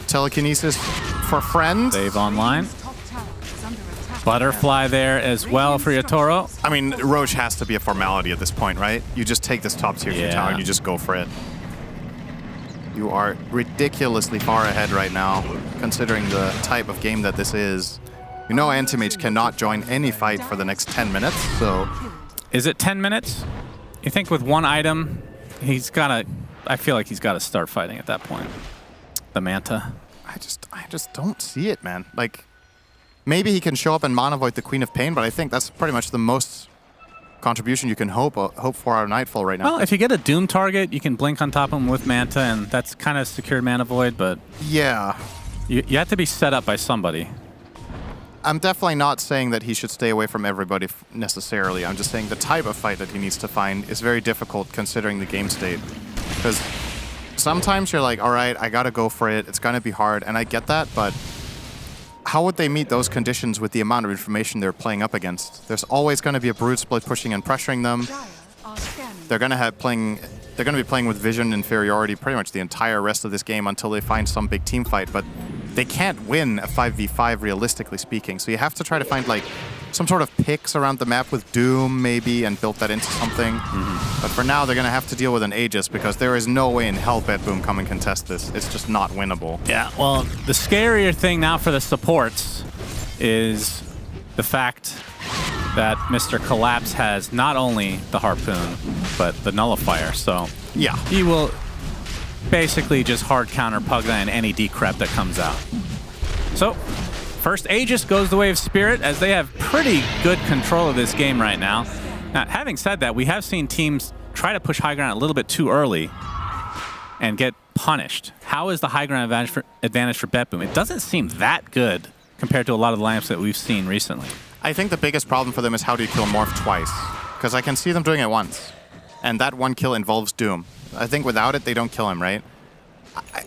Telekinesis for friend. Save online. Butterfly there as well for Yatoro. I mean, Roche has to be a formality at this point, right? You just take this top tier 2 tower and you just go for it. You are ridiculously far ahead right now, considering the type of game that this is. You know Anti-Mage cannot join any fight for the next 10 minutes, so... Is it 10 minutes? You think with one item, I feel like he's got to start fighting at that point. The Manta. I just don't see it, man. Like, maybe he can show up and mono void the Queen of Pain, but I think that's pretty much the most contribution you can hope for our Nightfall right now. Well, if you get a Doom target, you can blink on top of him with Manta, and that's kind of secured mana void, but... Yeah. You have to be set up by somebody. I'm definitely not saying that he should stay away from everybody necessarily. I'm just saying the type of fight that he needs to find is very difficult considering the game state. Because sometimes you're like, all right, I gotta go for it. It's gonna be hard, and I get that, but how would they meet those conditions with the amount of information they're playing up against? There's always gonna be a brute split pushing and pressuring them. They're gonna be playing with vision inferiority pretty much the entire rest of this game until they find some big team fight, but they can't win a 5v5 realistically speaking. So you have to try to find like some sort of picks around the map with Doom maybe and build that into something. But for now, they're gonna have to deal with an Aegis because there is no way in hell Bedboom come and contest this. It's just not winnable. Yeah, well, the scarier thing now for the supports is the fact that Mr. Collapse has not only the Harpoon, but the Nullifier. So yeah, he will basically just hard counter Pugna and any decrep that comes out. So first Aegis goes the way of Spirit, as they have pretty good control of this game right now. Now, having said that, we have seen teams try to push high ground a little bit too early and get punished. How is the high ground advantage for Bedboom? It doesn't seem that good compared to a lot of the lineups that we've seen recently. I think the biggest problem for them is how do you kill Morph twice? Because I can see them doing it once, and that one kill involves Doom. I think without it, they don't kill him, right?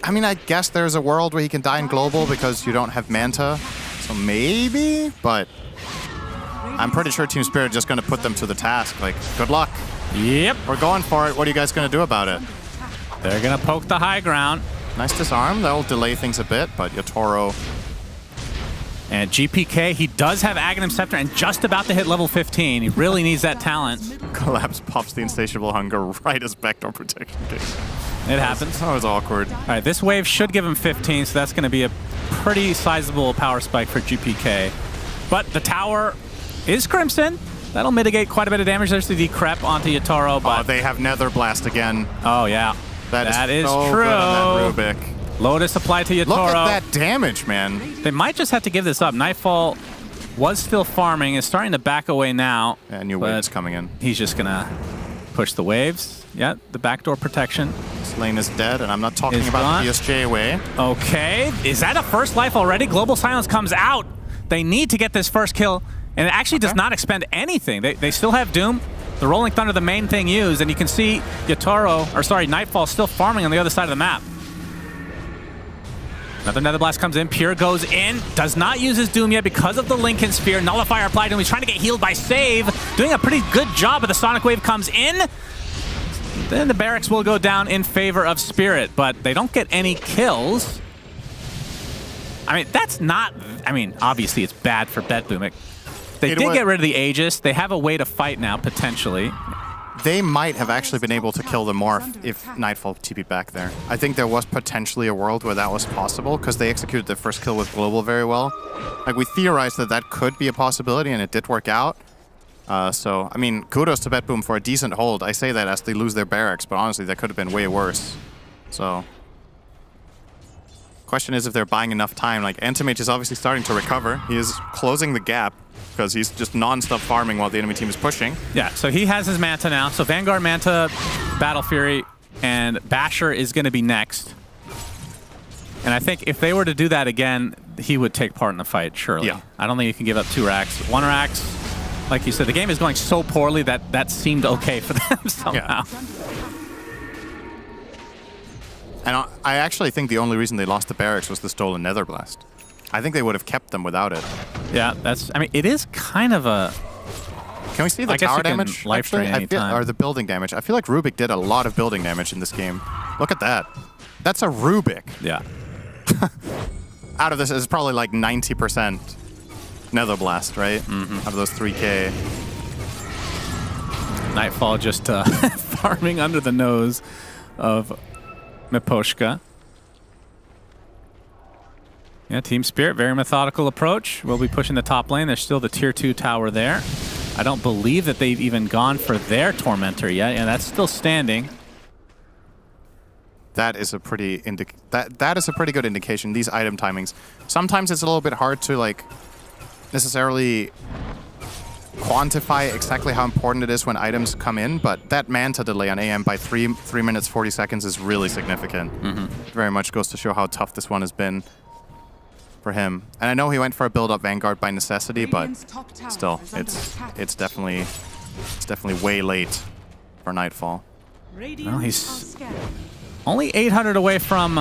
I mean, I guess there's a world where he can die in Global because you don't have Manta, so maybe, but I'm pretty sure Team Spirit is just going to put them to the task. Like, good luck. Yep. We're going for it. What are you guys going to do about it? They're going to poke the high ground. Nice disarm. That'll delay things a bit, but Yotaro... And GPK, he does have Aghanim Scepter and just about to hit level 15. He really needs that talent. Collapse pops the Insatiable Hunger right as backdoor protection kicks. It happens. That was awkward. All right, this wave should give him 15, so that's going to be a pretty sizable power spike for GPK. But the tower is Crimson. That'll mitigate quite a bit of damage. There's the decrep onto Yotaro. But oh, they have Nether Blast again. Oh, yeah. That is so true. Good on that Rubik. Lotus applied to Yotaro. Look at that damage, man. They might just have to give this up. Nightfall was still farming, is starting to back away now. Yeah, new wave's coming in. He's just going to push the waves. Yeah, the backdoor protection. This lane is dead, and I'm not talking about the BSJ way. Okay, is that a first life already? Global Silence comes out. They need to get this first kill, and it actually does not expend anything. They still have Doom. The Rolling Thunder, the main thing used, and you can see Nightfall still farming on the other side of the map. Another Nether Blast comes in. Pure goes in. Does not use his Doom yet because of the Lincoln Sphere. Nullifier applied to him. He's trying to get healed by Save. Doing a pretty good job, but the Sonic Wave comes in. Then the barracks will go down in favor of Spirit, but they don't get any kills. I mean, that's not... I mean, obviously it's bad for Bedboom. They did get rid of the Aegis. They have a way to fight now, potentially. They might have actually been able to kill the Morph if Nightfall TP'd back there. I think there was potentially a world where that was possible because they executed their first kill with Global very well. Like, we theorized that that could be a possibility, and it did work out. So, I mean, kudos to Bedboom for a decent hold. I say that as they lose their barracks, but honestly, that could have been way worse. So, question is if they're buying enough time. Like, Antimage is obviously starting to recover. He is closing the gap because he's just non-stop farming while the enemy team is pushing. Yeah, so he has his Manta now. So Vanguard, Manta, Battle Fury, and Basher is going to be next. And I think if they were to do that again, he would take part in the fight, surely. Yeah. I don't think you can give up 2 racks. 1 racks, like you said, the game is going so poorly that that seemed okay for them somehow. Yeah. And I actually think the only reason they lost the barracks was the stolen Nether Blast. I think they would have kept them without it. Yeah, that's... I mean, it is kind of a... Can we see the tower damage? Or the building damage? I feel like Rubik did a lot of building damage in this game. Look at that. That's a Rubik. Yeah. Out of this is probably like 90% Nether Blast, right? Out of those 3K. Nightfall just farming under the nose of Miposhka. Yeah, Team Spirit, very methodical approach. We'll be pushing the top lane. There's still the tier 2 tower there. I don't believe that they've even gone for their Tormentor yet, and that's still standing. That is a pretty that is a pretty good indication. These item timings. Sometimes it's a little bit hard to like necessarily quantify exactly how important it is when items come in, but that Manta delay on AM by 3 minutes 40 seconds is really significant. Very much goes to show how tough this one has been for him. And I know he went for a build-up Vanguard by necessity, but still, it's definitely way late for Nightfall. Well, he's Only 800 away from...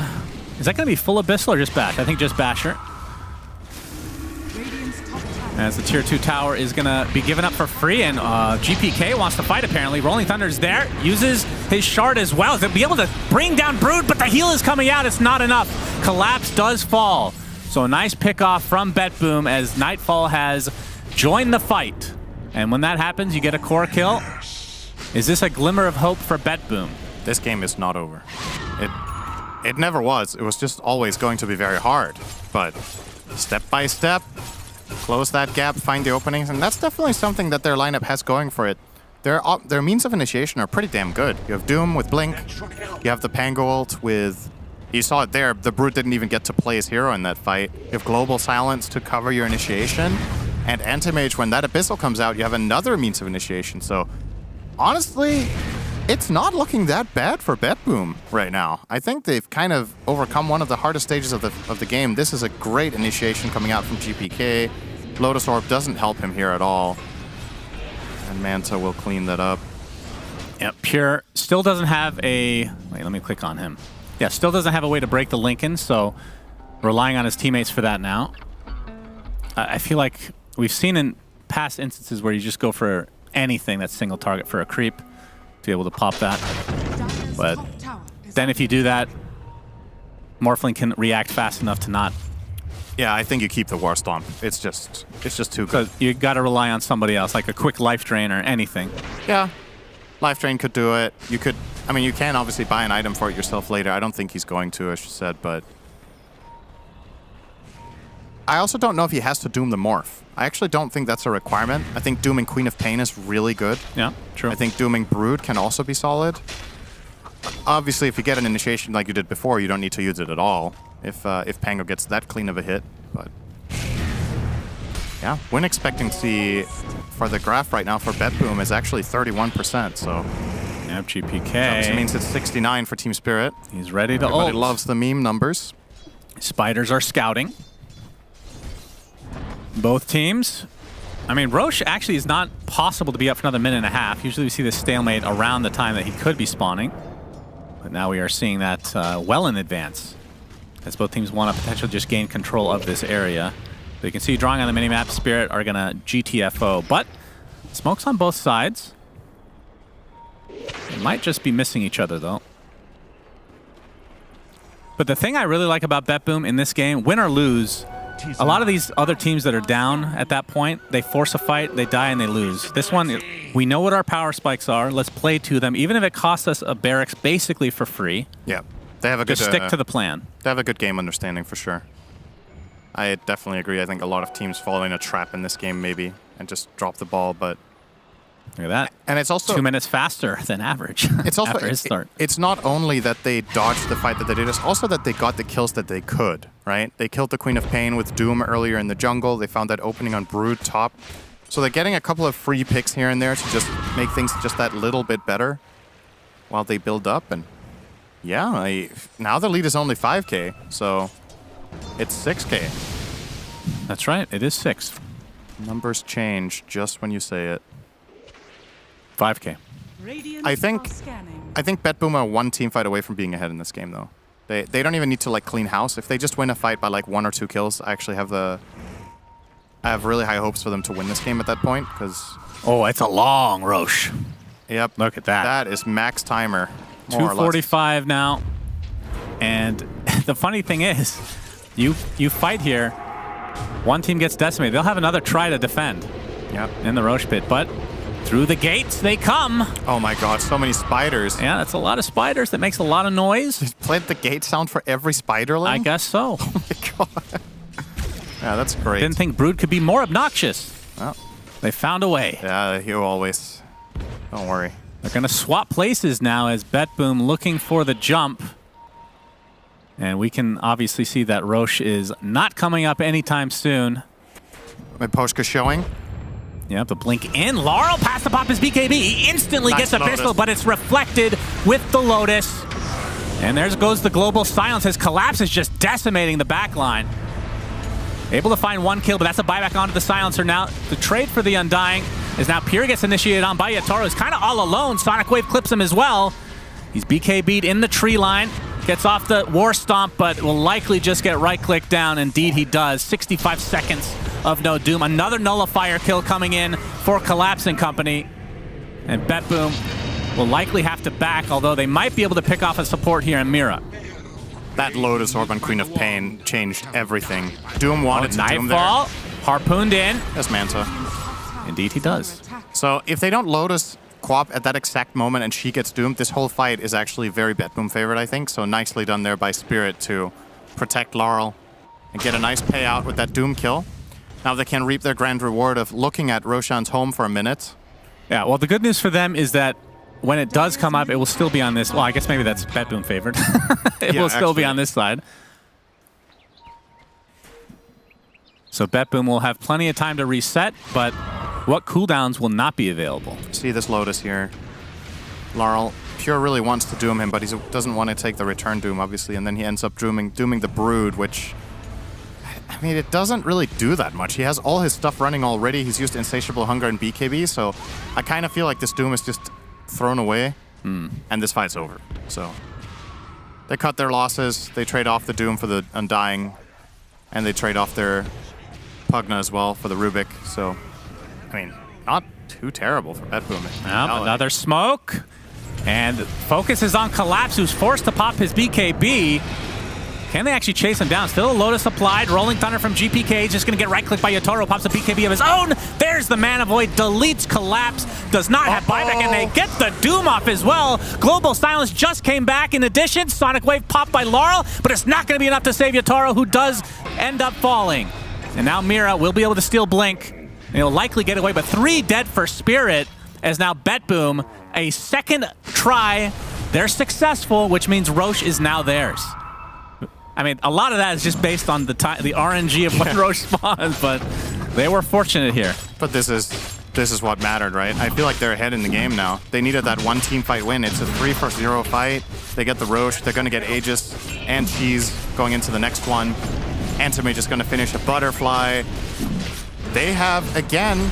Is that going to be full Abyssal or just Bash? I think just Basher. As the tier 2 tower is going to be given up for free, and GPK wants to fight apparently. Rolling Thunder's there, uses his shard as well. They'll be able to bring down Brood, but the heal is coming out. It's not enough. Collapse does fall. So a nice pick off from BetBoom as Nightfall has joined the fight. And when that happens, you get a core kill. Is this a glimmer of hope for BetBoom? This game is not over. It never was. It was just always going to be very hard. But step by step, close that gap, find the openings, and that's definitely something that their lineup has going for it. Their means of initiation are pretty damn good. You have Doom with Blink, you have the Pango ult with... You saw it there, the Brute didn't even get to play his hero in that fight. You have Global Silence to cover your initiation, and Anti-Mage, when that Abyssal comes out, you have another means of initiation. So, honestly, it's not looking that bad for BetBoom right now. I think they've kind of overcome one of the hardest stages of the game. This is a great initiation coming out from GPK. Lotus Orb doesn't help him here at all. And Manta will clean that up. Yeah, Pure still doesn't have a... Wait, let me click on him. Yeah, still doesn't have a way to break the Lincoln, so relying on his teammates for that now. I feel like we've seen in past instances where you just go for anything that's single target for a creep to be able to pop that. But then if you do that, Morphling can react fast enough to not... Yeah, I think you keep the War Stomp. It's just too good. So you got to rely on somebody else, like a quick Life Drain or anything. Yeah, Life Drain could do it. You could... I mean, you can obviously buy an item for it yourself later. I don't think he's going to, as you said, but... I also don't know if he has to Doom the Morph. I actually don't think that's a requirement. I think dooming Queen of Pain is really good. Yeah, true. I think dooming Brood can also be solid. Obviously, if you get an initiation like you did before, you don't need to use it at all. If Pango gets that clean of a hit, but... Yeah, win expectancy for the graph right now for BetBoom is actually 31%, so... Yep, GPK. Obviously means it's 69 for Team Spirit. He's ready to ult. Everybody loves the meme numbers. Spiders are scouting. Both teams. I mean, Roche actually is not possible to be up for another minute and a half. Usually we see this stalemate around the time that he could be spawning. But now we are seeing that well in advance, as both teams want to potentially just gain control of this area. So you can see drawing on the minimap, Spirit are going to GTFO, but smokes on both sides. They might just be missing each other, though. But the thing I really like about BetBoom in this game, win or lose, a lot of these other teams that are down at that point, they force a fight, they die, and they lose. This one, we know what our power spikes are. Let's play to them, even if it costs us a barracks basically for free. Yeah, they have a good... Just stick to the plan. They have a good game understanding, for sure. I definitely agree. I think a lot of teams fall in a trap in this game, maybe, and just drop the ball, but... Look at that. And it's also 2 minutes faster than average. It's also after his start. It's not only that they dodged the fight that they did, it's also that they got the kills that they could, right? They killed the Queen of Pain with Doom earlier in the jungle. They found that opening on Brood top. So they're getting a couple of free picks here and there to just make things just that little bit better while they build up. And yeah, now the lead is only 5K, so it's 6K. That's right, it is 6. Numbers change just when you say it. 5K. I think BetBoom are one team fight away from being ahead in this game, though. They don't even need to like clean house. If they just win a fight by like 1 or 2 kills, I actually have really high hopes for them to win this game at that point, because... Oh, it's a long Roche. Yep. Look at that. That is max timer. 245 now. And the funny thing is, you fight here, one team gets decimated. They'll have another try to defend. Yep. In the Roche pit, but through the gates they come. Oh my god, so many spiders. Yeah, that's a lot of spiders. That makes a lot of noise. They played the gate sound for every spiderling? I guess so. Oh my god. Yeah, that's great. Didn't think Brood could be more obnoxious. Well, they found a way. Yeah, you always. Don't worry. They're going to swap places now as BetBoom looking for the jump. And we can obviously see that Roche is not coming up anytime soon. Miposhka showing. Yep, the blink in. Laurel past the pop his BKB. He instantly gets a pistol, but it's reflected with the Lotus. And there goes the global silence. His collapse is just decimating the backline. Able to find 1 kill, but that's a buyback onto the silencer now. The trade for the Undying is now Pure gets initiated on by Yatoro. He's kind of all alone. Sonic Wave clips him as well. He's BKB'd in the tree line. Gets off the War Stomp, but will likely just get right-click down. Indeed, he does. 65 seconds of no doom. Another nullifier kill coming in for Collapse and company. And BetBoom will likely have to back, although they might be able to pick off a support here in Mira. That Lotus Orb on Queen of Pain changed everything. Doom wanted to Doom there. Nightfall, harpooned in. Yes, Manta. Indeed, he does. So if they don't Lotus Quap at that exact moment and she gets doomed, this whole fight is actually very BetBoom favored, I think. So nicely done there by Spirit to protect Laurel and get a nice payout with that Doom kill. Now they can reap their grand reward of looking at Roshan's home for a minute. Yeah, well, the good news for them is that when it does come up, it will still be on this. Well, I guess maybe that's BetBoom favored. It will still be on this side. So BetBoom will have plenty of time to reset, but what cooldowns will not be available? See this Lotus here. Laurel, Pure really wants to doom him, but he doesn't want to take the return doom, obviously, and then he ends up dooming the Brood, which, I mean, it doesn't really do that much. He has all his stuff running already. He's used Insatiable Hunger and BKB, so I kind of feel like this doom is just thrown away, and this fight's over. So they cut their losses. They trade off the doom for the Undying, and they trade off their Pugna as well for the Rubik. So, I mean, not too terrible for BetBoom. Another smoke. And focus is on Collapse, who's forced to pop his BKB. Can they actually chase him down? Still a Lotus applied. Rolling Thunder from GPK. Just going to get right-clicked by Yotaro. Pops a BKB of his own. There's the Mana Void. Deletes Collapse. Does not have buyback, and they get the Doom off as well. Global Silence just came back. In addition, Sonic Wave popped by Laurel, but it's not going to be enough to save Yotaro, who does end up falling. And now Mira will be able to steal Blink. And he'll likely get away, but 3 dead for Spirit, as now BetBoom, a second try. They're successful, which means Roche is now theirs. I mean, a lot of that is just based on the RNG of when Roche spawns, but they were fortunate here. But this is what mattered, right? I feel like they're ahead in the game now. They needed that one team fight win. It's a 3-0 fight. They get the Roche. They're going to get Aegis and Cheese going into the next one. Antimage is going to finish a Butterfly. They have, again,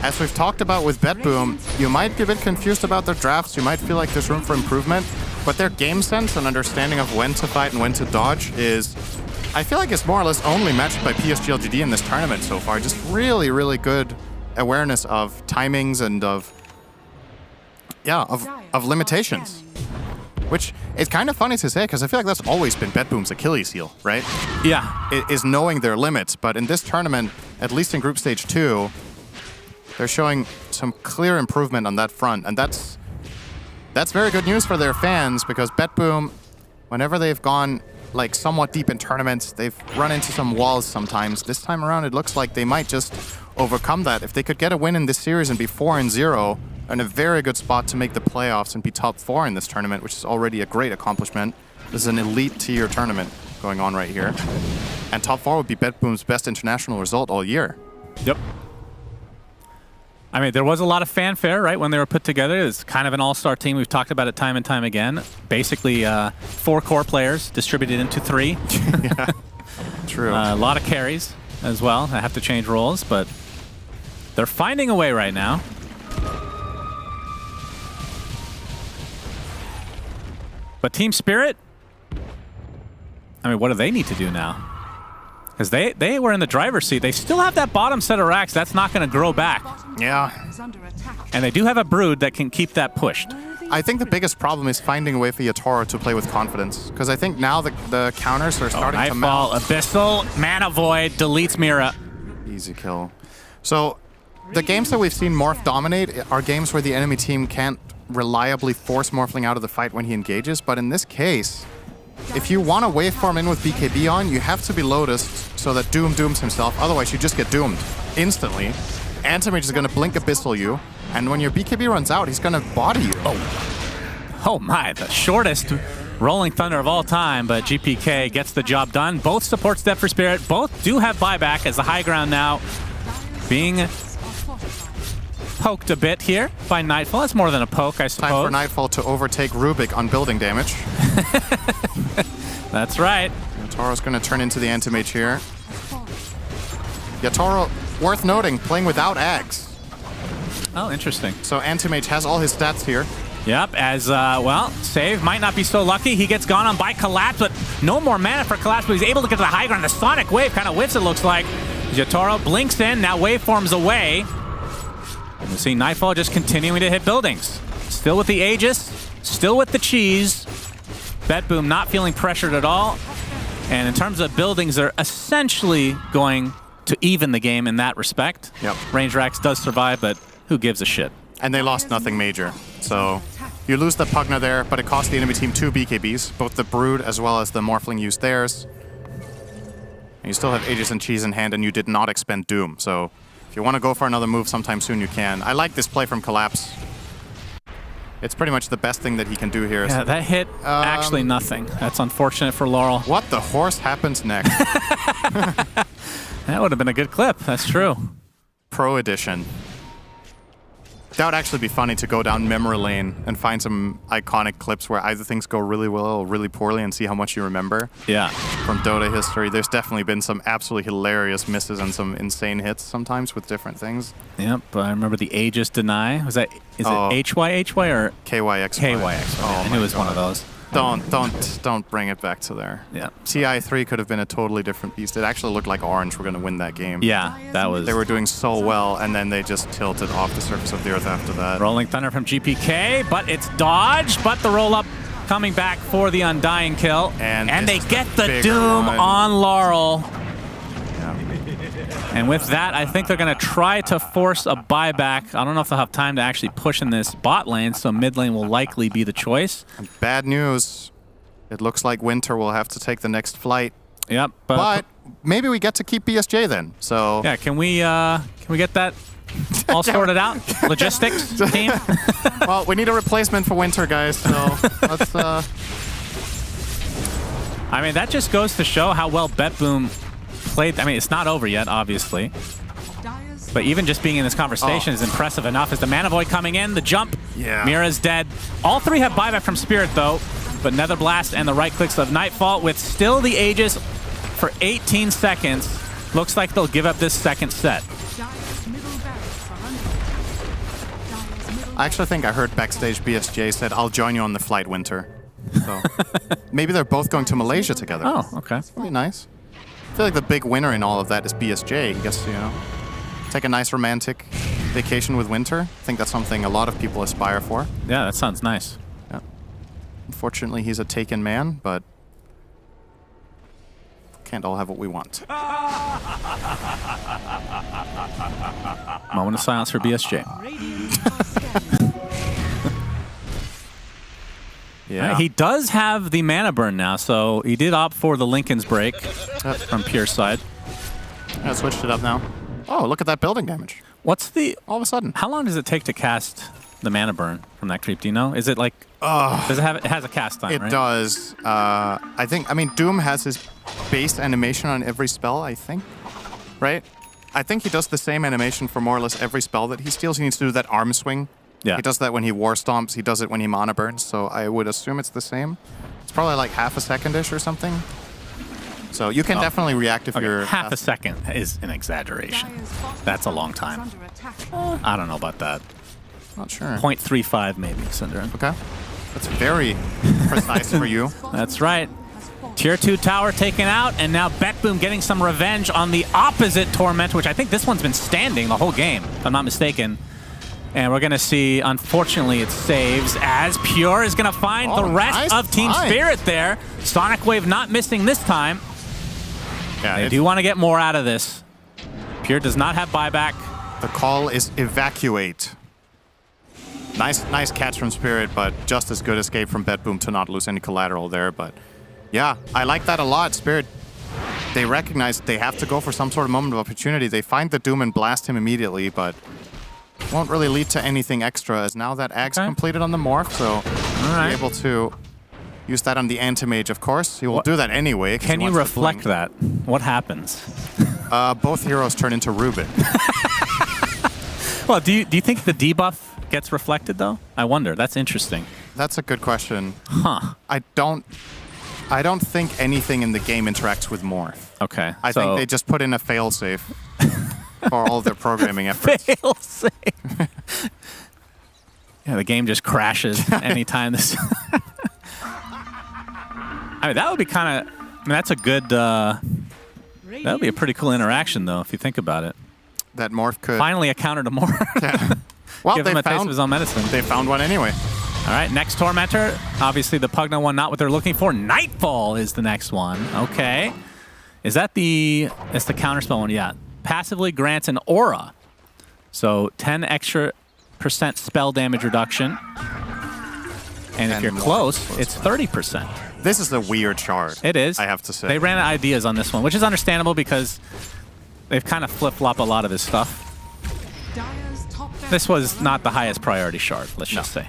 as we've talked about with BetBoom, you might be a bit confused about their drafts. You might feel like there's room for improvement. But their game sense and understanding of when to fight and when to dodge is, I feel like it's more or less only matched by PSG LGD in this tournament so far. Just really, really good awareness of timings and of limitations. Which is kind of funny to say, because I feel like that's always been BetBoom's Achilles heel, right? Yeah. Is knowing their limits. But in this tournament, at least in Group Stage 2, they're showing some clear improvement on that front. And that's very good news for their fans, because BetBoom, whenever they've gone like somewhat deep in tournaments, they've run into some walls sometimes. This time around, it looks like they might just overcome that. If they could get a win in this series and be 4-0, in a very good spot to make the playoffs and be top 4 in this tournament, which is already a great accomplishment. This is an elite tier tournament going on right here. And top 4 would be BetBoom's best international result all year. Yep. I mean, there was a lot of fanfare, right, when they were put together. It's kind of an all-star team. We've talked about it time and time again. Basically, 4 core players distributed into 3. Yeah, true. A lot of carries as well. I have to change roles, but they're finding a way right now. But Team Spirit, I mean, what do they need to do now? Because they were in the driver's seat. They still have that bottom set of racks. That's not going to grow back. Yeah. And they do have a Brood that can keep that pushed. I think the biggest problem is finding a way for Yotaro to play with confidence. Because I think now the counters are starting to mount. Nightfall, Abyssal, Mana Void, deletes Mira. Easy kill. So the games that we've seen Morph dominate are games where the enemy team can't reliably force Morphling out of the fight when he engages. But in this case, if you want to waveform in with BKB on, you have to be Lotused so that Doom dooms himself. Otherwise, you just get doomed instantly. Antimage is going to blink Abyssal you, and when your BKB runs out, he's going to body you. Oh my, the shortest Rolling Thunder of all time, but GPK gets the job done. Both supports dead for Spirit. Both do have buyback as the high ground now being poked a bit here by Nightfall. It's more than a poke, I suppose. Time for Nightfall to overtake Rubik on building damage. That's right. Yataro's going to turn into the Antimage here. Yataro, worth noting, playing without Ags. Oh, interesting. So Antimage has all his stats here. Yep, as, well, Save might not be so lucky. He gets gone on by Collapse, but no more mana for Collapse, but he's able to get to the high ground. The Sonic Wave kind of whiffs, it looks like. Jotaro blinks in, now waveforms away. And we see Nightfall just continuing to hit buildings. Still with the Aegis, still with the cheese. BetBoom not feeling pressured at all. And in terms of buildings, they're essentially going to even the game in that respect. Yep. Range Rax does survive, but who gives a shit? And they lost nothing major. So you lose the Pugna there, but it cost the enemy team 2 BKBs. Both the Brood as well as the Morphling used theirs. And you still have Aegis and Cheese in hand, and you did not expend Doom. So if you want to go for another move sometime soon, you can. I like this play from Collapse. It's pretty much the best thing that he can do here. Yeah, that hit actually nothing. That's unfortunate for Laurel. What the horse happens next? That would have been a good clip. That's true. Pro Edition. That would actually be funny to go down memory lane and find some iconic clips where either things go really well or really poorly and see how much you remember. Yeah. From Dota history, there's definitely been some absolutely hilarious misses and some insane hits sometimes with different things. Yep, I remember the Aegis deny. Was that, is it HY or? KYXY. KYXY. Oh, I knew it was one of those. Don't bring it back to there. Yeah. TI3 could have been a totally different beast. It actually looked like Orange were going to win that game. Yeah, that was... They were doing so well, and then they just tilted off the surface of the earth after that. Rolling Thunder from GPK, but it's dodged, but the roll-up coming back for the Undying kill. And they get the Doom on Laurel. And with that, I think they're going to try to force a buyback. I don't know if they'll have time to actually push in this bot lane, so mid lane will likely be the choice. Bad news. It looks like Winter will have to take the next flight. Yep. But maybe we get to keep BSJ then. So yeah, can we get that all sorted out? Logistics team? Well, we need a replacement for Winter, guys, so let's... I mean, that just goes to show how well BetBoom played. I mean, it's not over yet, obviously. But even just being in this conversation is impressive enough. As the Mana Void coming in, the jump, Mira's dead. All three have buyback from Spirit, though. But Nether Blast and the right clicks of Nightfall with still the Aegis for 18 seconds. Looks like they'll give up this second set. I actually think I heard backstage BSJ said, "I'll join you on the flight, Winter." So maybe they're both going to Malaysia together. Oh, okay. That'd be nice. I feel like the big winner in all of that is BSJ. He gets to, take a nice romantic vacation with Winter. I think that's something a lot of people aspire for. Yeah, that sounds nice. Yeah. Unfortunately, he's a taken man, but can't all have what we want. Moment of silence for BSJ. Yeah. Right, he does have the mana burn now, so he did opt for the Lincoln's break from Pierce's side. I switched it up now. Oh, look at that building damage. What's the... All of a sudden. How long does it take to cast the mana burn from that creep? Do you know? Is it like... does it have... It has a cast time, right? It does. I mean, Doom has his base animation on every spell, I think. Right? I think he does the same animation for more or less every spell that he steals. He needs to do that arm swing. Yeah. He does that when he war stomps. He does it when he mana burns. So I would assume it's the same. It's probably like half a second-ish or something. So you can definitely react if you're... Half a second is an exaggeration. That's a long time. I don't know about that. Not sure. 0.35 maybe, Synderen. Okay. That's very precise for you. That's right. Tier 2 tower taken out, and now BetBoom getting some revenge on the opposite Torment, which I think this one's been standing the whole game, if I'm not mistaken. And we're going to see, unfortunately, it saves as Pure is going to find the rest of Team Spirit there. Sonic Wave not missing this time. Yeah, they do want to get more out of this. Pure does not have buyback. The call is evacuate. Nice catch from Spirit, but just as good escape from BetBoom to not lose any collateral there. But yeah, I like that a lot. Spirit, they recognize they have to go for some sort of moment of opportunity. They find the Doom and blast him immediately, but won't really lead to anything extra, as now that Ag's completed on the Morph, so be able to use that on the Anti-Mage, of course. He will do that anyway. Can you reflect that? What happens? Both heroes turn into Rubin. Well, do you think the debuff gets reflected, though? I wonder. That's interesting. That's a good question. Huh. I don't think anything in the game interacts with Morph. Okay. I think they just put in a failsafe for all their programming efforts. Failsafe. Yeah, the game just crashes anytime this. I mean, that would be kind of. I mean, that's a good. That would be a pretty cool interaction, though, if you think about it. That morph could. Finally, a counter to morph. Yeah. Well, Give him a taste of his own medicine. They found one anyway. All right, next Tormentor. Obviously, the Pugna one, not what they're looking for. Nightfall is the next one. Okay. Is that the... It's the counterspell one, yeah. Passively grants an aura. So 10 extra % spell damage reduction. And if you're close, it's 30%. This is a weird shard. It is. I have to say. They ran out of ideas on this one, which is understandable because they've kind of flip-flop a lot of this stuff. This was not the highest priority shard, let's just say.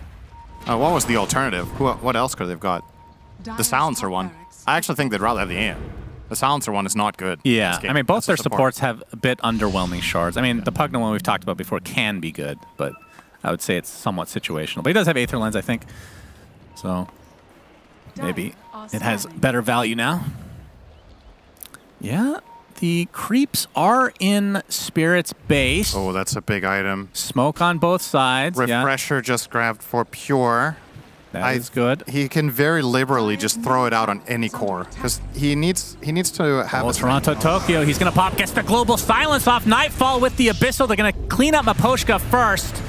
What was the alternative? What else could they've got? The Silencer one. I actually think they'd rather have the AM. The Silencer one is not good. Yeah, I mean, both their supports have a bit underwhelming shards. I mean, the Pugna one we've talked about before can be good, but I would say it's somewhat situational. But he does have Aether Lens, I think. So maybe it has better value now. Yeah, the creeps are in Spirit's base. Oh, that's a big item. Smoke on both sides. Refresher just grabbed for Pure. That is good. He can very liberally just throw it out on any core because he needs to have. Oh, Toronto Tokyo. He's gonna pop. Gets the global silence off Nightfall with the Abyssal. They're gonna clean up Maposhka first.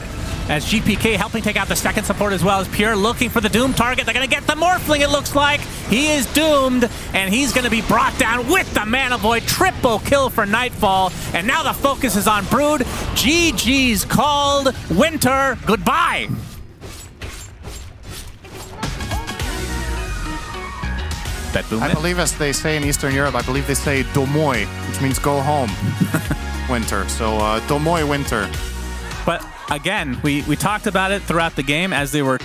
As GPK helping take out the second support as well as Pure looking for the Doom target. They're going to get the Morphling, it looks like. He is doomed, and he's going to be brought down with the Mana Void. Triple kill for Nightfall, and now the focus is on Brood. GG's called. Winter, goodbye. I believe, as they say in Eastern Europe, I believe they say Domoy, which means go home. Winter. So Domoy Winter. But again, we talked about it throughout the game as they were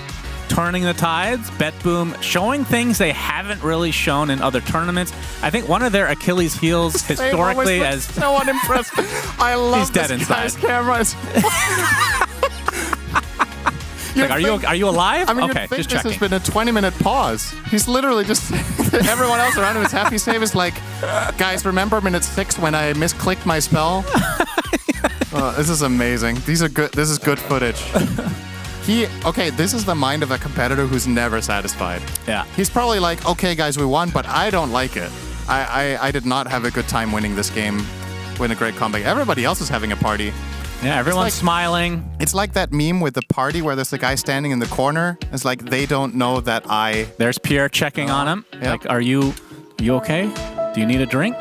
turning the tides. BetBoom showing things they haven't really shown in other tournaments. I think one of their Achilles heels historically as so unimpressed. I love he's dead this inside. guy's cameras. Like, are you alive? I mean, okay, you'd think just this checking. has been a 20-minute pause. He's literally just everyone else around him is happy. Save is like, guys, remember minute 6 when I misclicked my spell? This is amazing. These are good. This is good footage. This is the mind of a competitor who's never satisfied. Yeah. He's probably like, okay, guys, we won, but I don't like it. I did not have a good time winning this game. Win a great comeback. Everybody else is having a party. Yeah, everyone's smiling. It's like that meme with the party where there's a guy standing in the corner. It's like they don't know that I... There's Pierre checking on him. Yep. Like, are you okay? Do you need a drink?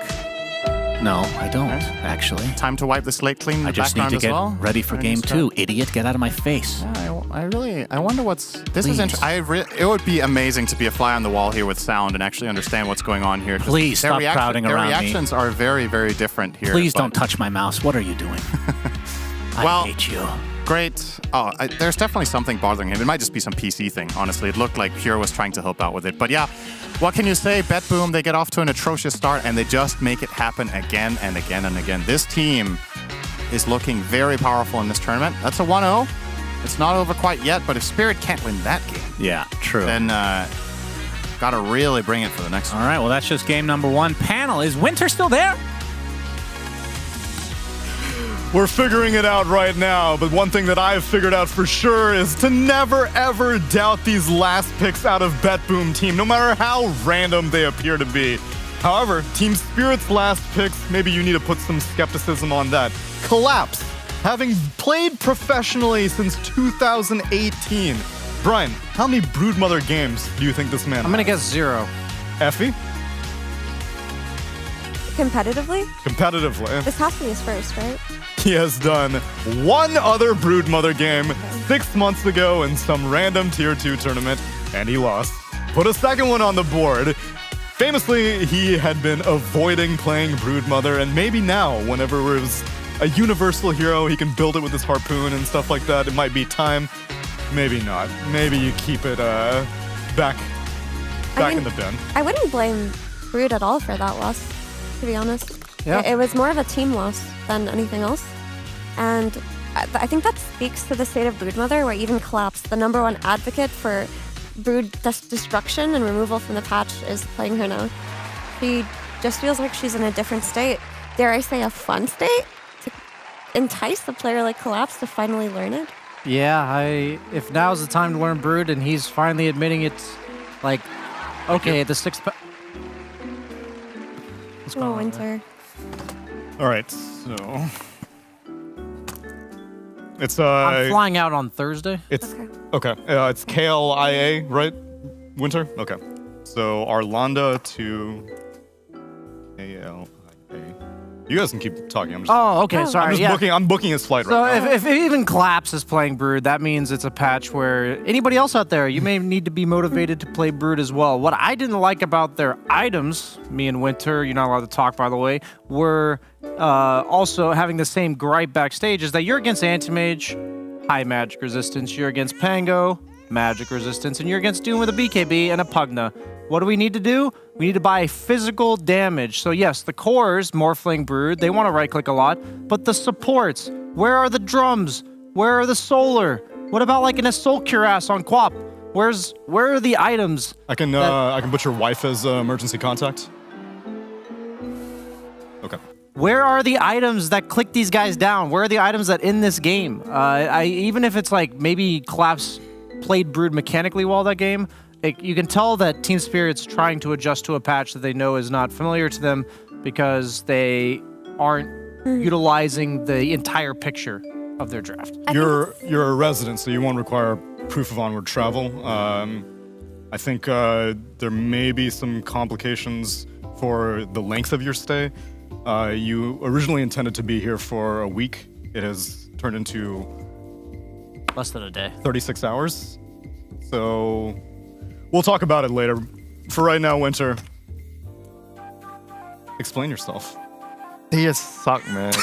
No, I don't, actually. Time to wipe the slate clean in the I just need background to as get well. ready for game 2. Idiot, get out of my face. Yeah, I wonder what's... This is interesting. It would be amazing to be a fly on the wall here with sound and actually understand what's going on here. Please stop crowding around me. Their reactions are very, very different here. Please don't touch my mouse. What are you doing? I hate you. Great. There's definitely something bothering him. It might just be some PC thing, honestly. It looked like Pure was trying to help out with it. But yeah, what can you say? BetBoom, they get off to an atrocious start, and they just make it happen again and again and again. This team is looking very powerful in this tournament. That's a 1-0. It's not over quite yet, but if Spirit can't win that game, yeah, true. Then gotta really bring it for the next one. All right, well, that's just game number 1. Panel, is Winter still there? We're figuring it out right now, but one thing that I've figured out for sure is to never ever doubt these last picks out of BetBoom team, no matter how random they appear to be. However, Team Spirit's last picks, maybe you need to put some skepticism on that. Collapse, having played professionally since 2018. Brian, how many Broodmother games do you think this man I'm gonna guess 0. Effie? Competitively? Competitively. This has to be his first, right? He has done one other Broodmother game 6 months ago in some random Tier 2 tournament, and he lost. Put a second one on the board. Famously, he had been avoiding playing Broodmother, and maybe now, whenever it was a universal hero, he can build it with his harpoon and stuff like that. It might be time. Maybe not. Maybe you keep it back in the bin. I wouldn't blame Brood at all for that loss, to be honest. Yeah. It was more of a team loss than anything else. And I think that speaks to the state of Broodmother, where even Collapse, the #1 advocate for Brood destruction and removal from the patch, is playing her now. She just feels like she's in a different state. Dare I say a fun state? To entice a player like Collapse to finally learn it. Yeah, if now's the time to learn Brood, and he's finally admitting it's like, okay, the 6th. What's going on, Winter. All right, so it's I'm flying out on Thursday. It's okay. It's KLIA, right? Winter. Okay. So Arlanda to KLIA. You guys can keep talking. I'm just, sorry. I'm booking his flight So right now. if even Collapse is playing Brood, that means it's a patch where anybody else out there, you may need to be motivated to play Brood as well. What I didn't like about their items, me and Winter, you're not allowed to talk by the way, were also having the same gripe backstage, is that you're against Anti-Mage, high magic resistance, you're against Pango, magic resistance, and you're against Doom with a BKB and a Pugna. What do we need to do? We need to buy physical damage. So yes, the cores, Morphling, Brood, they want to right-click a lot, but the supports, where are the drums? Where are the solar? What about like an Assault Cuirass on Quap? Where are the items? I can put your wife as emergency contact. Okay. Where are the items that click these guys down? Where are the items that end this game? Even if it's like maybe Collapse played Brood mechanically well that game, you can tell that Team Spirit's trying to adjust to a patch that they know is not familiar to them because they aren't utilizing the entire picture of their draft. You're a resident, so you won't require proof of onward travel. I think there may be some complications for the length of your stay. You originally intended to be here for a week. It has turned into less than a day. 36 hours. So we'll talk about it later. For right now, Winter, explain yourself. They just suck, man.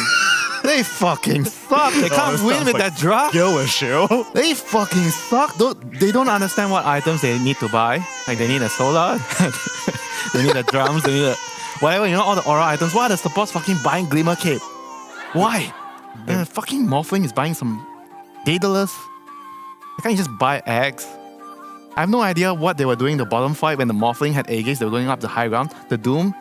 They fucking suck. They can't win with that draft. Skill issue. They fucking suck. They don't understand what items they need to buy. Like they need a solar, they need the drums, they need a whatever, all the aura items. Why are the supports fucking buying Glimmer Cape? Why? And fucking Morphling is buying some Daedalus. Why can't you just buy eggs? I have no idea what they were doing in the bottom fight when the Morphling had Aegis. They were going up the high ground. The Doom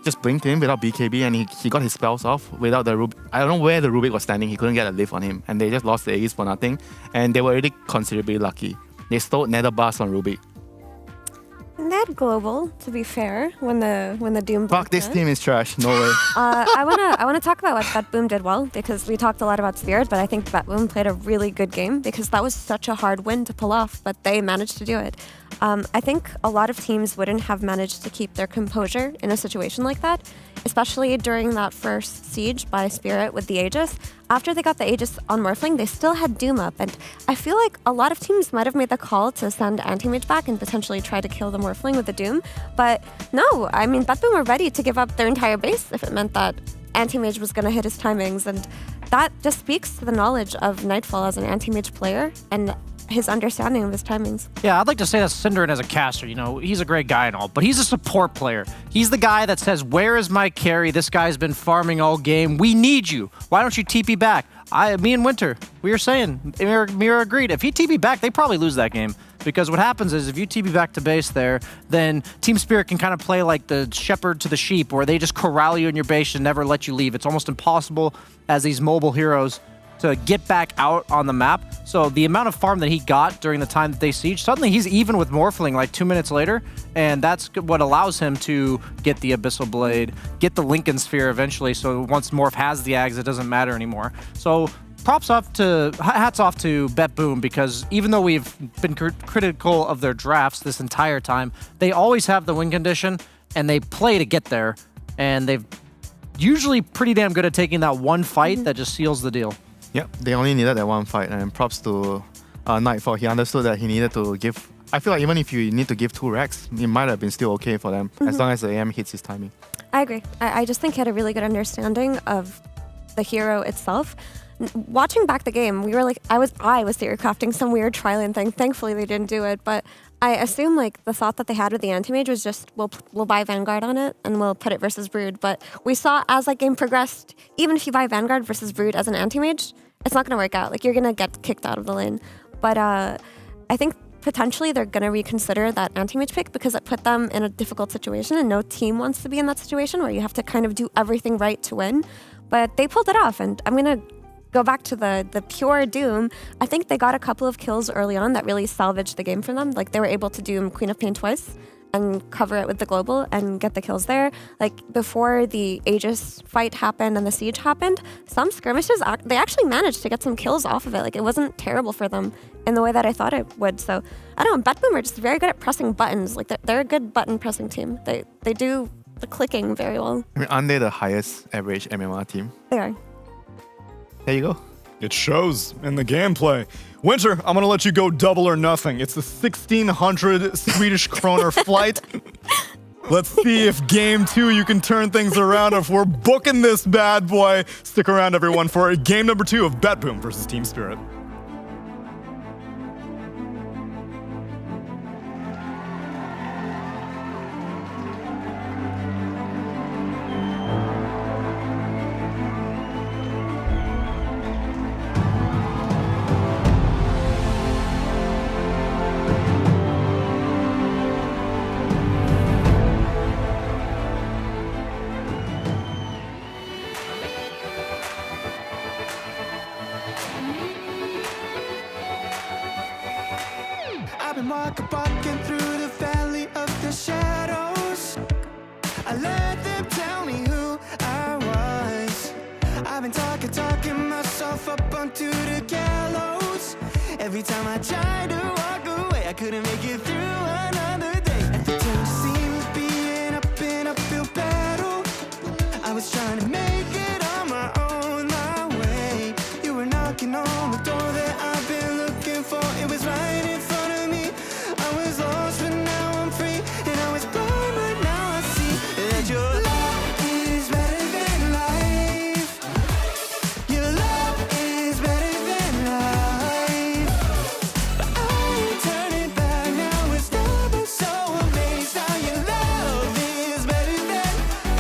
just blinked him without BKB and he got his spells off without the Rubik. I don't know where the Rubik was standing. He couldn't get a lift on him. And they just lost the Aegis for nothing. And they were already considerably lucky. They stole Nether Bars on Rubik. And they had global, to be fair, when the Doom. Fuck, this team is trash. No way. I wanna talk about what Bet Boom did well, because we talked a lot about Spirit, but I think Bet Boom played a really good game because that was such a hard win to pull off, but they managed to do it. I think a lot of teams wouldn't have managed to keep their composure in a situation like that, especially during that first siege by Spirit with the Aegis. After they got the Aegis on Morphling, they still had Doom up, and I feel like a lot of teams might have made the call to send Anti-Mage back and potentially try to kill the Morphling with the Doom, but no, I mean, Bet Boom were ready to give up their entire base if it meant that Anti-Mage was going to hit his timings, and that just speaks to the knowledge of Nightfall as an Anti-Mage player and his understanding of his timings. Yeah, I'd like to say that Synderen as a caster, he's a great guy and all, but he's a support player. He's the guy that says, where is my carry? This guy's been farming all game. We need you. Why don't you TP back? Me and Winter, we were saying, Mira agreed. If he TP back, they probably lose that game. Because what happens is if you TP back to base there, then Team Spirit can kind of play like the shepherd to the sheep, where they just corral you in your base and never let you leave. It's almost impossible as these mobile heroes to get back out on the map. So the amount of farm that he got during the time that they siege, suddenly he's even with Morphling like 2 minutes later, and that's what allows him to get the Abyssal Blade, get the Lincoln Sphere eventually, so once Morph has the Ags, it doesn't matter anymore. So hats off to Bet Boom, because even though we've been critical of their drafts this entire time, they always have the win condition, and they play to get there, and they've usually pretty damn good at taking that one fight that just seals the deal. Yep, they only needed that one fight, and props to Nightfall. He understood that he needed to give. I feel like even if you need to give 2 racks, it might have been still okay for them, as long as the AM hits his timing. I agree. I just think he had a really good understanding of the hero itself. Watching back the game, we were like, I was theory crafting some weird Trillian thing. Thankfully, they didn't do it, but I assume like the thought that they had with the Anti-Mage was just we'll buy Vanguard on it and we'll put it versus Brood. But we saw as that game progressed, even if you buy Vanguard versus Brood as an Anti-Mage, it's not going to work out. Like, you're going to get kicked out of the lane. But I think potentially they're going to reconsider that Anti-Mage pick because it put them in a difficult situation, and no team wants to be in that situation where you have to kind of do everything right to win. But they pulled it off, and I'm going to go back to the pure Doom, I think they got a couple of kills early on that really salvaged the game for them. Like they were able to Doom Queen of Pain twice and cover it with the global and get the kills there. Like before the Aegis fight happened and the siege happened, some skirmishes, they actually managed to get some kills off of it. Like it wasn't terrible for them in the way that I thought it would. So I don't know, BetBoom are just very good at pressing buttons. Like they're a good button pressing team. They do the clicking very well. I mean, aren't they the highest average MMR team? They are. There you go. It shows in the gameplay. Winter, I'm gonna let you go double or nothing. It's the 1600 Swedish kroner flight. Let's see if game 2 you can turn things around. If we're booking this bad boy, stick around everyone for game number 2 of BetBoom versus Team Spirit. I've been walking through the valley of the shadows. I let them tell me who I was. I've been talking myself up onto the gallows. Every time I tried to walk away, I couldn't make it through another day. Every time seemed to be an uphill battle. I was trying to make it on my own, my way. You were knocking on the door that I've been looking for. It was right in front of me. I was lost, but now I'm free. And I was blind, but now I see that your love is better than life. Your love is better than life. But I ain't turning back now. It's never so amazed how your love is better than life.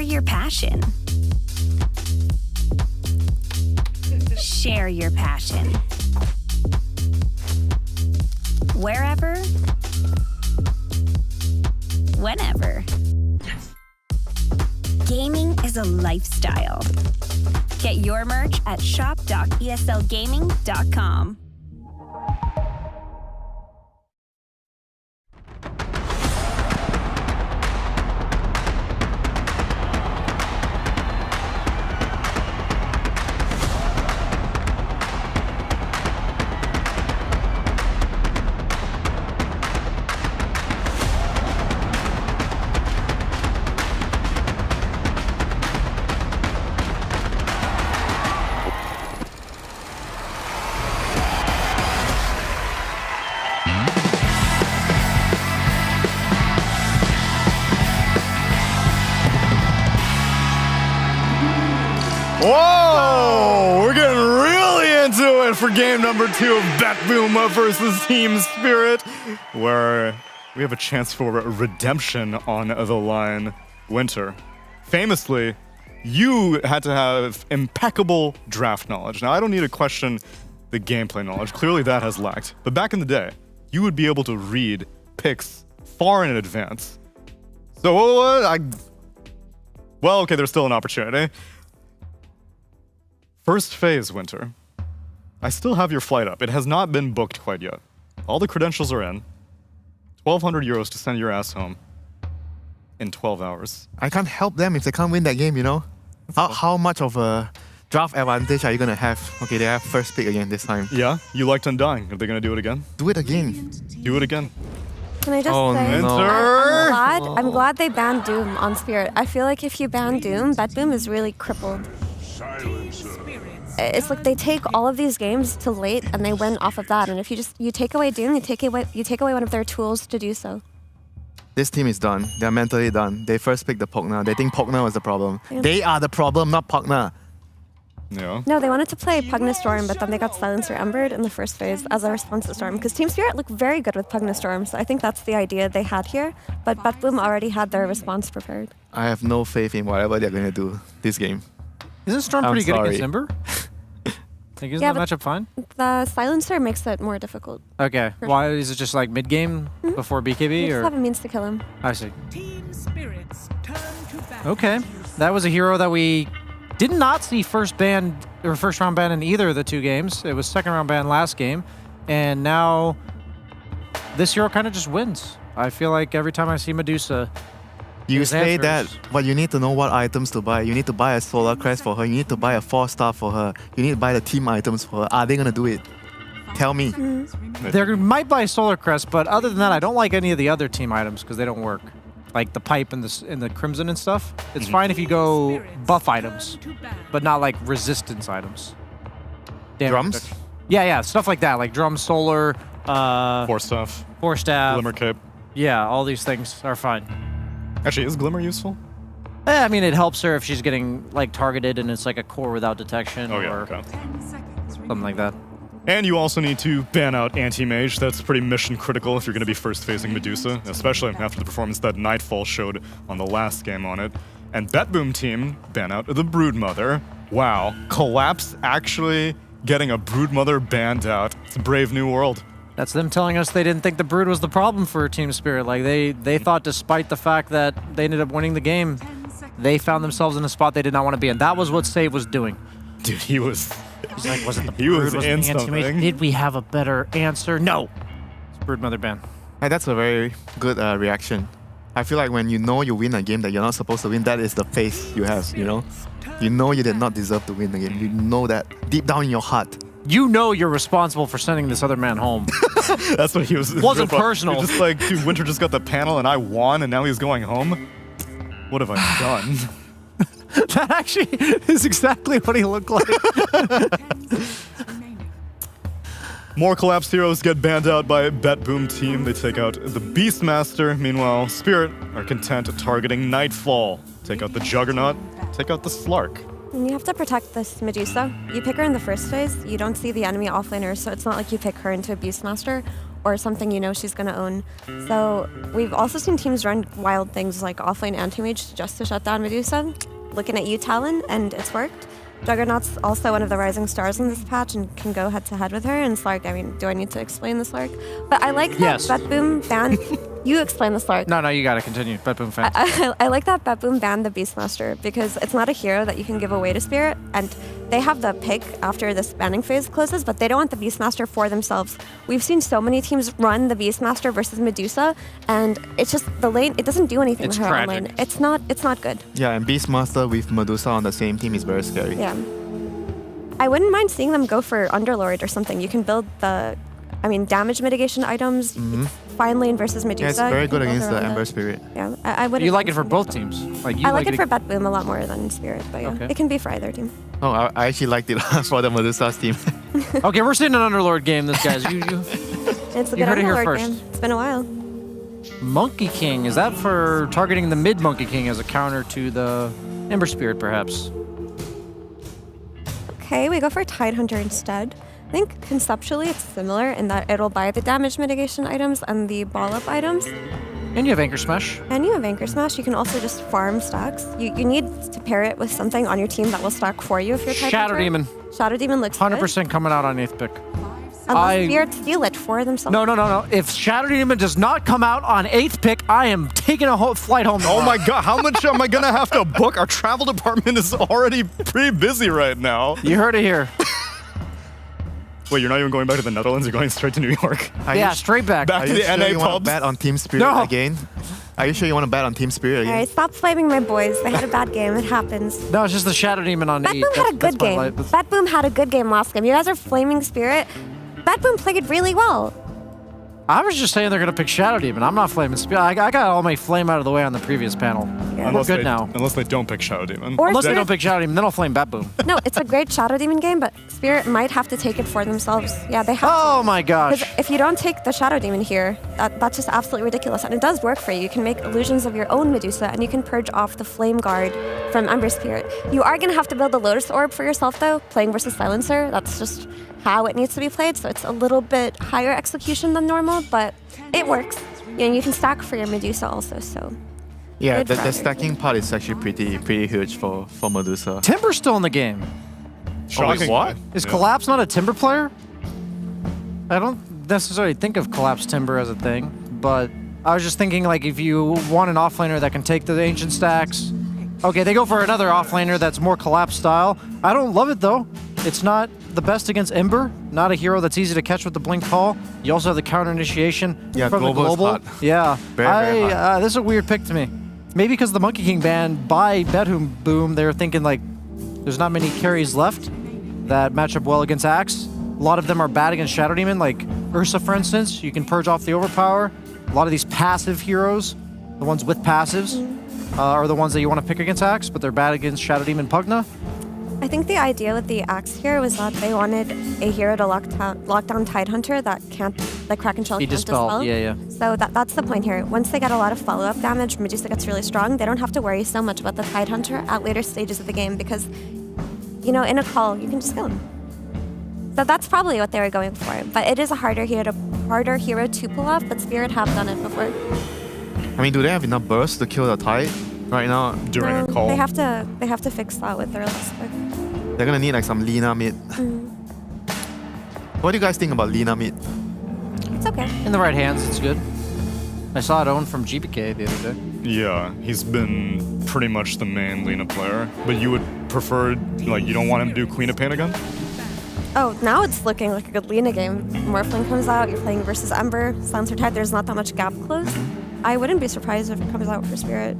your passion. Share your passion. Wherever, whenever. Gaming is a lifestyle. Get your merch at shop.eslgaming.com. Whoa! We're getting really into it for game number 2 of BetBoom versus Team Spirit, where we have a chance for redemption on the line. Winter, famously, you had to have impeccable draft knowledge. Now, I don't need to question the gameplay knowledge. Clearly, that has lacked. But back in the day, you would be able to read picks far in advance. So, well, okay, there's still an opportunity. First phase, Winter. I still have your flight up. It has not been booked quite yet. All the credentials are in. 1,200 euros to send your ass home in 12 hours. I can't help them if they can't win that game, you know? How much of a draft advantage are you going to have? Okay, they have first pick again this time. Yeah? You liked Undying. Are they going to do it again? Do it again. Do it again. Can I just say, I'm glad they banned Doom on Spirit. I feel like if you ban Doom, BetBoom is really crippled. It's like they take all of these games to late and they win off of that. And if you take away Doom, you take away one of their tools to do so. This team is done. They're mentally done. They first picked the Pogna. They think Pogna was the problem. Yeah. They are the problem, not Pogna. Yeah. No, they wanted to play Pugna Storm, but then they got Silencer Embered in the first phase as a response to Storm. Because Team Spirit looked very good with Pugna Storm, so I think that's the idea they had here. But BetBoom already had their response prepared. I have no faith in whatever they're going to do this game. Isn't Storm pretty good against Ember? Like, isn't that matchup fine? The Silencer makes it more difficult. Okay. Why is it just like mid game before BKB? You just or have a means to kill him. I see. Okay, that was a hero that we did not see first round ban in either of the two games. It was second round ban last game, and now this hero kind of just wins. I feel like every time I see Medusa, you say that, but you need to know what items to buy. You need to buy a Solar Crest for her. You need to buy a 4-star for her. You need to buy the team items for her. Are they going to do it? Tell me. They might buy Solar Crest, but other than that, I don't like any of the other team items because they don't work. Like the pipe and the Crimson and stuff. It's fine if you go buff items, but not like resistance items. Drums? Yeah, stuff like that, like drum, solar, Force staff, Glimmer cape. Yeah, all these things are fine. Actually, is Glimmer useful? I mean, it helps her if she's getting like targeted and it's like a core without detection or something like that. And you also need to ban out Anti-Mage. That's pretty mission critical if you're going to be first facing Medusa, especially after the performance that Nightfall showed on the last game on it. And BetBoom team ban out the Broodmother. Wow, Collapse actually getting a Broodmother banned out. It's a brave new world. That's them telling us they didn't think the Brood was the problem for Team Spirit. Like they thought, despite the fact that they ended up winning the game, they found themselves in a spot they did not want to be in. That was what Save was doing. Dude, he was... He's like, was it the he Brood? was Was it in the Anti-Mage? something. Did we have a better answer? No. It's Broodmother ban. Hey, that's a very good reaction. I feel like when you know you win a game that you're not supposed to win, that is the face you have, you know? You know you did not deserve to win the game. You know that deep down in your heart. You know you're responsible for sending this other man home. That's what he was. Wasn't personal. You're just like, dude, Winter just got the panel and I won and now he's going home? What have I done? That actually is exactly what he looked like. More collapsed heroes get banned out by BetBoom team. They take out the Beastmaster. Meanwhile, Spirit are content targeting Nightfall. Take out the Juggernaut. Take out the Slark. And you have to protect this Medusa. You pick her in the first phase, you don't see the enemy offlaner, so it's not like you pick her into a Beastmaster or something you know she's going to own. So we've also seen teams run wild things like offlane anti-mage just to shut down Medusa. Looking at you, Talon, and it's worked. Juggernaut's also one of the rising stars in this patch and can go head-to-head with her. And Slark, I mean, do I need to explain the Slark? But I like that Betboom banned... You explain the Slark. No, you gotta continue. Betboom fan. I like that Betboom banned the Beastmaster because it's not a hero that you can give away to Spirit, and they have the pick after this banning phase closes, but they don't want the Beastmaster for themselves. We've seen so many teams run the Beastmaster versus Medusa, and it's just the lane. It doesn't do anything It's with her on tragic. lane. It's not good. Yeah, and Beastmaster with Medusa on the same team is very scary. Yeah. I wouldn't mind seeing them go for Underlord or something. You can build the, damage mitigation items. Mhm. Fine lane versus Medusa. Yeah, it's very You can good build against the around Ember it. Spirit. Yeah, I would. You like it for both teams? Like you I like it for it Betboom a lot more than Spirit, but yeah, Okay. it can be for either team. Oh, I actually liked it for the Medusa's team. Okay, we're seeing an Underlord game, this guys. It's a You good heard it here Underlord first. game. It's been a while. Monkey King, is that for targeting the mid Monkey King as a counter to the Ember Spirit, perhaps? Okay, we go for Tidehunter instead. I think conceptually it's similar in that it'll buy the damage mitigation items and the ball up items. And you have Anchor Smash. And you have Anchor Smash. You can also just farm stacks. You need to pair it with something on your team that will stack for you if you're Tidehunter. Shadow Demon. Shadow Demon looks 100% coming out on 8th pick. good. Unless Spirit steal it for themselves. No. If Shadow Demon does not come out on 8th pick, I am taking a flight home. Oh my god, how much am I gonna have to book? Our travel department is already pretty busy right now. You heard it here. Wait, you're not even going back to the Netherlands? You're going straight to New York? Straight back. Back to the NA you want pubs? to bet on Team Spirit again? Are you sure you want to bet on Team Spirit again? Alright, stop flaming my boys. They had a bad game. It happens. No, it's just the Shadow Demon on 8. Betboom had a good game. Betboom had a good game last game. You guys are flaming Spirit. Betboom played really well. I was just saying they're going to pick Shadow Demon. I'm not flaming Spirit. I got all my flame out of the way on the previous panel. We're good now. Unless they don't pick Shadow Demon. Or Unless they Spirit- don't pick Shadow Demon, then I'll flame Betboom. No, it's a great Shadow Demon game, but Spirit might have to take it for themselves. Yeah, they have Oh my gosh. Because if you don't take the Shadow Demon here, that's just absolutely ridiculous. And it does work for you. You can make illusions of your own Medusa, and you can purge off the Flame Guard from Ember Spirit. You are going to have to build a Lotus Orb for yourself, though, playing versus Silencer. That's just how it needs to be played, so it's a little bit higher execution than normal, but it works. You can stack for your Medusa also, so... Yeah, Good the for stacking part is actually pretty huge for Medusa. Timber's still in the game. Shocking. What? Is Collapse not a Timber player? I don't necessarily think of Collapse Timber as a thing, but I was just thinking, like, if you want an offlaner that can take the ancient stacks... Okay, they go for another offlaner that's more Collapse style. I don't love it, though. It's not the best against Ember. Not a hero that's easy to catch with the Blink Call. You also have the counter initiation Yeah, from the Global is Global. hot. Yeah. Very hot. This is a weird pick to me. Maybe because the Monkey King ban by Boom, they were thinking, like, there's not many carries left that match up well against Axe. A lot of them are bad against Shadow Demon, like Ursa, for instance. You can purge off the Overpower. A lot of these passive heroes, the ones with passives, are the ones that you want to pick against Axe, but they're bad against Shadow Demon Pugna. I think the idea with the Axe here was that they wanted a hero to lock down Tidehunter that can't, like Kraken Shell He can't dispelled, dispel. yeah. So that's the point here. Once they get a lot of follow-up damage, Medusa gets really strong, they don't have to worry so much about the Tidehunter at later stages of the game because, in a call, you can just kill him. So that's probably what they were going for. But it is a harder hero to pull off, but Spirit have done it before. I mean, do they have enough burst to kill the Tide right now? During a call? They have to fix that with their last pick. They're gonna need like some Lina mid. What do you guys think about Lina mid? It's okay. In the right hands, it's good. I saw it owned from GPK the other day. Yeah, he's been pretty much the main Lina player. But you would prefer, like, you don't want him to do Queen of Pain again? Oh, now it's looking like a good Lina game. Morphling comes out, you're playing versus Ember, Silencer Tide, there's not that much gap close. I wouldn't be surprised if it comes out for Spirit.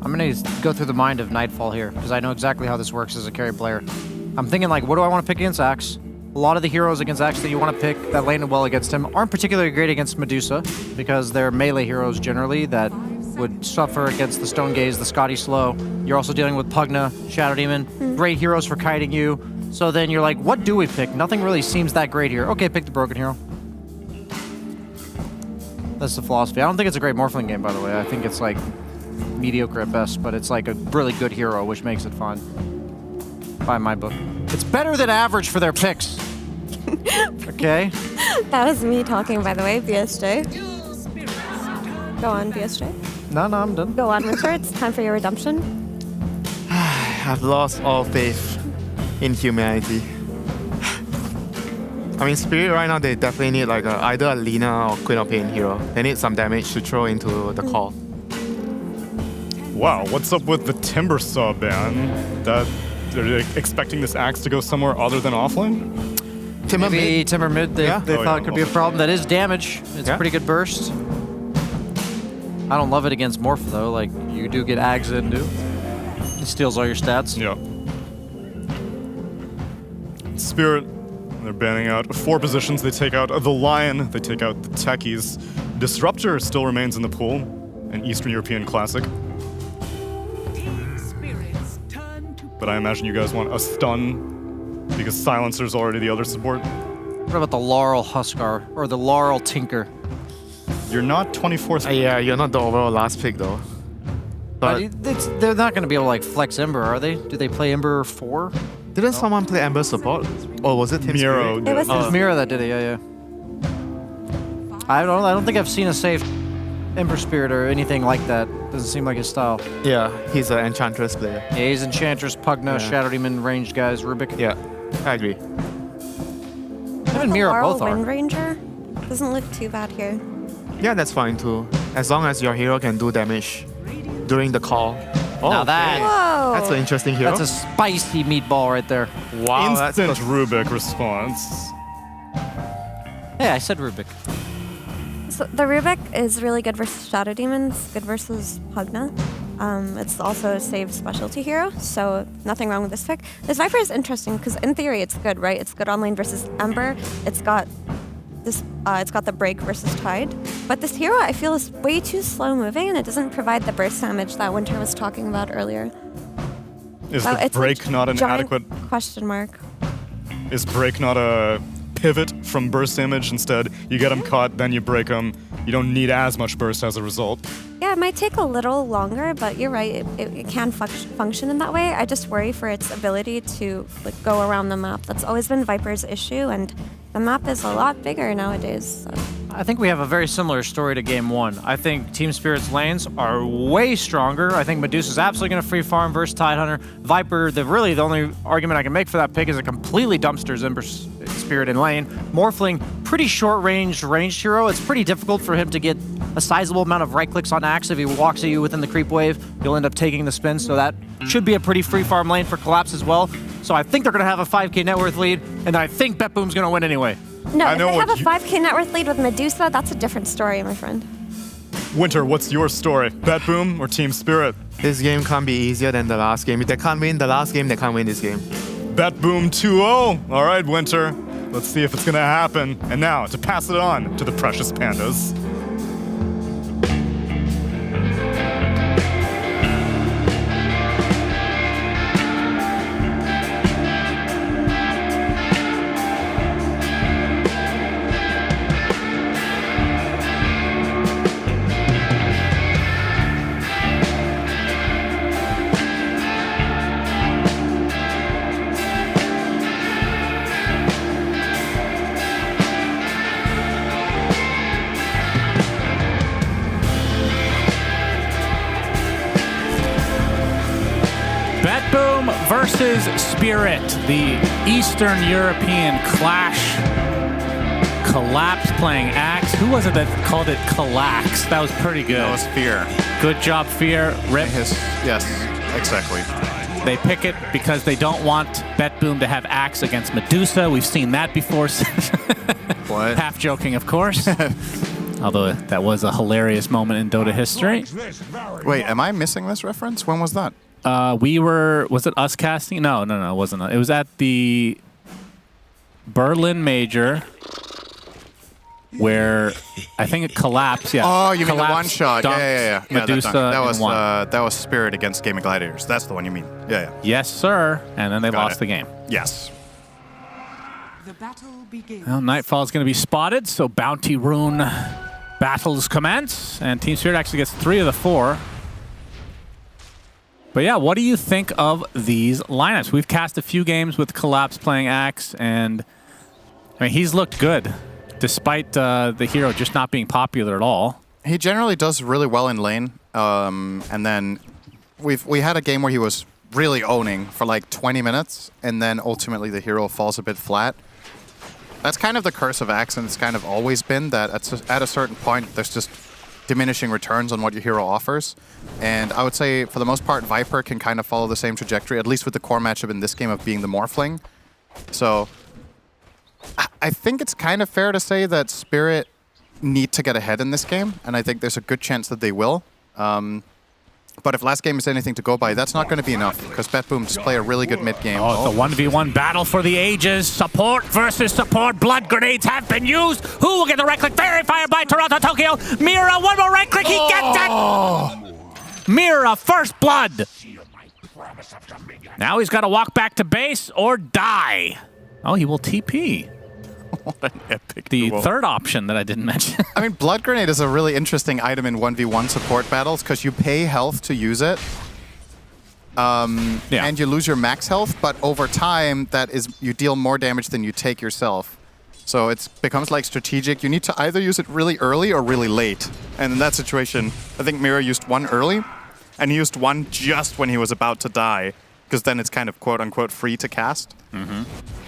I'm going to go through the mind of Nightfall here, because I know exactly how this works as a carry player. I'm thinking, like, what do I want to pick against Axe? A lot of the heroes against Axe that you want to pick that landed well against him aren't particularly great against Medusa, because they're melee heroes generally that would suffer against the Stone Gaze, the Scotty Slow. You're also dealing with Pugna, Shadow Demon, great heroes for kiting you. So then you're like, what do we pick? Nothing really seems that great here. Okay, pick the Broken Hero. That's the philosophy. I don't think it's a great Morphling game, by the way. I think it's, like, mediocre at best, but it's, like, a really good hero, which makes it fun. By my book. It's better than average for their picks. Okay? That was me talking, by the way, BSJ. Go on, BSJ. No, I'm done. Go on, Winter. It's time for your redemption. I've lost all faith in humanity. I mean, Spirit right now, they definitely need like either a Lina or Queen of Pain hero. They need some damage to throw into the call. Wow, what's up with the Timber Saw ban? That they're expecting this axe to go somewhere other than offlane? Maybe Timber mid they thought could be a problem. That is damage. It's a pretty good burst. I don't love it against Morph though. Like you do get Ags into. He steals all your stats. Yeah. Spirit, they're banning out 4 positions. They take out the Lion. They take out the Techies. Disruptor still remains in the pool. An Eastern European classic. But I imagine you guys want a stun because Silencer's already the other support. What about the Laurel Huskar or the Laurel Tinker? You're not 24th. Yeah, you're not the overall last pick though. But they're not going to be able to like flex Ember, are they? Do they play Ember 4? Didn't someone play Ember support? Or was it Team Miro? It was Miro that did it. Yeah. I don't think I've seen a safe Ember Spirit or anything like that. Doesn't seem like his style. Yeah, he's an Enchantress player. Yeah, he's Enchantress, Pugna, Shadow Demon, ranged guys, Rubik. Yeah, I agree. Him and Miro both are. Wind Ranger doesn't look too bad here. Yeah, that's fine too. As long as your hero can do damage during the call. Oh, now that's an interesting hero. That's a spicy meatball right there. Wow, Instant Rubik response. Hey, I said Rubik. So the Rubik is really good versus Shadow Demons, good versus Pugna. It's also a save specialty hero, so nothing wrong with this pick. This Viper is interesting because in theory it's good, right? It's good on lane versus Ember. It's got this. It's got the break versus Tide. But this hero I feel is way too slow moving, and it doesn't provide the burst damage that Winter was talking about earlier. Is So the it's a break not an giant adequate? Question mark. Is break not a pivot from burst damage? Instead, you get them caught, then you break them. You don't need as much burst as a result. Yeah, it might take a little longer, but you're right. It can function in that way. I just worry for its ability to like go around the map. That's always been Viper's issue, and the map is a lot bigger nowadays. So. I think we have a very similar story to Game 1. I think Team Spirit's lanes are way stronger. I think Medusa's absolutely going to free farm versus Tidehunter. Viper, the only argument I can make for that pick is a completely dumpsters Ember Spirit in lane. Morphling, pretty short-ranged hero. It's pretty difficult for him to get a sizable amount of right-clicks on Axe. If he walks at you within the creep wave, you'll end up taking the spin, so that should be a pretty free farm lane for Collapse as well. So I think they're going to have a 5k net worth lead, and I think BetBoom's going to win anyway. No, if they have a 5k net worth lead with Medusa, that's a different story, my friend. Winter, what's your story? BetBoom or Team Spirit? This game can't be easier than the last game. If they can't win the last game, they can't win this game. BetBoom 2-0. All right, Winter. Let's see if it's going to happen. And now, to pass it on to the Precious Pandas. Versus Spirit, the Eastern European clash. Collapse playing Axe. Who was it that called it Collapse? That was pretty good. That was Fear. Good job, Fear. Rip. Yes, exactly. They pick it because they don't want BetBoom to have Axe against Medusa. We've seen that before. What? Half joking, of course. Although that was a hilarious moment in Dota history. Wait, am I missing this reference? When was that? Was it us casting? No, it wasn't. It was at the Berlin Major where I think it collapsed. Yeah. Oh, you mean the one shot? Yeah. Medusa that was Spirit against Gaming Gladiators. That's the one you mean? Yeah. Yes, sir. And then they lost the game. Yes. The battle begins. Well, Nightfall is going to be spotted, so Bounty Rune battles commence, and Team Spirit actually gets 3 of the 4. But yeah, what do you think of these lineups? We've cast a few games with Collapse playing Axe, and I mean, he's looked good. despite the hero just not being popular at all. He generally does really well in lane. And then we had a game where he was really owning for like 20 minutes, and then ultimately the hero falls a bit flat. That's kind of the curse of Axe, and it's kind of always been that at a certain point there's just diminishing returns on what your hero offers. And I would say for the most part Viper can kind of follow the same trajectory, at least with the core matchup in this game of being the Morphling. So I think it's kind of fair to say that Spirit need to get ahead in this game, and I think there's a good chance that they will. But if last game is anything to go by, that's not going to be enough, because BetBoom just play a really good mid game. Oh, it's a 1v1 battle for the ages. Support versus support. Blood grenades have been used. Who will get the right click? Fairy fire by Toronto Tokyo. Mira, one more right click. He gets it. Mira, first blood. Now he's got to walk back to base or die. Oh, he will TP. What an epic The duel. third option that I didn't mention. I mean, Blood Grenade is a really interesting item in 1v1 support battles because you pay health to use it. And you lose your max health, but over time, you deal more damage than you take yourself. So it becomes like strategic. You need to either use it really early or really late. And in that situation, I think Mira used one early, and he used one just when he was about to die, because then it's kind of quote-unquote free to cast.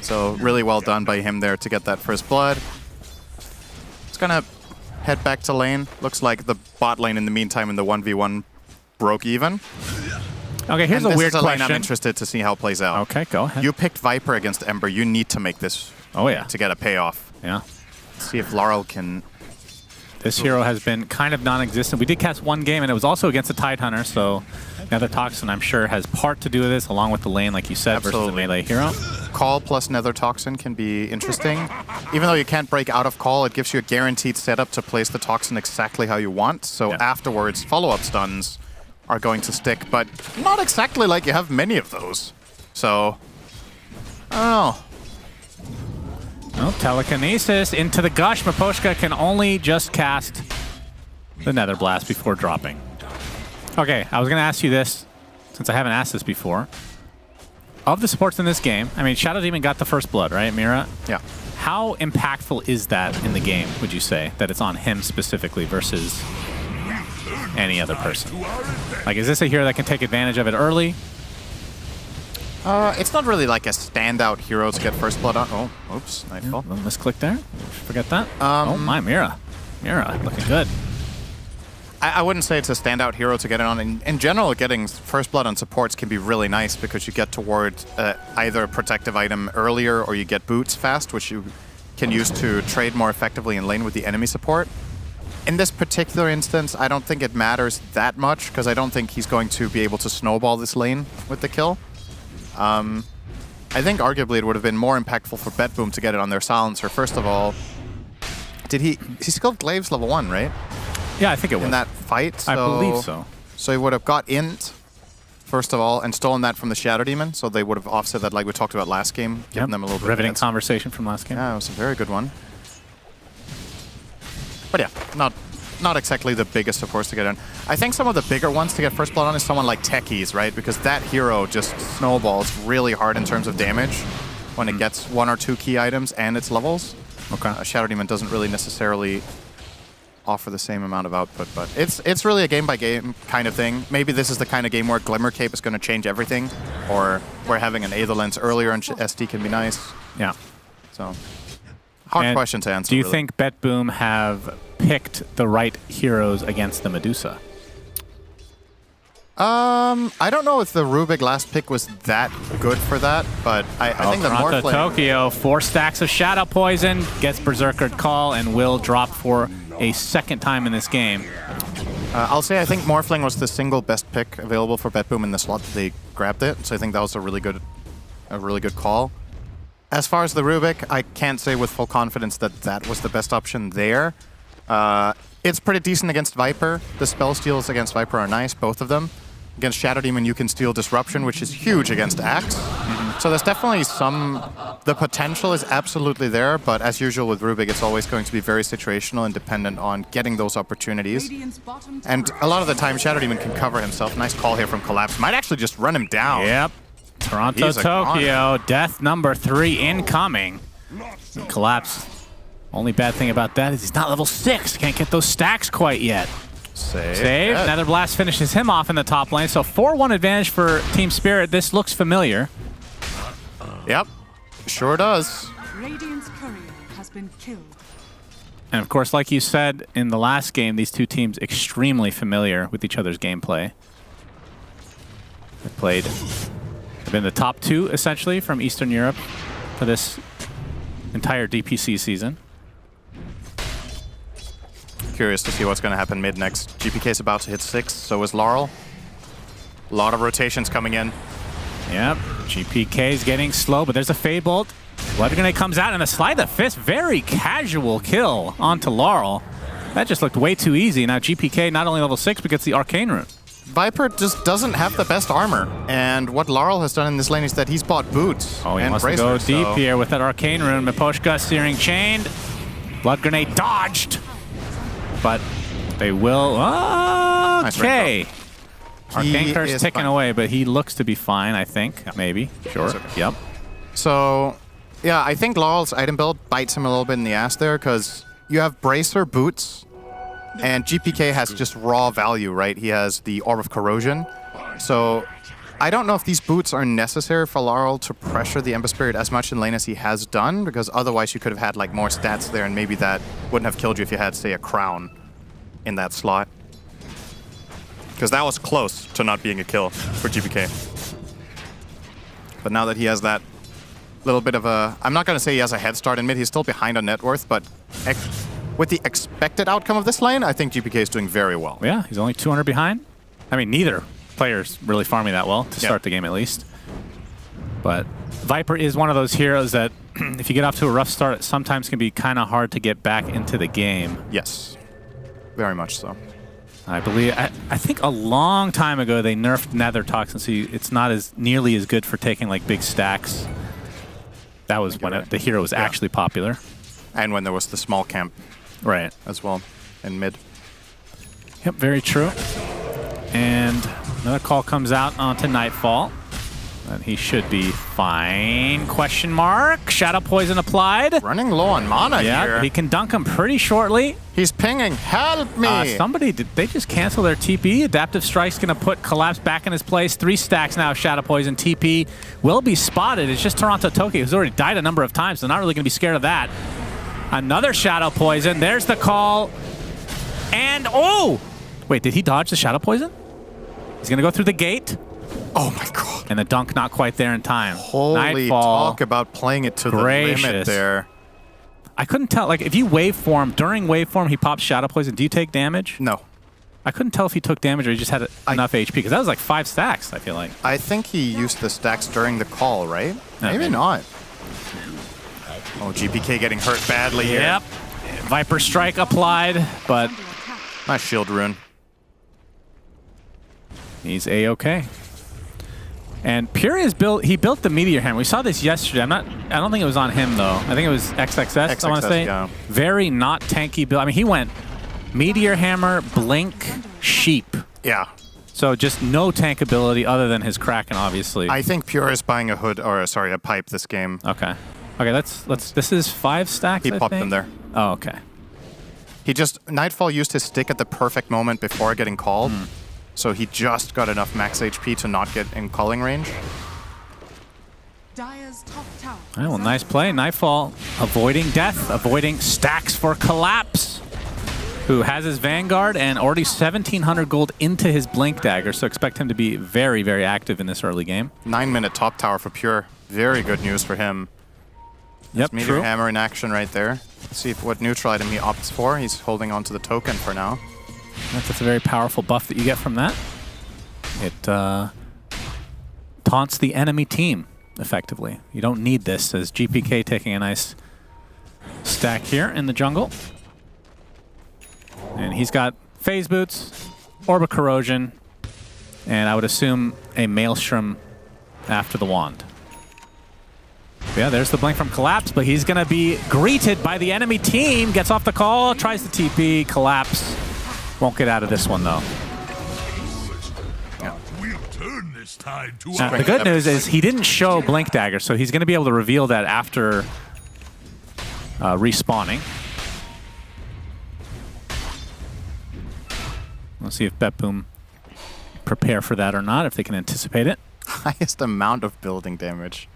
So really well done by him there to get that first blood. It's gonna head back to lane. Looks like the bot lane in the meantime in the 1v1 broke even. Okay, here's a weird question. Lane I'm question. interested to see how it plays out. Okay, go ahead. You picked Viper against Ember. You need to make this to get a payoff. Yeah. See if Laurel can... This hero has been kind of non-existent. We did cast one game, and it was also against a Tidehunter, so Nether Toxin, I'm sure, has part to do with this, along with the lane, like you said, versus the melee hero. Call plus Nether Toxin can be interesting. Even though you can't break out of Call, it gives you a guaranteed setup to place the Toxin exactly how you want. So afterwards, follow-up stuns are going to stick, but not exactly like you have many of those. So, I don't know. Well, telekinesis into the gush. Miposhka can only just cast the Nether Blast before dropping. Okay, I was going to ask you this, since I haven't asked this before. Of the supports in this game, I mean, Shadow Demon got the first blood, right, Mira? Yeah. How impactful is that in the game, would you say, that it's on him specifically versus any other person? Like, is this a hero that can take advantage of it early? It's not really like a standout hero to get first blood on. Oh, oops, nightfall. Little misclick there. Forget that. Oh my, Mira. Mira, looking good. I wouldn't say it's a standout hero to get it on. In general, getting first blood on supports can be really nice because you get toward either a protective item earlier or you get boots fast, which you can use to trade more effectively in lane with the enemy support. In this particular instance, I don't think it matters that much because I don't think he's going to be able to snowball this lane with the kill. I think arguably it would have been more impactful for BetBoom to get it on their silencer. First of all, he skilled Glaives level 1, right? Yeah, I think it was. In that fight? I believe so. So he would have got int, first of all, and stolen that from the Shadow Demon, so they would have offset that like we talked about last game, giving them a little bit riveting conversation from last game. Yeah, it was a very good one. But yeah, not exactly the biggest, of course, to get in. I think some of the bigger ones to get first blood on is someone like Techies, right? Because that hero just snowballs really hard in terms of damage when it gets 1 or 2 key items and its levels. Okay. Shadow Demon doesn't really necessarily offer the same amount of output, but it's really a game-by-game kind of thing. Maybe this is the kind of game where Glimmer Cape is going to change everything, or where having an Aether Lens earlier in SD can be nice. Yeah. So, hard question to answer. Do you really. think BetBoom have picked the right heroes against the Medusa? I don't know if the Rubik last pick was that good for that, but I think the Toronto Morphling... Tokyo, 4 stacks of Shadow Poison, gets Berserker Call, and will drop for a second time in this game. I'll say I think Morphling was the single best pick available for BetBoom in the slot that they grabbed it, so I think that was a really good call. As far as the Rubik, I can't say with full confidence that that was the best option there. It's pretty decent against Viper. The spell steals against Viper are nice, both of them. Against Shadow Demon, you can steal Disruption, which is huge against Axe. So there's definitely the potential is absolutely there, but as usual with Rubik, it's always going to be very situational and dependent on getting those opportunities. And a lot of the time, Shadow Demon can cover himself. Nice call here from Collapse. Might actually just run him down. Yep. Toronto Tokyo, death number 3 incoming. Collapse Only bad thing about that is he's not level 6. Can't get those stacks quite yet. Save. Nether Blast finishes him off in the top lane. So 4-1 advantage for Team Spirit. This looks familiar. Yep, sure does. Radiant's courier has been killed. And of course, like you said in the last game, these two teams extremely familiar with each other's gameplay. They've been the top 2 essentially from Eastern Europe for this entire DPC season. Curious to see what's going to happen mid next. GPK is about to hit 6, so is Laurel. A lot of rotations coming in. Yep, GPK is getting slow, but there's a Fade Bolt. Blood Grenade comes out and a Slide the Fist. Very casual kill onto Laurel. That just looked way too easy. Now GPK not only level 6, but gets the Arcane Rune. Viper just doesn't have the best armor. And what Laurel has done in this lane is that he's bought boots. Oh, he and wants to go deep here with that Arcane Rune. Miposhka Searing Chained. Blood Grenade dodged. But they will... Okay. Arcane Curse ticking away, but he looks to be fine, I think. Yep. Maybe. Sure. Yep. So, yeah, I think Laurel's item build bites him a little bit in the ass there, because you have Bracer, Boots, and GPK has just raw value, right? He has the Orb of Corrosion. So, I don't know if these boots are necessary for Laurel to pressure the Ember Spirit as much in lane as he has done, because otherwise you could have had like more stats there, and maybe that wouldn't have killed you if you had, say, a crown in that slot. Because that was close to not being a kill for GPK. But now that he has that little bit of a... I'm not going to say he has a head start in mid. He's still behind on net worth, but with the expected outcome of this lane, I think GPK is doing very well. Yeah, he's only 200 behind. I mean, neither player's really farming that well to start the game at least. But Viper is one of those heroes that if you get off to a rough start, it sometimes can be kind of hard to get back into the game. Yes, very much so. I believe, I think a long time ago they nerfed Nether Toxin, so it's not as nearly as good for taking like big stacks. That was when the hero was actually popular. And when there was the small camp. Right. As well, in mid. Yep, very true. And another call comes out onto Nightfall. And he should be fine. Question mark. Shadow Poison applied. Running low on mana here. Yeah, he can dunk him pretty shortly. He's pinging. Help me! Did they just cancel their TP? Adaptive Strike's going to put Collapse back in his place. 3 stacks now, Shadow Poison. TP will be spotted. It's just Toronto Toki, who's already died a number of times, so not really going to be scared of that. Another Shadow Poison. There's the call. And, oh! Wait, did he dodge the Shadow Poison? He's going to go through the gate. Oh my god. And the dunk not quite there in time. Holy Nightfall. talk about playing it to the limit there. I couldn't tell, like, if you waveform, during waveform, he pops Shadow Poison. Do you take damage? No. I couldn't tell if he took damage or he just had enough HP, because that was like 5 stacks, I feel like. I think he used the stacks during the call, right? Maybe not. Oh, GPK getting hurt badly here. Yep. Viper Strike applied, but... Nice shield rune. He's A-okay. And Puria's he built the Meteor Hammer. We saw this yesterday. I don't think it was on him though. I think it was XXS, I want to say. Yeah. Very not tanky build. I mean, he went Meteor Hammer, Blink, Sheep. Yeah. So just no tank ability other than his Kraken, obviously. I think Pure is buying a hood, or sorry, a pipe this game. Okay. Okay, let's this is 5 stacks, He popped them there. Oh, okay. He just, Nightfall used his stick at the perfect moment before getting called. So he just got enough max HP to not get in calling range. Dire's top tower. All right, well, nice play. Nightfall avoiding death, avoiding stacks for Collapse, who has his Vanguard and already 1,700 gold into his Blink Dagger, so expect him to be very, very active in this early game. 9-minute top tower for Pure. Very good news for him. Yep, Meteor true. Hammer in action right there. Let's see what neutral item he opts for. He's holding on to the token for now. That's a very powerful buff that you get from that. It taunts the enemy team, effectively. You don't need this, as GPK taking a nice stack here in the jungle. And he's got Phase Boots, Orb of Corrosion, and I would assume a Maelstrom after the Wand. Yeah, there's the blink from Collapse, but he's going to be greeted by the enemy team. Gets off the call, tries the TP, Collapse. Won't get out of this one, though. The good news is he didn't show Blink Dagger, so he's going to be able to reveal that after respawning. We'll see if BetBoom prepare for that or not, if they can anticipate it. Highest amount of building damage.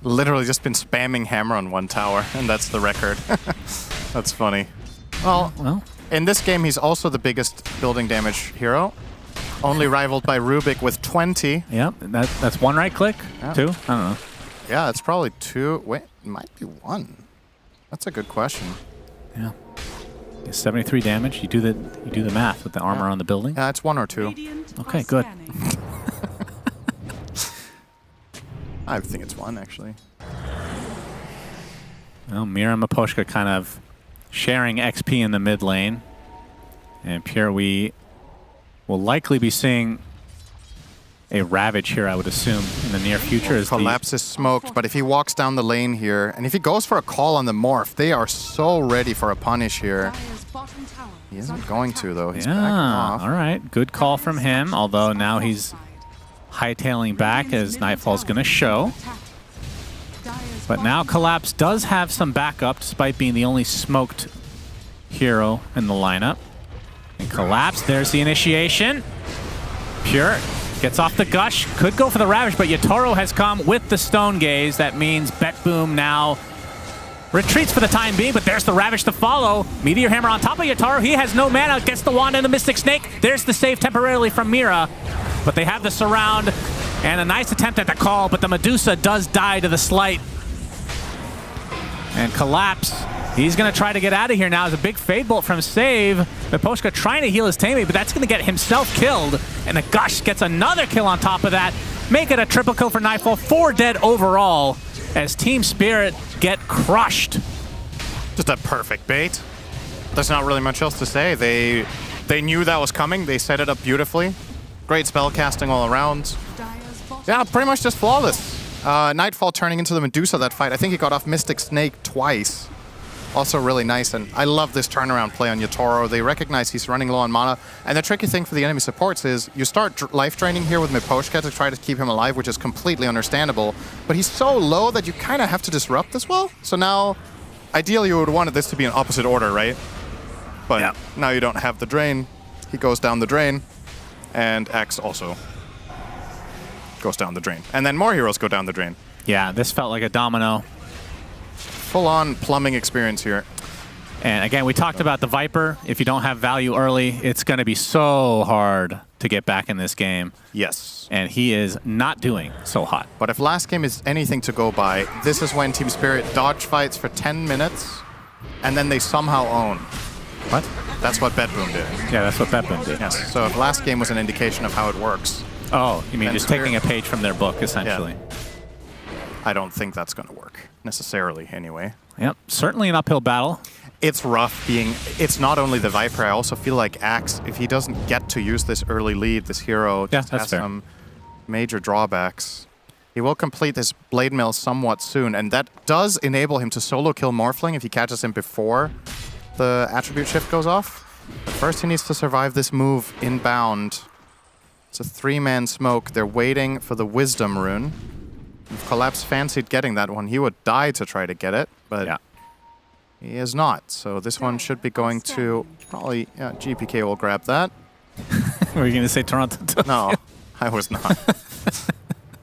Literally just been spamming hammer on one tower, and that's the record. That's funny. Well, in this game, he's also the biggest building damage hero. Only rivaled by Rubik with 20. Yep, that's one right click? Yeah. 2? I don't know. Yeah, it's probably 2. Wait, it might be 1. That's a good question. Yeah. 73 damage. You do the math with the armor on the building. Yeah, it's 1 or 2. Okay, good. I think it's 1, actually. Well, Mira and Miposhka kind of sharing XP in the mid lane. And Pure, we will likely be seeing a Ravage here, I would assume, in the near future. Collapse is smoked, but if he walks down the lane here, and if he goes for a call on the Morph, they are so ready for a punish here. He isn't going to, though. He's backing off. All right. Good call from him, although now he's hightailing back as Nightfall's going to show. But now Collapse does have some backup, despite being the only smoked hero in the lineup. And Collapse, there's the initiation. Pure gets off the Gush, could go for the Ravage, but Yatoro has come with the Stone Gaze. That means BetBoom now retreats for the time being, but there's the Ravage to follow. Meteor Hammer on top of Yatoro. He has no mana, gets the Wand and the Mystic Snake. There's the save temporarily from Mira, but they have the surround and a nice attempt at the call, but the Medusa does die to the Slight. And Collapse, he's going to try to get out of here now. As a big Fade Bolt from Save. Miposhka trying to heal his teammate, but that's going to get himself killed. And the Gush gets another kill on top of that. Make it a triple kill for Nightfall. 4 dead overall as Team Spirit get crushed. Just a perfect bait. There's not really much else to say. They knew that was coming. They set it up beautifully. Great spell casting all around. Yeah, pretty much just flawless. Nightfall turning into the Medusa that fight. I think he got off Mystic Snake twice. Also really nice, and I love this turnaround play on Yatoro. They recognize he's running low on mana, and the tricky thing for the enemy supports is you start life draining here with Miposhka to try to keep him alive, which is completely understandable, but he's so low that you kind of have to disrupt as well. So now, ideally you would want this to be in opposite order, right? But now you don't have the drain. He goes down the drain, and X also goes down the drain. And then more heroes go down the drain. Yeah, this felt like a domino. Full-on plumbing experience here. And again, we talked about the Viper. If you don't have value early, it's going to be so hard to get back in this game. Yes. And he is not doing so hot. But if last game is anything to go by, this is when Team Spirit dodge fights for 10 minutes, and then they somehow own. What? That's what BetBoom did. Yeah, that's what BetBoom did. Yes. So if last game was an indication of how it works. Oh, you mean just taking a page from their book, essentially. Yeah. I don't think that's going to work, necessarily, anyway. Yep, certainly an uphill battle. It's rough being... It's not only the Viper, I also feel like Axe, if he doesn't get to use this early lead, this hero just has some major drawbacks. He will complete his Blade Mail somewhat soon, and that does enable him to solo kill Morphling if he catches him before the attribute shift goes off. But first he needs to survive this move inbound. It's a 3-man smoke. They're waiting for the Wisdom rune. If Collapse fancied getting that one, he would die to try to get it, but he is not. So this one should be going to probably, GPK will grab that. Were you going to say Toronto? No, I was not.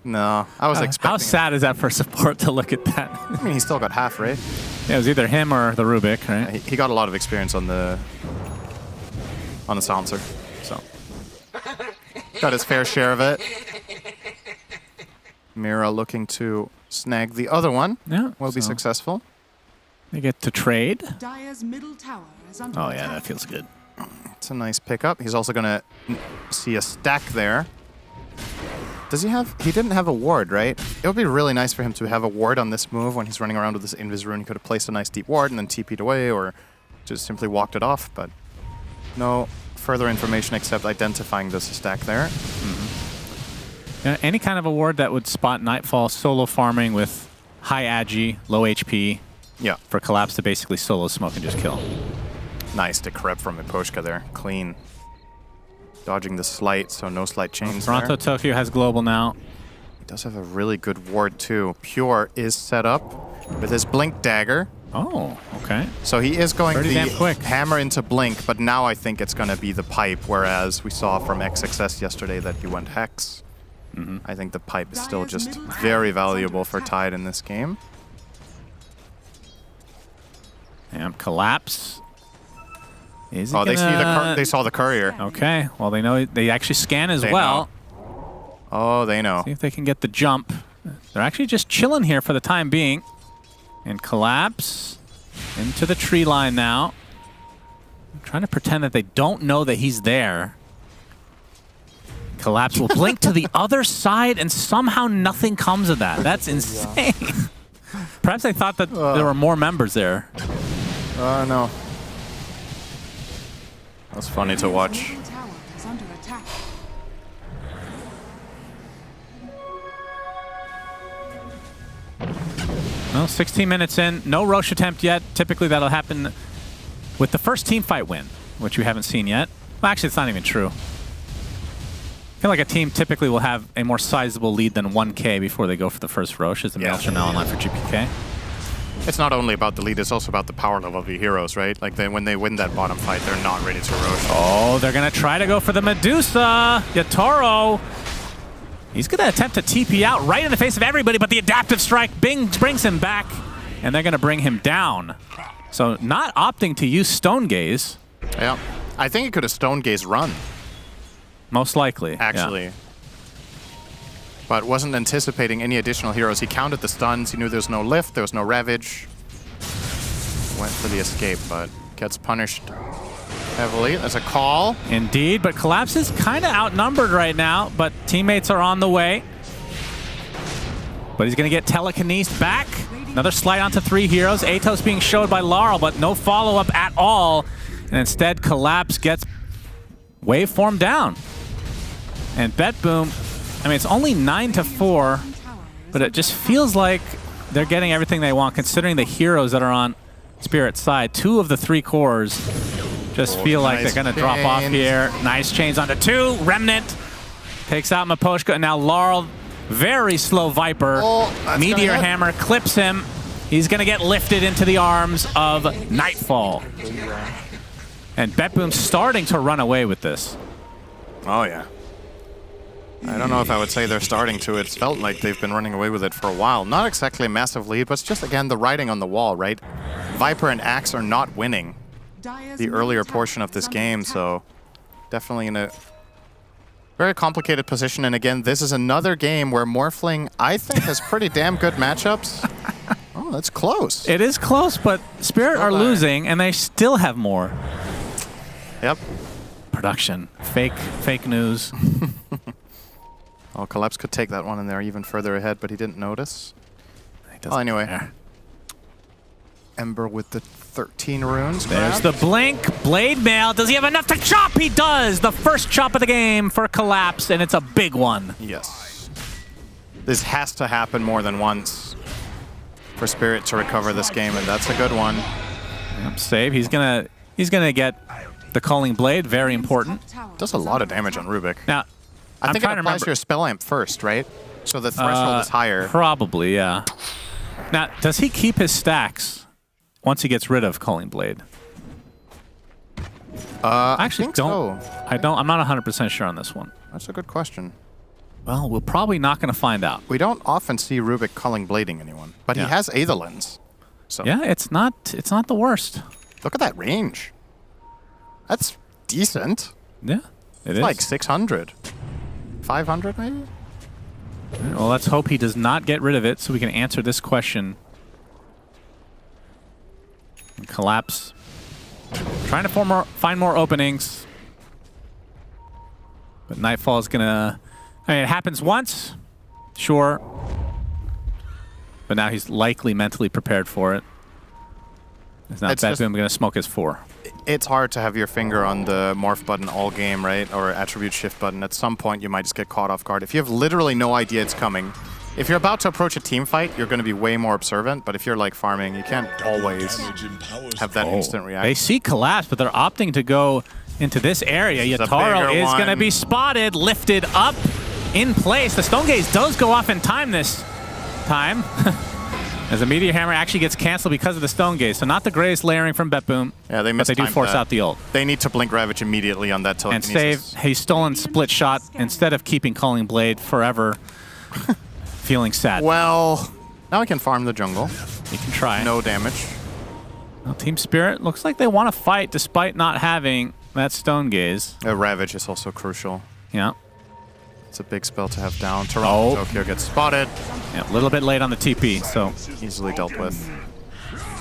No, I was expecting How sad is that for support to look at that? I mean, he still got half, right? Yeah, it was either him or the Rubik, right? Yeah, he got a lot of experience on the silencer, so got his fair share of it. Mira looking to snag the other one. Yeah, will be successful. They get to trade. Dire's middle tower is under Oh yeah, that feels good. It's a nice pickup. He's also gonna see a stack there. Does he have... He didn't have a ward, right? It would be really nice for him to have a ward on this move when he's running around with this Invis rune. He could have placed a nice deep ward and then TP'd away or just simply walked it off, but no further information except identifying this stack there. Yeah, any kind of a ward that would spot Nightfall solo farming with high agi, low HP. Yeah. For Collapse to basically solo smoke and just kill. Nice decrep from Miposhka there. Clean. Dodging the slight, so no slight chains Toronto there. Tokyo has global now. He does have a really good ward too. Pure is set up with his Blink Dagger. Oh, okay. So he is going Pretty damn quick. hammer into Blink, but now I think it's going to be the pipe, whereas we saw from XXS yesterday that he went Hex. I think the pipe is still just very valuable for Tide in this game. And Collapse. Is Oh, they saw the courier. Okay, well they know they actually scan as well. Oh, they know. See if they can get the jump. They're actually just chilling here for the time being. And Collapse into the tree line now. I'm trying to pretend that they don't know that he's there. Collapse will blink to the other side and somehow nothing comes of that. That's insane. Perhaps they thought that there were more members there. No. That's funny to watch. Well, 16 minutes in, no Roche attempt yet. Typically that'll happen with the first team fight win, which we haven't seen yet. Well, actually, it's not even true. I feel like a team typically will have a more sizable lead than 1K before they go for the first Roche, as the Maelstrom now online for GPK. It's not only about the lead, it's also about the power level of the heroes, right? Like, when they win that bottom fight, they're not ready to Roche. Oh, they're going to try to go for the Medusa. Yatoro. He's going to attempt to TP out right in the face of everybody, but the adaptive strike brings him back, and they're going to bring him down. So not opting to use Stone Gaze. Yeah. I think he could have Stone Gaze run. Most likely. Actually. Yeah. But wasn't anticipating any additional heroes. He counted the stuns. He knew there was no lift. There was no Ravage. Went for the escape, but gets punished heavily. There's a call. Indeed, but Collapse is kind of outnumbered right now, but teammates are on the way. But he's going to get telekinesed back. Another slide onto 3 heroes. Atos being showed by Laurel, but no follow-up at all. And instead, Collapse gets waveform down. And BetBoom, I mean, it's only 9-4, but it just feels like they're getting everything they want, considering the heroes that are on Spirit's side. 2 of the 3 cores just feel like they're going to drop off here. Nice chains onto 2. Remnant takes out Miposhka, and now Laurel, very slow Viper. Meteor Hammer clips him. He's going to get lifted into the arms of Nightfall. And BetBoom's starting to run away with this. Oh, yeah. I don't know if I would say they're starting to. It's felt like they've been running away with it for a while. Not exactly a massive lead, but it's just, again, the writing on the wall, right? Viper and Axe are not winning the earlier portion of this game, so definitely in a very complicated position. And again, this is another game where Morphling, I think, has pretty damn good matchups. Oh, that's close. It is close, but Spirit are losing, and they still have more. Yep. Production. Fake news. Oh, Collapse could take that one and they're even further ahead, but he didn't notice. Well, anyway. Care. Ember with the 13 runes. There's the blink. Blade Mail. Does he have enough to chop? He does. The first chop of the game for Collapse, and it's a big one. Yes. This has to happen more than once for Spirit to recover this game, and that's a good one. Yep, save. He's gonna get the Calling Blade. Very important. Does a lot of damage on Rubik. Now, I think it applies to your spell amp first, right? So the threshold is higher. Probably, yeah. Now, does he keep his stacks once he gets rid of Calling Blade? Actually, I'm not 100% sure on this one. That's a good question. Well, we're probably not going to find out. We don't often see Rubik Calling Blading anyone, but he has Aetherlens. So yeah, it's not the worst. Look at that range. That's decent. Yeah, it's like 600. 500 maybe? Well, let's hope he does not get rid of it so we can answer this question. And Collapse. Trying to find more openings. But Nightfall is going to... I mean, it happens once. Sure. But now he's likely mentally prepared for it. It's not BetBoom going to smoke his 4. It's hard to have your finger on the morph button all game, right? Or attribute shift button. At some point, you might just get caught off guard. If you have literally no idea it's coming, if you're about to approach a team fight, you're going to be way more observant. But if you're like farming, you can't always have that instant reaction. They see Collapse, but they're opting to go into this area. Yatoro is going to be spotted, lifted up in place. The Stone Gaze does go off in time this time. As the Meteor Hammer actually gets canceled because of the Stone Gaze. So not the greatest layering from BetBoom. Yeah, they but they do force out the ult. They need to Blink Ravage immediately on that And telekinesis. save. He's stolen split shot instead of keeping Calling Blade forever. Feeling sad. Well, now we can farm the jungle. You can try. No damage. Well, Team Spirit looks like they want to fight despite not having that Stone Gaze. Ravage is also crucial. Yeah. It's a big spell to have down. Toronto Tokyo gets spotted. Yeah, a little bit late on the TP, so easily dealt with.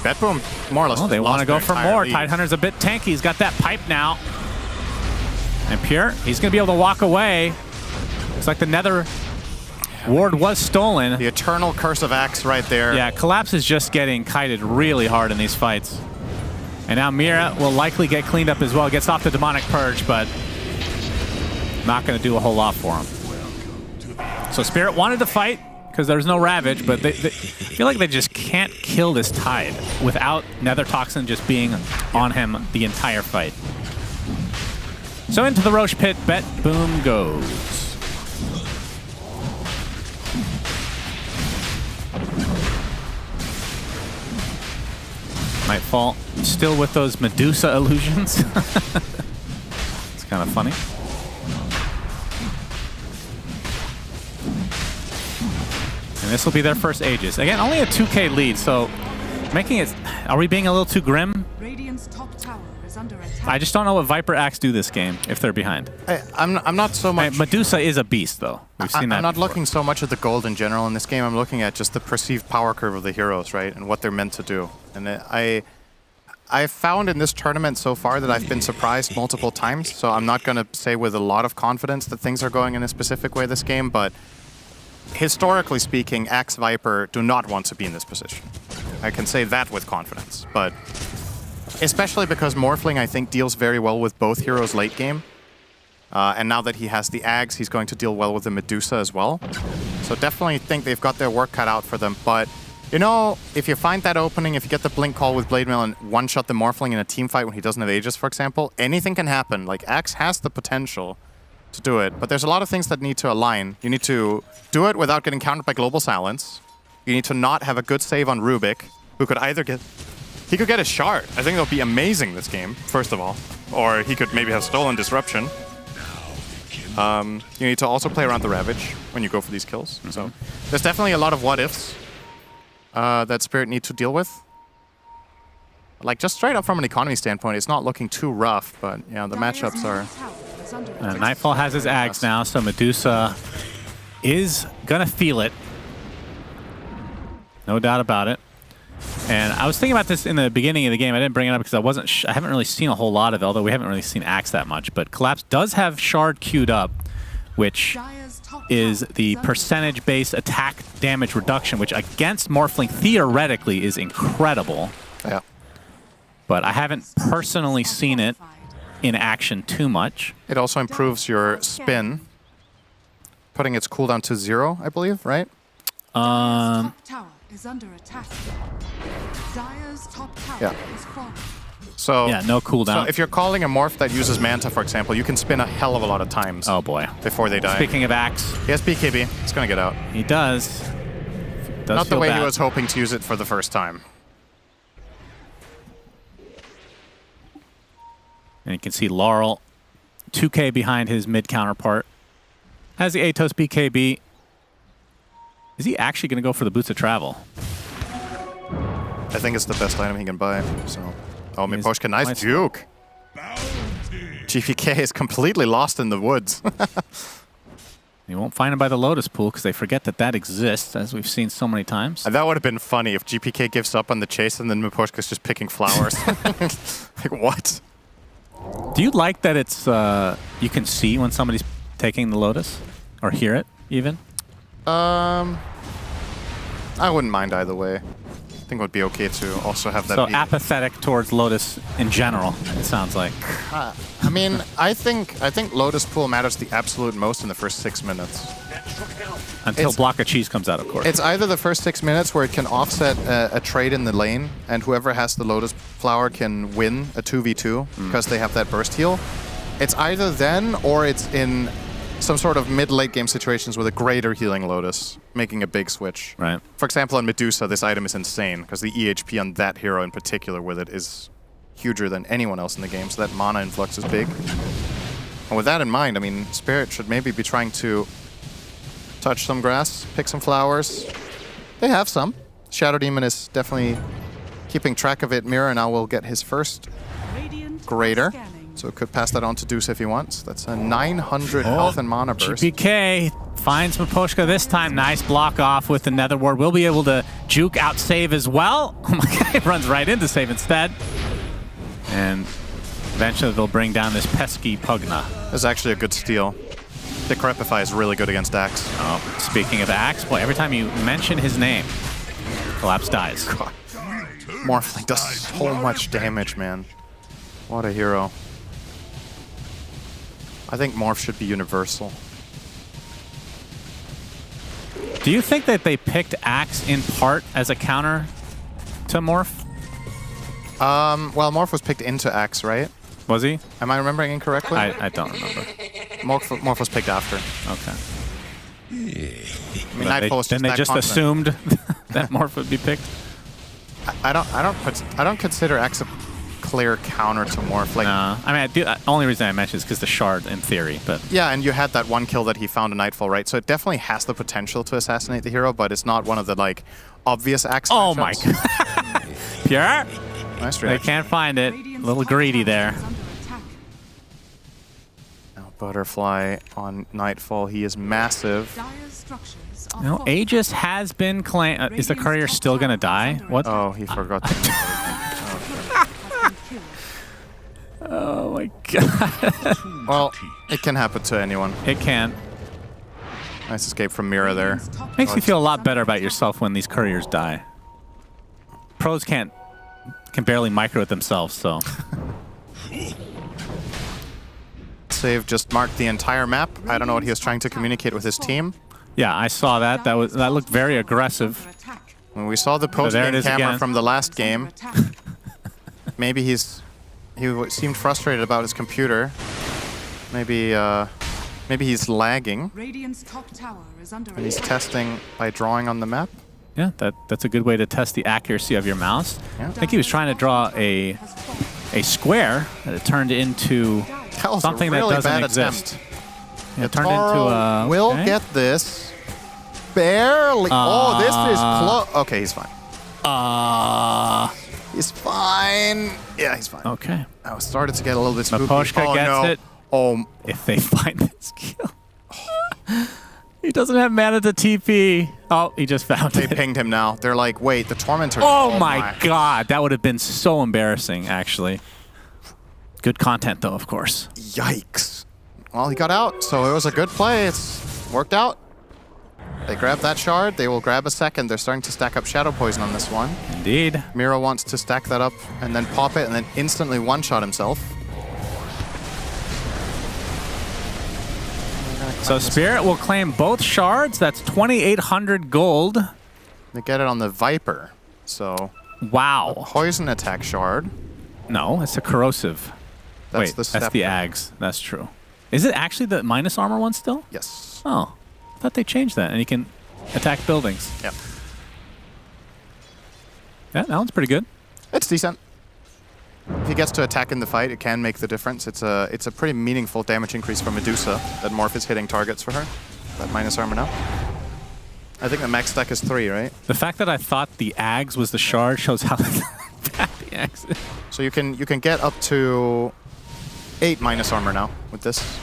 BetBoom, more or less. Oh, they want to go for more. Lead. Tidehunter's a bit tanky. He's got that pipe now. And Pure, he's going to be able to walk away. Looks like the Nether Ward was stolen. The eternal curse of Axe right there. Yeah, Collapse is just getting kited really hard in these fights. And now Mira will likely get cleaned up as well. Gets off the Demonic Purge, but not going to do a whole lot for him. So Spirit wanted to fight because there's no Ravage, but they feel like they just can't kill this Tide without Nether Toxin just being on him the entire fight. So into the Roche Pit, BetBoom goes. Nightfall still with those Medusa illusions. It's kind of funny. And this will be their first Aegis. Again, only a 2K lead, so making it... Are we being a little too grim? Radiant's top tower is under attack. I just don't know what Viper Axe do this game if they're behind. I'm not so much... Medusa is a beast, though. We've seen that I'm not before. looking so much at the gold in general in this game. I'm looking at just the perceived power curve of the heroes, right? And what they're meant to do. And I've found in this tournament so far that I've been surprised multiple times. So I'm not going to say with a lot of confidence that things are going in a specific way this game, but historically speaking, Axe Viper do not want to be in this position. I can say that with confidence, but especially because Morphling, I think, deals very well with both heroes late game. And now that he has the Ags, he's going to deal well with the Medusa as well. So definitely think they've got their work cut out for them. But, you know, if you find that opening, if you get the Blink call with Blade Mail and one-shot the Morphling in a team fight when he doesn't have Aegis, for example, anything can happen. Like, Axe has the potential to do it, but there's a lot of things that need to align. You need to do it without getting countered by Global Silence. You need to not have a good save on Rubik, who could either get... He could get a shard. I think it'll be amazing this game, first of all. Or he could maybe have stolen Disruption. You need to also play around the Ravage when you go for these kills. So there's definitely a lot of what-ifs that Spirit need to deal with. Like, just straight up from an economy standpoint, it's not looking too rough, but, you know, the matchups are... Nightfall has his Ags now, so Medusa is going to feel it. No doubt about it. And I was thinking about this in the beginning of the game. I didn't bring it up because I haven't really seen a whole lot of it, although we haven't really seen Axe that much. But Collapse does have Shard queued up, which is the percentage-based attack damage reduction, which against Morphling theoretically is incredible. Yeah. But I haven't personally seen it in action too much. It also improves your spin, putting its cooldown to 0, I believe, right? Top tower is under attack. Dire's top tower is falling. So yeah, no cooldown. So if you're calling a morph that uses Manta, for example, you can spin a hell of a lot of times. Oh boy. Before they die. Speaking of Axe. He has BKB. It's going to get out. He does. Not the way he was hoping to use it for the first time. And you can see Laurel 2K behind his mid counterpart. Has the Atos BKB. Is he actually going to go for the Boots of Travel? I think it's the best item he can buy. So, oh, Miposhka, nice juke. GPK is completely lost in the woods. You won't find him by the Lotus Pool because they forget that that exists, as we've seen so many times. And that would have been funny if GPK gives up on the chase and then Miposhka's just picking flowers. Like, what? Do you like that it's you can see when somebody's taking the Lotus? Or hear it, even? I wouldn't mind either way. I think it would be okay to also have that. So apathetic towards Lotus in general, it sounds like. I mean, I think Lotus Pool matters the absolute most in the first 6 minutes. Until Block of Cheese comes out, of course. It's either the first 6 minutes where it can offset a trade in the lane, and whoever has the Lotus Flower can win a 2v2 because they have that burst heal. It's either then or it's in some sort of mid-late game situations with a greater healing Lotus, making a big switch. Right. For example, on Medusa, this item is insane, because the EHP on that hero in particular with it is huger than anyone else in the game, so that mana influx is big. And with that in mind, I mean, Spirit should maybe be trying to touch some grass, pick some flowers. They have some. Shadow Demon is definitely keeping track of it. Mirror now will get his first greater, so could pass that on to Deuce if he wants. That's a 900 health and mana burst. GPK finds Miposhka this time. Nice block off with the Nether Ward. Will be able to juke out save as well. Oh my god, he runs right into save instead. And eventually they'll bring down this pesky Pugna. That's actually a good steal. The Crepify is really good against Axe. Oh, speaking of Axe, boy, every time you mention his name, Collapse dies. God. Morphling does so much damage, man. What a hero. I think Morph should be universal. Do you think that they picked Axe in part as a counter to Morph? Well, Morph was picked into Axe, right? Was he? Am I remembering incorrectly? I don't remember. Morph was picked after. Okay. I mean, Then they just assumed that Morph would be picked. I don't consider Axe a clear counter to Morph. Like, I mean, only reason I mention is because the shard in theory, but yeah, and you had that one kill that he found in Nightfall, right? So it definitely has the potential to assassinate the hero, but it's not one of the like obvious Axe. Oh my god! Pure. Nice They reaction. can't find it. A little greedy there. Now Butterfly on Nightfall. He is massive. No, Aegis has been claimed. Is the courier still gonna die? What? Oh, he forgot. Oh my god. Well, it can happen to anyone. It can. Nice escape from Mira there. Makes you feel a lot better about yourself when these couriers die. Pros can barely micro it themselves, so. Save just marked the entire map. I don't know what he was trying to communicate with his team. Yeah, I saw that. That looked very aggressive. When we saw the post-game camera from the last game, maybe he seemed frustrated about his computer. Maybe he's lagging. Radiant's top tower is under And he's testing by drawing on the map. Yeah, that's a good way to test the accuracy of your mouse. Yeah. I think he was trying to draw a square that it turned into something really that doesn't bad exist. Yeah, it turned Taro into a. will okay. get this. Barely. Oh, this is close. Okay, he's fine. He's fine. Yeah, he's fine. Okay. I started to get a little bit spooky. Miposhka gets it. Oh, if they find this kill. He doesn't have mana to TP. Oh, he just found They it. pinged him now. They're like, wait, the Tormentor. Oh my god, that would have been so embarrassing, actually. Good content, though, of course. Yikes. Well, he got out, so it was a good play. It's worked out. They grab that shard. They will grab a second. They're starting to stack up Shadow Poison on this one. Indeed. Miro wants to stack that up and then pop it and then instantly one-shot himself. So Spirit will claim both shards. That's 2,800 gold. They get it on the Viper. So wow. Poison attack shard. No, it's a corrosive. That's Wait, the that's the Ags. That's true. Is it actually the minus armor one still? Yes. Oh, I thought they changed that, and you can attack buildings. Yep. Yeah, that one's pretty good. It's decent. If he gets to attack in the fight, it can make the difference. It's a pretty meaningful damage increase for Medusa that Morph is hitting targets for her. That minus armor now. I think the max stack is 3, right? The fact that I thought the Ags was the shard shows how bad the Ags is. So you can get up to 8 minus armor now with this.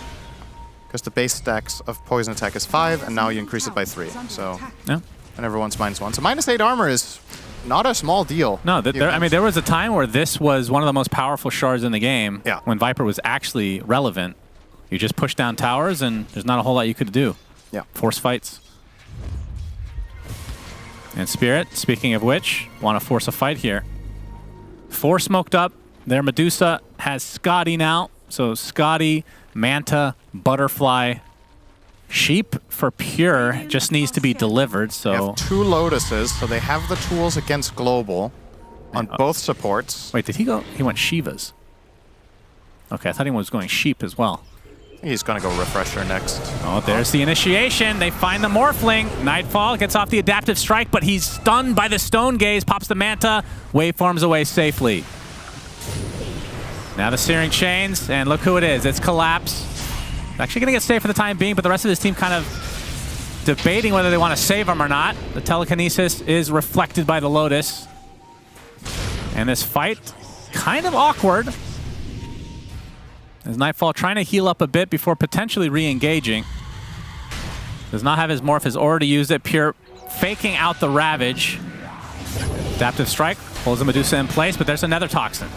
Because the base stacks of poison attack is 5, and now you increase it by 3. So yeah. And everyone's -1. So -8 armor is not a small deal. No, I mean, there was a time where this was one of the most powerful shards in the game. Yeah. When Viper was actually relevant. You just push down towers, and there's not a whole lot you could do. Yeah. Force fights. And Spirit, speaking of which, want to force a fight here. 4 smoked up. Their Medusa has Scotty now. So Scotty, Manta, Butterfly, Sheep for Pure just needs to be delivered. So They have 2 Lotuses, so they have the tools against Global on both supports. Wait, did he go? He went Shivas. Okay, I thought he was going Sheep as well. He's gonna go Refresher next. Oh, there's the initiation. They find the Morphling. Nightfall gets off the adaptive strike, but he's stunned by the Stone Gaze. Pops the Manta. Waveforms away safely. Now the Searing Chains, and look who it is. It's Collapse. Actually gonna get saved for the time being, but the rest of his team kind of debating whether they want to save him or not. The Telekinesis is reflected by the Lotus. And this fight, kind of awkward. As Nightfall trying to heal up a bit before potentially re-engaging. Does not have his Morph, has already used it. Pure faking out the Ravage. Adaptive Strike, holds the Medusa in place, but there's another Toxin.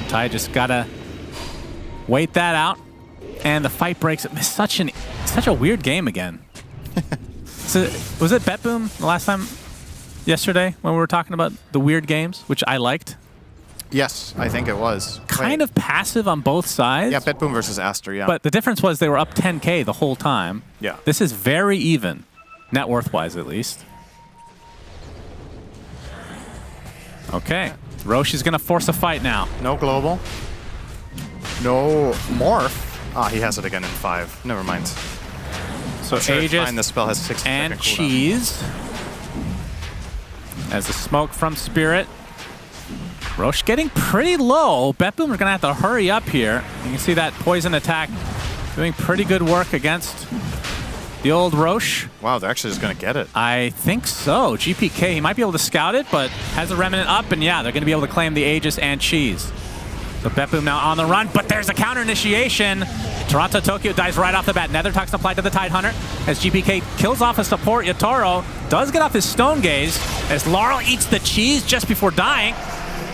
Ty just gotta wait that out. And the fight breaks. It's such a weird game again. So, was it Bet Boom the last time yesterday when we were talking about the weird games, which I liked? Yes, I think it was. Kind of passive on both sides. Yeah, Bet Boom versus Aster, yeah. But the difference was they were up 10K the whole time. Yeah. This is very even, net worth-wise at least. Okay, Roche is gonna force a fight now. No global. No Morph. Ah, he has it again in 5. Never mind. So sure Aegis the spell has 60 and second cooldown. Cheese. As the smoke from Spirit. Roche getting pretty low. Betboom are going to have to hurry up here. You can see that poison attack doing pretty good work against the old Roche. Wow, they're actually just going to get it. I think so. GPK, he might be able to scout it, but has a Remnant up, and yeah, they're going to be able to claim the Aegis and Cheese. So Betboom now on the run, but there's a counter initiation. Toronto Tokyo dies right off the bat. Nether Toxin applied to the Tidehunter as GPK kills off a support. Yatoro does get off his Stone Gaze as Laurel eats the cheese just before dying.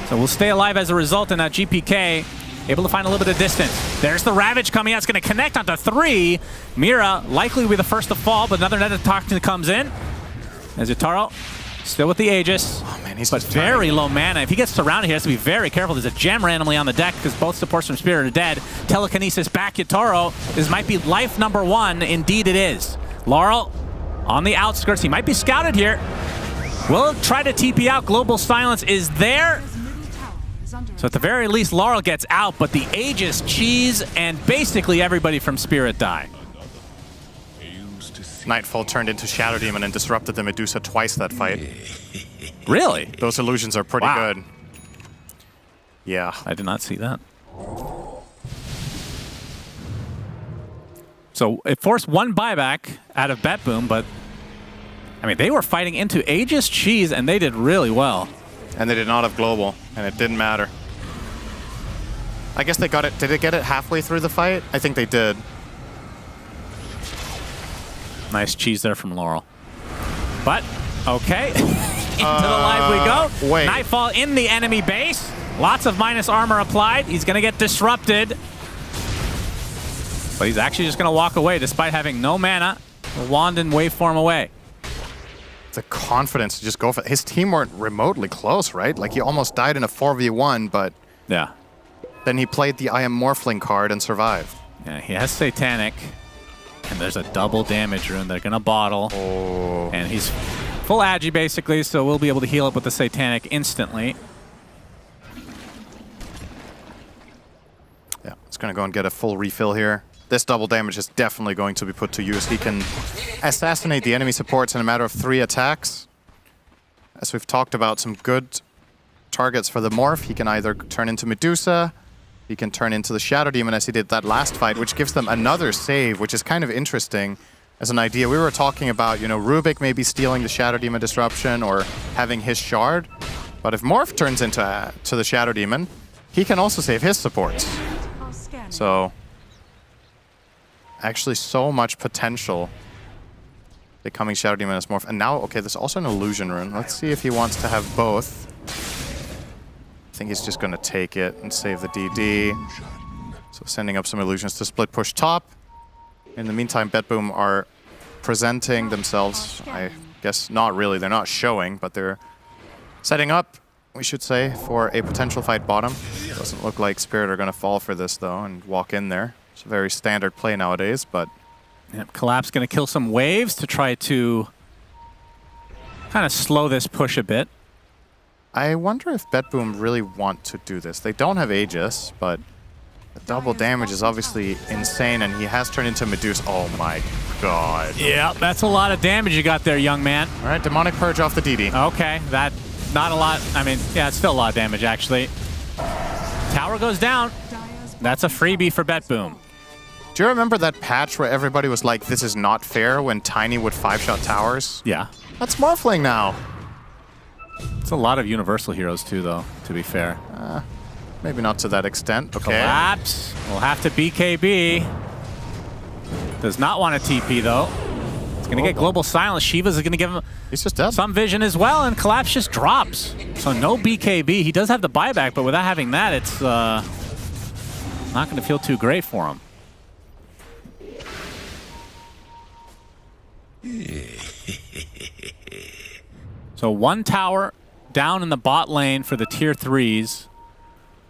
So we'll stay alive as a result, and now GPK able to find a little bit of distance. There's the Ravage coming out. It's going to connect onto 3. Mira likely will be the first to fall, but another Nether Toxin comes in. As Yatoro still with the Aegis. Oh man, he's but very low mana. If he gets surrounded, he has to be very careful. There's a gem randomly on the deck because both supports from Spirit are dead. Telekinesis back, Yatoro. This might be life number 1. Indeed it is. Laurel on the outskirts. He might be scouted here. Will try to TP out. Global Silence is there. So at the very least, Laurel gets out, but the Aegis, Cheese, and basically everybody from Spirit die. Nightfall turned into Shadow Demon and disrupted the Medusa twice that fight. Really? Those illusions are pretty good. Yeah. I did not see that. So it forced 1 buyback out of Betboom, but I mean, they were fighting into Aegis, Cheese, and they did really well. And they did not have global, and it didn't matter. I guess they got it. Did they get it halfway through the fight? I think they did. Nice cheese there from Laurel. But, okay. Into the live we go. Wait. Nightfall in the enemy base. Lots of minus armor applied. He's going to get disrupted. But he's actually just going to walk away despite having no mana. The wand and waveform away. The confidence to just go for it. His team weren't remotely close, right? Like, he almost died in a 4v1, but yeah, then he played the I Am Morphling card and survived. Yeah, he has Satanic, and there's a double damage rune. They're going to bottle, and he's full agi basically, so we'll be able to heal up with the Satanic instantly. Yeah, it's going to go and get a full refill here. This double damage is definitely going to be put to use. He can assassinate the enemy supports in a matter of 3 attacks. As we've talked about, some good targets for the Morph. He can either turn into Medusa, he can turn into the Shadow Demon as he did that last fight, which gives them another save, which is kind of interesting as an idea. We were talking about, you know, Rubik maybe stealing the Shadow Demon disruption or having his shard. But if Morph turns into to the Shadow Demon, he can also save his supports. So actually so much potential becoming Shadow Demon as Morph. And now, okay, there's also an illusion rune. Let's see if he wants to have both. I think he's just going to take it and save the DD. So sending up some illusions to split push top. In the meantime, Betboom are presenting themselves. I guess not really. They're not showing, but they're setting up, we should say, for a potential fight bottom. Doesn't look like Spirit are going to fall for this, though, and walk in there. It's a very standard play nowadays, but... Yep, Collapse going to kill some waves to try to kind of slow this push a bit. I wonder if Betboom really want to do this. They don't have Aegis, but The double damage is obviously insane, and he has turned into Medusa. Oh my god. Yeah, that's a lot of damage you got there, young man. All right, Demonic Purge off the DD. Okay, that not a lot. I mean, yeah, it's still a lot of damage, actually. Tower goes down. That's a freebie for Bet Boom. Do you remember that patch where everybody was like, this is not fair, when Tiny would 5-shot towers? Yeah. That's Morphling now. It's a lot of universal heroes, too, though, to be fair. Maybe not to that extent. Okay. Collapse. We'll have to BKB. Does not want a TP, though. It's going to get Global Silence. Shiva's going to give him He's just dead. some vision as well, and Collapse just drops. So no BKB. He does have the buyback, but without having that, it's not going to feel too great for him. So one tower down in the bot lane for the tier 3s.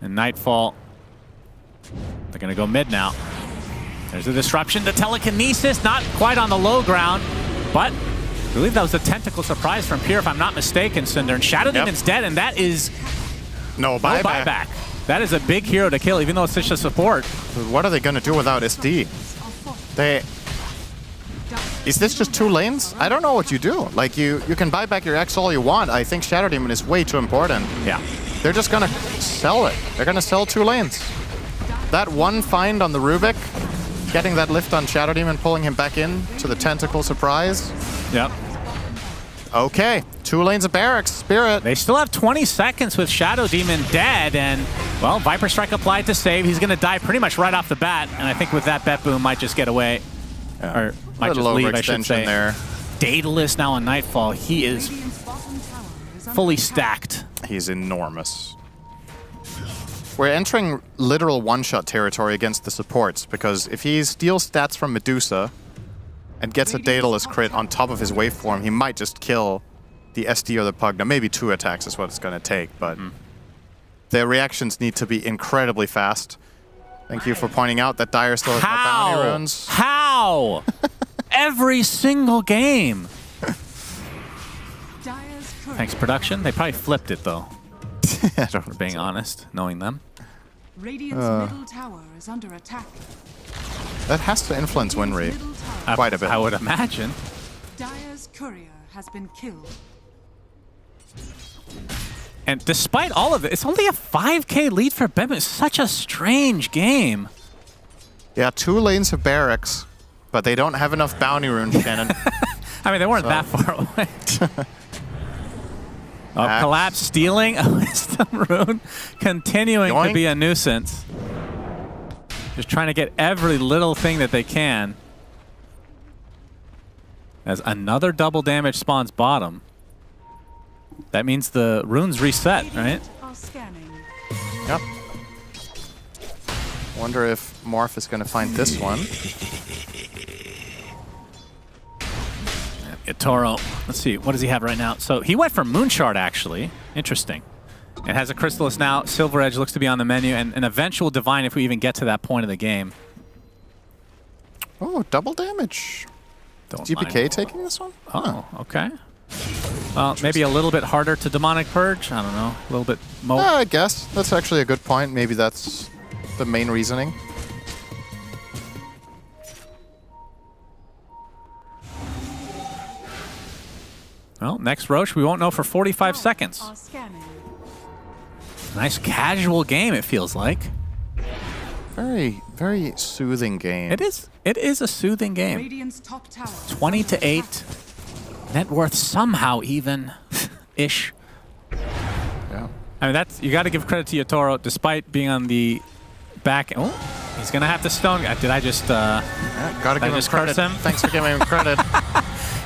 And Nightfall, they're going to go mid now. There's a disruption. The telekinesis, not quite on the low ground, but I believe that was a tentacle surprise from Pier, if I'm not mistaken, Cinder. And Shadow Demon's dead, and that is no buyback. That is a big hero to kill, even though it's such a support. What are they going to do without SD? Is this just 2 lanes? I don't know what you do. Like, you can buy back your X all you want. I think Shadow Demon is way too important. Yeah. They're just going to sell it. They're going to sell 2 lanes. That one find on the Rubik, getting that lift on Shadow Demon, pulling him back in to the tentacle surprise. Yep. Okay, 2 lanes of Barracks, Spirit. They still have 20 seconds with Shadow Demon dead, and, well, Viper Strike applied to save. He's going to die pretty much right off the bat, and I think with that, Bet Boom might just get away. Yeah. Or might just leave, I should say. There. Daedalus now on Nightfall. He is fully stacked. He's enormous. We're entering literal one-shot territory against the supports, because if he steals stats from Medusa and gets a Daedalus crit on top of his waveform, he might just kill the SD or the Pug. Now, maybe 2 attacks is what it's going to take, but their reactions need to be incredibly fast. Thank you for pointing out that Dire still has no bounty runes. How? Every single game. Thanks, production. They probably flipped it, though. For being honest, knowing them. Radiant's middle tower is under attack. That has to influence win rate quite a bit. I would imagine. Dire's courier has been killed. And despite all of it, it's only a 5K lead for Bem. It's such a strange game. Yeah, 2 lanes of Barracks, but they don't have enough bounty runes, Shannon. I mean, they weren't that far away. Collapse stealing a Wisdom Rune, continuing to be a nuisance. Just trying to get every little thing that they can. As another double damage spawns bottom. That means the runes reset, right? Yep. Wonder if Morph is going to find this one. Toro, let's see, what does he have right now? So he went for Moonshard, actually. Interesting. It has a Crystallis now. Silver Edge looks to be on the menu, and an eventual Divine if we even get to that point of the game. Oh, double damage. Don't GPK taking this one? Oh, okay. Well, maybe a little bit harder to Demonic Purge. I don't know. A little bit more. I guess. That's actually a good point. Maybe that's the main reasoning. Well, next Roche, we won't know for 45 seconds. Nice casual game, it feels like. Very, very soothing game. It is. It is a soothing game. 20-8. Net worth somehow even-ish. Yeah. I mean, that's, you got to give credit to Yotoro, despite being on the back. Oh, he's gonna have to stone. Did I just? Gotta give him credit. Thanks for giving him credit.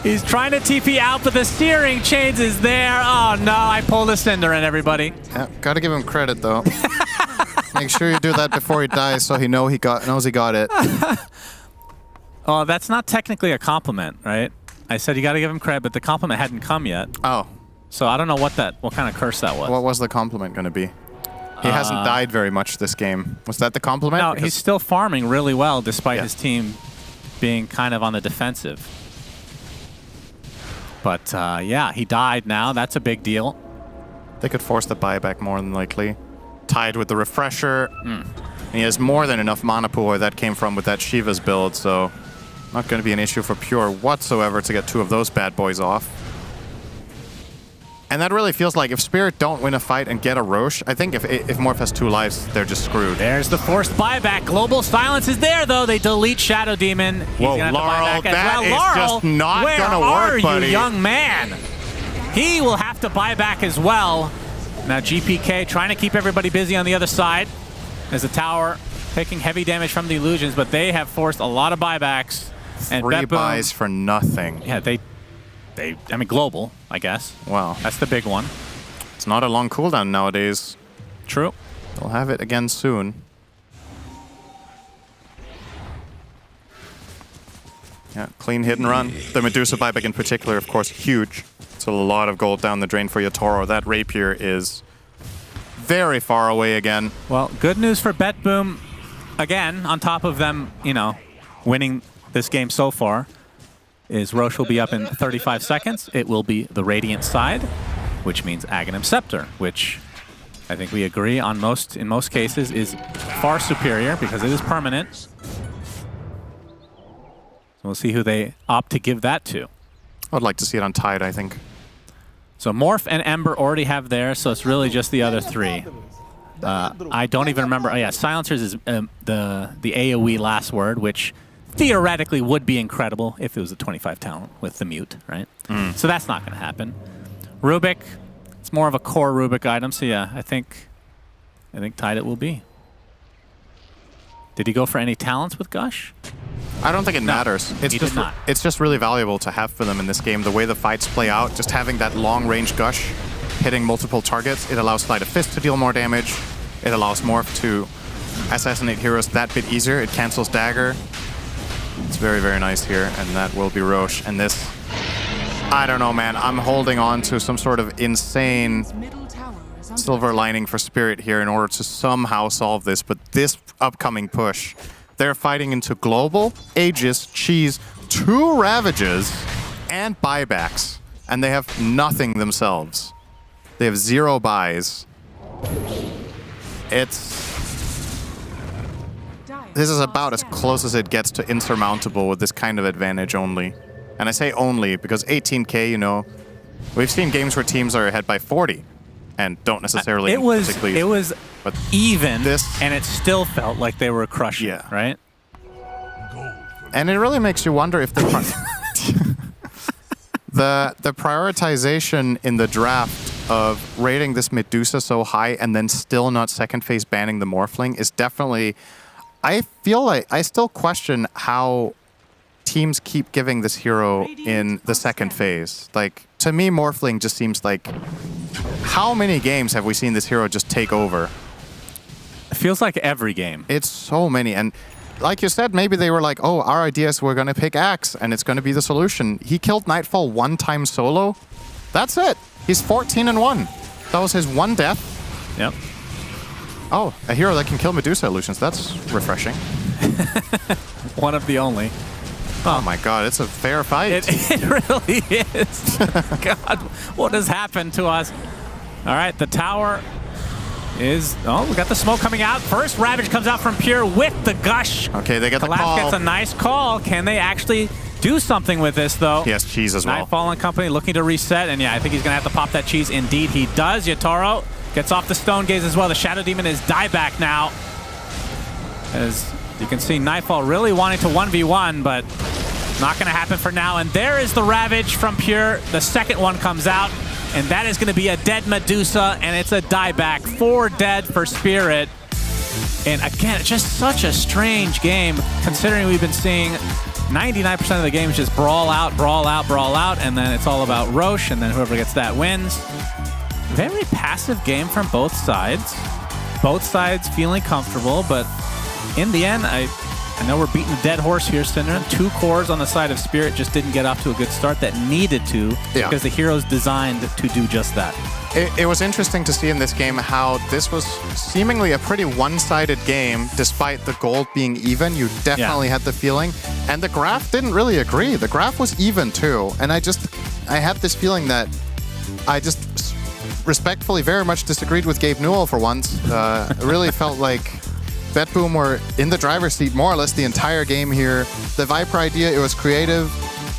He's trying to TP out, but the steering chains is there. Oh no, I pulled a Cinder in, everybody. Yeah, gotta give him credit though. Make sure you do that before he dies, so he knows he got it. Oh, that's not technically a compliment, right? I said you got to give him credit, but the compliment hadn't come yet. Oh, so I don't know what kind of curse that was. What was the compliment going to be? He hasn't died very much this game. Was that the compliment? No, he's still farming really well, despite his team being kind of on the defensive. But yeah, he died now. That's a big deal. They could force the buyback more than likely. Tied with the refresher. he has more than enough mana pool where that came from with that Shiva's build, so not going to be an issue for Pure whatsoever to get 2 of those bad boys off. And that really feels like if Spirit don't win a fight and get a Roche, I think if Morph has 2 lives, they're just screwed. There's the forced buyback. Global Silence is there, though. They delete Shadow Demon. He's Whoa, gonna have to buy Laurel, back as that well. is Laurel, just not where gonna are work, you, buddy. young man? He will have to buy back as well. Now GPK trying to keep everybody busy on the other side as the tower taking heavy damage from the illusions, but they have forced a lot of buybacks. And 3 Bet Boom, buys for nothing. Yeah, I mean, global, I guess. Wow. That's the big one. It's not a long cooldown nowadays. True. They'll have it again soon. Yeah, clean hit and run. The Medusa buyback in particular, of course, huge. It's a lot of gold down the drain for Yatoro. That Rapier is very far away again. Well, good news for Bet Boom. Again, on top of them, you know, winning this game so far, is Roche will be up in 35 seconds. It will be the Radiant side, which means Aghanim Scepter, which I think we agree on in most cases is far superior because it is permanent. So we'll see who they opt to give that to. I'd like to see it on Tide, I think. So Morph and Ember already have theirs, so it's really just the other 3. I don't even remember. Oh yeah, Silencers is the AoE last word, which theoretically would be incredible if it was a 25 talent with the mute, right? So that's not going to happen. Rubik, it's more of a core Rubik item, so yeah, I think Tide it will be. Did he go for any talents with Gush? I don't think it matters. It's just really valuable to have for them in this game. The way the fights play out, just having that long-range Gush hitting multiple targets, it allows Sleight of Fist to deal more damage. It allows Morph to assassinate heroes that bit easier. It cancels Dagger. It's very, very nice here, and that will be Roche. And this, I don't know, man. I'm holding on to some sort of insane silver lining for Spirit here in order to somehow solve this. But this upcoming push, they're fighting into Global, Aegis, Cheese, 2 Ravages, and buybacks. And they have nothing themselves. They have 0 buys. This is about as close as it gets to insurmountable with this kind of advantage only. And I say only because 18k, you know, we've seen games where teams are ahead by 40 and don't necessarily... It was even, and it still felt like they were crushing, right? And it really makes you wonder if the prioritization in the draft of rating this Medusa so high and then still not second phase banning the Morphling is definitely... I feel like I still question how teams keep giving this hero in the second phase. Like, to me, Morphling just seems like... How many games have we seen this hero just take over? It feels like every game. It's so many. And like you said, maybe they were like, oh, our idea is we're going to pick Axe and it's going to be the solution. He killed Nightfall 1 time solo. That's it. He's 14-1. That was his 1 death. Yep. Oh, a hero that can kill Medusa illusions. That's refreshing. One of the only. Oh my god, it's a fair fight. It really is. God, what has happened to us? All right, the tower is... Oh, we got the smoke coming out. First, Ravage comes out from Pure with the Gush. Okay, they get the Collapse call. gets a nice call. Can they actually do something with this, though? He has Cheese as well. Nightfall and company looking to reset, and yeah, I think he's going to have to pop that Cheese. Indeed, he does. Yatoro gets off the Stone Gaze as well. The Shadow Demon is dieback now. As you can see, Nightfall really wanting to 1v1, but not going to happen for now. And there is the Ravage from Pure. The second one comes out, and that is going to be a dead Medusa, and it's a dieback. 4 dead for Spirit. And again, it's just such a strange game, considering we've been seeing 99% of the games just brawl out, brawl out, brawl out, and then it's all about Roche, and then whoever gets that wins. Very passive game from both sides. Both sides feeling comfortable, but in the end, I know we're beating a dead horse here, Synderen. 2 cores on the side of Spirit just didn't get off to a good start that needed to, because the hero's designed to do just that. It was interesting to see in this game how this was seemingly a pretty one-sided game, despite the gold being even. You definitely had the feeling. And the graph didn't really agree. The graph was even too. And I had this feeling that I just respectfully very much disagreed with Gabe Newell for once. It really felt like BetBoom were in the driver's seat more or less the entire game here. The Viper idea, it was creative.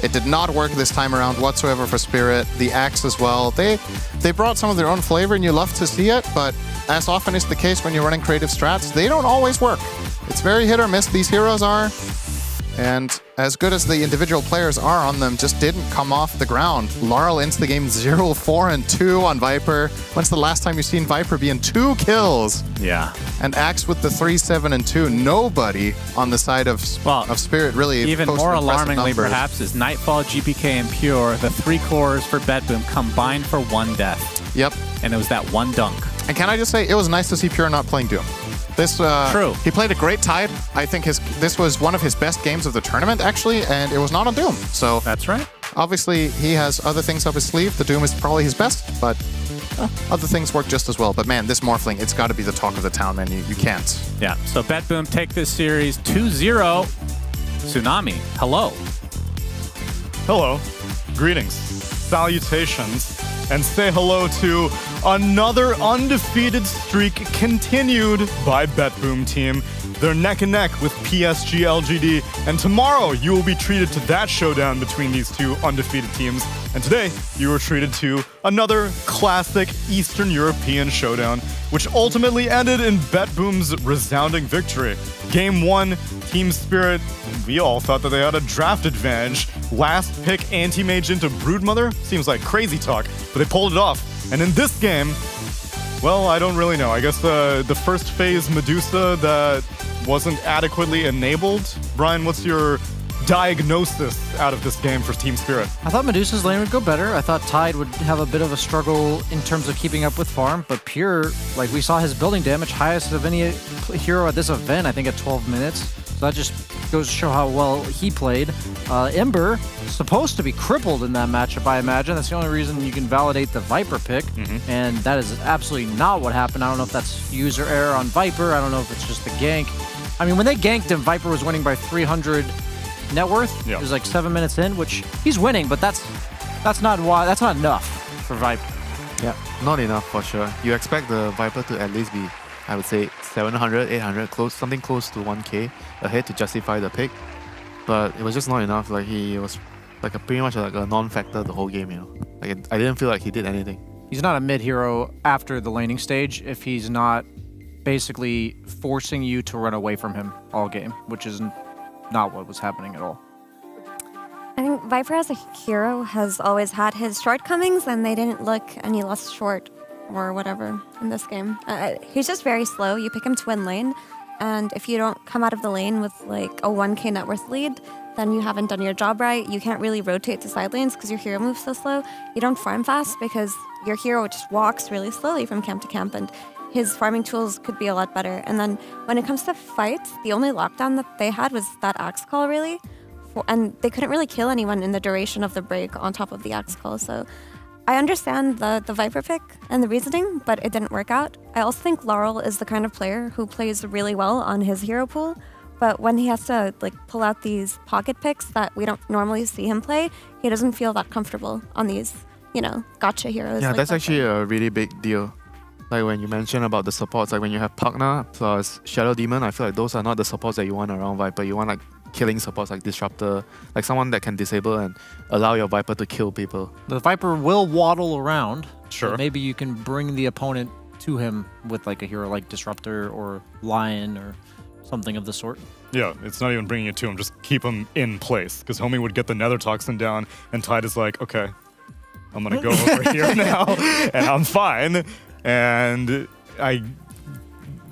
It did not work this time around whatsoever for Spirit. The Axe as well. They brought some of their own flavor, and you love to see it, but as often is the case when you're running creative strats, they don't always work. It's very hit or miss, these heroes are. And as good as the individual players are on them, just didn't come off the ground. Laurel ends the game 0-4-2 on Viper. When's the last time you've seen Viper be in 2 kills? Yeah. And Axe with the 3-7-2. Nobody on the side of Spirit really. Even more alarmingly, perhaps, is Nightfall, GPK, and Pure, the 3 cores for BetBoom, combined for 1 death. Yep. And it was that 1 dunk. And can I just say, it was nice to see Pure not playing Doom. This, True. He played a great Tide. I think this was one of his best games of the tournament, actually, and it was not on Doom. So that's right. Obviously, he has other things up his sleeve. The Doom is probably his best, but other things work just as well. But man, this Morphling, it's got to be the talk of the town, man. You can't. Yeah, so BetBoom take this series 2-0. Tsunami, hello. Hello. Greetings. Salutations. And say hello to another undefeated streak continued by BetBoom team. They're neck and neck with PSG LGD, and tomorrow you will be treated to that showdown between these 2 undefeated teams. And today you were treated to another classic Eastern European showdown, which ultimately ended in BetBoom's resounding victory. Game 1, Team Spirit, we all thought that they had a draft advantage. Last pick anti-mage into Broodmother seems like crazy talk, but they pulled it off. And in this game, well, I don't really know. I guess the first phase Medusa that wasn't adequately enabled. Brian, what's your diagnosis out of this game for Team Spirit? I thought Medusa's lane would go better. I thought Tide would have a bit of a struggle in terms of keeping up with farm, but Pure, like we saw his building damage, highest of any hero at this event, I think at 12 minutes. So that just goes to show how well he played. Ember, supposed to be crippled in that matchup, I imagine. That's the only reason you can validate the Viper pick, and that is absolutely not what happened. I don't know if that's user error on Viper. I don't know if it's just the gank. I mean, when they ganked him, Viper was winning by 300 net worth. It was like 7 minutes in, which he's winning, but that's not enough for Viper. Yeah, not enough for sure. You expect the Viper to at least be, I would say, 700, 800, something close to 1k ahead to justify the pick. But it was just not enough. Like, he was like pretty much like a non-factor the whole game, you know. Like, I didn't feel like he did anything. He's not a mid hero after the laning stage if he's not basically forcing you to run away from him all game, which is not what was happening at all. I think Viper as a hero has always had his shortcomings, and they didn't look any less short or whatever in this game. He's just very slow. You pick him to win lane, and if you don't come out of the lane with like a 1k net worth lead, then you haven't done your job right. You can't really rotate to side lanes because your hero moves so slow. You don't farm fast because your hero just walks really slowly from camp to camp, and his farming tools could be a lot better. And then when it comes to fights, the only lockdown that they had was that axe call, really. And they couldn't really kill anyone in the duration of the break on top of the axe call. So I understand the Viper pick and the reasoning, but it didn't work out. I also think Laurel is the kind of player who plays really well on his hero pool, but when he has to like pull out these pocket picks that we don't normally see him play, he doesn't feel that comfortable on these, you know, gotcha heroes. Yeah, like that's Viper. actually a really big deal. Like when you mentioned about the supports, like when you have Pugna plus Shadow Demon, I feel like those are not the supports that you want around Viper. You want like killing supports like Disruptor, like someone that can disable and allow your Viper to kill people. The Viper will waddle around. Sure. But maybe you can bring the opponent to him with like a hero like Disruptor or Lion or something of the sort. Yeah, it's not even bringing it to him, just keep him in place. Because homie would get the Nether Toxin down, and Tide is like, okay, I'm gonna go over here now, and I'm fine. And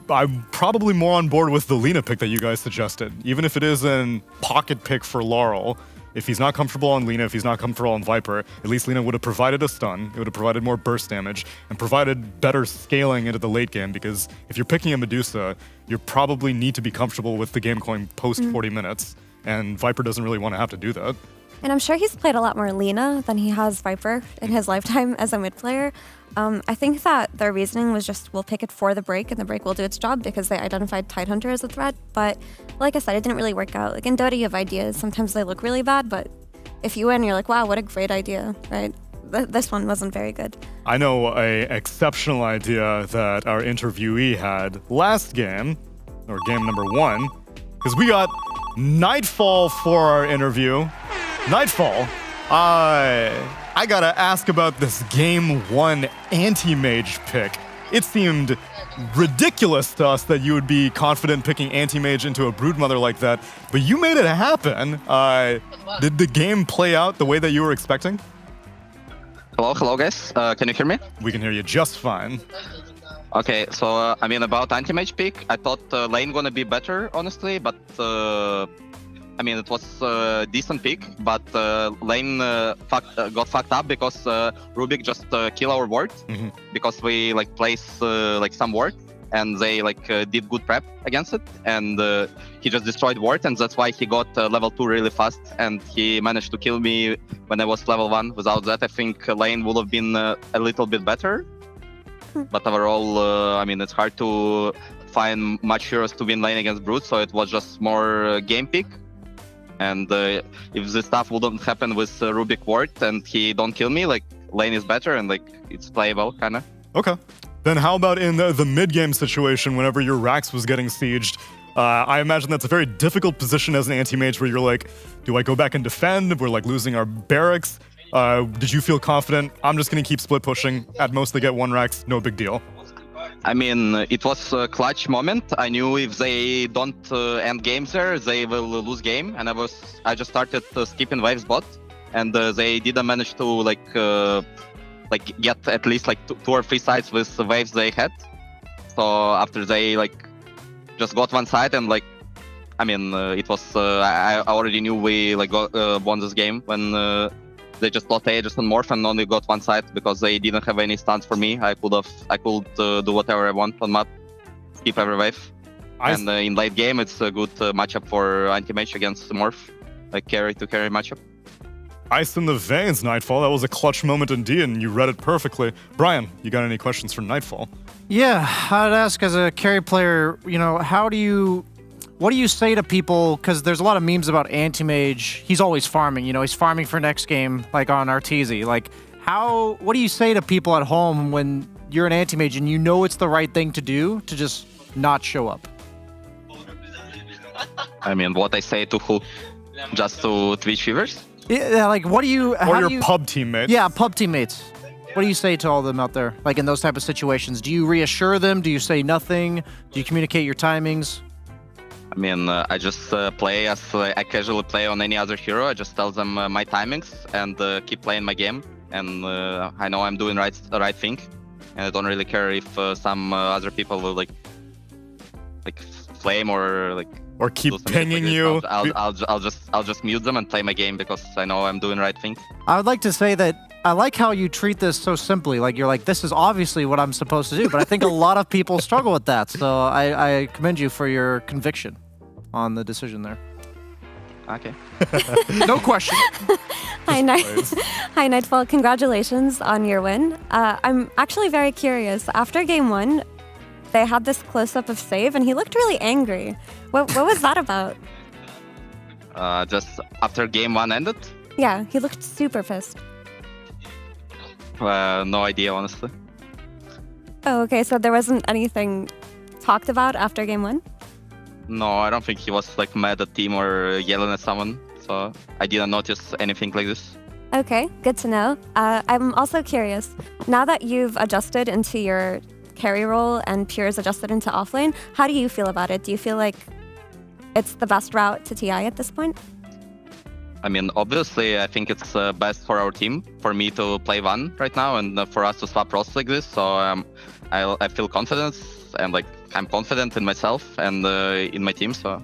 I'm probably more on board with the Lina pick that you guys suggested. Even if it is a pocket pick for Laurel, if he's not comfortable on Lina, if he's not comfortable on Viper, at least Lina would have provided a stun, it would have provided more burst damage, and provided better scaling into the late game, because if you're picking a Medusa, you probably need to be comfortable with the game going post 40 minutes, and Viper doesn't really want to have to do that. And I'm sure he's played a lot more Lina than he has Viper in his lifetime as a mid player. I think that their reasoning was just, we'll pick it for the break, and the break will do its job because they identified Tidehunter as a threat. But like I said, it didn't really work out. Like in Dota, you have ideas. Sometimes they look really bad, but if you win, you're like, wow, what a great idea, right? This one wasn't very good. I know an exceptional idea that our interviewee had last game. or game number 1, because we got Nightfall for our interview. Nightfall, I gotta ask about this game 1 anti-mage pick. It seemed ridiculous to us that you would be confident picking anti-mage into a broodmother like that, but you made it happen. Did the game play out the way that you were expecting? Hello guys. Can you hear me? We can hear you just fine. Okay, so I mean about anti-mage pick, I thought lane gonna be better, honestly, but I mean it was a decent pick, but lane got fucked up because Rubik just kill our ward because we like place like some ward and they like did good prep against it, and he just destroyed ward, and that's why he got level 2 really fast, and he managed to kill me when I was level 1. Without that, I think lane would have been a little bit better. But overall, I mean, it's hard to find much heroes to win lane against Brute, so it was just more game pick. And if this stuff wouldn't happen with Rubik ward and he don't kill me, like lane is better and like it's playable, kinda. Okay. Then how about in the mid-game situation whenever your Rax was getting sieged? I imagine that's a very difficult position as an anti-mage where you're like, do I go back and defend? We're like losing our barracks. Did you feel confident? I'm just going to keep split pushing. At most they get 1 Rax, no big deal. I mean, it was a clutch moment. I knew if they don't end games there, they will lose game. And I just started skipping waves bot, and they didn't manage to like get at least like 2 or 3 sides with the waves they had. So after they like just got 1 side, and like I mean it was I already knew we like won this game when they just lost Aegis and Morph and only got 1 side because they didn't have any stuns for me. I could do whatever I want on map, skip every wave. And in late game it's a good matchup for anti-mage against Morph, like carry to carry matchup. Ice in the veins, Nightfall. That was a clutch moment indeed, and you read it perfectly. Brian, you got any questions for Nightfall? Yeah, I'd ask as a carry player, you know, what do you say to people, because there's a lot of memes about anti-mage, he's always farming, you know, he's farming for next game, like on Arteezy. Like, what do you say to people at home when you're an anti-mage and you know it's the right thing to do to just not show up? I mean, what I say to who? Just to Twitch viewers? Yeah, like what do you... Or your pub teammates. Yeah, pub teammates. What do you say to all of them out there, like in those type of situations? Do you reassure them? Do you say nothing? Do you communicate your timings? I mean, I just play as I casually play on any other hero. I just tell them my timings and keep playing my game. And I know I'm doing the right thing. And I don't really care if some other people will like flame or keep pinging you. I'll just mute them and play my game because I know I'm doing the right thing. I would like to say that I like how you treat this so simply. Like you're like, this is obviously what I'm supposed to do. But I think a lot of people struggle with that. So I commend you for your conviction on the decision there. Okay. No question. Hi, Nightfall. Congratulations on your win. I'm actually very curious. After game 1, they had this close-up of Save, and he looked really angry. What was that about? Just after game 1 ended? Yeah, he looked super pissed. No idea, honestly. Oh, okay. So there wasn't anything talked about after game 1? No, I don't think he was like mad at team or yelling at someone. So I didn't notice anything like this. Okay, good to know. I'm also curious. Now that you've adjusted into your carry role and Pure's adjusted into offlane, how do you feel about it? Do you feel like it's the best route to TI at this point? I mean, obviously, I think it's best for our team, for me to play Van right now, and for us to swap roles like this. So I feel confidence, and like I'm confident in myself and in my team. So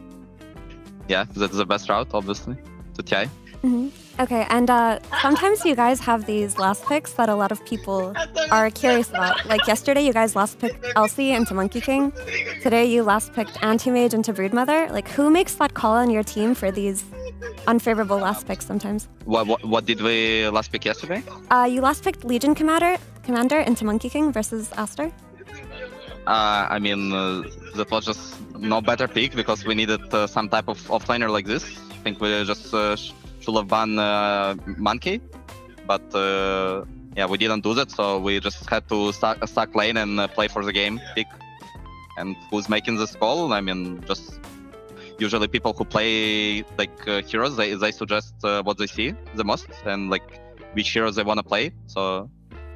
yeah, that's the best route, obviously, to TI. Mm-hmm. Okay, and sometimes you guys have these last picks that a lot of people are curious about. Like yesterday, you guys last picked Elsie into Monkey King. Today, you last picked Anti-Mage into Broodmother. Like, who makes that call on your team for these unfavorable last picks sometimes? What did we last pick yesterday? You last picked Legion Commander into Monkey King versus Aster. I mean, that was just no better pick because we needed some type of offlaner like this. I think we just should have banned Monkey, but yeah, we didn't do that, so we just had to stack lane and play for the game pick. and who's making this call. I mean, just usually people who play like heroes, they suggest what they see the most and like which heroes they want to play. So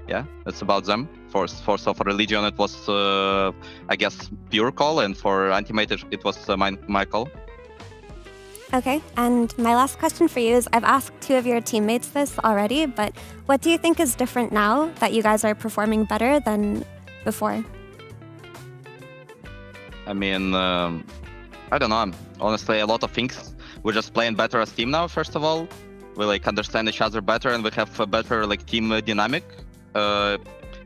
yeah, it's about them. For Religion, it was I guess pure call, and for Antimate it was my call. Okay, and my last question for you is, I've asked 2 of your teammates this already, but what do you think is different now that you guys are performing better than before? I mean, I don't know. Honestly, a lot of things. We're just playing better as team now. First of all, we like understand each other better, and we have a better like team dynamic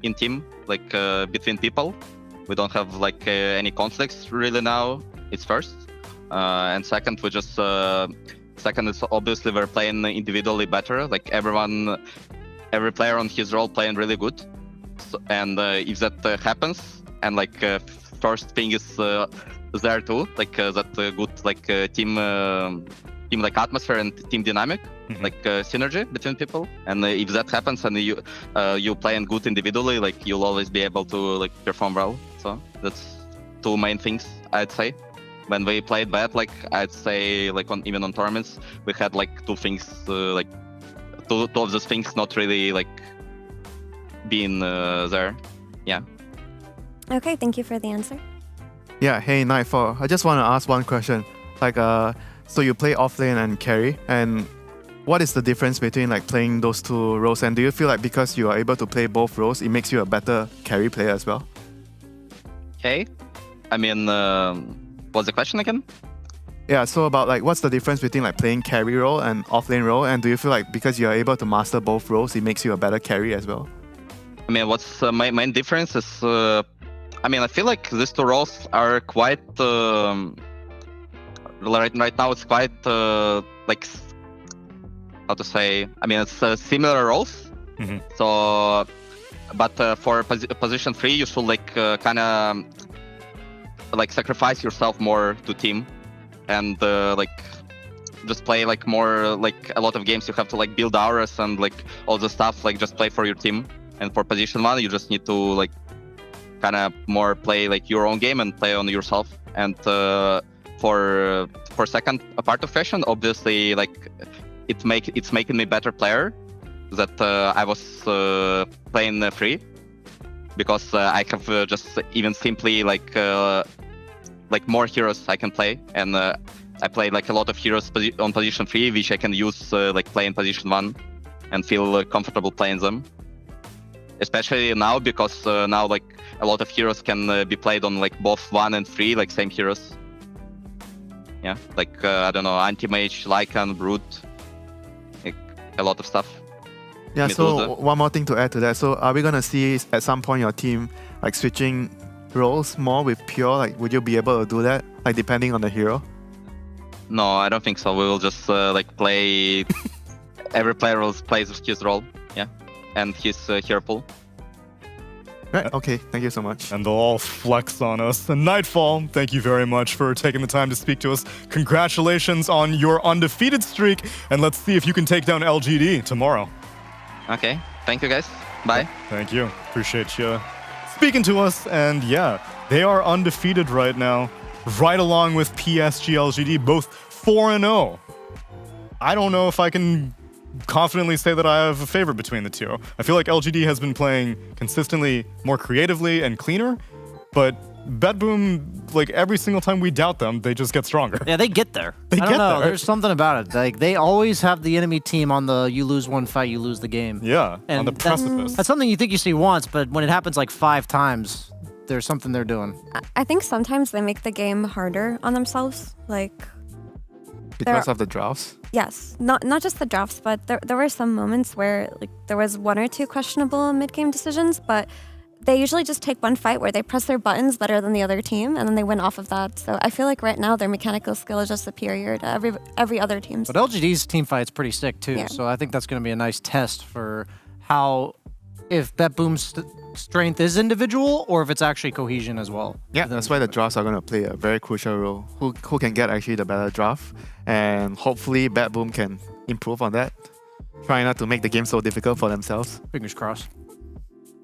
in team, like between people. We don't have like any conflicts really now. It's first. And second, we just second is obviously we're playing individually better. Like every player on his role playing really good. So, and if that happens, and like first thing is there too, like that good like team like atmosphere and team dynamic, like synergy between people. And if that happens and you playing good individually, like you'll always be able to like perform well. So that's 2 main things I'd say. When we played bad, like I'd say, like even on tournaments, we had like 2 things, like two of those things not really like being there. Yeah. Okay, thank you for the answer. Yeah, hey Nightfall. I just want to ask one question. Like, so you play offlane and carry, and what is the difference between like playing those 2 roles? And do you feel like because you are able to play both roles, it makes you a better carry player as well? Okay. I mean, what's the question again? Yeah, so about like what's the difference between like playing carry role and offlane role, and do you feel like because you are able to master both roles, it makes you a better carry as well? I mean, what's my main difference is, I mean, I feel like these 2 roles are quite, right now it's quite, like, how to say, I mean, it's similar roles. So, but for position 3, you should like kind of like sacrifice yourself more to team, and like just play like more, like a lot of games you have to like build auras and like all the stuff, like just play for your team. And for position 1, you just need to like kind of more play like your own game and play on yourself. And for second part of fashion, obviously like it's making me better player that I was playing free, because I have just even simply like more heroes I can play, and I play like a lot of heroes on position 3, which I can use like playing position 1 and feel comfortable playing them. Especially now, because now like a lot of heroes can be played on like both 1 and 3, like same heroes. Yeah, like I don't know, Anti-Mage, Lycan, Brute, like a lot of stuff. Yeah, so one more thing to add to that. So are we gonna see at some point your team like switching roles more with pure? Like, would you be able to do that? Like, depending on the hero? No, I don't think so. We will just like play. Every player will play his role, yeah, and his hero pool. Right. Okay. Thank you so much. And they'll all flex on us. And Nightfall, thank you very much for taking the time to speak to us. Congratulations on your undefeated streak, and let's see if you can take down LGD tomorrow. Okay. Thank you, guys. Bye. Thank you. Appreciate you speaking to us. And yeah, they are undefeated right now, right along with PSG LGD, both 4-0. I don't know if I can confidently say that I have a favorite between the 2. I feel like LGD has been playing consistently more creatively and cleaner, but BetBoom, like every single time we doubt them, they just get stronger. Yeah, they get there. I don't know. There's something about it. Like, they always have the enemy team on the you lose one fight, you lose the game. Yeah, and on the precipice. That's something you think you see once, but when it happens like 5 times, there's something they're doing. I think sometimes they make the game harder on themselves. Like, because of the drafts? Yes, not just the drafts, but there were some moments where like there was 1 or 2 questionable mid-game decisions, but they usually just take one fight where they press their buttons better than the other team, and then they win off of that. So I feel like right now their mechanical skill is just superior to every other team's. But LGD's team fight's pretty sick too, so I think that's going to be a nice test for how, if BetBoom's strength is individual or if it's actually cohesion as well. Yeah, that's why the drafts are going to play a very crucial role. Who can get actually the better draft, and hopefully BetBoom can improve on that. Try not to make the game so difficult for themselves. Fingers crossed.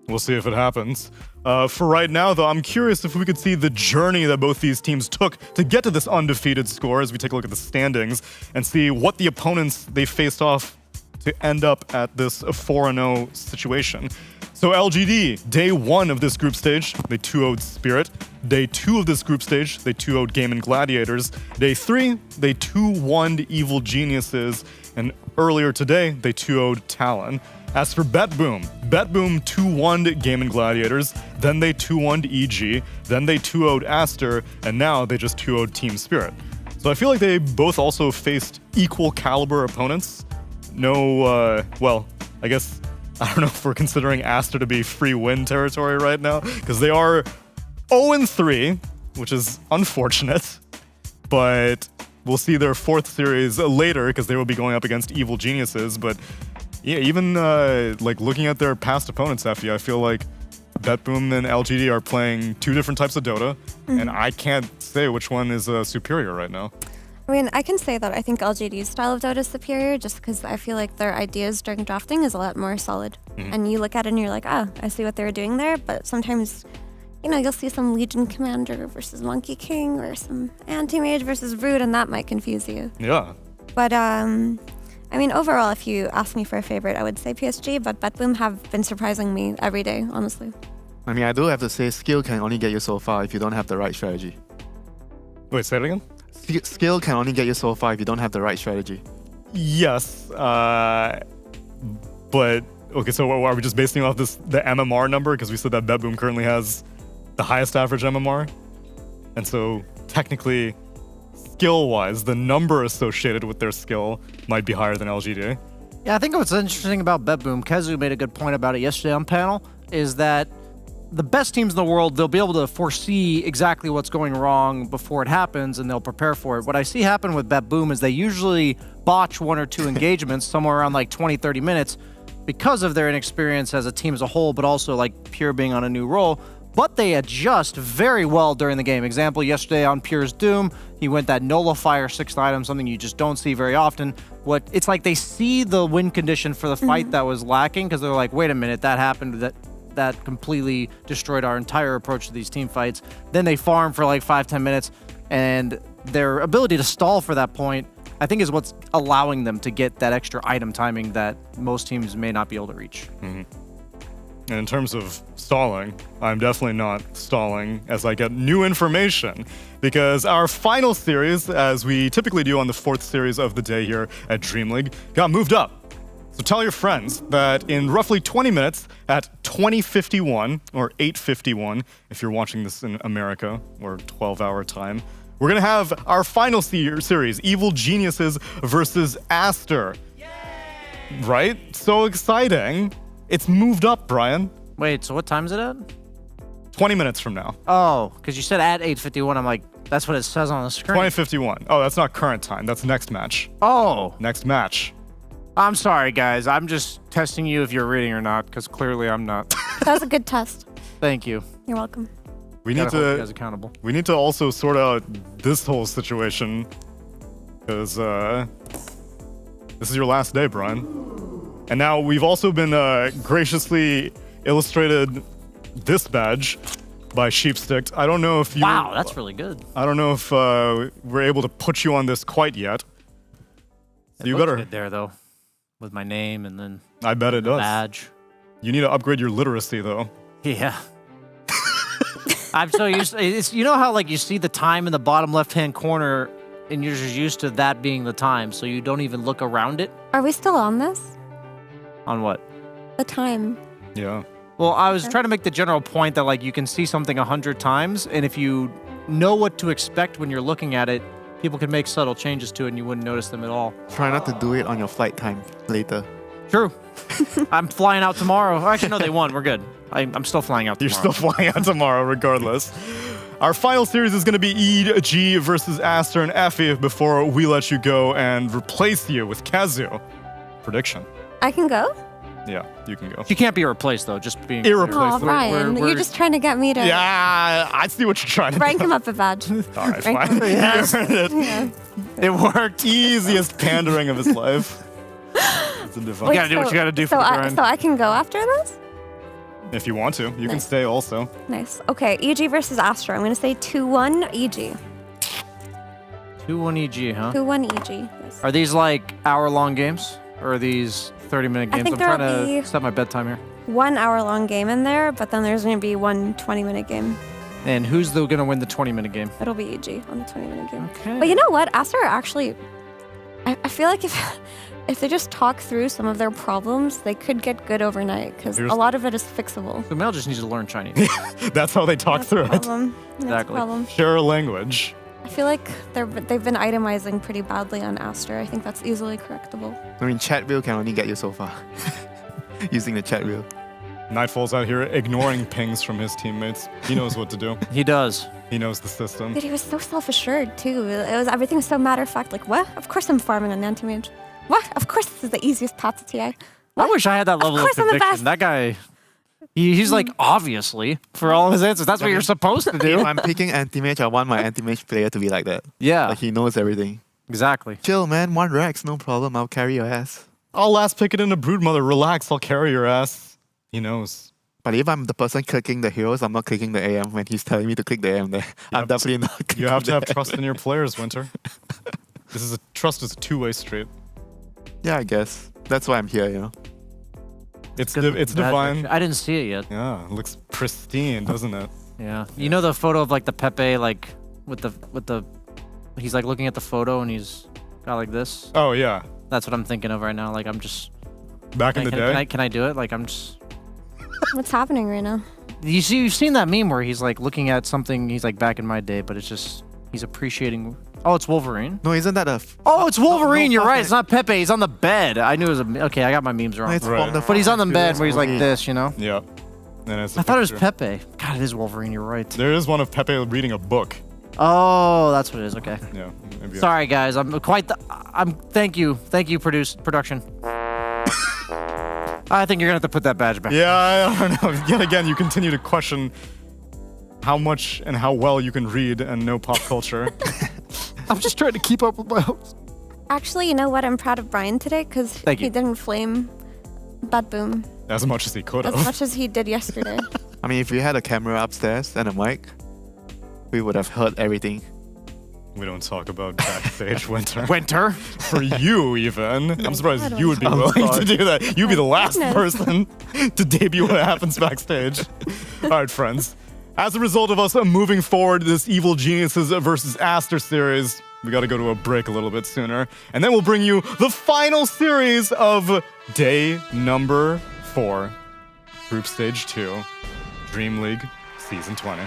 We'll see if it happens. For right now, though, I'm curious if we could see the journey that both these teams took to get to this undefeated score as we take a look at the standings and see what the opponents they faced off to end up at this 4-0 situation. So LGD, day 1 of this group stage, they 2-0'd Spirit. Day 2 of this group stage, they 2-0'd Game & Gladiators. Day 3, they 2-1'd Evil Geniuses. And earlier today, they 2-0'd Talon. As for BetBoom 2-1'd Game & Gladiators, then they 2-1'd EG, then they 2-0'd Aster, and now they just 2-0'd Team Spirit. So I feel like they both also faced equal caliber opponents. No, well, I guess, I don't know if we're considering Aster to be free win territory right now, because they are 0-3, which is unfortunate, but we'll see their 4th series later, because they will be going up against Evil Geniuses, but yeah, even like looking at their past opponents, Effie, I feel like BetBoom and LGD are playing 2 different types of Dota, and I can't say which one is superior right now. I mean, I can say that I think LGD's style of Dota is superior just because I feel like their ideas during drafting is a lot more solid. And you look at it and you're like, oh, I see what they were doing there. But sometimes, you know, you'll see some Legion Commander versus Monkey King or some Anti-Mage versus Rude, and that might confuse you. Yeah. But, I mean, overall, if you ask me for a favorite, I would say PSG, but BetBoom have been surprising me every day, honestly. I mean, I do have to say, skill can only get you so far if you don't have the right strategy. Wait, say it again? Skill can only get you so far if you don't have the right strategy. Yes, but okay. So are we just basing off the MMR number? Because we said that BetBoom currently has the highest average MMR, and so technically, skill-wise, the number associated with their skill might be higher than LGD. Yeah, I think what's interesting about BetBoom, Kezu made a good point about it yesterday on panel, is that the best teams in the world, they'll be able to foresee exactly what's going wrong before it happens, and they'll prepare for it. What I see happen with BetBoom is they usually botch 1 or 2 engagements somewhere around like 20, 30 minutes because of their inexperience as a team as a whole, but also like Pure being on a new role. But they adjust very well during the game. Example, yesterday on Pure's Doom, he went that Nullifier 6th item, something you just don't see very often. It's like they see the win condition for the fight that was lacking, because they're like, wait a minute, that happened, that completely destroyed our entire approach to these team fights. Then they farm for like 5-10 minutes, and their ability to stall for that point, I think, is what's allowing them to get that extra item timing that most teams may not be able to reach. And in terms of stalling, I'm definitely not stalling as I get new information, because our final series, as we typically do on the 4th series of the day here at DreamLeague, got moved up. So tell your friends that in roughly 20 minutes at 20:51 or 8:51, if you're watching this in America, or 12-hour time, we're going to have our final series, Evil Geniuses versus Aster. Yay! Right? So exciting. It's moved up, Brian. Wait, so what time is it at? 20 minutes from now. Oh, because you said at 8:51. I'm like, that's what it says on the screen. 20:51. Oh, that's not current time. That's next match. Oh. Next match. I'm sorry, guys. I'm just testing you if you're reading or not, because clearly I'm not. That was a good test. Thank you. You're welcome. We need hold you to guys accountable. We need to also sort out this whole situation, because this is your last day, Brian. And now we've also been graciously illustrated this badge by Sheepstick. I don't know if you... Wow, that's really good. I don't know if we're able to put you on this quite yet. So you better... good there, though, with my name and then I bet it does. Badge. You need to upgrade your literacy, though. Yeah. I'm so used to, you know how like you see the time in the bottom left-hand corner and you're just used to that being the time, so you don't even look around it? Are we still on this? On what? The time. Yeah. Well, I was trying to make the general point that like you can see something 100 times, and if you know what to expect when you're looking at it, people can make subtle changes to it and you wouldn't notice them at all. Try not to do it on your flight time later. True. I'm flying out tomorrow. Actually, no, they won. We're good. I'm still flying out tomorrow. You're still flying out tomorrow, regardless. Our final series is going to be EG versus Aster and Effie before we let you go and replace you with Kazu. Prediction. I can go? Yeah, you can go. She can't be replaced, though. Just being irreplaceable. Oh, Brian, you're just trying to get me to... Yeah, I see what you're trying to rank do. him up a badge. All right, fine. Yes. Yeah. It worked. Easiest pandering of his life. You gotta do what you gotta do for the grind. So I can go after this? If you want to, you can stay also. Nice. Okay, EG versus Astra. I'm going to say 2-1 EG. 2-1 EG, huh? 2-1 EG. Yes. Are these like hour-long games? Or are these 30-minute games? think I'm trying there'll to be- set my bedtime here. 1 hour-long game in there, but then there's going to be 1 20-minute game. And who's going to win the 20-minute game? It'll be EG on the 20-minute game. Okay. But you know what? Astra are actually... I feel like if they just talk through some of their problems, they could get good overnight, because a lot of it is fixable. So Mel just needs to learn Chinese. That's how they talk through it. Problem. That's a Exactly. problem. Share a language. I feel like they've been itemizing pretty badly on Astra. I think that's easily correctable. I mean, chat wheel can only get you so far. Using the chat wheel. Nightfall's out here ignoring pings from his teammates. He knows what to do. He does. He knows the system. Dude, he was so self-assured too. Everything was so matter-of-fact. Like, what? Of course I'm farming on anti-mage. What? Of course this is the easiest path to TI. I wish I had that level of course I'm the conviction. best. That guy, he's like, obviously, for all of his answers. That's what you're supposed to do. If I'm picking anti-mage, I want my anti-mage player to be like that. Yeah. Like he knows everything. Exactly. Chill, man. 1 Rex, no problem. I'll carry your ass. I'll last pick it in a Broodmother. Relax, I'll carry your ass. He knows. But if I'm the person clicking the heroes, I'm not clicking the AM when he's telling me to click the AM there. I'm definitely not clicking You have to the have AM. trust in your players, Winter. Trust is a two-way street. Yeah, I guess. That's why I'm here, you know. It's divine. I didn't see it yet. Yeah, it looks pristine, doesn't it? Yeah. You know the photo of like the Pepe, like with the, he's like looking at the photo and he's got like this. Oh yeah. That's what I'm thinking of right now. Like I'm just. Back in the day. Can I do it? Like I'm just. What's happening right now? You've seen that meme where he's like looking at something. He's like back in my day, but it's just he's appreciating. Oh, it's Wolverine. No, isn't that a? Oh, it's Wolverine. no, You're right. fuck It's not Pepe. He's on the bed. I knew it was okay. I got my memes wrong. No, it's from the But he's on the Fast and bed Furious where he's like movie. this, you know. Yeah. And I thought it was Pepe. God, it is Wolverine. You're right. There is one of Pepe reading a book. Oh, that's what it is. Okay. Yeah. Maybe Sorry, guys. Thank you, production. I think you're gonna have to put that badge back. Yeah, I don't know. Yet again, you continue to question how much and how well you can read and know pop culture. I'm just trying to keep up with my host. Actually, you know what? I'm proud of Brian today because Thank he you. didn't flame Bad Boom As much as he could as have. much as he did yesterday. I mean, if we had a camera upstairs and a mic, we would have heard everything. We don't talk about backstage Winter. Winter? For you, even. I'm surprised God, you would be oh willing God. to do that. You'd be the last goodness. person to debut what happens backstage. All right, friends. As a result of us moving forward this Evil Geniuses versus Aster series, we got to go to a break a little bit sooner. And then we'll bring you the final series of day number 4, Group Stage 2, Dream League Season 20.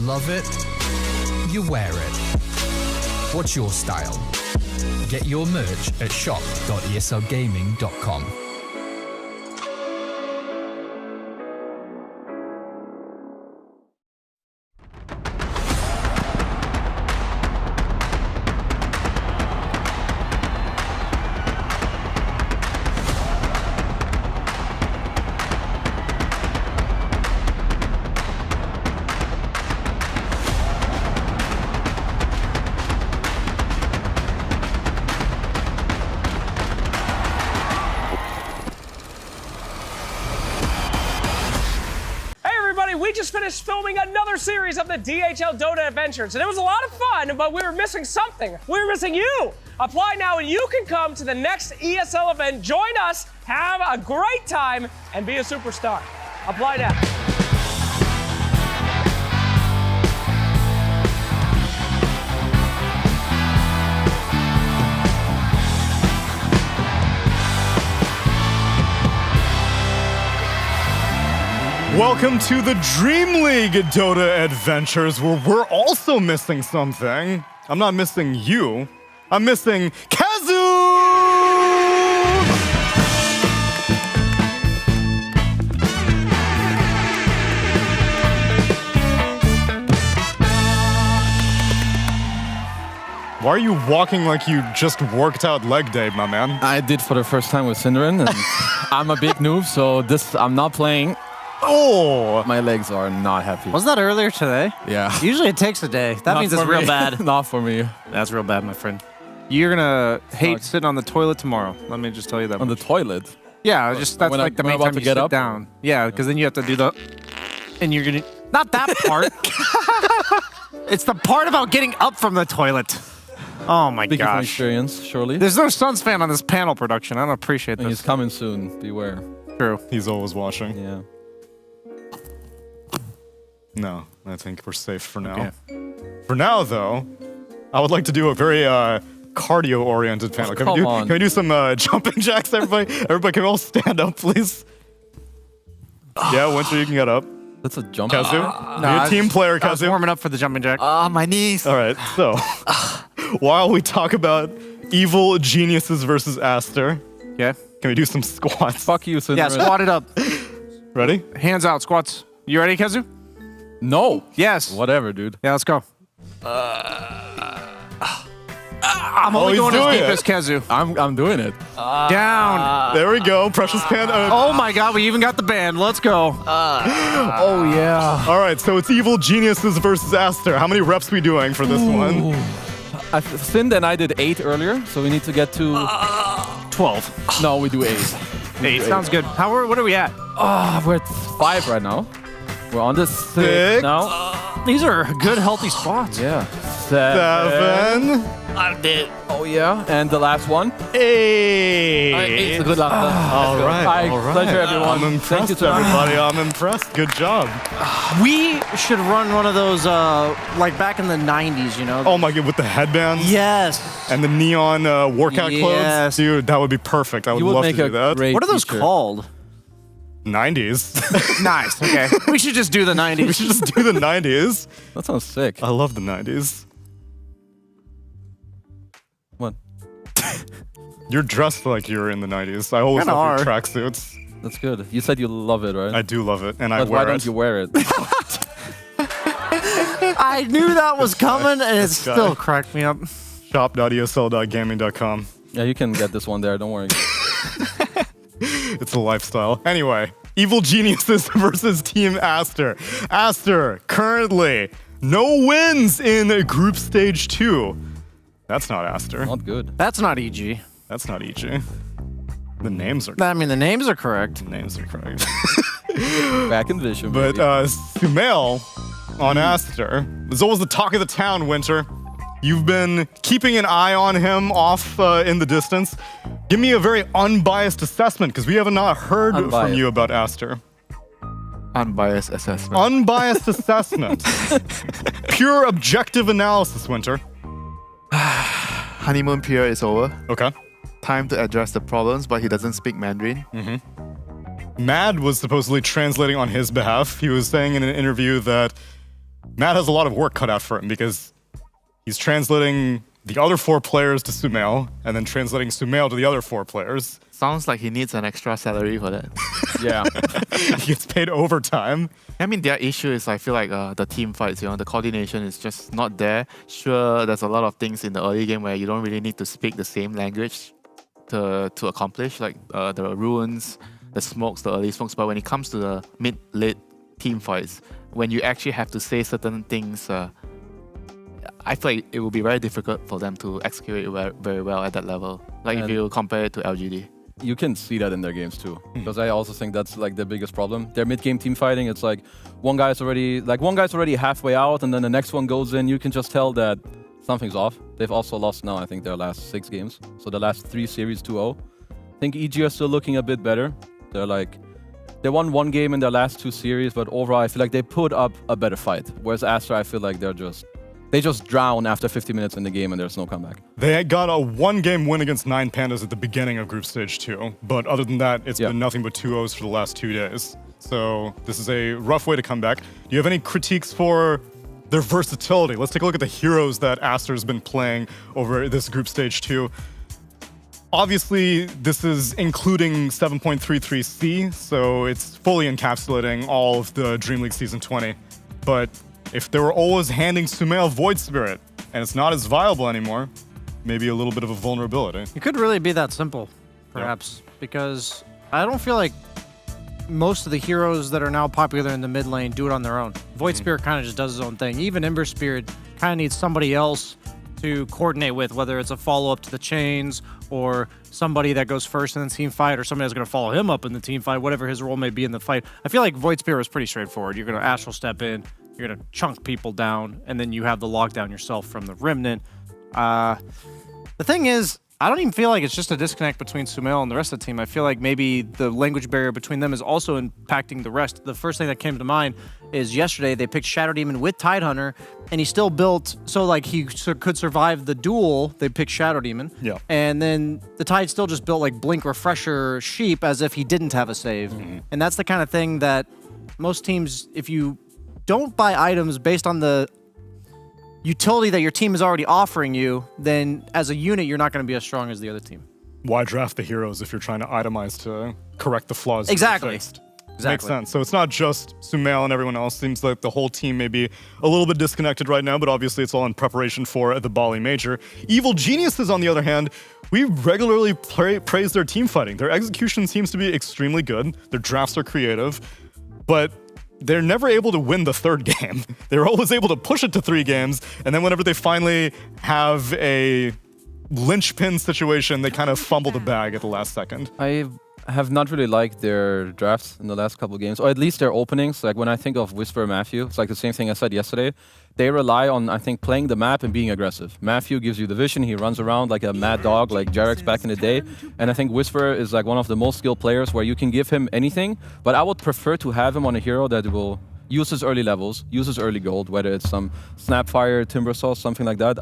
love it, you wear it. What's your style? Get your merch at shop.eslgaming.com. We just finished filming another series of the DHL Dota Adventures, and it was a lot of fun, but we were missing something. We were missing you. Apply now, and you can come to the next ESL event. Join us, have a great time, and be a superstar. Apply now. Welcome to the DreamLeague Dota Adventures, where we're also missing something. I'm not missing you. I'm missing Kazu! Why are you walking like you just worked out leg day, my man? I did for the first time with Synderen, and I'm a big noob, so I'm not playing. Oh! My legs are not happy. Wasn't that earlier today? Yeah. Usually it takes a day. That means it's real bad. Not for me. That's real bad, my friend. You're gonna hate sitting on the toilet tomorrow. Let me just tell you that. On the toilet? Yeah, just that's like the main time you sit down. Yeah, because then you have to do the... And you're gonna... Not that part. It's the part about getting up from the toilet. Oh my Speaking from gosh. experience, surely. There's no Suns fan on this panel production. I don't appreciate this. He's coming soon. Beware. True. He's always watching. Yeah. No, I think we're safe for now. Okay. For now, though, I would like to do a very cardio-oriented panel. Can we do some jumping jacks, everybody? Everybody, can we all stand up, please? Yeah, Winter, you can get up. That's a jump. Kazu? You're a team player, Kazu. I was warming up for the jumping jack. My knees. All right, so while we talk about evil geniuses versus Aster, yeah, can we do some squats? Fuck you, Synderen. Yeah, squat it up. Ready? Hands out, squats. You ready, Kazu? No. Yes. Whatever, dude. Yeah, let's go. I'm only going as deep as Kazu. I'm doing it. Down. There we go. Precious Pan. Oh my god, we even got the band. Let's go. Oh yeah. All right, so it's evil geniuses versus Aster. How many reps we doing for this one? Sind and I did 8 earlier, so we need to get to 12. No, we do 8. 8 sounds good. What are we at? We're at 5 right now. We're on the 6 now. These are good, healthy spots. Yeah. 7. I did. Oh yeah. And the last one. 8. 8's a good luck. All right. Pleasure, everyone. I'm impressed, Thank you, everybody. I'm impressed. Good job. We should run one of those, like back in the 90s, you know? Oh my god, with the headbands? Yes. And the neon workout clothes? Yes. Dude, that would be perfect. I would love to do that. What are those called? 90s. Nice. Okay. We should just do the 90s. We should just do the 90s. That sounds sick. I love the 90s. What? You're dressed like you were in the 90s. I always love your tracksuits. That's good. You said you love it, right? I do love it, and I but wear it. why don't you wear it? I knew that was coming, and it still cracked me up. Shop.esl.gaming.com. Yeah, you can get this one there. Don't worry. It's a lifestyle. Anyway, evil geniuses versus Team Aster. Aster, currently, no wins in Group Stage 2. That's not Aster. Not good. That's not EG. That's not EG. The names are I mean, the names are correct. The names are correct. Back in vision, But Sumail on Aster is always the talk of the town, Winter. You've been keeping an eye on him off in the distance. Give me a very unbiased assessment, because we have not heard from you about Aster. Unbiased assessment. Unbiased assessment. Pure objective analysis, Winter. Honeymoon period is over. Okay. Time to address the problems, but he doesn't speak Mandarin. Mad was supposedly translating on his behalf. He was saying in an interview that Matt has a lot of work cut out for him because he's translating the other 4 players to Sumail and then translating Sumail to the other 4 players. Sounds like he needs an extra salary for that. Yeah. He gets paid overtime. I mean, their issue is I feel like the team fights, the coordination is just not there. Sure, there's a lot of things in the early game where you don't really need to speak the same language to accomplish, like the ruins, the smokes, the early smokes. But when it comes to the mid-late team fights, when you actually have to say certain things, I feel like it will be very difficult for them to execute it very well at that level. Like if you compare it to LGD. You can see that in their games too, because I also think that's like their biggest problem. Their mid-game team fighting, it's like one guy's already halfway out, and then the next one goes in. You can just tell that something's off. They've also lost now, I think, their last 6 games. So the last 3 series 2-0. I think EG are still looking a bit better. They won 1 game in their last 2 series, but overall I feel like they put up a better fight. Whereas Astra, I feel like they just drown after 50 minutes in the game and there's no comeback. They got a 1-game win against 9 Pandas at the beginning of Group Stage 2, but other than that, it's been nothing but 2-0s for the last 2 days. So this is a rough way to come back. Do you have any critiques for their versatility? Let's take a look at the heroes that Astra's been playing over this Group Stage 2. Obviously, this is including 7.33C, so it's fully encapsulating all of the Dream League Season 20. But if they were always handing Sumail Void Spirit, and it's not as viable anymore, maybe a little bit of a vulnerability. It could really be that simple, perhaps, because I don't feel like most of the heroes that are now popular in the mid lane do it on their own. Void Spirit kind of just does his own thing. Even Ember Spirit kind of needs somebody else to coordinate with, whether it's a follow-up to the chains or somebody that goes first in the team fight or somebody that's going to follow him up in the team fight, whatever his role may be in the fight. I feel like Void Spirit was pretty straightforward. You're going to Astral Step in, you're going to chunk people down, and then you have the lockdown yourself from the Remnant. The thing is, I don't even feel like it's just a disconnect between Sumail and the rest of the team. I feel like maybe the language barrier between them is also impacting the rest. The first thing that came to mind is yesterday they picked Shadow Demon with Tidehunter, and he still built, so like he could survive the duel, they picked Shadow Demon. Yeah. And then the Tide still just built like Blink Refresher Sheep as if he didn't have a save. And that's the kind of thing that most teams, if you don't buy items based on the utility that your team is already offering you, then as a unit, you're not going to be as strong as the other team. Why draft the heroes if you're trying to itemize to correct the flaws? Exactly. Makes sense. So it's not just Sumail and everyone else. Seems like the whole team may be a little bit disconnected right now, but obviously it's all in preparation for the Bali Major. Evil Geniuses, on the other hand, we regularly praise their team fighting. Their execution seems to be extremely good. Their drafts are creative, but they're never able to win the 3rd game. They're always able to push it to 3 games, and then whenever they finally have a linchpin situation, they kind of fumble the bag at the last second. I have not really liked their drafts in the last couple of games, or at least their openings. Like when I think of Whisper Matthew, it's like the same thing I said yesterday. They rely on, I think, playing the map and being aggressive. Matthew gives you the vision, he runs around like a mad dog, like Jarek's back in the day. And I think Whisper is like one of the most skilled players where you can give him anything, but I would prefer to have him on a hero that will use his early levels, use his early gold, whether it's some Snapfire, Timbersaw, something like that.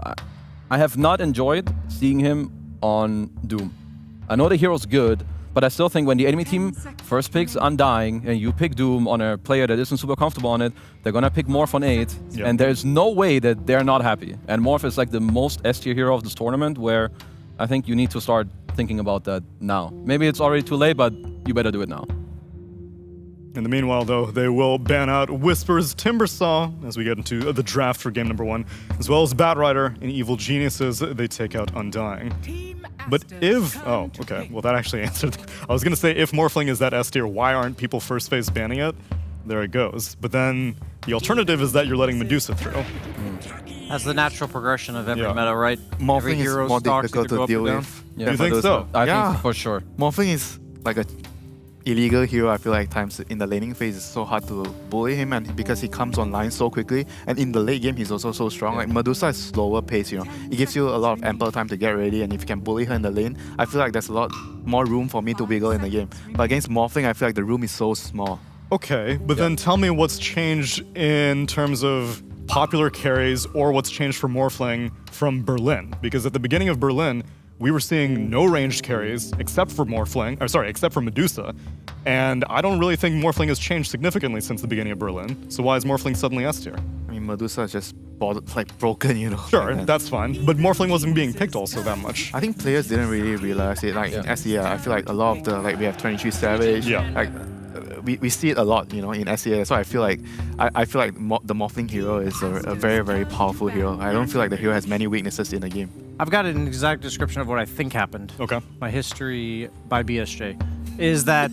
I have not enjoyed seeing him on Doom. I know the hero's good, but I still think when the enemy team first picks Undying and you pick Doom on a player that isn't super comfortable on it, they're gonna pick Morph on 8, and there's no way that they're not happy. And Morph is like the most S-tier hero of this tournament, where I think you need to start thinking about that now. Maybe it's already too late, but you better do it now. In the meanwhile, though, they will ban out Whisper's Timbersaw as we get into the draft for game number 1, as well as Batrider and Evil Geniuses. They take out Undying. But if... Oh, okay. Well, that actually answered... I was going to say, if Morphling is that S tier, why aren't people first phase banning it? There it goes. But then the alternative is that you're letting Medusa through. That's the natural progression of every meta, right? Morphling every is more difficult to deal with. Yeah, you think so? I think for sure. Morphling is like a illegal hero. I feel like times in the laning phase it's so hard to bully him, and because he comes online so quickly, and in the late game he's also so strong. Like Medusa is slower pace, It gives you a lot of ample time to get ready, and if you can bully her in the lane, I feel like there's a lot more room for me to wiggle in the game. But against Morphling, I feel like the room is so small. Okay, but then tell me what's changed in terms of popular carries, or what's changed for Morphling from Berlin, because at the beginning of Berlin, we were seeing no ranged carries except for except for Medusa. And I don't really think Morphling has changed significantly since the beginning of Berlin. So why is Morphling suddenly S tier? I mean, Medusa is just broken, you know. Sure, that's fine. But Morphling wasn't being picked also that much. I think players didn't really realize it. Like in SEA, I feel like a lot of the we have 23 Savage. Yeah. Like we see it a lot, you know, in SEA. So I feel like the Morphling hero is a very, very powerful hero. I don't feel like the hero has many weaknesses in the game. I've got an exact description of what I think happened. Okay. My history by BSJ is that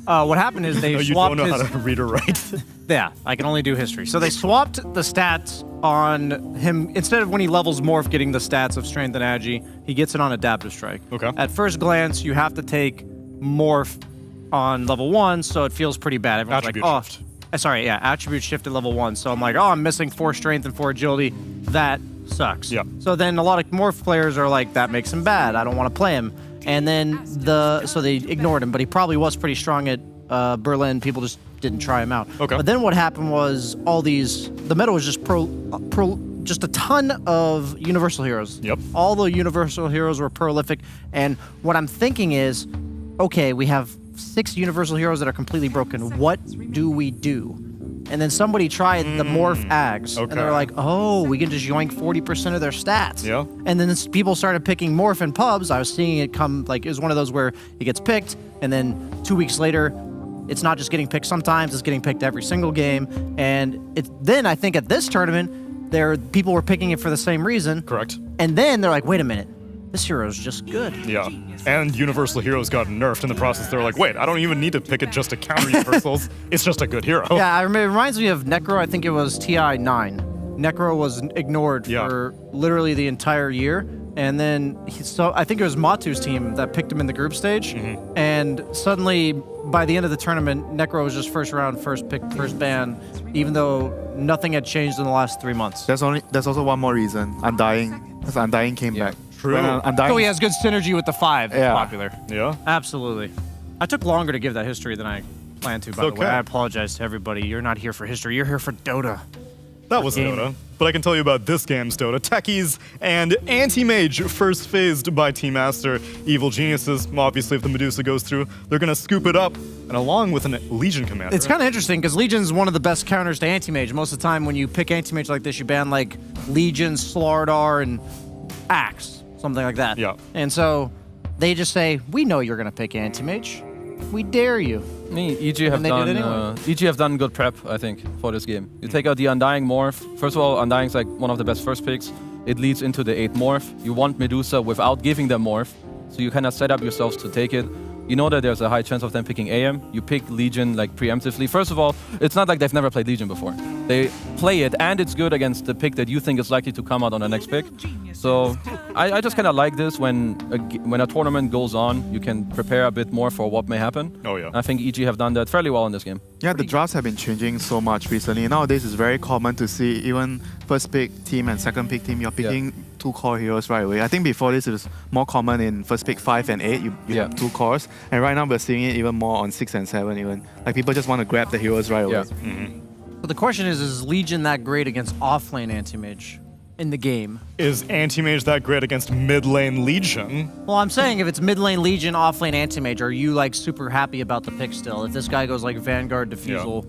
what happened is they you swapped don't know his... how to read or write. Yeah, I can only do history. So they swapped the stats on him. Instead of when he levels Morph getting the stats of Strength and Agi, he gets it on Adaptive Strike. Okay. At first glance, you have to take Morph on level 1, so it feels pretty bad. Everyone's Attribute like, shift. Sorry, yeah, Attribute Shift at level 1. So I'm like, oh, I'm missing 4 Strength and 4 Agility. That sucks. Yeah. So then a lot of Morph players are like, that makes him bad. I don't want to play him. And then so they ignored him, but he probably was pretty strong at Berlin. People just didn't try him out. Okay. But then what happened was the meta was just just a ton of universal heroes. Yep. All the universal heroes were prolific. And what I'm thinking is, okay, we have 6 universal heroes that are completely broken. What do we do? And then somebody tried the Morph Ags. Okay. And they're like, oh, we can just yoink 40% of their stats. Yeah. And then people started picking Morph in pubs. I was seeing it come, it was one of those where it gets picked, and then 2 weeks later, it's not just getting picked sometimes, it's getting picked every single game. And then I think at this tournament, people were picking it for the same reason. Correct. And then they're like, wait a minute, this hero's just good. Yeah. And Universal Heroes got nerfed in the process. They're like, wait, I don't even need to pick it just to counter Universals. It's just a good hero. Yeah, it reminds me of Necro. I think it was TI 9. Necro was ignored for literally the entire year. And then, I think it was Matu's team that picked him in the group stage. And suddenly, by the end of the tournament, Necro was just first round, first pick, first ban, even though nothing had changed in the last 3 months. There's also one more reason. Undying. Because Undying came back. True. So he has good synergy with the 5. That's popular. Yeah. Absolutely. I took longer to give that history than I planned to, by the way. I apologize to everybody. You're not here for history. You're here for Dota. That was Dota. But I can tell you about this game's Dota. Techies and Anti-Mage first phased by Team Master. Evil Geniuses, obviously if the Medusa goes through, they're going to scoop it up, and along with a Legion commander. It's kind of interesting, because Legion's one of the best counters to Anti-Mage. Most of the time when you pick Anti-Mage like this, you ban like Legion, Slardar, and Axe. Something like that. Yeah. And so they just say, we know you're going to pick Anti-Mage. We dare you. EG have done good prep, I think, for this game. You take out the Undying Morph. First of all, Undying's like one of the best first picks. It leads into the 8th Morph. You want Medusa without giving them Morph. So you kind of set up yourselves to take it. You know that there's a high chance of them picking AM. You pick Legion like preemptively. First of all, it's not like they've never played Legion before. They play it, and it's good against the pick that you think is likely to come out on the next pick. So I just kind of like this when a tournament goes on, you can prepare a bit more for what may happen. Oh yeah. I think EG have done that fairly well in this game. Yeah, the drafts have been changing so much recently. Nowadays, it's very common to see even first pick team and second pick team, you're picking 2 core heroes right away. I think before this, it was more common in first pick 5 and 8, you have 2 cores. And right now, we're seeing it even more on 6 and 7 even. Like, people just want to grab the heroes right away. But the question is Legion that great against off-lane Anti-Mage in the game? Is Anti-Mage that great against mid-lane Legion? Well, I'm saying if it's mid-lane Legion, off-lane Anti-Mage, are you like super happy about the pick still? If this guy goes like Vanguard Diffusal,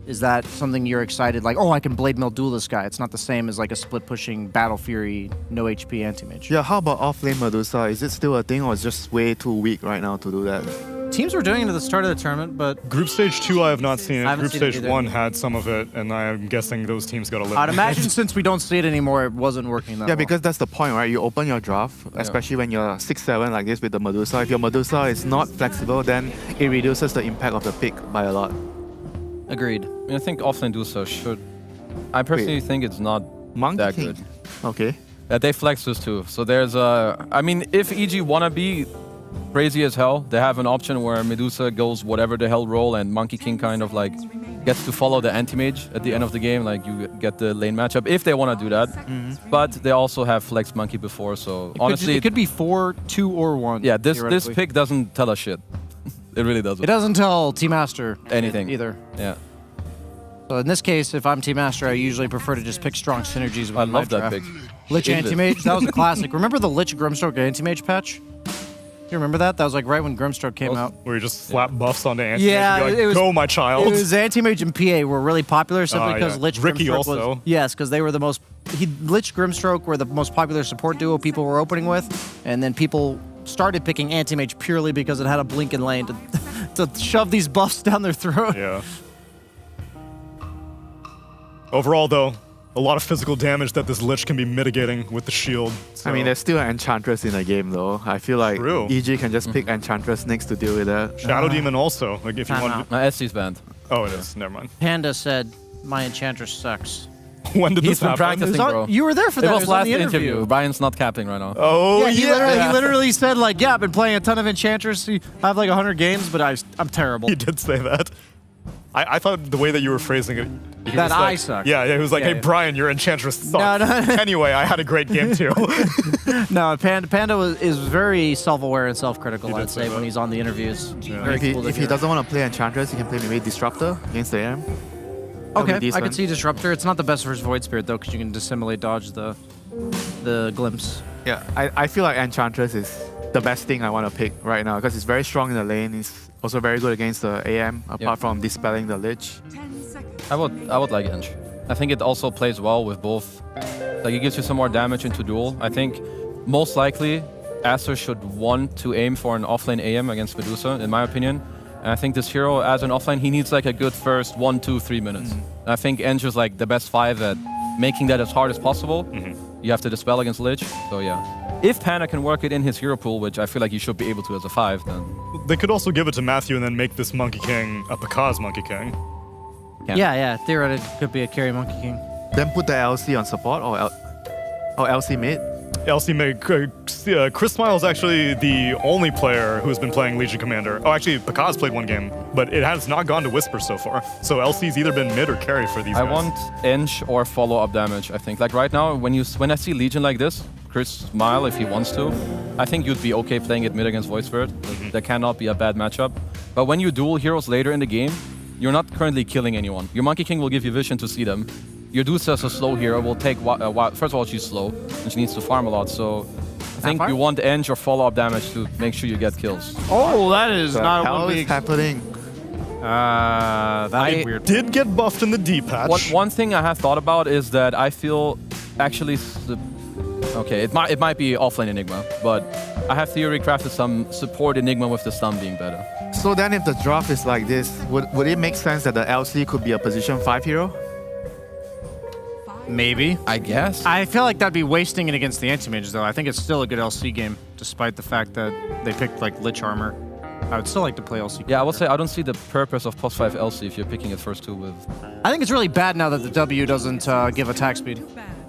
is that something you're excited? Like, oh, I can Blade Mill duel this guy. It's not the same as like a split-pushing Battle Fury, no HP Anti-Mage. Yeah, how about off-lane Medusa? Is it still a thing, or is it just way too weak right now to do that? Teams were doing it at the start of the tournament, but... Group Stage 2, I have not seen it. Group Stage it 1 had some of it, and I'm guessing those teams got a little... I'd imagine since we don't see it anymore, it wasn't working that well. Because that's the point, right? You open your draft, especially when you're 6-7 like this with the Medusa. If your Medusa is not flexible, then it reduces the impact of the pick by a lot. Agreed. I think offlane Medusa should... I personally think it's not that good. Okay. They flex this too. So there's a... I mean, if EG wanna be crazy as hell, they have an option where Medusa goes whatever the hell role and Monkey King kind of like gets to follow the Anti-Mage at the end of the game, like you get the lane matchup if they want to do that. But they also have Flex Monkey before, so honestly... It could be 4, 2, or 1. Yeah, this pick doesn't tell us shit. It really doesn't. It doesn't tell Team Master anything either. Yeah. So in this case, if I'm Team Master, I usually prefer to just pick strong synergies with I my love that draft. pick. Lich Anti-Mage, that was a classic. Remember the Lich Grimstroke Anti-Mage patch? You remember that? That was like right when Grimstroke came out. Where you just slap buffs onto Anti-Mage Yeah, and be like, it was, go my child. It was Anti-Mage and PA were really popular simply because Lich Ricky Grimstroke also. was... Yes, because they were the most... Lich Grimstroke were the most popular support duo people were opening with, and then people started picking Anti-Mage purely because it had a blink in lane to shove these buffs down their throat. Yeah. Overall, though, a lot of physical damage that this Lich can be mitigating with the shield. So. I mean, there's still an Enchantress in the game, though. I feel like EG can just pick Enchantress next to deal with that. Shadow Demon also, like if you want. SC's banned. Oh, it is. Never mind. Panda said, "My Enchantress sucks." When did He's this been happen? practicing, bro. You were there for that. It was last on the interview. Brian's not capping right now. Oh, He literally said, like, yeah, I've been playing a ton of Enchantress. I have like 100 games, but I'm terrible. He did say that. I thought the way that you were phrasing it, that was like, suck. Yeah, he was like, hey, Brian, your Enchantress sucks. Anyway, I had a great game too. No, Panda is very self-aware and self-critical, I'd say, when he's on the interviews. Very cool if he doesn't want to play Enchantress, he can play maybe Disruptor against the AM. Okay, I could see Disruptor. It's not the best versus Void Spirit, though, because you can dissimulate dodge the glimpse. Yeah, I feel like Enchantress is the best thing I want to pick right now because it's very strong in the lane. It's also very good against the AM, apart from dispelling the Lich. I would like Ench. I think it also plays well with both. Like, it gives you some more damage into duel. I think most likely Aster should want to aim for an offlane AM against Medusa, in my opinion. And I think this hero, as an offlane, he needs like a good first 1, 2, 3 minutes. And I think Ench is like the best 5 at making that as hard as possible. You have to dispel against Lich, so yeah. If Panda can work it in his hero pool, which I feel like he should be able to as a 5, then... They could also give it to Matthew and then make this Monkey King a Pakaz Monkey King. Yeah, theoretically could be a carry Monkey King. Then put the LC on support or LC mid. LC mid. Chris Smile is actually the only player who's been playing Legion Commander. Oh, actually, Pakaz played one game, but it has not gone to Whisper so far. So LC's either been mid or carry for these guys. I want Ench or follow-up damage, I think. Like right now, when I see Legion like this, Chris Smile, if he wants to, I think you'd be okay playing it mid against Void Spirit. That cannot be a bad matchup. But when you duel heroes later in the game, you're not currently killing anyone. Your Monkey King will give you vision to see them. Your Dusa as a slow hero will take first of all, she's slow, and she needs to farm a lot, so I think you want Ench or follow-up damage to make sure you get kills. Oh, that is not what is happening. That is weird. Did get buffed in the D patch. One thing I have thought about is that I feel actually... Okay, it might be offlane Enigma, but I have theory crafted some support Enigma with the stun being better. So then if the draft is like this, would it make sense that the LC could be a position 5 hero? Maybe. I guess. I feel like that'd be wasting it against the Anti-Mage, though. I think it's still a good LC game, despite the fact that they picked, like, Lich Armor. I would still like to play LC. Yeah, I would say I don't see the purpose of plus 5 LC if you're picking it first 2 with... I think it's really bad now that the W doesn't give attack speed.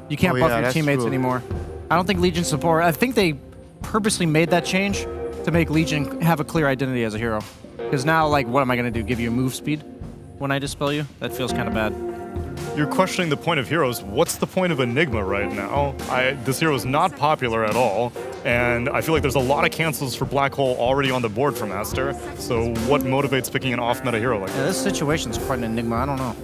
You can't buff your teammates anymore. I don't think Legion support... I think they purposely made that change to make Legion have a clear identity as a hero. Because now, like, what am I going to do? Give you move speed when I dispel you? That feels kind of bad. You're questioning the point of heroes. What's the point of Enigma right now? This hero is not popular at all, and I feel like there's a lot of cancels for Black Hole already on the board from Aster. So what motivates picking an off-meta hero like this situation's quite an enigma. I don't know.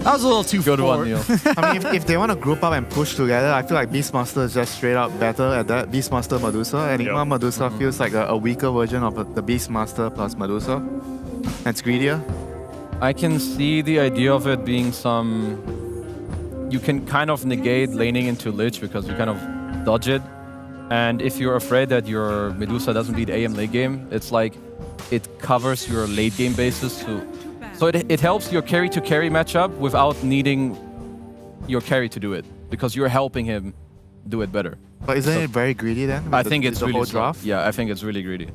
That was a little too good one, Neil. I mean, if they want to group up and push together, I feel like Beastmaster is just straight up better at that. Beastmaster Medusa. Enigma Medusa feels like a weaker version of the Beastmaster plus Medusa. And it's greedier. I can see the idea of it being some... You can kind of negate laning into Lich because you kind of dodge it. And if you're afraid that your Medusa doesn't beat AM late game, it's like it covers your late game basis too. So it helps your carry to carry matchup without needing your carry to do it because you're helping him do it better. But isn't it very greedy then? I think it's the really whole draft. Yeah, I think it's really greedy.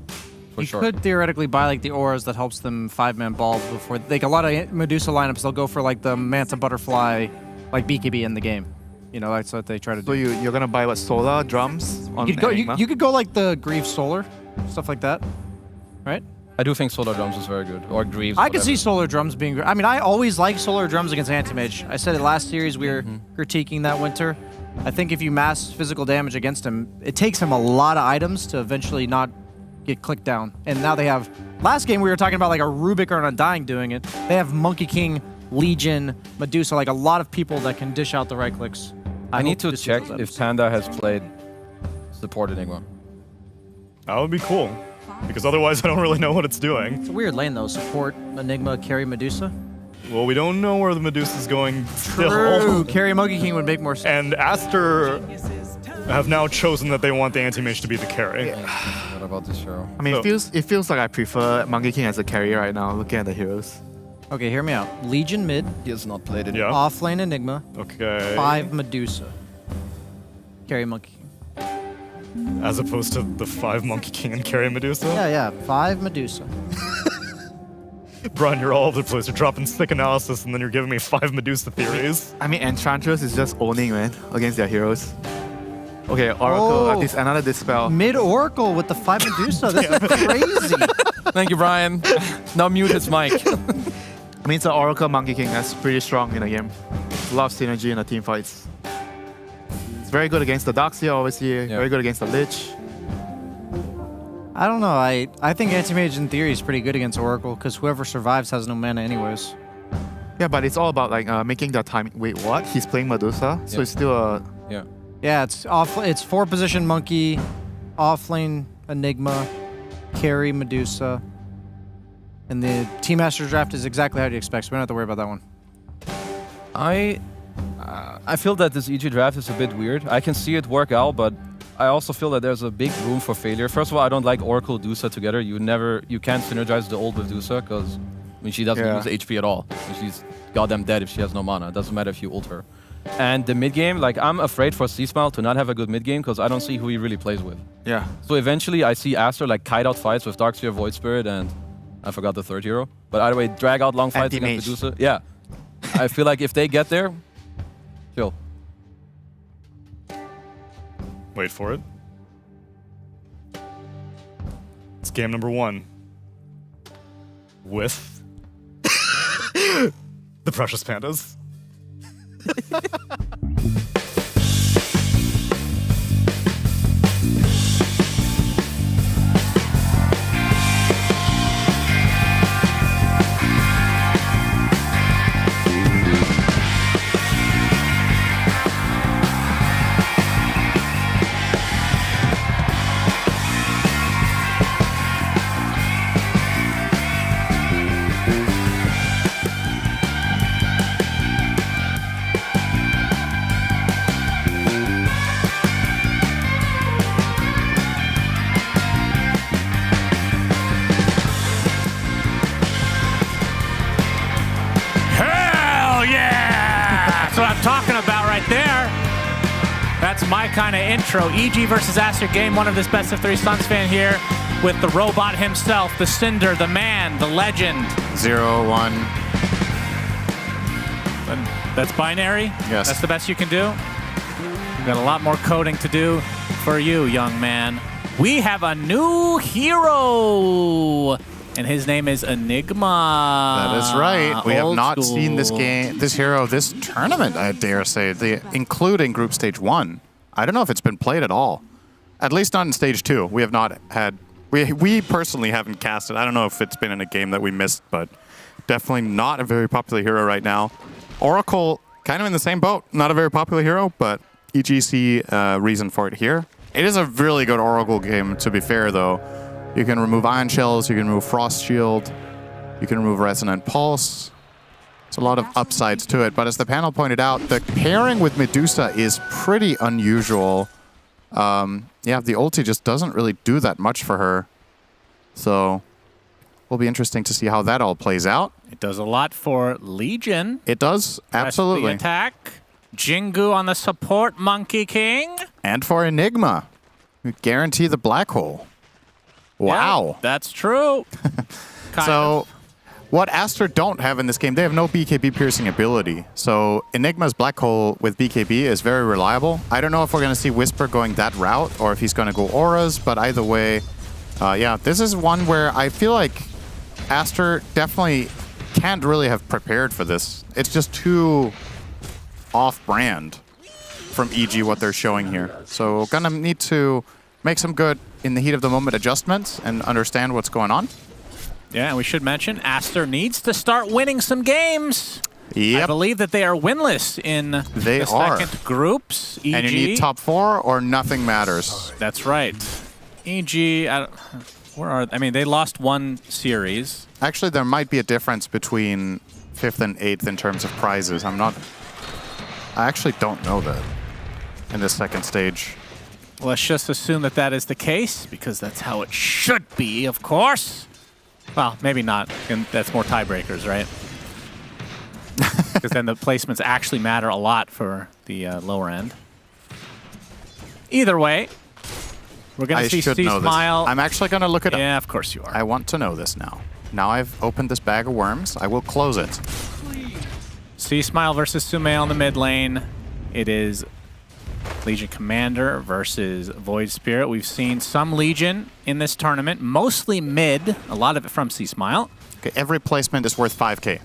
For you sure. could theoretically buy like the auras that helps them 5-man ball before like a lot of Medusa lineups. They'll go for like the Manta Butterfly, like BKB in the game. You know, that's what they try to do. So you're gonna buy what Solar drums on you could go. Enigma? You could go like the Greaves Solar, stuff like that, right? I do think Solar Drums is very good, or Greaves. I could see Solar Drums being great. I mean, I always like Solar Drums against Anti-Mage. I said it last series, we were critiquing that winter. I think if you mass physical damage against him, it takes him a lot of items to eventually not get clicked down. And now they have... Last game, we were talking about like a Rubik or an Undying doing it. They have Monkey King, Legion, Medusa, like a lot of people that can dish out the right clicks. I need to check if Panda has played support Enigma. That would be cool. Because otherwise I don't really know what it's doing. It's a weird lane though. Support Enigma, carry Medusa. Well, we don't know where the Medusa's going True. still. Carry Monkey King would make more sense. And Aster have now chosen that they want the anti-mage to be the carry. What about this hero? I mean, it feels like I prefer Monkey King as a carry right now, looking at the heroes. Okay, hear me out. Legion mid. He has not played it. Yeah. Off lane Enigma. Okay. 5 Medusa. Carry Monkey King. As opposed to the 5 Monkey King and carry Medusa? Yeah, 5 Medusa. Brian, you're all over the place. You're dropping sick analysis and then you're giving me 5 Medusa theories. I mean, Enchantress is just owning, man, against their heroes. Okay, Oracle, another Dispel. Mid Oracle with the 5 Medusa. This is crazy. Thank you, Brian. Now mute his mic. I mean, it's an Oracle Monkey King. That's pretty strong in the game. A lot of synergy in the team fights. It's very good against the Darkseer, obviously. Yeah. Very good against the Lich. I don't know. I think Anti-Mage in theory is pretty good against Oracle because whoever survives has no mana anyways. Yeah, but it's all about like making that timing. Wait, what? He's playing Medusa, so it's still a. Yeah. Yeah, it's off. It's 4 position Monkey, off lane Enigma, carry Medusa, and the Team Master draft is exactly how you expect. So we don't have to worry about that one. I feel that this EG draft is a bit weird. I can see it work out, but I also feel that there's a big room for failure. First of all, I don't like Oracle Dusa together. You can't synergize the old with Dusa because she doesn't use HP at all. She's goddamn dead if she has no mana. It doesn't matter if you ult her. And the mid game, like I'm afraid for C-Smile to not have a good mid game because I don't see who he really plays with. Yeah. So eventually I see Aster like kite out fights with Darkseer, Void Spirit, and I forgot the third hero. But either way, drag out long fights against Medusa. Yeah. I feel like if they get there, chill. Wait for it. It's game number 1. With the Precious Pandas. Talking about right there. That's my kind of intro. EG versus Aster, game 1 of this best of 3 Suns fan here with the robot himself, the Cinder, the man, the legend. 0-1. That's binary? Yes. That's the best you can do? We've got a lot more coding to do for you, young man. We have a new hero. And his name is Enigma. That is right. We have not school. seen this hero, this tournament, I dare say, including Group Stage 1. I don't know if it's been played at all. At least not in Stage 2. We have not had... We personally haven't cast it. I don't know if it's been in a game that we missed, but definitely not a very popular hero right now. Oracle, kind of in the same boat. Not a very popular hero, but EGC reason for it here. It is a really good Oracle game, to be fair, though. You can remove Iron Shells, you can remove Frost Shield, you can remove Resonant Pulse. There's a lot of upsides to it, but as the panel pointed out, the pairing with Medusa is pretty unusual. Yeah, the ulti just doesn't really do that much for her. So, will be interesting to see how that all plays out. It does a lot for Legion. It does, absolutely. The attack. Jingu on the support, Monkey King. And for Enigma, you guarantee the black hole. Wow. Yeah, that's true. So, what Aster don't have in this game, they have no BKB piercing ability. So, Enigma's Black Hole with BKB is very reliable. I don't know if we're going to see Whisper going that route or if he's going to go auras, but either way, yeah, this is one where I feel like Aster definitely can't really have prepared for this. It's just too off-brand from EG what they're showing here. So, gonna need to make some good in the heat of the moment adjustments and understand what's going on. Yeah, and we should mention Aster needs to start winning some games. Yep. I believe that they are winless in the second groups. EG. And you need top 4 or nothing matters. That's right. EG, where are they? I mean, they lost one series. Actually, there might be a difference between 5th and 8th in terms of prizes. I actually don't know that in this second stage. Let's just assume that that is the case, because that's how it should be, of course. Well, maybe not. And that's more tiebreakers, right? Because then the placements actually matter a lot for the lower end. Either way, we're going to see C-Smile. I'm actually going to look it up. Yeah, of course you are. I want to know this now. Now I've opened this bag of worms, I will close it. C-Smile versus Sumail in the mid lane. It is Legion Commander versus Void Spirit. We've seen some Legion in this tournament, mostly mid, a lot of it from C-Smile. Okay, every placement is worth 5k.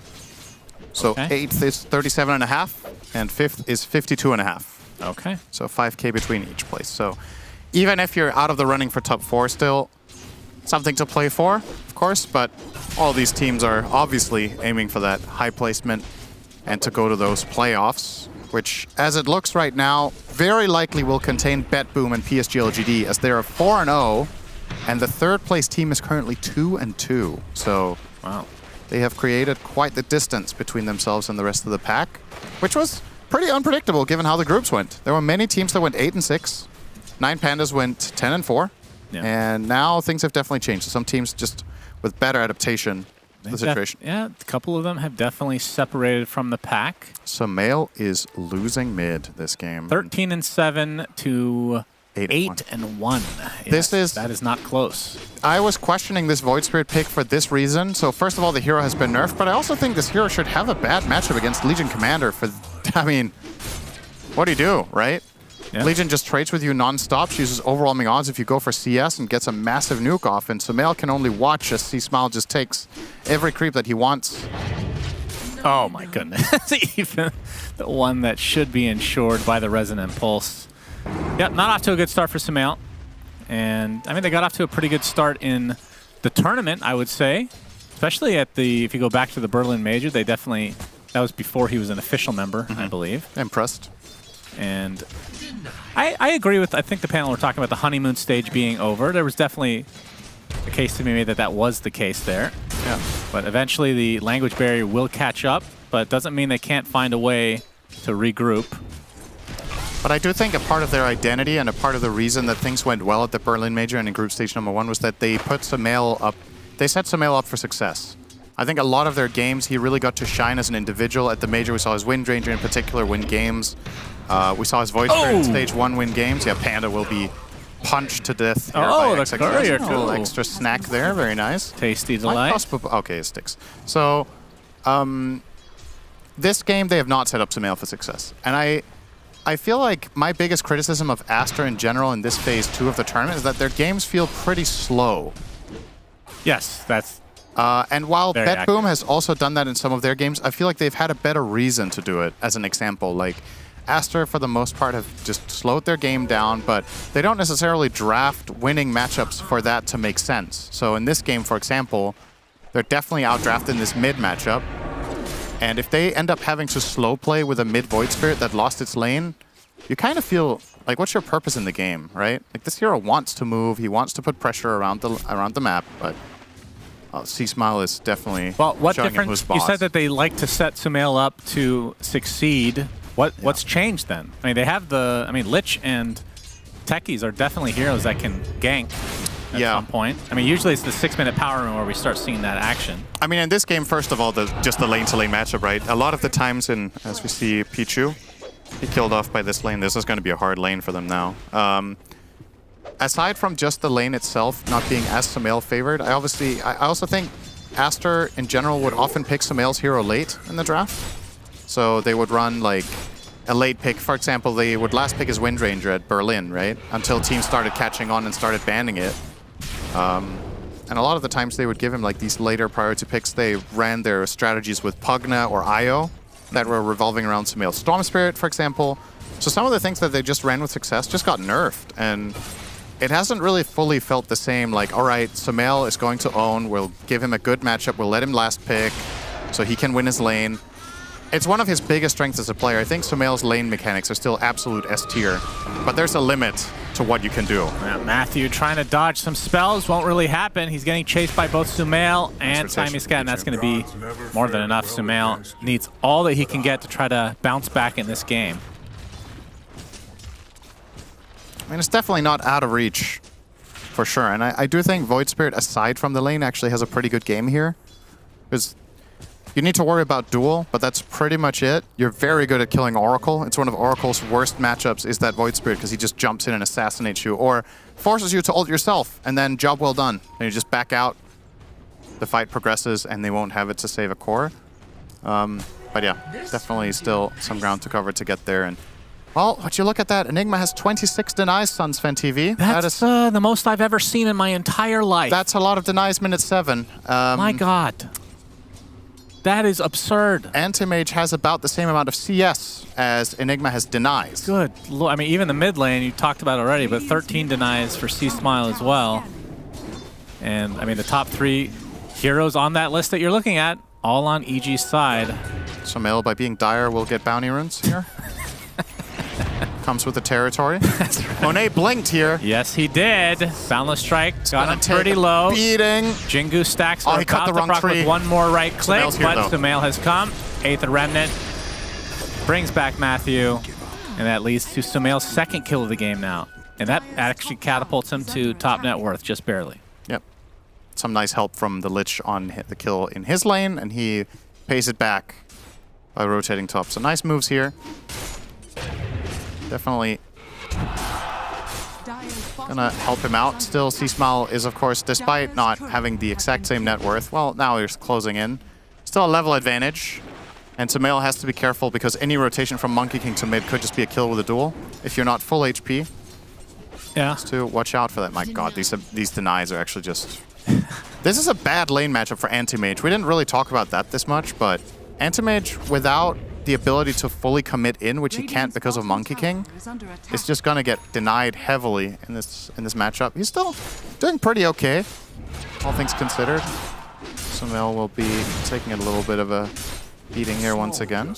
So 8th is 37.5, and 5th is 52.5. Okay. So 5k between each place. So even if you're out of the running for top 4 still, something to play for, of course, but all these teams are obviously aiming for that high placement and to go to those playoffs, which, as it looks right now, very likely will contain BetBoom and PSG LGD, as they're 4-0, and the third place team is currently 2-2. So wow, they have created quite the distance between themselves and the rest of the pack, which was pretty unpredictable given how the groups went. There were many teams that went 8-6. 9 Pandas went 10-4. Yeah. And now things have definitely changed. So some teams just with better adaptation to the situation. Yeah, a couple of them have definitely separated from the pack. Sumail is losing mid this game. 13-7 to 8-1. That is not close. I was questioning this Void Spirit pick for this reason. So first of all, the hero has been nerfed, but I also think this hero should have a bad matchup against Legion Commander for, I mean, what do you do, right? Yeah. Legion just trades with you non-stop. She uses overwhelming odds if you go for CS and gets a massive nuke off. And Sumail can only watch as C-Smile just takes every creep that he wants. Oh my goodness. Even the one that should be insured by the Resonant Pulse. Yep, not off to a good start for Sumail. And I mean, they got off to a pretty good start in the tournament, I would say. Especially at the, if you go back to the Berlin Major, they definitely, that was before he was an official member, I believe. Impressed. And I agree with, I think the panel were talking about the honeymoon stage being over. There was definitely a case to be made that that was the case there. Yeah. But eventually the language barrier will catch up, but it doesn't mean they can't find a way to regroup. But I do think a part of their identity and a part of the reason that things went well at the Berlin Major and in Group Stage #1 was that they put Sumail up, they set Sumail up for success. I think a lot of their games, he really got to shine as an individual. At the Major, we saw his Wind Ranger in particular win games. We saw his Void Spirit Stage 1 win games. Yeah, Panda will be punched to death here by the XX. courier A little extra snack there, very nice. Tasty delight. Okay, it sticks. So, this game, they have not set up Sumail for success. And I feel like my biggest criticism of Aster in general in this phase 2 of the tournament is that their games feel pretty slow. Yes, that's and while very BetBoom has also done that in some of their games, I feel like they've had a better reason to do it. As an example, like Aster, for the most part, have just slowed their game down, but they don't necessarily draft winning matchups for that to make sense. So in this game, for example, they're definitely outdrafted in this mid matchup. And if they end up having to slow play with a mid Void Spirit that lost its lane, you kind of feel like, what's your purpose in the game, right? Like, this hero wants to move, he wants to put pressure around the map, but C-Smile is definitely what showing him difference? who's boss. You said that they like to set Sumail up to succeed. What's changed then? I mean, they have the, I mean, Lich and Techies are definitely heroes that can gank at some point. I mean, usually it's the 6-minute power room where we start seeing that action. I mean, in this game, first of all, just the lane-to-lane matchup, right? A lot of the times as we see Pichu, he killed off by this lane. This is going to be a hard lane for them now. Aside from just the lane itself not being as Sumail favored, I also think Aster in general would often pick Sumail's hero late in the draft. So they would run like a late pick. For example, they would last pick his Wind Ranger at Berlin, right? Until teams started catching on and started banning it. And a lot of the times they would give him like these later priority picks. They ran their strategies with Pugna or Io that were revolving around Sumail. Storm Spirit, for example. So some of the things that they just ran with success just got nerfed. And it hasn't really fully felt the same, like, all right, Sumail is going to own, we'll give him a good matchup, we'll let him last pick so he can win his lane. it's one of his biggest strengths as a player. I think Sumail's lane mechanics are still absolute S tier, but there's a limit to what you can do. Yeah, Matthew trying to dodge some spells won't really happen. He's getting chased by both Sumail and Sky, and that's going to be more than enough. Sumail needs all that he can get to try to bounce back in this game. I mean, it's definitely not out of reach, for sure. And I do think Void Spirit, aside from the lane, actually has a pretty good game here. Because you need to worry about duel, but that's pretty much it. You're very good at killing Oracle. It's one of Oracle's worst matchups is that Void Spirit, because he just jumps in and assassinates you, or forces you to ult yourself, and then job well done. And you just back out. The fight progresses, and they won't have it to save a core. But yeah, definitely still some ground to cover to get there. And well, would you look at that? Enigma has 26 denies, Sunsfan TV. That's the most I've ever seen in my entire life. That's a lot of denies, minute 7. My God. That is absurd. Anti-Mage has about the same amount of CS as Enigma has denies. Good. I mean, even the mid lane you talked about already, but 13 denies for C-Smile as well. And I mean, the top 3 heroes on that list that you're looking at, all on EG's side. Sumail, by being dire, will get bounty runes here. Comes with the territory. That's right. Monet blinked here. Yes, he did. Boundless Strike got him pretty low. Beating. Jingu stacks are he cut about the to proc tree. with one more right click, Sumail's here, but Sumail has come. 8th Remnant brings back Matthew, and that leads to Sumail's 2nd kill of the game now. And that actually catapults him to top net worth, just barely. Yep. Some nice help from the Lich on the kill in his lane, and he pays it back by rotating top. So nice moves here. Definitely gonna help him out. Still, C-Smile is, of course, despite not having the exact same net worth, well, now he's closing in. Still a level advantage. And Sumail has to be careful because any rotation from Monkey King to mid could just be a kill with a duel if you're not full HP. Yeah. Just to watch out for that. My God, these denies are actually just... This is a bad lane matchup for Anti-Mage. We didn't really talk about that this much, but Anti-Mage without the ability to fully commit in, which he can't because of Monkey King, is just gonna get denied heavily in this matchup. He's still doing pretty okay, all things considered. Sumail will be taking a little bit of a beating here once again.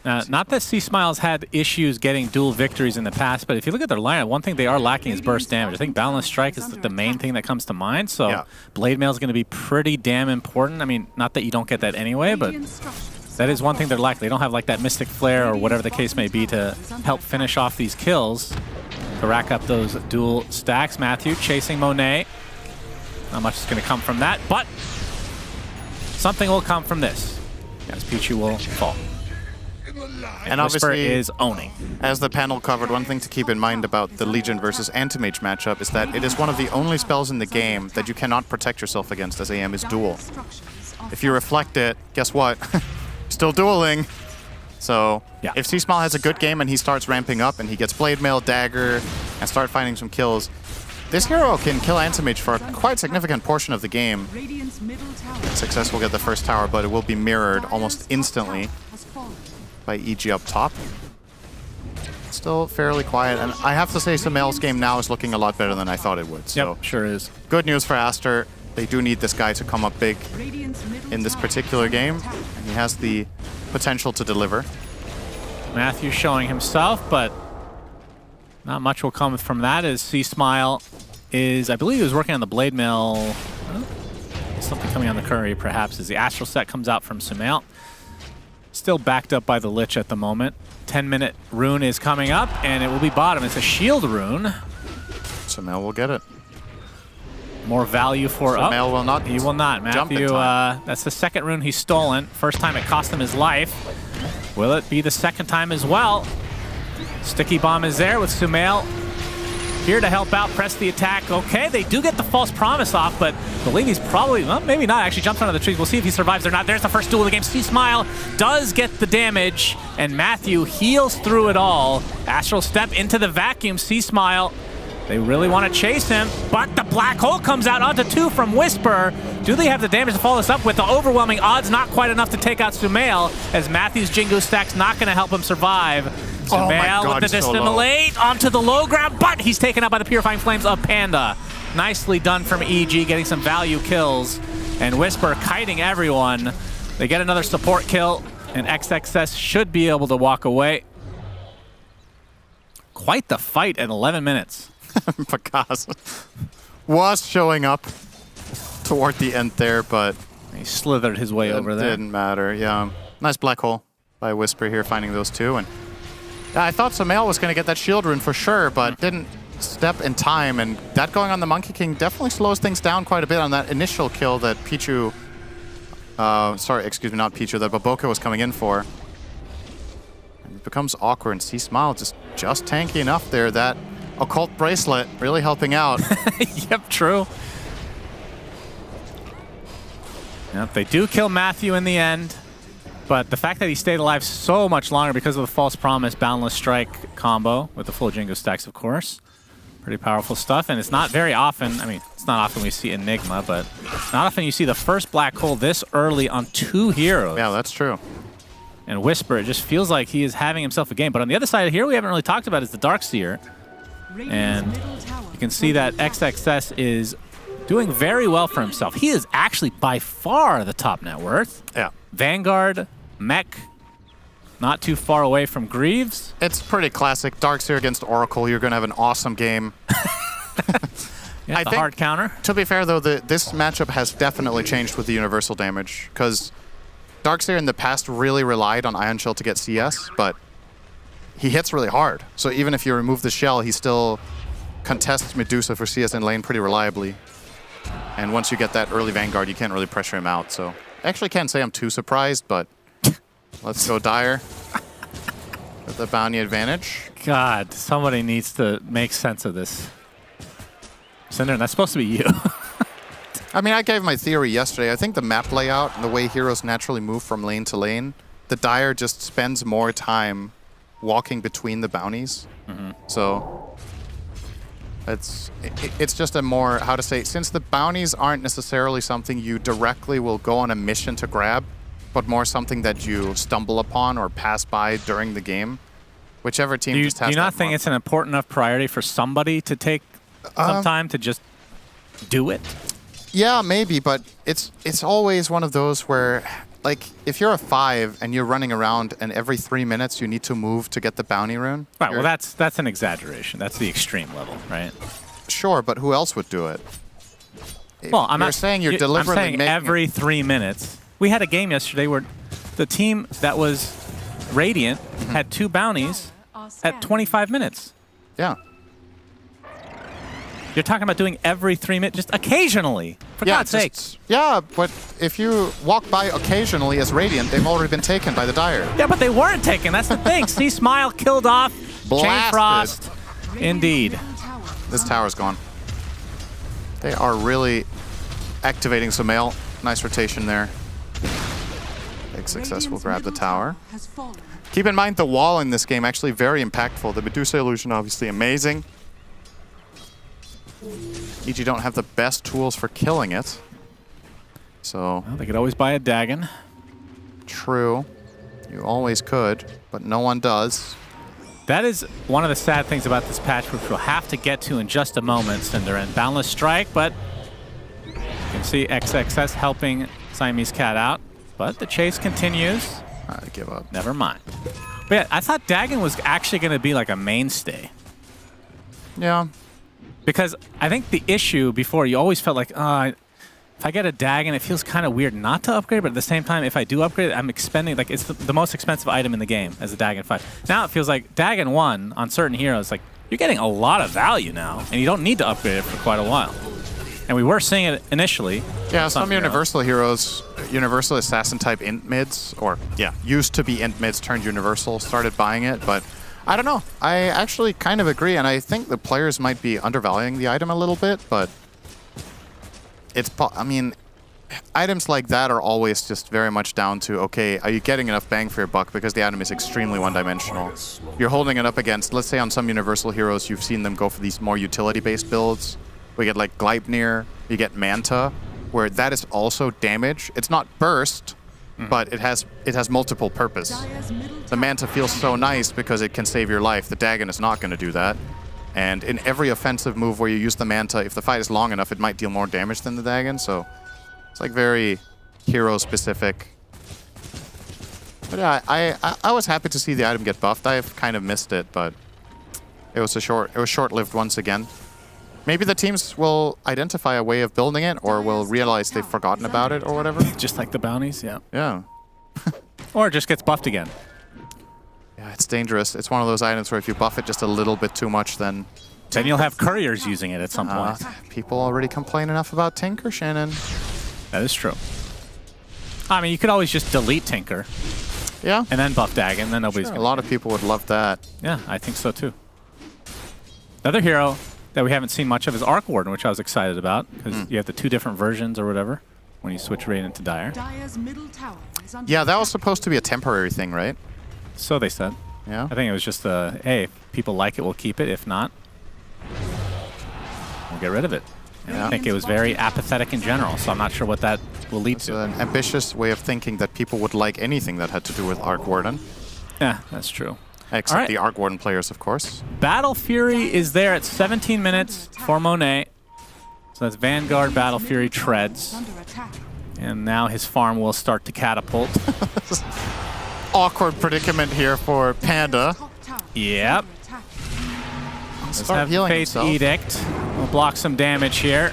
Not that C-Smile's had issues getting dual victories in the past, but if you look at their lineup, one thing they are lacking is burst damage. I think Boundless Strike is the main thing that comes to mind, so yeah. Blade Mail is going to be pretty damn important. I mean, not that you don't get that anyway, but that is one thing they're lacking. They don't have like that Mystic Flare or whatever the case may be to help finish off these kills, to rack up those dual stacks. Matthew chasing Monet. Not much is going to come from that, but something will come from this, as Pichu will fall. And Whisper obviously, is owning. As the panel covered, one thing to keep in mind about the Legion versus Anti-Mage matchup is that it is one of the only spells in the game that you cannot protect yourself against as AM is duel. If you reflect it, guess what? Still dueling. So if C-Smile has a good game and he starts ramping up and he gets Blade Mail, Dagger, and start finding some kills, this hero can kill Anti-Mage for a quite significant portion of the game. Success will get the first tower, but it will be mirrored almost instantly by EG up top. Still fairly quiet, and I have to say Sumail's game now is looking a lot better than I thought it would. So yep, sure is. Good news for Aster. They do need this guy to come up big in this particular game, and he has the potential to deliver. Matthew showing himself, but not much will come from that as C-Smile is, I believe he was working on the Blade Mail. Something coming on the curry, perhaps, as the Astral Set comes out from Sumail. Still backed up by the Lich at the moment. 10-minute rune is coming up, and it will be bottom. It's a shield rune. Sumail will get it. More value for up. Sumail will not. He will not. Matthew, that's the second rune he's stolen. First time it cost him his life. Will it be the second time as well? Sticky Bomb is there with Sumail. Here to help out, press the attack. Okay, they do get the false promise off, but I believe he's probably, well, maybe not, actually jumps under the trees. We'll see if he survives or not. There's the first duel of the game. C-Smile does get the damage, and Matthew heals through it all. Astral Step into the vacuum. C-Smile, they really want to chase him, but the Black Hole comes out onto 2 from Whisper. Do they have the damage to follow this up with? The overwhelming odds not quite enough to take out Sumail, as Matthew's Jingu stack's not going to help him survive. Sumail with the Dissimulate onto the low ground, but he's taken out by the Purifying Flames of Panda. Nicely done from EG, getting some value kills. And Whisper kiting everyone. They get another support kill. and XXS should be able to walk away. Quite the fight at 11 minutes. Picasso was showing up toward the end there, but he slithered his way over there. Didn't matter, yeah. Nice black hole by Whisper here, finding those two. And yeah, I thought Sumail was going to get that shield rune for sure, but didn't step in time. And that going on the Monkey King definitely slows things down quite a bit on that initial kill that Pichu, sorry, excuse me, not Pichu, that Baboka was coming in for. And it becomes awkward, and C-Smile just tanky enough there. That Occult Bracelet really helping out. Yep, true. Yep, they do kill Matthew in the end, but the fact that he stayed alive so much longer because of the False Promise Boundless Strike combo with the full Jingo stacks, of course. Pretty powerful stuff, and it's not very often, I mean, it's not often we see Enigma, but not often you see the first black hole this early on 2 heroes. Yeah, that's true. And Whisper, it just feels like he is having himself a game. But on the other side here, we haven't really talked about is the Darkseer. And you can see that XXS is doing very well for himself. He is actually by far the top net worth. Yeah. Vanguard, Mech, not too far away from Greaves. It's pretty classic. Darkseer against Oracle, you're going to have an awesome game. Yeah, I think, hard counter. To be fair, though, this matchup has definitely changed with the universal damage, because Darkseer in the past really relied on Ion Shell to get CS, but he hits really hard. So even if you remove the shell, he still contests Medusa for CS in lane pretty reliably. And once you get that early Vanguard, you can't really pressure him out. So I actually can't say I'm too surprised, but let's go Dire with the bounty advantage. God, somebody needs to make sense of this. Cinder, that's supposed to be you. I mean, I gave my theory yesterday. I think the map layout and the way heroes naturally move from lane to lane, the Dire just spends more time walking between the bounties. So it's just a more, how to say, since the bounties aren't necessarily something you directly will go on a mission to grab, but more something that you stumble upon or pass by during the game, whichever team just has. Do you not think it's an important enough priority for somebody to take some time to just do it? Yeah, maybe, but it's always one of those where, like, if you're a 5 and you're running around and every 3 minutes you need to move to get the bounty rune. Right, well, that's an exaggeration. That's the extreme level, right? Sure, but who else would do it? Well, I'm not saying you're deliberately I'm saying making every 3 minutes. We had a game yesterday where the team that was Radiant had 2 bounties at 25 minutes. Yeah. You're talking about doing every 3 minutes, just occasionally, for God's sakes. Yeah, but if you walk by occasionally as Radiant, they've already been taken by the Dire. Yeah, but they weren't taken. That's the thing. See, Smile killed off. Chain Frost. Indeed. This tower's gone. They are really activating Sumail. Nice rotation there. Big success will grab the tower. Keep in mind the wall in this game actually very impactful. The Medusa illusion obviously amazing. EG don't have the best tools for killing it. So well, they could always buy a Dagon. True. You always could, but no one does. That is one of the sad things about this patch, which we'll have to get to in just a moment, Cinder. And Boundless Strike, but you can see XXS helping Siamese Cat out. But the chase continues. I give up. Never mind. But yeah, I thought Dagon was actually going to be like a mainstay. Yeah. Because I think the issue before, you always felt like, if I get a Dagon, it feels kind of weird not to upgrade, but at the same time, if I do upgrade, I'm expending, like, it's the most expensive item in the game as a Dagon 5. Now it feels like Dagon 1 on certain heroes, like, you're getting a lot of value now, and you don't need to upgrade it for quite a while. And we were seeing it initially. Yeah, some universal heroes, universal assassin type int mids, or yeah, used to be int mids turned universal, started buying it, but I don't know. I actually kind of agree, and I think the players might be undervaluing the item a little bit, but I mean, items like that are always just very much down to, okay, are you getting enough bang for your buck because the item is extremely one-dimensional. You're holding it up against, let's say on some universal heroes, you've seen them go for these more utility-based builds. We get like Gleipnir, you get Manta, where that is also damage. It's not burst, but it has multiple purpose. The Manta feels so nice because it can save your life. The Dagon is not going to do that. And in every offensive move where you use the Manta, if the fight is long enough, it might deal more damage than the Dagon. So it's like very hero-specific. But yeah, I was happy to see the item get buffed. I've kind of missed it, but it was short-lived once again. Maybe the teams will identify a way of building it, or will realize they've forgotten about it, or whatever. Just like the bounties, yeah. Yeah. Or it just gets buffed again. Yeah, it's dangerous. It's one of those items where if you buff it just a little bit too much, then you'll have couriers using it at some point. People already complain enough about Tinker, Shannon. That is true. I mean, you could always just delete Tinker. Yeah. And then buff Dagon, and then nobody's Sure, gonna. a lot of people would love that. Yeah, I think so too. Another hero that we haven't seen much of is Arc Warden, which I was excited about, because you have the 2 different versions or whatever when you switch right into Dire. Dire's middle tower is under Yeah, that was supposed to be a temporary thing, right? So they said. Yeah. I think it was just hey, if people like it, we'll keep it. If not, we'll get rid of it. And I think it was very apathetic in general, so I'm not sure what that will lead to. An ambitious way of thinking that people would like anything that had to do with Arc Warden. Yeah, that's true. Except the Arc Warden players, of course. Battle Fury is there at 17 minutes for Monet. So that's Vanguard, Battle Fury, Treads. And now his farm will start to catapult. Awkward predicament here for Panda. Yep. Let's Start have healing Fate's himself. Edict. We'll block some damage here.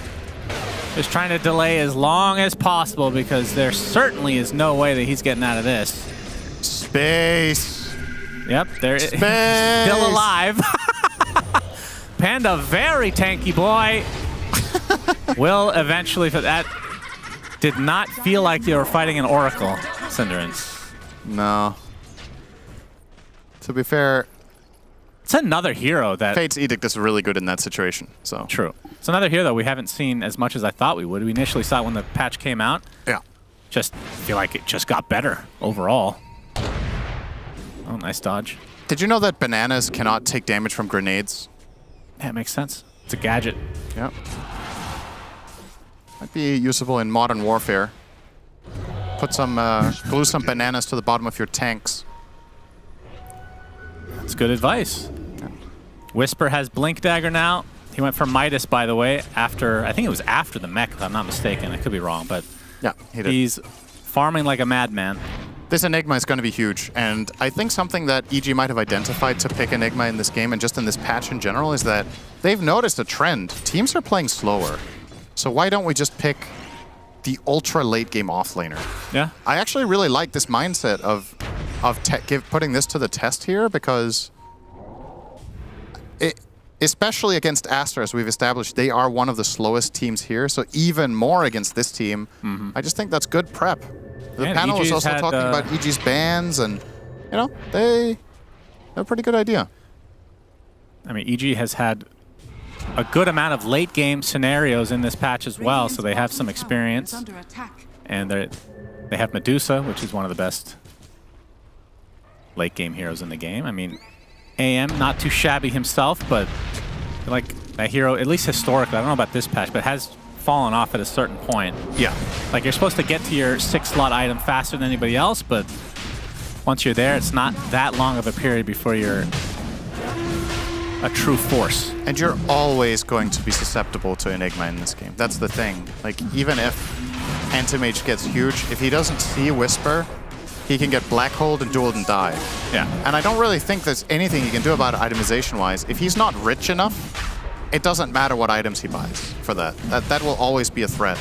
Just trying to delay as long as possible because there certainly is no way that he's getting out of this. Space. Yep, there is. Still alive. Panda, very tanky boy. Will eventually, for that did not feel like they were fighting an Oracle, Cinderance. No. To be fair, it's another hero that Fate's Edict is really good in that situation. So true. It's another hero that we haven't seen as much as I thought we would. We initially saw it when the patch came out. Yeah. Just feel like it just got better overall. Oh, nice dodge. Did you know that bananas cannot take damage from grenades? Yeah, it makes sense. It's a gadget. Yep. Might be usable in Modern Warfare. Put some, glue some bananas to the bottom of your tanks. That's good advice. Whisper has Blink Dagger now. He went for Midas, by the way, after, I think it was after the mech, if I'm not mistaken. I could be wrong, but yeah, he did. He's farming like a madman. This Enigma is going to be huge, and I think something that EG might have identified to pick Enigma in this game and just in this patch in general is that they've noticed a trend. Teams are playing slower. So why don't we just pick the ultra late game offlaner? Yeah. I actually really like this mindset of putting this to the test here because especially against Astra, as we've established, they are one of the slowest teams here. So even more against this team, I just think that's good prep. The panel was also talking about EG's bans, and you know, they have a pretty good idea. I mean, EG has had a good amount of late game scenarios in this patch as well, so they have some experience. And they have Medusa, which is one of the best late game heroes in the game. I mean, AM, not too shabby himself, but like that hero, at least historically, I don't know about this patch, but has fallen off at a certain point. Yeah. Like you're supposed to get to your 6-slot item faster than anybody else, but once you're there, it's not that long of a period before you're a true force. And you're always going to be susceptible to Enigma in this game. That's the thing. Like, even if Anti-Mage gets huge, if he doesn't see Whisper, he can get Black Holed and dueled and die. Yeah. And I don't really think there's anything he can do about it itemization-wise. If he's not rich enough, it doesn't matter what items he buys for that. That will always be a threat.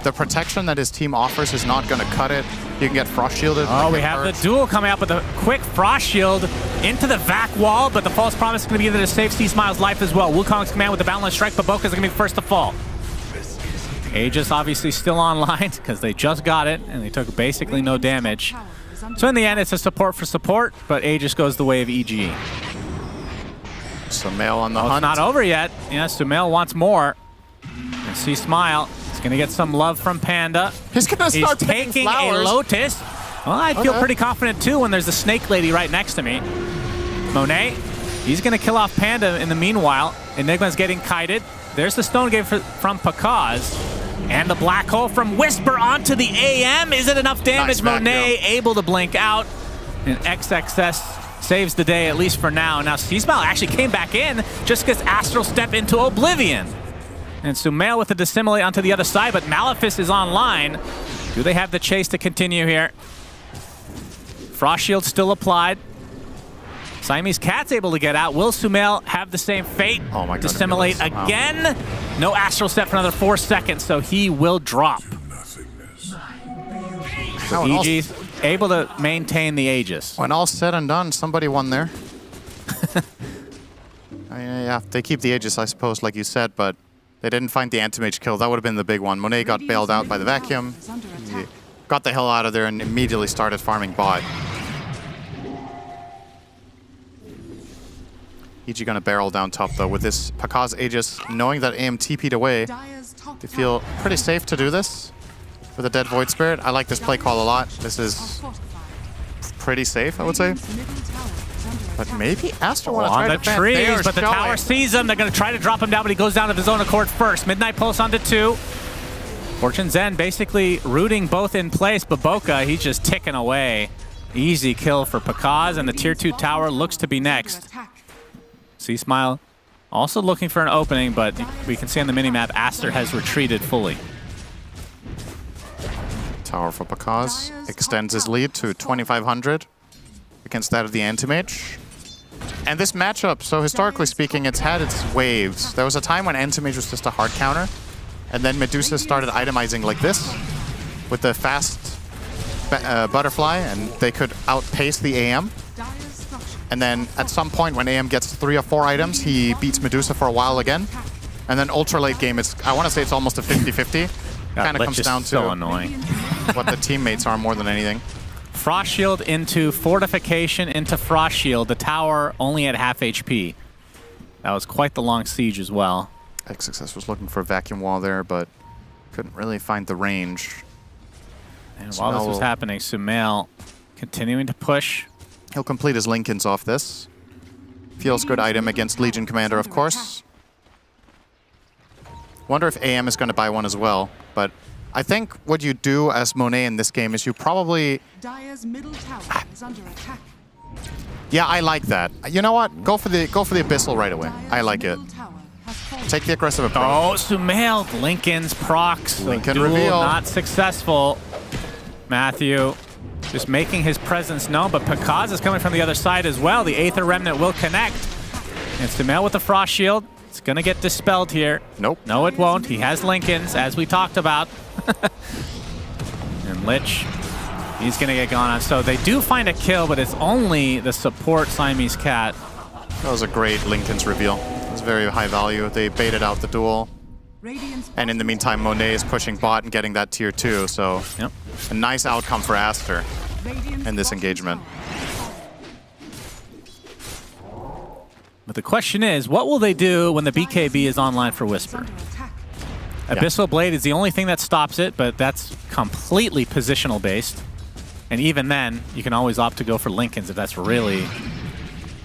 The protection that his team offers is not going to cut it. You can get Frost Shielded. Oh, we have the duel coming up with a quick Frost Shield into the Vac wall, but the False Promise is going to be there to save C-Smile's life as well. Wukong's command with the Boundless Strike, but Boka's going to be the first to fall. Aegis obviously still online because they just got it, and they took basically no damage. So in the end, it's a support for support, but Aegis goes the way of EG. Sumail on the hunt. It's not over yet. Yeah, Sumail wants more. And C-Smile is going to get some love from Panda. He's going to start taking flowers. a Lotus. Well, I feel pretty confident too when there's a Snake Lady right next to me. Monet, he's going to kill off Panda in the meanwhile. Enigma's getting kited. There's the Stone Gate from Pakaz. And the Black Hole from Whisper onto the AM. Is it enough damage? Nice Monet able to blink out. And XXS saves the day, at least for now. Now, C-Smile actually came back in just because Astral stepped into Oblivion. And Sumail with the Dissimilate onto the other side, but Malefice is online. Do they have the chase to continue here? Frost Shield still applied. Siamese Cat's able to get out. Will Sumail have the same fate? Oh my god. Dissimilate again. No Astral Step for another 4 seconds, so he will drop. So EG's able to maintain the Aegis. When all's said and done, somebody won there. Yeah, they keep the Aegis, I suppose, like you said, but they didn't find the anti-mage kill. That would have been the big one. Monet got bailed out by the vacuum. He got the hell out of there and immediately started farming bot. EG gonna barrel down top though with this Pakaz Aegis, knowing that AM TP'd away. They feel pretty safe to do this with a dead Void Spirit. I like this play call a lot. This is pretty safe, I would say. But maybe Astra want to try on to the defend. trees, but the tower sees him. They're going to try to drop him down, but he goes down of his own accord first. Midnight Pulse onto 2. Fortune Zen basically rooting both in place, but Boca, he's just ticking away. Easy kill for Pakaz, and the tier 2 tower looks to be next. Sea Smile also looking for an opening, but we can see on the minimap, Aster has retreated fully. Tower for Pakaz extends his lead to 2,500 against that of the Anti-Mage. And this matchup, so historically speaking, it's had its waves. There was a time when Anti-Mage was just a hard counter, and then Medusa started itemizing like this with the fast butterfly, and they could outpace the AM. And then at some point when AM gets 3 or 4 items, he beats Medusa for a while again. And then ultra late game, I want to say it's almost a 50-50. Kind of comes down to so annoying. what the teammates are more than anything. Frost Shield into Fortification into Frost Shield. The tower only at half HP. That was quite the long siege as well. XXS was looking for a vacuum wall there, but couldn't really find the range. And while this was happening, Sumail continuing to push. He'll complete his Lincolns off this. Feels good item against Legion Commander, of course. Wonder if AM is going to buy one as well, but I think what you do as Monet in this game is you probably... Dire's middle tower is under attack. Yeah, I like that. You know what? Go for the Abyssal right away. I like it. Take the aggressive approach. Oh, Sumail, Lincoln's procs. Lincoln Duel reveal. Not successful. Matthew just making his presence known, but Pakaz is coming from the other side as well. The Aether Remnant will connect. And Sumail with the Frost Shield. It's going to get dispelled here. Nope. No, it won't. He has Lincolns, as we talked about. And Lich, he's going to get gone on. So they do find a kill, but it's only the support Siamese Cat. That was a great Lincoln's reveal. It was very high value. They baited out the duel. And in the meantime, Monet is pushing bot and getting that tier 2, so a nice outcome for Aster in this engagement. But the question is, what will they do when the BKB is online for Whisper? Abyssal Blade is the only thing that stops it, but that's completely positional based. And even then, you can always opt to go for Lincolns if that's really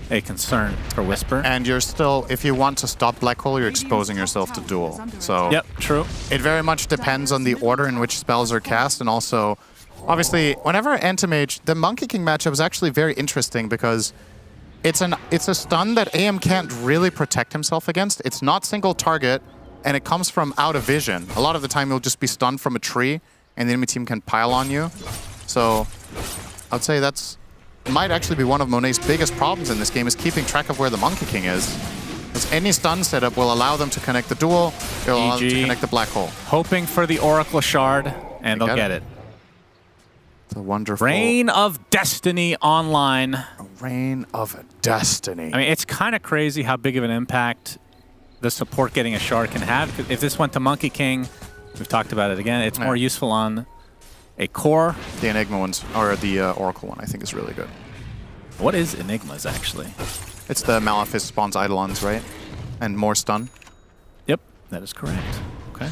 a concern for Whisper. And you're still, if you want to stop Black Hole, you're exposing yourself to duel. So yep, true. It very much depends on the order in which spells are cast, and also, obviously, whenever Anti-Mage, the Monkey King matchup is actually very interesting because it's a stun that AM can't really protect himself against. It's not single target, and it comes from out of vision. A lot of the time, you'll just be stunned from a tree, and the enemy team can pile on you. So I'd say that's might actually be one of Monet's biggest problems in this game, is keeping track of where the Monkey King is. Because any stun setup will allow them to connect the duel, it will allow them to connect the Black Hole. Hoping for the Oracle Shard, and they'll get it. The wonderful Reign of Destiny online. Reign of Destiny. I mean, it's kind of crazy how big of an impact the support getting a shard can have. If this went to Monkey King, we've talked about it again, it's more useful on a core. The Enigma ones, or the Oracle one, I think is really good. What is Enigmas, actually? It's the Malefice spawns Eidolons, right? And more stun. Yep, that is correct. Okay.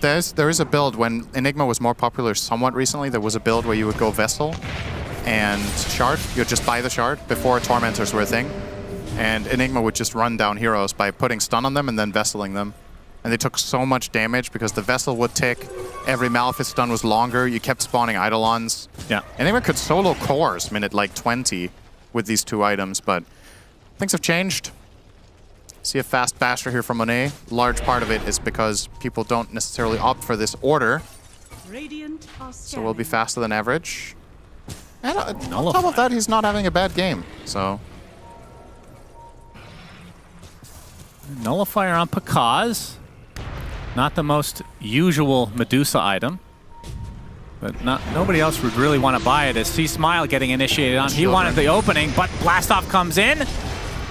There is a build, when Enigma was more popular somewhat recently, there was a build where you would go Vessel and Shard. You'd just buy the Shard before Tormentors were a thing. And Enigma would just run down heroes by putting stun on them and then Vesseling them. And they took so much damage because the Vessel would tick, every Malefice stun was longer, you kept spawning Eidolons. Yeah. Enigma could solo cores minute like 20 with these 2 items, but things have changed. See a fast basher here from Monet. Large part of it is because people don't necessarily opt for this order. So we'll be faster than average. And on top of that, he's not having a bad game, so... Nullifier on Pakaz. Not the most usual Medusa item. But nobody else would really want to buy it as C-Smile getting initiated on. He wanted the opening, but Blastoff comes in.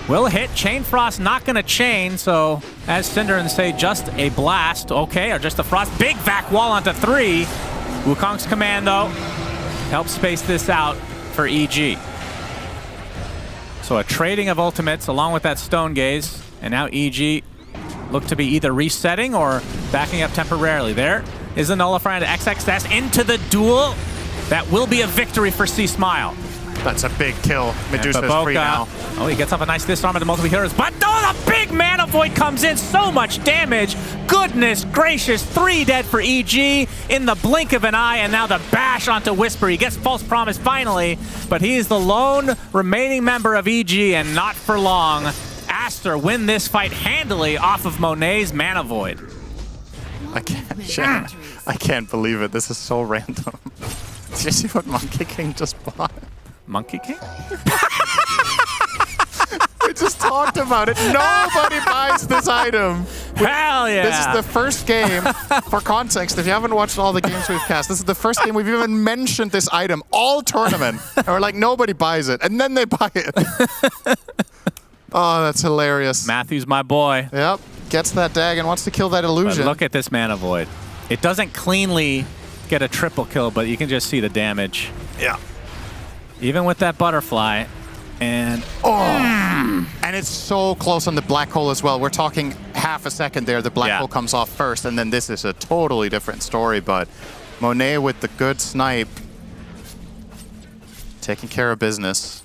Will hit. Chain Frost not going to chain, so as Cinderin say, just a blast. Okay, or just a frost. Big vac wall onto 3. Wukong's commando helps space this out for EG. So a trading of ultimates along with that Stone Gaze. And now EG look to be either resetting or backing up temporarily. There is the nullifier into XXS into the duel. That will be a victory for C-Smile. That's a big kill. Medusa's free now. Oh, he gets up a nice disarm into multiple heroes. But no, the big Mana Void comes in. So much damage. Goodness gracious. 3 dead for EG in the blink of an eye. And now the bash onto Whisper. He gets False Promise finally. But he is the lone remaining member of EG and not for long. Aster win this fight handily off of Monet's Mana Void. I can't believe it. This is so random. Did you see what Monkey King just bought? Monkey King? We just talked about it. Nobody buys this item. Hell yeah. This is the first game, for context, if you haven't watched all the games we've cast, this is the first game we've even mentioned this item all tournament. And we're like, nobody buys it. And then they buy it. Oh, that's hilarious. Matthew's my boy. Yep. Gets that dag and wants to kill that illusion. But look at this Mana Void. It doesn't cleanly get a triple kill, but you can just see the damage. Yeah. Even with that butterfly. And and it's so close on the black hole as well. We're talking half a second there. The black hole comes off first, and then this is a totally different story. But Monet with the good snipe, taking care of business.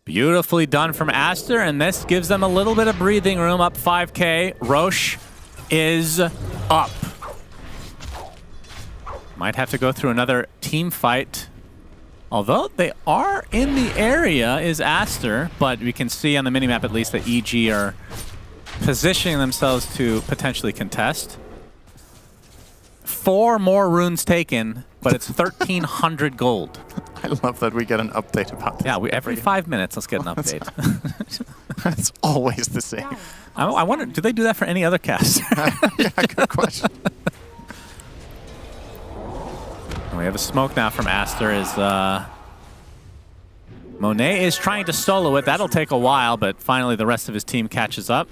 Beautifully done from Aster, and this gives them a little bit of breathing room. Up 5K. Roche is up. Might have to go through another team fight. Although they are in the area is Aster, but we can see on the minimap at least that EG are positioning themselves to potentially contest. 4 more runes taken, but it's 1,300 gold. I love that we get an update about this. Yeah, every 5 minutes, let's get an update. It's always the same. I wonder, do they do that for any other cast? Yeah, good question. And we have a smoke now from Aster as Monet is trying to solo it. That'll take a while, but finally the rest of his team catches up.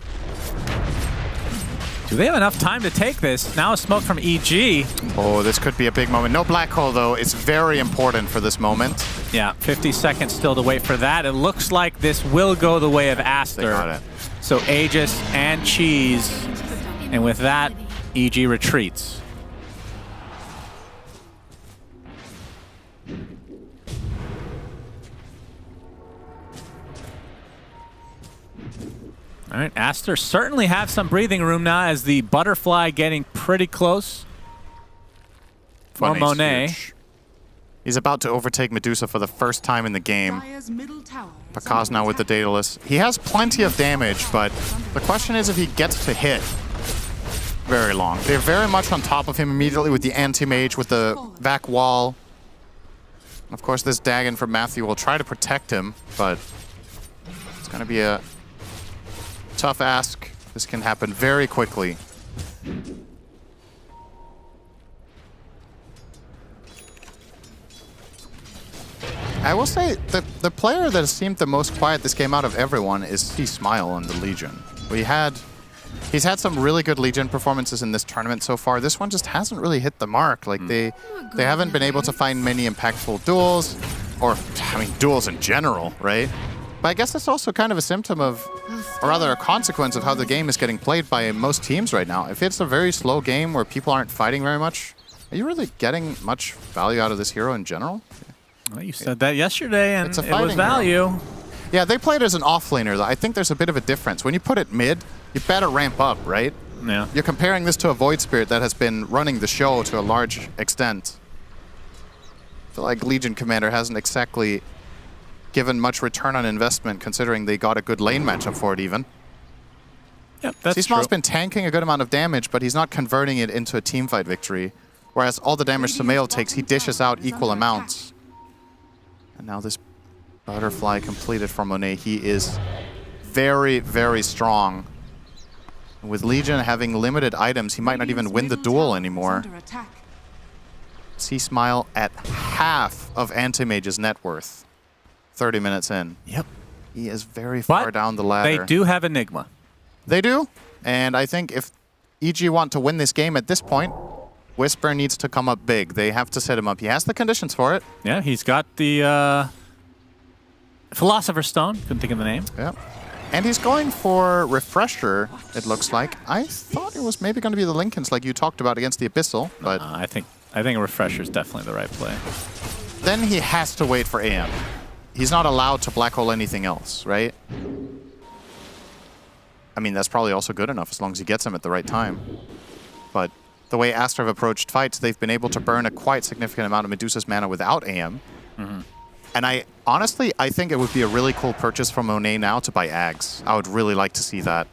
Do they have enough time to take this? Now a smoke from EG. Oh, this could be a big moment. No black hole, though. It's very important for this moment. Yeah, 50 seconds still to wait for that. It looks like this will go the way of Aster. They got it. So Aegis and Cheese. And with that, EG retreats. All right, Aster certainly have some breathing room now as the butterfly getting pretty close for Monet. Huge. He's about to overtake Medusa for the first time in the game. Pakaz now with the Daedalus. He has plenty of damage, but the question is if he gets to hit very long. They're very much on top of him immediately with the anti-mage, with the vac wall. Of course, this Dagon from Matthew will try to protect him, but it's going to be a tough ask. This can happen very quickly. I will say that the player that seemed the most quiet this game out of everyone is C-Smile on the Legion. He's had some really good Legion performances in this tournament so far. This one just hasn't really hit the mark. Like they haven't been able to find many impactful duels, or I mean duels in general, right? But I guess that's also kind of a symptom of, or rather a consequence of how the game is getting played by most teams right now. If it's a very slow game where people aren't fighting very much, are you really getting much value out of this hero in general? Well, you said that yesterday, and it was value. Hero. Yeah, they played as an offlaner, though. I think there's a bit of a difference. When you put it mid, you better ramp up, right? Yeah. You're comparing this to a Void Spirit that has been running the show to a large extent. I feel like Legion Commander hasn't exactly given much return on investment, considering they got a good lane matchup for it even. Yep, that's C-Smile's true. been tanking a good amount of damage, but he's not converting it into a teamfight victory. Whereas all the damage Sumail takes, he dishes out equal amounts. And now this butterfly completed for Monet. He is very, very strong. With Legion having limited items, he might not even win the duel anymore. C-Smile at half of Anti-Mage's net worth. 30 minutes in. Yep. He is very far down the ladder. They do have Enigma. They do. And I think if EG want to win this game at this point, Whisper needs to come up big. They have to set him up. He has the conditions for it. Yeah, he's got the Philosopher's Stone. Couldn't think of the name. Yeah. And he's going for Refresher, it looks like. I thought it was maybe going to be the Lincolns like you talked about against the Abyssal, but... I think a Refresher is definitely the right play. Then he has to wait for AM. He's not allowed to black hole anything else, right? I mean, that's probably also good enough as long as he gets him at the right time. But the way Aster have approached fights, they've been able to burn a quite significant amount of Medusa's mana without AM. And I think it would be a really cool purchase from Monet now to buy Ags. I would really like to see that.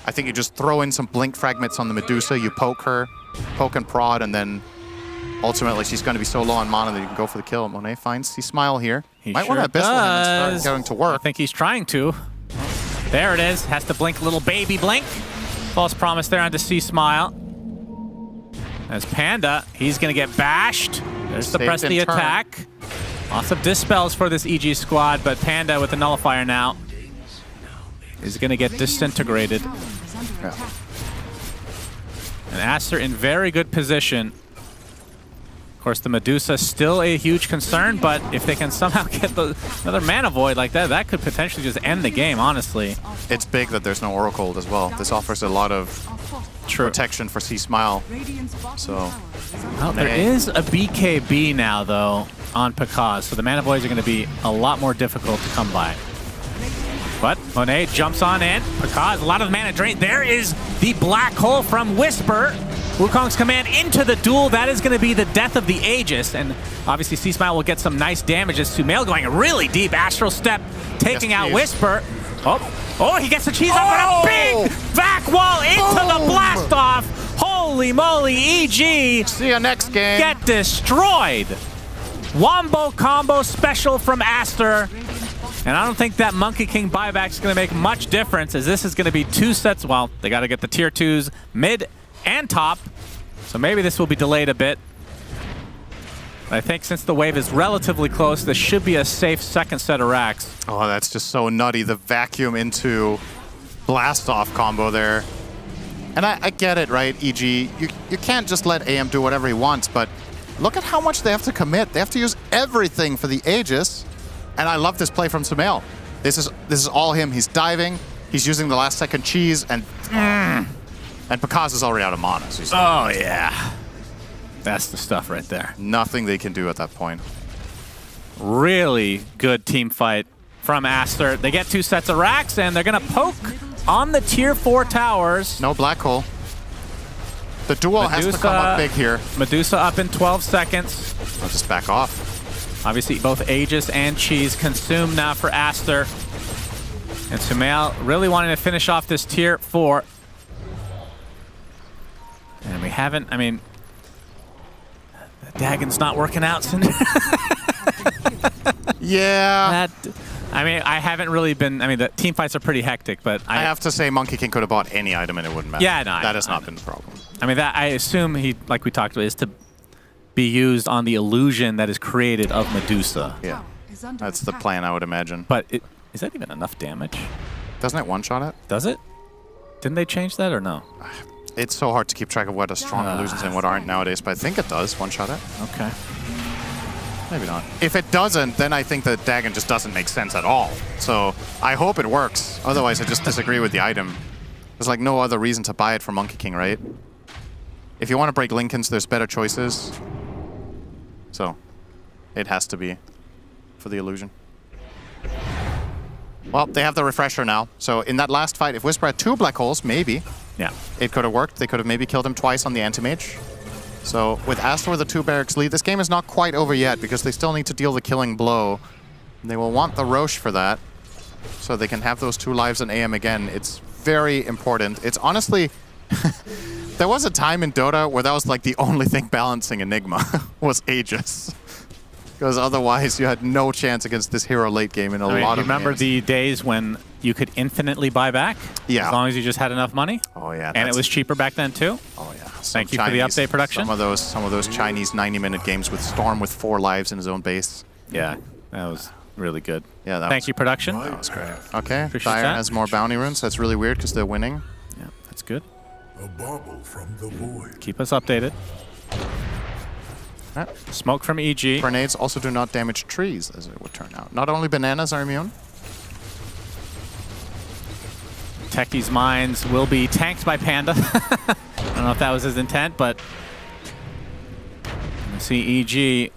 I think you just throw in some blink fragments on the Medusa, you poke her, poke and prod, and then ultimately she's going to be so low on mana that you can go for the kill. Monet finds C-Smile here. Might want to Abyssal him and start going to work. I think he's trying to. There it is. Has to blink, little baby blink. False promise there onto C-Smile. As Panda, he's going to get bashed. There's the press the attack. Lots of dispels for this EG squad, but Panda with the nullifier now is going to get disintegrated. Yeah. And Aster in very good position. Of course, the Medusa still a huge concern, but if they can somehow get another mana void like that, that could potentially just end the game, honestly. It's big that there's no Oracle as well. This offers a lot of protection for C-Smile. So, there is a BKB now, though, on Pakaz, so the mana voids are going to be a lot more difficult to come by. But Monet jumps on in. Pakaz, a lot of mana drain. There is the black hole from Whisper. Wukong's command into the duel. That is going to be the death of the Aegis. And obviously C-Smile will get some nice damage as Sumail going really deep. Astral Step taking out Whisper. Oh, he gets the cheese up and a big back wall into the blast off. Holy moly, EG. See you next game. Get destroyed. Wombo combo special from Aster. And I don't think that Monkey King buyback is going to make much difference, as this is going to be 2 sets. Well, they got to get the tier 2s mid and top. So maybe this will be delayed a bit. But I think since the wave is relatively close, this should be a safe second set of racks. Oh, that's just so nutty. The vacuum into blast off combo there. And I get it, right, EG? You can't just let AM do whatever he wants, but look at how much they have to commit. They have to use everything for the Aegis. And I love this play from Sumail. This is all him. He's diving. He's using the last second cheese, and Pakaz is already out of mana. So oh yeah, that's the stuff right there. Nothing they can do at that point. Really good team fight from Aster. They get 2 sets of racks, and they're gonna poke on the tier 4 towers. No black hole. The duel has to come up big here. Medusa up in 12 seconds. I'll just back off. Obviously, both Aegis and Cheese consumed now for Aster. And Sumail really wanting to finish off this tier 4. And we haven't, I mean, Dagon's not working out. Yeah. I mean, I haven't really been, I mean, the team fights are pretty hectic, but I have to say Monkey King could have bought any item and it wouldn't matter. Yeah, no. That has not been the problem. I mean, that I assume he, like we talked about, is to be used on the illusion that is created of Medusa. Yeah, that's the plan, I would imagine. But is that even enough damage? Doesn't it one-shot it? Does it? Didn't they change that or no? It's so hard to keep track of what are strong illusions and what aren't nowadays, but I think it does one-shot it. Okay. Maybe not. If it doesn't, then I think that Dagon just doesn't make sense at all. So I hope it works. Otherwise, I just disagree with the item. There's like no other reason to buy it from Monkey King, right? If you want to break Lincolns, there's better choices. So it has to be for the illusion. Well, they have the refresher now. So in that last fight, if Whisper had 2 black holes, maybe. Yeah. It could have worked. They could have maybe killed him twice on the Anti-Mage. So with Aster with a 2 barracks lead, this game is not quite over yet because they still need to deal the killing blow. And they will want the Roche for that. So they can have those 2 lives in AM again. It's very important. It's honestly There was a time in Dota where that was like the only thing balancing Enigma was Aegis. Because otherwise you had no chance against this hero late game in a lot of remember games. the days when you could infinitely buy back? Yeah. As long as you just had enough money? Oh yeah. And it was cheaper back then too? Oh yeah. Thank you for the update, production. Some of those Chinese 90-minute games with Storm with 4 lives in his own base. Yeah, that was really good. Yeah, that Thank you, production. That was great. Okay, Appreciate Dire that. has more bounty runes. That's really weird because they're winning. Yeah, that's good. A bubble from the void. Keep us updated. Smoke from EG. Grenades also do not damage trees, as it would turn out. Not only bananas are immune. Techie's mines will be tanked by Panda. I don't know if that was his intent, but you see EG.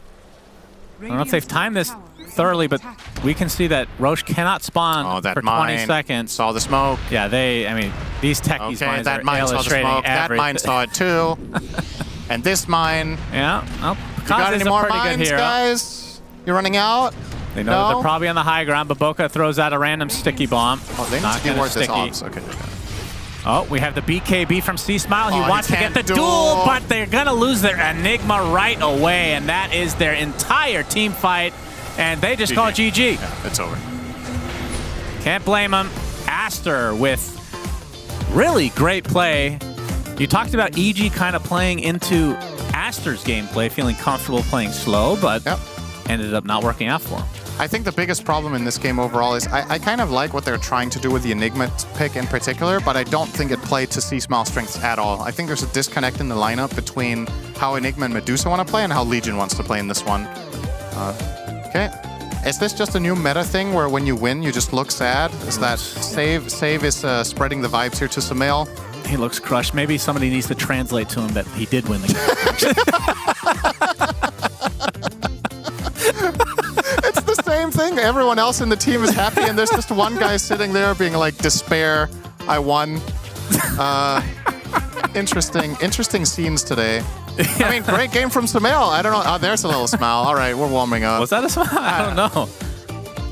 I don't know if they've timed this thoroughly, but we can see that Roche cannot spawn for 20 seconds. Saw the smoke. Yeah, I mean, these Techies Okay, mines that are mine saw the illustrating smoke. That everything. mine saw it too. And this mine. Yeah. Oh, you got any a more pretty good mines, hero. guys? You're running out? They know that they're probably on the high ground, but Boca throws out a random sticky bomb. Oh, they need Not to gonna keyword this sticky. ops. Okay. Oh, we have the BKB from C-Smile. He Oh, he wants to get can't the duel. duel, but they're going to lose their Enigma right away, and that is their entire team fight, and they just call it GG. Yeah, it's over. Can't blame them. Aster with really great play. You talked about EG kind of playing into Aster's gameplay, feeling comfortable playing slow, but ended up not working out for him. I think the biggest problem in this game overall is I kind of like what they're trying to do with the Enigma pick in particular, but I don't think it played to C-Smile strengths at all. I think there's a disconnect in the lineup between how Enigma and Medusa want to play and how Legion wants to play in this one. Okay. Is this just a new meta thing where when you win, you just look sad? Is that Save is spreading the vibes here to Sumail? He looks crushed. Maybe somebody needs to translate to him that he did win the game. It's the same thing. Everyone else in the team is happy, and there's just one guy sitting there being like, despair, I won. Interesting scenes today. I mean, great game from Sumail. I don't know. Oh, there's a little smile. All right, we're warming up. Was that a smile? I don't know.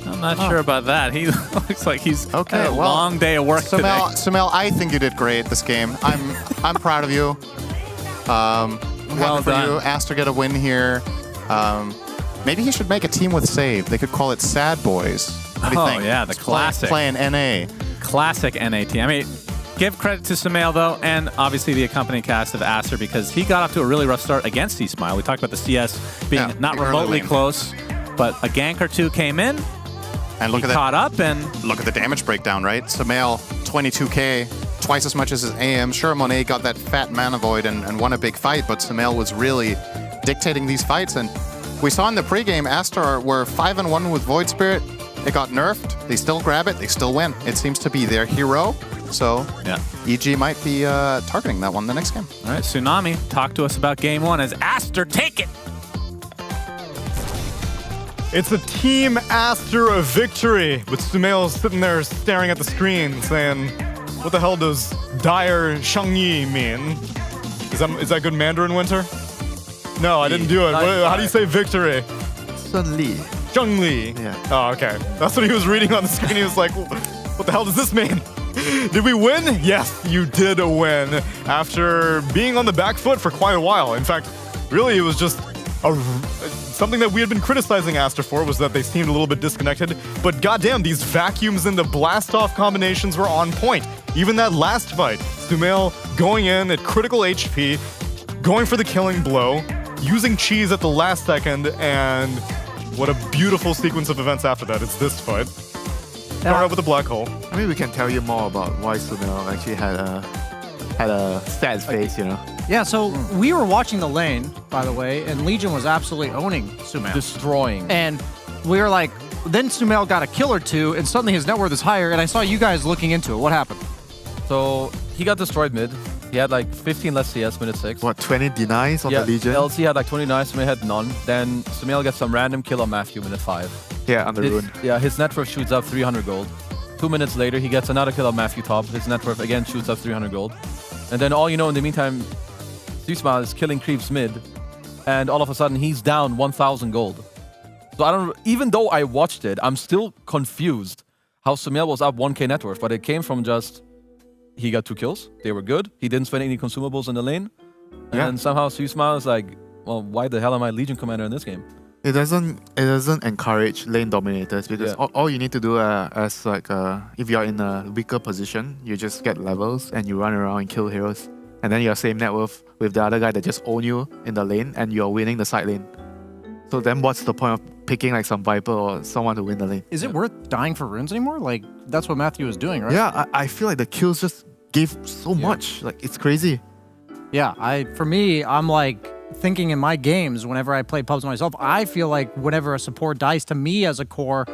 I'm not sure about that. He looks like he's had a long day of work today. Sumail, I think you did great this game. I'm proud of you. Well for done. you. Aster get a win here. Maybe he should make a team with Save. They could call it Sad Boys. What do you think? Yeah, the classic. Playing NA. Classic NA team. I mean, give credit to Sumail, though, and obviously the accompanying cast of Aster, because he got off to a really rough start against C-Smile. We talked about the CS being not remotely close, but a gank or two came in, and look at that. Caught up, and look at the damage breakdown, right? Sumail, 22k, twice as much as his AM. Sure, Monet got that fat mana void and won a big fight, but Sumail was really dictating these fights, and we saw in the pregame, Aster were 5-1 with Void Spirit. It got nerfed. They still grab it. They still win. It seems to be their hero. So EG might be targeting that one the next game. All right, Tsunami, talk to us about game one as Aster take it. It's a Team Aster victory, with Sumail sitting there staring at the screen saying, what the hell does Dire Shangyi mean? Is that good Mandarin, Winter? No, I didn't do it. How do you say victory? Sunli. Zhongli. Yeah. Oh, okay. That's what he was reading on the screen. He was like, what the hell does this mean? Did we win? Yes, you did win. After being on the back foot for quite a while. In fact, really, it was just something that we had been criticizing Aster for, was that they seemed a little bit disconnected. But goddamn, these vacuums and the blast-off combinations were on point. Even that last fight, Sumail going in at critical HP, going for the killing blow, using cheese at the last second, and what a beautiful sequence of events after that. It's this fight. Start out with a black hole. Maybe we can tell you more about why Sumail actually had a sad face, you know. Yeah, so we were watching the lane, by the way, and Legion was absolutely owning Sumail. Destroying. And we were like, then Sumail got a kill or two, and suddenly his net worth is higher, and I saw you guys looking into it. What happened? So he got destroyed mid. He had like 15 less CS minute 6. What, 20 denies on the Legion? LC had like 29, Sumail had none. Then Sumail gets some random kill on Matthew minute 5. Yeah, on the rune. Yeah, his net worth shoots up 300 gold. 2 minutes later, he gets another kill on Matthew top. His net worth again shoots up 300 gold. And then all you know in the meantime, C-Smile is killing creeps mid. And all of a sudden, he's down 1,000 gold. So I don't, even though I watched it, I'm still confused how Sumail was up 1k net worth, but it came from just he got 2 kills. They were good. He didn't spend any consumables in the lane. And Yeah. then somehow Smile is like, well, why the hell am I Legion Commander in this game? It doesn't encourage lane dominators because all you need to do as like if you're in a weaker position, you just get levels and you run around and kill heroes, and then you're same net worth with the other guy that just own you in the lane and you're winning the side lane. So then what's the point of picking like some Viper or someone to win the lane? Is it worth dying for runes anymore? Like that's what Matthew was doing, right? Yeah, I feel like the kills just gave so much. Like it's crazy. Yeah, for me, I'm like thinking in my games, whenever I play pubs myself, I feel like whenever a support dies to me as a core,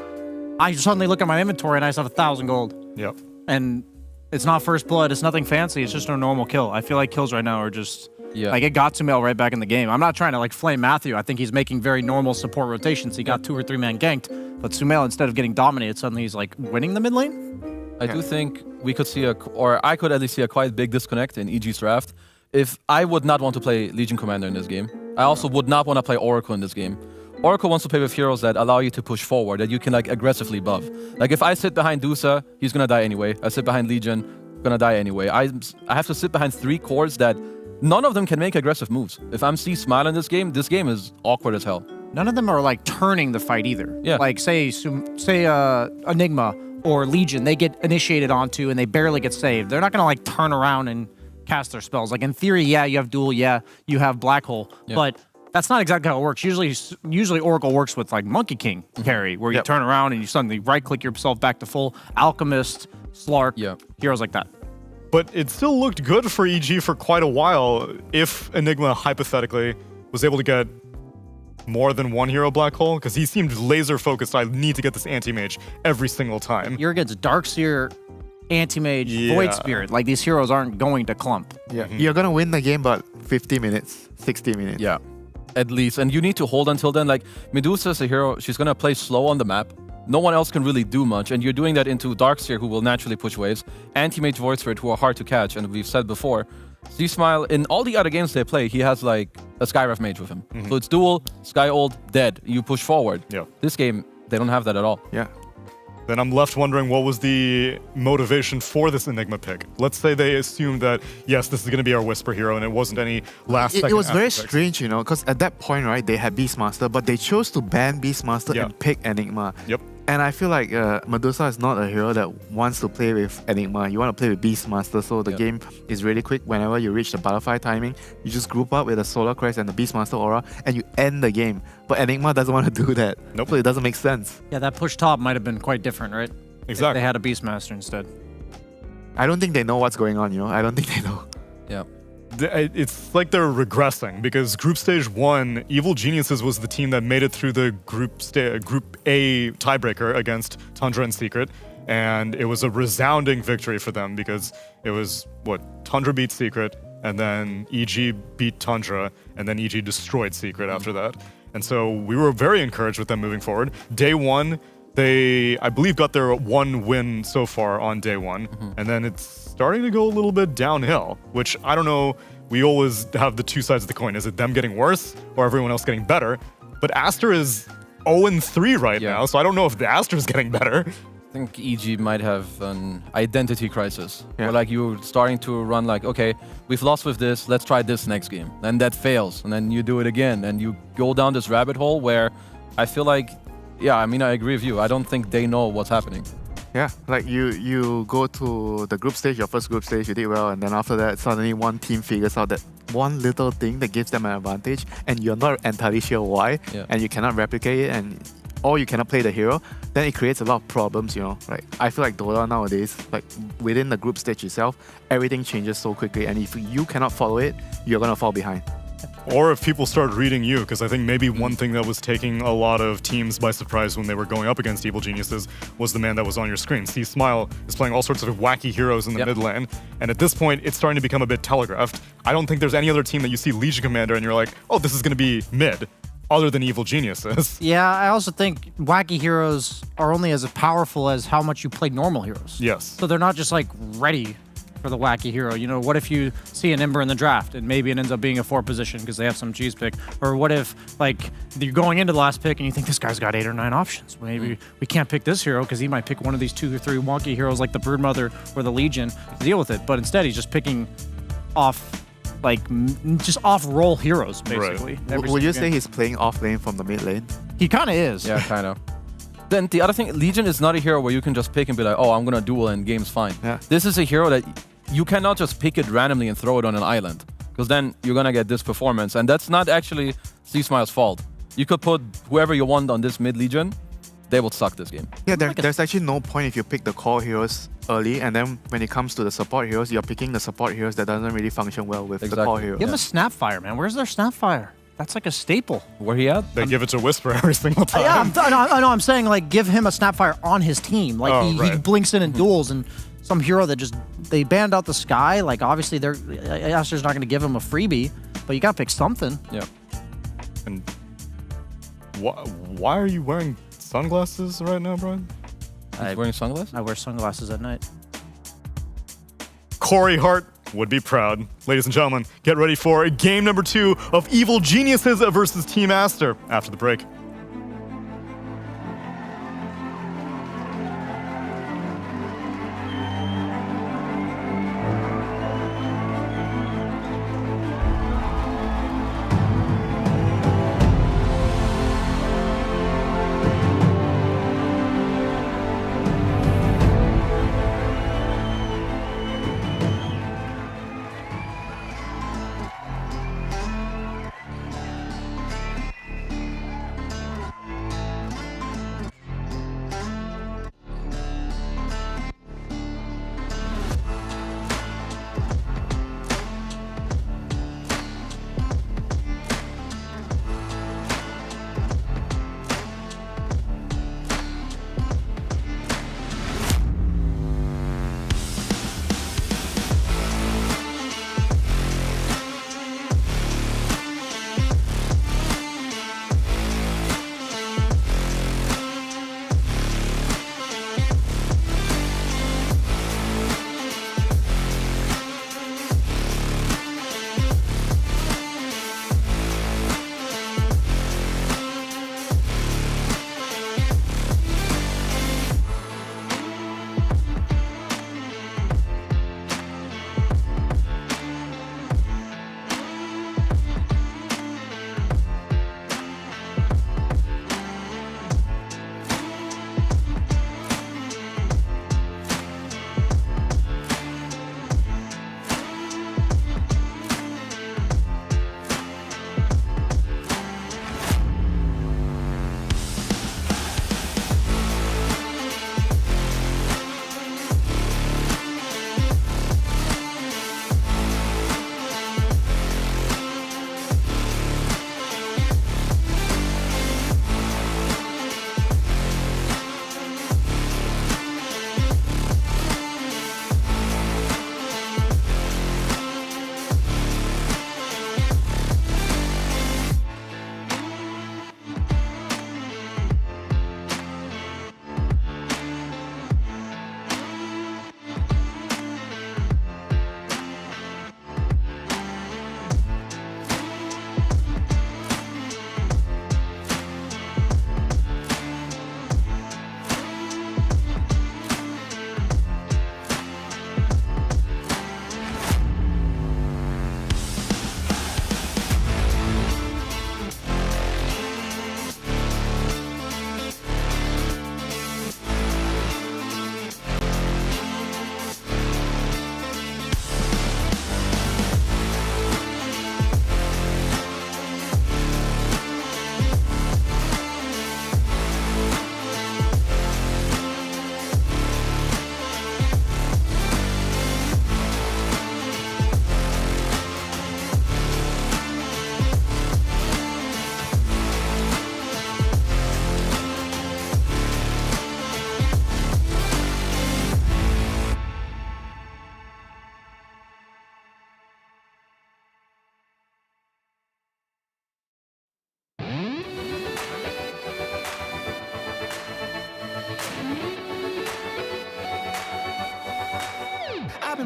I suddenly look at my inventory and I just have 1,000 gold. Yep. And it's not first blood, it's nothing fancy, it's just a normal kill. I feel like kills right now are just, like it got Sumail right back in the game. I'm not trying to like flame Matthew. I think he's making very normal support rotations. He got 2 or 3 man ganked, but Sumail, instead of getting dominated, suddenly he's like winning the mid lane. I do think we could see or I could at least see a quite big disconnect in EG's draft. If I would not want to play Legion Commander in this game, I also would not want to play Oracle in this game. Oracle wants to play with heroes that allow you to push forward, that you can like aggressively buff. Like if I sit behind Dusa, he's gonna die anyway. I sit behind Legion, gonna die anyway. I have to sit behind 3 cores that none of them can make aggressive moves. If I'm Smile in this game is awkward as hell. None of them are like turning the fight either. Yeah. Like say Enigma or Legion, they get initiated onto and they barely get saved. They're not gonna like turn around and cast their spells. Like in theory, yeah, you have duel, yeah, you have black hole, but that's not exactly how it works. Usually Oracle works with like Monkey King carry, where you turn around and you suddenly right-click yourself back to full. Alchemist, Slark, heroes like that. But it still looked good for EG for quite a while if Enigma hypothetically was able to get more than 1 hero black hole, because he seemed laser focused. I need to get this anti-mage every single time. You're against Darkseer, Anti-Mage, Void Spirit. Like these heroes aren't going to clump. Yeah, you're gonna win the game, but 50 minutes, 60 minutes. Yeah, at least. And you need to hold until then. Like Medusa is a hero, she's gonna play slow on the map. No one else can really do much, and you're doing that into Darkseer, who will naturally push waves, Anti-Mage, Void Spirit, who are hard to catch, and we've said before, Smile, in all the other games they play, he has like a Skyref mage with him. So it's duel, Sky ult, dead. You push forward. Yeah. This game, they don't have that at all. Yeah. Then I'm left wondering what was the motivation for this Enigma pick. Let's say they assumed that, yes, this is going to be our Whisper hero, and it wasn't any last second. It was very aspects. strange, you know, because at that point, right, they had Beastmaster, but they chose to ban Beastmaster and pick Enigma. Yep. And I feel like Medusa is not a hero that wants to play with Enigma. You want to play with Beastmaster, so the game is really quick. Whenever you reach the butterfly timing, you just group up with the Solar Crest and the Beastmaster Aura, and you end the game. But Enigma doesn't want to do that. Nope. So it doesn't make sense. Yeah, that push top might have been quite different, right? Exactly. If they had a Beastmaster instead. I don't think they know what's going on, you know? I don't think they know. Yeah. It's like they're regressing, because Group Stage 1, Evil Geniuses was the team that made it through the Group A tiebreaker against Tundra and Secret, and it was a resounding victory for them, because it was, Tundra beat Secret, and then EG beat Tundra, and then EG destroyed Secret after that. And so we were very encouraged with them moving forward. Day 1, they, I believe, got their 1 win so far on day 1, and then it's starting to go a little bit downhill, which I don't know. We always have the 2 sides of the coin. Is it them getting worse or everyone else getting better? But Aster is 0-3 right now, so I don't know if the Aster is getting better. I think EG might have an identity crisis. Where like you're starting to run like, okay, we've lost with this, let's try this next game. Then that fails, and then you do it again, and you go down this rabbit hole where I feel like, yeah, I mean, I agree with you. I don't think they know what's happening. Yeah, like you go to the group stage, your first group stage, you did well, and then after that, suddenly one team figures out that one little thing that gives them an advantage, and you're not entirely sure why, and you cannot replicate it, or you cannot play the hero, then it creates a lot of problems, you know. Like, I feel like Dota nowadays, like within the group stage itself, everything changes so quickly, and if you cannot follow it, you're gonna fall behind. Or if people start reading you, because I think maybe one thing that was taking a lot of teams by surprise when they were going up against Evil Geniuses was the man that was on your screen. See, Smile is playing all sorts of wacky heroes in the mid lane, and at this point, it's starting to become a bit telegraphed. I don't think there's any other team that you see Legion Commander and you're like, oh, this is going to be mid, other than Evil Geniuses. Yeah, I also think wacky heroes are only as powerful as how much you play normal heroes. Yes. So they're not just like ready for the wacky hero. You know, what if you see an Ember in the draft and maybe it ends up being a 4 position because they have some cheese pick? Or what if, like, you're going into the last pick and you think this guy's got 8 or 9 options? Maybe we can't pick this hero because he might pick one of these 2 or 3 wonky heroes like the Broodmother or the Legion to deal with it. But instead, he's just picking off, like, just off-roll heroes, basically. Would you say he's playing off lane from the mid lane? He kind of is. Yeah, kind of. Then the other thing, Legion is not a hero where you can just pick and be like, oh, I'm going to duel and game's fine. Yeah. This is a hero that you cannot just pick it randomly and throw it on an island, because then you're going to get this performance. And that's not actually C-Smile's fault. You could put whoever you want on this mid Legion, they will suck this game. Yeah, there's actually no point if you pick the core heroes early, and then when it comes to the support heroes, you're picking the support heroes that doesn't really function well with the core heroes. Give him a Snapfire, man. Where's their Snapfire? That's like a staple. Where he at? They give it to Whisper every single time. Yeah, I know. I'm saying, like, give him a Snapfire on his team. Like, he blinks in and duels, and some hero that just, they banned out the Sky. Like, obviously, Aster's not going to give him a freebie, but you got to pick something. Yeah. And why are you wearing sunglasses right now, Brian? He's wearing sunglasses? I wear sunglasses at night. Corey Hart would be proud. Ladies and gentlemen, get ready for game number 2 of Evil Geniuses versus Team Aster after the break.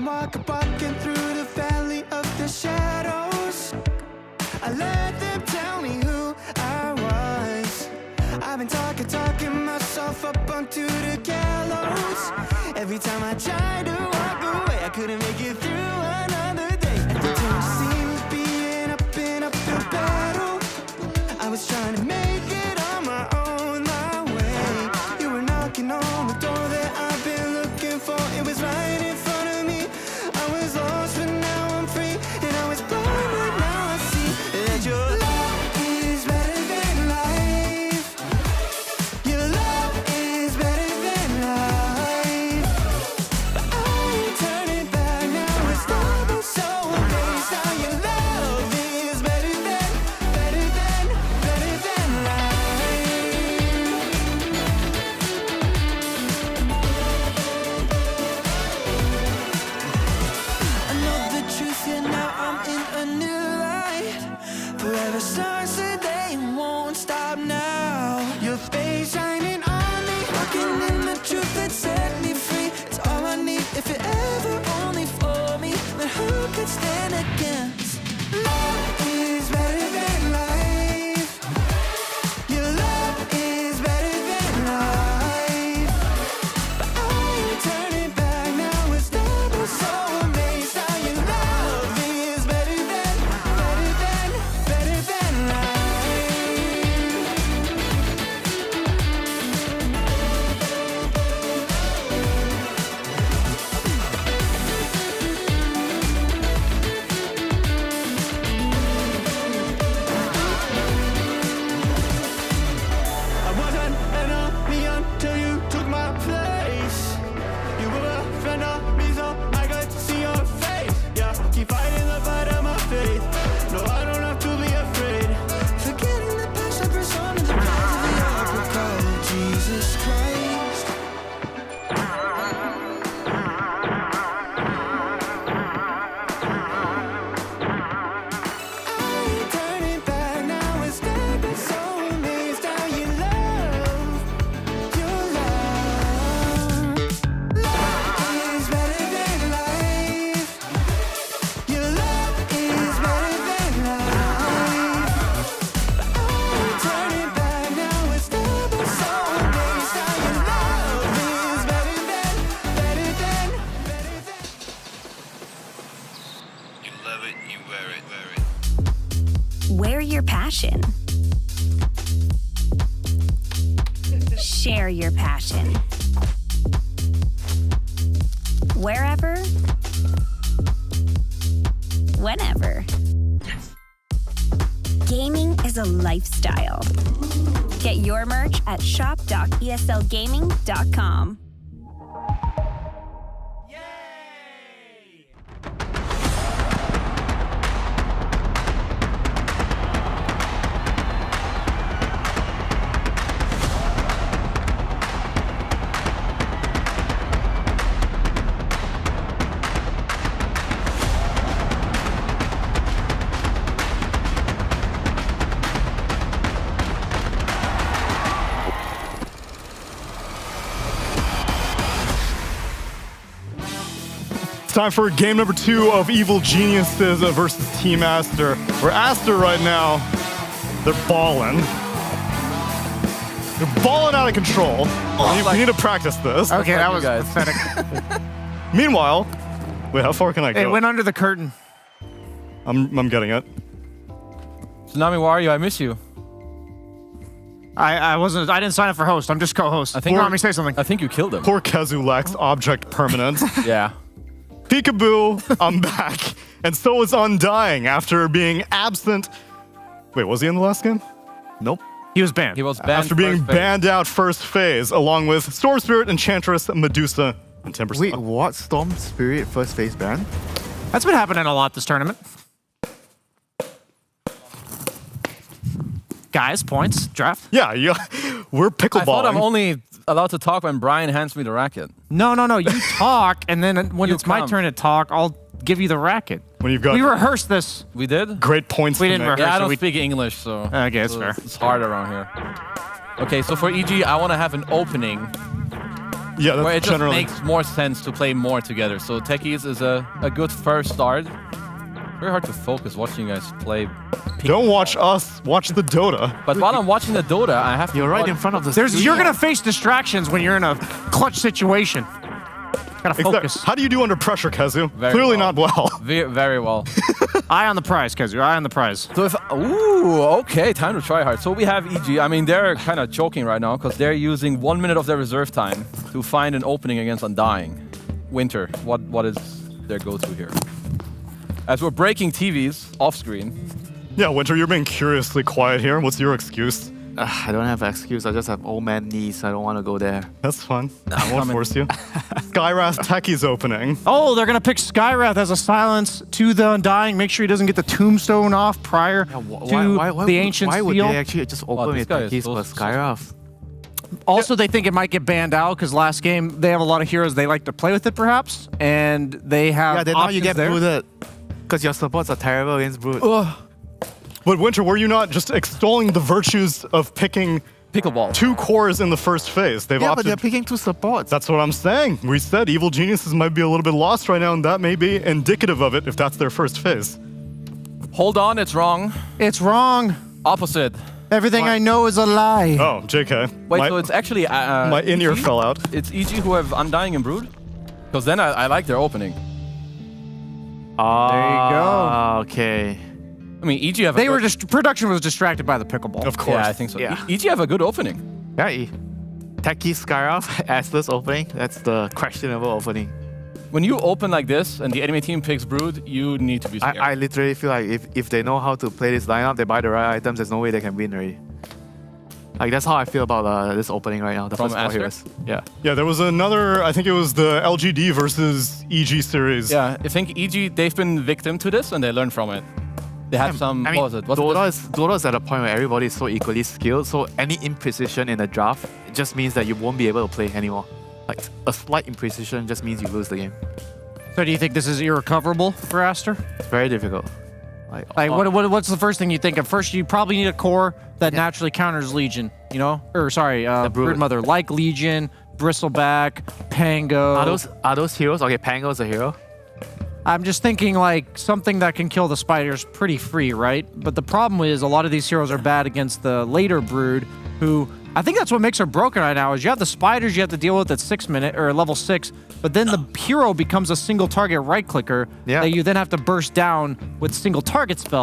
been walking through the valley of the shadows. I let them tell me who I was. I've been talking myself up onto the gallows. Every time I tried to walk away, I couldn't make it through another day. Everything seems being up in uphill battle. I was trying to make it on my own, my way. You were knocking on the door that I've been looking for. It was right in front of me. I was lost, but now I'm free. And I was blind, but now I see that your love is better than life. Your love is better than life. But I ain't turning back now. It's double so amazed how your love is better than life. I know the truth, and now I'm in a new light. Forever starts today and won't stop now. Your face shining on me, walking in the truth that set me free. It's all I need. If it ever only for me, then who could stand against? Love is better than life. Your love is better than life. But I ain't turning back now. It's double so amazed how your love is better than life. I wasn't an enemy until you took my place. You were a friend of me, so I got to see your face. Yeah, keep fighting the fight of my faith. No, I don't have to be afraid. Forgetting the past, I press on to the path of the opera called Jesus Christ. I ain't turning back now. It's never so amazed how you love. Your love. Love is better than life. Your love is better than life. But I ain't turning back now. It's double so amazed how your love is better than. You love it, you wear it. Wear your passion. Share your passion. Wherever, whenever. Gaming is a lifestyle. Get your merch at shop.eslgaming.com. Time for game number 2 of Evil Geniuses versus Team Aster. Where Aster right now, they're balling. They're balling out of control. We need to practice this. Okay, that was pathetic. Meanwhile, wait, how far can I go? It went under the curtain. I'm getting it. Tsunami, where are you? I miss you. I didn't sign up for host. I'm just co-host. I think you want me to say something? I think you killed him. Poor Kezu lacks object permanence. Yeah. Peekaboo, I'm back. And so is Undying after being absent. Wait, was he in the last game? Nope. He was banned. He was banned after being first phase. banned out first phase, along with Storm Spirit, Enchantress, Medusa, and Timber. Wait, what? Storm Spirit first phase ban? That's been happening a lot this tournament. Guys, points, draft. Yeah, we're pickleballing. I thought I'm only allowed to talk when Brian hands me the racket. No. You talk, and then when it's my turn to talk, I'll give you the racket. When you've got we rehearsed this. We did? Great points. We didn't rehearse Yeah, I it. don't speak English, so. Okay, that's fair. It's hard around here. Okay, so for EG, I want to have an opening Yeah, that's where it just generally makes more sense to play more together. So Techies is a good first start. Very hard to focus watching you guys play. Don't watch us, watch the Dota. But while I'm watching the Dota, I have to. You're right in front of the. You're gonna face distractions when you're in a clutch situation. Gotta focus. How do you do under pressure, Kazu? Very Clearly well. not well. Very well. Eye on the prize, Kazu. Eye on the prize. So if okay, time to try hard. So we have EG. I mean, they're kind of choking right now because they're using 1 minute of their reserve time to find an opening against Undying. Winter, what is their go-to here? As we're breaking TVs off screen. Yeah, Winter, you're being curiously quiet here. What's your excuse? I don't have an excuse. I just have old man knees. I don't want to go there. That's fun. I won't force you. Skywrath Techie's opening. Oh, they're gonna pick Skywrath as a silence to the Undying. Make sure he doesn't get the tombstone off prior to the Ancient Why would Steel. they actually just open with Techies for Skywrath? Also, they think it might get banned out because last game they have a lot of heroes they like to play with it, perhaps, and they have. Yeah, then now you options get there. brooded because your supports are terrible against brood. But Winter, were you not just extolling the virtues of picking Pickleball 2 cores in the first phase? They've Yeah, opted. but they're picking 2 supports. That's what I'm saying. We said evil geniuses might be a little bit lost right now, and that may be indicative of it if that's their first phase. Hold on, it's wrong. It's wrong. Opposite. Everything I know is a lie. Oh, JK. Wait, so it's actually my in-ear EG? fell out. It's EG who have Undying and Brood? Because then I like their opening. There you go. Okay. I mean, EG have. They were just production was distracted by the pickleball. Of course. Yeah, I think so. Yeah. EG have a good opening. Yeah, Techies Skywrath Astless opening. That's the questionable opening. When you open like this and the enemy team picks Brood, you need to be scared. I literally feel like if they know how to play this lineup, they buy the right items, there's no way they can win already. Like, that's how I feel about this opening right now. The From first 4 Aster? heroes. Yeah. Yeah, there was another, I think it was the LGD versus EG series. Yeah, I think EG, they've been victim to this and they learned from it. They had some, I mean, what was it? Dota is at a point where everybody is so equally skilled, so any imprecision in the draft just means that you won't be able to play anymore. Like, a slight imprecision just means you lose the game. So do you think this is irrecoverable for Aster? It's very difficult. Like, what's the first thing you think of? First, you probably need a core that naturally counters Legion, you know? Or, sorry, Broodmother, like Legion, Bristleback, Pango. Are those heroes? Okay, Pango's a hero. I'm just thinking, like, something that can kill the spiders pretty free, right? But the problem is a lot of these heroes are bad against the later Brood, who... I think that's what makes her broken right now, is you have the spiders you have to deal with at 6 minute, or level 6, but then the hero becomes a single target right-clicker that you then have to burst down with single target spells.